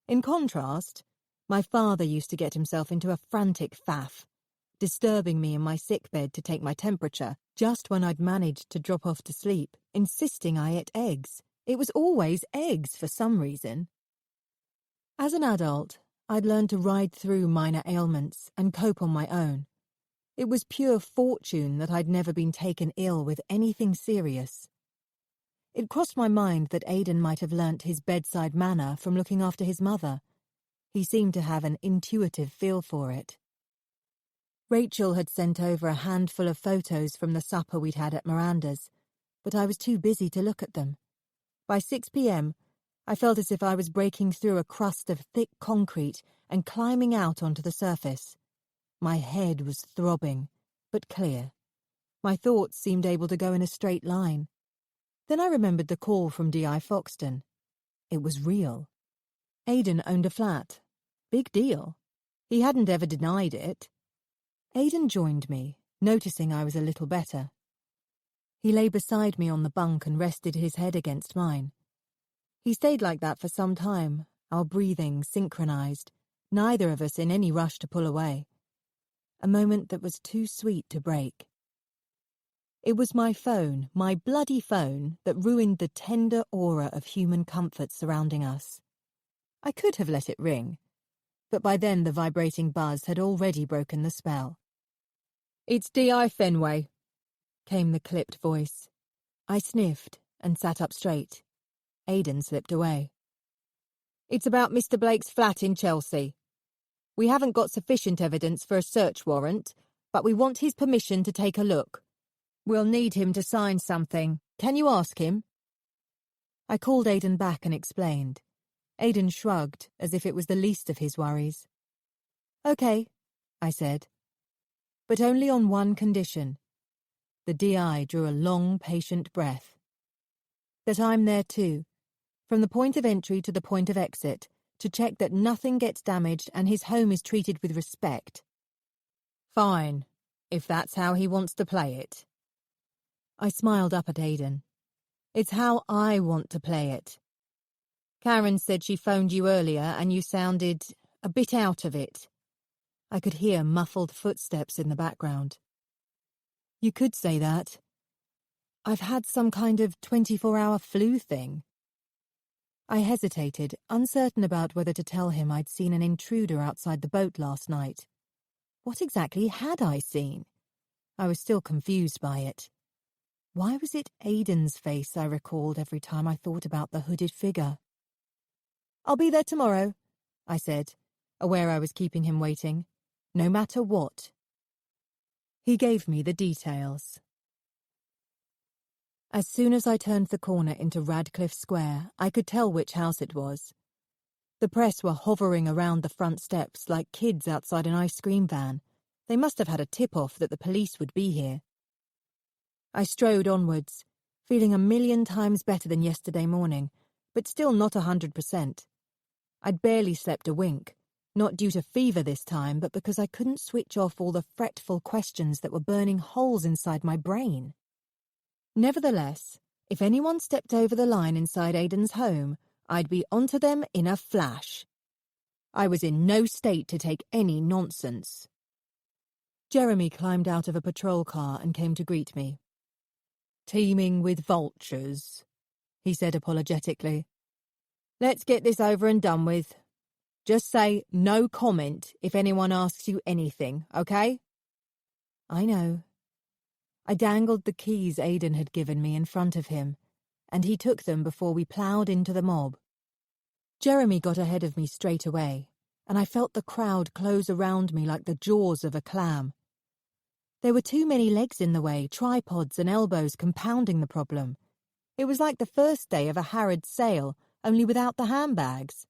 In contrast, my father used to get himself into a frantic faff, disturbing me in my sickbed to take my temperature, just when I'd managed to drop off to sleep, insisting I ate eggs. It was always eggs for some reason. As an adult, I'd learned to ride through minor ailments and cope on my own. It was pure fortune that I'd never been taken ill with anything serious. It crossed my mind that Aidan might have learnt his bedside manner from looking after his mother. He seemed to have an intuitive feel for it. Rachel had sent over a handful of photos from the supper we'd had at Miranda's, but I was too busy to look at them. By 6 p.m., I felt as if I was breaking through a crust of thick concrete and climbing out onto the surface. My head was throbbing, but clear. My thoughts seemed able to go in a straight line. Then I remembered the call from D.I. Foxton. It was real. Aidan owned a flat. Big deal. He hadn't ever denied it. Aidan joined me, noticing I was a little better. He lay beside me on the bunk and rested his head against mine. He stayed like that for some time, our breathing synchronized, neither of us in any rush to pull away. A moment that was too sweet to break. It was my phone, my bloody phone, that ruined the tender aura of human comfort surrounding us. I could have let it ring, but by then the vibrating buzz had already broken the spell. "It's D.I. Fenway," came the clipped voice. I sniffed and sat up straight. Aidan slipped away. "It's about Mr. Blake's flat in Chelsea. We haven't got sufficient evidence for a search warrant, but we want his permission to take a look. We'll need him to sign something. Can you ask him?" I called Aidan back and explained. Aidan shrugged, as if it was the least of his worries. "Okay," I said. But only on one condition. The D.I. drew a long, patient breath. "That I'm there too, from the point of entry to the point of exit, to check that nothing gets damaged and his home is treated with respect." "Fine, if that's how he wants to play it." I smiled up at Aidan. "It's how I want to play it. Karen said she phoned you earlier and you sounded a bit out of it." I could hear muffled footsteps in the background. "You could say that. I've had some kind of 24-hour flu thing." I hesitated, uncertain about whether to tell him I'd seen an intruder outside the boat last night. What exactly had I seen? I was still confused by it. Why was it Aidan's face I recalled every time I thought about the hooded figure? "I'll be there tomorrow," I said, aware I was keeping him waiting. No matter what. He gave me the details. As soon as I turned the corner into Radcliffe Square, I could tell which house it was. The press were hovering around the front steps like kids outside an ice cream van. They must have had a tip-off that the police would be here. I strode onwards, feeling 1,000,000 times better than yesterday morning, but still not 100%. I'd barely slept a wink. Not due to fever this time, but because I couldn't switch off all the fretful questions that were burning holes inside my brain. Nevertheless, if anyone stepped over the line inside Aidan's home, I'd be onto them in a flash. I was in no state to take any nonsense. Jeremy climbed out of a patrol car and came to greet me. "Teeming with vultures," he said apologetically. "Let's get this over and done with. Just say no comment if anyone asks you anything, okay?" "I know." I dangled the keys Aidan had given me in front of him, and he took them before we ploughed into the mob. Jeremy got ahead of me straight away, and I felt the crowd close around me like the jaws of a clam. There were too many legs in the way, tripods and elbows compounding the problem. It was like the first day of a Harrods sale, only without the handbags.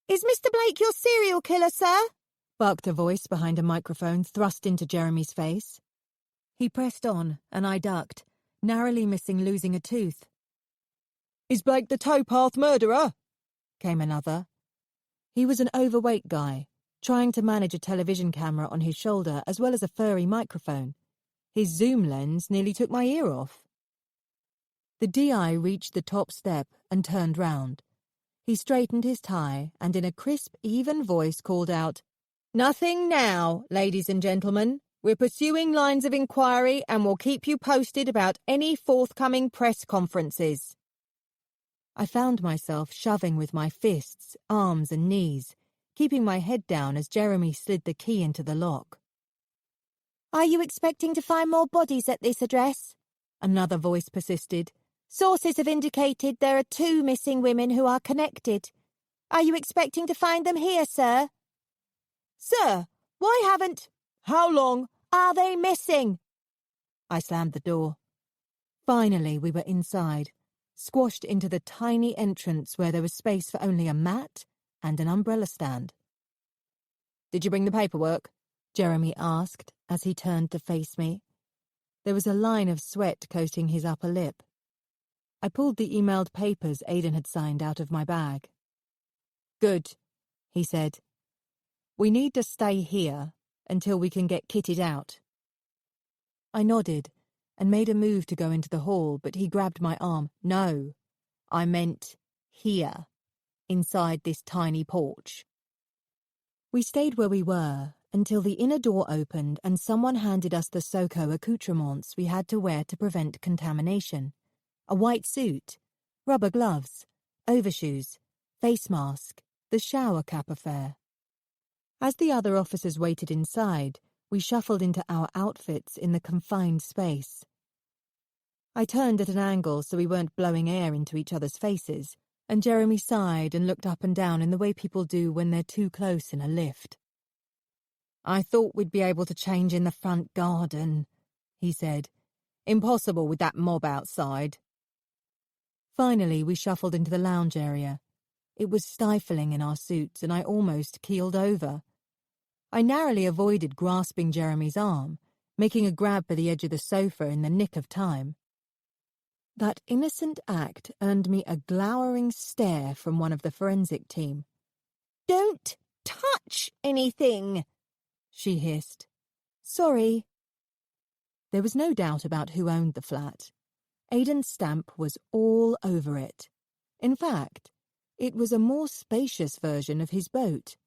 "Is Mr. Blake your serial killer, sir?" barked a voice behind a microphone thrust into Jeremy's face. He pressed on, and I ducked, narrowly missing losing a tooth. "Is Blake the towpath murderer?" came another. He was an overweight guy, trying to manage a television camera on his shoulder as well as a furry microphone. His zoom lens nearly took my ear off. The DI reached the top step and turned round. He straightened his tie and in a crisp, even voice called out, "Nothing now, ladies and gentlemen. We're pursuing lines of inquiry and will keep you posted about any forthcoming press conferences." I found myself shoving with my fists, arms and knees, keeping my head down as Jeremy slid the key into the lock. "Are you expecting to find more bodies at this address?" Another voice persisted. "Sources have indicated there are 2 missing women who are connected. Are you expecting to find them here, sir?" "Sir, why haven't—" "How long—" "Are they missing?" I slammed the door. Finally, we were inside, squashed into the tiny entrance where there was space for only a mat and an umbrella stand. "Did you bring the paperwork?" Jeremy asked as he turned to face me. There was a line of sweat coating his upper lip. I pulled the emailed papers Aidan had signed out of my bag. "Good," he said. "We need to stay here until we can get kitted out." I nodded and made a move to go into the hall, but he grabbed my arm. "No, I meant here, inside this tiny porch." We stayed where we were until the inner door opened and someone handed us the Soko accoutrements we had to wear to prevent contamination. A white suit, rubber gloves, overshoes, face mask, the shower cap affair. As the other officers waited inside, we shuffled into our outfits in the confined space. I turned at an angle so we weren't blowing air into each other's faces, and Jeremy sighed and looked up and down in the way people do when they're too close in a lift. "I thought we'd be able to change in the front garden," he said. "Impossible with that mob outside." Finally, we shuffled into the lounge area. It was stifling in our suits, and I almost keeled over. I narrowly avoided grasping Jeremy's arm, making a grab for the edge of the sofa in the nick of time. That innocent act earned me a glowering stare from one of the forensic team. "Don't touch anything," she hissed. "Sorry." There was no doubt about who owned the flat. Aidan's stamp was all over it. In fact, it was a more spacious version of his boat,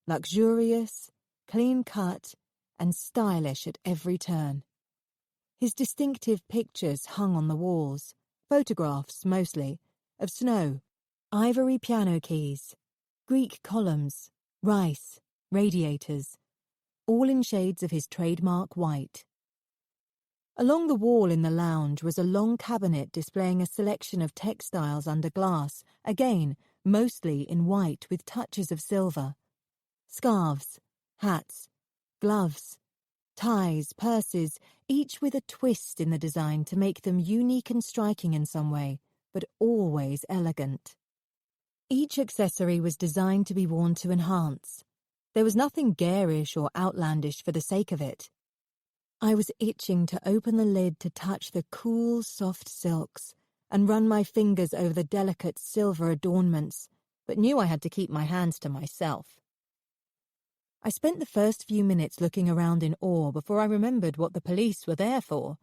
luxurious, clean-cut, and stylish at every turn. His distinctive pictures hung on the walls, photographs mostly, of snow, ivory piano keys, Greek columns, rice, radiators, all in shades of his trademark white. Along the wall in the lounge was a long cabinet displaying a selection of textiles under glass, again, mostly in white with touches of silver. Scarves, hats, gloves, ties, purses, each with a twist in the design to make them unique and striking in some way, but always elegant. Each accessory was designed to be worn to enhance. There was nothing garish or outlandish for the sake of it. I was itching to open the lid to touch the cool, soft silks and run my fingers over the delicate silver adornments, but knew I had to keep my hands to myself. I spent the first few minutes looking around in awe before I remembered what the police were there for.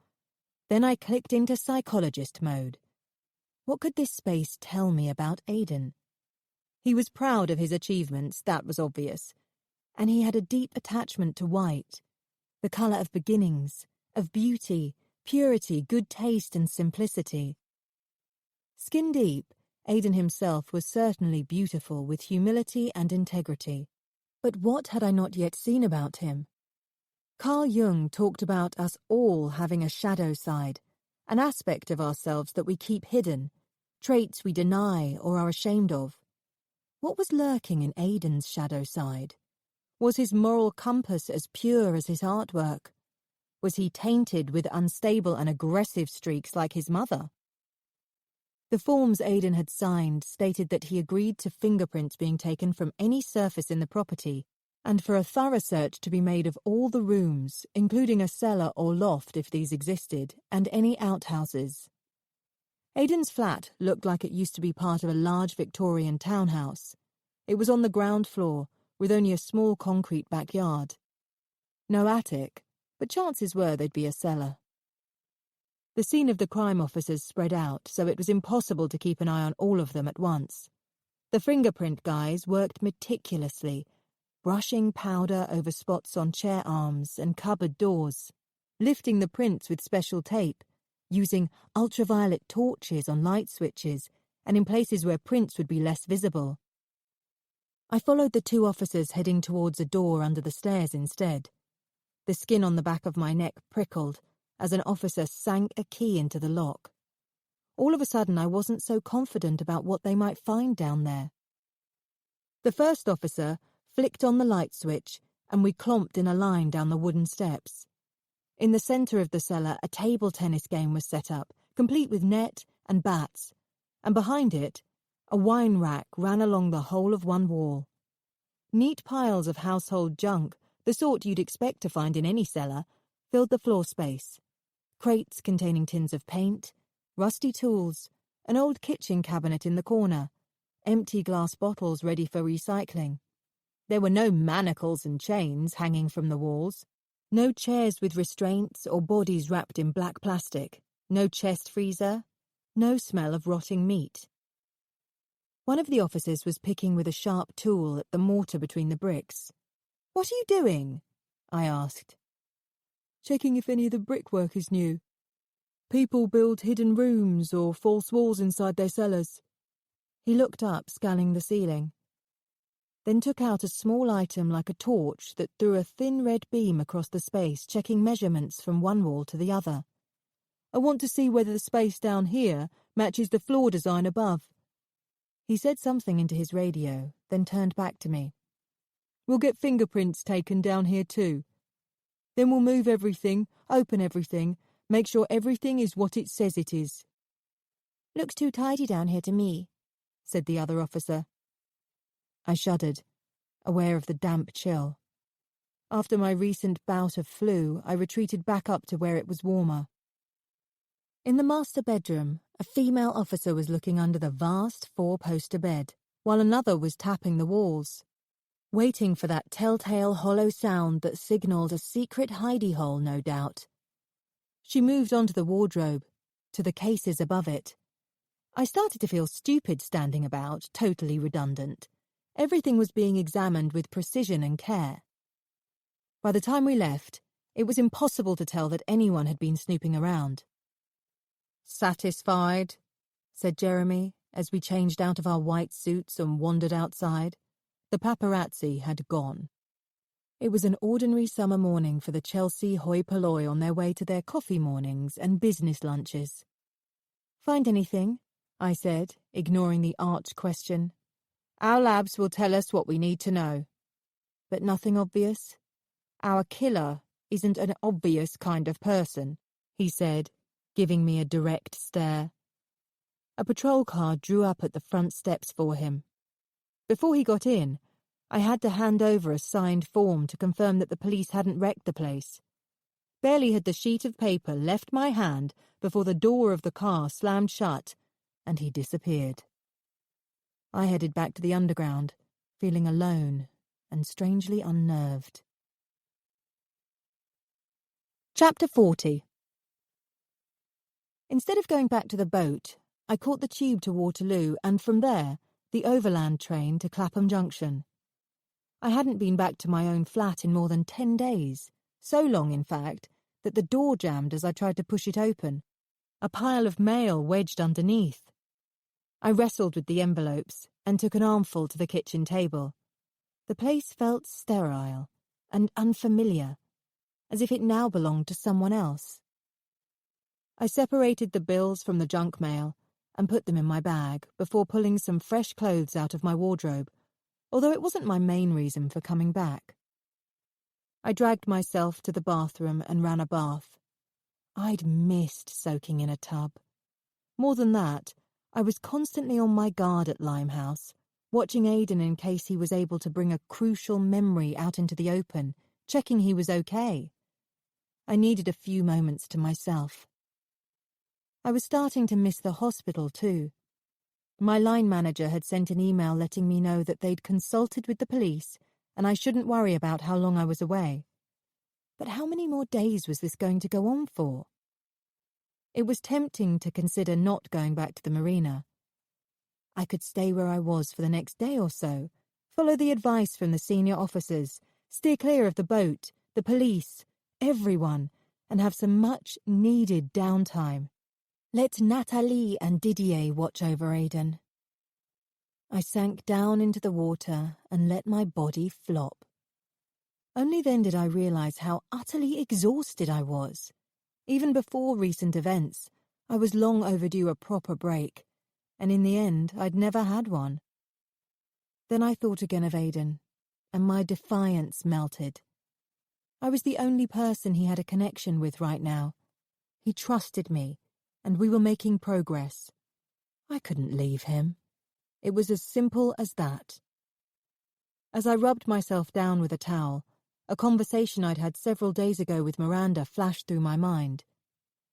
Then I clicked into psychologist mode. What could this space tell me about Aidan? He was proud of his achievements, that was obvious, and he had a deep attachment to white, the colour of beginnings, of beauty, purity, good taste and simplicity. Skin deep, Aidan himself was certainly beautiful with humility and integrity. But what had I not yet seen about him? Carl Jung talked about us all having a shadow side, an aspect of ourselves that we keep hidden, traits we deny or are ashamed of. What was lurking in Aidan's shadow side? Was his moral compass as pure as his artwork? Was he tainted with unstable and aggressive streaks like his mother? The forms Aidan had signed stated that he agreed to fingerprints being taken from any surface in the property and for a thorough search to be made of all the rooms, including a cellar or loft if these existed, and any outhouses. Aidan's flat looked like it used to be part of a large Victorian townhouse. It was on the ground floor, with only a small concrete backyard. No attic, but chances were there'd be a cellar. The scene of the crime officers spread out, so it was impossible to keep an eye on all of them at once. The fingerprint guys worked meticulously, brushing powder over spots on chair arms and cupboard doors, lifting the prints with special tape, using ultraviolet torches on light switches and in places where prints would be less visible. I followed the two officers heading towards a door under the stairs instead. The skin on the back of my neck prickled as an officer sank a key into the lock. All of a sudden I wasn't so confident about what they might find down there. The first officer flicked on the light switch and we clomped in a line down the wooden steps. In the centre of the cellar, a table tennis game was set up, complete with net and bats, and behind it, a wine rack ran along the whole of one wall. Neat piles of household junk, the sort you'd expect to find in any cellar, filled the floor space. Crates containing tins of paint, rusty tools, an old kitchen cabinet in the corner, empty glass bottles ready for recycling. There were no manacles and chains hanging from the walls, no chairs with restraints or bodies wrapped in black plastic, no chest freezer, no smell of rotting meat. One of the officers was picking with a sharp tool at the mortar between the bricks. "What are you doing?" I asked. "Checking if any of the brickwork is new. People build hidden rooms or false walls inside their cellars." He looked up, scanning the ceiling, then took out a small item like a torch that threw a thin red beam across the space, checking measurements from one wall to the other. "I want to see whether the space down here matches the floor design above." He said something into his radio, then turned back to me. "We'll get fingerprints taken down here too. Then we'll move everything, open everything, make sure everything is what it says it is." "Looks too tidy down here to me," said the other officer. I shuddered, aware of the damp chill. After my recent bout of flu, I retreated back up to where it was warmer. In the master bedroom, a female officer was looking under the vast four-poster bed, while another was tapping the walls, waiting for that telltale hollow sound that signalled a secret hidey hole, no doubt. She moved onto the wardrobe, to the cases above it. I started to feel stupid standing about, totally redundant. Everything was being examined with precision and care. By the time we left, it was impossible to tell that anyone had been snooping around. "Satisfied?" said Jeremy, as we changed out of our white suits and wandered outside. The paparazzi had gone. It was an ordinary summer morning for the Chelsea hoi polloi on their way to their coffee mornings and business lunches. "Find anything?" I said, ignoring the arch question. "Our labs will tell us what we need to know." "But nothing obvious?" "Our killer isn't an obvious kind of person," he said, giving me a direct stare. A patrol car drew up at the front steps for him. Before he got in, I had to hand over a signed form to confirm that the police hadn't wrecked the place. Barely had the sheet of paper left my hand before the door of the car slammed shut, and he disappeared. I headed back to the underground, feeling alone and strangely unnerved. Chapter 40. Instead of going back to the boat, I caught the tube to Waterloo and from there, the overland train to Clapham Junction. I hadn't been back to my own flat in more than 10 days, so long, in fact, that the door jammed as I tried to push it open, a pile of mail wedged underneath. I wrestled with the envelopes and took an armful to the kitchen table. The place felt sterile and unfamiliar, as if it now belonged to someone else. I separated the bills from the junk mail and put them in my bag before pulling some fresh clothes out of my wardrobe, although it wasn't my main reason for coming back. I dragged myself to the bathroom and ran a bath. I'd missed soaking in a tub. More than that, I was constantly on my guard at Limehouse, watching Aidan in case he was able to bring a crucial memory out into the open, checking he was okay. I needed a few moments to myself. I was starting to miss the hospital too. My line manager had sent an email letting me know that they'd consulted with the police and I shouldn't worry about how long I was away. But how many more days was this going to go on for? It was tempting to consider not going back to the marina. I could stay where I was for the next day or so, follow the advice from the senior officers, steer clear of the boat, the police, everyone, and have some much-needed downtime. Let Nathalie and Didier watch over Aidan. I sank down into the water and let my body flop. Only then did I realize how utterly exhausted I was. Even before recent events, I was long overdue a proper break, and in the end I'd never had one. Then I thought again of Aidan, and my defiance melted. I was the only person he had a connection with right now. He trusted me, and we were making progress. I couldn't leave him. It was as simple as that. As I rubbed myself down with a towel, a conversation I'd had several days ago with Miranda flashed through my mind.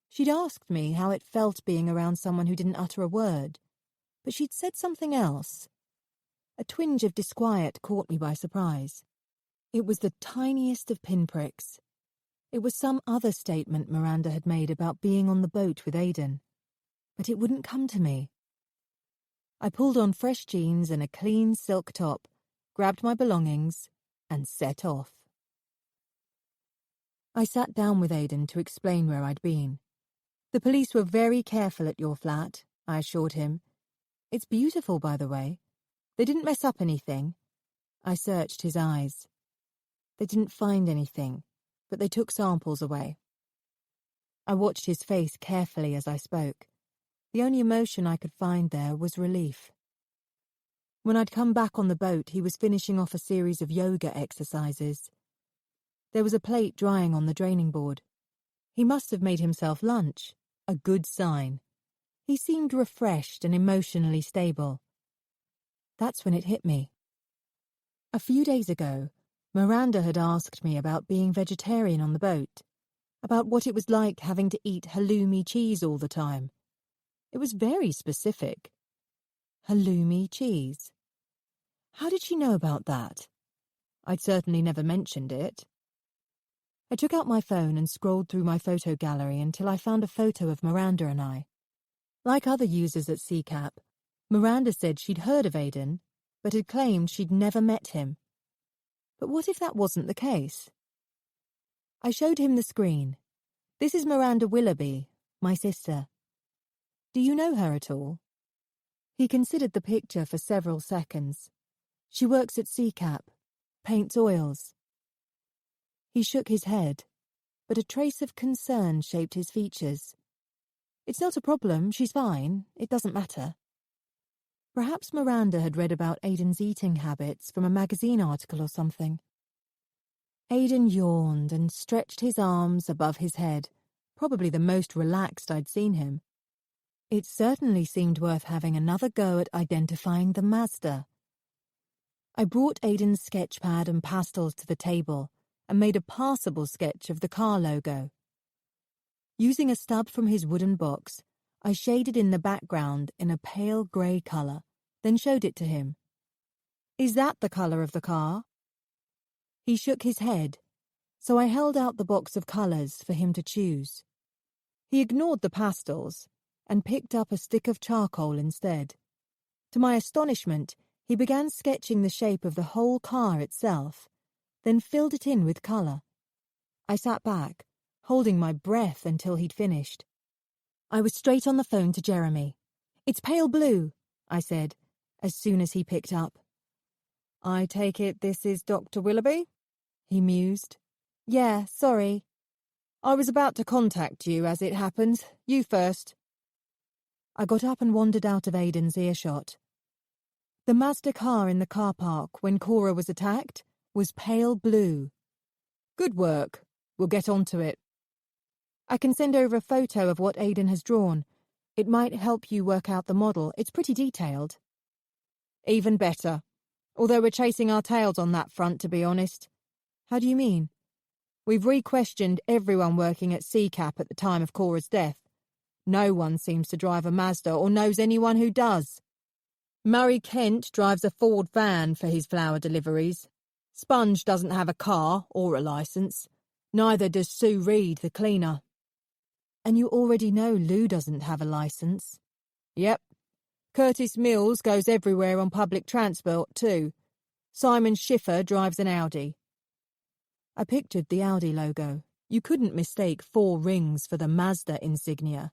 She'd asked me how it felt being around someone who didn't utter a word, but she'd said something else. A twinge of disquiet caught me by surprise. It was the tiniest of pinpricks. It was some other statement Miranda had made about being on the boat with Aidan, but it wouldn't come to me. I pulled on fresh jeans and a clean silk top, grabbed my belongings, and set off. I sat down with Aidan to explain where I'd been. The police were very careful at your flat, I assured him. It's beautiful, by the way. They didn't mess up anything. I searched his eyes. They didn't find anything, but they took samples away. I watched his face carefully as I spoke. The only emotion I could find there was relief. When I'd come back on the boat, he was finishing off a series of yoga exercises. There was a plate drying on the draining board. He must have made himself lunch, a good sign. He seemed refreshed and emotionally stable. That's when it hit me. A few days ago, Miranda had asked me about being vegetarian on the boat, about what it was like having to eat halloumi cheese all the time. It was very specific. Halloumi cheese. How did she know about that? I'd certainly never mentioned it. I took out my phone and scrolled through my photo gallery until I found a photo of Miranda and I. Like other users at CCAP, Miranda said she'd heard of Aidan, but had claimed she'd never met him. But what if that wasn't the case? I showed him the screen. This is Miranda Willoughby, my sister. Do you know her at all? He considered the picture for several seconds. She works at CCAP, paints oils. He shook his head, but a trace of concern shaped his features. It's not a problem, she's fine, it doesn't matter. Perhaps Miranda had read about Aidan's eating habits from a magazine article or something. Aidan yawned and stretched his arms above his head, probably the most relaxed I'd seen him. It certainly seemed worth having another go at identifying the Mazda. I brought Aidan's sketch pad and pastels to the table and made a passable sketch of the car logo. Using a stub from his wooden box, I shaded in the background in a pale grey colour, then showed it to him. Is that the colour of the car? He shook his head, so I held out the box of colours for him to choose. He ignored the pastels and picked up a stick of charcoal instead. To my astonishment, he began sketching the shape of the whole car itself, then filled it in with colour. I sat back, holding my breath until he'd finished. I was straight on the phone to Jeremy. It's pale blue, I said, as soon as he picked up. I take it this is Dr. Willoughby? He mused. Yeah, sorry. I was about to contact you as it happened. You first. I got up and wandered out of Aiden's earshot. The Mazda car in the car park when Cora was attacked was pale blue. Good work. We'll get onto it. I can send over a photo of what Aiden has drawn. It might help you work out the model. It's pretty detailed. Even better. Although we're chasing our tails on that front, to be honest. How do you mean? We've re-questioned everyone working at CCAP at the time of Cora's death. No one seems to drive a Mazda or knows anyone who does. Murray Kent drives a Ford van for his flower deliveries. Sponge doesn't have a car or a licence. Neither does Sue Reed, the cleaner. And you already know Lou doesn't have a licence. Yep. Curtis Mills goes everywhere on public transport too. Simon Schiffer drives an Audi. I pictured the Audi logo. You couldn't mistake 4 rings for the Mazda insignia.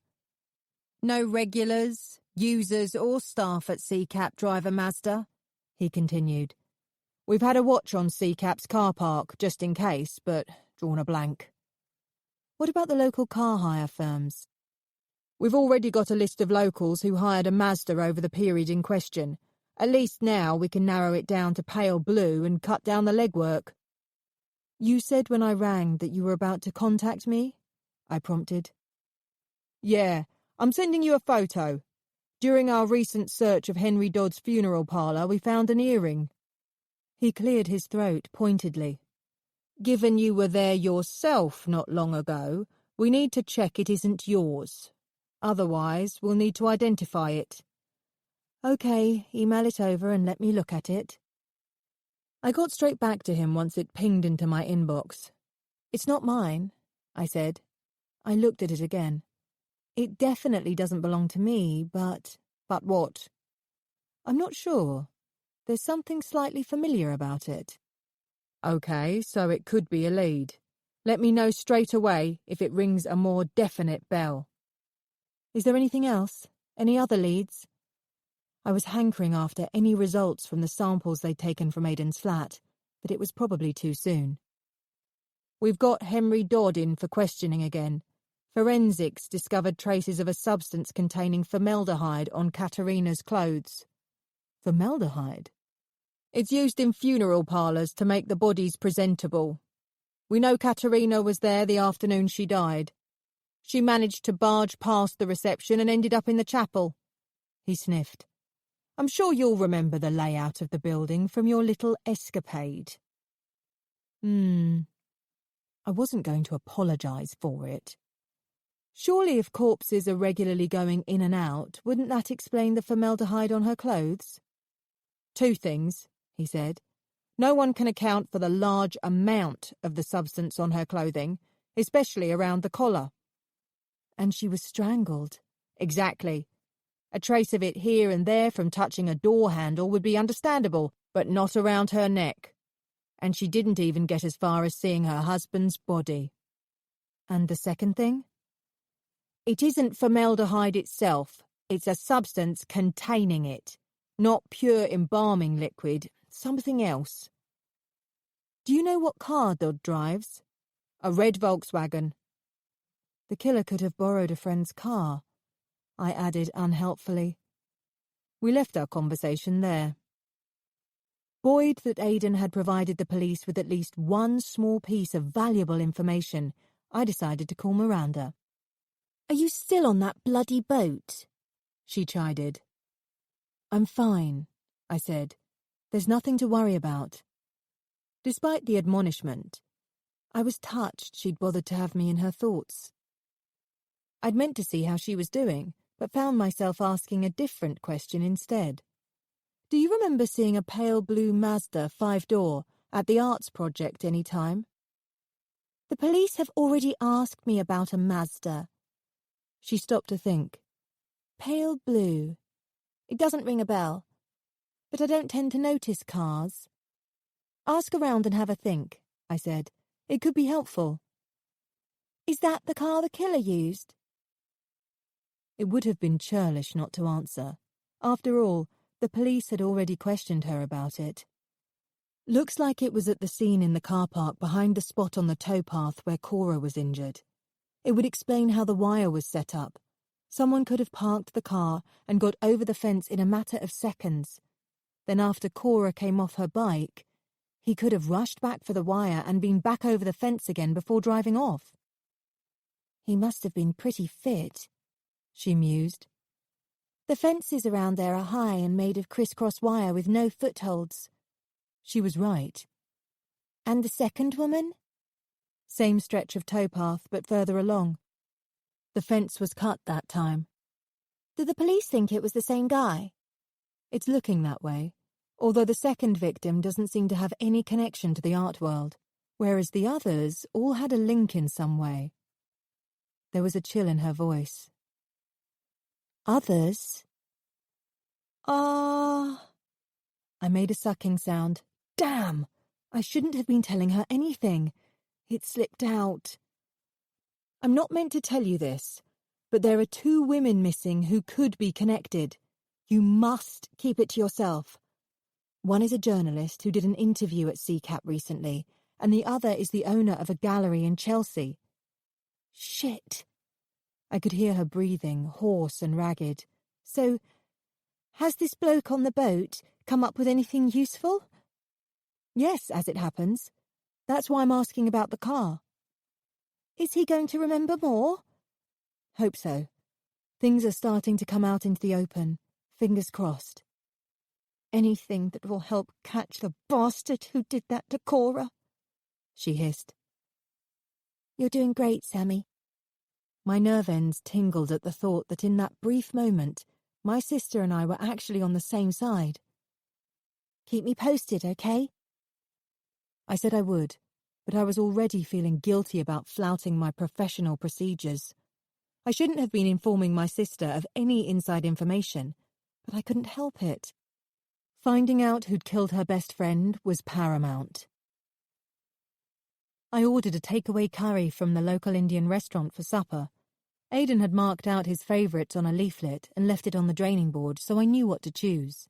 No regulars, users or staff at CCAP drive a Mazda, he continued. We've had a watch on CCAP's car park, just in case, but drawn a blank. What about the local car hire firms? We've already got a list of locals who hired a Mazda over the period in question. At least now we can narrow it down to pale blue and cut down the legwork. You said when I rang that you were about to contact me? I prompted. Yeah, I'm sending you a photo. During our recent search of Henry Dodd's funeral parlour, we found an earring. He cleared his throat pointedly. Given you were there yourself not long ago, we need to check it isn't yours. Otherwise, we'll need to identify it. OK, email it over and let me look at it. I got straight back to him once it pinged into my inbox. It's not mine, I said. I looked at it again. It definitely doesn't belong to me, but... But what? I'm not sure. There's something slightly familiar about it. OK, so it could be a lead. Let me know straight away if it rings a more definite bell. Is there anything else? Any other leads? I was hankering after any results from the samples they'd taken from Aiden's flat, but it was probably too soon. We've got Henry Dodd in for questioning again. Forensics discovered traces of a substance containing formaldehyde on Katerina's clothes. Formaldehyde? It's used in funeral parlours to make the bodies presentable. We know Katerina was there the afternoon she died. She managed to barge past the reception and ended up in the chapel. He sniffed. I'm sure you'll remember the layout of the building from your little escapade. I wasn't going to apologise for it. Surely if corpses are regularly going in and out, wouldn't that explain the formaldehyde on her clothes? 2 things, he said. No one can account for the large amount of the substance on her clothing, especially around the collar. And she was strangled. Exactly. A trace of it here and there from touching a door handle would be understandable, but not around her neck. And she didn't even get as far as seeing her husband's body. And the second thing? It isn't formaldehyde itself. It's a substance containing it. Not pure embalming liquid, something else. Do you know what car Dodd drives? A red Volkswagen. The killer could have borrowed a friend's car, I added unhelpfully. We left our conversation there. Buoyed that Aiden had provided the police with at least one small piece of valuable information, I decided to call Miranda. Are you still on that bloody boat? She chided. I'm fine, I said. There's nothing to worry about. Despite the admonishment, I was touched she'd bothered to have me in her thoughts. I'd meant to see how she was doing, but found myself asking a different question instead. Do you remember seeing a pale blue Mazda 5-door at the Arts Project any time? The police have already asked me about a Mazda. She stopped to think. Pale blue. It doesn't ring a bell. But I don't tend to notice cars. Ask around and have a think, I said. It could be helpful. Is that the car the killer used? It would have been churlish not to answer. After all, the police had already questioned her about it. Looks like it was at the scene in the car park behind the spot on the towpath where Cora was injured. It would explain how the wire was set up. Someone could have parked the car and got over the fence in a matter of seconds. Then after Cora came off her bike, he could have rushed back for the wire and been back over the fence again before driving off. He must have been pretty fit, she mused. The fences around there are high and made of crisscross wire with no footholds. She was right. And the second woman? Same stretch of towpath, but further along. The fence was cut that time. Do the police think it was the same guy? It's looking that way, although the second victim doesn't seem to have any connection to the art world, whereas the others all had a link in some way. There was a chill in her voice. Others? I made a sucking sound. Damn! I shouldn't have been telling her anything. It slipped out. I'm not meant to tell you this, but there are 2 women missing who could be connected. You must keep it to yourself. One is a journalist who did an interview at CCAP recently, and the other is the owner of a gallery in Chelsea. Shit. I could hear her breathing, hoarse and ragged. So, has this bloke on the boat come up with anything useful? Yes, as it happens. That's why I'm asking about the car. Is he going to remember more? Hope so. Things are starting to come out into the open. Fingers crossed. Anything that will help catch the bastard who did that to Cora, she hissed. You're doing great, Sammy. My nerve ends tingled at the thought that in that brief moment, my sister and I were actually on the same side. Keep me posted, okay? I said I would, but I was already feeling guilty about flouting my professional procedures. I shouldn't have been informing my sister of any inside information, but I couldn't help it. Finding out who'd killed her best friend was paramount. I ordered a takeaway curry from the local Indian restaurant for supper. Aidan had marked out his favourites on a leaflet and left it on the draining board, so I knew what to choose.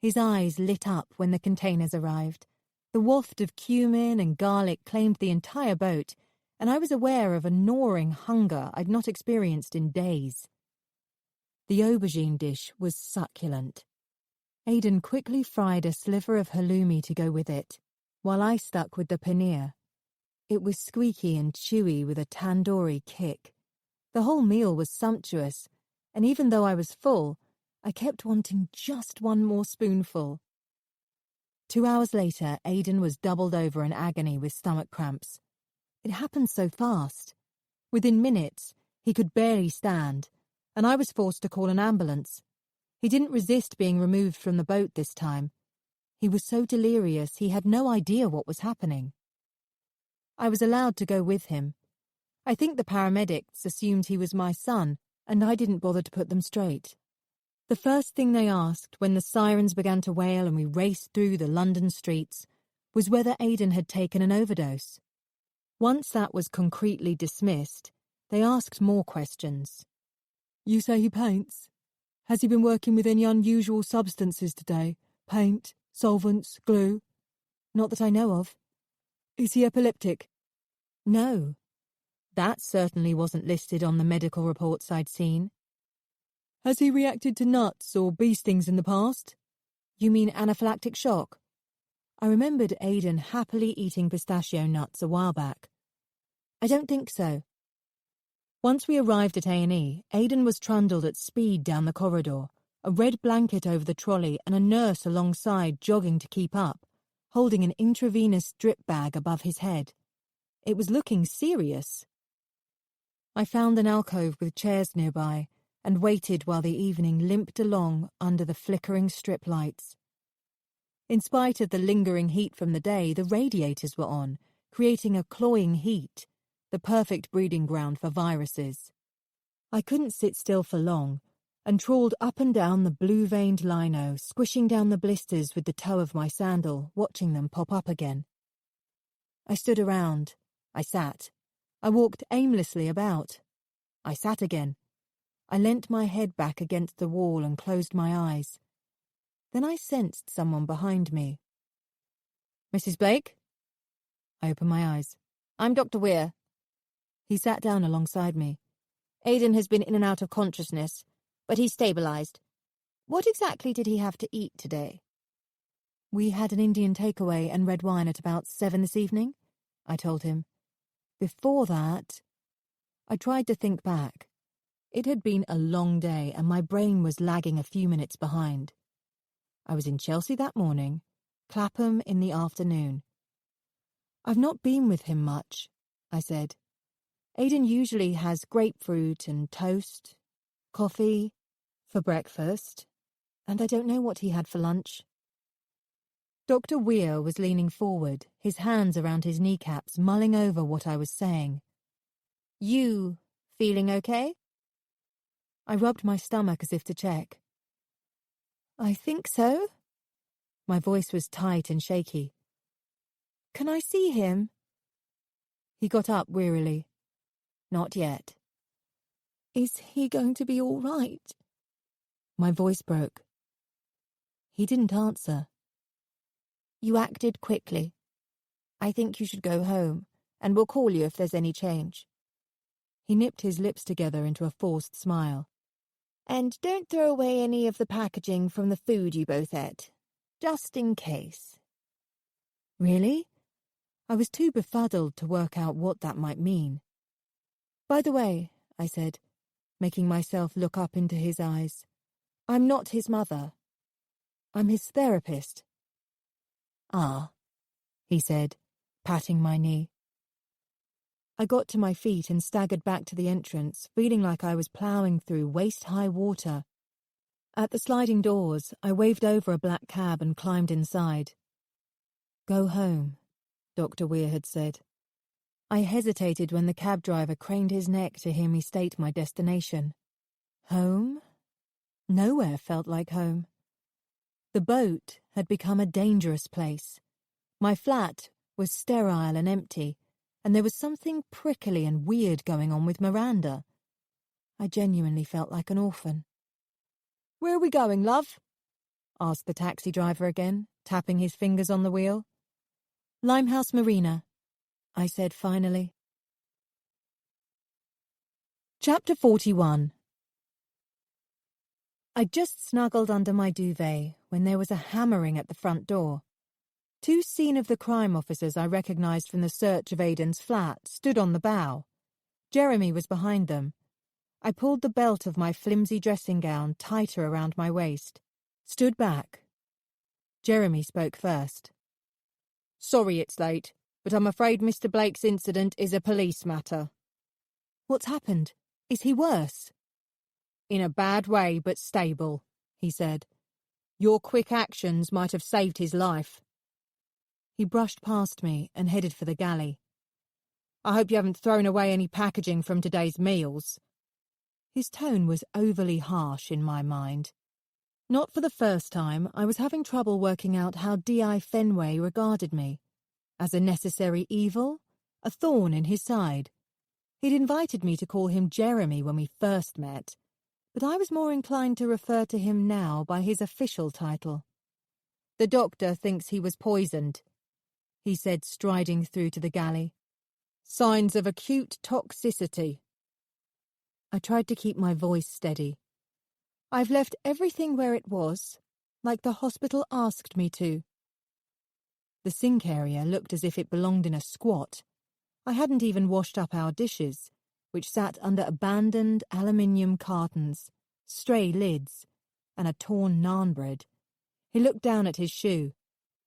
His eyes lit up when the containers arrived. The waft of cumin and garlic claimed the entire boat, and I was aware of a gnawing hunger I'd not experienced in days. The aubergine dish was succulent. Aidan quickly fried a sliver of halloumi to go with it, while I stuck with the paneer. It was squeaky and chewy with a tandoori kick. The whole meal was sumptuous, and even though I was full, I kept wanting just one more spoonful. 2 hours later, Aidan was doubled over in agony with stomach cramps. It happened so fast. Within minutes, he could barely stand, and I was forced to call an ambulance. He didn't resist being removed from the boat this time. He was so delirious he had no idea what was happening. I was allowed to go with him. I think the paramedics assumed he was my son, and I didn't bother to put them straight. The first thing they asked when the sirens began to wail and we raced through the London streets was whether Aidan had taken an overdose. Once that was concretely dismissed, they asked more questions. You say he paints? Has he been working with any unusual substances today? Paint, solvents, glue? Not that I know of. Is he epileptic? No. That certainly wasn't listed on the medical reports I'd seen. Has he reacted to nuts or bee stings in the past? You mean anaphylactic shock? I remembered Aidan happily eating pistachio nuts a while back. I don't think so. Once we arrived at A&E, Aidan was trundled at speed down the corridor, a red blanket over the trolley and a nurse alongside jogging to keep up, holding an intravenous drip bag above his head. It was looking serious. I found an alcove with chairs nearby and waited while the evening limped along under the flickering strip lights. In spite of the lingering heat from the day, the radiators were on, creating a cloying heat, the perfect breeding ground for viruses. I couldn't sit still for long, and trawled up and down the blue-veined lino, squishing down the blisters with the toe of my sandal, watching them pop up again. I stood around. I sat. I walked aimlessly about. I sat again. I leant my head back against the wall and closed my eyes. Then I sensed someone behind me. Mrs. Blake? I opened my eyes. I'm Dr. Weir. He sat down alongside me. Aidan has been in and out of consciousness, but he's stabilized. What exactly did he have to eat today? We had an Indian takeaway and red wine at about 7 this evening, I told him. Before that, I tried to think back. It had been a long day and my brain was lagging a few minutes behind. I was in Chelsea that morning, Clapham in the afternoon. I've not been with him much, I said. Aidan usually has grapefruit and toast, coffee for breakfast, and I don't know what he had for lunch. Dr. Weir was leaning forward, his hands around his kneecaps, mulling over what I was saying. You feeling okay? I rubbed my stomach as if to check. I think so. My voice was tight and shaky. Can I see him? He got up wearily. Not yet. Is he going to be all right? My voice broke. He didn't answer. You acted quickly. I think you should go home, and we'll call you if there's any change. He nipped his lips together into a forced smile. And don't throw away any of the packaging from the food you both ate, just in case. Really? I was too befuddled to work out what that might mean. By the way, I said, making myself look up into his eyes, I'm not his mother. I'm his therapist. Ah, he said, patting my knee. I got to my feet and staggered back to the entrance, feeling like I was ploughing through waist-high water. At the sliding doors, I waved over a black cab and climbed inside. Go home, Dr. Weir had said. I hesitated when the cab driver craned his neck to hear me state my destination. Home? Nowhere felt like home. The boat had become a dangerous place. My flat was sterile and empty, and there was something prickly and weird going on with Miranda. I genuinely felt like an orphan. Where are we going, love? Asked the taxi driver again, tapping his fingers on the wheel. Limehouse Marina, I said finally. Chapter 41. I'd just snuggled under my duvet when there was a hammering at the front door. Two scene-of-the-crime officers I recognised from the search of Aidan's flat stood on the bow. Jeremy was behind them. I pulled the belt of my flimsy dressing gown tighter around my waist, stood back. Jeremy spoke first. Sorry it's late, but I'm afraid Mr. Blake's incident is a police matter. What's happened? Is he worse? In a bad way, but stable, he said. Your quick actions might have saved his life. He brushed past me and headed for the galley. I hope you haven't thrown away any packaging from today's meals. His tone was overly harsh in my mind. Not for the first time, I was having trouble working out how D.I. Fenway regarded me. As a necessary evil? A thorn in his side? He'd invited me to call him Jeremy when we first met, but I was more inclined to refer to him now by his official title. The doctor thinks he was poisoned, he said, striding through to the galley. Signs of acute toxicity. I tried to keep my voice steady. I've left everything where it was, like the hospital asked me to. The sink area looked as if it belonged in a squat. I hadn't even washed up our dishes, which sat under abandoned aluminium cartons, stray lids, and a torn naan bread. He looked down at his shoe.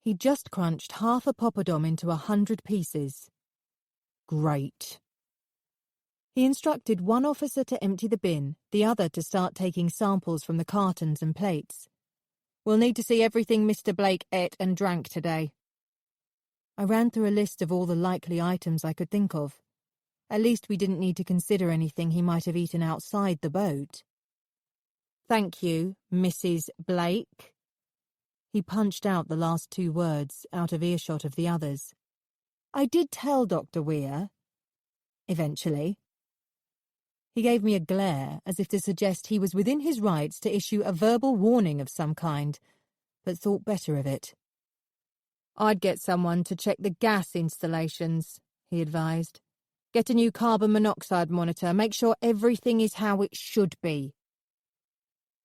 He'd just crunched half a poppadom into 100 pieces. Great. He instructed one officer to empty the bin, the other to start taking samples from the cartons and plates. We'll need to see everything Mr. Blake ate and drank today. I ran through a list of all the likely items I could think of. At least we didn't need to consider anything he might have eaten outside the boat. Thank you, Mrs. Blake. He punched out the last two words, out of earshot of the others. I did tell Dr. Weir. Eventually. He gave me a glare, as if to suggest he was within his rights to issue a verbal warning of some kind, but thought better of it. I'd get someone to check the gas installations, he advised. Get a new carbon monoxide monitor. Make sure everything is how it should be.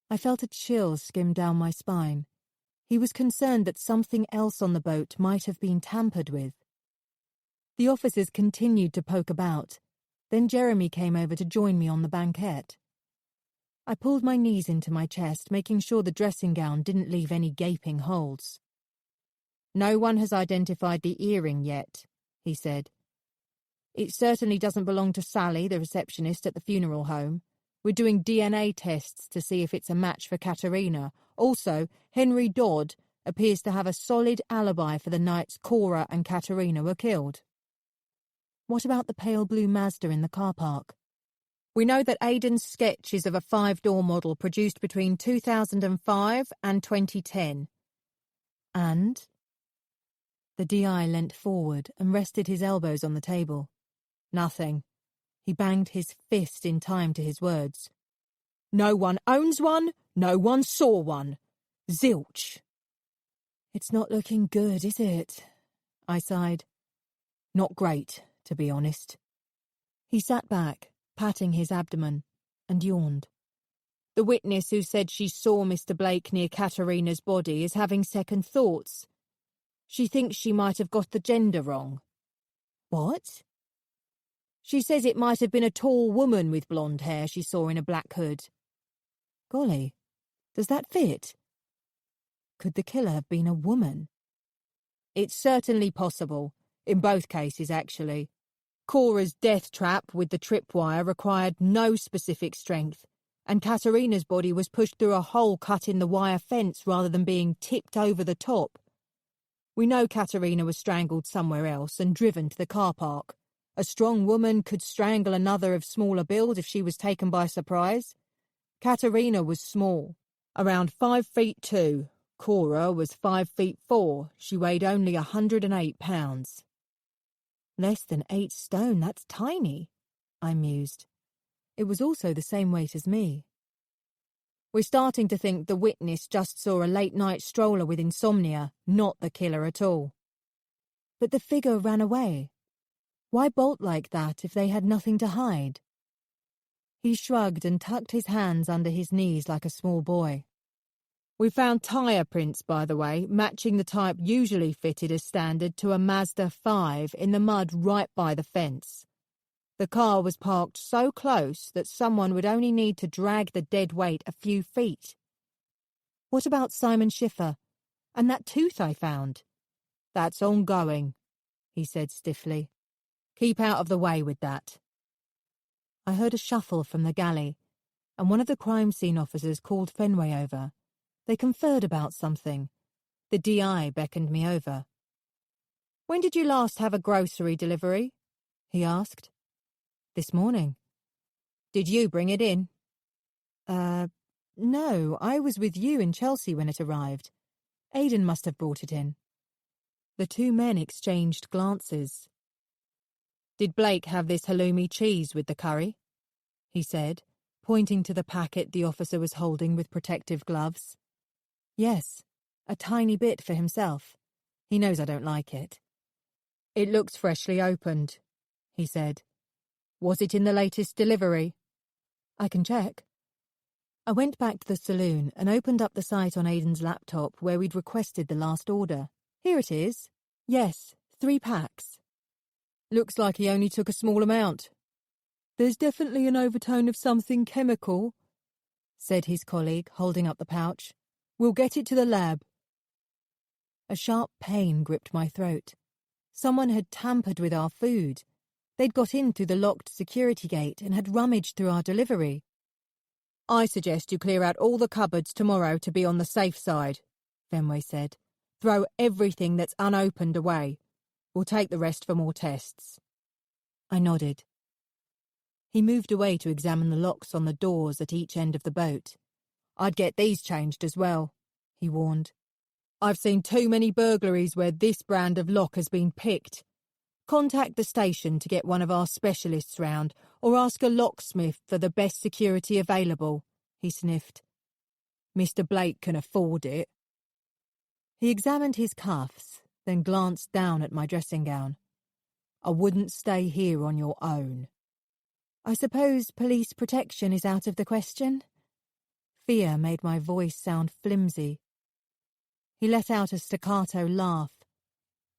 I felt a chill skim down my spine. He was concerned that something else on the boat might have been tampered with. The officers continued to poke about. Then Jeremy came over to join me on the banquette. I pulled my knees into my chest, making sure the dressing gown didn't leave any gaping holes. No one has identified the earring yet, he said. It certainly doesn't belong to Sally, the receptionist at the funeral home. We're doing DNA tests to see if it's a match for Katerina. Also, Henry Dodd appears to have a solid alibi for the nights Cora and Katerina were killed. What about the pale blue Mazda in the car park? We know that Aidan's sketch is of a 5-door model produced between 2005 and 2010. And? The DI leant forward and rested his elbows on the table. Nothing. He banged his fist in time to his words. No one owns one, no one saw one. Zilch. It's not looking good, is it? I sighed. Not great, to be honest. He sat back, patting his abdomen, and yawned. The witness who said she saw Mr. Blake near Katerina's body is having second thoughts. She thinks she might have got the gender wrong. What? She says it might have been a tall woman with blonde hair she saw in a black hood. Golly, does that fit? Could the killer have been a woman? It's certainly possible, in both cases actually. Cora's death trap with the tripwire required no specific strength, and Katerina's body was pushed through a hole cut in the wire fence rather than being tipped over the top. We know Katerina was strangled somewhere else and driven to the car park. A strong woman could strangle another of smaller build if she was taken by surprise. Katerina was small, around 5'2". Cora was 5'4". She weighed only 108 pounds. Less than 8 stone, that's tiny, I mused. It was also the same weight as me. We're starting to think the witness just saw a late-night stroller with insomnia, not the killer at all. But the figure ran away. Why bolt like that if they had nothing to hide? He shrugged and tucked his hands under his knees like a small boy. We found tyre prints, by the way, matching the type usually fitted as standard to a Mazda 5 in the mud right by the fence. The car was parked so close that someone would only need to drag the dead weight a few feet. What about Simon Schiffer? And that tooth I found? That's ongoing, he said stiffly. Keep out of the way with that. I heard a shuffle from the galley, and one of the crime scene officers called Fenway over. They conferred about something. The DI beckoned me over. When did you last have a grocery delivery? He asked. This morning. Did you bring it in? No, I was with you in Chelsea when it arrived. Aidan must have brought it in. The two men exchanged glances. Did Blake have this halloumi cheese with the curry? He said, pointing to the packet the officer was holding with protective gloves. Yes, a tiny bit for himself. He knows I don't like it. It looks freshly opened, he said. Was it in the latest delivery? I can check. I went back to the saloon and opened up the site on Aidan's laptop where we'd requested the last order. Here it is. Yes, 3 packs. Looks like he only took a small amount. There's definitely an overtone of something chemical, said his colleague, holding up the pouch. We'll get it to the lab. A sharp pain gripped my throat. Someone had tampered with our food. They'd got in through the locked security gate and had rummaged through our delivery. I suggest you clear out all the cupboards tomorrow to be on the safe side, Fenway said. Throw everything that's unopened away. We'll take the rest for more tests. I nodded. He moved away to examine the locks on the doors at each end of the boat. I'd get these changed as well, he warned. I've seen too many burglaries where this brand of lock has been picked. Contact the station to get one of our specialists round, or ask a locksmith for the best security available, he sniffed. Mr. Blake can afford it. He examined his cuffs, then glanced down at my dressing gown. I wouldn't stay here on your own. I suppose police protection is out of the question? Fear made my voice sound flimsy. He let out a staccato laugh.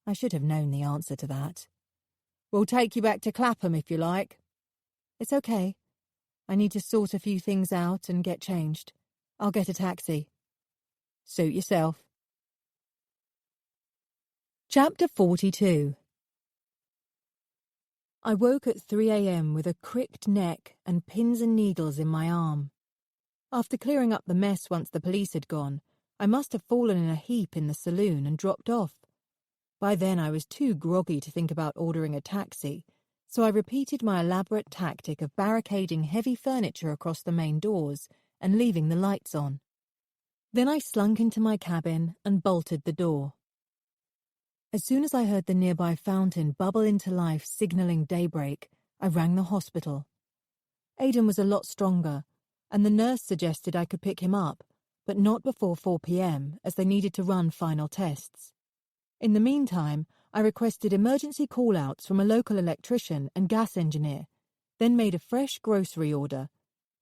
I should have known the answer to that. We'll take you back to Clapham if you like. It's okay. I need to sort a few things out and get changed. I'll get a taxi. Suit yourself. Chapter 42. I woke at 3 a.m. with a cricked neck and pins and needles in my arm. After clearing up the mess once the police had gone, I must have fallen in a heap in the saloon and dropped off. By then I was too groggy to think about ordering a taxi, so I repeated my elaborate tactic of barricading heavy furniture across the main doors and leaving the lights on. Then I slunk into my cabin and bolted the door. As soon as I heard the nearby fountain bubble into life signalling daybreak, I rang the hospital. Aidan was a lot stronger, and the nurse suggested I could pick him up, but not before 4 p.m. as they needed to run final tests. In the meantime, I requested emergency call-outs from a local electrician and gas engineer, then made a fresh grocery order,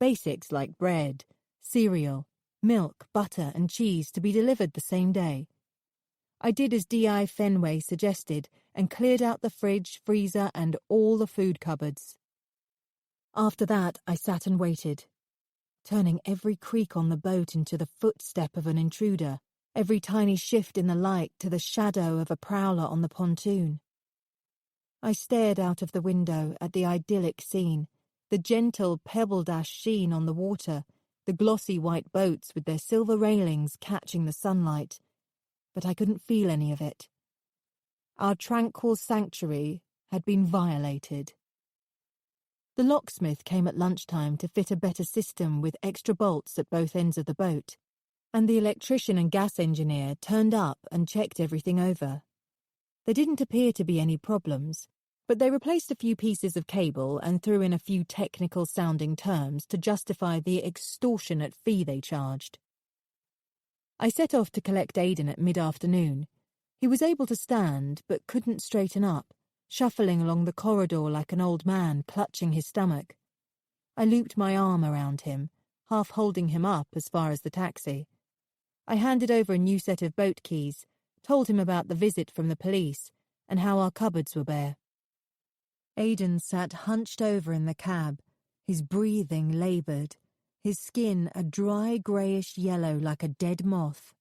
basics like bread, cereal, milk, butter and cheese to be delivered the same day. I did as D.I. Fenway suggested and cleared out the fridge, freezer and all the food cupboards. After that, I sat and waited, turning every creak on the boat into the footstep of an intruder, every tiny shift in the light to the shadow of a prowler on the pontoon. I stared out of the window at the idyllic scene, the gentle pebble-dash sheen on the water, the glossy white boats with their silver railings catching the sunlight, but I couldn't feel any of it. Our tranquil sanctuary had been violated. The locksmith came at lunchtime to fit a better system with extra bolts at both ends of the boat, and the electrician and gas engineer turned up and checked everything over. There didn't appear to be any problems, but they replaced a few pieces of cable and threw in a few technical-sounding terms to justify the extortionate fee they charged. I set off to collect Aidan at mid-afternoon. He was able to stand, but couldn't straighten up, shuffling along the corridor like an old man clutching his stomach. I looped my arm around him, half holding him up as far as the taxi. I handed over a new set of boat keys, told him about the visit from the police, and how our cupboards were bare. Aidan sat hunched over in the cab, his breathing laboured, his skin a dry greyish yellow like a dead moth.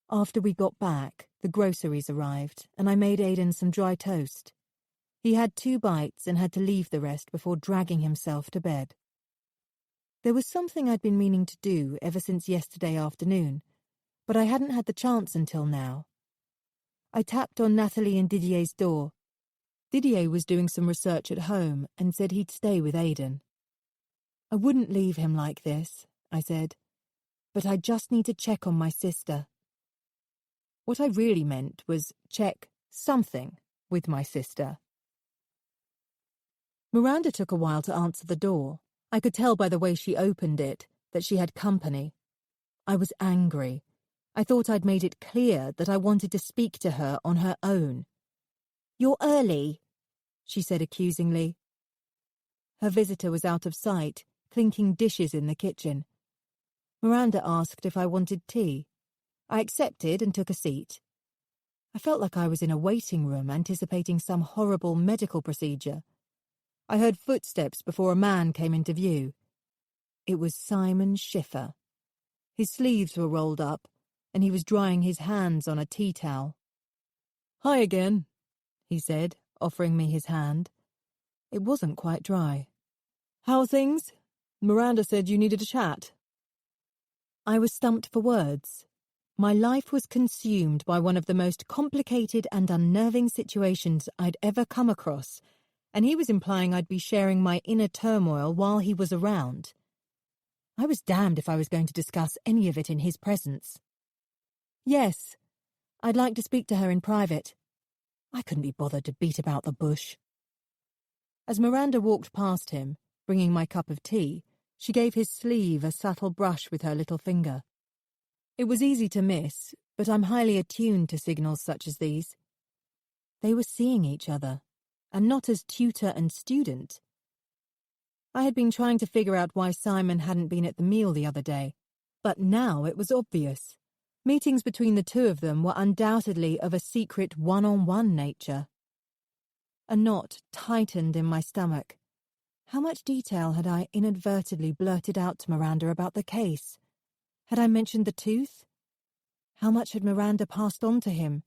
After we got back, the groceries arrived, and I made Aidan some dry toast. He had 2 bites and had to leave the rest before dragging himself to bed. There was something I'd been meaning to do ever since yesterday afternoon, but I hadn't had the chance until now. I tapped on Natalie and Didier's door. Didier was doing some research at home and said he'd stay with Aidan. I wouldn't leave him like this, I said, but I just need to check on my sister. What I really meant was check something with my sister. Miranda took a while to answer the door. I could tell by the way she opened it that she had company. I was angry. I thought I'd made it clear that I wanted to speak to her on her own. "You're early," she said accusingly. Her visitor was out of sight, clinking dishes in the kitchen. Miranda asked if I wanted tea. I accepted and took a seat. I felt like I was in a waiting room anticipating some horrible medical procedure. I heard footsteps before a man came into view. It was Simon Schiffer. His sleeves were rolled up, and he was drying his hands on a tea towel. "Hi again," he said, offering me his hand. It wasn't quite dry. "How are things? Miranda said you needed a chat." I was stumped for words. My life was consumed by one of the most complicated and unnerving situations I'd ever come across, and he was implying I'd be sharing my inner turmoil while he was around. I was damned if I was going to discuss any of it in his presence. "Yes, I'd like to speak to her in private." I couldn't be bothered to beat about the bush. As Miranda walked past him, bringing my cup of tea, she gave his sleeve a subtle brush with her little finger. It was easy to miss, but I'm highly attuned to signals such as these. They were seeing each other, and not as tutor and student. I had been trying to figure out why Simon hadn't been at the meal the other day, but now it was obvious. Meetings between the two of them were undoubtedly of a secret one-on-one nature. A knot tightened in my stomach. How much detail had I inadvertently blurted out to Miranda about the case? Had I mentioned the tooth? How much had Miranda passed on to him?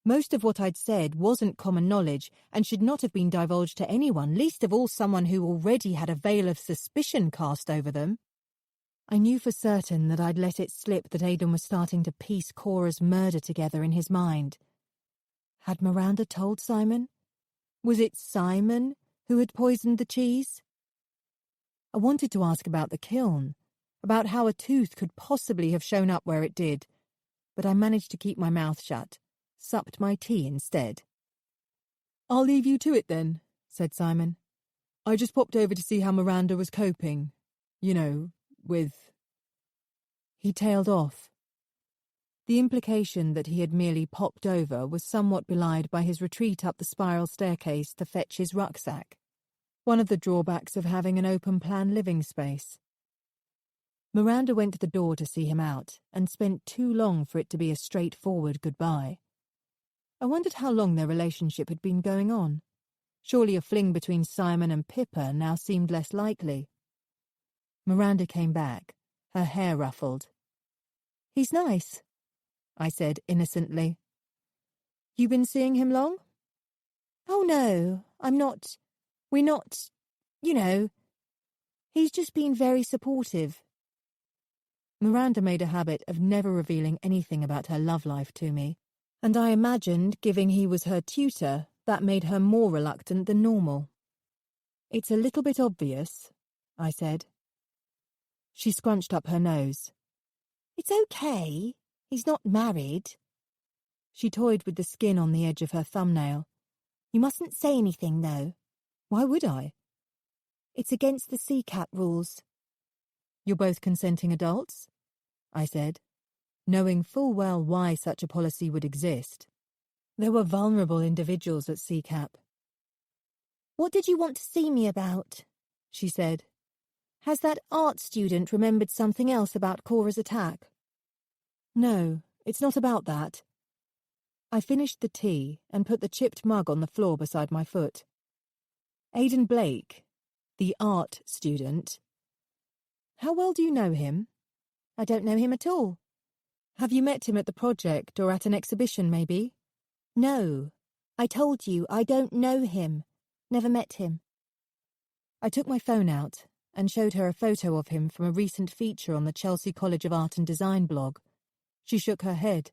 Most of what I'd said wasn't common knowledge and should not have been divulged to anyone, least of all someone who already had a veil of suspicion cast over them. I knew for certain that I'd let it slip that Aidan was starting to piece Cora's murder together in his mind. Had Miranda told Simon? Was it Simon who had poisoned the cheese? I wanted to ask about the kiln, about how a tooth could possibly have shown up where it did, but I managed to keep my mouth shut, supped my tea instead. "I'll leave you to it then," said Simon. "I just popped over to see how Miranda was coping. You know, with—" He tailed off. The implication that he had merely popped over was somewhat belied by his retreat up the spiral staircase to fetch his rucksack, one of the drawbacks of having an open-plan living space. Miranda went to the door to see him out and spent too long for it to be a straightforward goodbye. I wondered how long their relationship had been going on. Surely a fling between Simon and Pippa now seemed less likely. Miranda came back, her hair ruffled. "He's nice," I said innocently. "You been seeing him long?" "Oh no, I'm not. We're not, you know. He's just been very supportive." Miranda made a habit of never revealing anything about her love life to me, and I imagined, given he was her tutor, that made her more reluctant than normal. "It's a little bit obvious," I said. She scrunched up her nose. "It's okay. He's not married." She toyed with the skin on the edge of her thumbnail. "You mustn't say anything, though." "Why would I?" "It's against the CCAT rules." "You're both consenting adults?" I said, knowing full well why such a policy would exist. There were vulnerable individuals at CCAP. "What did you want to see me about?" she said. "Has that art student remembered something else about Cora's attack?" "No, it's not about that." I finished the tea and put the chipped mug on the floor beside my foot. "Aidan Blake, the art student. How well do you know him?" "I don't know him at all." "Have you met him at the project or at an exhibition, maybe?" "No. I told you, I don't know him. Never met him." I took my phone out and showed her a photo of him from a recent feature on the Chelsea College of Art and Design blog. She shook her head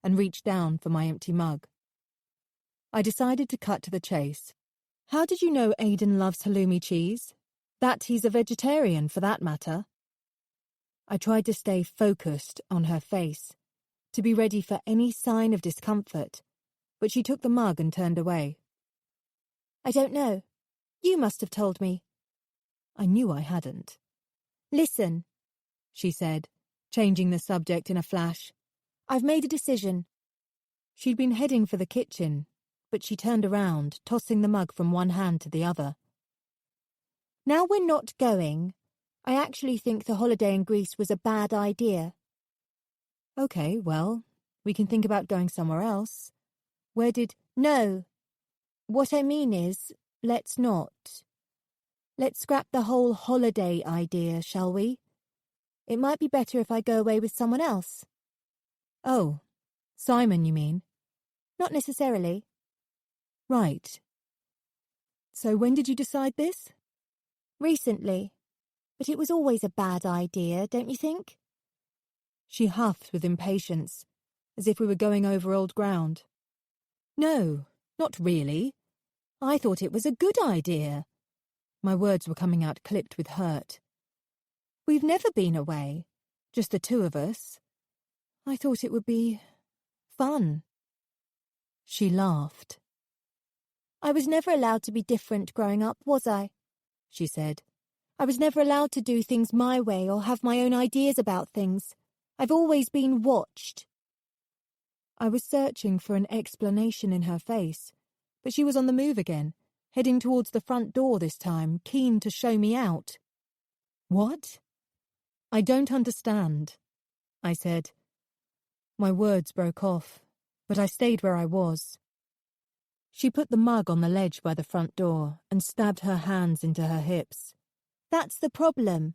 and reached down for my empty mug. I decided to cut to the chase. "How did you know Aidan loves halloumi cheese? That he's a vegetarian, for that matter." I tried to stay focused on her face, to be ready for any sign of discomfort, but she took the mug and turned away. "I don't know. You must have told me." I knew I hadn't. "Listen," she said, changing the subject in a flash. "I've made a decision." She'd been heading for the kitchen, but she turned around, tossing the mug from one hand to the other. "Now we're not going. I actually think the holiday in Greece was a bad idea." "Okay, well, we can think about going somewhere else. Where did—" "No. What I mean is, let's not. Let's scrap the whole holiday idea, shall we? It might be better if I go away with someone else." "Oh, Simon, you mean?" "Not necessarily." "Right. So when did you decide this?" "Recently. But it was always a bad idea, don't you think?" She huffed with impatience, as if we were going over old ground. "No, not really. I thought it was a good idea." My words were coming out clipped with hurt. "We've never been away, just the two of us. I thought it would be fun." She laughed. "I was never allowed to be different growing up, was I?" she said. "I was never allowed to do things my way or have my own ideas about things. I've always been watched." I was searching for an explanation in her face, but she was on the move again, heading towards the front door this time, keen to show me out. What? I don't understand, I said. My words broke off, but I stayed where I was. She put the mug on the ledge by the front door and stabbed her hands into her hips. That's the problem.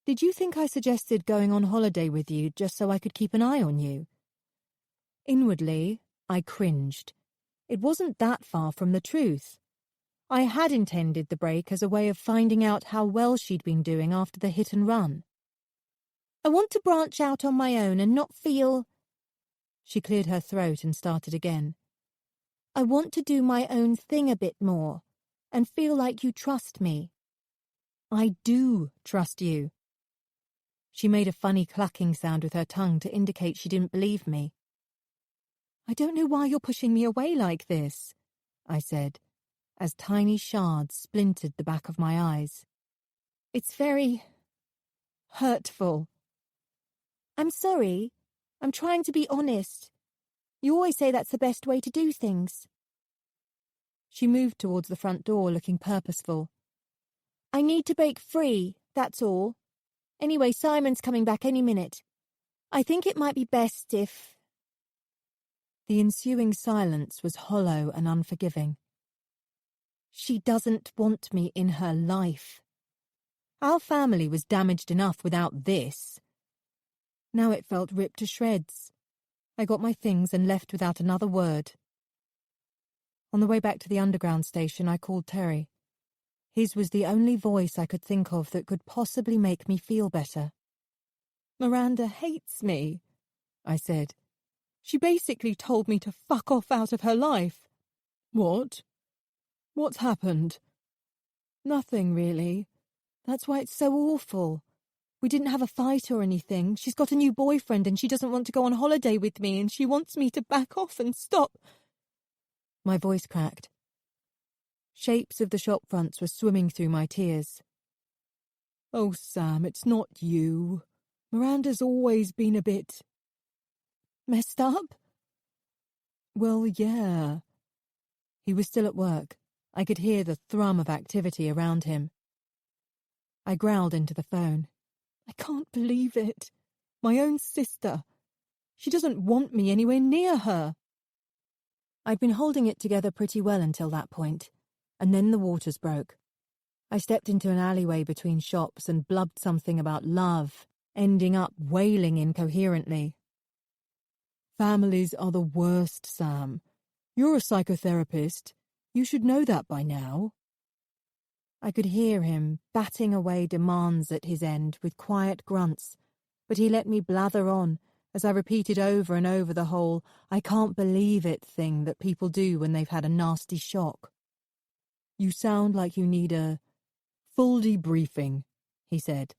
Did you think I suggested going on holiday with you just so I could keep an eye on you? Inwardly, I cringed. It wasn't that far from the truth. I had intended the break as a way of finding out how well she'd been doing after the hit and run. I want to branch out on my own and not feel... She cleared her throat and started again. I want to do my own thing a bit more and feel like you trust me. I do trust you. She made a funny clucking sound with her tongue to indicate she didn't believe me. I don't know why you're pushing me away like this, I said, as tiny shards splintered the back of my eyes. It's very... hurtful. I'm sorry. I'm trying to be honest. You always say that's the best way to do things. She moved towards the front door, looking purposeful. I need to break free, that's all. Anyway, Simon's coming back any minute. I think it might be best if... The ensuing silence was hollow and unforgiving. She doesn't want me in her life. Our family was damaged enough without this. Now it felt ripped to shreds. I got my things and left without another word. On the way back to the underground station, I called Terry. His was the only voice I could think of that could possibly make me feel better. Miranda hates me, I said. She basically told me to fuck off out of her life. What? What's happened? Nothing, really. That's why it's so awful. We didn't have a fight or anything. She's got a new boyfriend and she doesn't want to go on holiday with me and she wants me to back off and stop. My voice cracked. Shapes of the shop fronts were swimming through my tears. Oh, Sam, it's not you. Miranda's always been a bit... messed up? Well, yeah. He was still at work. I could hear the thrum of activity around him. I growled into the phone. I can't believe it. My own sister. She doesn't want me anywhere near her. I'd been holding it together pretty well until that point, and then the waters broke. I stepped into an alleyway between shops and blubbed something about love, ending up wailing incoherently. Families are the worst, Sam. You're a psychotherapist. You should know that by now. I could hear him batting away demands at his end with quiet grunts, but he let me blather on as I repeated over and over the whole I can't believe it thing that people do when they've had a nasty shock. You sound like you need a full debriefing, he said.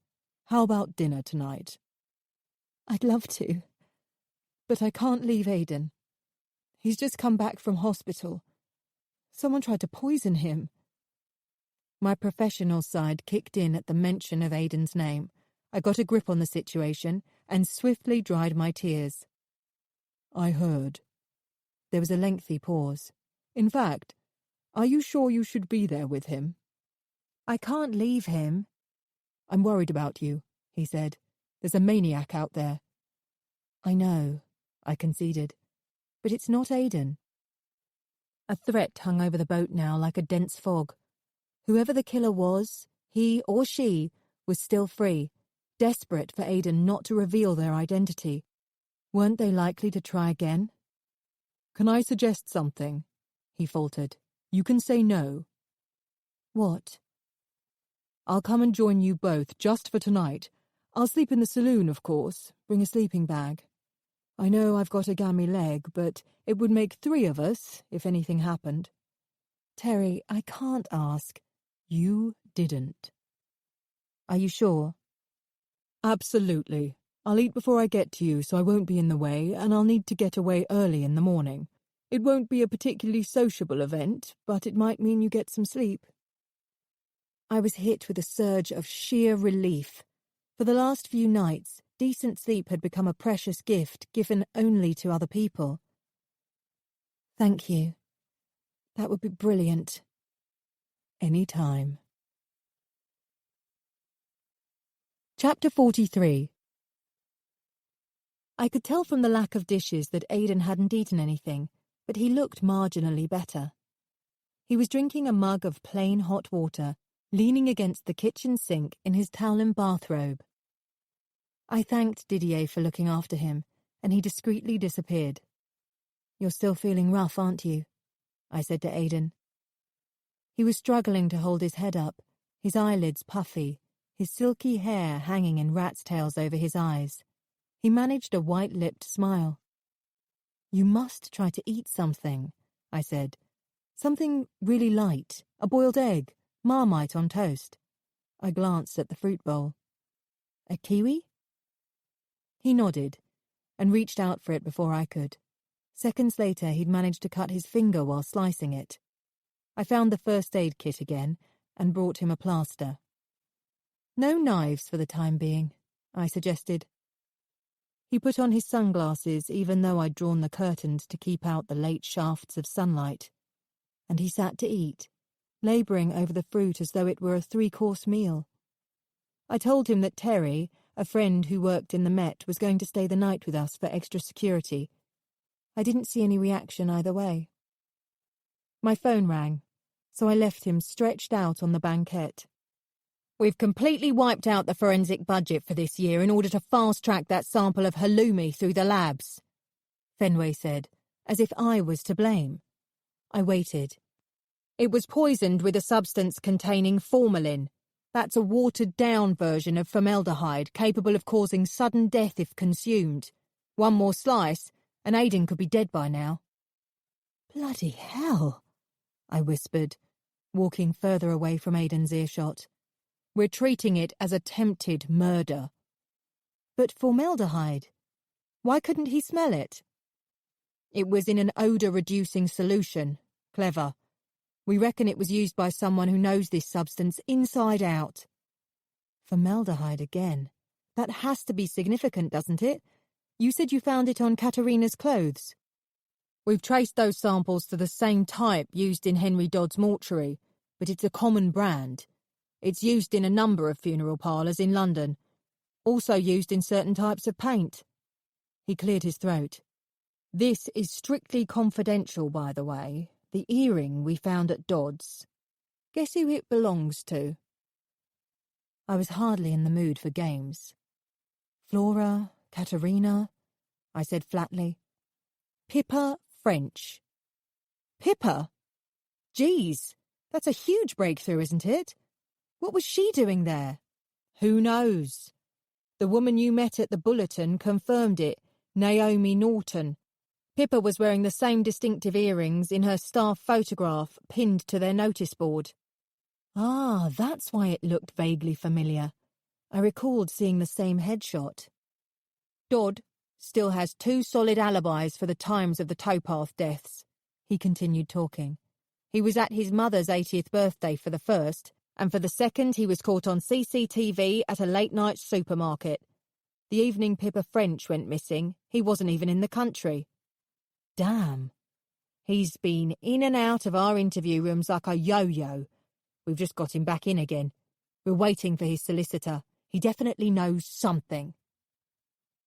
How about dinner tonight? I'd love to, but I can't leave Aidan. He's just come back from hospital. Someone tried to poison him. My professional side kicked in at the mention of Aidan's name. I got a grip on the situation and swiftly dried my tears. I heard. There was a lengthy pause. In fact, are you sure you should be there with him? I can't leave him. I'm worried about you, he said. There's a maniac out there. I know, I conceded. But it's not Aidan. A threat hung over the boat now like a dense fog. Whoever the killer was, he or she, was still free, desperate for Aidan not to reveal their identity. Weren't they likely to try again? Can I suggest something? He faltered. You can say no. What? I'll come and join you both, just for tonight. I'll sleep in the saloon, of course. Bring a sleeping bag. I know I've got a gammy leg, but it would make 3 of us, if anything happened. Terry, I can't ask. You didn't. Are you sure? Absolutely. I'll eat before I get to you, so I won't be in the way, and I'll need to get away early in the morning. It won't be a particularly sociable event, but it might mean you get some sleep. I was hit with a surge of sheer relief. For the last few nights, decent sleep had become a precious gift given only to other people. Thank you. That would be brilliant. Any time. Chapter 43. I could tell from the lack of dishes that Aidan hadn't eaten anything, but he looked marginally better. He was drinking a mug of plain hot water, leaning against the kitchen sink in his towel and bathrobe. I thanked Didier for looking after him, and he discreetly disappeared. "You're still feeling rough, aren't you?" I said to Aidan. He was struggling to hold his head up, his eyelids puffy, his silky hair hanging in rat's tails over his eyes. He managed a white-lipped smile. "You must try to eat something," I said. "Something really light, a boiled egg, Marmite on toast." I glanced at the fruit bowl. "A kiwi?" He nodded, and reached out for it before I could. Seconds later, he'd managed to cut his finger while slicing it. I found the first aid kit again, and brought him a plaster. "No knives for the time being," I suggested. He put on his sunglasses, even though I'd drawn the curtains to keep out the late shafts of sunlight, and he sat to eat, labouring over the fruit as though it were a 3-course meal. I told him that Terry, a friend who worked in the Met, was going to stay the night with us for extra security. I didn't see any reaction either way. My phone rang, so I left him stretched out on the banquette. "We've completely wiped out the forensic budget for this year in order to fast-track that sample of halloumi through the labs," Fenway said, as if I was to blame. I waited. "It was poisoned with a substance containing formalin. That's a watered-down version of formaldehyde capable of causing sudden death if consumed. One more slice, and Aidan could be dead by now." "Bloody hell," I whispered, walking further away from Aidan's earshot. "We're treating it as attempted murder." "But formaldehyde? Why couldn't he smell it?" "It was in an odour-reducing solution. Clever. We reckon it was used by someone who knows this substance inside out." Formaldehyde again. That has to be significant, doesn't it? You said you found it on Katerina's clothes. "We've traced those samples to the same type used in Henry Dodd's mortuary, but it's a common brand. It's used in a number of funeral parlours in London. Also used in certain types of paint." He cleared his throat. "This is strictly confidential, by the way. The earring we found at Dodd's. Guess who it belongs to?" I was hardly in the mood for games. "Flora, Katerina," I said flatly. "Pippa French." "Pippa? Geez, that's a huge breakthrough, isn't it? What was she doing there?" "Who knows? The woman you met at the Bulletin confirmed it, Naomi Norton. Pippa was wearing the same distinctive earrings in her staff photograph pinned to their notice board." Ah, that's why it looked vaguely familiar. I recalled seeing the same headshot. "Dodd still has 2 solid alibis for the times of the towpath deaths," he continued talking. "He was at his mother's 80th birthday for the first, and for the second he was caught on CCTV at a late-night supermarket. The evening Pippa French went missing, he wasn't even in the country." Damn. He's been in and out of our interview rooms like a yo-yo. We've just got him back in again. We're waiting for his solicitor. He definitely knows something.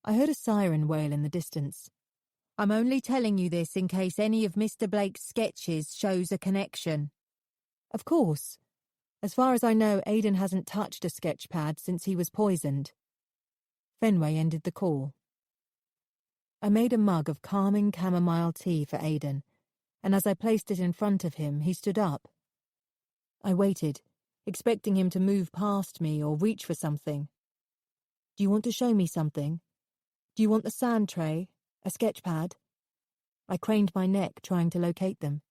I heard a siren wail in the distance. "I'm only telling you this in case any of Mr. Blake's sketches shows a connection." "Of course. As far as I know, Aidan hasn't touched a sketch pad since he was poisoned." Fenway ended the call. I made a mug of calming chamomile tea for Aidan, and as I placed it in front of him, he stood up. I waited, expecting him to move past me or reach for something. "Do you want to show me something? Do you want the sand tray? A sketch pad?" I craned my neck, trying to locate them.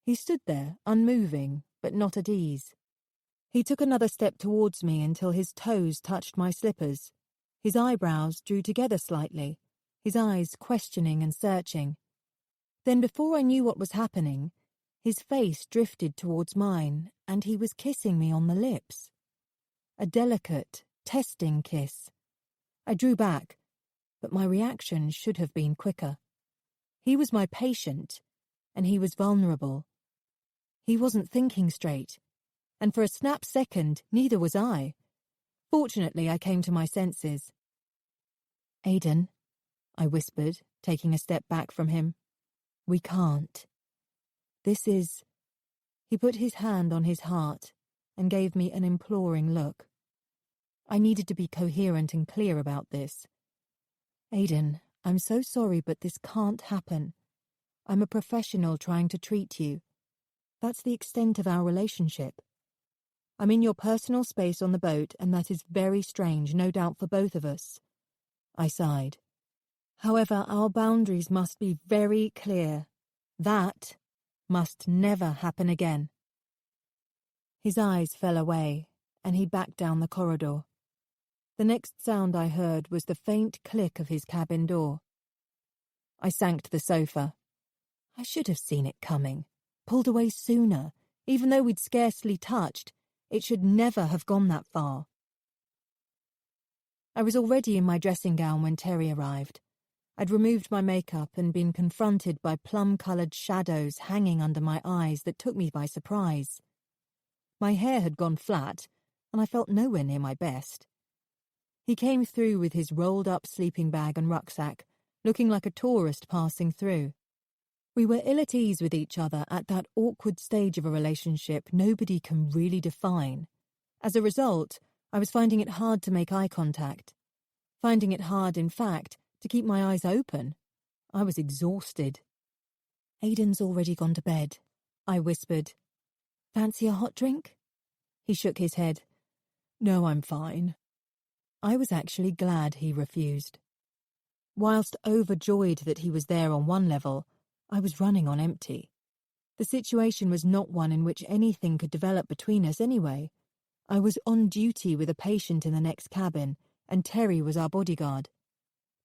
He stood there, unmoving, but not at ease. He took another step towards me until his toes touched my slippers. His eyebrows drew together slightly, his eyes questioning and searching. Then, before I knew what was happening, his face drifted towards mine, and he was kissing me on the lips. A delicate, testing kiss. I drew back, but my reaction should have been quicker. He was my patient, and he was vulnerable. He wasn't thinking straight, and for a snap second, neither was I. Fortunately, I came to my senses. "Aidan," I whispered, taking a step back from him. "We can't. This is—" He put his hand on his heart and gave me an imploring look. I needed to be coherent and clear about this. "Aidan, I'm so sorry, but this can't happen. I'm a professional trying to treat you. That's the extent of our relationship. I'm in your personal space on the boat, and that is very strange, no doubt for both of us." I sighed. "However, our boundaries must be very clear. That must never happen again." His eyes fell away, and he backed down the corridor. The next sound I heard was the faint click of his cabin door. I sank to the sofa. I should have seen it coming, pulled away sooner. Even though we'd scarcely touched, it should never have gone that far. I was already in my dressing gown when Terry arrived. I'd removed my makeup and been confronted by plum-coloured shadows hanging under my eyes that took me by surprise. My hair had gone flat, and I felt nowhere near my best. He came through with his rolled-up sleeping bag and rucksack, looking like a tourist passing through. We were ill at ease with each other at that awkward stage of a relationship nobody can really define. As a result, I was finding it hard to make eye contact. Finding it hard, in fact, to keep my eyes open. I was exhausted. "Aidan's already gone to bed," I whispered. "Fancy a hot drink?" He shook his head. "No, I'm fine." I was actually glad he refused. Whilst overjoyed that he was there on one level, I was running on empty. The situation was not one in which anything could develop between us anyway. I was on duty with a patient in the next cabin, and Terry was our bodyguard.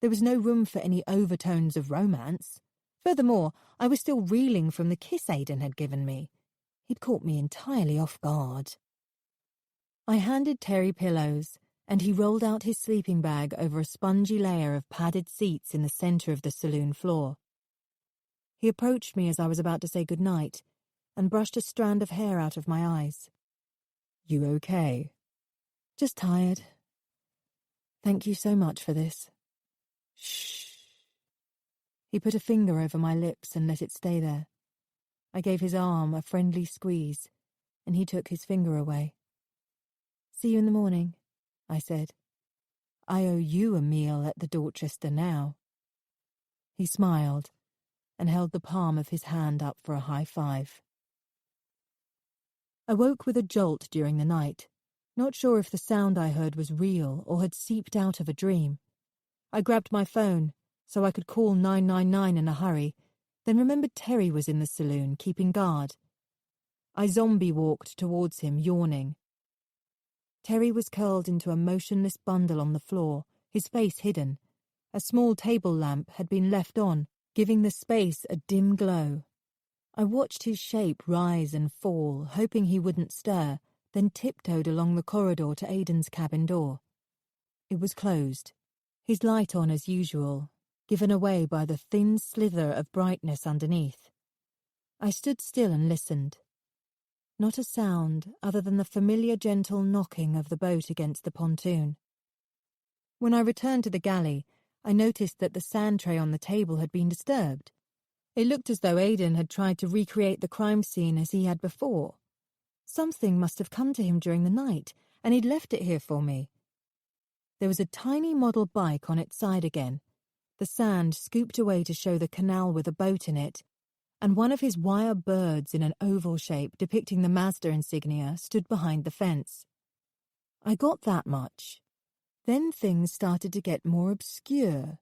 There was no room for any overtones of romance. Furthermore, I was still reeling from the kiss Aidan had given me. He'd caught me entirely off guard. I handed Terry pillows, and he rolled out his sleeping bag over a spongy layer of padded seats in the centre of the saloon floor. He approached me as I was about to say goodnight, and brushed a strand of hair out of my eyes. "You okay?" "Just tired. Thank you so much for this." "Shh." He put a finger over my lips and let it stay there. I gave his arm a friendly squeeze, and he took his finger away. "See you in the morning," I said. "I owe you a meal at the Dorchester now." He smiled and held the palm of his hand up for a high five. I woke with a jolt during the night, not sure if the sound I heard was real or had seeped out of a dream. I grabbed my phone so I could call 999 in a hurry, then remembered Terry was in the saloon, keeping guard. I zombie-walked towards him, yawning. Terry was curled into a motionless bundle on the floor, his face hidden. A small table lamp had been left on, giving the space a dim glow. I watched his shape rise and fall, hoping he wouldn't stir, then tiptoed along the corridor to Aidan's cabin door. It was closed, his light on as usual, given away by the thin slither of brightness underneath. I stood still and listened. Not a sound other than the familiar gentle knocking of the boat against the pontoon. When I returned to the galley, I noticed that the sand tray on the table had been disturbed. It looked as though Aidan had tried to recreate the crime scene as he had before. Something must have come to him during the night, and he'd left it here for me. There was a tiny model bike on its side again, the sand scooped away to show the canal with a boat in it, and one of his wire birds in an oval shape depicting the Mazda insignia stood behind the fence. I got that much. Then things started to get more obscure.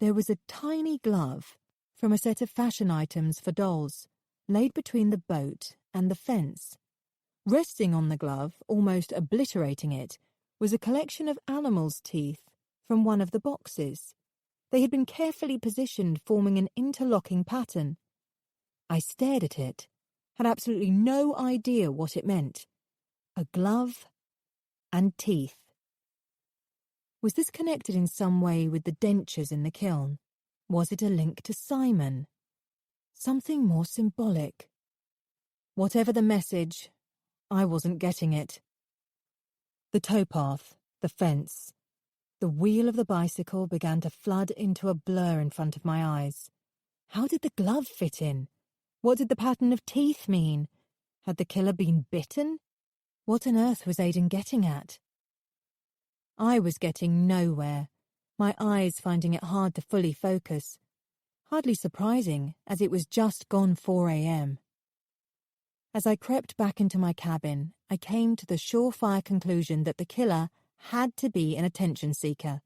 There was a tiny glove from a set of fashion items for dolls, laid between the boat and the fence. Resting on the glove, almost obliterating it, was a collection of animals' teeth from one of the boxes. They had been carefully positioned, forming an interlocking pattern. I stared at it, had absolutely no idea what it meant. A glove and teeth. Was this connected in some way with the dentures in the kiln? Was it a link to Simon? Something more symbolic. Whatever the message, I wasn't getting it. The towpath, the fence, the wheel of the bicycle began to flood into a blur in front of my eyes. How did the glove fit in? What did the pattern of teeth mean? Had the killer been bitten? What on earth was Aidan getting at? I was getting nowhere, my eyes finding it hard to fully focus. Hardly surprising, as it was just gone 4 a.m. As I crept back into my cabin, I came to the surefire conclusion that the killer had to be an attention seeker.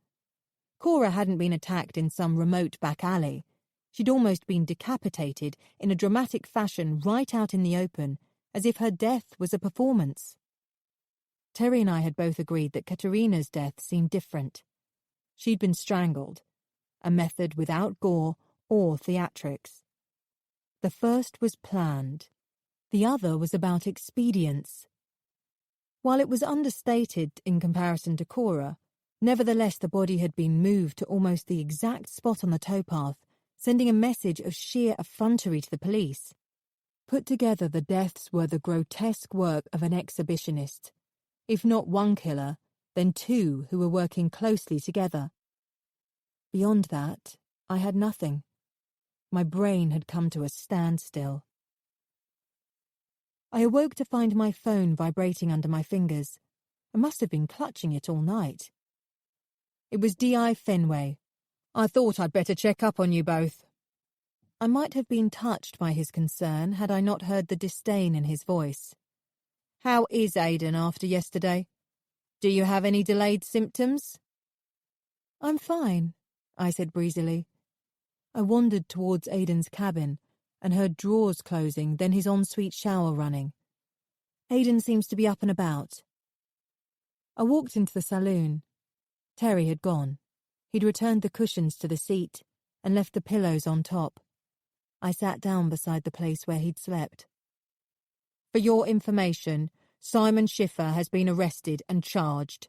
Cora hadn't been attacked in some remote back alley. She'd almost been decapitated in a dramatic fashion right out in the open, as if her death was a performance. Terry and I had both agreed that Katerina's death seemed different. She'd been strangled, a method without gore or theatrics. The first was planned. The other was about expedience. While it was understated in comparison to Cora, nevertheless the body had been moved to almost the exact spot on the towpath, sending a message of sheer effrontery to the police. Put together, the deaths were the grotesque work of an exhibitionist. If not one killer, then two who were working closely together. Beyond that, I had nothing. My brain had come to a standstill. I awoke to find my phone vibrating under my fingers. I must have been clutching it all night. It was D.I. Fenway. I thought I'd better check up on you both. I might have been touched by his concern had I not heard the disdain in his voice. How is Aidan after yesterday? Do you have any delayed symptoms? I'm fine, I said breezily. I wandered towards Aidan's cabin and heard drawers closing, then his ensuite shower running. Aidan seems to be up and about. I walked into the saloon. Terry had gone. He'd returned the cushions to the seat and left the pillows on top. I sat down beside the place where he'd slept. For your information, Simon Schiffer has been arrested and charged,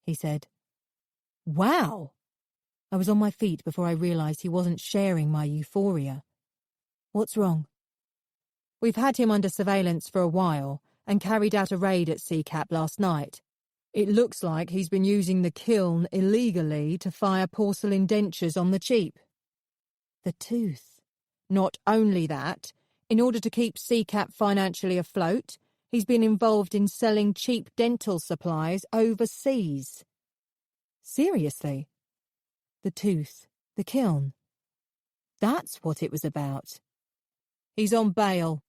he said. Wow! I was on my feet before I realised he wasn't sharing my euphoria. What's wrong? We've had him under surveillance for a while and carried out a raid at Seacap last night. It looks like he's been using the kiln illegally to fire porcelain dentures on the cheap. The tooth. Not only that, in order to keep Seacap financially afloat, he's been involved in selling cheap dental supplies overseas. Seriously? The tooth, the kiln. That's what it was about. He's on bail.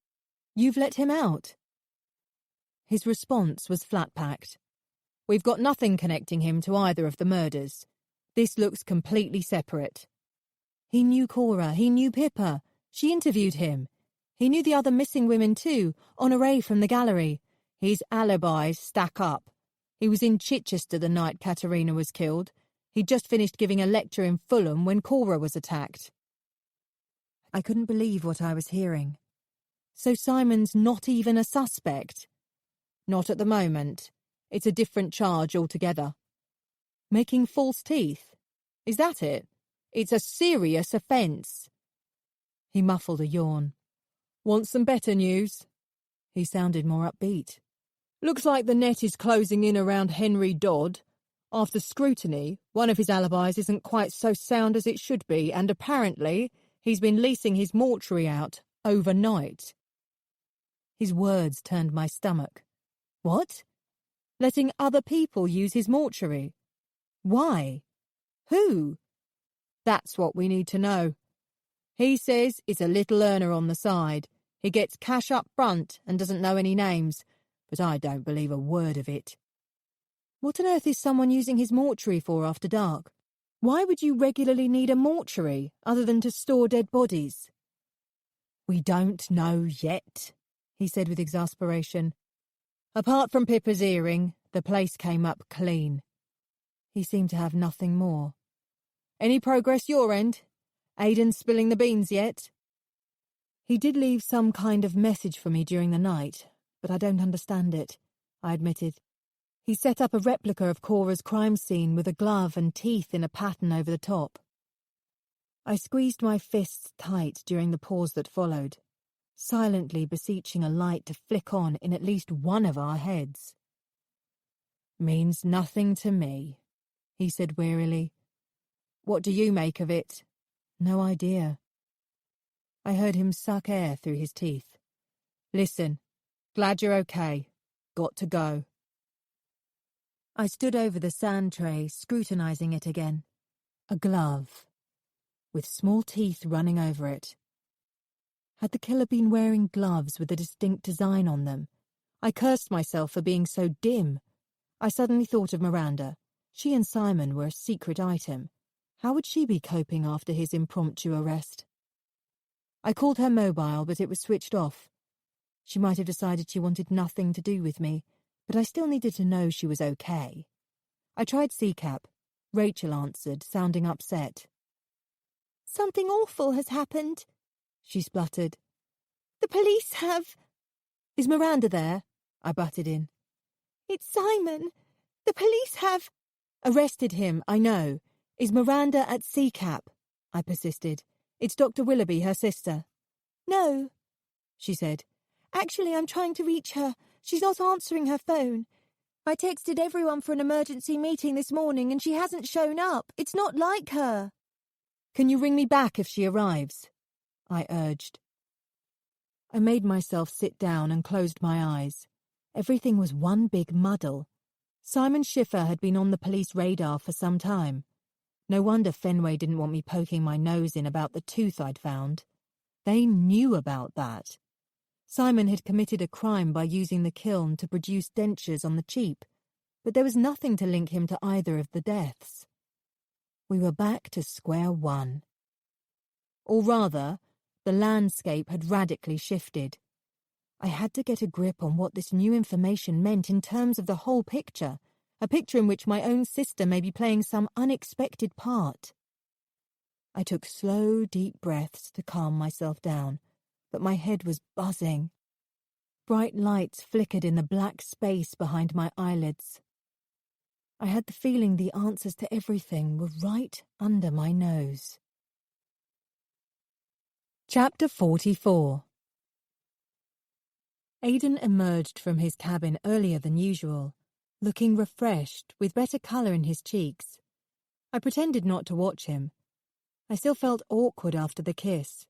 You've let him out. His response was flat-packed. We've got nothing connecting him to either of the murders. This looks completely separate. He knew Cora, he knew Pippa. She interviewed him. He knew the other missing women too, Honoré from the gallery. His alibis stack up. He was in Chichester the night Katerina was killed. He'd just finished giving a lecture in Fulham when Cora was attacked. I couldn't believe what I was hearing. So Simon's not even a suspect? Not at the moment. It's a different charge altogether. Making false teeth? Is that it? It's a serious offence. He muffled a yawn. Want some better news? He sounded more upbeat. Looks like the net is closing in around Henry Dodd. After scrutiny, one of his alibis isn't quite so sound as it should be, and apparently he's been leasing his mortuary out overnight. His words turned my stomach. What? Letting other people use his mortuary? Why? Who? That's what we need to know. He says it's a little earner on the side. He gets cash up front and doesn't know any names, but I don't believe a word of it. What on earth is someone using his mortuary for after dark? Why would you regularly need a mortuary other than to store dead bodies? We don't know yet, he said with exasperation. Apart from Pippa's earring, the place came up clean. He seemed to have nothing more. Any progress your end? Aidan spilling the beans yet? He did leave some kind of message for me during the night, but I don't understand it, I admitted. He set up a replica of Cora's crime scene with a glove and teeth in a pattern over the top. I squeezed my fists tight during the pause that followed, silently beseeching a light to flick on in at least one of our heads. "Means nothing to me," he said wearily. "What do you make of it?" "No idea." I heard him suck air through his teeth. "Listen, glad you're okay. Got to go." I stood over the sand tray, scrutinizing it again. A glove, with small teeth running over it. Had the killer been wearing gloves with a distinct design on them? I cursed myself for being so dim. I suddenly thought of Miranda. She and Simon were a secret item. How would she be coping after his impromptu arrest? I called her mobile, but it was switched off. She might have decided she wanted nothing to do with me, but I still needed to know she was okay. I tried CCAP. Rachel answered, sounding upset. "Something awful has happened," she spluttered. "The police have—" "Is Miranda there?" I butted in. "It's Simon. The police have—" "Arrested him, I know. Is Miranda at CCAP?" I persisted. "It's Dr. Willoughby, her sister." "No," she said. "Actually, I'm trying to reach her. She's not answering her phone. I texted everyone for an emergency meeting this morning and she hasn't shown up. It's not like her." "Can you ring me back if she arrives?" I urged. I made myself sit down and closed my eyes. Everything was one big muddle. Simon Schiffer had been on the police radar for some time. No wonder Fenway didn't want me poking my nose in about the tooth I'd found. They knew about that. Simon had committed a crime by using the kiln to produce dentures on the cheap, but there was nothing to link him to either of the deaths. We were back to square one. Or rather, the landscape had radically shifted. I had to get a grip on what this new information meant in terms of the whole picture, a picture in which my own sister may be playing some unexpected part. I took slow, deep breaths to calm myself down, but my head was buzzing. Bright lights flickered in the black space behind my eyelids. I had the feeling the answers to everything were right under my nose. Chapter 44. Aidan emerged from his cabin earlier than usual, looking refreshed, with better colour in his cheeks. I pretended not to watch him. I still felt awkward after the kiss.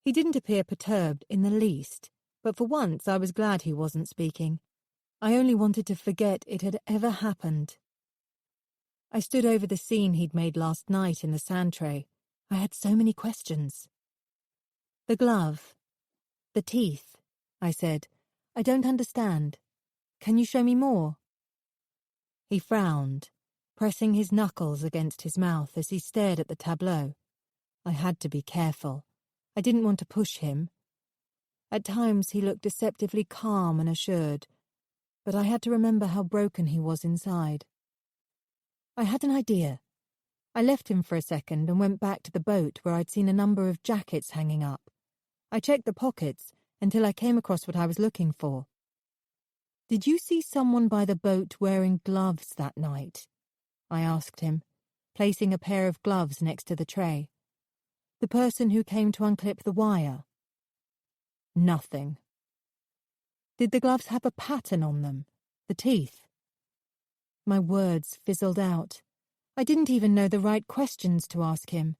He didn't appear perturbed in the least, but for once I was glad he wasn't speaking. I only wanted to forget it had ever happened. I stood over the scene he'd made last night in the sand tray. I had so many questions. "The glove. The teeth," I said. "I don't understand. Can you show me more?" He frowned, pressing his knuckles against his mouth as he stared at the tableau. I had to be careful. I didn't want to push him. At times he looked deceptively calm and assured, but I had to remember how broken he was inside. I had an idea. I left him for a second and went back to the boat where I'd seen a number of jackets hanging up. I checked the pockets until I came across what I was looking for. "Did you see someone by the boat wearing gloves that night?" I asked him, placing a pair of gloves next to the tray. "The person who came to unclip the wire?" "Nothing." "Did the gloves have a pattern on them? The teeth?" My words fizzled out. I didn't even know the right questions to ask him.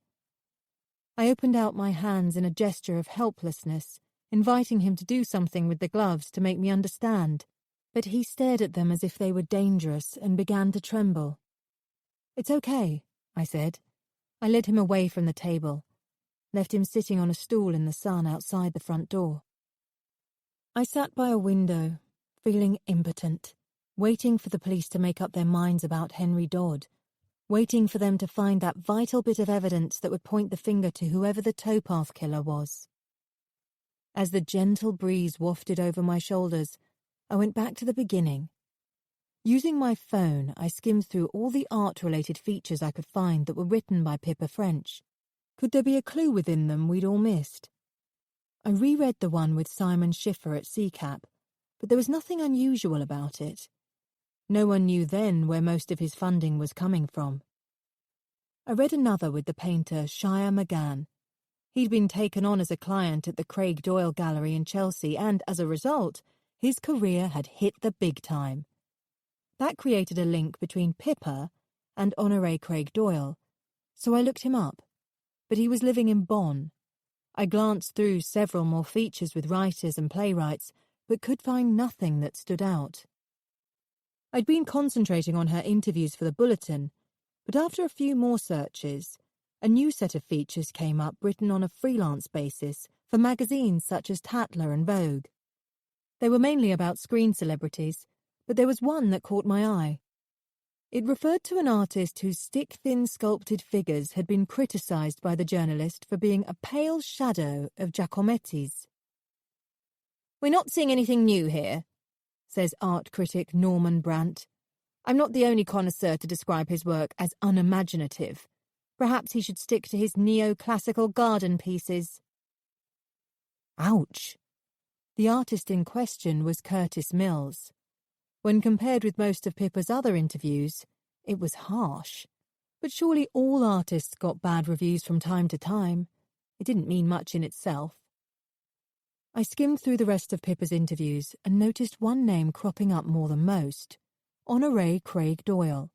I opened out my hands in a gesture of helplessness, inviting him to do something with the gloves to make me understand, but he stared at them as if they were dangerous and began to tremble. "It's okay," I said. I led him away from the table, left him sitting on a stool in the sun outside the front door. I sat by a window, feeling impotent, waiting for the police to make up their minds about Henry Dodd, waiting for them to find that vital bit of evidence that would point the finger to whoever the towpath killer was. As the gentle breeze wafted over my shoulders, I went back to the beginning. Using my phone, I skimmed through all the art-related features I could find that were written by Pippa French. Could there be a clue within them we'd all missed? I reread the one with Simon Schiffer at CCAP, but there was nothing unusual about it. No one knew then where most of his funding was coming from. I read another with the painter Shire McGann. He'd been taken on as a client at the Craig Doyle Gallery in Chelsea, and as a result, his career had hit the big time. That created a link between Pippa and Honoré Craig Doyle, so I looked him up, but he was living in Bonn. I glanced through several more features with writers and playwrights, but could find nothing that stood out. I'd been concentrating on her interviews for the Bulletin, but after a few more searches, a new set of features came up written on a freelance basis for magazines such as Tatler and Vogue. They were mainly about screen celebrities, but there was one that caught my eye. It referred to an artist whose stick-thin sculpted figures had been criticised by the journalist for being a pale shadow of Giacometti's. "We're not seeing anything new here," says art critic Norman Brandt. "I'm not the only connoisseur to describe his work as unimaginative. Perhaps he should stick to his neoclassical garden pieces." Ouch! The artist in question was Curtis Mills. When compared with most of Pippa's other interviews, it was harsh. But surely all artists got bad reviews from time to time. It didn't mean much in itself. I skimmed through the rest of Pippa's interviews and noticed one name cropping up more than most: Honoré Craig Doyle.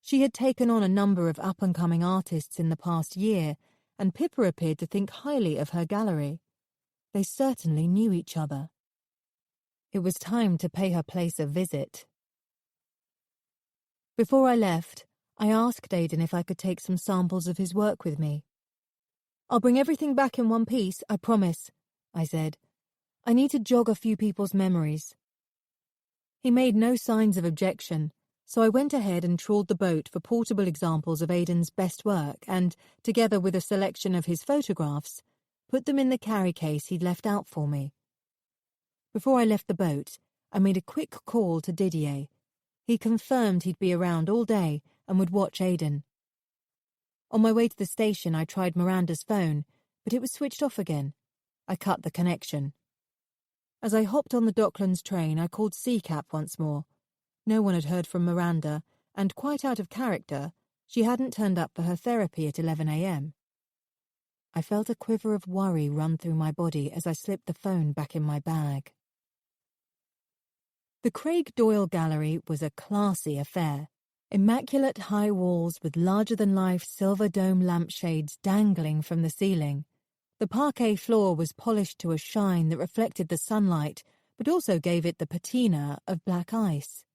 She had taken on a number of up-and-coming artists in the past year, and Pippa appeared to think highly of her gallery. They certainly knew each other. It was time to pay her place a visit. Before I left, I asked Aidan if I could take some samples of his work with me. "I'll bring everything back in one piece, I promise," I said. "I need to jog a few people's memories." He made no signs of objection, so I went ahead and trawled the boat for portable examples of Aidan's best work and, together with a selection of his photographs, put them in the carry case he'd left out for me. Before I left the boat, I made a quick call to Didier. He confirmed he'd be around all day and would watch Aidan. On my way to the station, I tried Miranda's phone, but it was switched off again. I cut the connection. As I hopped on the Docklands train, I called CCAP once more. No one had heard from Miranda, and quite out of character, she hadn't turned up for her therapy at 11 a.m. I felt a quiver of worry run through my body as I slipped the phone back in my bag. The Craig Doyle Gallery was a classy affair. Immaculate high walls with larger-than-life silver dome lampshades dangling from the ceiling. The parquet floor was polished to a shine that reflected the sunlight, but also gave it the patina of black ice.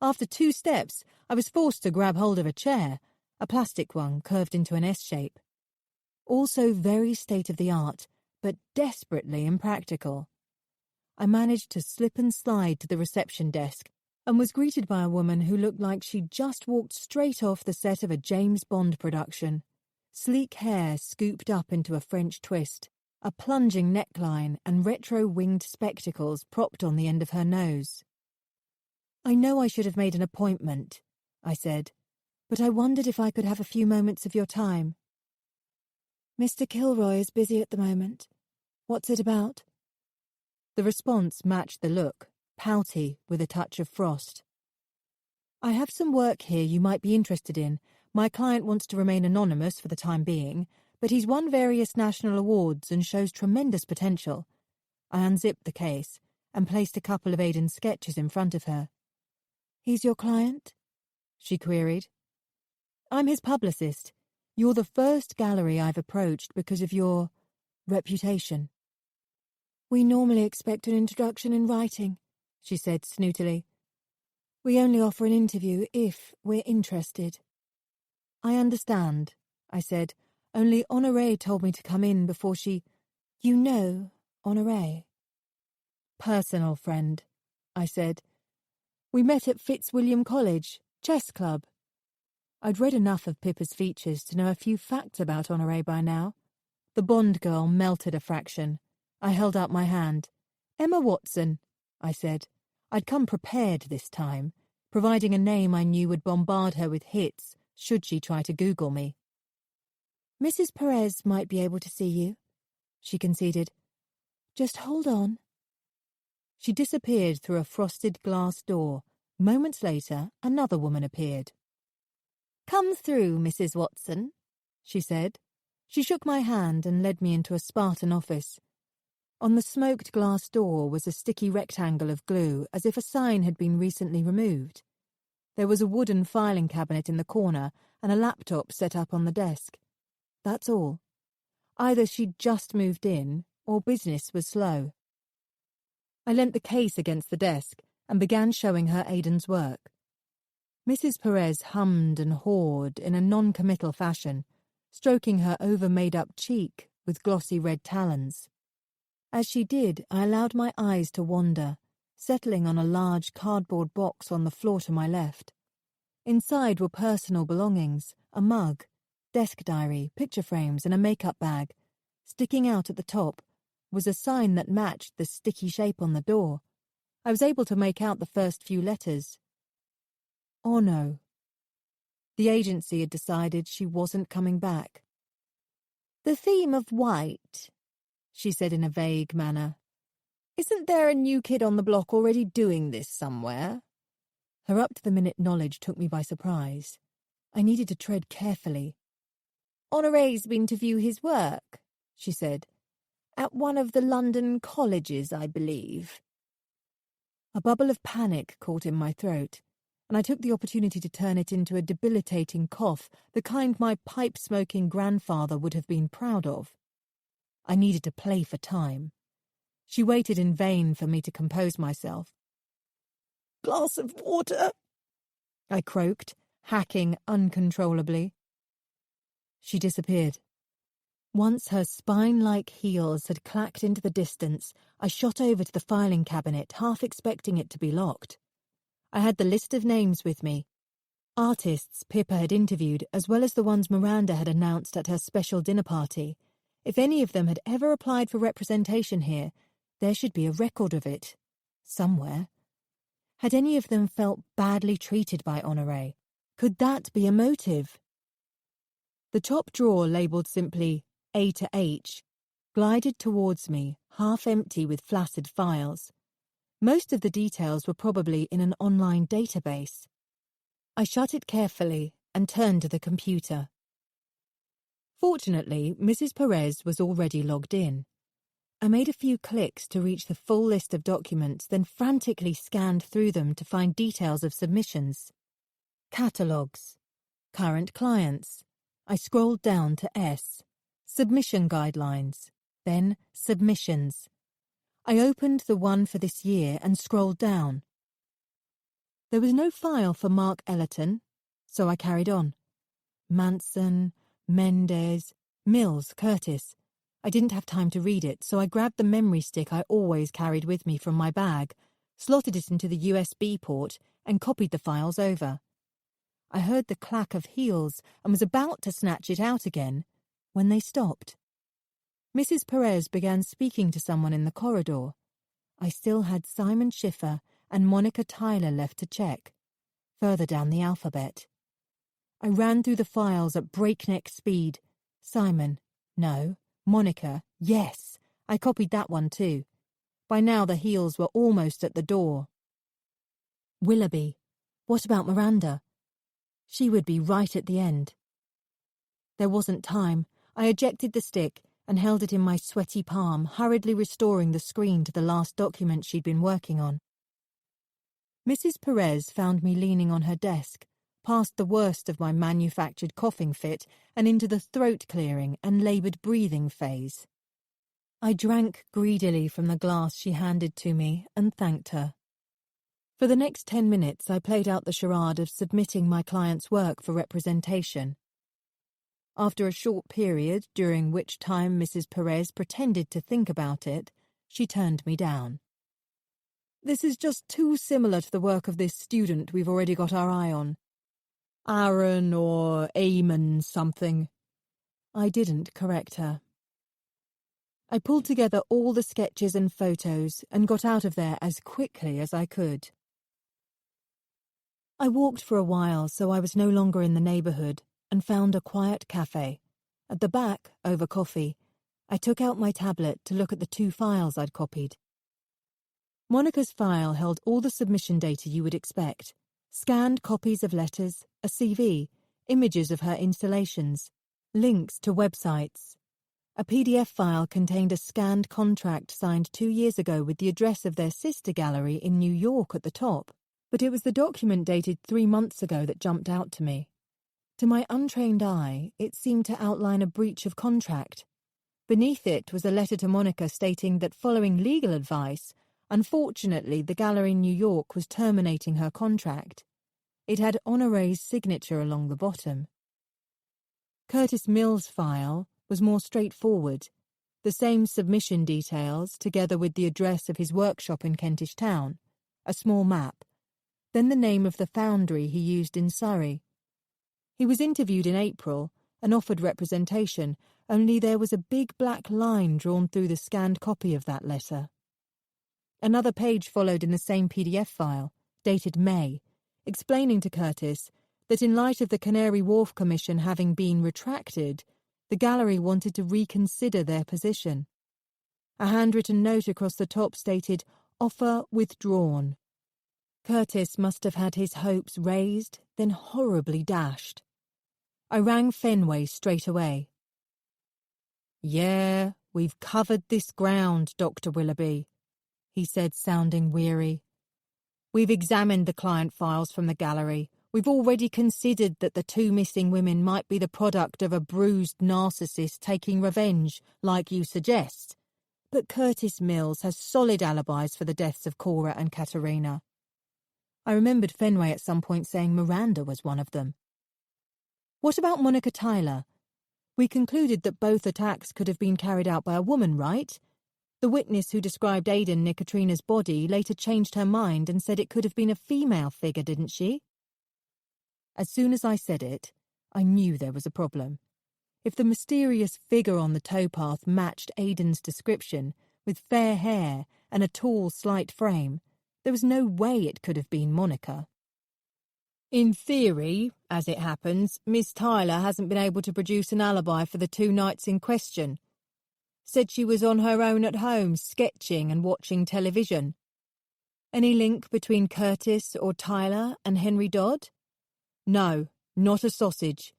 After 2 steps, I was forced to grab hold of a chair, a plastic one curved into an S shape. Also very state-of-the-art, but desperately impractical. I managed to slip and slide to the reception desk and was greeted by a woman who looked like she'd just walked straight off the set of a James Bond production. Sleek hair scooped up into a French twist, a plunging neckline and retro-winged spectacles propped on the end of her nose. "I know I should have made an appointment," I said, "but I wondered if I could have a few moments of your time." "Mr. Kilroy is busy at the moment. What's it about?" The response matched the look, pouty with a touch of frost. "I have some work here you might be interested in. My client wants to remain anonymous for the time being, but he's won various national awards and shows tremendous potential." I unzipped the case and placed a couple of Aidan's sketches in front of her. "He's your client?" she queried. "I'm his publicist. You're the first gallery I've approached because of your reputation." "We normally expect an introduction in writing," she said snootily. "We only offer an interview if we're interested." "I understand," I said, "only Honoré told me to come in before she—" "You know Honoré?" "Personal friend," I said. "We met at Fitzwilliam College, chess club." I'd read enough of Pippa's features to know a few facts about Honoré by now. The Bond girl melted a fraction. I held out my hand. "Emma Watson," I said. I'd come prepared this time, providing a name I knew would bombard her with hits should she try to Google me. "Mrs. Perez might be able to see you," she conceded. "Just hold on." She disappeared through a frosted glass door. Moments later, another woman appeared. "Come through, Mrs. Watson," she said. She shook my hand and led me into a Spartan office. On the smoked glass door was a sticky rectangle of glue, as if a sign had been recently removed. There was a wooden filing cabinet in the corner and a laptop set up on the desk. That's all. Either she'd just moved in, or business was slow. I leant the case against the desk and began showing her Aidan's work. Mrs. Perez hummed and hawed in a non-committal fashion, stroking her over-made-up cheek with glossy red talons. As she did, I allowed my eyes to wander, settling on a large cardboard box on the floor to my left. Inside were personal belongings, a mug, desk diary, picture frames, and a makeup bag. Sticking out at the top was a sign that matched the sticky shape on the door. I was able to make out the first few letters. Ono. The agency had decided she wasn't coming back. "The theme of white," she said in a vague manner. "Isn't there a new kid on the block already doing this somewhere?" Her up-to-the-minute knowledge took me by surprise. I needed to tread carefully. "Honoré's been to view his work," she said. "At one of the London colleges, I believe." A bubble of panic caught in my throat, and I took the opportunity to turn it into a debilitating cough, the kind my pipe-smoking grandfather would have been proud of. I needed to play for time. She waited in vain for me to compose myself. "Glass of water," I croaked, hacking uncontrollably. She disappeared. Once her spine-like heels had clacked into the distance, I shot over to the filing cabinet, half expecting it to be locked. I had the list of names with me. Artists Pippa had interviewed, as well as the ones Miranda had announced at her special dinner party. If any of them had ever applied for representation here, there should be a record of it. Somewhere. Had any of them felt badly treated by Honoré? Could that be a motive? The top drawer, labelled simply A to H, glided towards me, half empty with flaccid files. Most of the details were probably in an online database. I shut it carefully and turned to the computer. Fortunately, Mrs. Perez was already logged in. I made a few clicks to reach the full list of documents, then frantically scanned through them to find details of submissions. Catalogues. Current clients. I scrolled down to S. Submission guidelines. Then submissions. I opened the one for this year and scrolled down. There was no file for Mark Ellerton, so I carried on. Manson, Mendez, Mills, Curtis. I didn't have time to read it, so I grabbed the memory stick I always carried with me from my bag, slotted it into the USB port, and copied the files over. I heard the clack of heels and was about to snatch it out again when they stopped. Mrs. Perez began speaking to someone in the corridor. I still had Simon Schiffer and Monica Tyler left to check, further down the alphabet. I ran through the files at breakneck speed. Simon, no. Monica, yes. I copied that one too. By now the heels were almost at the door. Willoughby. What about Miranda? She would be right at the end. There wasn't time. I ejected the stick and held it in my sweaty palm, hurriedly restoring the screen to the last document she'd been working on. Mrs. Perez found me leaning on her desk, past the worst of my manufactured coughing fit and into the throat-clearing and laboured breathing phase. I drank greedily from the glass she handed to me and thanked her. For the next 10 minutes I played out the charade of submitting my client's work for representation. After a short period, during which time Mrs. Perez pretended to think about it, she turned me down. "This is just too similar to the work of this student we've already got our eye on. Aaron or Eamon something." I didn't correct her. I pulled together all the sketches and photos and got out of there as quickly as I could. I walked for a while so I was no longer in the neighbourhood and found a quiet cafe. At the back, over coffee, I took out my tablet to look at the 2 files I'd copied. Monica's file held all the submission data you would expect. Scanned copies of letters, a CV, images of her installations, links to websites. A PDF file contained a scanned contract signed 2 years ago with the address of their sister gallery in New York at the top, but it was the document dated 3 months ago that jumped out to me. To my untrained eye, it seemed to outline a breach of contract. Beneath it was a letter to Monica stating that following legal advice, unfortunately the gallery in New York was terminating her contract. It had Honoré's signature along the bottom. Curtis Mill's file was more straightforward. The same submission details, together with the address of his workshop in Kentish Town, a small map, then the name of the foundry he used in Surrey. He was interviewed in April and offered representation, only there was a big black line drawn through the scanned copy of that letter. Another page followed in the same PDF file, dated May, explaining to Curtis that in light of the Canary Wharf Commission having been retracted, the gallery wanted to reconsider their position. A handwritten note across the top stated, "Offer withdrawn." Curtis must have had his hopes raised, then horribly dashed. I rang Fenway straight away. "Yeah, we've covered this ground, Dr. Willoughby," he said, sounding weary. "We've examined the client files from the gallery. We've already considered that the 2 missing women might be the product of a bruised narcissist taking revenge, like you suggest. But Curtis Mills has solid alibis for the deaths of Cora and Katerina." I remembered Fenway at some point saying Miranda was one of them. "What about Monica Tyler? We concluded that both attacks could have been carried out by a woman, right? The witness who described Aidan near Katrina's body later changed her mind and said it could have been a female figure, didn't she?" As soon as I said it, I knew there was a problem. If the mysterious figure on the towpath matched Aidan's description, with fair hair and a tall, slight frame, there was no way it could have been Monica. "In theory, as it happens, Miss Tyler hasn't been able to produce an alibi for the 2 nights in question. Said she was on her own at home, sketching and watching television. Any link between Curtis or Tyler and Henry Dodd? No, not a sausage.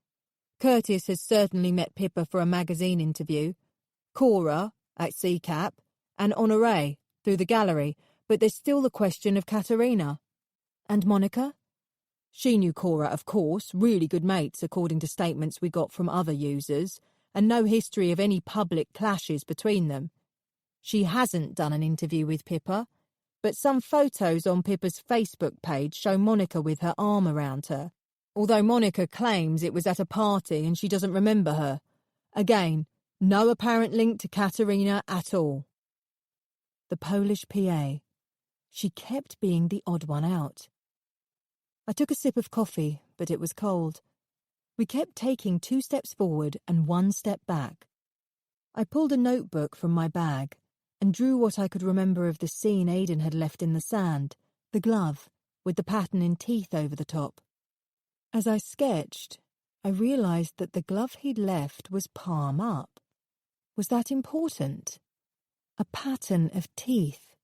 Curtis has certainly met Pippa for a magazine interview, Cora at CCAP, and Honoré through the gallery, but there's still the question of Katerina. And Monica? She knew Cora, of course, really good mates according to statements we got from other users, and no history of any public clashes between them. She hasn't done an interview with Pippa, but some photos on Pippa's Facebook page show Monica with her arm around her, although Monica claims it was at a party and she doesn't remember her. Again, no apparent link to Katerina at all. The Polish PA. She kept being the odd one out. I took a sip of coffee, but it was cold. We kept taking 2 steps forward and 1 step back. I pulled a notebook from my bag and drew what I could remember of the scene Aidan had left in the sand, the glove, with the pattern in teeth over the top. As I sketched, I realised that the glove he'd left was palm up. Was that important? A pattern of teeth.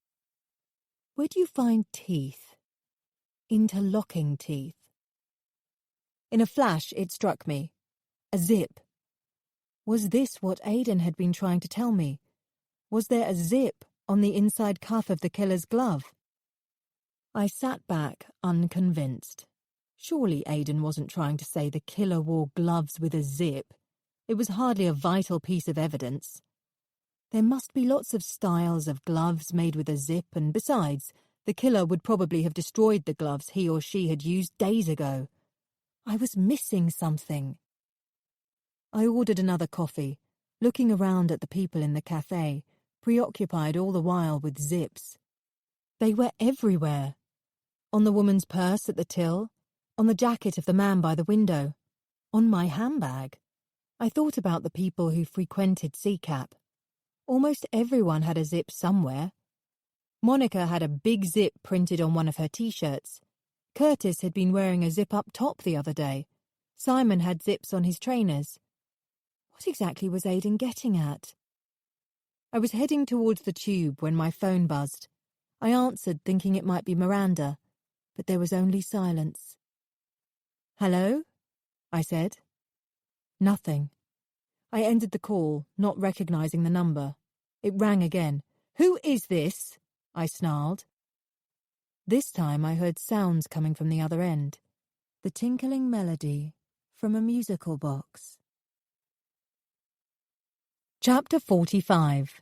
Where do you find teeth? Interlocking teeth. In a flash, it struck me. A zip. Was this what Aidan had been trying to tell me? Was there a zip on the inside cuff of the killer's glove? I sat back, unconvinced. Surely Aidan wasn't trying to say the killer wore gloves with a zip. It was hardly a vital piece of evidence. There must be lots of styles of gloves made with a zip, and besides, the killer would probably have destroyed the gloves he or she had used days ago. I was missing something. I ordered another coffee, looking around at the people in the cafe, preoccupied all the while with zips. They were everywhere. On the woman's purse at the till, on the jacket of the man by the window, on my handbag. I thought about the people who frequented CCAP. Almost everyone had a zip somewhere. Monica had a big zip printed on one of her T-shirts. Curtis had been wearing a zip-up top the other day. Simon had zips on his trainers. What exactly was Aidan getting at? I was heading towards the tube when my phone buzzed. I answered, thinking it might be Miranda, but there was only silence. "Hello?" I said. Nothing. I ended the call, not recognizing the number. It rang again. "Who is this?" I snarled. This time I heard sounds coming from the other end. The tinkling melody from a musical box. Chapter 45.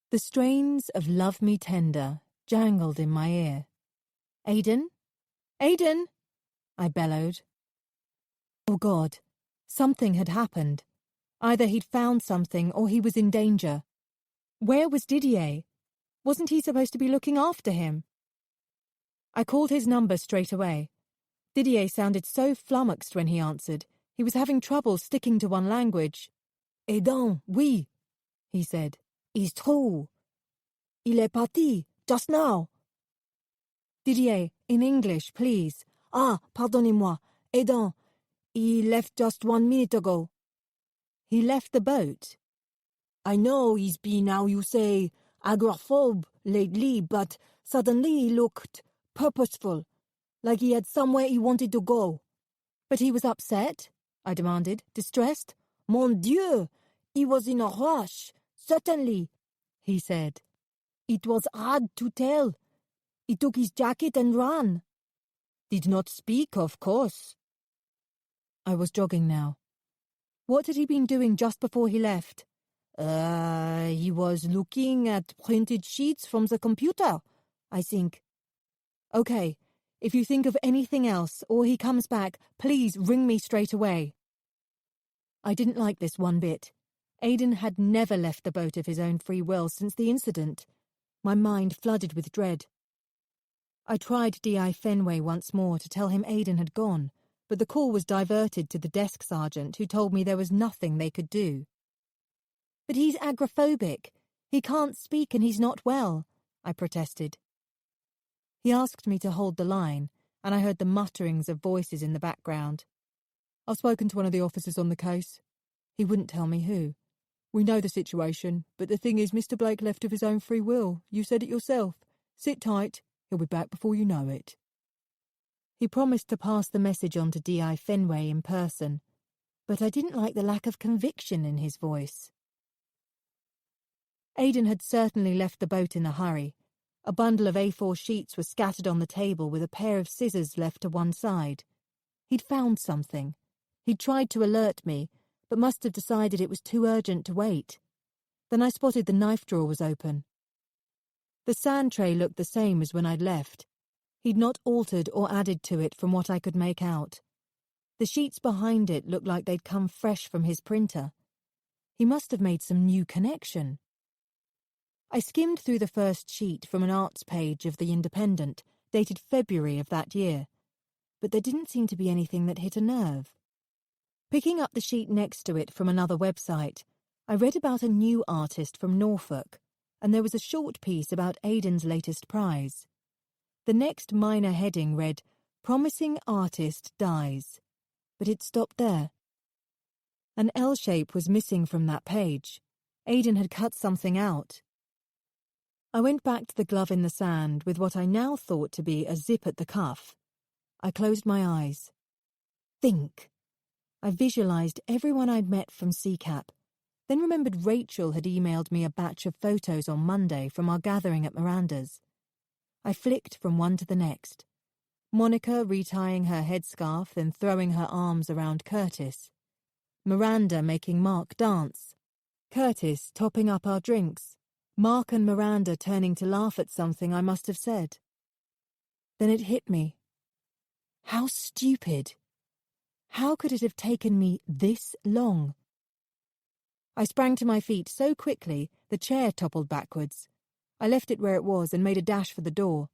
The strains of Love Me Tender jangled in my ear. "Aidan? Aidan!" I bellowed. Oh God, something had happened. Either he'd found something or he was in danger. Where was Didier? Wasn't he supposed to be looking after him? I called his number straight away. Didier sounded so flummoxed when he answered. He was having trouble sticking to one language. "Aidan, oui," he said. "It's true. Il est parti, just now." "Didier, in English, please." "Ah, pardonnez-moi. Aidan, he left just 1 minute ago." "He left the boat?" "I know he's been, how you say, agoraphobe lately, but suddenly he looked purposeful, like he had somewhere he wanted to go." "But he was upset?" I demanded. "Distressed?" "Mon Dieu! He was in a rush, certainly," he said. "It was hard to tell. He took his jacket and ran. Did not speak, of course." I was jogging now. What had he been doing just before he left? He was looking at printed sheets from the computer, I think." "Okay, if you think of anything else or he comes back, please ring me straight away." I didn't like this one bit. Aidan had never left the boat of his own free will since the incident. My mind flooded with dread. I tried D.I. Fenway once more to tell him Aidan had gone, but the call was diverted to the desk sergeant, who told me there was nothing they could do. "But he's agoraphobic. He can't speak and he's not well," I protested. He asked me to hold the line, and I heard the mutterings of voices in the background. "I've spoken to one of the officers on the case." He wouldn't tell me who. "We know the situation, but the thing is Mr. Blake left of his own free will. You said it yourself. Sit tight. He'll be back before you know it." He promised to pass the message on to D.I. Fenway in person, but I didn't like the lack of conviction in his voice. Aidan had certainly left the boat in a hurry. A bundle of A4 sheets was scattered on the table with a pair of scissors left to one side. He'd found something. He'd tried to alert me, but must have decided it was too urgent to wait. Then I spotted the knife drawer was open. The sand tray looked the same as when I'd left. He'd not altered or added to it from what I could make out. The sheets behind it looked like they'd come fresh from his printer. He must have made some new connection. I skimmed through the first sheet from an arts page of The Independent, dated February of that year, but there didn't seem to be anything that hit a nerve. Picking up the sheet next to it from another website, I read about a new artist from Norfolk, and there was a short piece about Aidan's latest prize. The next minor heading read, "Promising Artist Dies," but it stopped there. An L shape was missing from that page. Aidan had cut something out. I went back to the glove in the sand with what I now thought to be a zip at the cuff. I closed my eyes. Think. I visualized everyone I'd met from CCAP, then remembered Rachel had emailed me a batch of photos on Monday from our gathering at Miranda's. I flicked from one to the next. Monica retying her headscarf, then throwing her arms around Curtis. Miranda making Mark dance. Curtis topping up our drinks. Mark and Miranda turning to laugh at something I must have said. Then it hit me. How stupid. How could it have taken me this long? I sprang to my feet so quickly the chair toppled backwards. I left it where it was and made a dash for the door.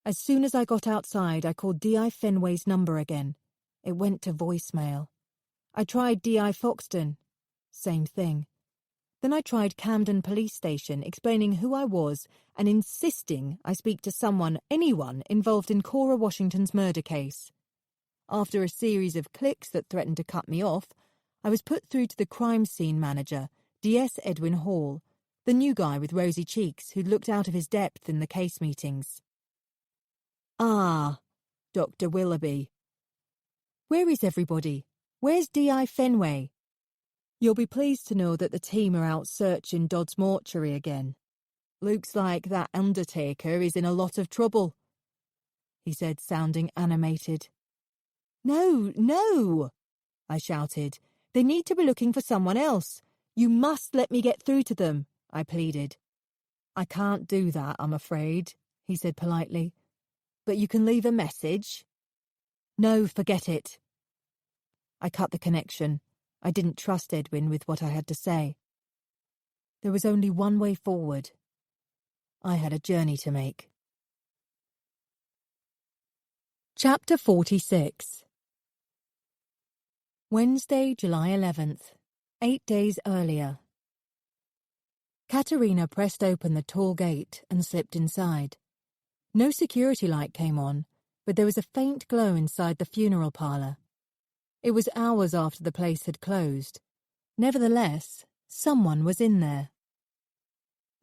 As soon as I got outside, I called D.I. Fenway's number again. It went to voicemail. I tried D.I. Foxton. Same thing. Then I tried Camden Police Station, explaining who I was and insisting I speak to anyone involved in Cora Washington's murder case. After a series of clicks that threatened to cut me off, I was put through to the crime scene manager, D.S. Edwin Hall, the new guy with rosy cheeks who'd looked out of his depth in the case meetings. "Ah, Dr. Willoughby." Where is everybody? Where's D.I. Fenway? You'll be pleased to know that the team are out searching Dodd's mortuary again. Looks like that undertaker is in a lot of trouble, he said, sounding animated. No, no, I shouted. They need to be looking for someone else. You must let me get through to them, I pleaded. I can't do that, I'm afraid, he said politely. But you can leave a message. No, forget it. I cut the connection. I didn't trust Edwin with what I had to say. There was only one way forward. I had a journey to make. Chapter 46. Wednesday, July 11th, 8 days earlier. Katerina pressed open the tall gate and slipped inside. No security light came on, but there was a faint glow inside the funeral parlour. It was hours after the place had closed. Nevertheless, someone was in there.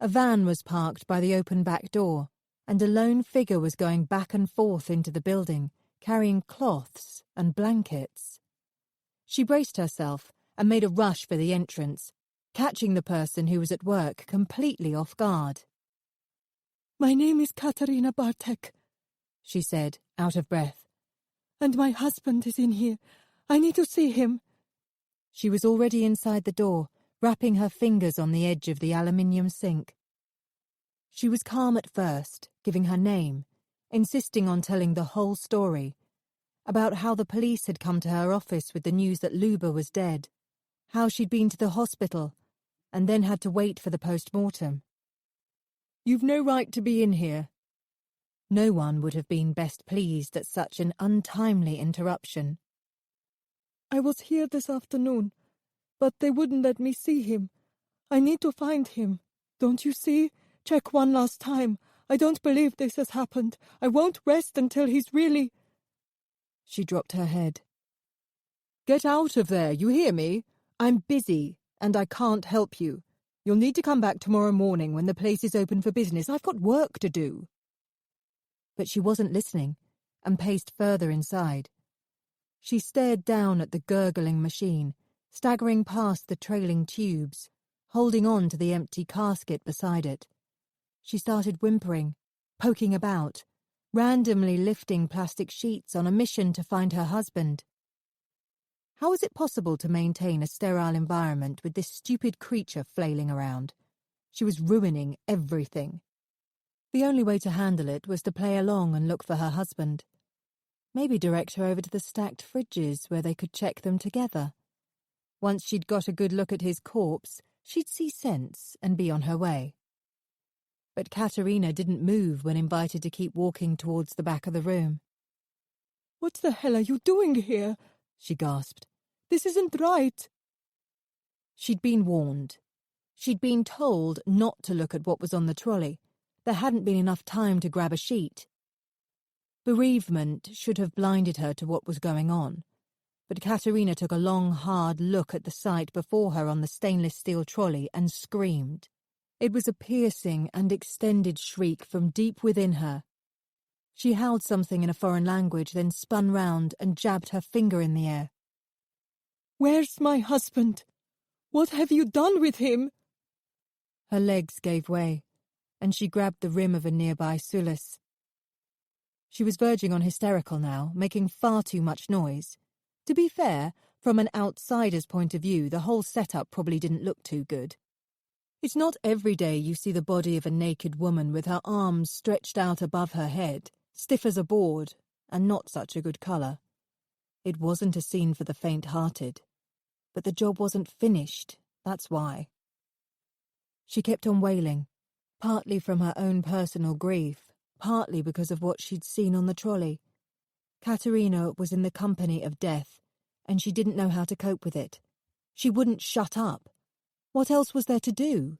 A van was parked by the open back door, and a lone figure was going back and forth into the building, carrying cloths and blankets. She braced herself and made a rush for the entrance, catching the person who was at work completely off guard. My name is Katerina Bartek, she said, out of breath. And my husband is in here. I need to see him. She was already inside the door, wrapping her fingers on the edge of the aluminium sink. She was calm at first, giving her name, insisting on telling the whole story, about how the police had come to her office with the news that Luba was dead, how she'd been to the hospital, and then had to wait for the post-mortem. You've no right to be in here. No one would have been best pleased at such an untimely interruption. I was here this afternoon, but they wouldn't let me see him. I need to find him. Don't you see? Check one last time. I don't believe this has happened. I won't rest until he's really... She dropped her head. Get out of there, you hear me? I'm busy, and I can't help you. You'll need to come back tomorrow morning when the place is open for business. I've got work to do. But she wasn't listening, and paced further inside. She stared down at the gurgling machine, staggering past the trailing tubes, holding on to the empty casket beside it. She started whimpering, poking about, randomly lifting plastic sheets on a mission to find her husband. How was it possible to maintain a sterile environment with this stupid creature flailing around? She was ruining everything. The only way to handle it was to play along and look for her husband. Maybe direct her over to the stacked fridges where they could check them together. Once she'd got a good look at his corpse, she'd see sense and be on her way. But Katerina didn't move when invited to keep walking towards the back of the room. What the hell are you doing here? She gasped. This isn't right. She'd been warned. She'd been told not to look at what was on the trolley. There hadn't been enough time to grab a sheet. Bereavement should have blinded her to what was going on, but Katerina took a long, hard look at the sight before her on the stainless steel trolley and screamed. It was a piercing and extended shriek from deep within her. She howled something in a foreign language, then spun round and jabbed her finger in the air. Where's my husband? What have you done with him? Her legs gave way, and she grabbed the rim of a nearby sulace. She was verging on hysterical now, making far too much noise. To be fair, from an outsider's point of view, the whole setup probably didn't look too good. It's not every day you see the body of a naked woman with her arms stretched out above her head, stiff as a board, and not such a good colour. It wasn't a scene for the faint-hearted. But the job wasn't finished, that's why. She kept on wailing, partly from her own personal grief, partly because of what she'd seen on the trolley. Katerina was in the company of death, and she didn't know how to cope with it. She wouldn't shut up. What else was there to do?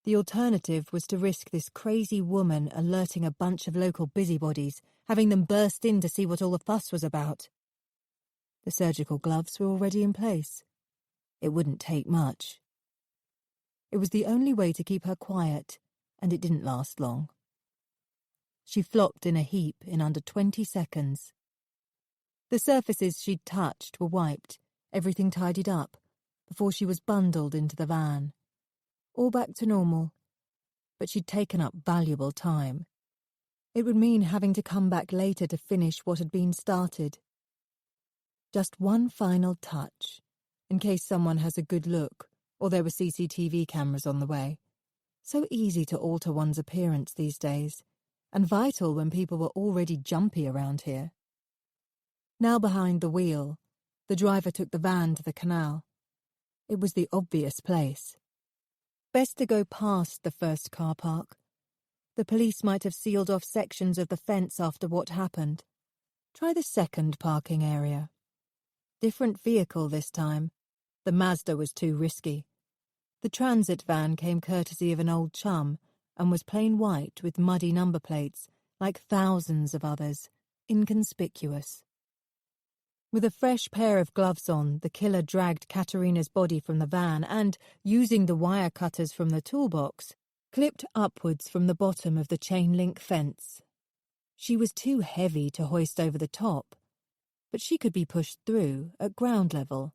The alternative was to risk this crazy woman alerting a bunch of local busybodies, having them burst in to see what all the fuss was about. The surgical gloves were already in place. It wouldn't take much. It was the only way to keep her quiet, and it didn't last long. She flopped in a heap in under 20 seconds. The surfaces she'd touched were wiped, everything tidied up, before she was bundled into the van. All back to normal, but she'd taken up valuable time. It would mean having to come back later to finish what had been started. Just one final touch, in case someone has a good look or there were CCTV cameras on the way. So easy to alter one's appearance these days, and vital when people were already jumpy around here. Now behind the wheel, the driver took the van to the canal. It was the obvious place. Best to go past the first car park. The police might have sealed off sections of the fence after what happened. Try the second parking area. Different vehicle this time. The Mazda was too risky. The transit van came courtesy of an old chum and was plain white with muddy number plates, like thousands of others, inconspicuous. With a fresh pair of gloves on, the killer dragged Katerina's body from the van and, using the wire cutters from the toolbox, clipped upwards from the bottom of the chain-link fence. She was too heavy to hoist over the top, but she could be pushed through at ground level.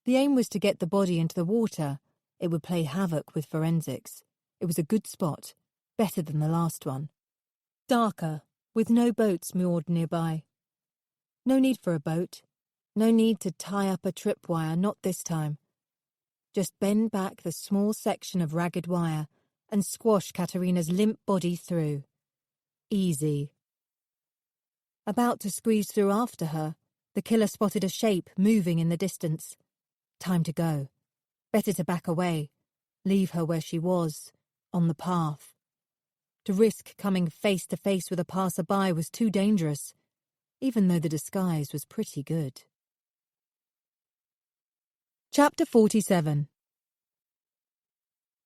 The aim was to get the body into the water. It would play havoc with forensics. It was a good spot, better than the last one. Darker, with no boats moored nearby. No need for a boat. No need to tie up a tripwire, not this time. Just bend back the small section of ragged wire and squash Katerina's limp body through. Easy. About to squeeze through after her, the killer spotted a shape moving in the distance. Time to go. Better to back away. Leave her where she was, on the path. To risk coming face to face with a passerby was too dangerous, even though the disguise was pretty good. Chapter 47.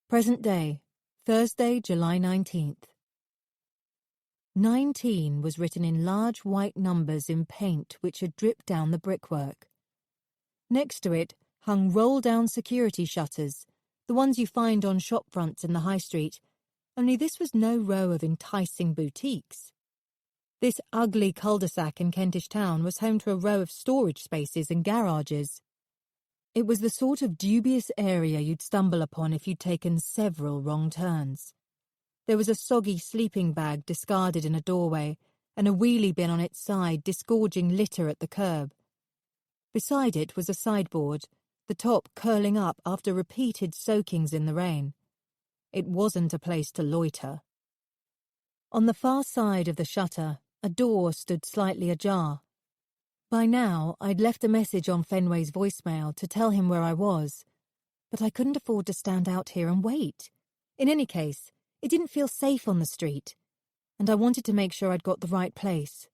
Present day, Thursday, July 19th. 19 was written in large white numbers in paint which had dripped down the brickwork. Next to it hung roll-down security shutters, the ones you find on shop fronts in the high street, only this was no row of enticing boutiques. This ugly cul-de-sac in Kentish Town was home to a row of storage spaces and garages. It was the sort of dubious area you'd stumble upon if you'd taken several wrong turns. There was a soggy sleeping bag discarded in a doorway, and a wheelie bin on its side disgorging litter at the curb. Beside it was a sideboard, the top curling up after repeated soakings in the rain. It wasn't a place to loiter. On the far side of the shutter, a door stood slightly ajar. By now, I'd left a message on Fenway's voicemail to tell him where I was, but I couldn't afford to stand out here and wait. In any case, it didn't feel safe on the street, and I wanted to make sure I'd got the right place.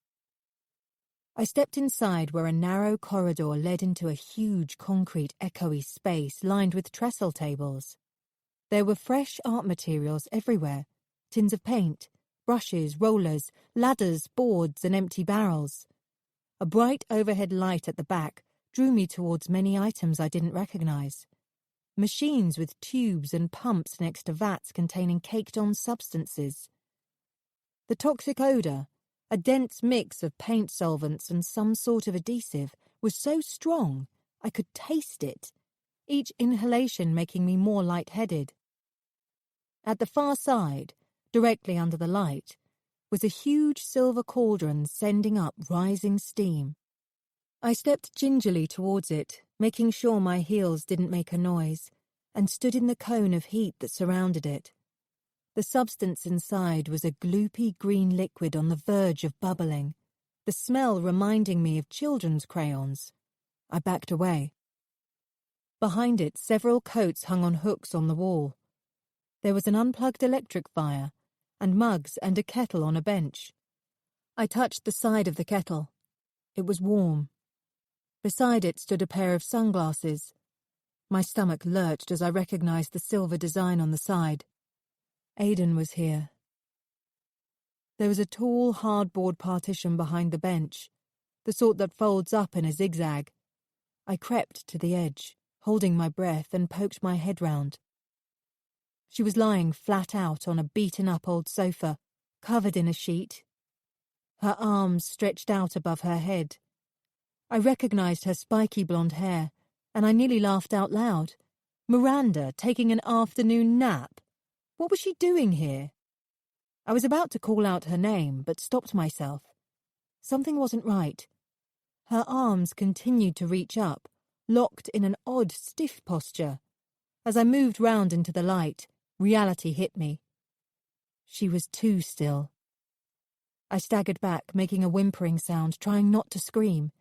I stepped inside where a narrow corridor led into a huge concrete echoey space lined with trestle tables. There were fresh art materials everywhere, tins of paint, brushes, rollers, ladders, boards, and empty barrels. A bright overhead light at the back drew me towards many items I didn't recognize. Machines with tubes and pumps next to vats containing caked-on substances. The toxic odor, a dense mix of paint solvents and some sort of adhesive, was so strong I could taste it, each inhalation making me more lightheaded. At the far side, directly under the light, was a huge silver cauldron sending up rising steam. I stepped gingerly towards it, making sure my heels didn't make a noise, and stood in the cone of heat that surrounded it. The substance inside was a gloopy green liquid on the verge of bubbling, the smell reminding me of children's crayons. I backed away. Behind it, several coats hung on hooks on the wall. There was an unplugged electric fire, and mugs and a kettle on a bench. I touched the side of the kettle. It was warm. Beside it stood a pair of sunglasses. My stomach lurched as I recognized the silver design on the side. Aidan was here. There was a tall, hardboard partition behind the bench, the sort that folds up in a zigzag. I crept to the edge, holding my breath, and poked my head round. She was lying flat out on a beaten-up old sofa, covered in a sheet. Her arms stretched out above her head, I recognised her spiky blonde hair, and I nearly laughed out loud. Miranda taking an afternoon nap? What was she doing here? I was about to call out her name, but stopped myself. Something wasn't right. Her arms continued to reach up, locked in an odd, stiff posture. As I moved round into the light, reality hit me. She was too still. I staggered back, making a whimpering sound, trying not to scream.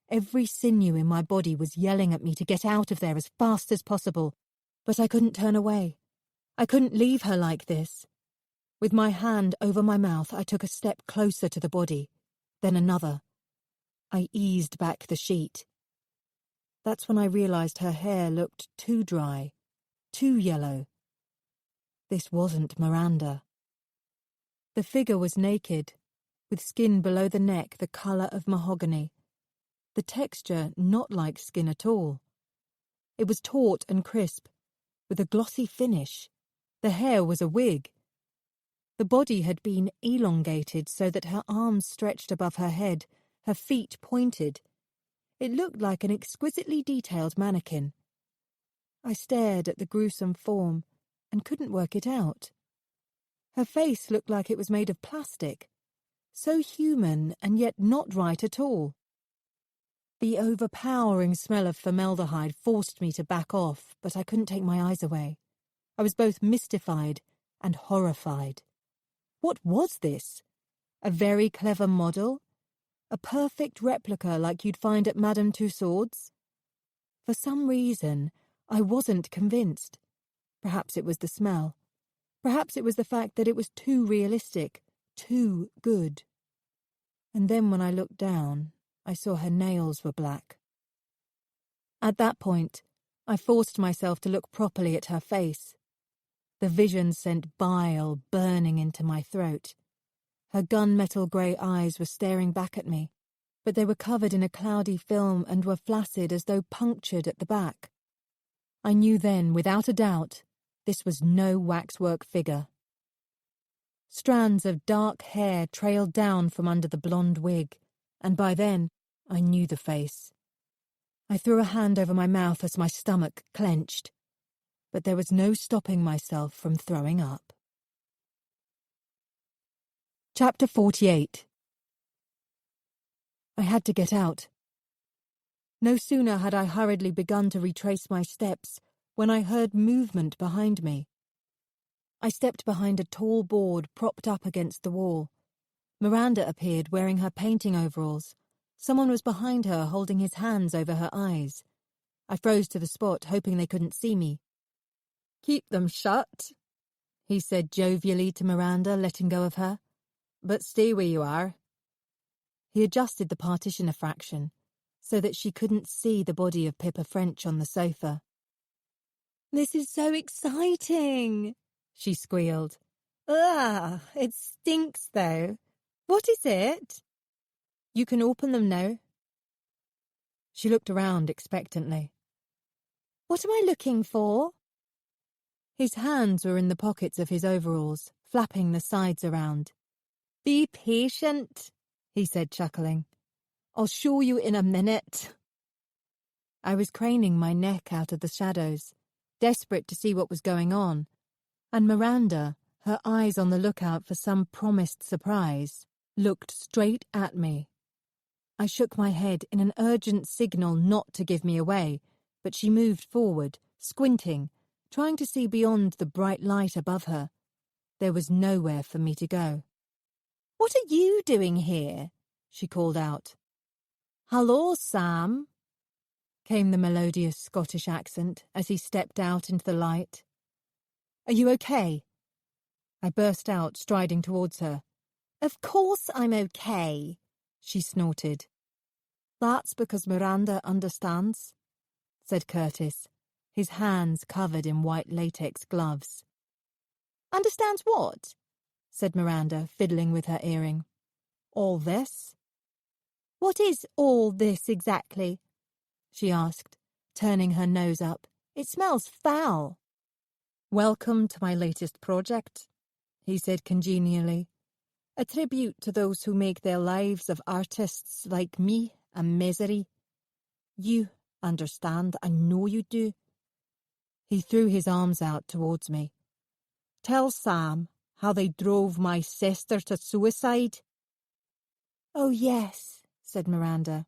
Every sinew in my body was yelling at me to get out of there as fast as possible, but I couldn't turn away. I couldn't leave her like this. With my hand over my mouth, I took a step closer to the body, then another. I eased back the sheet. That's when I realised her hair looked too dry, too yellow. This wasn't Miranda. The figure was naked, with skin below the neck the colour of mahogany. The texture not like skin at all. It was taut and crisp, with a glossy finish. The hair was a wig. The body had been elongated so that her arms stretched above her head, her feet pointed. It looked like an exquisitely detailed mannequin. I stared at the gruesome form and couldn't work it out. Her face looked like it was made of plastic, so human and yet not right at all. The overpowering smell of formaldehyde forced me to back off, but I couldn't take my eyes away. I was both mystified and horrified. What was this? A very clever model? A perfect replica like you'd find at Madame Tussauds? For some reason, I wasn't convinced. Perhaps it was the smell. Perhaps it was the fact that it was too realistic, too good. And then when I looked down, I saw her nails were black. At that point, I forced myself to look properly at her face. The vision sent bile burning into my throat. Her gunmetal grey eyes were staring back at me, but they were covered in a cloudy film and were flaccid as though punctured at the back. I knew then, without a doubt, this was no waxwork figure. Strands of dark hair trailed down from under the blonde wig, and by then I knew the face. I threw a hand over my mouth as my stomach clenched, but there was no stopping myself from throwing up. Chapter 48. I had to get out. No sooner had I hurriedly begun to retrace my steps when I heard movement behind me. I stepped behind a tall board propped up against the wall. Miranda appeared wearing her painting overalls. Someone was behind her holding his hands over her eyes. I froze to the spot, hoping they couldn't see me. "Keep them shut," he said jovially to Miranda, letting go of her. "But stay where you are." He adjusted the partition a fraction, so that she couldn't see the body of Pippa French on the sofa. "This is so exciting," she squealed. "Ugh, it stinks though. What is it?" "You can open them now." She looked around expectantly. "What am I looking for?" His hands were in the pockets of his overalls, flapping the sides around. "Be patient," he said, chuckling. "I'll show you in a minute." I was craning my neck out of the shadows, desperate to see what was going on, and Miranda, her eyes on the lookout for some promised surprise, looked straight at me. I shook my head in an urgent signal not to give me away, but she moved forward, squinting, trying to see beyond the bright light above her. There was nowhere for me to go. "What are you doing here?" she called out. "Hello, Sam," came the melodious Scottish accent as he stepped out into the light. "Are you okay?" I burst out, striding towards her. "Of course I'm okay," she snorted. "That's because Miranda understands," said Curtis, his hands covered in white latex gloves. "Understands what?" said Miranda, fiddling with her earring. "All this." "What is all this exactly?" she asked, turning her nose up. "It smells foul." "Welcome to my latest project," he said congenially. "A tribute to those who make their lives of artists like me a misery. You understand, I know you do. He threw his arms out towards me. Tell Sam how they drove my sister to suicide. Oh, yes, said Miranda.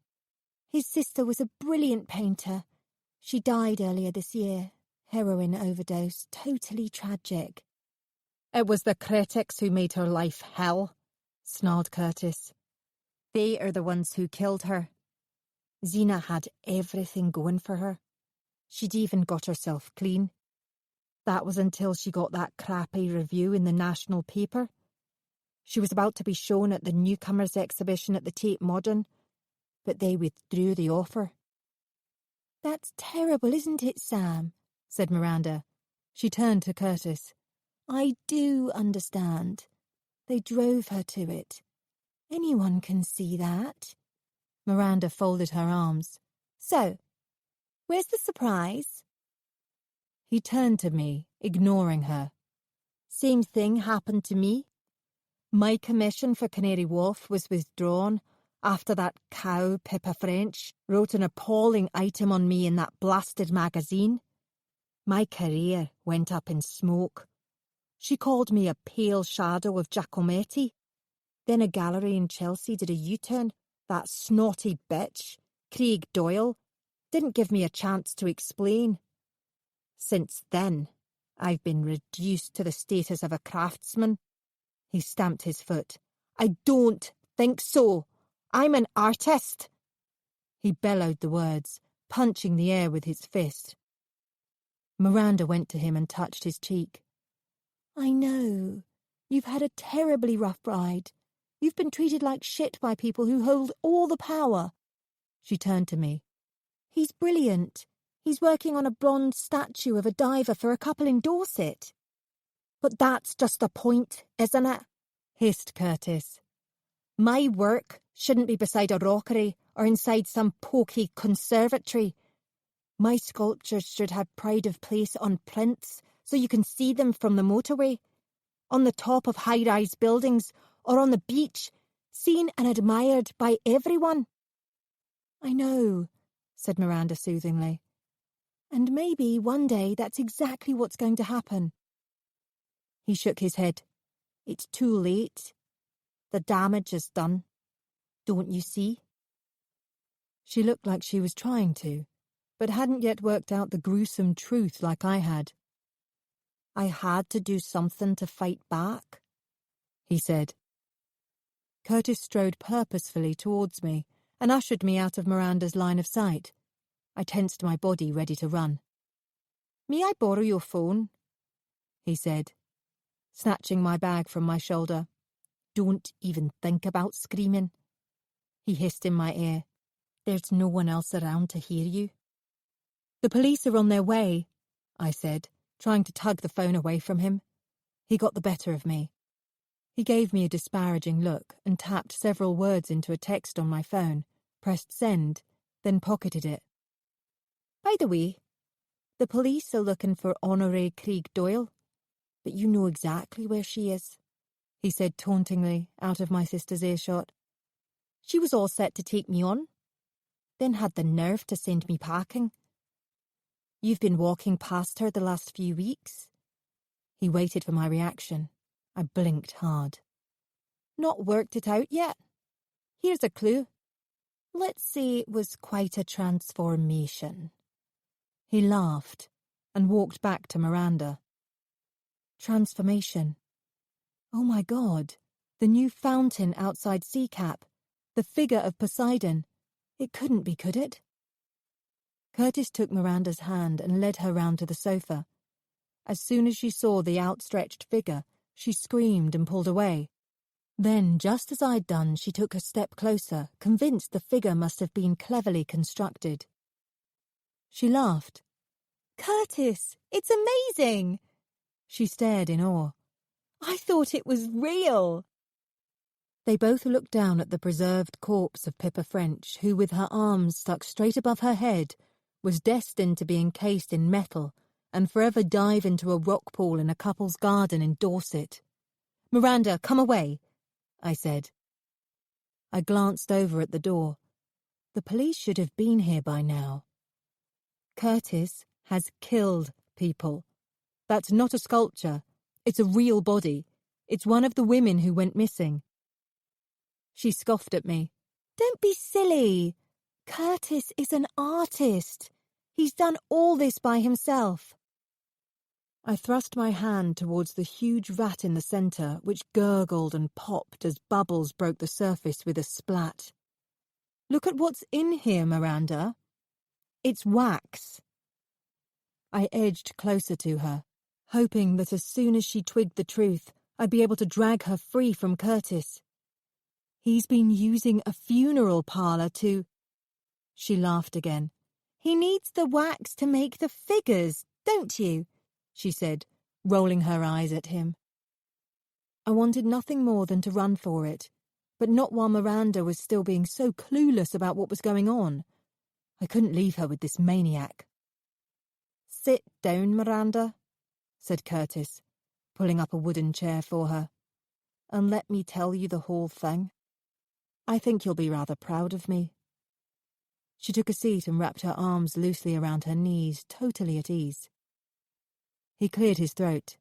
His sister was a brilliant painter. She died earlier this year. Heroin overdose. Totally tragic. It was the critics who made her life hell, snarled Curtis. They are the ones who killed her. Zena had everything going for her. She'd even got herself clean. That was until she got that crappy review in the national paper. She was about to be shown at the newcomers exhibition at the Tate Modern, but they withdrew the offer. That's terrible, isn't it, Sam? Said Miranda. She turned to Curtis. I do understand. They drove her to it. Anyone can see that. Miranda folded her arms. So, where's the surprise? He turned to me, ignoring her. Same thing happened to me. My commission for Canary Wharf was withdrawn after that cow, Pippa French, wrote an appalling item on me in that blasted magazine. My career went up in smoke. She called me a pale shadow of Giacometti. Then a gallery in Chelsea did a U-turn. That snotty bitch, Craig Doyle, didn't give me a chance to explain. Since then, I've been reduced to the status of a craftsman. He stamped his foot. I don't think so. I'm an artist. He bellowed the words, punching the air with his fist. Miranda went to him and touched his cheek. I know. You've had a terribly rough ride. You've been treated like shit by people who hold all the power. She turned to me. He's brilliant. He's working on a bronze statue of a diver for a couple in Dorset. But that's just the point, isn't it? Hissed Curtis. My work shouldn't be beside a rockery or inside some pokey conservatory. My sculptures should have pride of place on plinths so you can see them from the motorway, on the top of high-rise buildings or on the beach, seen and admired by everyone. I know, said Miranda soothingly. And maybe one day that's exactly what's going to happen. He shook his head. It's too late. The damage is done. Don't you see? She looked like she was trying to, but hadn't yet worked out the gruesome truth like I had. I had to do something to fight back, he said. Curtis strode purposefully towards me and ushered me out of Miranda's line of sight. I tensed my body ready to run. May I borrow your phone? He said, snatching my bag from my shoulder. Don't even think about screaming. He hissed in my ear. There's no one else around to hear you. The police are on their way, I said, trying to tug the phone away from him. He got the better of me. He gave me a disparaging look and tapped several words into a text on my phone, pressed send, then pocketed it. By the way, the police are looking for Honoré Craig Doyle, but you know exactly where she is, he said tauntingly, out of my sister's earshot. She was all set to take me on, then had the nerve to send me packing. You've been walking past her the last few weeks? He waited for my reaction. I blinked hard. Not worked it out yet. Here's a clue. Let's say it was quite a transformation. He laughed and walked back to Miranda. Transformation. Oh my God, the new fountain outside Seacap, the figure of Poseidon. It couldn't be, could it? Curtis took Miranda's hand and led her round to the sofa. As soon as she saw the outstretched figure, she screamed and pulled away. Then, just as I'd done, she took a step closer, convinced the figure must have been cleverly constructed. She laughed. Curtis, it's amazing! She stared in awe. I thought it was real! They both looked down at the preserved corpse of Pippa French, who, with her arms stuck straight above her head, was destined to be encased in metal and forever dive into a rock pool in a couple's garden in Dorset. Miranda, come away, I said. I glanced over at the door. The police should have been here by now. Curtis has killed people. That's not a sculpture. It's a real body. It's one of the women who went missing. She scoffed at me. Don't be silly. Curtis is an artist. He's done all this by himself. I thrust my hand towards the huge vat in the centre, which gurgled and popped as bubbles broke the surface with a splat. Look at what's in here, Miranda. It's wax. I edged closer to her, hoping that as soon as she twigged the truth, I'd be able to drag her free from Curtis. He's been using a funeral parlour to... She laughed again. He needs the wax to make the figures, don't you? She said, rolling her eyes at him. I wanted nothing more than to run for it, but not while Miranda was still being so clueless about what was going on. I couldn't leave her with this maniac. Sit down, Miranda, said Curtis, pulling up a wooden chair for her, and let me tell you the whole thing. I think you'll be rather proud of me. She took a seat and wrapped her arms loosely around her knees, totally at ease. He cleared his throat.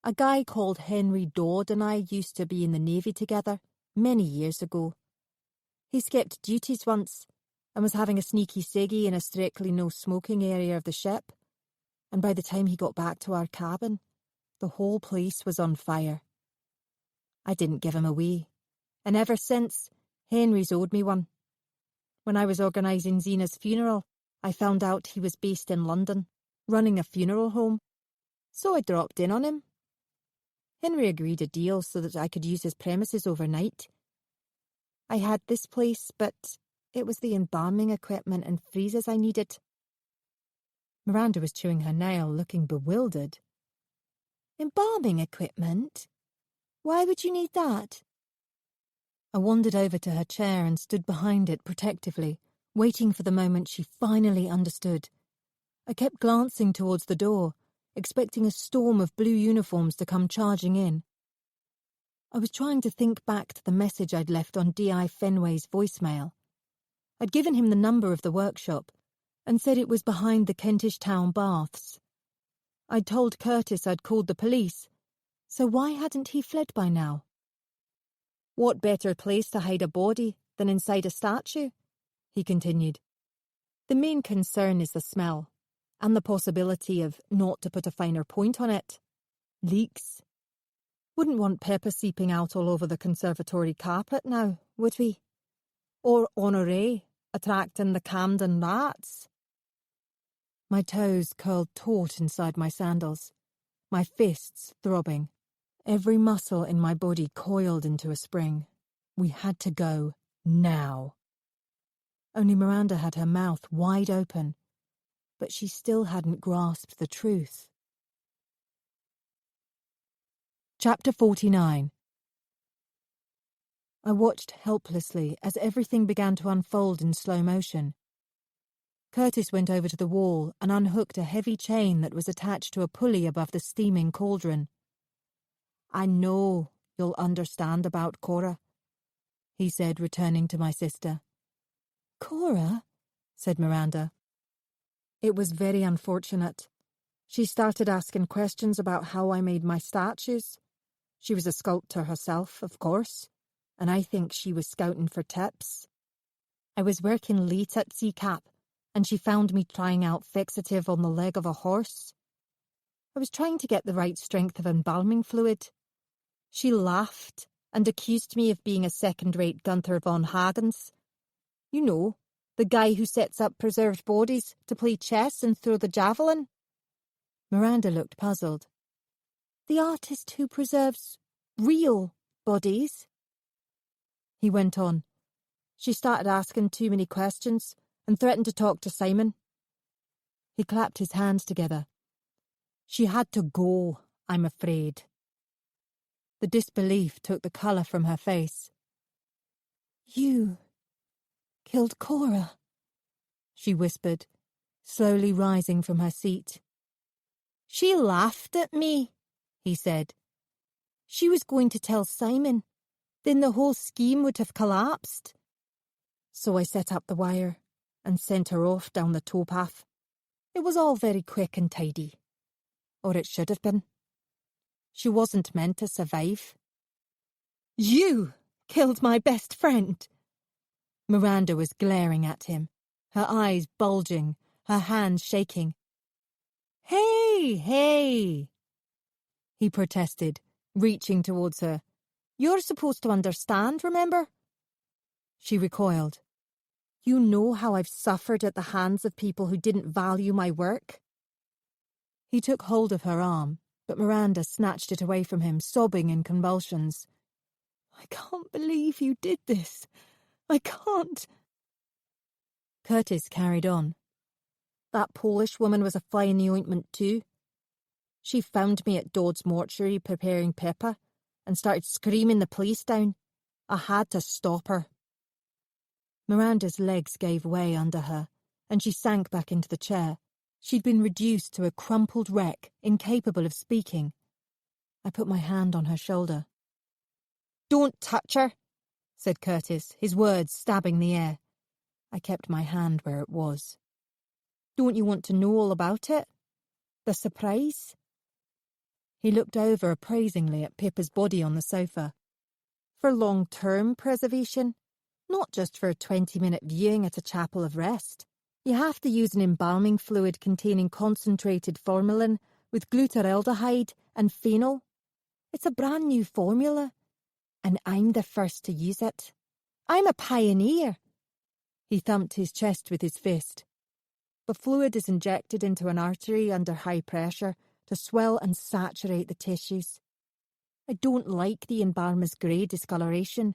A guy called Henry Dodd and I used to be in the Navy together, many years ago. He skipped duties once and was having a sneaky ciggy in a strictly no-smoking area of the ship, and by the time he got back to our cabin, the whole place was on fire. I didn't give him away, and ever since, Henry's owed me one. When I was organising Zena's funeral, I found out he was based in London, running a funeral home. So I dropped in on him. Henry agreed a deal so that I could use his premises overnight. I had this place, but it was the embalming equipment and freezers I needed. Miranda was chewing her nail, looking bewildered. Embalming equipment? Why would you need that? I wandered over to her chair and stood behind it protectively, waiting for the moment she finally understood. I kept glancing towards the door, expecting a storm of blue uniforms to come charging in. I was trying to think back to the message I'd left on D.I. Fenway's voicemail. I'd given him the number of the workshop and said it was behind the Kentish Town baths. I'd told Curtis I'd called the police, so why hadn't he fled by now? What better place to hide a body than inside a statue? He continued. The main concern is the smell, and the possibility of, not to put a finer point on it, leaks. Wouldn't want pepper seeping out all over the conservatory carpet now, would we? Or Honoré attracting the Camden rats? My toes curled taut inside my sandals, my fists throbbing, every muscle in my body coiled into a spring. We had to go now. Only Miranda had her mouth wide open, but she still hadn't grasped the truth. Chapter 49. I watched helplessly as everything began to unfold in slow motion. Curtis went over to the wall and unhooked a heavy chain that was attached to a pulley above the steaming cauldron. I know you'll understand about Cora, he said, returning to my sister. Cora? Said Miranda. It was very unfortunate. She started asking questions about how I made my statues. She was a sculptor herself, of course, and I think she was scouting for tips. I was working late at CCAP, and she found me trying out fixative on the leg of a horse. I was trying to get the right strength of embalming fluid. She laughed and accused me of being a second-rate Gunther von Hagens. You know, the guy who sets up preserved bodies to play chess and throw the javelin. Miranda looked puzzled. The artist who preserves real bodies? He went on. She started asking too many questions and threatened to talk to Simon. He clapped his hands together. She had to go, I'm afraid. The disbelief took the colour from her face. You killed Cora, she whispered, slowly rising from her seat. She laughed at me, he said. She was going to tell Simon. Then the whole scheme would have collapsed. So I set up the wire and sent her off down the towpath. It was all very quick and tidy. Or it should have been. She wasn't meant to survive. You killed my best friend. Miranda was glaring at him, her eyes bulging, her hands shaking. Hey! He protested, reaching towards her. You're supposed to understand, remember? She recoiled. You know how I've suffered at the hands of people who didn't value my work? He took hold of her arm, but Miranda snatched it away from him, sobbing in convulsions. I can't believe you did this. I can't. Curtis carried on. That Polish woman was a fly in the ointment too. She found me at Dodd's mortuary preparing Pippa and started screaming the police down. I had to stop her. Miranda's legs gave way under her, and she sank back into the chair. She'd been reduced to a crumpled wreck, incapable of speaking. I put my hand on her shoulder. Don't touch her, said Curtis, his words stabbing the air. I kept my hand where it was. Don't you want to know all about it? The surprise? He looked over appraisingly at Pippa's body on the sofa. For long-term preservation, not just for a 20-minute viewing at a chapel of rest. You have to use an embalming fluid containing concentrated formalin with glutaraldehyde and phenol. It's a brand new formula, and I'm the first to use it. I'm a pioneer. He thumped his chest with his fist. The fluid is injected into an artery under high pressure to swell and saturate the tissues. I don't like the embalmer's grey discoloration,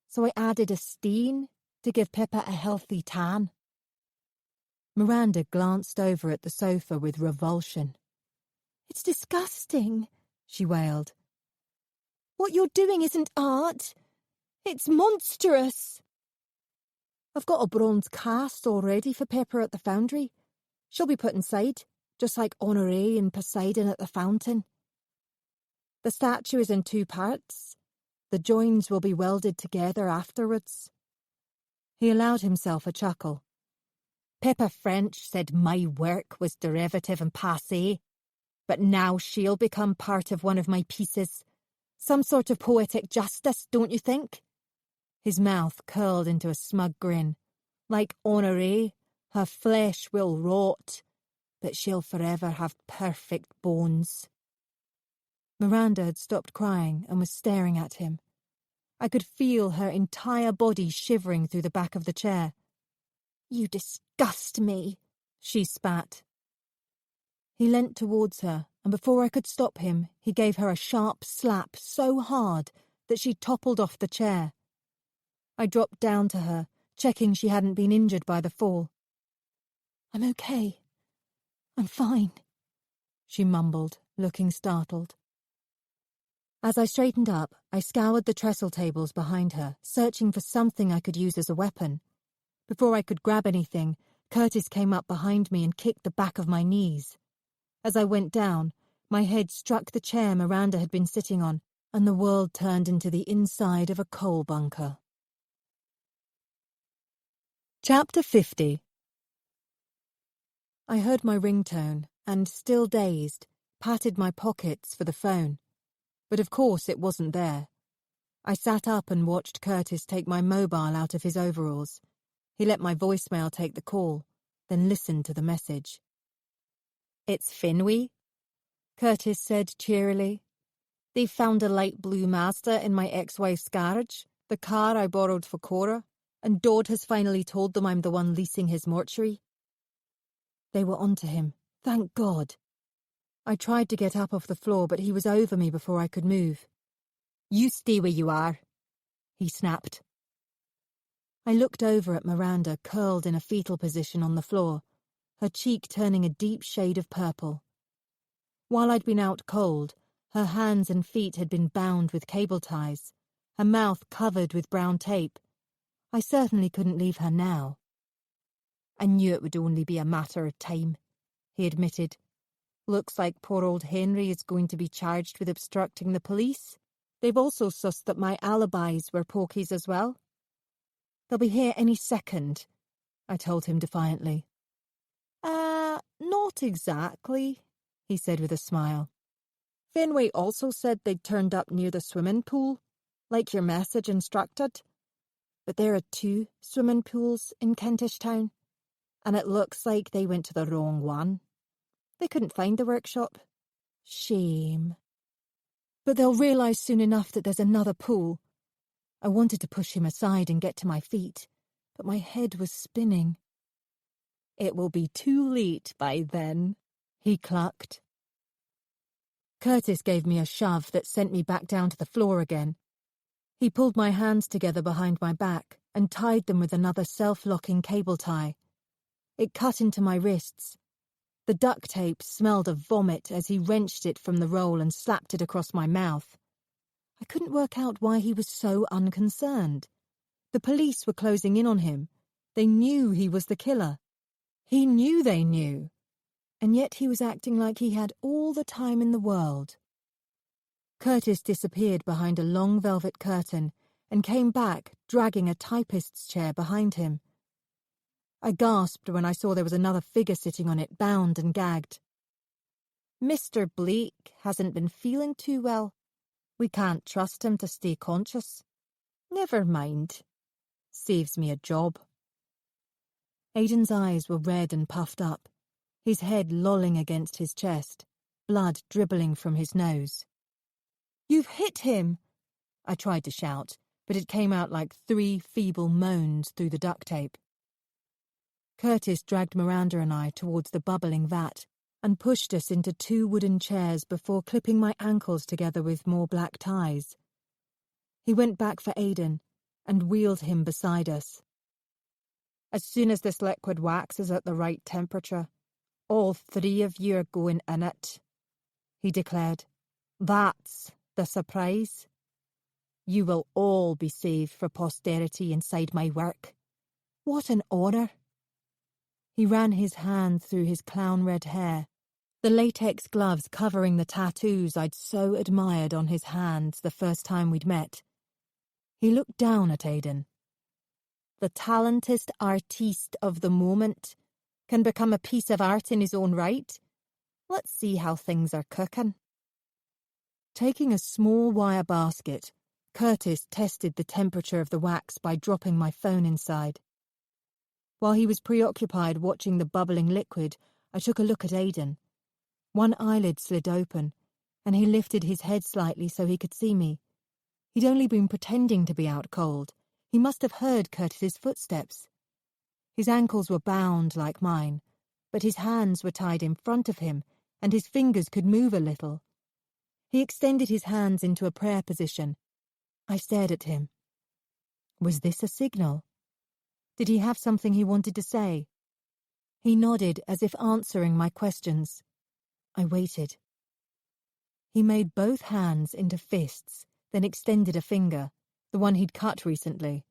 so I added a stain to give Pippa a healthy tan. Miranda glanced over at the sofa with revulsion. It's disgusting, she wailed. What you're doing isn't art. It's monstrous. I've got a bronze cast all ready for Pippa at the foundry. She'll be put inside, just like Honoré and Poseidon at the fountain. The statue is in 2 parts. The joins will be welded together afterwards. He allowed himself a chuckle. Pippa French said my work was derivative and passé, but now she'll become part of one of my pieces. Some sort of poetic justice, don't you think? His mouth curled into a smug grin. Like Honoré, her flesh will rot, but she'll forever have perfect bones. Miranda had stopped crying and was staring at him. I could feel her entire body shivering through the back of the chair. You disgust me, she spat. He leant towards her, and before I could stop him, he gave her a sharp slap so hard that she toppled off the chair. I dropped down to her, checking she hadn't been injured by the fall. I'm okay. I'm fine, she mumbled, looking startled. As I straightened up, I scoured the trestle tables behind her, searching for something I could use as a weapon. Before I could grab anything, Curtis came up behind me and kicked the back of my knees. As I went down, my head struck the chair Miranda had been sitting on, and the world turned into the inside of a coal bunker. Chapter 50. I heard my ringtone and, still dazed, patted my pockets for the phone. But of course it wasn't there. I sat up and watched Curtis take my mobile out of his overalls. He let my voicemail take the call, then listened to the message. It's Finwë, Curtis said cheerily. They've found a light blue Mazda in my ex-wife's garage, the car I borrowed for Cora, and Dodd has finally told them I'm the one leasing his mortuary. They were onto him, thank God. I tried to get up off the floor, but he was over me before I could move. You stay where you are, he snapped. I looked over at Miranda curled in a fetal position on the floor, her cheek turning a deep shade of purple. While I'd been out cold, her hands and feet had been bound with cable ties, her mouth covered with brown tape. I certainly couldn't leave her now. I knew it would only be a matter of time, he admitted. Looks like poor old Henry is going to be charged with obstructing the police. They've also sussed that my alibis were pokies as well. They'll be here any second, I told him defiantly. Not exactly, he said with a smile. Fenway also said they'd turned up near the swimming pool, like your message instructed. But there are 2 swimming pools in Kentish Town, and it looks like they went to the wrong one. They couldn't find the workshop. Shame. But they'll realise soon enough that there's another pool. I wanted to push him aside and get to my feet, but my head was spinning. It will be too late by then, he clucked. Curtis gave me a shove that sent me back down to the floor again. He pulled my hands together behind my back and tied them with another self-locking cable tie. It cut into my wrists. The duct tape smelled of vomit as he wrenched it from the roll and slapped it across my mouth. I couldn't work out why he was so unconcerned. The police were closing in on him. They knew he was the killer. He knew they knew. And yet he was acting like he had all the time in the world. Curtis disappeared behind a long velvet curtain and came back, dragging a typist's chair behind him. I gasped when I saw there was another figure sitting on it, bound and gagged. Mr. Blake hasn't been feeling too well. We can't trust him to stay conscious. Never mind. Saves me a job. Aidan's eyes were red and puffed up, his head lolling against his chest, blood dribbling from his nose. You've hit him! I tried to shout, but it came out like 3 feeble moans through the duct tape. Curtis dragged Miranda and I towards the bubbling vat and pushed us into 2 wooden chairs before clipping my ankles together with more black ties. He went back for Aidan and wheeled him beside us. As soon as this liquid wax is at the right temperature, all 3 of you are going in it, he declared. That's the surprise. You will all be saved for posterity inside my work. What an honour. He ran his hand through his clown-red hair, the latex gloves covering the tattoos I'd so admired on his hands the first time we'd met. He looked down at Aidan. The talentest artiste of the moment can become a piece of art in his own right. Let's see how things are cooking. Taking a small wire basket, Curtis tested the temperature of the wax by dropping my phone inside. While he was preoccupied watching the bubbling liquid, I took a look at Aidan. One eyelid slid open, and he lifted his head slightly so he could see me. He'd only been pretending to be out cold. He must have heard Curtis's footsteps. His ankles were bound like mine, but his hands were tied in front of him, and his fingers could move a little. He extended his hands into a prayer position. I stared at him. Was this a signal? Did he have something he wanted to say? He nodded as if answering my questions. I waited. He made both hands into fists, then extended a finger, the one he'd cut recently.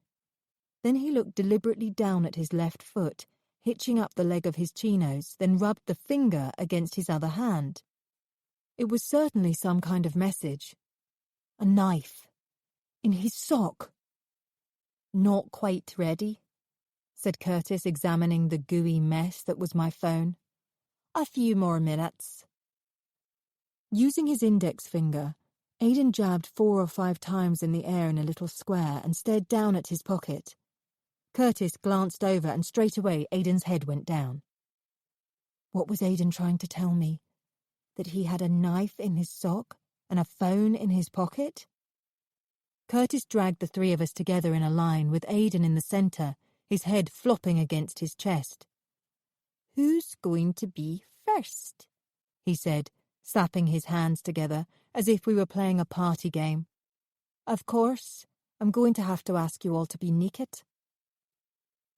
Then he looked deliberately down at his left foot, hitching up the leg of his chinos, then rubbed the finger against his other hand. It was certainly some kind of message. A knife. In his sock. Not quite ready, said Curtis, examining the gooey mess that was my phone. A few more minutes. Using his index finger, Aidan jabbed 4 or 5 times in the air in a little square and stared down at his pocket. Curtis glanced over and straight away Aidan's head went down. What was Aidan trying to tell me? That he had a knife in his sock and a phone in his pocket? Curtis dragged the 3 of us together in a line with Aidan in the centre, his head flopping against his chest. Who's going to be first? He said, slapping his hands together as if we were playing a party game. Of course, I'm going to have to ask you all to be naked.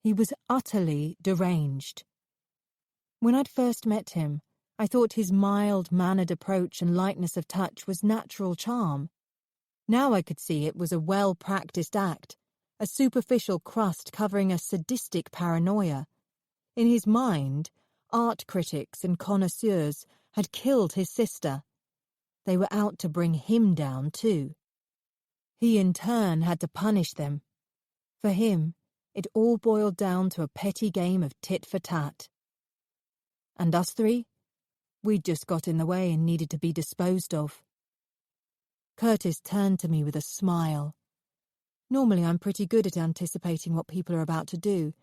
He was utterly deranged. When I'd first met him, I thought his mild-mannered approach and lightness of touch was natural charm. Now I could see it was a well-practiced act, a superficial crust covering a sadistic paranoia. In his mind, art critics and connoisseurs had killed his sister. They were out to bring him down, too. He, in turn, had to punish them. For him, It all boiled down to a petty game of tit for tat. And us three? We'd just got in the way and needed to be disposed of. Curtis turned to me with a smile. Normally I'm pretty good at anticipating what people are about to do,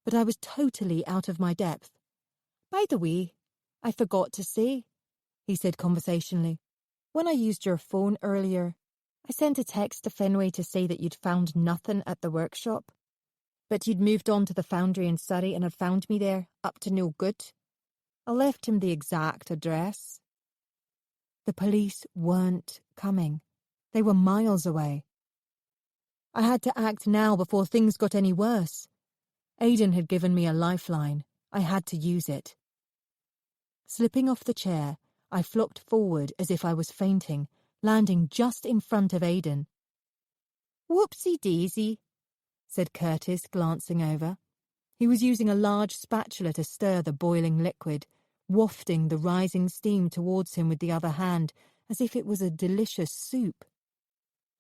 but I was totally out of my depth. "By the way, I forgot to say," he said conversationally, "when I used your phone earlier, I sent a text to Fenway to say that you'd found nothing at the workshop, but you'd moved on to the foundry in Surrey and had found me there, up to no good. I left him the exact address." The police weren't coming. They were miles away. I had to act now before things got any worse. Aidan had given me a lifeline. I had to use it. Slipping off the chair, I flopped forward as if I was fainting, landing just in front of Aidan. "Whoopsie-daisy," said Curtis, glancing over. He was using a large spatula to stir the boiling liquid, wafting the rising steam towards him with the other hand, as if it was a delicious soup.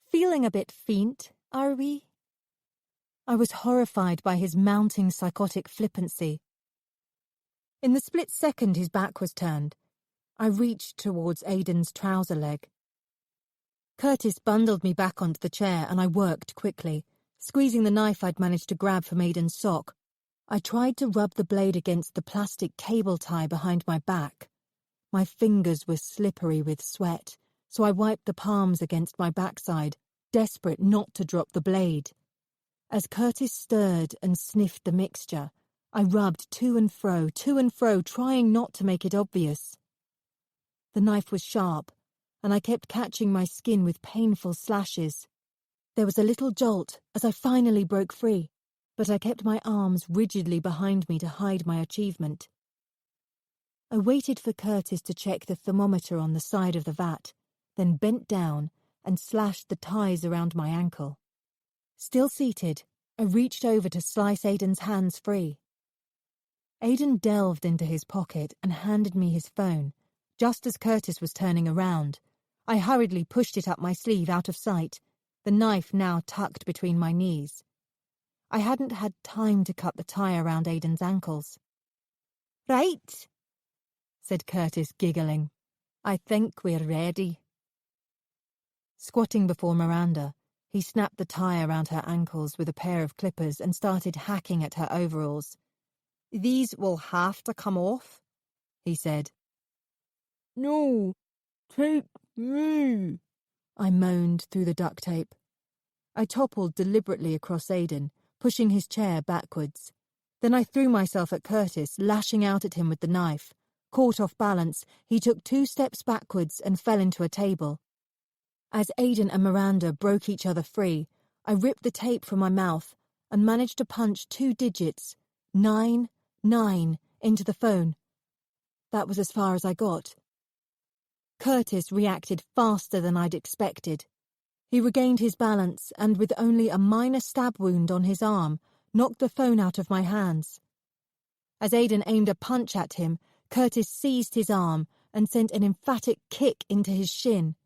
"Feeling a bit faint, are we?" I was horrified by his mounting psychotic flippancy. In the split second his back was turned, I reached towards Aidan's trouser leg. Curtis bundled me back onto the chair and I worked quickly, squeezing the knife I'd managed to grab from Aidan's sock. I tried to rub the blade against the plastic cable tie behind my back. My fingers were slippery with sweat, so I wiped the palms against my backside, desperate not to drop the blade. As Curtis stirred and sniffed the mixture, I rubbed to and fro, trying not to make it obvious. The knife was sharp, and I kept catching my skin with painful slashes. There was a little jolt as I finally broke free, but I kept my arms rigidly behind me to hide my achievement. I waited for Curtis to check the thermometer on the side of the vat, then bent down and slashed the ties around my ankle. Still seated, I reached over to slice Aidan's hands free. Aidan delved into his pocket and handed me his phone, just as Curtis was turning around. I hurriedly pushed it up my sleeve out of sight, the knife now tucked between my knees. I hadn't had time to cut the tie around Aidan's ankles. "Right," said Curtis, giggling. "I think we're ready." Squatting before Miranda, he snapped the tie around her ankles with a pair of clippers and started hacking at her overalls. "These will have to come off," he said. "No, take me," I moaned through the duct tape. I toppled deliberately across Aidan, pushing his chair backwards. Then I threw myself at Curtis, lashing out at him with the knife. Caught off balance, he took 2 steps backwards and fell into a table. As Aidan and Miranda broke each other free, I ripped the tape from my mouth and managed to punch 2 digits, 9-9, into the phone. That was as far as I got. Curtis reacted faster than I'd expected. He regained his balance and, with only a minor stab wound on his arm, knocked the phone out of my hands. As Aidan aimed a punch at him, Curtis seized his arm and sent an emphatic kick into his shin.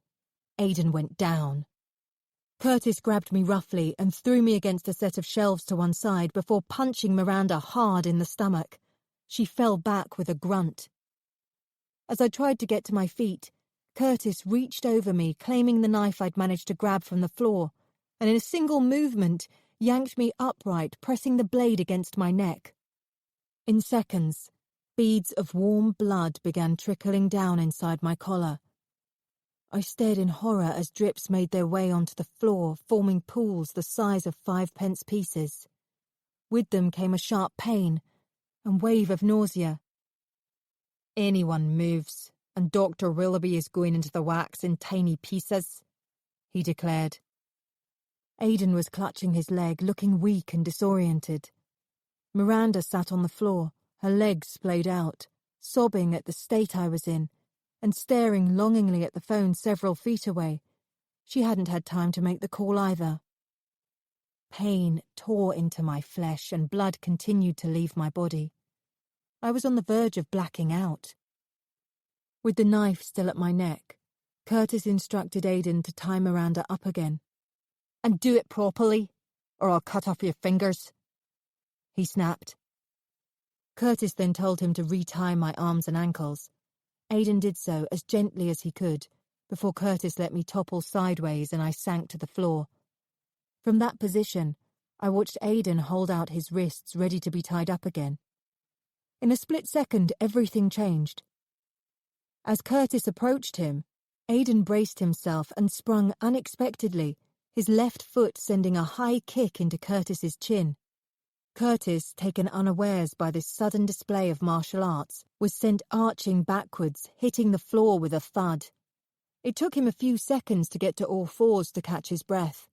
Aidan went down. Curtis grabbed me roughly and threw me against a set of shelves to one side before punching Miranda hard in the stomach. She fell back with a grunt. As I tried to get to my feet, Curtis reached over me, claiming the knife I'd managed to grab from the floor, and in a single movement yanked me upright, pressing the blade against my neck. In seconds, beads of warm blood began trickling down inside my collar. I stared in horror as drips made their way onto the floor, forming pools the size of 5-pence pieces. With them came a sharp pain and wave of nausea. "Anyone moves, and Dr. Willoughby is going into the wax in tiny pieces," he declared. Aidan was clutching his leg, looking weak and disoriented. Miranda sat on the floor, her legs splayed out, sobbing at the state I was in, and staring longingly at the phone several feet away. She hadn't had time to make the call either. Pain tore into my flesh and blood continued to leave my body. I was on the verge of blacking out. With the knife still at my neck, Curtis instructed Aidan to tie Miranda up again. "And do it properly, or I'll cut off your fingers," he snapped. Curtis then told him to retie my arms and ankles. Aidan did so as gently as he could, before Curtis let me topple sideways and I sank to the floor. From that position, I watched Aidan hold out his wrists ready to be tied up again. In a split second, everything changed. As Curtis approached him, Aidan braced himself and sprung unexpectedly, his left foot sending a high kick into Curtis's chin. Curtis, taken unawares by this sudden display of martial arts, was sent arching backwards, hitting the floor with a thud. It took him a few seconds to get to all fours to catch his breath.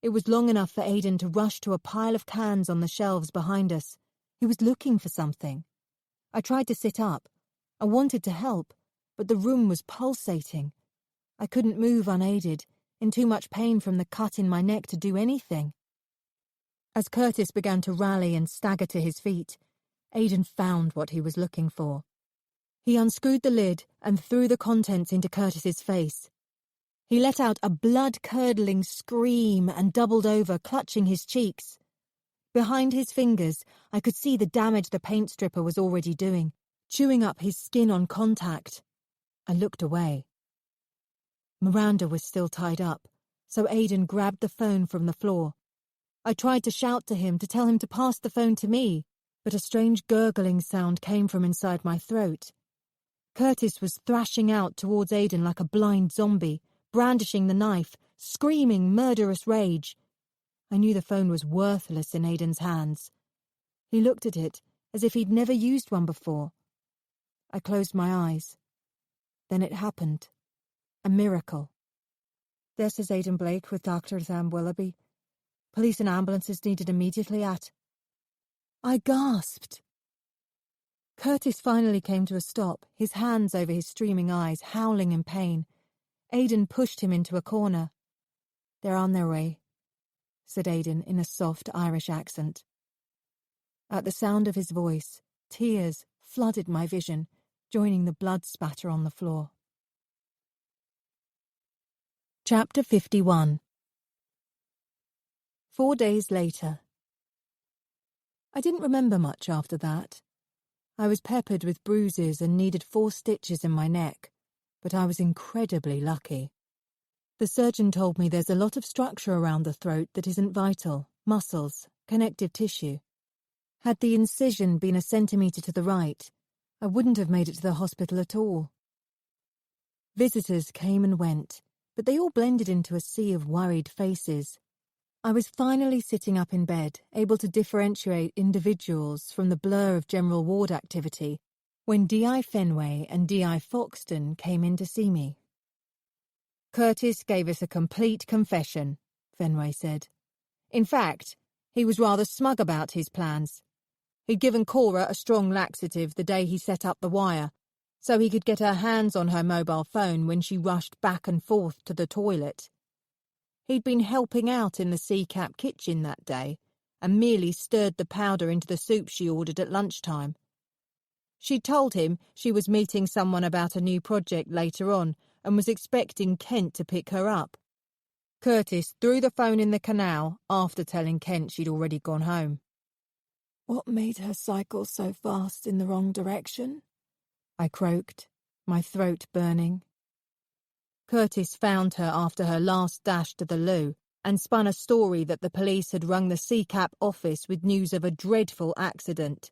It was long enough for Aidan to rush to a pile of cans on the shelves behind us. He was looking for something. I tried to sit up. I wanted to help, but the room was pulsating. I couldn't move unaided, in too much pain from the cut in my neck to do anything. As Curtis began to rally and stagger to his feet, Aidan found what he was looking for. He unscrewed the lid and threw the contents into Curtis's face. He let out a blood-curdling scream and doubled over, clutching his cheeks. Behind his fingers, I could see the damage the paint stripper was already doing, chewing up his skin on contact. I looked away. Miranda was still tied up, so Aidan grabbed the phone from the floor. I tried to shout to him to tell him to pass the phone to me, but a strange gurgling sound came from inside my throat. Curtis was thrashing out towards Aidan like a blind zombie, brandishing the knife, screaming murderous rage. I knew the phone was worthless in Aidan's hands. He looked at it as if he'd never used one before. I closed my eyes. Then it happened. A miracle. "This is Aidan Blake with Dr. Sam Willoughby. Police and ambulances needed immediately at..." I gasped. Curtis finally came to a stop, his hands over his streaming eyes, howling in pain. Aidan pushed him into a corner. "They're on their way," said Aidan in a soft Irish accent. At the sound of his voice, tears flooded my vision, joining the blood spatter on the floor. Chapter 51. 4 days later. I didn't remember much after that. I was peppered with bruises and needed 4 stitches in my neck, but I was incredibly lucky. The surgeon told me there's a lot of structure around the throat that isn't vital, muscles, connective tissue. Had the incision been a centimetre to the right, I wouldn't have made it to the hospital at all. Visitors came and went, but they all blended into a sea of worried faces. I was finally sitting up in bed, able to differentiate individuals from the blur of general ward activity, when D.I. Fenway and D.I. Foxton came in to see me. "Curtis gave us a complete confession," Fenway said. "In fact, he was rather smug about his plans. He'd given Cora a strong laxative the day he set up the wire, so he could get her hands on her mobile phone when she rushed back and forth to the toilet. He'd been helping out in the C-Cap kitchen that day and merely stirred the powder into the soup she ordered at lunchtime. She'd told him she was meeting someone about a new project later on and was expecting Kent to pick her up. Curtis threw the phone in the canal after telling Kent she'd already gone home." "What made her cycle so fast in the wrong direction?" I croaked, my throat burning. Curtis found her after her last dash to the loo and spun a story that the police had rung the C-Cap office with news of a dreadful accident.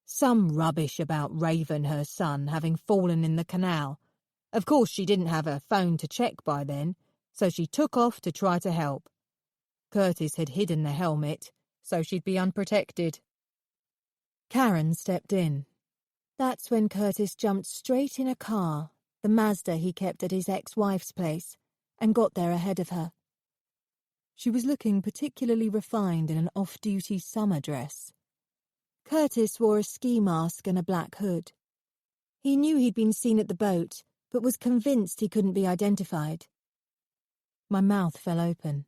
Some rubbish about Raven, her son, having fallen in the canal. Of course she didn't have her phone to check by then, so she took off to try to help. Curtis had hidden the helmet, so she'd be unprotected. Karen stepped in. That's when Curtis jumped straight in a car, the Mazda he kept at his ex-wife's place, and got there ahead of her. She was looking particularly refined in an off-duty summer dress. Curtis wore a ski mask and a black hood. He knew he'd been seen at the boat, but was convinced he couldn't be identified. My mouth fell open.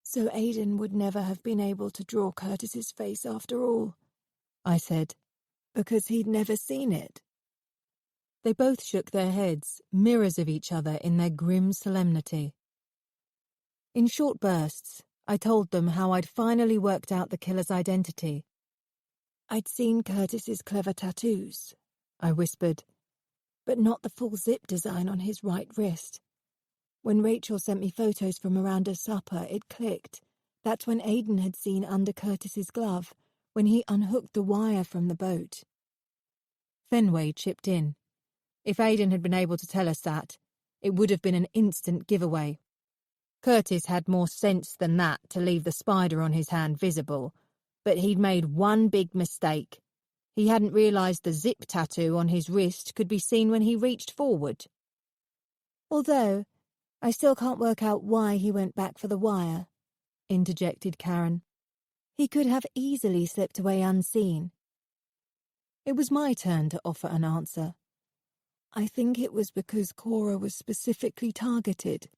So Aidan would never have been able to draw Curtis's face after all, I said, because he'd never seen it. They both shook their heads, mirrors of each other in their grim solemnity. In short bursts, I told them how I'd finally worked out the killer's identity, I'd seen Curtis's clever tattoos, I whispered, but not the full zip design on his right wrist. When Rachel sent me photos from Miranda's supper, it clicked. That's when Aidan had seen under Curtis's glove, when he unhooked the wire from the boat. Fenway chipped in. If Aidan had been able to tell us that, it would have been an instant giveaway. Curtis had more sense than that to leave the spider on his hand visible, but he'd made one big mistake. He hadn't realised the zip tattoo on his wrist could be seen when he reached forward. Although, I still can't work out why he went back for the wire, interjected Karen. He could have easily slipped away unseen. It was my turn to offer an answer. I think it was because Cora was specifically targeted.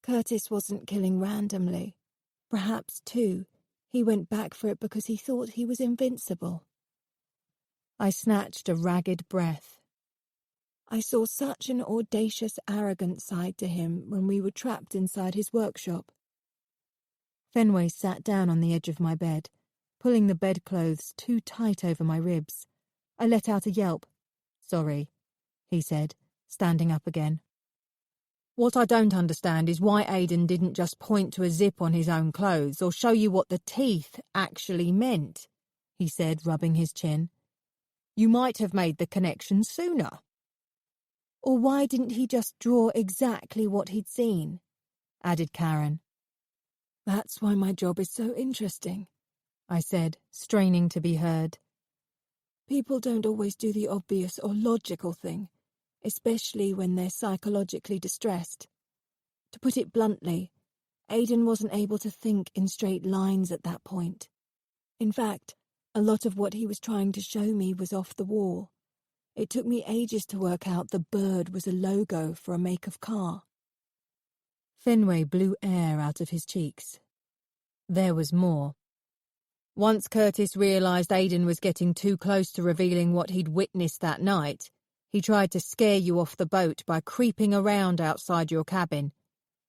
Curtis wasn't killing randomly. Perhaps, too, he went back for it because he thought he was invincible. I snatched a ragged breath. I saw such an audacious, arrogant side to him when we were trapped inside his workshop. Fenway sat down on the edge of my bed, pulling the bedclothes too tight over my ribs. I let out a yelp. "Sorry," he said, standing up again. "What I don't understand is why Aidan didn't just point to a zip on his own clothes or show you what the teeth actually meant," he said, rubbing his chin. "You might have made the connection sooner." Or why didn't he just draw exactly what he'd seen? Added Karen. That's why my job is so interesting, I said, straining to be heard. People don't always do the obvious or logical thing, especially when they're psychologically distressed. To put it bluntly, Aidan wasn't able to think in straight lines at that point. In fact, a lot of what he was trying to show me was off the wall. It took me ages to work out the bird was a logo for a make of car. Fenway blew air out of his cheeks. There was more. Once Curtis realised Aidan was getting too close to revealing what he'd witnessed that night, he tried to scare you off the boat by creeping around outside your cabin.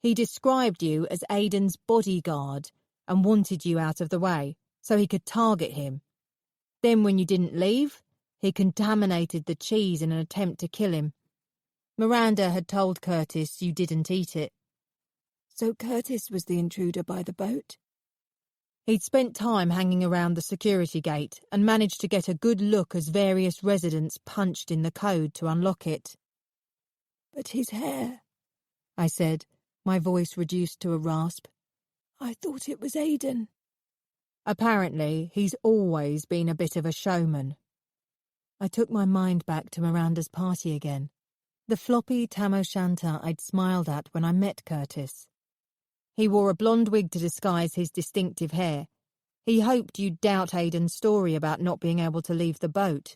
He described you as Aidan's bodyguard and wanted you out of the way so he could target him. Then when you didn't leave, he contaminated the cheese in an attempt to kill him. Miranda had told Curtis you didn't eat it. So Curtis was the intruder by the boat? He'd spent time hanging around the security gate and managed to get a good look as various residents punched in the code to unlock it. But his hair, I said, my voice reduced to a rasp. I thought it was Aidan. Apparently, he's always been a bit of a showman. I took my mind back to Miranda's party again. The floppy tam o' shanter I'd smiled at when I met Curtis. He wore a blonde wig to disguise his distinctive hair. He hoped you'd doubt Aidan's story about not being able to leave the boat.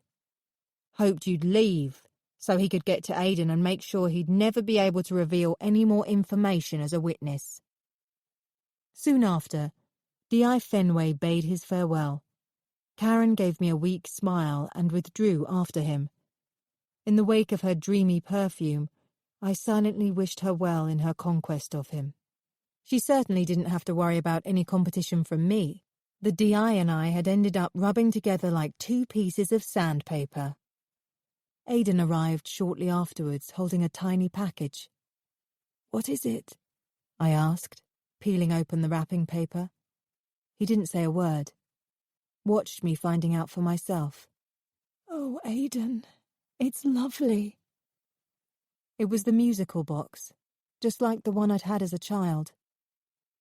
Hoped you'd leave, so he could get to Aidan and make sure he'd never be able to reveal any more information as a witness. Soon after, D.I. Fenway bade his farewell. Karen gave me a weak smile and withdrew after him. In the wake of her dreamy perfume, I silently wished her well in her conquest of him. She certainly didn't have to worry about any competition from me. The D.I. and I had ended up rubbing together like two pieces of sandpaper. Aidan arrived shortly afterwards, holding a tiny package. "What is it?" I asked, peeling open the wrapping paper. He didn't say a word. Watched me finding out for myself. "Oh, Aidan, it's lovely." It was the musical box, just like the one I'd had as a child.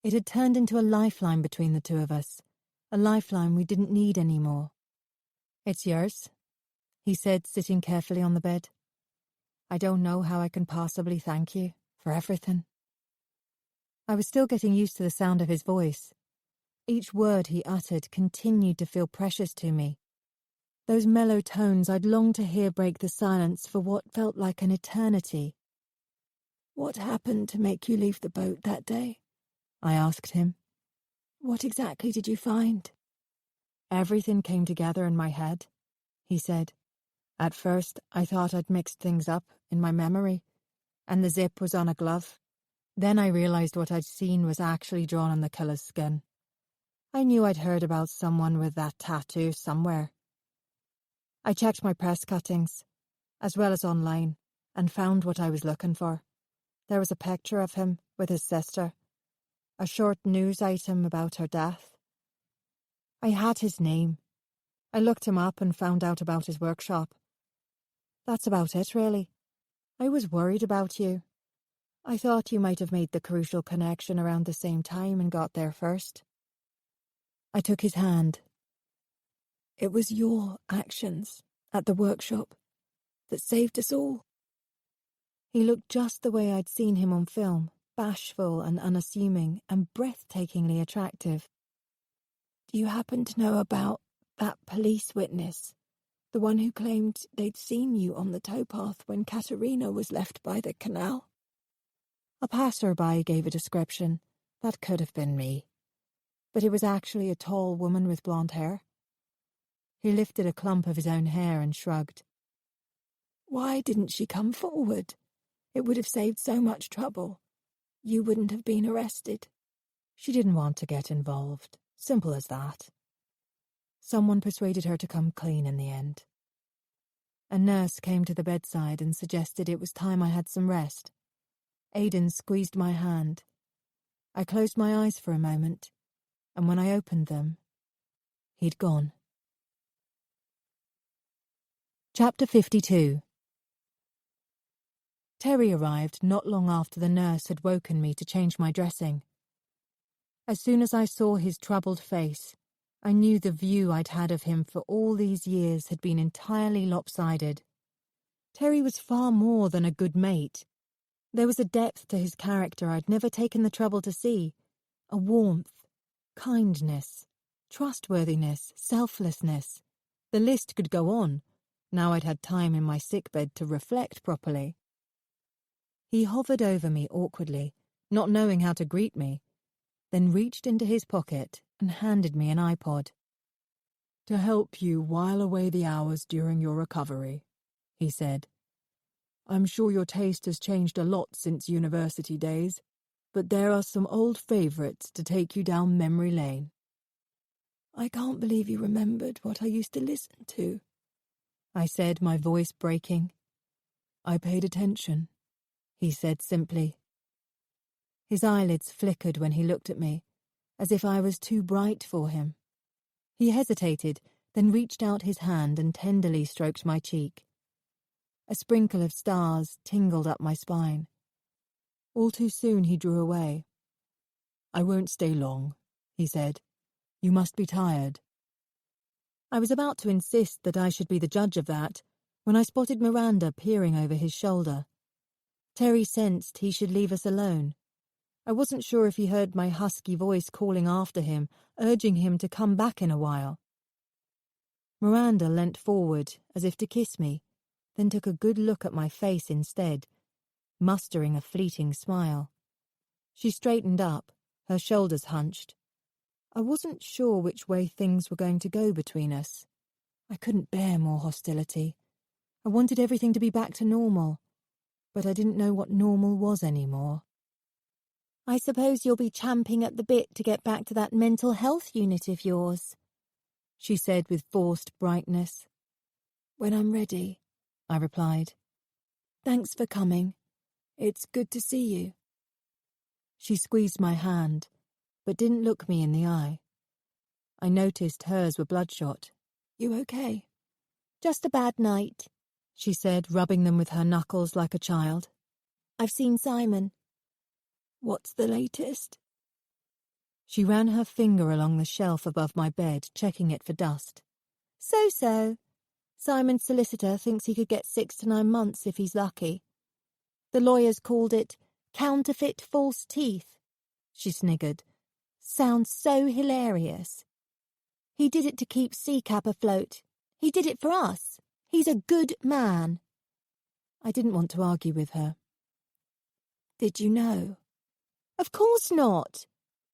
It had turned into a lifeline between the two of us, a lifeline we didn't need anymore. "It's yours," he said, sitting carefully on the bed. "I don't know how I can possibly thank you for everything." I was still getting used to the sound of his voice. Each word he uttered continued to feel precious to me. Those mellow tones I'd longed to hear break the silence for what felt like an eternity. "What happened to make you leave the boat that day?" I asked him. "What exactly did you find?" "Everything came together in my head," he said. "At first, I thought I'd mixed things up in my memory, and the zip was on a glove. Then I realized what I'd seen was actually drawn on the killer's skin. I knew I'd heard about someone with that tattoo somewhere. I checked my press cuttings, as well as online, and found what I was looking for. There was a picture of him with his sister, a short news item about her death. I had his name. I looked him up and found out about his workshop. That's about it, really. I was worried about you. I thought you might have made the crucial connection around the same time and got there first. I took his hand. It was your actions at the workshop that saved us all. He looked just the way I'd seen him on film, bashful and unassuming and breathtakingly attractive. Do you happen to know about that police witness, the one who claimed they'd seen you on the towpath when Katerina was left by the canal? A passerby gave a description. That could have been me. But it was actually a tall woman with blonde hair. He lifted a clump of his own hair and shrugged. Why didn't she come forward? It would have saved so much trouble. You wouldn't have been arrested. She didn't want to get involved. Simple as that. Someone persuaded her to come clean in the end. A nurse came to the bedside and suggested it was time I had some rest. Aidan squeezed my hand. I closed my eyes for a moment, and when I opened them, he'd gone. Chapter 52. Terry arrived not long after the nurse had woken me to change my dressing. As soon as I saw his troubled face, I knew the view I'd had of him for all these years had been entirely lopsided. Terry was far more than a good mate. There was a depth to his character I'd never taken the trouble to see, a warmth, kindness, trustworthiness, selflessness. The list could go on, now I'd had time in my sickbed to reflect properly. He hovered over me awkwardly, not knowing how to greet me, then reached into his pocket and handed me an iPod. "To help you while away the hours during your recovery," he said. "I'm sure your taste has changed a lot since university days, but there are some old favourites to take you down memory lane." "I can't believe you remembered what I used to listen to," I said, my voice breaking. "I paid attention," he said simply. His eyelids flickered when he looked at me, as if I was too bright for him. He hesitated, then reached out his hand and tenderly stroked my cheek. A sprinkle of stars tingled up my spine. All too soon he drew away. "I won't stay long," he said. "You must be tired." I was about to insist that I should be the judge of that, when I spotted Miranda peering over his shoulder. Terry sensed he should leave us alone. I wasn't sure if he heard my husky voice calling after him, urging him to come back in a while. Miranda leant forward as if to kiss me, then took a good look at my face instead, mustering a fleeting smile. She straightened up, her shoulders hunched. I wasn't sure which way things were going to go between us. I couldn't bear more hostility. I wanted everything to be back to normal, but I didn't know what normal was anymore. "I suppose you'll be champing at the bit to get back to that mental health unit of yours," she said with forced brightness. "When I'm ready," I replied. "Thanks for coming. It's good to see you." She squeezed my hand, but didn't look me in the eye. I noticed hers were bloodshot. "You okay?" "Just a bad night," she said, rubbing them with her knuckles like a child. "I've seen Simon." "What's the latest?" She ran her finger along the shelf above my bed, checking it for dust. "So-so. Simon's solicitor thinks he could get 6 to 9 months if he's lucky. The lawyers called it counterfeit false teeth," she sniggered. "Sounds so hilarious. He did it to keep CCAP afloat. He did it for us. He's a good man." I didn't want to argue with her. "Did you know?" "Of course not.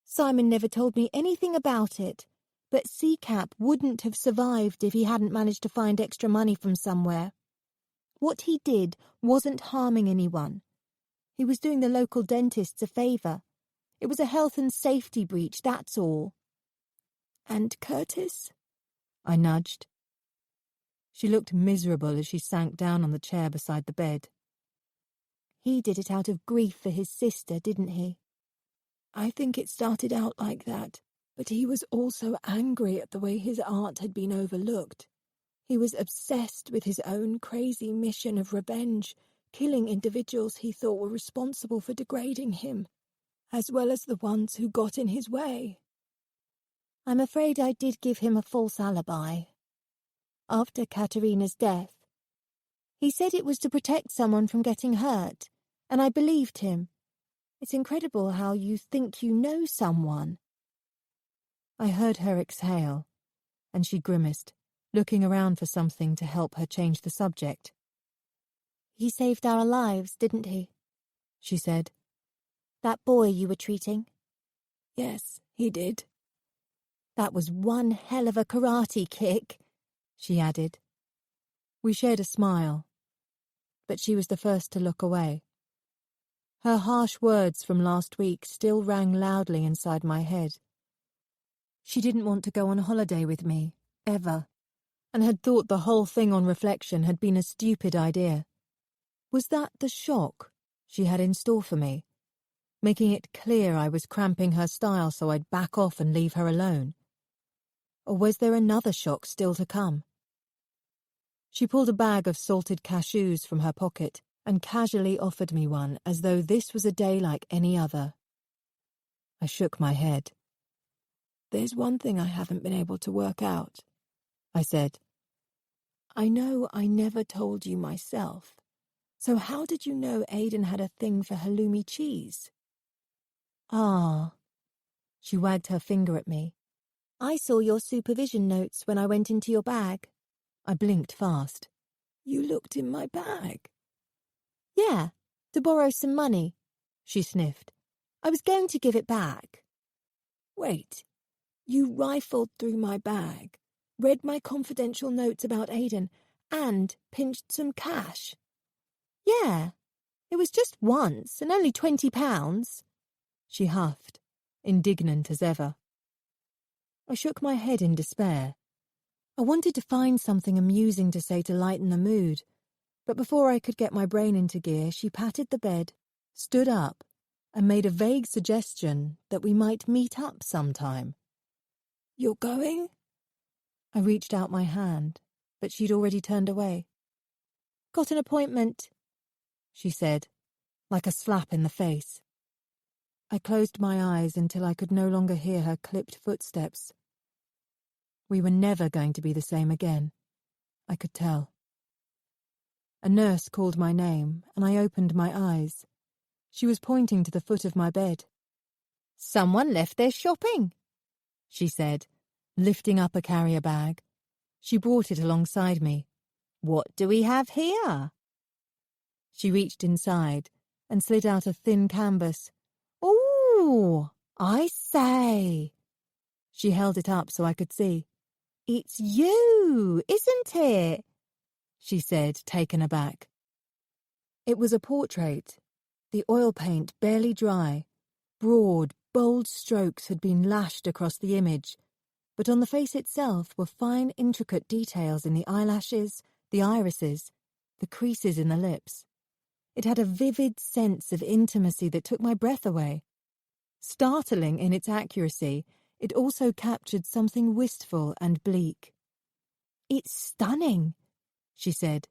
Simon never told me anything about it, but CCAP wouldn't have survived if he hadn't managed to find extra money from somewhere. What he did wasn't harming anyone. He was doing the local dentists a favour. It was a health and safety breach, that's all." "And Curtis?" I nudged. She looked miserable as she sank down on the chair beside the bed. He did it out of grief for his sister, didn't he? I think it started out like that, but he was also angry at the way his art had been overlooked. He was obsessed with his own crazy mission of revenge, killing individuals he thought were responsible for degrading him, as well as the ones who got in his way. I'm afraid I did give him a false alibi. After Katerina's death, he said it was to protect someone from getting hurt, and I believed him. It's incredible how you think you know someone. I heard her exhale, and she grimaced, looking around for something to help her change the subject. He saved our lives, didn't he? She said. That boy you were treating? Yes, he did. That was one hell of a karate kick, she added. We shared a smile, but she was the first to look away. Her harsh words from last week still rang loudly inside my head. She didn't want to go on holiday with me, ever, and had thought the whole thing on reflection had been a stupid idea. Was that the shock she had in store for me, making it clear I was cramping her style so I'd back off and leave her alone? Or was there another shock still to come? She pulled a bag of salted cashews from her pocket and casually offered me one as though this was a day like any other. I shook my head. There's one thing I haven't been able to work out, I said. I know I never told you myself, so how did you know Aidan had a thing for halloumi cheese? Ah. She wagged her finger at me. I saw your supervision notes when I went into your bag. I blinked fast. You looked in my bag? Yeah, to borrow some money, she sniffed. I was going to give it back. Wait, you rifled through my bag, read my confidential notes about Aidan, and pinched some cash? Yeah, it was just once, and only £20. She huffed, indignant as ever. I shook my head in despair. I wanted to find something amusing to say to lighten the mood, but before I could get my brain into gear, she patted the bed, stood up, and made a vague suggestion that we might meet up sometime. You're going? I reached out my hand, but she'd already turned away. Got an appointment, she said, like a slap in the face. I closed my eyes until I could no longer hear her clipped footsteps. We were never going to be the same again, I could tell. A nurse called my name, and I opened my eyes. She was pointing to the foot of my bed. Someone left their shopping, she said, lifting up a carrier bag. She brought it alongside me. What do we have here? She reached inside and slid out a thin canvas. Ooh, I say. She held it up so I could see. It's you, isn't it? She said, taken aback. It was a portrait, the oil paint barely dry. Broad, bold strokes had been lashed across the image, but on the face itself were fine, intricate details in the eyelashes, the irises, the creases in the lips. It had a vivid sense of intimacy that took my breath away. Startling in its accuracy, it also captured something wistful and bleak. It's stunning, she said.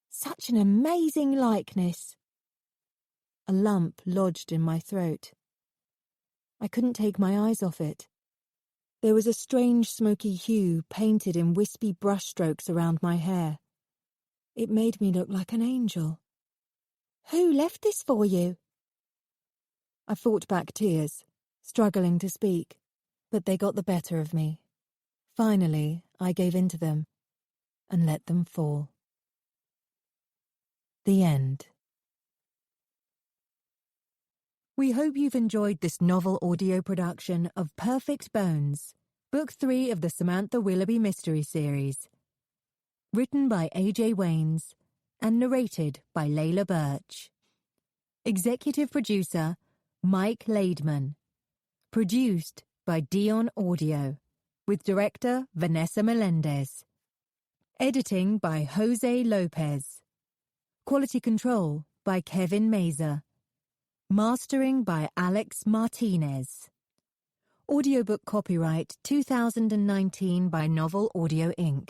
Such an amazing likeness. A lump lodged in my throat. I couldn't take my eyes off it. There was a strange smoky hue painted in wispy brushstrokes around my hair. It made me look like an angel. Who left this for you? I fought back tears, struggling to speak, but they got the better of me. Finally, I gave in to them and let them fall. The end. We hope you've enjoyed this novel audio production of Perfect Bones, Book 3 of the Samantha Willoughby Mystery Series. Written by A.J. Waines and narrated by Layla Birch. Executive producer, Mike Laidman. Produced by Dion Audio, with director Vanessa Melendez. Editing by Jose Lopez. Quality control by Kevin Mazer. Mastering by Alex Martinez. Audiobook copyright 2019 by Novel Audio Inc.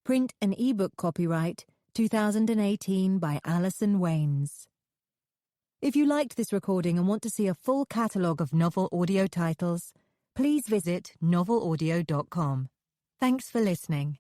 Print and ebook copyright 2018 by Alison Waines. If you liked this recording and want to see a full catalogue of novel audio titles, please visit novelaudio.com. Thanks for listening.